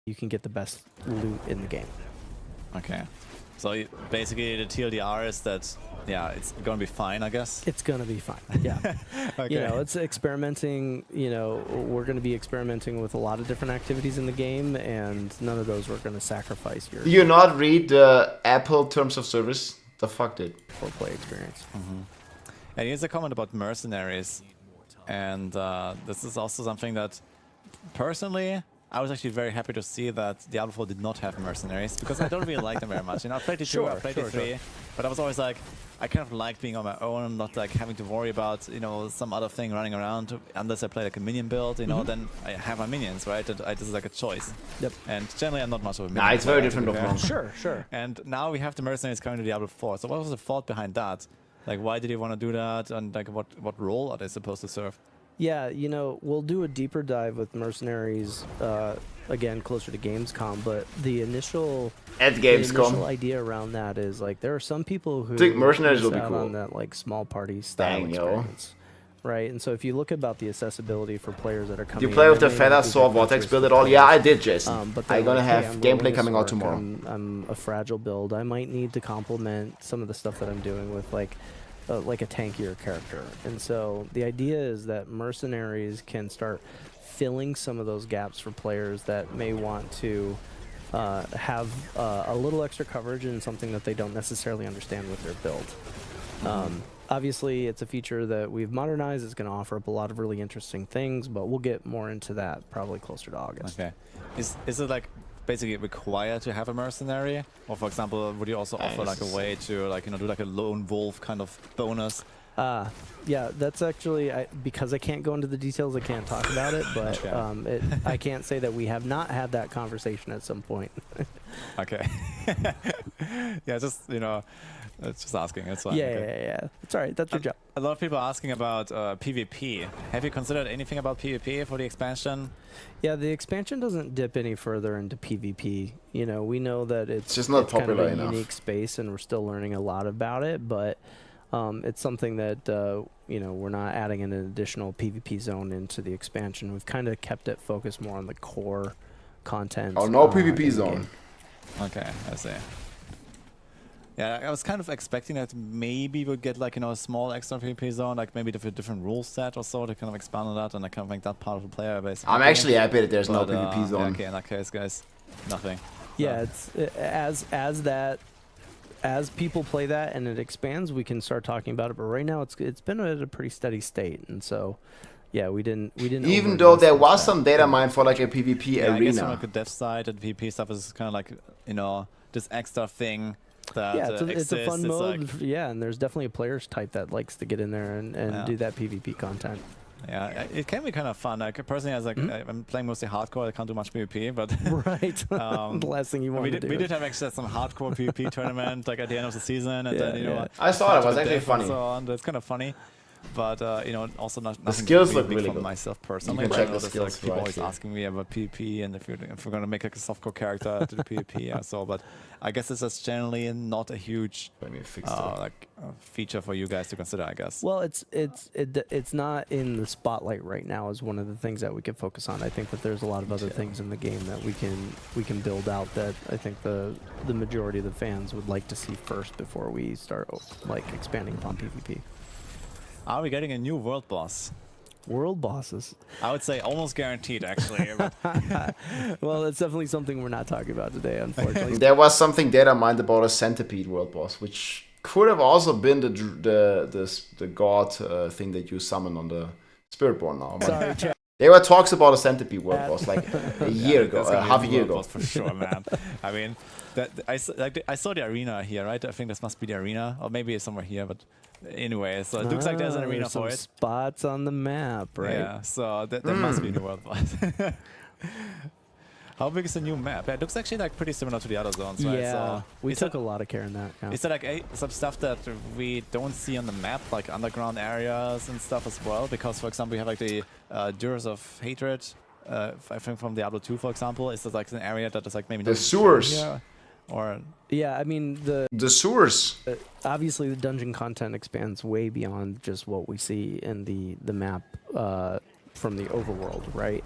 You can get the best loot in the game. Okay. So basically the TLDR is that, yeah, it's going to be fine, I guess? It's going to be fine, yeah. Okay. You know, it's experimenting, you know, we're going to be experimenting with a lot of different activities in the game, and none of those we're going to sacrifice your... Do you not read the Apple Terms of Service? The fuck did? For play experience. Mm-hmm. And here's a comment about mercenaries. And this is also something that, personally, I was actually very happy to see that Diablo 4 did not have mercenaries, because I don't really like them very much. You know, I played it 2, I played it 3, but I was always like, I kind of liked being on my own, not like having to worry about, you know, some other thing running around, unless I play like a minion build, you know, then I have my minions, right? And this is like a choice. Yep. And generally I'm not much of a minion Nah, it's very player, different to be of fair. one. Sure. And now we have the mercenaries coming to Diablo 4. So what was the thought behind that? Like, why did you want to do that? And like, what role are they supposed to serve? Yeah, you know, we'll do a deeper dive with mercenaries, again, closer to Gamescom, but the initial idea around that is, like, there are some people who think mercenaries miss will be out cool. on that, like, small party style Dang, yo. experience. Right, and so if you look about the accessibility for players that are coming You play in, with the there may not Feather be Sword good Vortex features build for at all? Yeah, I players. did, Jason. But I'm gonna like, have hey, I'm gameplay rolling a coming out Sorc, tomorrow. I'm a fragile build. I might need to complement some of the stuff that I'm doing with, like a tankier character. And so the idea is that mercenaries can start filling some of those gaps for players that may want to have a little extra coverage in something that they don't necessarily understand with their build. Obviously, it's a feature that we've modernized. It's going to offer up a lot of really interesting things, but we'll get more into that probably closer to August. Okay. Is it like basically required to have a mercenary? Or for example, would you also offer like a way to, like, you know, do like a lone wolf kind of bonus Yeah, that's actually because I can't go into the details. I can't talk about it, but I can't say that we have not had that conversation at some point. Okay. Yeah, just it's just asking. It's fine. Yeah. It's all right. That's your job. A lot of people are asking about PvP. Have you considered anything about PvP for the expansion? Yeah, the expansion doesn't dip any further into PvP. We know that it's just not popular kind of a enough. unique space, and we're still learning a lot about it. But it's something that we're not adding an additional PvP zone into the expansion. We've kind of kept it focused more on the core content. Oh, no PvP zone. Okay, I see. Yeah, I was kind of expecting that maybe we'd get like a small extra PvP zone, like maybe with a different rule set or so to kind of expand on that, and I kind of make that part of the player base. I'm actually happy that there's no PvP zone. Yeah, okay, in that case, guys, nothing. Yeah, as people play that and it expands, we can start talking about it. But right now, it's been at a pretty steady state, and so. Yeah, we didn't. Even though there was some data mine for like a PvP arena. I guess from like a dev side and PvP stuff is kind of like this extra thing that it's a fun mode. Like, yeah, and there's definitely a players type that likes to get in there and do that PvP content. Yeah, it can be kind of fun. Like personally, as I'm playing mostly hardcore, I can't do much PvP, but right, the last thing you want to do. We did have actually some hardcore PvP tournament like at the end of the season, and then I saw it was actually funny. So that's kind of funny. But also nothing. The skills look big really for good. myself personally. You can check the skills. Like, people always asking me about PvP and if we're gonna make like a softcore character to the PvP. But I guess this is generally not a huge feature for you guys to consider. I guess. Well, it's not in the spotlight right now as one of the things that we can focus on. I think that there's a lot of other things in the game that we can build out that I think the majority of the fans would like to see first before we start like expanding upon PvP. Are we getting a new world boss? World bosses? I would say almost guaranteed, actually. Well, that's definitely something we're not talking about today, unfortunately. There was something data mined about a centipede world boss, which could have also been the god thing that you summon on the Spiritborn now. Sorry, chat. There were talks about a centipede world boss like a year ago, half a year ago. For sure, man. I mean, I saw the arena here, right? I think this must be the arena, or maybe it's somewhere here, but anyway, so it looks like there's an arena for it. Spots on the map, right? Yeah, so that must be the world boss. How big is the new map? Yeah, it looks actually like pretty similar to the other zones, right? Yeah, so we took a lot of care in that. Yeah. Is there like some stuff that we don't see on the map, like underground areas and stuff as well? Because, for example, we have like the Durs of Hatred, I think from Diablo 2, for example. Is that like an area that is like maybe the sewers? Here? Or yeah, I mean the sewers. Obviously, the dungeon content expands way beyond just what we see in the map from the overworld, right?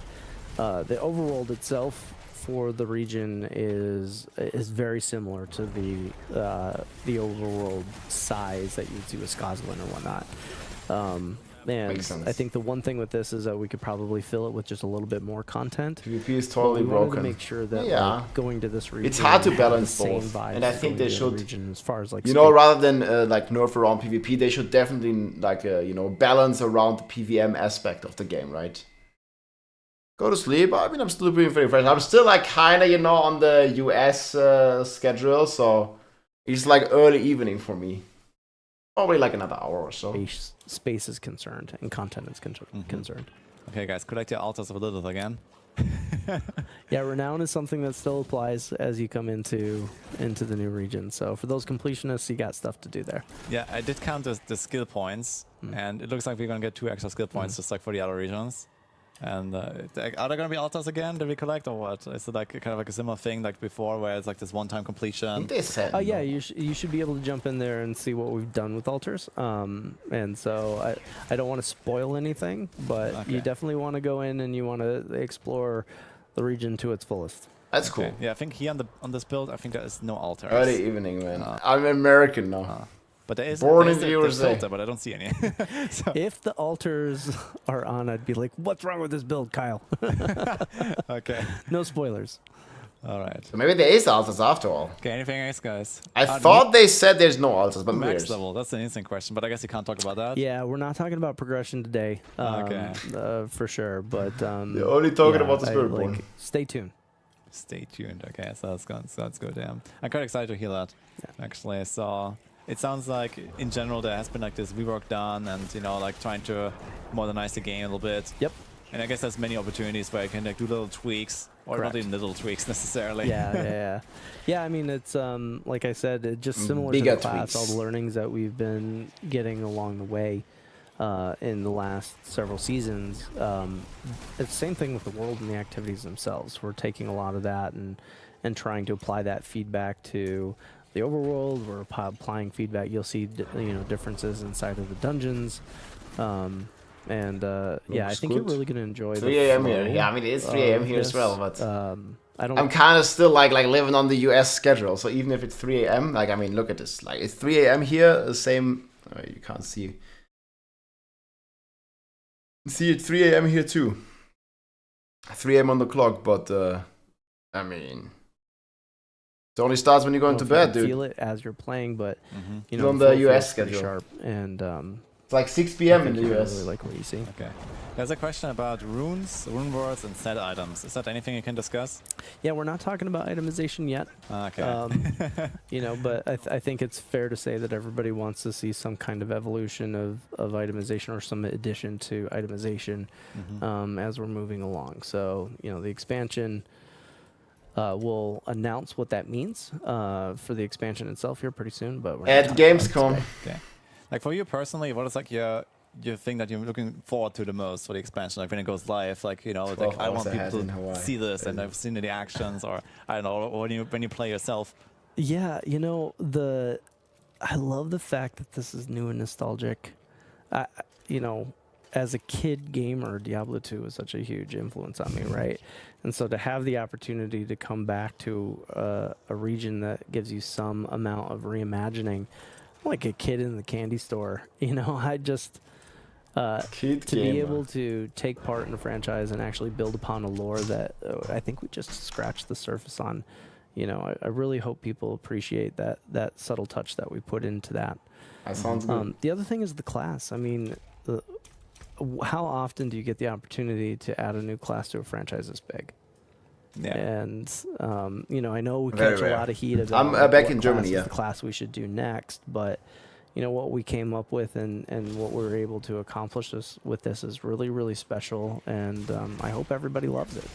The overworld itself for the region is very similar to the overworld size that you'd see with Scotland or whatnot. And I think the one thing with this is that we could probably fill it with just a little bit more content. PvP is totally we broken. To make sure that like, going to this region, it's hard to balance both, and I think they should. Region as far as like rather than like nerf around PvP, they should definitely like balance around the PvM aspect of the game, right? Go to sleep. I mean, I'm still being very fresh. I'm still like kind of on the US schedule, so it's like early evening for me. Probably like another hour or so. Space is concerned and content is concerned. Okay, guys, collect your altars of Lilith again. Yeah, renown is something that still applies as you come into the new region. So for those completionists, you got stuff to do there. Yeah, I did count the skill points, and it looks like we're gonna get 2 extra skill points, just like for the other regions. And are there gonna be altars again that we collect, or what? Is it like kind of like a similar thing like before, where it's like this one-time completion? Yeah, you should be able to jump in there and see what we've done with altars. And so I don't want to spoil anything, but you definitely want to go in and you want to explore the region to its fullest. That's cool. Yeah, I think here on this build, I think there is no altars. Early evening, man. I'm American now. But there is born in the USA, filter, but I don't see any. So. If the altars are on, I'd be like, "What's wrong with this build, Kyle?" Okay. No spoilers. All right. So maybe there is altars after all. Okay. Anything else, guys? I thought they said there's no altars, but max level. That's an interesting question, but I guess you can't talk about that. Yeah, we're not talking about progression today. For sure. But you're only talking about the Spiritborn. Stay tuned. Stay tuned. Okay, so that's good. Yeah, I'm quite excited to hear that. Yeah. Actually, so it sounds like in general there has been like this rework done, and you know, like trying to modernize the game a little bit. Yep. And I guess there's many opportunities where you can like do little tweaks, or Correct. not even little tweaks necessarily. Yeah, I mean, it's like I said, it's just similar to Bigger the class, tweaks. all the learnings that we've been getting along the way in the last several seasons. It's the same thing with the world and the activities themselves. We're taking a lot of that and trying to apply that feedback to the overworld. We're applying feedback. You'll see differences inside of the dungeons. Yeah, I think you're really gonna enjoy 3 a.m. here. Yeah, I mean it is 3 a.m. here as well, but I'm kind of still like living on the US schedule. So even if it's 3 a.m., like I mean, look at this. Like it's 3 a.m. here, the same. You can't see. See, it's 3 a.m. here too. 3 a.m. on the clock, but I mean, it only starts when you're going to bed, dude. Feel it as you're playing, but It's on the US schedule. Sharp and it's like 6 p.m. in the US. Really like what you see. Okay. There's a question about runes, rune words, and set items. Is that anything you can discuss? Yeah, we're not talking about itemization yet. Okay. But I think it's fair to say that everybody wants to see some kind of evolution of itemization or some addition to itemization as we're moving along. So, the expansion we'll announce what that means for the expansion itself here pretty soon. But we're at Gamescom. Okay. Like for you personally, what is like your thing that you're looking forward to the most for the expansion? Like when it goes live, like like I want people to see this, and I've seen the actions, or I don't know, or when you play yourself. Yeah, I love the fact that this is new and nostalgic. As a kid gamer, Diablo 2 was such a huge influence on me, right? And so to have the opportunity to come back to a region that gives you some amount of reimagining, like a kid in the candy store, I just to be able to take part in a franchise and actually build upon a lore that I think we just scratched the surface on. I really hope people appreciate that subtle touch that we put into that. That sounds good. The other thing is the class. I mean, how often do you get the opportunity to add a new class to a franchise this big? Yeah. And I know we Very catch a rare. lot of heat about I'm back what in Germany, class is the class we should do next, but what we came up with and what we're able to accomplish with this is really, really special, and I hope everybody loves it.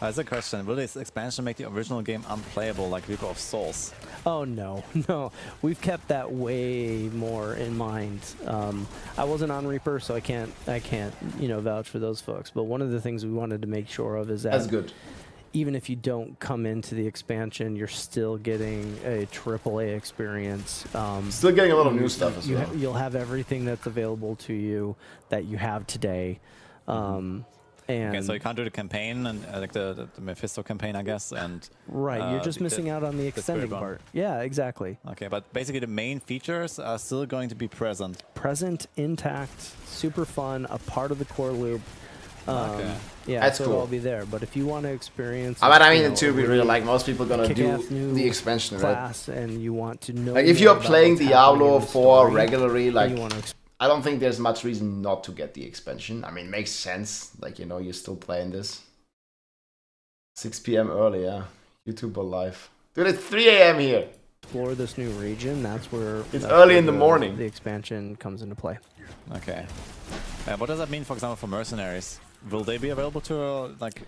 That's a question. Will this expansion make the original game unplayable like Reaper of Souls? Oh no, we've kept that way more in mind. I wasn't on Reaper, so I can't vouch for those folks. But one of the things we wanted to make sure of is that that's good. Even if you don't come into the expansion, you're still getting a AAA experience. Still getting a lot of new stuff as well. You'll have everything that's available to you that you have today. Okay, so you can't do the campaign and like the Mephisto campaign, I guess, and right. You're just missing out on the extending part. Yeah, exactly. Okay, but basically the main features are still going to be present. Present, intact, super fun, a part of the core loop. Okay. Yeah, that's so cool. it'll all be there. But if you want to experience, but I mean, to be real, like most people gonna do new the expansion, class, right? And you want to know. Like if you're playing Diablo 4 regularly, like I don't think there's much reason not to get the expansion. I mean, it makes sense. Like you're still playing this. 6 p.m. early, yeah. YouTube or live. Dude, it's 3 a.m. here. Explore this new region. That's where it's early in the morning. The expansion comes into play. Okay. What does that mean, for example, for mercenaries? Will they be available to like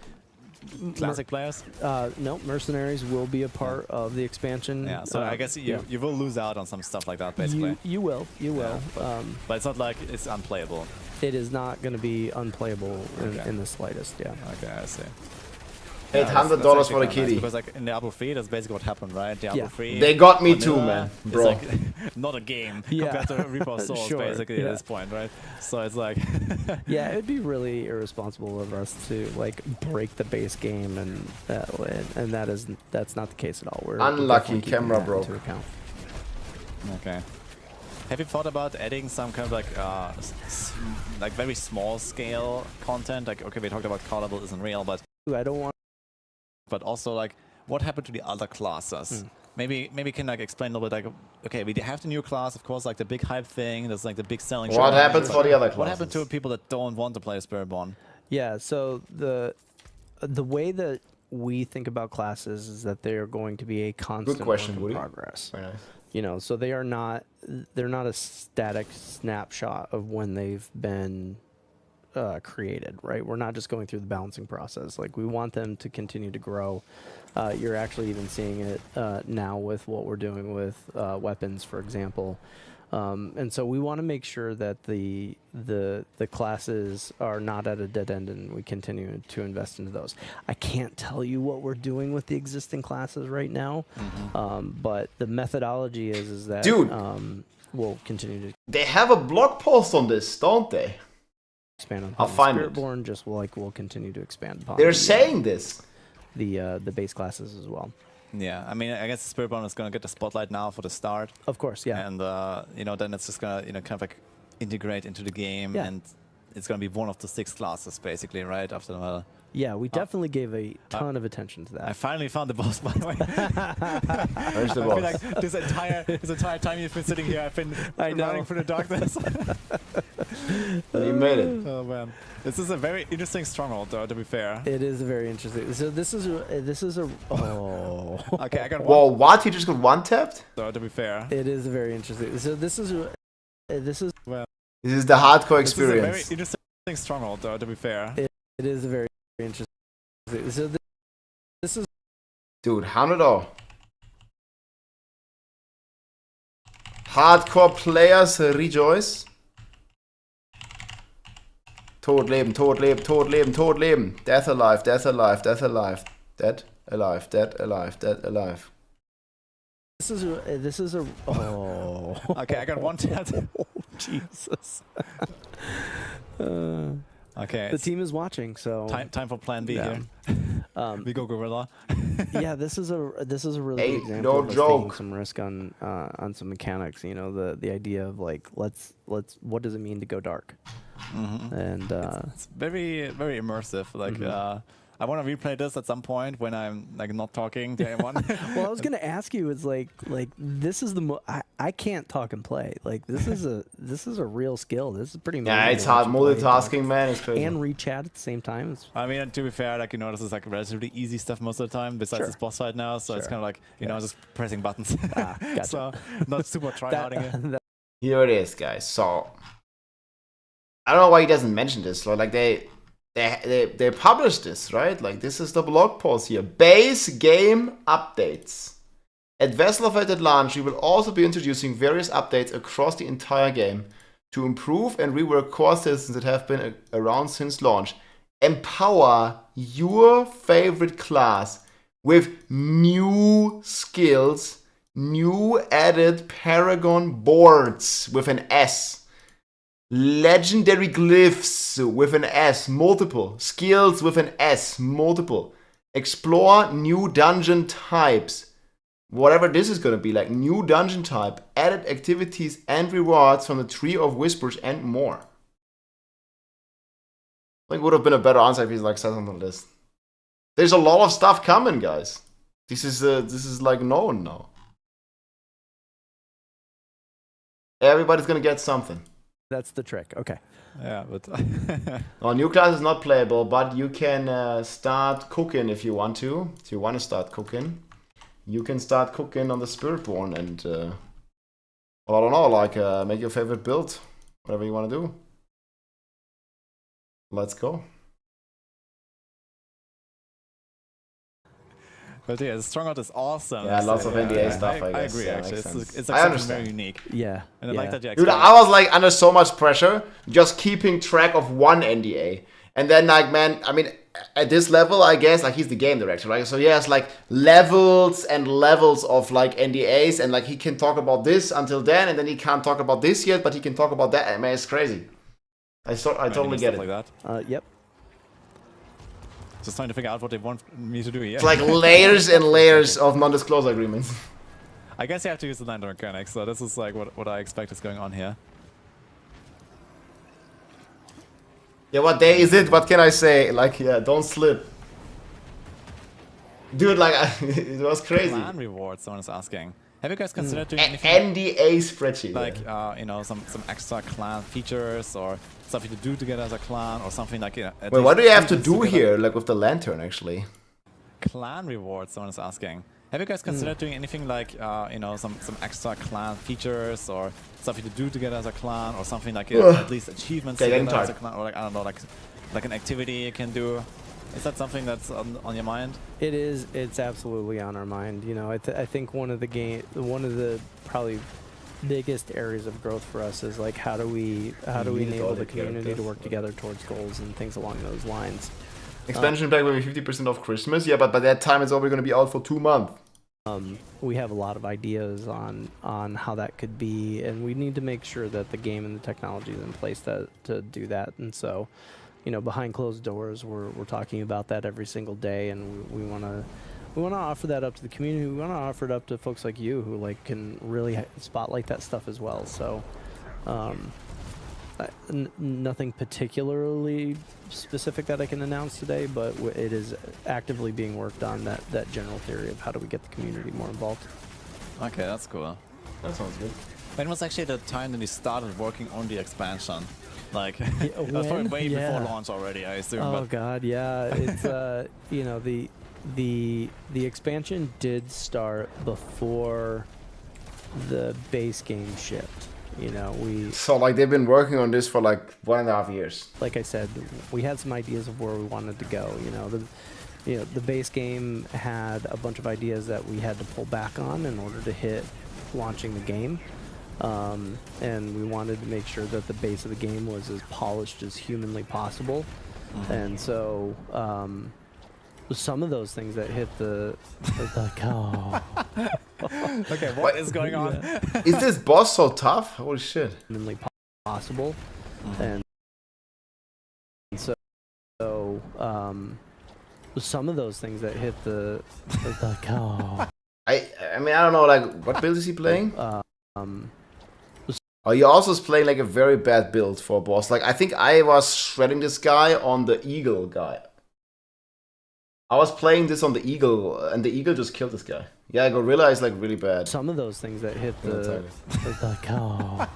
classic players? No, mercenaries will be a part of the expansion. Yeah, so I guess you will lose out on some stuff like that, basically. You will. But it's not like it's unplayable. It is not going to be unplayable in the slightest. Yeah. Okay, I see. $800 for the kitty. Because like in Diablo 3, that's basically what happened, right? Diablo 3. They got me too, man, bro. It's like not a game compared to Reaper of Souls, basically at this point, right? So it's like, yeah, it'd be really irresponsible of us to like break the base game, and that's not the case at all. We're unlucky camera broke. Okay. Have you thought about adding some kind of like very small scale content? Like, okay, we talked about call level isn't real, but I don't want. But also, like, what happened to the other classes? Maybe can like explain a little bit, like, okay, we have the new class, of course, like the big hype thing. There's like the big selling. What happens for the other classes? What happened to people that don't want to play Spiritborn? Yeah, so the way that we think about classes is that they are going to be a constant work in progress. Very So they're not a static snapshot of when they've been created, right? We're not just going through the balancing process. Like, we want them to continue to grow. You're actually even seeing it now with what we're doing with weapons, for example. And so we want to make sure that the classes are not at a dead end, and we continue to invest into those. I can't tell you what we're doing with the existing classes right now, but the methodology is that Dude, we'll continue to. They have a blog post on this, don't they? Expand on I'll find it. Spiritborn, just we'll continue to expand upon. They're saying this. The base classes as well. Yeah, I mean, I guess the Spiritborn is going to get the spotlight now for the start. Of course, yeah. And, then it's just going to, kind of like integrate into the game. Yeah. And it's going to be one of the 6 classes, basically, right? After the... Yeah, we definitely gave a ton of attention to that. I finally found the boss, by the way. Where's the I boss? feel like this entire time you've been sitting here, I've been running through the darkness. You made it. Oh, man. This is a very interesting stronghold, though, to be fair. It is a very interesting. So this is a. Oh. Okay, I got one. Whoa, what? He just got one tapped? So, to be fair. It is a very interesting. So this is. Well, this is the hardcore This is a very experience. interesting stronghold, though, to be fair. It is a very interesting. So this is. Dude, $100. Hardcore players rejoice. Tod leben, Tod leben, Tod leben, Tod leben. Death alive, death alive, death alive. Dead alive, dead alive, dead alive. This is a. Oh. Okay, I got one tap. Oh, Jesus. Okay. The team is watching, so time for Plan B here. We go gorilla. Yeah, this is a really Hey, good example no of us joke. taking some risk on some mechanics. The idea of like let's what does it mean to go dark? And it's very, very immersive. Like I want to replay this at some point when I'm like not talking to anyone. Well, I was gonna ask you, it's like this is the I can't talk and play. Like this is a real skill. This is pretty. Yeah, it's hard multitasking, man. It's crazy. And reach chat at the same time. I mean, to be fair, like this is like relatively easy stuff most of the time. Besides this boss fight now, so it's kind of like just pressing buttons. Gotcha. So not super tryharding it. Here it is, guys. So I don't know why he doesn't mention this. Like they published this, right? Like this is the blog post here. Base game updates. At Vessel of Fate at launch, we will also be introducing various updates across the entire game to improve and rework core systems that have been around since launch. Empower your favorite class with new skills, new added Paragon boards with an S. Legendary glyphs with an S, multiple. Skills with an S, multiple. Explore new dungeon types. Whatever this is going to be, like new dungeon type, added activities and rewards from the Tree of Whispers and more. I think it would have been a better answer if he's like said something like this. There's a lot of stuff coming, guys. This is like known now. Everybody's going to get something. That's the trick. Okay. Yeah, but no, new class is not playable, but you can start cooking if you want to. If you want to start cooking, you can start cooking on the Spiritborn and well, I don't know, like make your favorite build, whatever you want to do. Let's go. But yeah, the Stronghold is awesome. Yeah, lots of NDA stuff, I guess. I agree, Yeah, actually. makes sense. It's I like something understand. very unique. Yeah. And I like that you Dude, explained. I was like under so much pressure just keeping track of one NDA. And then like, man, I mean, at this level, I guess, like he's the game director, right? So he has like levels and levels of like NDAs and like he can talk about this until then and then he can't talk about this yet, but he can talk about that. I mean, it's crazy. I totally get it. Like that. Yep. Just trying to figure out what they want me to do here. It's like layers and layers of non-disclosure agreements. I guess you have to use the land mechanics, so this is like what I expect is going on here. Yeah, what day is it? What can I say? Like, yeah, don't slip. Dude, like, it was crazy. Clan rewards, someone is asking. Have you guys considered doing anything? NDA spreadsheet. Like, some extra clan features or something to do together as a clan or something like, at Wait, what do you have to least do together. here, like with the lantern, actually? Clan rewards, someone is asking. Have you guys considered doing anything like, you know, some extra clan features or something to do together as a clan, or something like at least achievements together as a clan, or like, I don't know, like an activity you can do? Is that something that's on your mind? It is. It's absolutely on our mind. You know, I think one of the probably biggest areas of growth for us is like how do we enable the community to work together towards goals and things along those lines. Expansion pack will be 50% off Christmas. Yeah, but by that time it's only going to be out for 2 months. We have a lot of ideas on how that could be, and we need to make sure that the game and the technology is in place to do that. And so, you know, behind closed doors, we're talking about that every single day, and we want to offer that up to the community. We want to offer it up to folks like you who like can really spotlight that stuff as well. So, nothing particularly specific that I can announce today, but it is actively being worked on, that general theory of how do we get the community more involved. Okay, that's cool. That sounds good. When was actually the time that we started working on the expansion? Like, that was probably way before launch already, I assume. Oh god, yeah. It's you know, the expansion did start before the base game shipped. You know, so like they've been working on this for like 1.5 years. Like I said, we had some ideas of where we wanted to go. You know, the base game had a bunch of ideas that we had to pull back on in order to hit launching the game. And we wanted to make sure that the base of the game was as polished as humanly possible. And so some of those things that hit the like, oh. Okay, what is going on? Is this boss so tough? Holy shit. Humanly possible. And so some of those things that hit the like, oh. I mean, I don't know, like, what build is he playing? Oh, he also is playing like a very bad build for a boss. Like, I think I was shredding this guy on the Eagle guy. I was playing this on the Eagle, and the Eagle just killed this guy. Yeah, Gorilla is like really bad. Some of those things that hit the like, oh.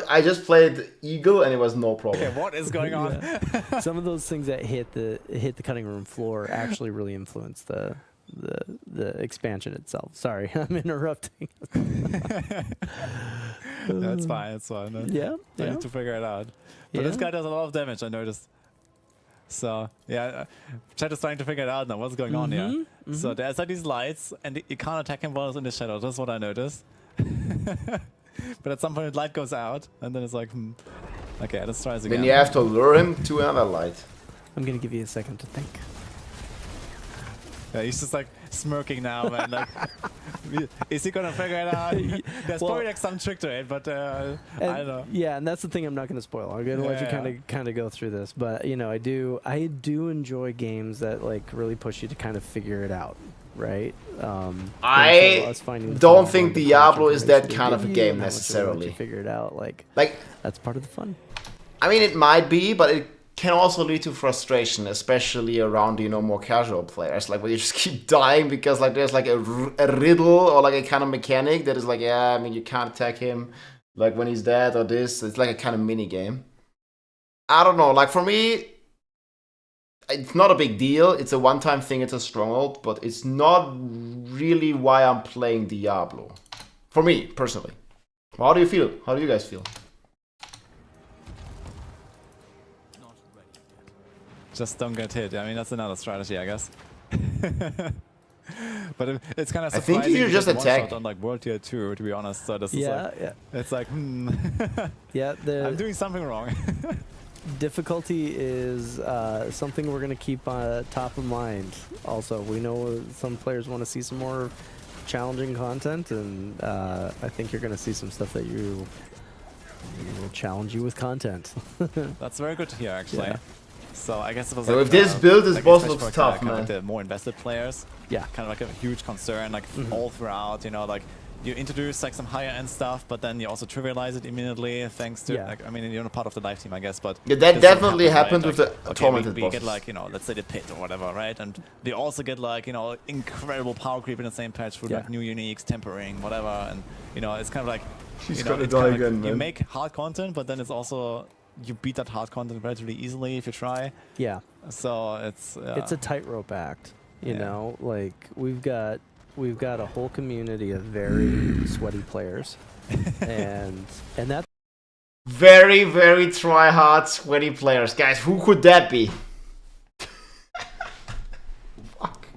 I just played Eagle and it was no problem. Okay, what is going on? Yeah. Some of those things that hit the cutting room floor actually really influenced the expansion itself. Sorry, I'm interrupting. That's fine. It's fine. Yeah. I need to figure it out. But this guy does a lot of damage, I noticed. So yeah, chat is trying to figure it out now. What's going on here? So there's like these lights, and you can't attack him while he's in the shadow. That's what I noticed. But at some point, the light goes out, and then it's like, okay, let's try this again. Then you have to lure him to another light. I'm gonna give you a second to think. Yeah, he's just like smirking now, man. Like, is he gonna figure it out? There's probably like some trick to it, but I don't know. Yeah, and that's the thing I'm not gonna spoil. I'm gonna let you kind of go through this, but you know, I do enjoy games that like really push you to kind of figure it out, right? I don't think Diablo is that kind of a game necessarily. Figure it out, like that's part of the fun. I mean, it might be, but it can also lead to frustration, especially around, you know, more casual players, like where you just keep dying because like there's like a riddle or like a kind of mechanic that is like, yeah, I mean, you can't attack him like when he's dead or this. It's like a kind of mini game. I don't know, like for me, it's not a big deal. It's a one-time thing, it's a stronghold, but it's not really why I'm playing Diablo. For me, personally. How do you feel? How do you guys feel? Just don't get hit. I mean, that's another strategy, I guess. But it's kind of surprising. I think you just attack on like World Tier 2, to be honest. So this is like, it's like, yeah, I'm doing something wrong. Difficulty is something we're gonna keep top of mind. Also, we know some players want to see some more challenging content, and I think you're gonna see some stuff that will challenge you with content. That's very good to hear, actually. Yeah. So I guess it was so like, if this build, this like boss looks tough, man. man. Like the more invested players, kind of like a huge concern, like all throughout. You know, like you introduce like some higher end stuff, but then you also trivialize it immediately thanks to, like, I mean, you're not part of the live team, I guess, but yeah, that definitely happened with the tormented we bosses. get like, you know, let's say the pit or whatever, right? And they also get like, you know, incredible power creep in the same patch with like new uniques, tempering, whatever, and you know, it's kind of like, She's you know, gonna it's die kind of again, like man. you make hard content, but then it's also you beat that hard content relatively easily if you try. Yeah. So it's a tightrope act. You know, like we've got a whole community of very sweaty players, and that's Very, very try-hard, sweaty players. Guys, who could that be? Fuck.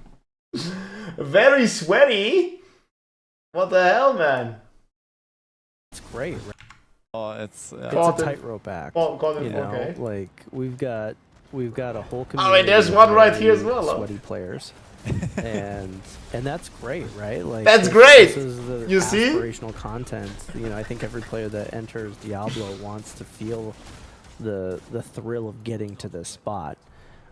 Very sweaty? What the hell, man? it's great. Right? Oh, it's It's a tightrope act. You know, okay. like we've got a whole community. Oh, wait, there's of one right here as very well, huh? Sweaty players, and that's great, right? Like That's great! This is the You see? aspirational content. You know, I think every player that enters Diablo wants to feel the thrill of getting to this spot.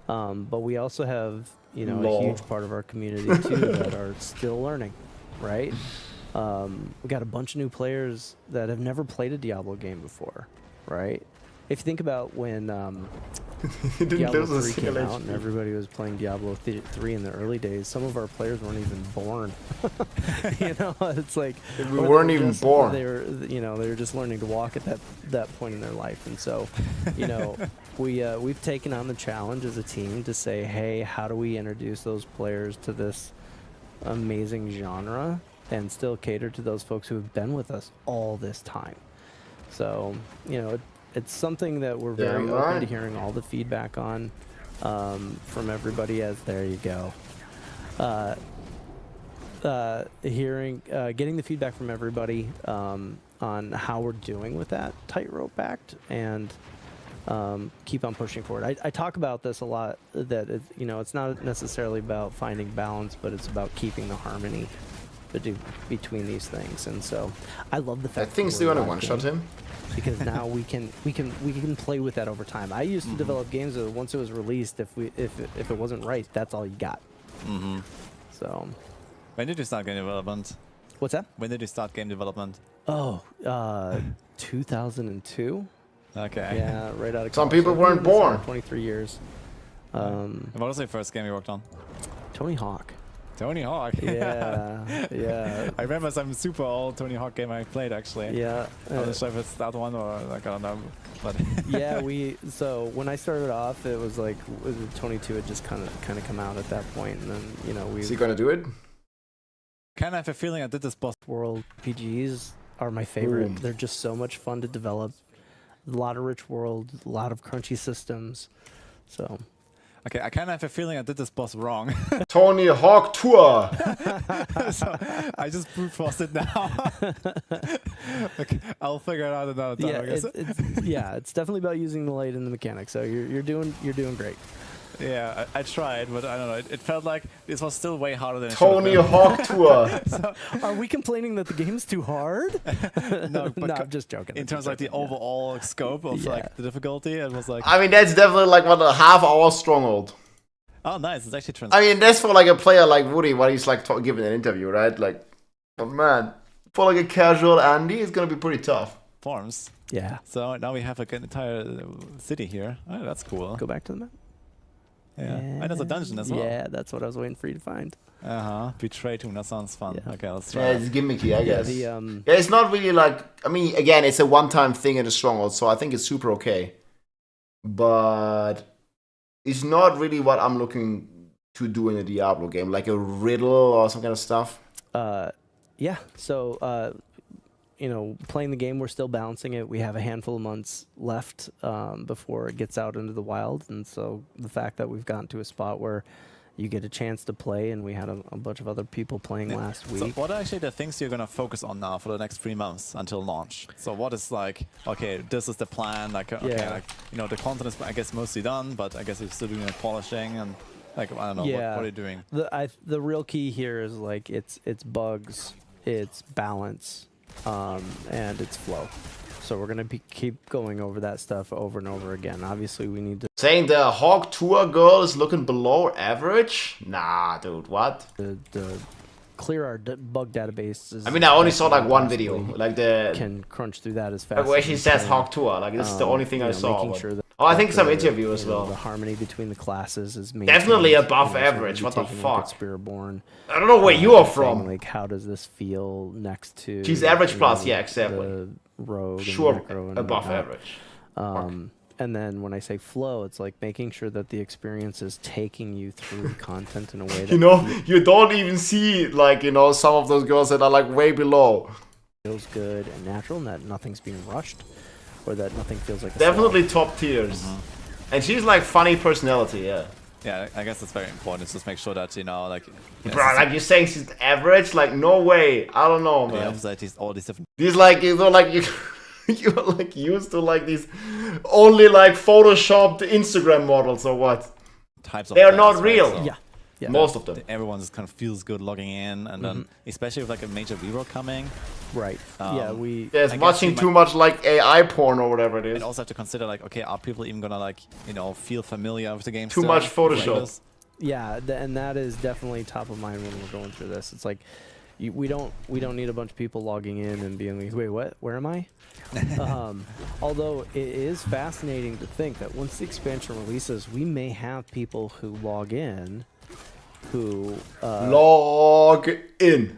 But we also have, you know, Lol. a huge part of our community too that are still learning, right? We got a bunch of new players that have never played a Diablo game before, right? If you think about when Diablo 3 came out and everybody was playing Diablo 3 in the early days, some of our players weren't even born. You know, it's like We weren't even born. They were, you know, they were just learning to walk at that point in their life, and so, you know, we've taken on the challenge as a team to say, hey, how do we introduce those players to this amazing genre and still cater to those folks who have been with us all this time? So, you know, it's something that we're very open to hearing all the feedback on from everybody. As there you go, getting the feedback from everybody on how we're doing with that tightrope act, and keep on pushing forward. I talk about this a lot, that you know, it's not necessarily about finding balance, but it's about keeping the harmony between these things. And so I love the fact I think that still we're gonna live one-shot game, him. because now we can play with that over time. I used to develop games that once it was released, if it wasn't right, that's all you got. So when did you start game development? What's that? When did you start game development? Oh, 2002. Okay. Yeah, right out of Some college. people So I've weren't been doing this born. for 23 years. What was the first game you worked on? Tony Hawk. Tony Hawk. Yeah, yeah. I remember some super old Tony Hawk game I played actually. Yeah. I'm not sure if it's that one or like, I don't know. But Yeah, so when I started off, it was like Tony 2 had just kind of come out at that point, and then, you know, we. Is he gonna do it? Kind of have a feeling I did this boss. World RPGs are my favorite. Ooh. They're just so much fun to develop. A lot of rich world, a lot of crunchy systems. So. Okay, I kind of have a feeling I did this boss wrong. Tony Hawk Tour. So I just brute forced it now. Okay, I'll figure it out another time. Yeah, I guess. it's definitely about using the light and the mechanics. So you're doing great. Yeah, I tried, but I don't know. It felt like this was still way harder than it Tony should have been. Hawk Tour. So, are we complaining that the game's too hard? No, but no, I'm just joking. In terms of like the overall scope of like the difficulty, it was like. I mean, that's definitely like what a half-hour stronghold. Oh, nice! It's actually I mean, that's for like a player like Woody, what he's like giving an interview, right? Like, but man, for like a casual Andy, it's gonna be pretty tough. Forms. Yeah. So now we have like an entire city here. Oh, that's cool. Go back to the map. Yeah. And there's a dungeon as well. Yeah, that's what I was waiting for you to find. Betray Tomb. That sounds fun. Yeah. Okay, let's try. Yeah, it's gimmicky, I guess. The, yeah, it's not really like. I mean, again, it's a one-time thing in the stronghold, so I think it's super okay. But it's not really what I'm looking to do in a Diablo game, like a riddle or some kind of stuff. Yeah. So, you know, playing the game, we're still balancing it. We have a handful of months left before it gets out into the wild, and so the fact that we've gotten to a spot where you get a chance to play, and we had a bunch of other people playing last week. So what are actually the things you're going to focus on now for the next 3 months until launch? So what is like, okay, this is the plan, like, okay, like, you know, the content is, I guess, mostly done, but I guess you're still doing the polishing and, like, I don't know, what are you doing? The real key here is, like, it's bugs, it's balance, and it's flow. So we're going to keep going over that stuff over and over again. Obviously, we need to... Saying the Hawk Tour girl is looking below average? Nah, dude, what? The clear our bug database. I mean, I only saw like one video, like the... Can crunch through that as fast like where as she we says can. Hawk Tour, like this is the only thing I saw. Making sure that oh, I think some interview as well. The harmony between the classes is definitely above average. What the fuck? Spiritborn. I don't know where you are from. Like, how does this feel next to? She's average plus, yeah, exactly. The rogue. Sure, and above whatnot. average. And then when I say flow, it's like making sure that the experience is taking you through content in a way that You know, you don't even see, like, you know, some of those girls that are like way below. feels good and natural, and that nothing's being rushed, or that nothing feels like a Definitely top tiers. And she's like funny personality, yeah. Yeah, I guess it's very important. Just make sure that, you know, like... Bro, like you're saying she's average? Like, no way. I don't know, man. All these different... These like, you know, like you're like used to like these only like photoshopped Instagram models or what? Types of They're players, not real. So Yeah. Most of them. Everyone just kind of feels good logging in, and then especially with like a major rework coming. Right. Yeah, we... Yeah, it's watching too much like AI porn or whatever it is. And also have to consider like, okay, are people even gonna like, you know, feel familiar with the game? Too much Photoshop. Yeah, and that is definitely top of mind when we're going through this. It's like, we don't need a bunch of people logging in and being like, wait, what? Where am I? Although it is fascinating to think that once the expansion releases, we may have people who log in who log in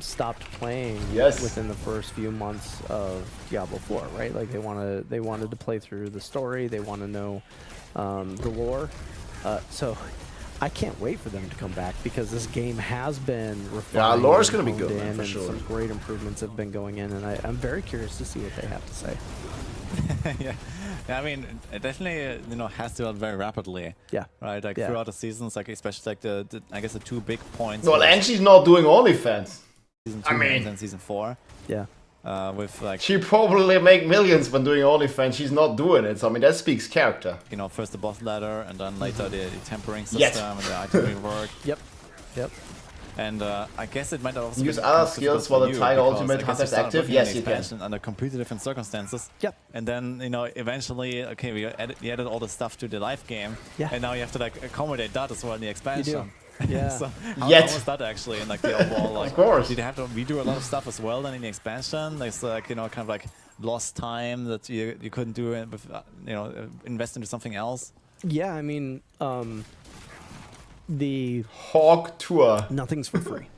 stopped playing within the first few months of Diablo 4, right? Like they wanted to play through the story, they want to know the lore. So I can't wait for them to come back, because this game has been refined. Yeah, lore's gonna be honed good, man, for and sure. some great improvements have been going in, and I'm very curious to see what they have to say. Yeah, I mean, it definitely you know has developed very rapidly. Yeah. Right, like throughout the seasons, like especially like the I guess the two big points. Well, and she's not doing OnlyFans. Season 2 I mean, and then season 4. Yeah. With like she probably make millions when doing OnlyFans. She's not doing it, so I mean that speaks character. You know, first the boss ladder, and then later the tempering system Yes. and the item rework. Yep. And I guess it might also Use be other kind of skills difficult for the you, Tiger because Ultimate I guess Hunters you started active? working Yes, on the you can. expansion under completely different circumstances. Yep. And then you know eventually, okay, we added all the stuff to the live game. Yeah. And now you have to like accommodate that as well in the expansion. Yeah. So how Yet. was that actually in like the overall like? Of course. Did you have to redo a lot of stuff as well then in the expansion? There's like you know kind of like lost time that you couldn't do it with you know invest into something else. Yeah, I mean, the Hawk Tour. Nothing's for free.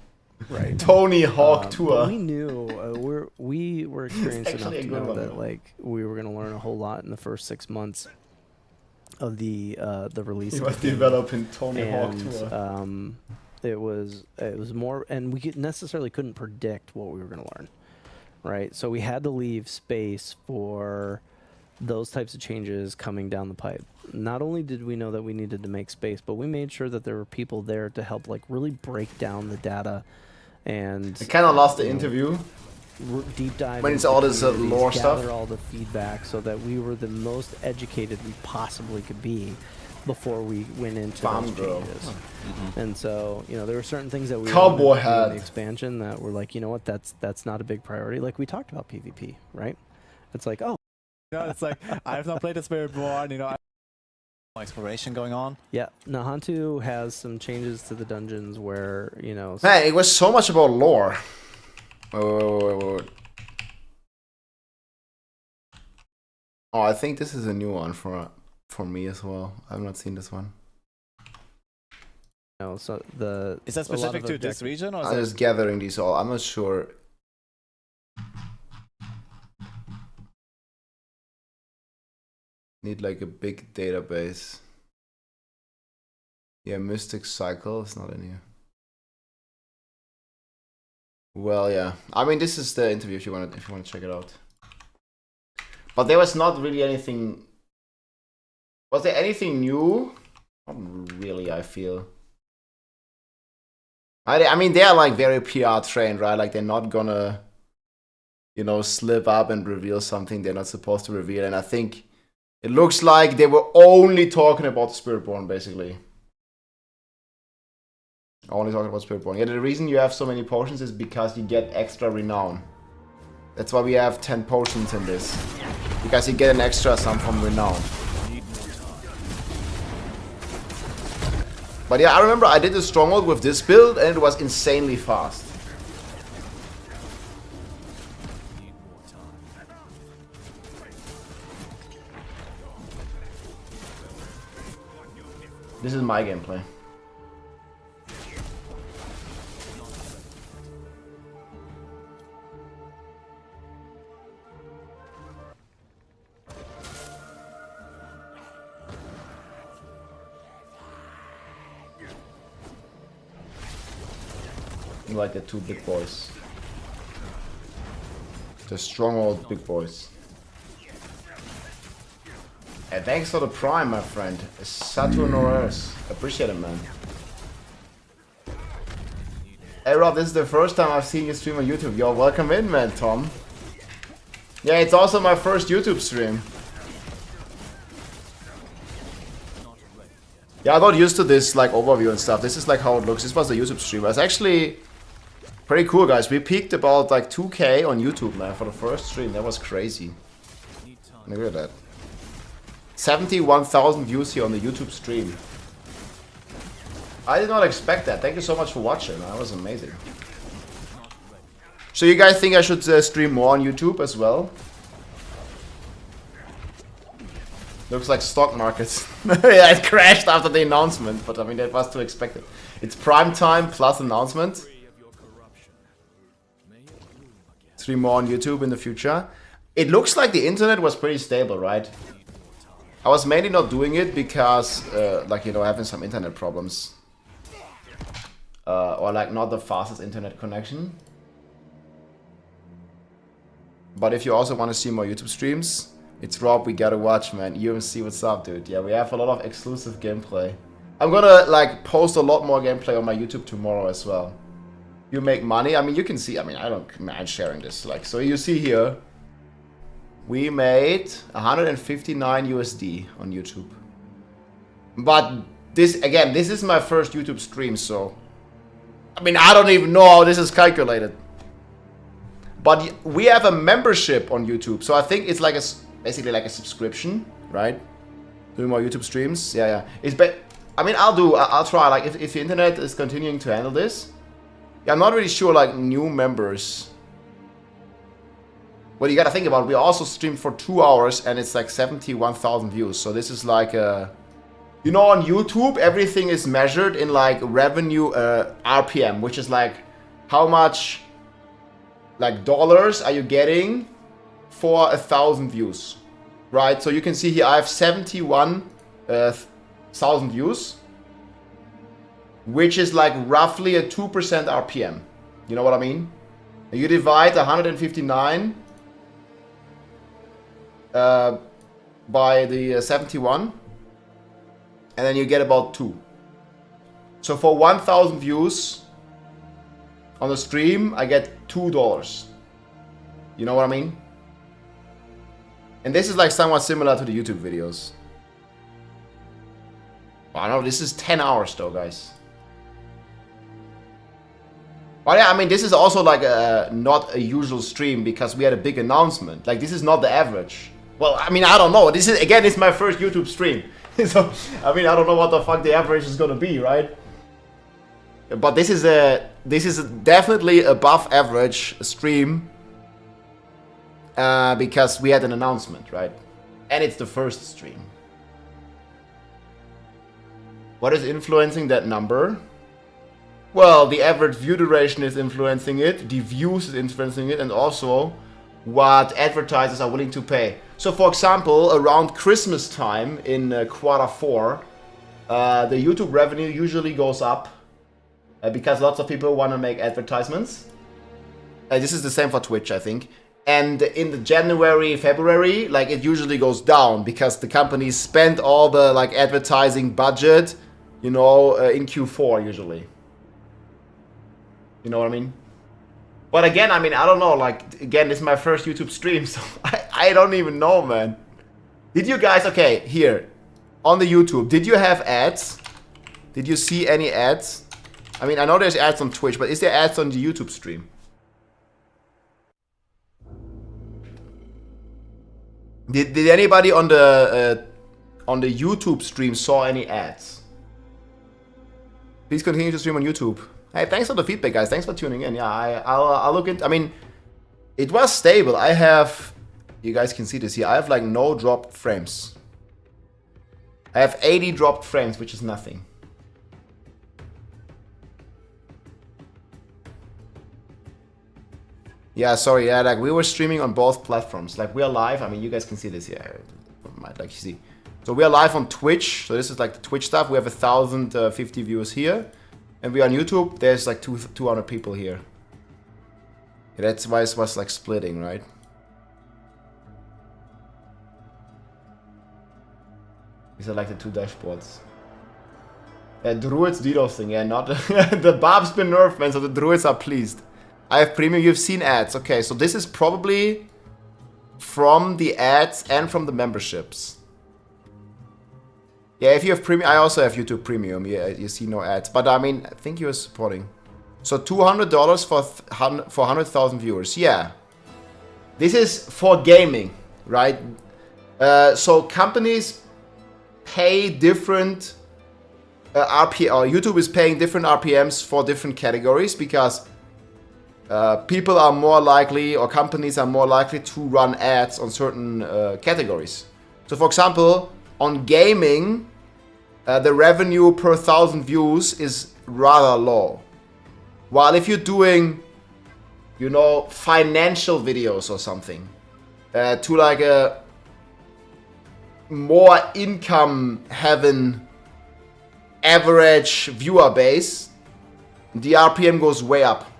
Right. Tony Hawk Tour. But we knew we were experienced enough actually a to good know one, that though. like we were going to learn a whole lot in the first 6 months of the release. He of was the game. developing Tony Hawk And, Tour. it was more, and we necessarily couldn't predict what we were going to learn, right? So we had to leave space for those types of changes coming down the pipe. Not only did we know that we needed to make space, but we made sure that there were people there to help like really break down the data. And I kind of lost the you know, interview. Deep dive When it's into all this communities, lore gather stuff. all the feedback so that we were the most educated we possibly could be before we went into Farm those grow. changes. And so, you know, there were certain things that we Cowboy wanted to do in hat. the expansion that were like, you know what, that's not a big priority. Like we talked about PvP, right? It's like, oh, You know, it's like I've not played the Spiritborn. You know, exploration going on. yeah, Nahantu has some changes to the dungeons where, you know, Man, it was so much about lore. Wait. Oh, I think this is a new one for me as well. I've not seen this one. you know, so Is that a lot specific of to this region, or is I'm that just gathering these all. I'm not sure. Need like a big database. Yeah, Mystic Cycle is not in here. Well, yeah. I mean, this is the interview if you want to check it out. But there was not really anything. Was there anything new? Not really, I feel. I mean, they're like very PR trained, right? Like they're not gonna, you know, slip up and reveal something they're not supposed to reveal. And I think it looks like they were only talking about Spiritborn, basically. Only talking about Spiritborn. Yeah, the reason you have so many potions is because you get extra renown. That's why we have 10 potions in this. Because you get an extra some from renown. But yeah, I remember I did a stronghold with this build and it was insanely fast. This is my gameplay. Like the two big boys. The strong old big boys. And thanks for the prime, my friend. Saturn or Earth. Appreciate it, man. Hey Rob, this is the first time I've seen you stream on YouTube. Yo, welcome in, man, Tom. Yeah, it's also my first YouTube stream. Yeah, I got used to this like overview and stuff. This is like how it looks. This was the YouTube stream. It's actually pretty cool, guys. We peaked about like 2K on YouTube, man, for the first stream. That was crazy. Look at that. 71,000 views here on the YouTube stream. I did not expect that. Thank you so much for watching. That was amazing. So you guys think I should stream more on YouTube as well? Looks like stock markets. Yeah, it crashed after the announcement, but I mean that was to expect it. It's prime time plus announcement. Stream more on YouTube in the future. It looks like the internet was pretty stable, right? I was mainly not doing it because, like, you know, having some internet problems. Or like not the fastest internet connection. But if you also want to see more YouTube streams, it's Rob, we gotta watch, man. UMC, what's up, dude? Yeah, we have a lot of exclusive gameplay. I'm gonna like post a lot more gameplay on my YouTube tomorrow as well. You make money. I mean, you can see. I mean, I don't mind sharing this. Like, so you see here, we made 159 USD on YouTube. But this again, this is my first YouTube stream, so I mean, I don't even know how this is calculated. But we have a membership on YouTube, so I think it's like a basically like a subscription, right? Doing more YouTube streams, yeah. It's I mean, I'll try. Like, if the internet is continuing to handle this, yeah, I'm not really sure. Like new members. Well, you gotta think about it. We also streamed for 2 hours, and it's like 71,000 views. So this is like a, you know, on YouTube everything is measured in like revenue RPM, which is like how much like dollars are you getting for 1,000 views, right? So you can see here I have 71,000 views, which is like roughly a 2% RPM. You know what I mean? You divide 159 by the 71, and then you get about 2. So for 1,000 views on the stream, I get $2. You know what I mean? And this is like somewhat similar to the YouTube videos. I know this is 10 hours though, guys. But yeah, I mean, this is also like not a usual stream because we had a big announcement. Like, this is not the average. Well, I mean, I don't know. This is, again, it's my first YouTube stream. So, I mean, I don't know what the fuck the average is gonna be, right? But this is definitely above average stream because we had an announcement, right? And it's the first stream. What is influencing that number? Well, the average view duration is influencing it, the views is influencing it, and also what advertisers are willing to pay. So, for example, around Christmas time in Q4, the YouTube revenue usually goes up because lots of people want to make advertisements. This is the same for Twitch, I think. And in the January, February, like, it usually goes down because the companies spend all the like advertising budget, you know, in Q4 usually. You know what I mean? But again, I mean, I don't know, like, again, this is my first YouTube stream, so I don't even know, man. Did you guys, okay, here, on the YouTube, did you have ads? Did you see any ads? I mean, I know there's ads on Twitch, but is there ads on the YouTube stream? Did anybody on the YouTube stream saw any ads? Please continue to stream on YouTube. Hey, thanks for the feedback, guys. Thanks for tuning in. Yeah, I'll look into. I mean, it was stable. I have, you guys can see this here. I have like no dropped frames. I have 80 dropped frames, which is nothing. Yeah, sorry. Yeah, like we were streaming on both platforms. Like we are live. I mean, you guys can see this here. Like you see. So we are live on Twitch. So this is like the Twitch stuff. We have 1,050 viewers here. and we're on YouTube, there's like 200 people here. Yeah, that's why it was like splitting, right? These are like the two dashboards. Yeah, Druid's DDoS thing, yeah, not the Barb's been nerfed, man, so the Druids are pleased. I have premium, you've seen ads. Okay, so this is probably from the ads and from the memberships. Yeah, if you have premium, I also have YouTube Premium. Yeah, you see no ads, but I mean, I think you're supporting. So $200 for 100,000 viewers. Yeah, this is for gaming, right? So companies pay different RPM, or YouTube is paying different RPMs for different categories because people are more likely, or companies are more likely to run ads on certain categories. So for example, on gaming, the revenue per 1,000 views is rather low. While if you're doing, you know, financial videos or something, to like a more income having average viewer base, the RPM goes way up.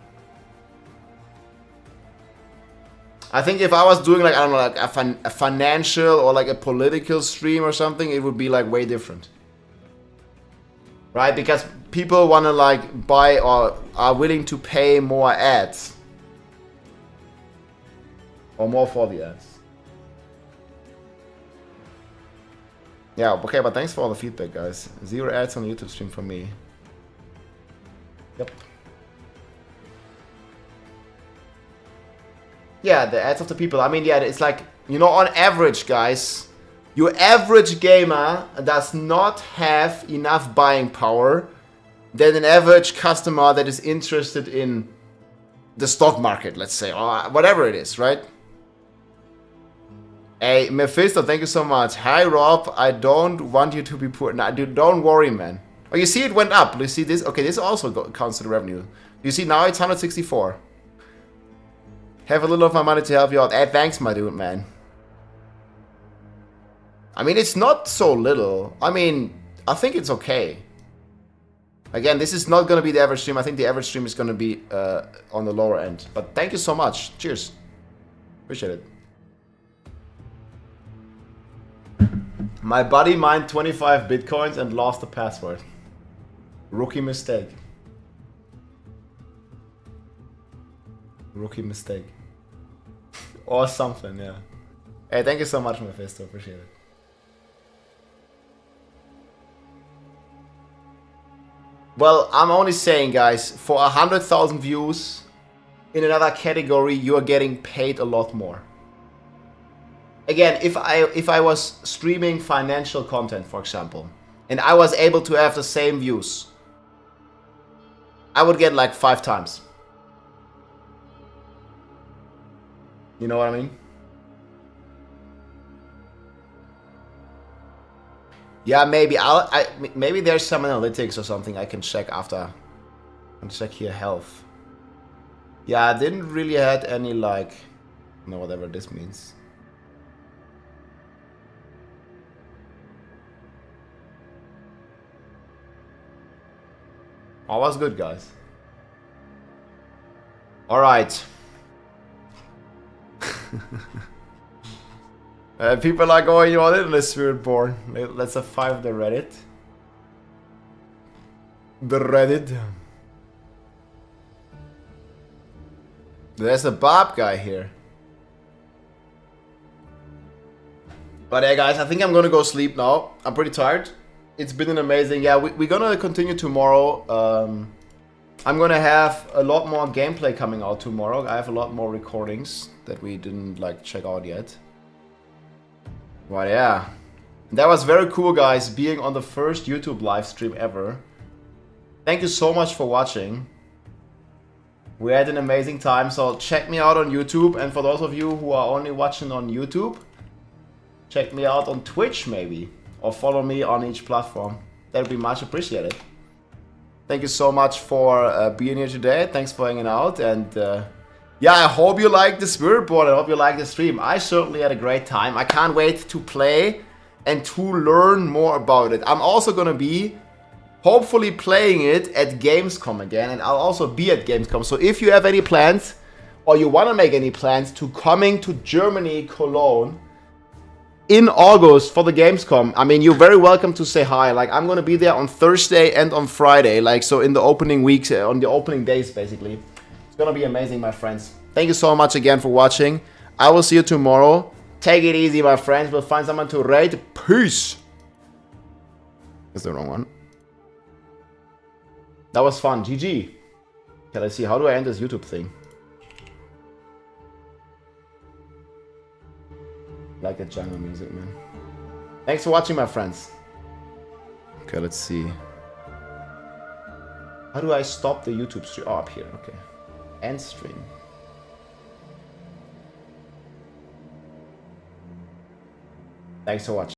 I think if I was doing like, I don't know, like a financial or like a political stream or something, it would be like way different. Right? Because people want to like buy or are willing to pay more ads. Or more for the ads. Yeah, okay, but thanks for all the feedback, guys. 0 ads on the YouTube stream from me. Yep. Yeah, the ads of the people. I mean, yeah, it's like, you know, on average, guys, your average gamer does not have enough buying power than an average customer that is interested in the stock market, let's say, or whatever it is, right? Hey, Mephisto, thank you so much. Hi, Rob. I don't want you to be poor. Nah, dude, don't worry, man. Oh, you see it went up. You see this? Okay, this also counts to the revenue. You see now it's 164. Have a little of my money to help you out. Hey, thanks, my dude, man. I mean, it's not so little. I mean, I think it's okay. Again, this is not going to be the average stream. I think the average stream is going to be on the lower end. But thank you so much. Cheers. Appreciate it. My buddy mined 25 bitcoins and lost the password. Rookie mistake. Rookie mistake. Or something, yeah. Hey, thank you so much, Mephisto. Appreciate it. Well, I'm only saying, guys, for 100,000 views in another category, you are getting paid a lot more. Again, if I was streaming financial content, for example, and I was able to have the same views, I would get like 5 times. You know what I mean? Yeah, maybe maybe there's some analytics or something I can check after. And check here health. Yeah, I didn't really had any like, no, whatever this means. All was good, guys. All right. People are going on it in the Spiritborn. Let's have 5 the Reddit. The Reddit. There's a Barb guy here. But yeah, guys, I think I'm gonna go sleep now. I'm pretty tired. It's been an amazing... Yeah, we're gonna continue tomorrow. I'm gonna have a lot more gameplay coming out tomorrow. I have a lot more recordings that we didn't like check out yet. But yeah, that was very cool, guys, being on the first YouTube live stream ever. Thank you so much for watching. We had an amazing time, so check me out on YouTube. And for those of you who are only watching on YouTube, check me out on Twitch maybe, or follow me on each platform. That would be much appreciated. Thank you so much for being here today. Thanks for hanging out, and yeah, I hope you liked the Spiritborn. I hope you liked the stream. I certainly had a great time. I can't wait to play and to learn more about it. I'm also gonna be hopefully playing it at Gamescom again, and I'll also be at Gamescom. So if you have any plans, or you want to make any plans to coming to Germany, Cologne, in August for the Gamescom, I mean, you're very welcome to say hi. Like, I'm gonna be there on Thursday and on Friday, like, so in the opening weeks, on the opening days, basically. It's gonna be amazing, my friends. Thank you so much again for watching. I will see you tomorrow. Take it easy, my friends. We'll find someone to raid. Peace. That's the wrong one. That was fun. GG. Okay, let's see. How do I end this YouTube thing? Like the jungle music, man. Thanks for watching, my friends. Okay, let's see. How do I stop the YouTube stream? Oh, up here. Okay. End stream. Thanks for watching.